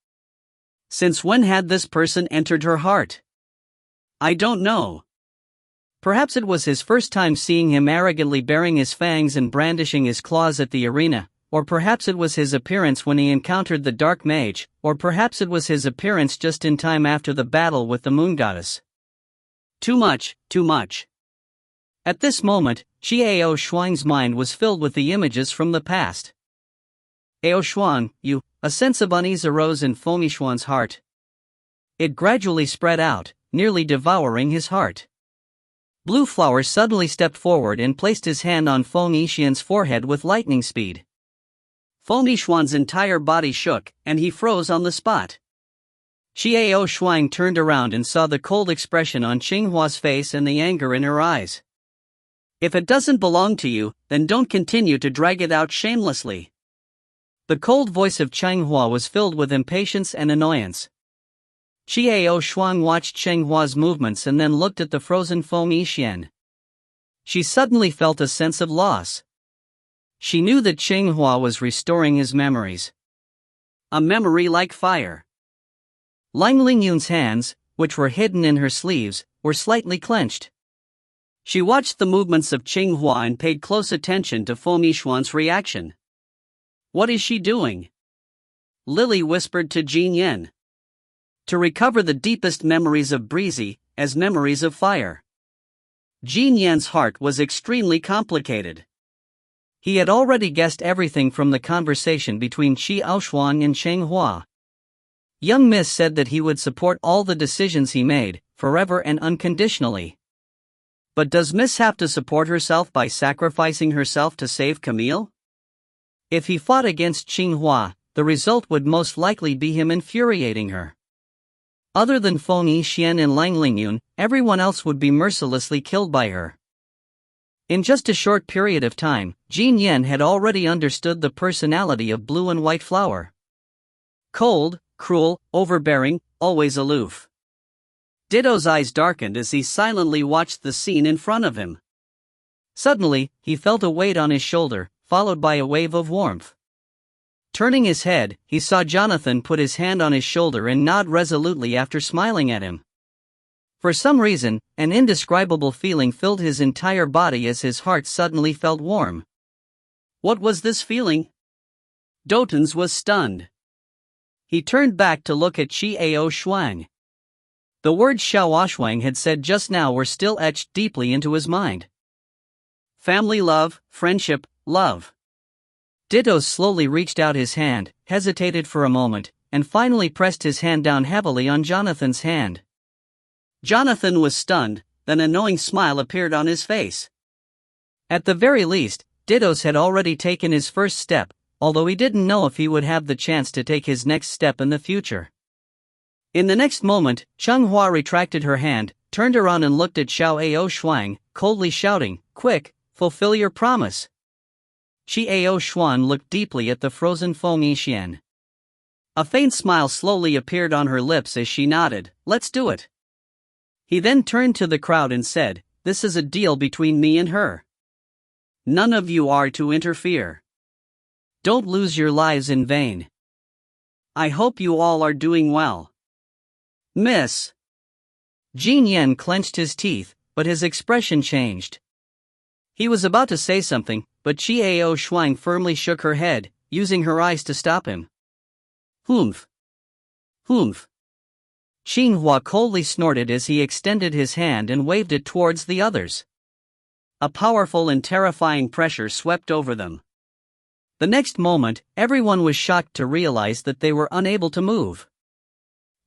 Since when had this person entered her heart? I don't know. Perhaps it was his first time seeing him arrogantly baring his fangs and brandishing his claws at the arena, or perhaps it was his appearance when he encountered the Dark Mage, or perhaps it was his appearance just in time after the battle with the Moon Goddess. Too much, too much. At this moment, Xiao Shuang's mind was filled with the images from the past. Ao Shuang, you, a sense of unease arose in Feng Yixuan's heart. It gradually spread out, nearly devouring his heart. Blue Flower suddenly stepped forward and placed his hand on Feng Yixuan's forehead with lightning speed. Feng Yixuan's entire body shook, and he froze on the spot. Xiao Shuang turned around and saw the cold expression on Qinghua's face and the anger in her eyes. If it doesn't belong to you, then don't continue to drag it out shamelessly. The cold voice of Qinghua was filled with impatience and annoyance. Xiao Shuang watched Qinghua's movements and then looked at the frozen Feng Yixuan. She suddenly felt a sense of loss. She knew that Qinghua was restoring his memories. A memory like fire. Lang Lingyun's hands, which were hidden in her sleeves, were slightly clenched. She watched the movements of Qinghua and paid close attention to Feng Yixuan's reaction. What is she doing? Lily whispered to Jin Yan. To recover the deepest memories of Breezy, as memories of fire. Jin Yan's heart was extremely complicated. He had already guessed everything from the conversation between Xiao Shuang and Qinghua. Young Miss said that he would support all the decisions he made, forever and unconditionally. But does Miss have to support herself by sacrificing herself to save Camille? If he fought against Qinghua, the result would most likely be him infuriating her. Other than Feng Yixuan and Lang Lingyun, everyone else would be mercilessly killed by her. In just a short period of time, Jin Yan had already understood the personality of Blue and White Flower. Cold, cruel, overbearing, always aloof. Ditto's eyes darkened as he silently watched the scene in front of him. Suddenly, he felt a weight on his shoulder, followed by a wave of warmth. Turning his head, he saw Jonathan put his hand on his shoulder and nod resolutely after smiling at him. For some reason, an indescribable feeling filled his entire body as his heart suddenly felt warm. What was this feeling? Dotens was stunned. He turned back to look at Xiao Shuang. The words Xiao Shuang had said just now were still etched deeply into his mind. Family love, friendship, love. Ditto slowly reached out his hand, hesitated for a moment, and finally pressed his hand down heavily on Jonathan's hand. Jonathan was stunned, then a knowing smile appeared on his face. At the very least, Ditto's had already taken his first step, although he didn't know if he would have the chance to take his next step in the future. In the next moment, Changhua retracted her hand, turned around and looked at Xiao Shuang, coldly shouting, "Quick, fulfill your promise." Xiao Shuang looked deeply at the frozen Feng Yixian. A faint smile slowly appeared on her lips as she nodded, "Let's do it." He then turned to the crowd and said, "This is a deal between me and her. None of you are to interfere. Don't lose your lives in vain. I hope you all are doing well. Miss." Jin Yan clenched his teeth, but his expression changed. He was about to say something, but Xiao Shuang firmly shook her head, using her eyes to stop him. "Humph. Humph." Xinhua coldly snorted as he extended his hand and waved it towards the others. A powerful and terrifying pressure swept over them. The next moment, everyone was shocked to realize that they were unable to move.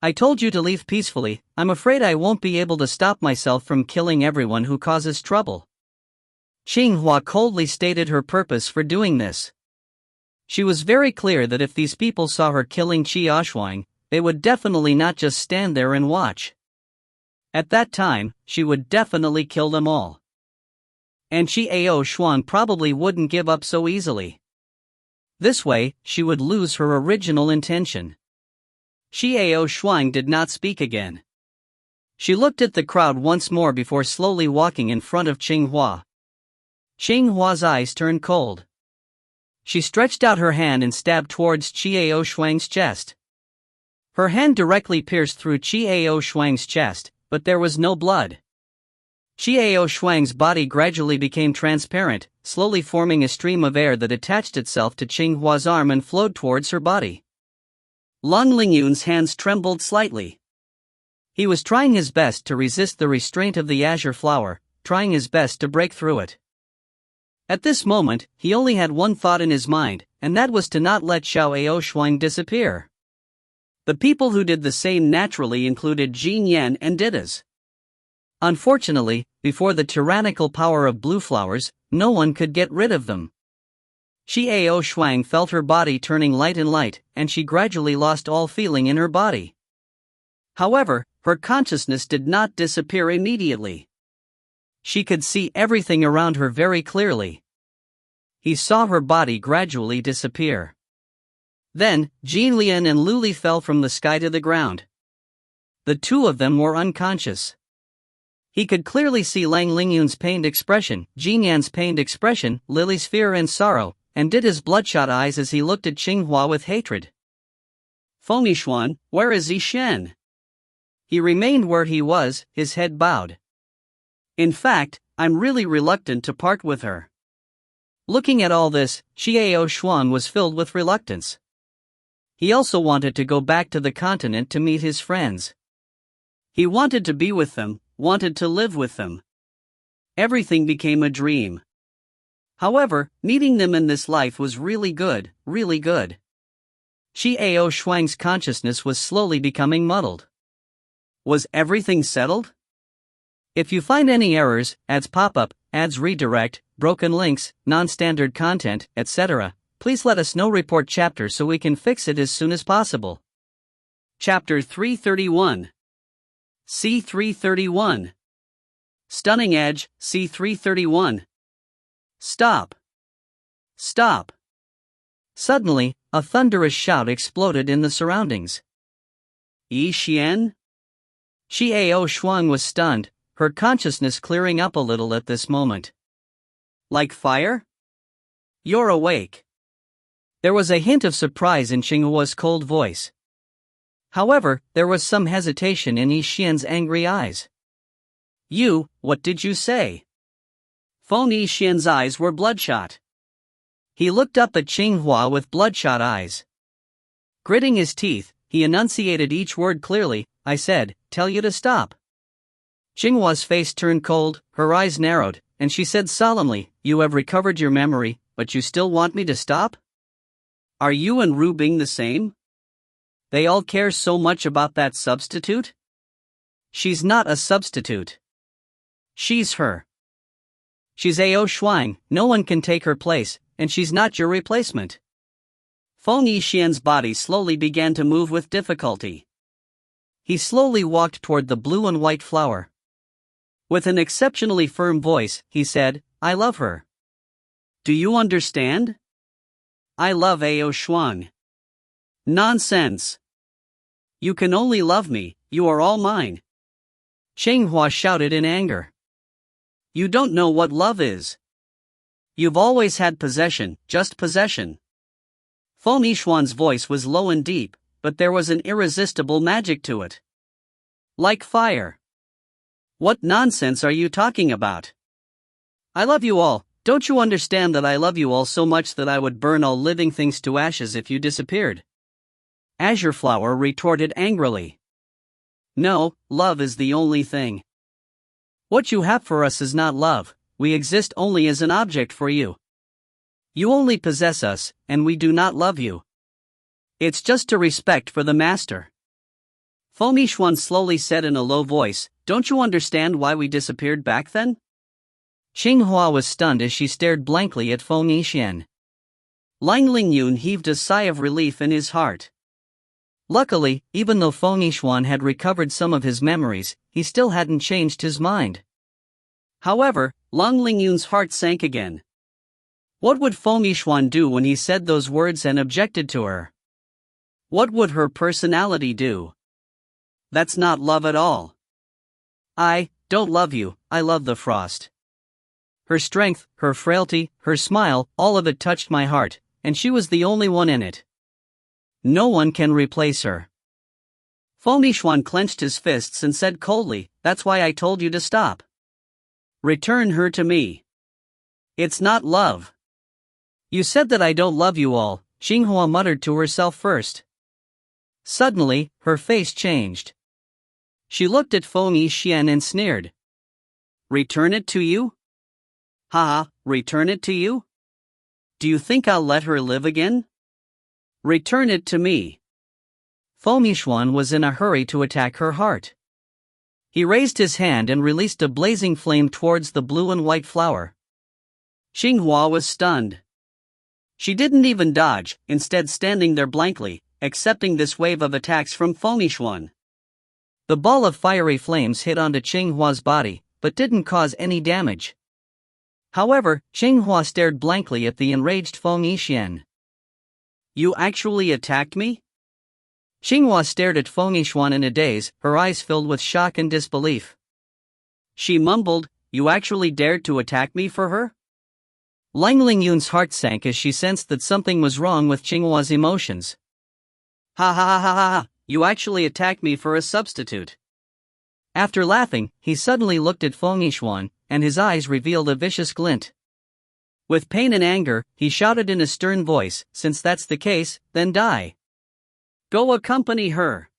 "I told you to leave peacefully. I'm afraid I won't be able to stop myself from killing everyone who causes trouble." Xinhua coldly stated her purpose for doing this. She was very clear that if these people saw her killing Qi Shuang, they would definitely not just stand there and watch. At that time, she would definitely kill them all. And Xiao Shuang probably wouldn't give up so easily. This way, she would lose her original intention. Xiao Shuang did not speak again. She looked at the crowd once more before slowly walking in front of Xinhua. Xinghua's eyes turned cold. She stretched out her hand and stabbed towards Xiao Shuang's chest. Her hand directly pierced through Xiao Shuang's chest, but there was no blood. Xiao Shuang's body gradually became transparent, slowly forming a stream of air that attached itself to Xinghua's arm and flowed towards her body. Long Lingyun's hands trembled slightly. He was trying his best to resist the restraint of the azure flower, trying his best to break through it. At this moment, he only had one thought in his mind, and that was to not let Xiao Shuang disappear. The people who did the same naturally included Jin Yan and Dittas. Unfortunately, before the tyrannical power of blue flowers, no one could get rid of them. Xiao Shuang felt her body turning light and light, and she gradually lost all feeling in her body. However, her consciousness did not disappear immediately. She could see everything around her very clearly. He saw her body gradually disappear. Then, Jin Lian and Lu Li fell from the sky to the ground. The two of them were unconscious. He could clearly see Lang Lingyun's pained expression, Jin Yan's pained expression, Lily's fear and sorrow, and did his bloodshot eyes as he looked at Xinghua with hatred. "Feng Yixuan, where is Yixuan?" He remained where he was, his head bowed. "In fact, I'm really reluctant to part with her." Looking at all this, Xiao Shuang was filled with reluctance. He also wanted to go back to the continent to meet his friends. He wanted to be with them, wanted to live with them. Everything became a dream. However, meeting them in this life was really good, really good. Xiao Shuang's consciousness was slowly becoming muddled. Was everything settled? If you find any errors, ads pop up, ads redirect, broken links, non-standard content, etc., please let us know. Report chapter so we can fix it as soon as possible. Chapter 331. C331. Stunning Edge, C331. Stop. Stop. Suddenly, a thunderous shout exploded in the surroundings. Yixuan? Xiao Shuang was stunned, her consciousness clearing up a little at this moment. Like fire? You're awake. There was a hint of surprise in Qinghua's cold voice. However, there was some hesitation in Yixian's angry eyes. What did you say? Feng Yixian's eyes were bloodshot. He looked up at Qinghua with bloodshot eyes. Gritting his teeth, he enunciated each word clearly. I said, tell you to stop. Qinghua's face turned cold, her eyes narrowed, and she said solemnly, you have recovered your memory, but you still want me to stop? Are you and Ru Bing the same? They all care so much about that substitute? She's not a substitute. She's her. She's Ao Shuang, no one can take her place, and she's not your replacement. Feng Yixian's body slowly began to move with difficulty. He slowly walked toward the blue and white flower. With an exceptionally firm voice, he said, I love her. Do you understand? I love Ao Shuang. Nonsense. You can only love me, you are all mine. Qinghua shouted in anger. You don't know what love is. You've always had possession, just possession. Feng Yixuan's voice was low and deep, but there was an irresistible magic to it. Like fire. What nonsense are you talking about? I love you all. Don't you understand that I love you all so much that I would burn all living things to ashes if you disappeared? Azure Flower retorted angrily. No, love is the only thing. What you have for us is not love, we exist only as an object for you. You only possess us, and we do not love you. It's just a respect for the master. Feng Yixuan slowly said in a low voice, don't you understand why we disappeared back then? Qinghua was stunned as she stared blankly at Feng Yixian. Lang Lingyun heaved a sigh of relief in his heart. Luckily, even though Feng Yixuan had recovered some of his memories, he still hadn't changed his mind. However, Lang Lingyun's heart sank again. What would Feng Yixuan do when he said those words and objected to her? What would her personality do? That's not love at all. I don't love you, I love the frost. Her strength, her frailty, her smile, all of it touched my heart, and she was the only one in it. No one can replace her. Feng Yixuan clenched his fists and said coldly, that's why I told you to stop. Return her to me. It's not love. You said that I don't love you all, Qinghua muttered to herself first. Suddenly, her face changed. She looked at Feng Yixian and sneered. Return it to you? Haha, return it to you? Do you think I'll let her live again? Return it to me. Feng Yixuan was in a hurry to attack her heart. He raised his hand and released a blazing flame towards the blue and white flower. Qinghua was stunned. She didn't even dodge, instead standing there blankly, accepting this wave of attacks from Feng Yixuan. The ball of fiery flames hit onto Qinghua's body, but didn't cause any damage. However, Qinghua stared blankly at the enraged Feng Yixian. You actually attacked me? Qinghua stared at Feng Yixuan in a daze, her eyes filled with shock and disbelief. She mumbled, you actually dared to attack me for her? Lang Lingyun's heart sank as she sensed that something was wrong with Qinghua's emotions. Ha ha ha ha ha, you actually attacked me for a substitute. After laughing, he suddenly looked at Feng Yixuan, and his eyes revealed a vicious glint. With pain and anger, he shouted in a stern voice, since that's the case, then die. Go accompany her.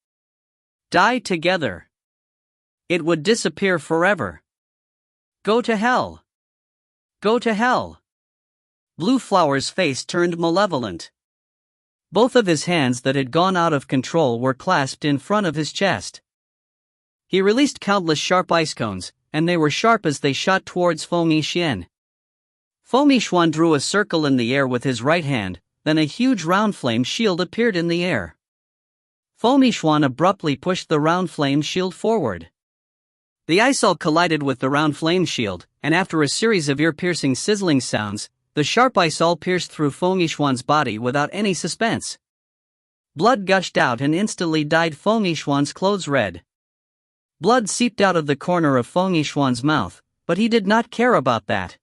Die together. It would disappear forever. Go to hell. Go to hell. Blue Flower's face turned malevolent. Both of his hands that had gone out of control were clasped in front of his chest. He released countless sharp ice cones, and they were sharp as they shot towards Feng Yixian. Feng Yixuan drew a circle in the air with his right hand, then a huge round flame shield appeared in the air. Feng Yixuan abruptly pushed the round flame shield forward. The ice all collided with the round flame shield, and after a series of ear-piercing sizzling sounds, the sharp ice all pierced through Feng Yixuan's body without any suspense. Blood gushed out and instantly dyed Feng Yixuan's clothes red. Blood seeped out of the corner of Feng Yixuan's mouth, but he did not care about that.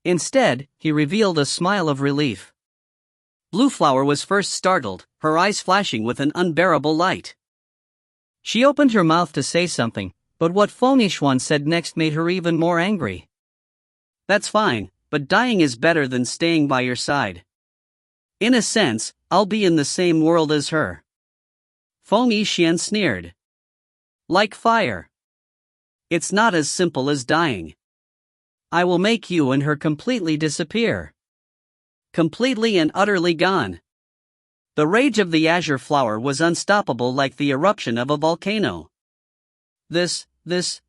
Instead, he revealed a smile of relief. Blue Flower was first startled, her eyes flashing with an unbearable light. She opened her mouth to say something, but what Feng Yixuan said next made her even more angry. "That's fine, but dying is better than staying by your side. In a sense, I'll be in the same world as her." Feng Yixuan sneered. "Like fire. It's not as simple as dying. I will make you and her completely disappear. Completely and utterly gone." The rage of the azure flower was unstoppable like the eruption of a volcano. This is.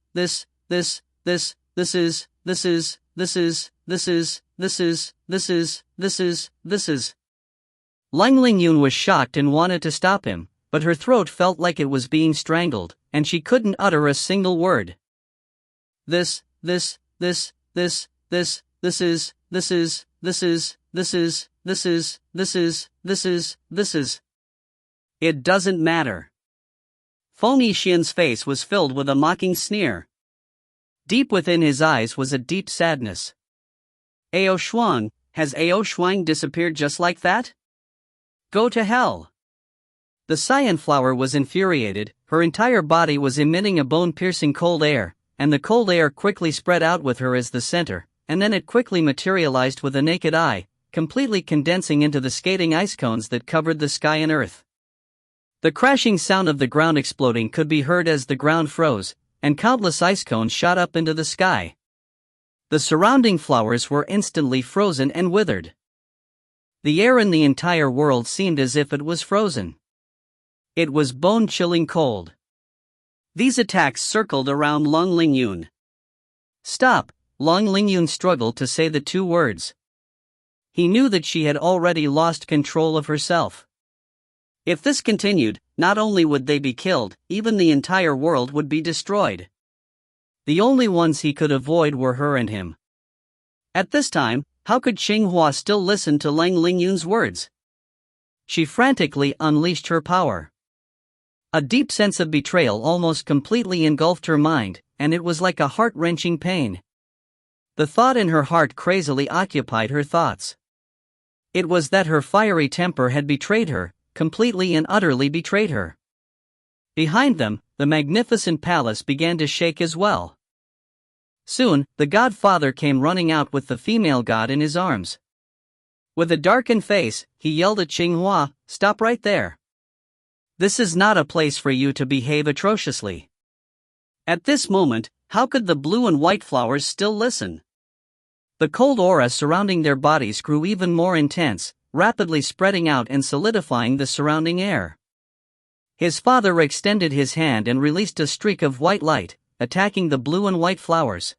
Lang Lingyun was shocked and wanted to stop him, but her throat felt like it was being strangled, and she couldn't utter a single word. This is. It doesn't matter. Feng Yixuan's face was filled with a mocking sneer. Deep within his eyes was a deep sadness. "Ao Shuang, has Ao Shuang disappeared just like that? Go to hell." The cyan flower was infuriated, her entire body was emitting a bone-piercing cold air, and the cold air quickly spread out with her as the center, and then it quickly materialized with the naked eye, completely condensing into the skating ice cones that covered the sky and earth. The crashing sound of the ground exploding could be heard as the ground froze, and countless ice cones shot up into the sky. The surrounding flowers were instantly frozen and withered. The air in the entire world seemed as if it was frozen. It was bone-chilling cold. These attacks circled around Lang Lingyun. "Stop!" Lang Lingyun struggled to say the two words. He knew that she had already lost control of herself. If this continued, not only would they be killed, even the entire world would be destroyed. The only ones he could avoid were her and him. At this time, how could Xinghua still listen to Lang Lingyun's words? She frantically unleashed her power. A deep sense of betrayal almost completely engulfed her mind, and it was like a heart-wrenching pain. The thought in her heart crazily occupied her thoughts. It was that her fiery temper had betrayed her, completely and utterly betrayed her. Behind them, the magnificent palace began to shake as well. Soon, the godfather came running out with the female god in his arms. With a darkened face, he yelled at Xinghua, "Stop right there. This is not a place for you to behave atrociously." At this moment, how could the blue and white flowers still listen? The cold aura surrounding their bodies grew even more intense, rapidly spreading out and solidifying the surrounding air. His father extended his hand and released a streak of white light, attacking the blue and white flowers.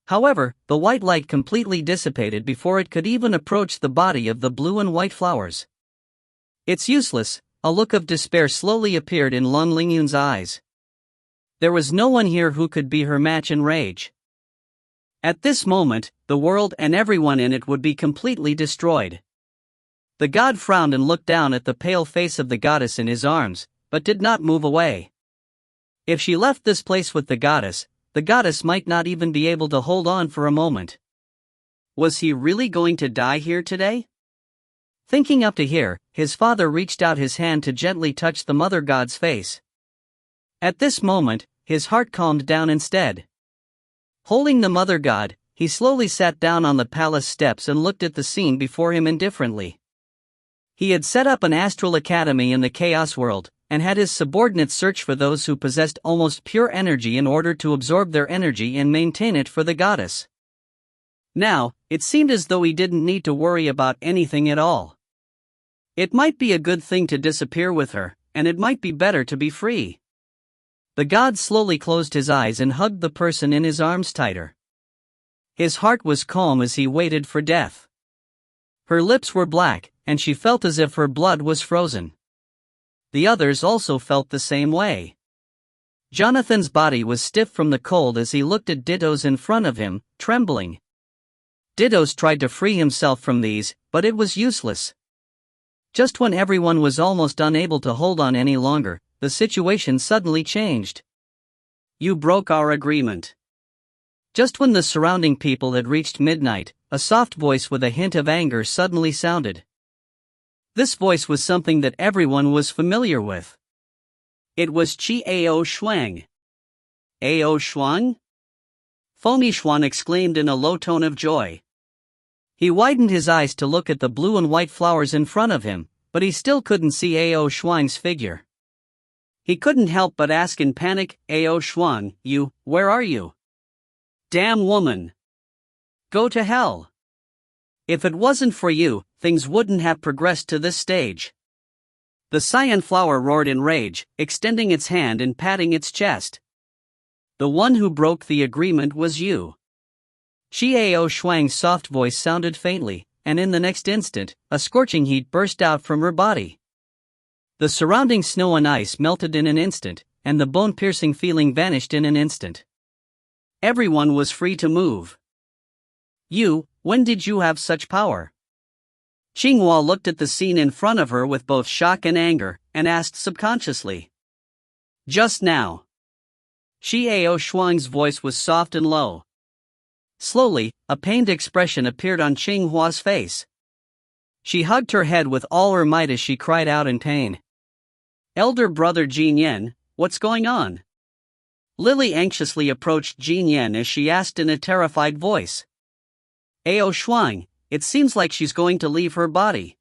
However, the white light completely dissipated before it could even approach the body of the blue and white flowers. "It's useless," a look of despair slowly appeared in Lang Lingyun's eyes. There was no one here who could be her match in rage. At this moment, the world and everyone in it would be completely destroyed. The god frowned and looked down at the pale face of the goddess in his arms, but did not move away. If she left this place with the goddess might not even be able to hold on for a moment. Was he really going to die here today? Thinking up to here, his father reached out his hand to gently touch the mother god's face. At this moment, his heart calmed down instead. Holding the mother god, he slowly sat down on the palace steps and looked at the scene before him indifferently. He had set up an astral academy in the chaos world, and had his subordinates search for those who possessed almost pure energy in order to absorb their energy and maintain it for the goddess. Now, it seemed as though he didn't need to worry about anything at all. It might be a good thing to disappear with her, and it might be better to be free. The god slowly closed his eyes and hugged the person in his arms tighter. His heart was calm as he waited for death. Her lips were black, and she felt as if her blood was frozen. The others also felt the same way. Jonathan's body was stiff from the cold as he looked at Dittos in front of him, trembling. Dittos tried to free himself from these, but it was useless. Just when everyone was almost unable to hold on any longer, the situation suddenly changed. You broke our agreement. Just when the surrounding people had reached midnight, a soft voice with a hint of anger suddenly sounded. This voice was something that everyone was familiar with. It was Qi Ao Shuang. Ao Shuang? Feng Yixuan exclaimed in a low tone of joy. He widened his eyes to look at the blue and white flowers in front of him, but he still couldn't see Ao Shuang's figure. He couldn't help but ask in panic, Ao Shuang, where are you? Damn woman! Go to hell! If it wasn't for you, things wouldn't have progressed to this stage. The cyan flower roared in rage, extending its hand and patting its chest. The one who broke the agreement was you. Qi Ao Shuang's soft voice sounded faintly, and in the next instant, a scorching heat burst out from her body. The surrounding snow and ice melted in an instant, and the bone-piercing feeling vanished in an instant. Everyone was free to move. When did you have such power? Qinghua looked at the scene in front of her with both shock and anger, and asked subconsciously. Just now. Qi Ao Shuang's voice was soft and low. Slowly, a pained expression appeared on Qinghua's face. She hugged her head with all her might as she cried out in pain. Elder brother Jin Yan, what's going on? Lily anxiously approached Jin Yan as she asked in a terrified voice. Ao Shuang, it seems like she's going to leave her body.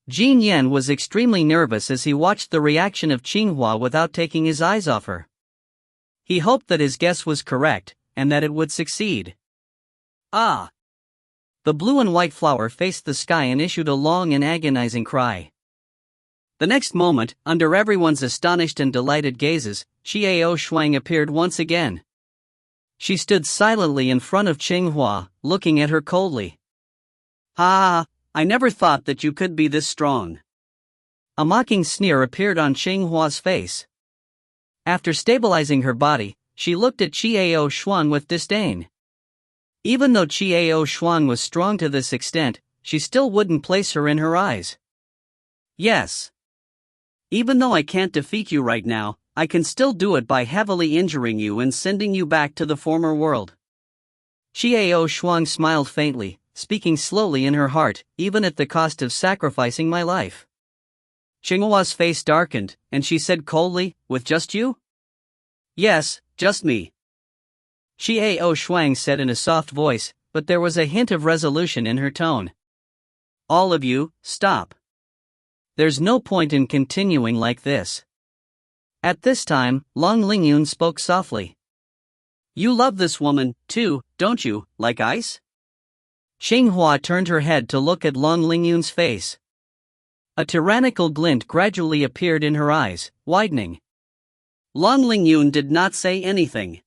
Jin Yan was extremely nervous as he watched the reaction of Qinghua without taking his eyes off her. He hoped that his guess was correct, and that it would succeed. Ah! The blue and white flower faced the sky and issued a long and agonizing cry. The next moment, under everyone's astonished and delighted gazes, Qi Ao Shuang appeared once again. She stood silently in front of Qinghua, looking at her coldly. Ha! I never thought that you could be this strong. A mocking sneer appeared on Qinghua's face. After stabilizing her body, she looked at Qi Ao Shuang with disdain. Even though Qi Ao Shuang was strong to this extent, she still wouldn't place her in her eyes. Yes. Even though I can't defeat you right now, I can still do it by heavily injuring you and sending you back to the former world. Qi Ao Shuang smiled faintly, speaking slowly in her heart, even at the cost of sacrificing my life. Qinghua's face darkened, and she said coldly, with just you? Yes, just me. Qi Ao Shuang said in a soft voice, but there was a hint of resolution in her tone. All of you, stop. There's no point in continuing like this. At this time, Long Lingyun spoke softly. You love this woman, too, don't you, like ice? Qinghua turned her head to look at Long Lingyun's face. A tyrannical glint gradually appeared in her eyes, widening. Long Lingyun did not say anything.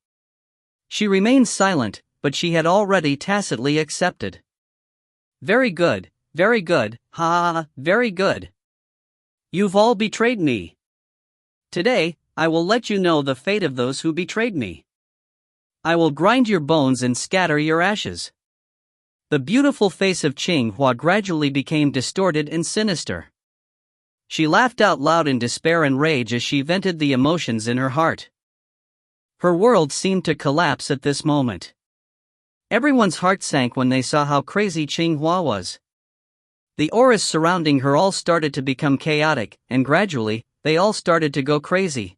She remained silent, but she had already tacitly accepted. Very good, ha, very good. You've all betrayed me. Today, I will let you know the fate of those who betrayed me. I will grind your bones and scatter your ashes. The beautiful face of Qinghua gradually became distorted and sinister. She laughed out loud in despair and rage as she vented the emotions in her heart. Her world seemed to collapse at this moment. Everyone's heart sank when they saw how crazy Qinghua was. The auras surrounding her all started to become chaotic, and gradually, they all started to go crazy.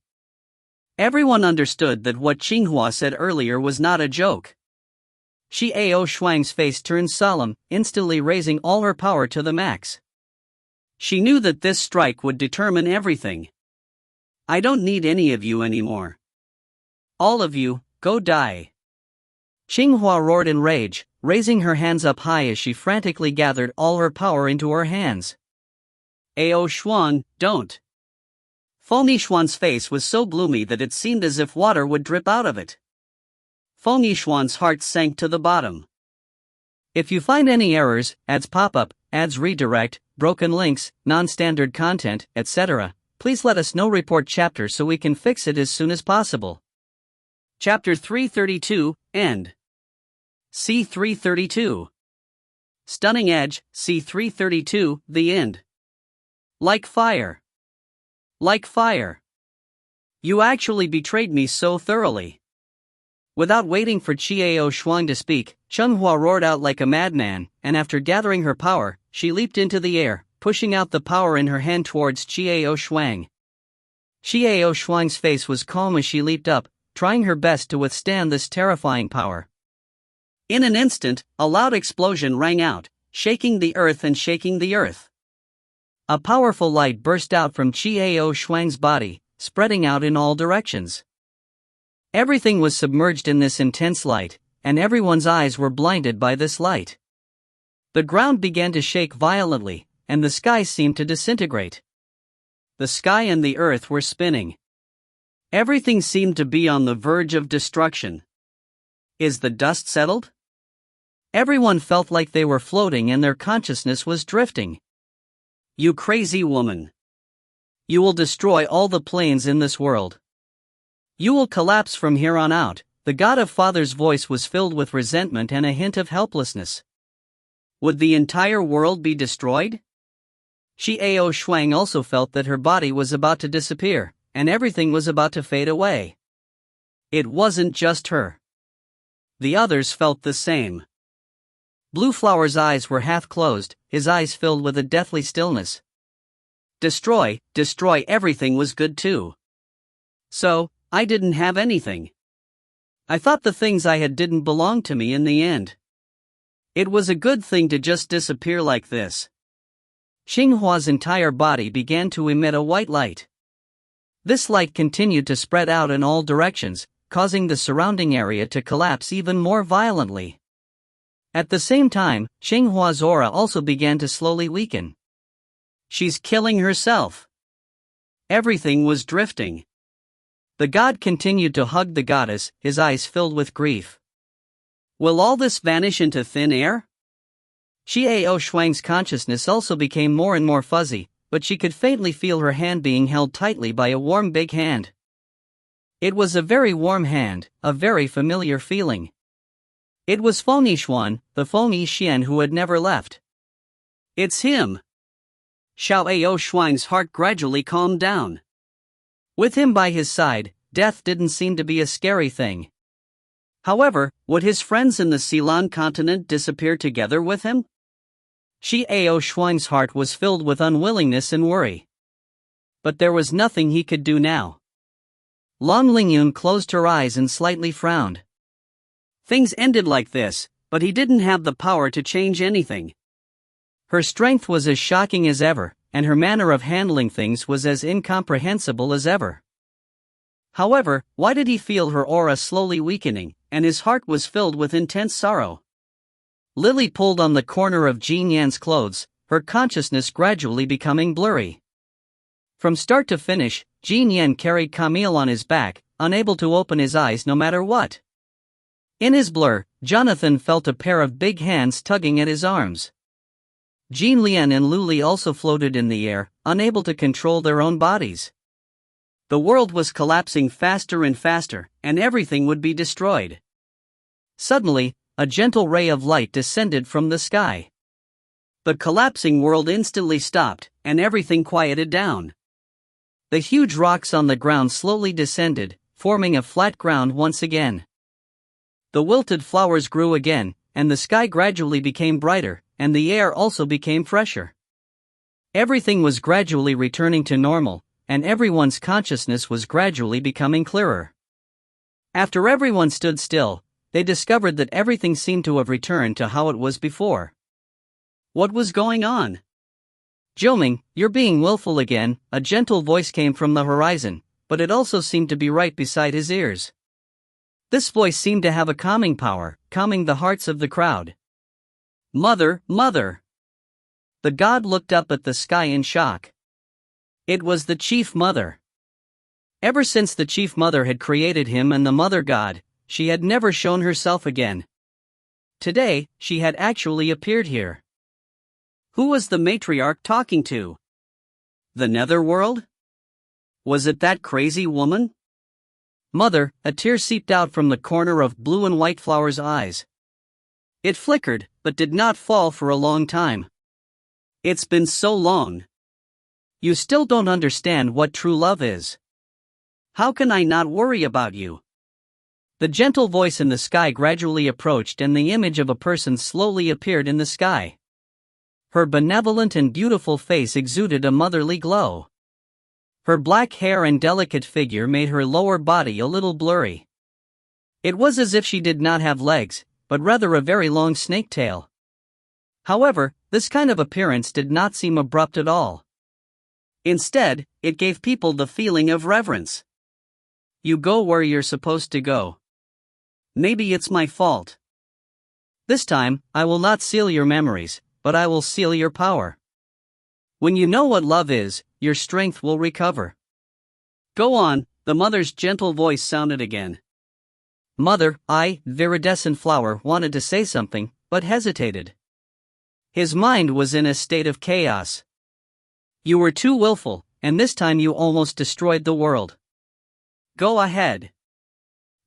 Everyone understood that what Qinghua said earlier was not a joke. Qi Ao Shuang's face turned solemn, instantly raising all her power to the max. She knew that this strike would determine everything. I don't need any of you anymore. All of you, go die. Qinghua roared in rage, raising her hands up high as she frantically gathered all her power into her hands. Ao Shuang, don't. Feng Yixuan's face was so gloomy that it seemed as if water would drip out of it. Feng Yixuan's heart sank to the bottom. If you find any errors, ads pop up, ads redirect, broken links, non-standard content, etc., please let us know. Report chapter so we can fix it as soon as possible. Chapter 332, End. C332. Stunning Edge, C332, The End. Like fire. Like fire. You actually betrayed me so thoroughly. Without waiting for Qiao Shuang to speak, Chenghua roared out like a madman, and after gathering her power, she leaped into the air, pushing out the power in her hand towards Qiao Shuang. Qiao Shuang's face was calm as she leaped up, trying her best to withstand this terrifying power. In an instant, a loud explosion rang out, shaking the earth and shaking the earth. A powerful light burst out from Qiao Shuang's body, spreading out in all directions. Everything was submerged in this intense light, and everyone's eyes were blinded by this light. The ground began to shake violently, and the sky seemed to disintegrate. The sky and the earth were spinning. Everything seemed to be on the verge of destruction. Is the dust settled? Everyone felt like they were floating and their consciousness was drifting. You crazy woman. You will destroy all the planes in this world. You will collapse from here on out. The God of Father's voice was filled with resentment and a hint of helplessness. Would the entire world be destroyed? Qiao Shuang also felt that her body was about to disappear, and everything was about to fade away. It wasn't just her. The others felt the same. Blue Flower's eyes were half closed, his eyes filled with a deathly stillness. Destroy everything was good too. So, I didn't have anything. I thought the things I had didn't belong to me in the end. It was a good thing to just disappear like this. Xinghua's entire body began to emit a white light. This light continued to spread out in all directions, causing the surrounding area to collapse even more violently. At the same time, Xinghua's aura also began to slowly weaken. She's killing herself. Everything was drifting. The god continued to hug the goddess, his eyes filled with grief. Will all this vanish into thin air? Qiao Shuang's consciousness also became more and more fuzzy, but she could faintly feel her hand being held tightly by a warm big hand. It was a very warm hand, a very familiar feeling. It was Feng Yixuan, the Feng Yixian who had never left. It's him. Xiao Shuang's heart gradually calmed down. With him by his side, death didn't seem to be a scary thing. However, would his friends in the Ceylon continent disappear together with him? Qiao Shuang's heart was filled with unwillingness and worry. But there was nothing he could do now. Long Lingyun closed her eyes and slightly frowned. Things ended like this, but he didn't have the power to change anything. Her strength was as shocking as ever, and her manner of handling things was as incomprehensible as ever. However, why did he feel her aura slowly weakening, and his heart was filled with intense sorrow? Lily pulled on the corner of Jin Yan's clothes, her consciousness gradually becoming blurry. From start to finish, Jin Yan carried Camille on his back, unable to open his eyes no matter what. In his blur, Jonathan felt a pair of big hands tugging at his arms. Jean Lian and Luli also floated in the air, unable to control their own bodies. The world was collapsing faster and faster, and everything would be destroyed. Suddenly, a gentle ray of light descended from the sky. The collapsing world instantly stopped, and everything quieted down. The huge rocks on the ground slowly descended, forming a flat ground once again. The wilted flowers grew again, and the sky gradually became brighter, and the air also became fresher. Everything was gradually returning to normal, and everyone's consciousness was gradually becoming clearer. After everyone stood still, they discovered that everything seemed to have returned to how it was before. What was going on? Jiuming, you're being willful again, a gentle voice came from the horizon, but it also seemed to be right beside his ears. This voice seemed to have a calming power, calming the hearts of the crowd. Mother, mother! The god looked up at the sky in shock. It was the chief mother. Ever since the chief mother had created him and the mother god, she had never shown herself again. Today, she had actually appeared here. Who was the matriarch talking to? The netherworld? Was it that crazy woman? Mother, a tear seeped out from the corner of Blue and White Flower's eyes. It flickered, but did not fall for a long time. It's been so long. You still don't understand what true love is. How can I not worry about you? The gentle voice in the sky gradually approached and the image of a person slowly appeared in the sky. Her benevolent and beautiful face exuded a motherly glow. Her black hair and delicate figure made her lower body a little blurry. It was as if she did not have legs, but rather a very long snake tail. However, this kind of appearance did not seem abrupt at all. Instead, it gave people the feeling of reverence. You go where you're supposed to go. Maybe it's my fault. This time, I will not seal your memories, but I will seal your power. When you know what love is, your strength will recover. Go on, the mother's gentle voice sounded again. Mother, Viridescent Flower, wanted to say something, but hesitated. His mind was in a state of chaos. You were too willful, and this time you almost destroyed the world. Go ahead.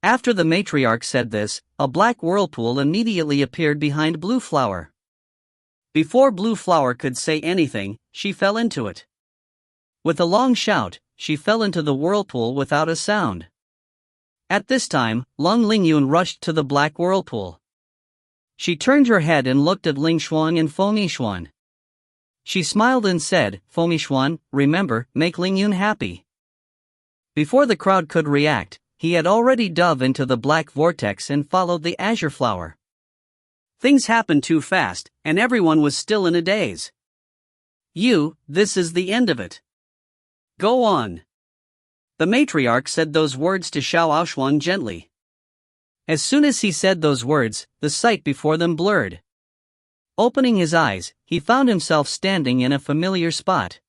After the matriarch said this, a black whirlpool immediately appeared behind Blue Flower. Before Blue Flower could say anything, she fell into it. With a long shout, she fell into the whirlpool without a sound. At this time, Long Lingyun rushed to the black whirlpool. She turned her head and looked at Ling Xuan and Feng Yixuan. She smiled and said, Feng Yixuan, remember, make Lingyun happy. Before the crowd could react, he had already dove into the black vortex and followed the azure flower. Things happened too fast, and everyone was still in a daze. This is the end of it. Go on. The matriarch said those words to Xiao Aoshuan gently. As soon as he said those words, the sight before them blurred. Opening his eyes, he found himself standing in a familiar spot.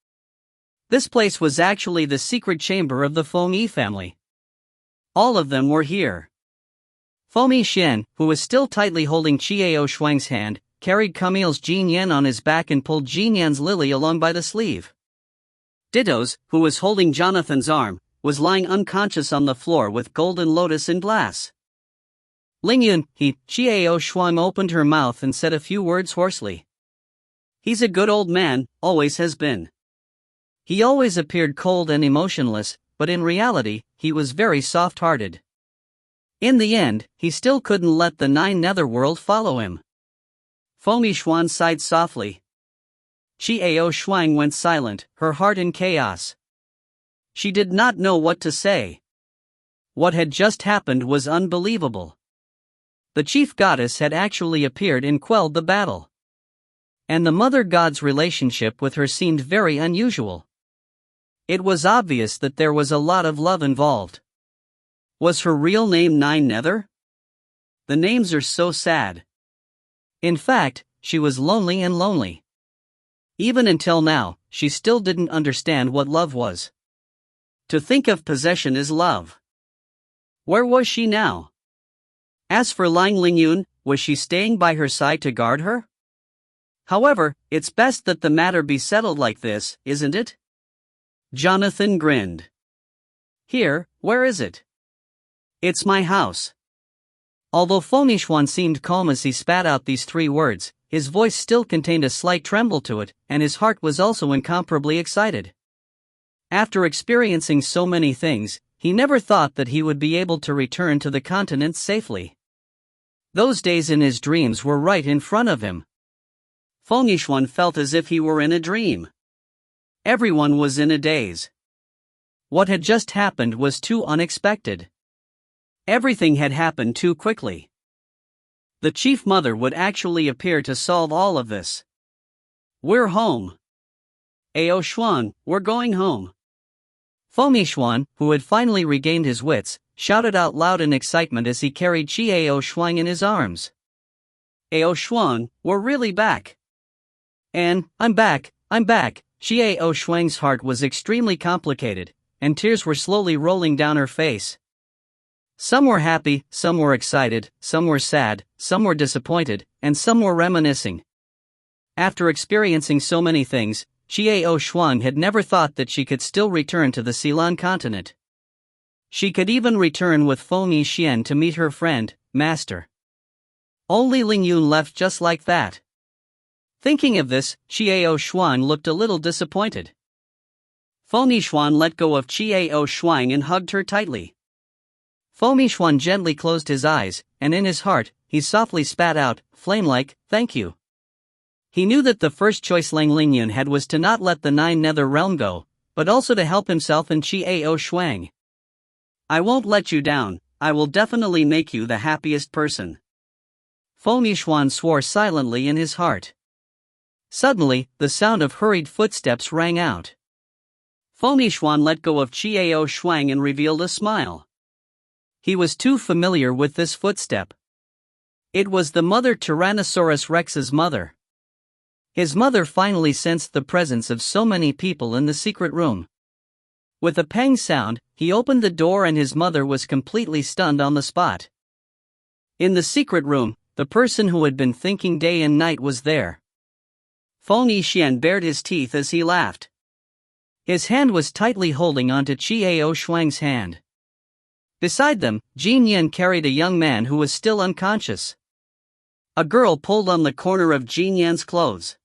This place was actually the secret chamber of the Feng Yi family. All of them were here. Feng Yixian, who was still tightly holding Chiao Shuang's hand, carried Camille's Jin Yan on his back and pulled Jin Yan's Lily along by the sleeve. Dittos, who was holding Jonathan's arm, was lying unconscious on the floor with Golden Lotus in glass. Lingyun, Chiao Shuang opened her mouth and said a few words hoarsely. He's a good old man, always has been. He always appeared cold and emotionless, but in reality, he was very soft-hearted. In the end, he still couldn't let the 9 netherworld follow him. Feng Yixuan sighed softly. Chiao Shuang went silent, her heart in chaos. She did not know what to say. What had just happened was unbelievable. The chief goddess had actually appeared and quelled the battle. And the mother god's relationship with her seemed very unusual. It was obvious that there was a lot of love involved. Was her real name 9 Nether? The names are so sad. In fact, she was lonely and lonely. Even until now, she still didn't understand what love was. To think of possession as love. Where was she now? As for Lang Lingyun, was she staying by her side to guard her? However, it's best that the matter be settled like this, isn't it? Jonathan grinned. Here, where is it? It's my house. Although Feng Yixuan seemed calm as he spat out these 3 words, his voice still contained a slight tremble to it, and his heart was also incomparably excited. After experiencing so many things, he never thought that he would be able to return to the continent safely. Those days in his dreams were right in front of him. Feng Yixuan felt as if he were in a dream. Everyone was in a daze. What had just happened was too unexpected. Everything had happened too quickly. The chief mother would actually appear to solve all of this. We're home. Ao Shuang, we're going home. Feng Yixuan, who had finally regained his wits, shouted out loud in excitement as he carried Chiao Shuang in his arms. Ao Shuang, we're really back. And, I'm back. Chiao Shuang's heart was extremely complicated, and tears were slowly rolling down her face. Some were happy, some were excited, some were sad, some were disappointed, and some were reminiscing. After experiencing so many things, Chiao Shuang had never thought that she could still return to the Ceylon continent. She could even return with Feng Yixian to meet her friend, Master. Only Lingyun left just like that. Thinking of this, Chiao Shuang looked a little disappointed. Feng Yixuan let go of Qiao Shuang and hugged her tightly. Feng Yixuan gently closed his eyes, and in his heart, he softly spat out, flame-like, "Thank you." He knew that the first choice Lang Lingyun had was to not let the 9 nether realm go, but also to help himself and Qiao Shuang. "I won't let you down, I will definitely make you the happiest person." Feng Yixuan swore silently in his heart. Suddenly, the sound of hurried footsteps rang out. Feng Yixuan let go of Qiao Shuang and revealed a smile. He was too familiar with this footstep. It was the mother Tyrannosaurus Rex's mother. His mother finally sensed the presence of so many people in the secret room. With a pang sound, he opened the door and his mother was completely stunned on the spot. In the secret room, the person who had been thinking day and night was there. Feng Yixuan bared his teeth as he laughed. His hand was tightly holding onto Qiao Shuang's hand. Beside them, Jin Yan carried a young man who was still unconscious. A girl pulled on the corner of Jin Yan's clothes.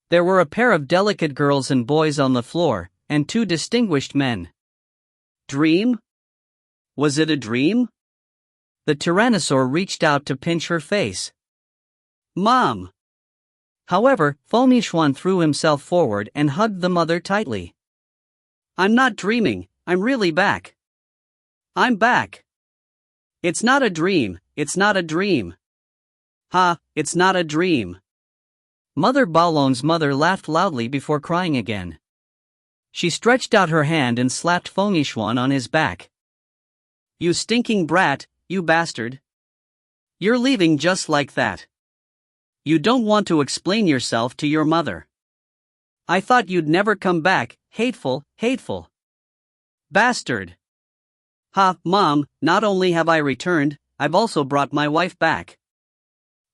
There were a pair of delicate girls and boys on the floor, and 2 distinguished men. Dream? Was it a dream? The tyrannosaur reached out to pinch her face. "Mom!" However, Feng Yixuan threw himself forward and hugged the mother tightly. "I'm not dreaming, I'm really back. I'm back. It's not a dream, it's not a dream. Ha, it's not a dream." Mother Baolong's mother laughed loudly before crying again. She stretched out her hand and slapped Feng Yixuan on his back. "You stinking brat, you bastard. You're leaving just like that. You don't want to explain yourself to your mother. I thought you'd never come back, hateful, hateful bastard." "Ha, Mom, not only have I returned, I've also brought my wife back."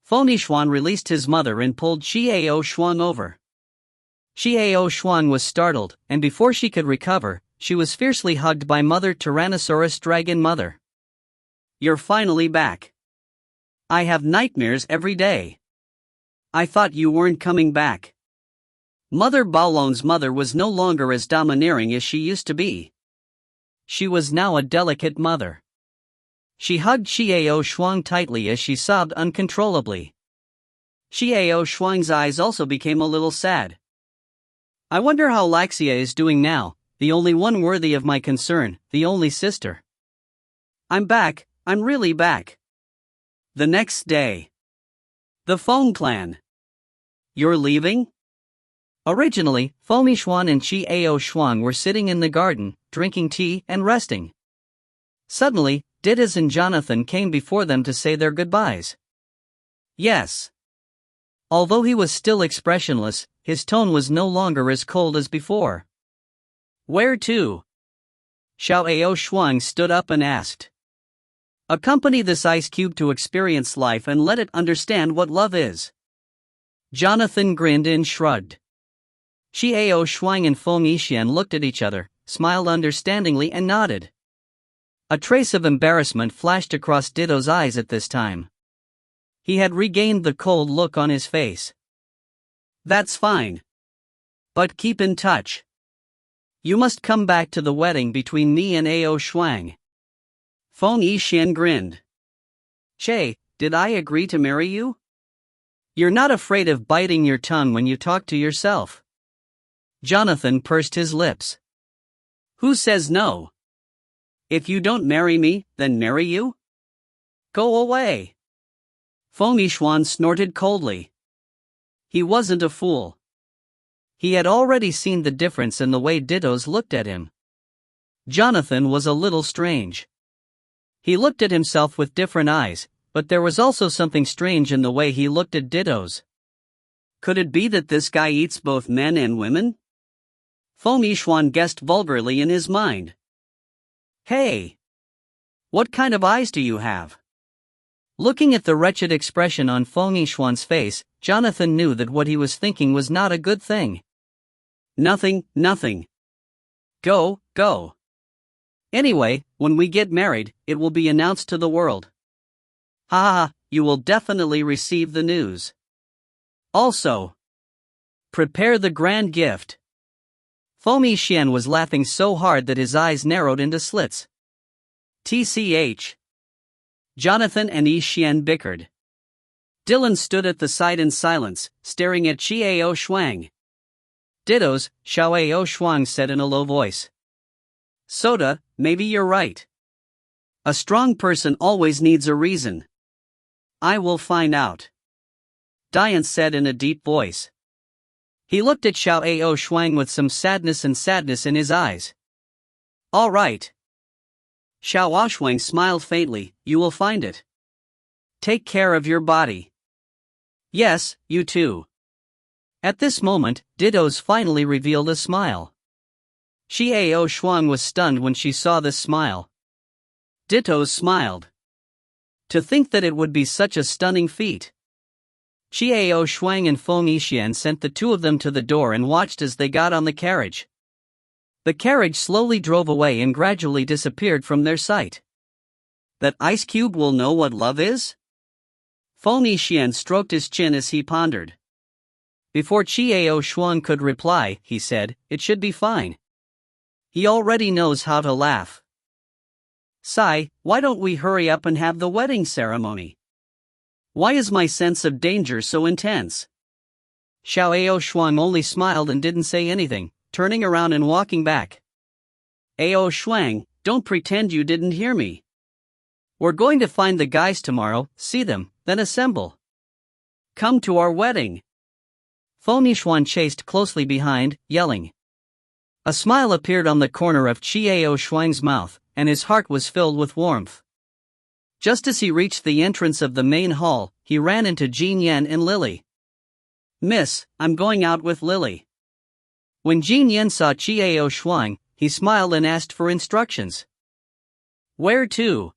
Feng Yixuan released his mother and pulled Qiao Shuang over. Qiao Shuang was startled, and before she could recover, she was fiercely hugged by Mother Tyrannosaurus Dragon Mother. "You're finally back. I have nightmares every day. I thought you weren't coming back." Mother Baolong's mother was no longer as domineering as she used to be. She was now a delicate mother. She hugged Qiao Shuang tightly as she sobbed uncontrollably. Qiao Shuang's eyes also became a little sad. "I wonder how Laxia is doing now, the only one worthy of my concern, the only sister." "I'm back, I'm really back." The next day. The Feng clan. "You're leaving?" Originally, Feng Yixuan and Qiao Shuang were sitting in the garden, drinking tea and resting. Suddenly, Didas and Jonathan came before them to say their goodbyes. "Yes." Although he was still expressionless, his tone was no longer as cold as before. "Where to?" Xiao Shuang stood up and asked. "Accompany this ice cube to experience life and let it understand what love is." Jonathan grinned and shrugged. Qiao Shuang and Feng Yixuan looked at each other, smiled understandingly and nodded. A trace of embarrassment flashed across Ditto's eyes at this time. He had regained the cold look on his face. "That's fine. But keep in touch. You must come back to the wedding between me and Ao Shuang." Feng Yixuan grinned. "Che, did I agree to marry you? You're not afraid of biting your tongue when you talk to yourself." Jonathan pursed his lips. "Who says no? If you don't marry me, then marry you? Go away." Feng Yixuan snorted coldly. He wasn't a fool. He had already seen the difference in the way Dittos looked at him. Jonathan was a little strange. He looked at himself with different eyes, but there was also something strange in the way he looked at Dittos. Could it be that this guy eats both men and women? Feng Yixuan guessed vulgarly in his mind. "Hey! What kind of eyes do you have?" Looking at the wretched expression on Feng Yixuan's face, Jonathan knew that what he was thinking was not a good thing. Nothing. Go. Anyway, when we get married, it will be announced to the world. Ha, you will definitely receive the news. Also, prepare the grand gift." Feng Yixian was laughing so hard that his eyes narrowed into slits. TCH. Jonathan and Yixian bickered. Dylan stood at the side in silence, staring at Xiao Shuang. Dittos, Xiao Shuang said in a low voice. Soda, maybe you're right. A strong person always needs a reason. I will find out. Diane said in a deep voice. He looked at Xiao Shuang with some sadness in his eyes. All right. Xiao Shuang smiled faintly, you will find it. Take care of your body. Yes, you too. At this moment, Dittos finally revealed a smile. Xiao Shuang was stunned when she saw this smile. Dittos smiled. To think that it would be such a stunning feat. Xiao Shuang and Feng Yixian sent the two of them to the door and watched as they got on the carriage. The carriage slowly drove away and gradually disappeared from their sight. That ice cube will know what love is? Feng Yixian stroked his chin as he pondered. Before Xiao Shuang could reply, he said, it should be fine. He already knows how to laugh. Sai, why don't we hurry up and have the wedding ceremony? Why is my sense of danger so intense? Xiao Shuang only smiled and didn't say anything, turning around and walking back. Ao Shuang, don't pretend you didn't hear me. We're going to find the guys tomorrow, see them, then assemble. Come to our wedding. Feng Yixian chased closely behind, yelling. A smile appeared on the corner of Xiao Shuang's mouth, and his heart was filled with warmth. Just as he reached the entrance of the main hall, he ran into Jin Yan and Lily. Miss, I'm going out with Lily. When Jin Yan saw Xiao Shuang, he smiled and asked for instructions. Where to?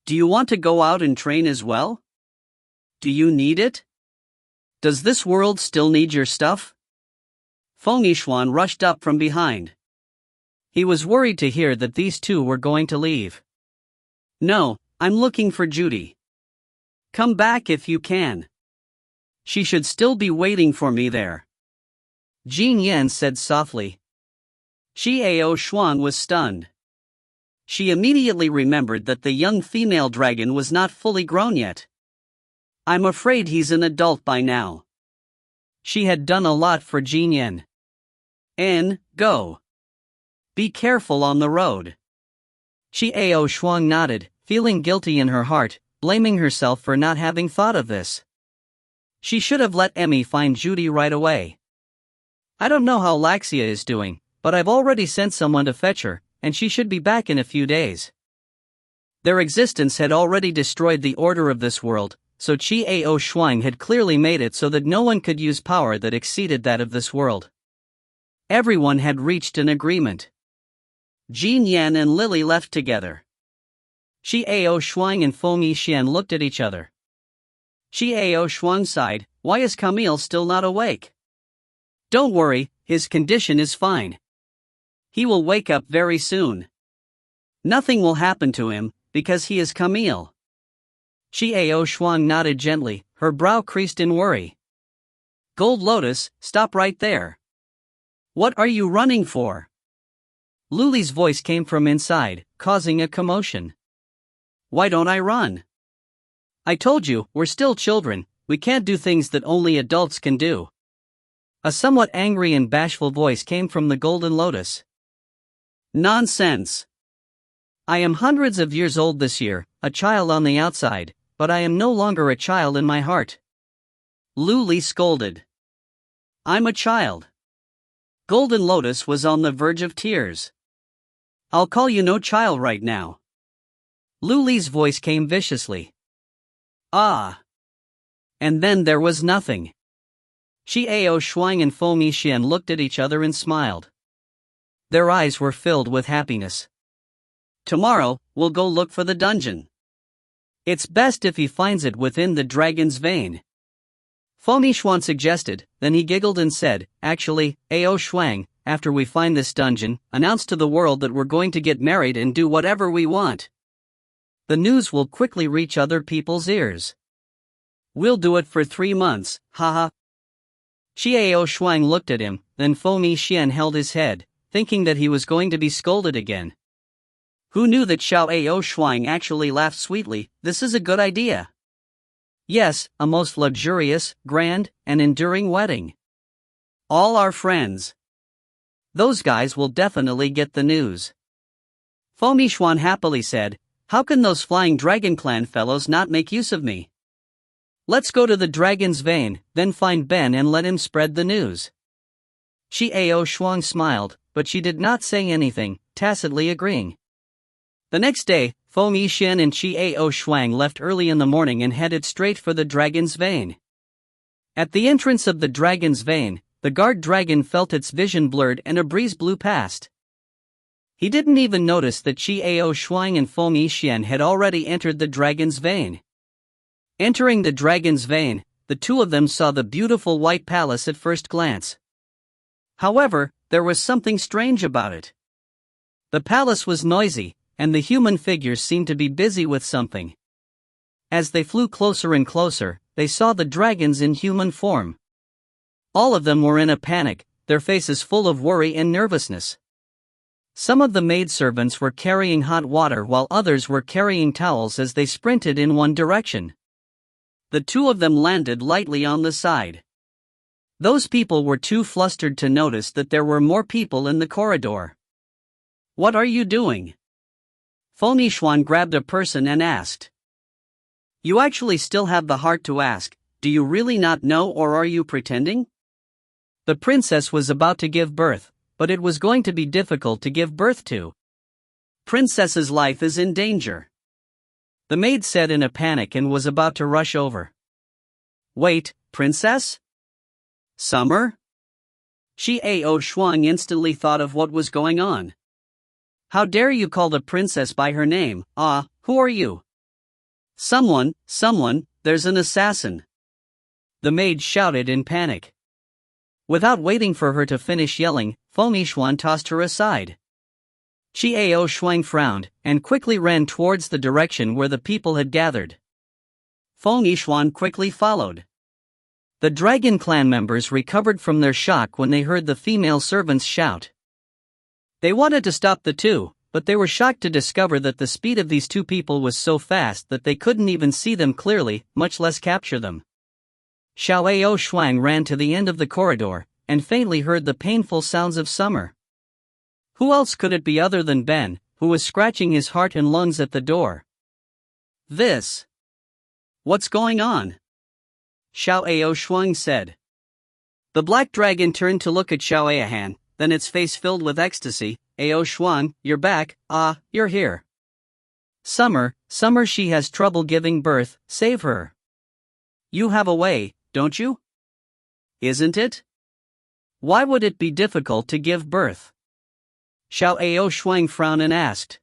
Do you want to go out and train as well? Do you need it? Does this world still need your stuff? Feng Yixian rushed up from behind. He was worried to hear that these two were going to leave. No, I'm looking for Judy. Come back if you can. She should still be waiting for me there. Jin Yan said softly. Xiao Shuang was stunned. She immediately remembered that the young female dragon was not fully grown yet. I'm afraid he's an adult by now. She had done a lot for Jin Yan. Go. Be careful on the road. Xiao Shuang nodded, feeling guilty in her heart, blaming herself for not having thought of this. She should have let Emmy find Judy right away. I don't know how Laxia is doing, but I've already sent someone to fetch her, and she should be back in a few days. Their existence had already destroyed the order of this world, so Xiao Shuang had clearly made it so that no one could use power that exceeded that of this world. Everyone had reached an agreement. Jin Yan and Lily left together. Xiao Shuang and Feng Yixian looked at each other. Xiao Shuang sighed, why is Camille still not awake? Don't worry, his condition is fine. He will wake up very soon. Nothing will happen to him, because he is Camille. Xiao Shuang nodded gently, her brow creased in worry. Gold Lotus, stop right there. What are you running for? Luli's voice came from inside, causing a commotion. Why don't I run? I told you, we're still children, we can't do things that only adults can do. A somewhat angry and bashful voice came from the Golden Lotus. Nonsense. I am hundreds of years old this year, a child on the outside, but I am no longer a child in my heart. Luli scolded. I'm a child. Golden Lotus was on the verge of tears. I'll call you no child right now. Luli's voice came viciously. Ah. And then there was nothing. Xiao Shuang and Feng Yixian looked at each other and smiled. Their eyes were filled with happiness. Tomorrow, we'll go look for the dungeon. It's best if he finds it within the dragon's vein. Feng Yixian suggested, then he giggled and said, actually, Ao Shuang, after we find this dungeon, announce to the world that we're going to get married and do whatever we want. The news will quickly reach other people's ears. We'll do it for 3 months, haha. Xiao Shuang looked at him, then Fo Mi Xian held his head, thinking that he was going to be scolded again. Who knew that Xiao Ao Shuang actually laughed sweetly? This is a good idea. Yes, a most luxurious, grand, and enduring wedding. All our friends. Those guys will definitely get the news. Fo Mi Xuan happily said, how can those flying dragon clan fellows not make use of me? Let's go to the dragon's vein, then find Ben and let him spread the news. Shi Ao Shuang smiled, but she did not say anything, tacitly agreeing. The next day, Fo Mi Xian and Shi Ao Shuang left early in the morning and headed straight for the dragon's vein. At the entrance of the dragon's vein, the guard dragon felt its vision blurred and a breeze blew past. He didn't even notice that Shi Ao Shuang and Fo Mi Xian had already entered the dragon's vein. Entering the dragon's vein, the two of them saw the beautiful white palace at first glance. However, there was something strange about it. The palace was noisy, and the human figures seemed to be busy with something. As they flew closer and closer, they saw the dragons in human form. All of them were in a panic, their faces full of worry and nervousness. Some of the maidservants were carrying hot water while others were carrying towels as they sprinted in one direction. The two of them landed lightly on the side. Those people were too flustered to notice that there were more people in the corridor. What are you doing? Fo Mi Xuan grabbed a person and asked. You actually still have the heart to ask, do you really not know or are you pretending? The princess was about to give birth, but it was going to be difficult to give birth to. Princess's life is in danger. The maid said in a panic and was about to rush over. Wait, princess? Summer? Shi Ao Shuang instantly thought of what was going on. How dare you call the princess by her name? Who are you? Someone, there's an assassin. The maid shouted in panic. Without waiting for her to finish yelling, Fo Mi Xuan tossed her aside. Shi Ao Shuang frowned, and quickly ran towards the direction where the people had gathered. Fo Mi Xuan quickly followed. The dragon clan members recovered from their shock when they heard the female servants shout. They wanted to stop the two, but they were shocked to discover that the speed of these two people was so fast that they couldn't even see them clearly, much less capture them. Xiao Ao Shuang ran to the end of the corridor, and faintly heard the painful sounds of summer. Who else could it be other than Ben, who was scratching his heart and lungs at the door? What's going on? Xiao Ao Shuang said. The black dragon turned to look at Xiao Ao, then its face filled with ecstasy. Ao Shuang, you're back, you're here. Summer, she has trouble giving birth, save her. You have a way, don't you? Isn't it? Why would it be difficult to give birth? Xiao Ao Shuang frowned and asked.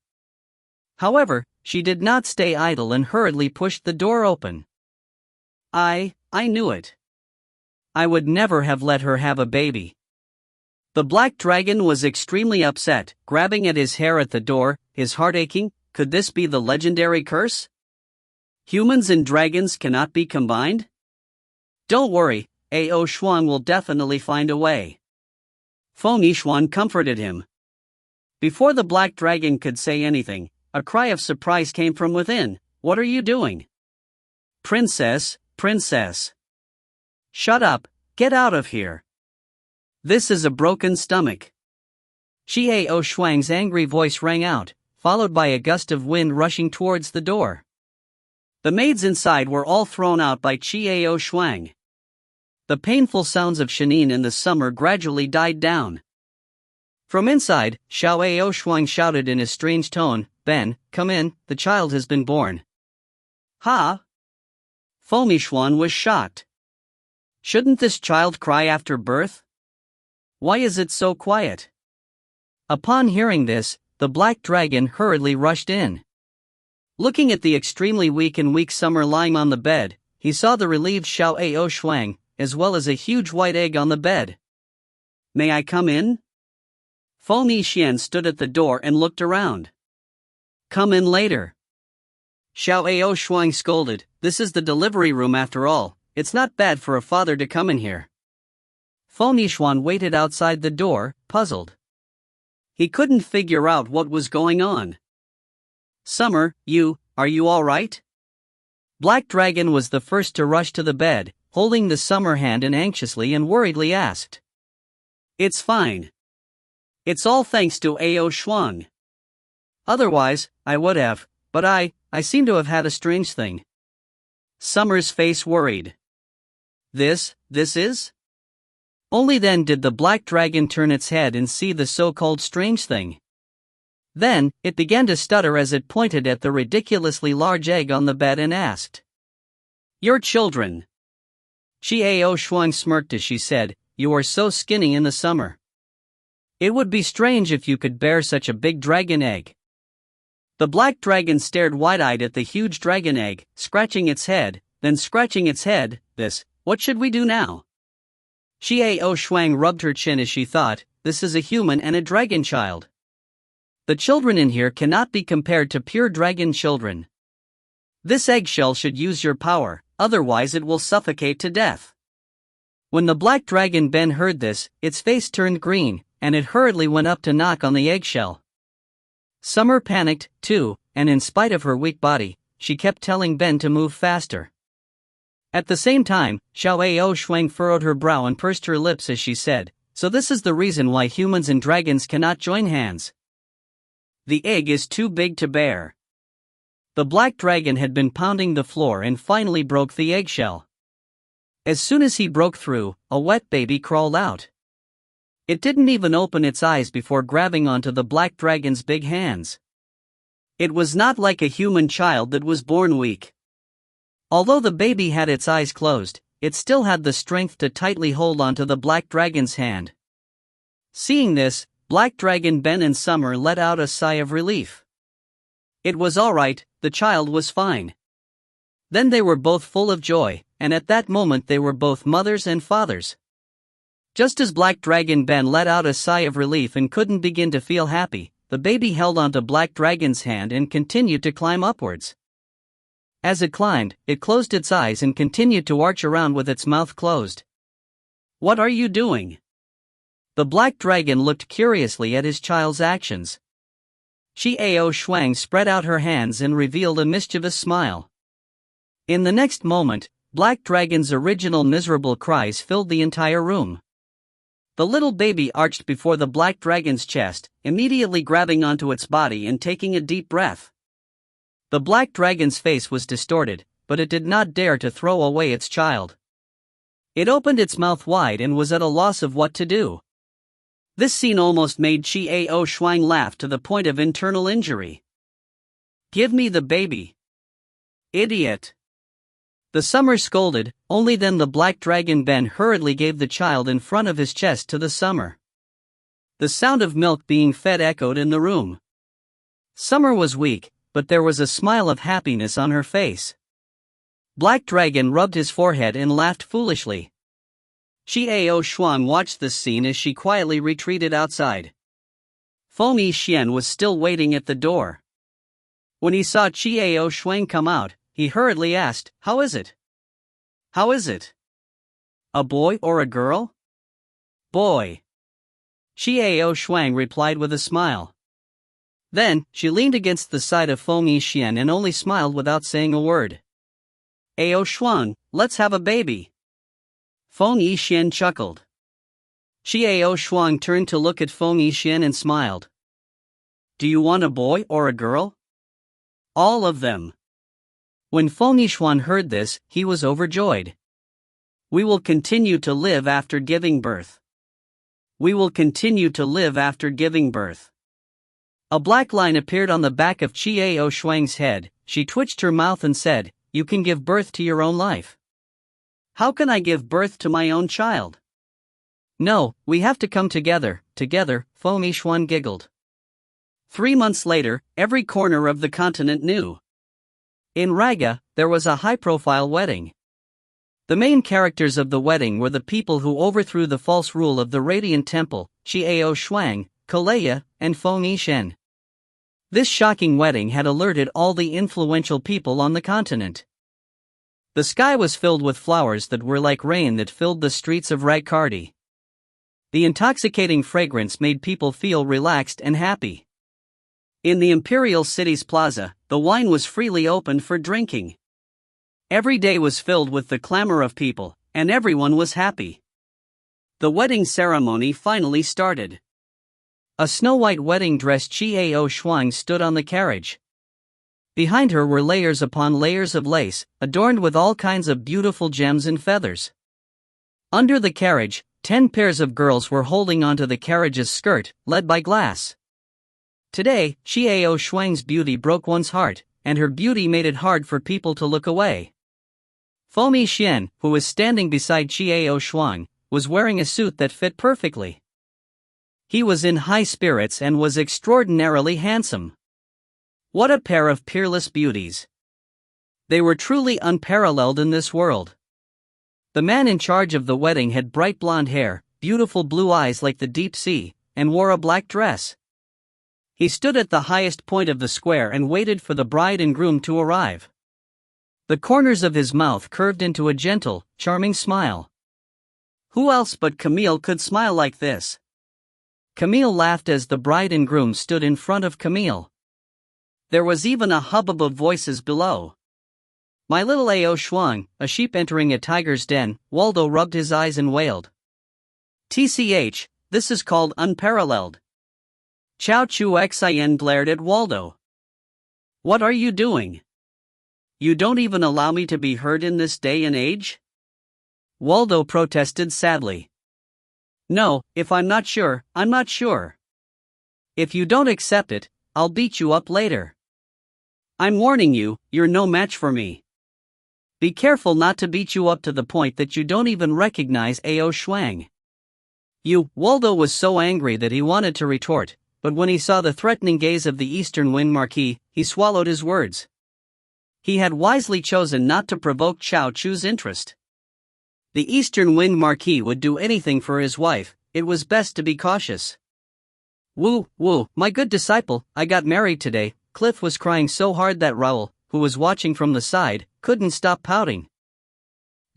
However, she did not stay idle and hurriedly pushed the door open. I knew it. I would never have let her have a baby. The black dragon was extremely upset, grabbing at his hair at the door, his heart aching. Could this be the legendary curse? Humans and dragons cannot be combined? Don't worry, Ao Shuang will definitely find a way. Fo Mi Xuan comforted him. Before the black dragon could say anything, a cry of surprise came from within. What are you doing? Princess. Shut up, get out of here. This is a broken stomach. Shi Ao Shuang's angry voice rang out, followed by a gust of wind rushing towards the door. The maids inside were all thrown out by Shi Ao Shuang. The painful sounds of Shenin in the summer gradually died down. From inside, Xiao Ao Shuang shouted in a strange tone, Ben, come in, the child has been born. Ha! Fo Mi Xuan was shocked. Shouldn't this child cry after birth? Why is it so quiet? Upon hearing this, the black dragon hurriedly rushed in. Looking at the extremely weak Summer lying on the bed, he saw the relieved Xiao Ao Shuang, as well as a huge white egg on the bed. May I come in? Fo Mi Xian stood at the door and looked around. Come in later. Xiao Ao Shuang scolded, this is the delivery room after all, it's not bad for a father to come in here. Feng Yixuan waited outside the door, puzzled. He couldn't figure out what was going on. Summer, are you alright? Black Dragon was the first to rush to the bed, holding the Summer hand and anxiously and worriedly asked. It's fine. It's all thanks to Ao Shuang. Otherwise, I would have, but I seem to have had a strange thing. Summer's face worried. This is? Only then did the Black Dragon turn its head and see the so-called strange thing. Then, it began to stutter as it pointed at the ridiculously large egg on the bed and asked. Your children. Ao Shuang smirked as she said, You are so skinny in the summer. It would be strange if you could bear such a big dragon egg. The Black Dragon stared wide-eyed at the huge dragon egg, scratching its head, then scratching its head. What should we do now? Ao Shuang rubbed her chin as she thought, this is a human and a dragon child. The children in here cannot be compared to pure dragon children. This eggshell should use your power, otherwise it will suffocate to death. When the Black Dragon Ben heard this, its face turned green, and it hurriedly went up to knock on the eggshell. Summer panicked, too, and in spite of her weak body, she kept telling Ben to move faster. At the same time, Ao Shuang furrowed her brow and pursed her lips as she said, So this is the reason why humans and dragons cannot join hands. The egg is too big to bear. The Black Dragon had been pounding the floor and finally broke the eggshell. As soon as he broke through, a wet baby crawled out. It didn't even open its eyes before grabbing onto the Black Dragon's big hands. It was not like a human child that was born weak. Although the baby had its eyes closed, it still had the strength to tightly hold onto the Black Dragon's hand. Seeing this, Black Dragon Ben and Summer let out a sigh of relief. It was alright, the child was fine. Then they were both full of joy, and at that moment they were both mothers and fathers. Just as Black Dragon Ben let out a sigh of relief and couldn't begin to feel happy, the baby held onto Black Dragon's hand and continued to climb upwards. As it climbed, it closed its eyes and continued to arch around with its mouth closed. What are you doing? The Black Dragon looked curiously at his child's actions. Ao Shuang spread out her hands and revealed a mischievous smile. In the next moment, Black Dragon's original miserable cries filled the entire room. The little baby arched before the Black Dragon's chest, immediately grabbing onto its body and taking a deep breath. The Black Dragon's face was distorted, but it did not dare to throw away its child. It opened its mouth wide and was at a loss of what to do. This scene almost made Ao Shuang laugh to the point of internal injury. Give me the baby. Idiot. The Summer scolded, only then the Black Dragon Ben hurriedly gave the child in front of his chest to the Summer. The sound of milk being fed echoed in the room. Summer was weak, but there was a smile of happiness on her face. Black Dragon rubbed his forehead and laughed foolishly. Ao Shuang watched this scene as she quietly retreated outside. Feng Yixuan was still waiting at the door. When he saw Ao Shuang come out, he hurriedly asked, How is it? How is it? A boy or a girl? Boy. Ao Shuang replied with a smile. Then, she leaned against the side of Feng Yixuan and only smiled without saying a word. Ao Shuang, let's have a baby. Feng Yixuan chuckled. Ao Shuang turned to look at Feng Yixuan and smiled. Do you want a boy or a girl? All of them. When Feng Yixuan heard this, he was overjoyed. We will continue to live after giving birth. We will continue to live after giving birth. A black line appeared on the back of Ao Shuang's head. She twitched her mouth and said, You can give birth to your own life. How can I give birth to my own child? No, we have to come together, Feng Yixuan giggled. 3 months later, every corner of the continent knew. In Raga, there was a high-profile wedding. The main characters of the wedding were the people who overthrew the false rule of the Radiant Temple, Ao Shuang, Kalea, and Feng Yixuan. This shocking wedding had alerted all the influential people on the continent. The sky was filled with flowers that were like rain that filled the streets of Ragkardi. The intoxicating fragrance made people feel relaxed and happy. In the imperial city's plaza, the wine was freely opened for drinking. Every day was filled with the clamor of people, and everyone was happy. The wedding ceremony finally started. A snow-white wedding-dressed Chiao Shuang stood on the carriage. Behind her were layers upon layers of lace, adorned with all kinds of beautiful gems and feathers. Under the carriage, 10 pairs of girls were holding onto the carriage's skirt, led by glass. Today, Chiao Shuang's beauty broke one's heart, and her beauty made it hard for people to look away. Fomi Xian, who was standing beside Chiao Shuang, was wearing a suit that fit perfectly. He was in high spirits and was extraordinarily handsome. What a pair of peerless beauties! They were truly unparalleled in this world. The man in charge of the wedding had bright blonde hair, beautiful blue eyes like the deep sea, and wore a black dress. He stood at the highest point of the square and waited for the bride and groom to arrive. The corners of his mouth curved into a gentle, charming smile. Who else but Camille could smile like this? Camille laughed as the bride and groom stood in front of Camille. There was even a hubbub of voices below. My little Ao Shuang, a sheep entering a tiger's den, Waldo rubbed his eyes and wailed. TCH, this is called unparalleled. Chao Chu Xin glared at Waldo. What are you doing? You don't even allow me to be heard in this day and age? Waldo protested sadly. No, if I'm not sure, I'm not sure. If you don't accept it, I'll beat you up later. I'm warning you, you're no match for me. Be careful not to beat you up to the point that you don't even recognize Ao Shuang. Waldo was so angry that he wanted to retort, but when he saw the threatening gaze of the Eastern Wind Marquis, he swallowed his words. He had wisely chosen not to provoke Chao Chu's interest. The Eastern Wind Marquis would do anything for his wife, it was best to be cautious. Woo, my good disciple, I got married today. Cliff was crying so hard that Raoul, who was watching from the side, couldn't stop pouting.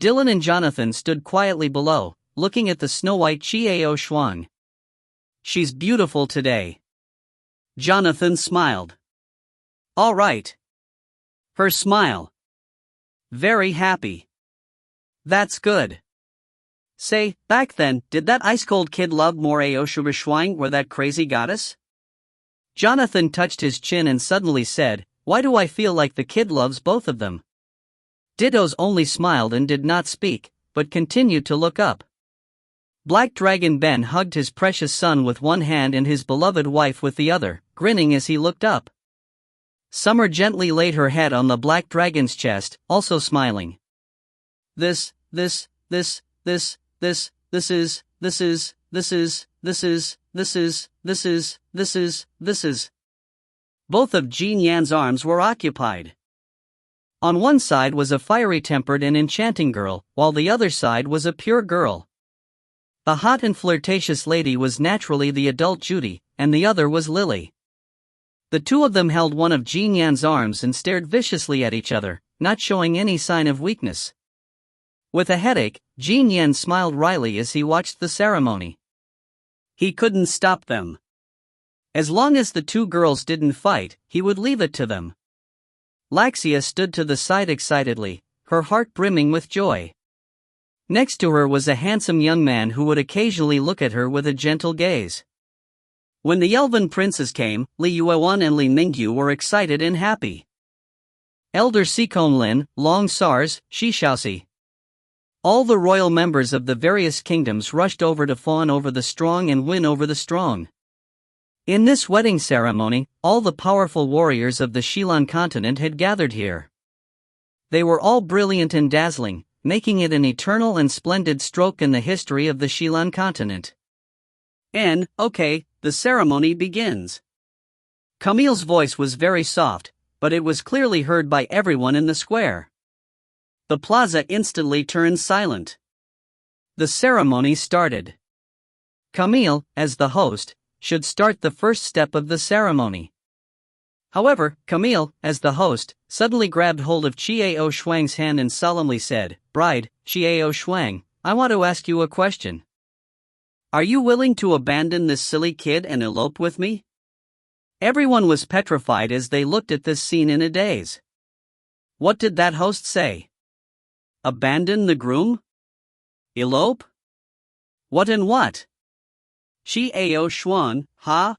Dylan and Jonathan stood quietly below, looking at the snow-white Chiao Shuang. She's beautiful today. Jonathan smiled. All right. Her smile. Very happy. That's good. Say, back then, did that ice-cold kid love more Ao Shuang or that crazy goddess? Jonathan touched his chin and suddenly said, why do I feel like the kid loves both of them? Dittos only smiled and did not speak, but continued to look up. Black Dragon Ben hugged his precious son with one hand and his beloved wife with the other, grinning as he looked up. Summer gently laid her head on the Black Dragon's chest, also smiling. This is. Both of Jean Yan's arms were occupied. On one side was a fiery-tempered and enchanting girl, while the other side was a pure girl. The hot and flirtatious lady was naturally the adult Judy, and the other was Lily. The two of them held one of Jean Yan's arms and stared viciously at each other, not showing any sign of weakness. With a headache, Jean Yan smiled wryly as he watched the ceremony. He couldn't stop them. As long as the two girls didn't fight, he would leave it to them. Laxia stood to the side excitedly, her heart brimming with joy. Next to her was a handsome young man who would occasionally look at her with a gentle gaze. When the elven princes came, Li Yuewan and Li Mingyu were excited and happy. Elder Sikon Lin, Long Sars, Shishaosi. All the royal members of the various kingdoms rushed over to fawn over the strong and win over the strong. In this wedding ceremony, all the powerful warriors of the Shilan continent had gathered here. They were all brilliant and dazzling, making it an eternal and splendid stroke in the history of the Shilan continent. And, okay, the ceremony begins. Camille's voice was very soft, but it was clearly heard by everyone in the square. The plaza instantly turned silent. The ceremony started. Camille, as the host, should start the first step of the ceremony. However, Camille, as the host, suddenly grabbed hold of Chiao Shuang's hand and solemnly said, "Bride, Chiao Shuang, I want to ask you a question. Are you willing to abandon this silly kid and elope with me? Everyone was petrified as they looked at this scene in a daze. What did that host say? Abandon the groom? Elope? What and what? Yixuan, huh?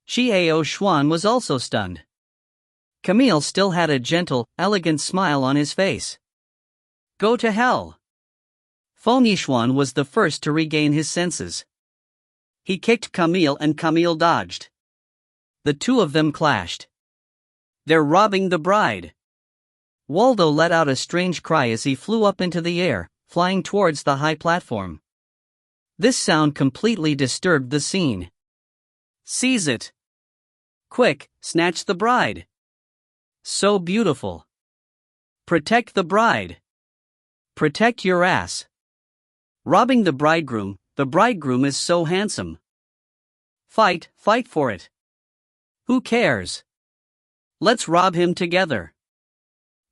Yixuan was also stunned. Camille still had a gentle, elegant smile on his face. Go to hell. Yixuan was the first to regain his senses. He kicked Camille and Camille dodged. The two of them clashed. They're robbing the bride. Waldo let out a strange cry as he flew up into the air, flying towards the high platform. This sound completely disturbed the scene. Seize it. Quick, snatch the bride. So beautiful. Protect the bride. Protect your ass. Robbing the bridegroom is so handsome. Fight for it. Who cares? Let's rob him together.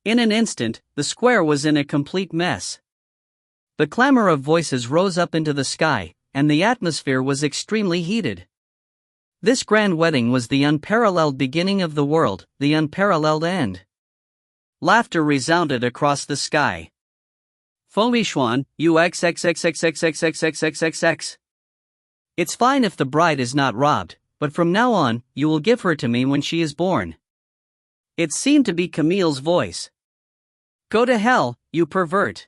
In an instant, the square was in a complete mess. The clamor of voices rose up into the sky, and the atmosphere was extremely heated. This grand wedding was the unparalleled beginning of the world, the unparalleled end. Laughter resounded across the sky. Yixuan, you XXXXXXXXXXX. It's fine if the bride is not robbed, but from now on, you will give her to me when she is born. It seemed to be Camille's voice. Go to hell, you pervert.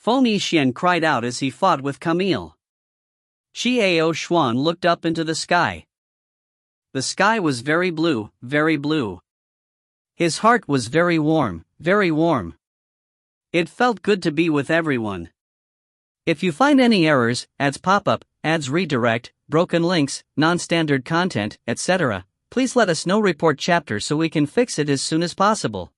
Yixuan cried out as he fought with Camille. Yixuan looked up into the sky. The sky was very blue, very blue. His heart was very warm, very warm. It felt good to be with everyone. If you find any errors, ads pop up, ads redirect, broken links, non-standard content, etc., please let us know. Report chapter so we can fix it as soon as possible.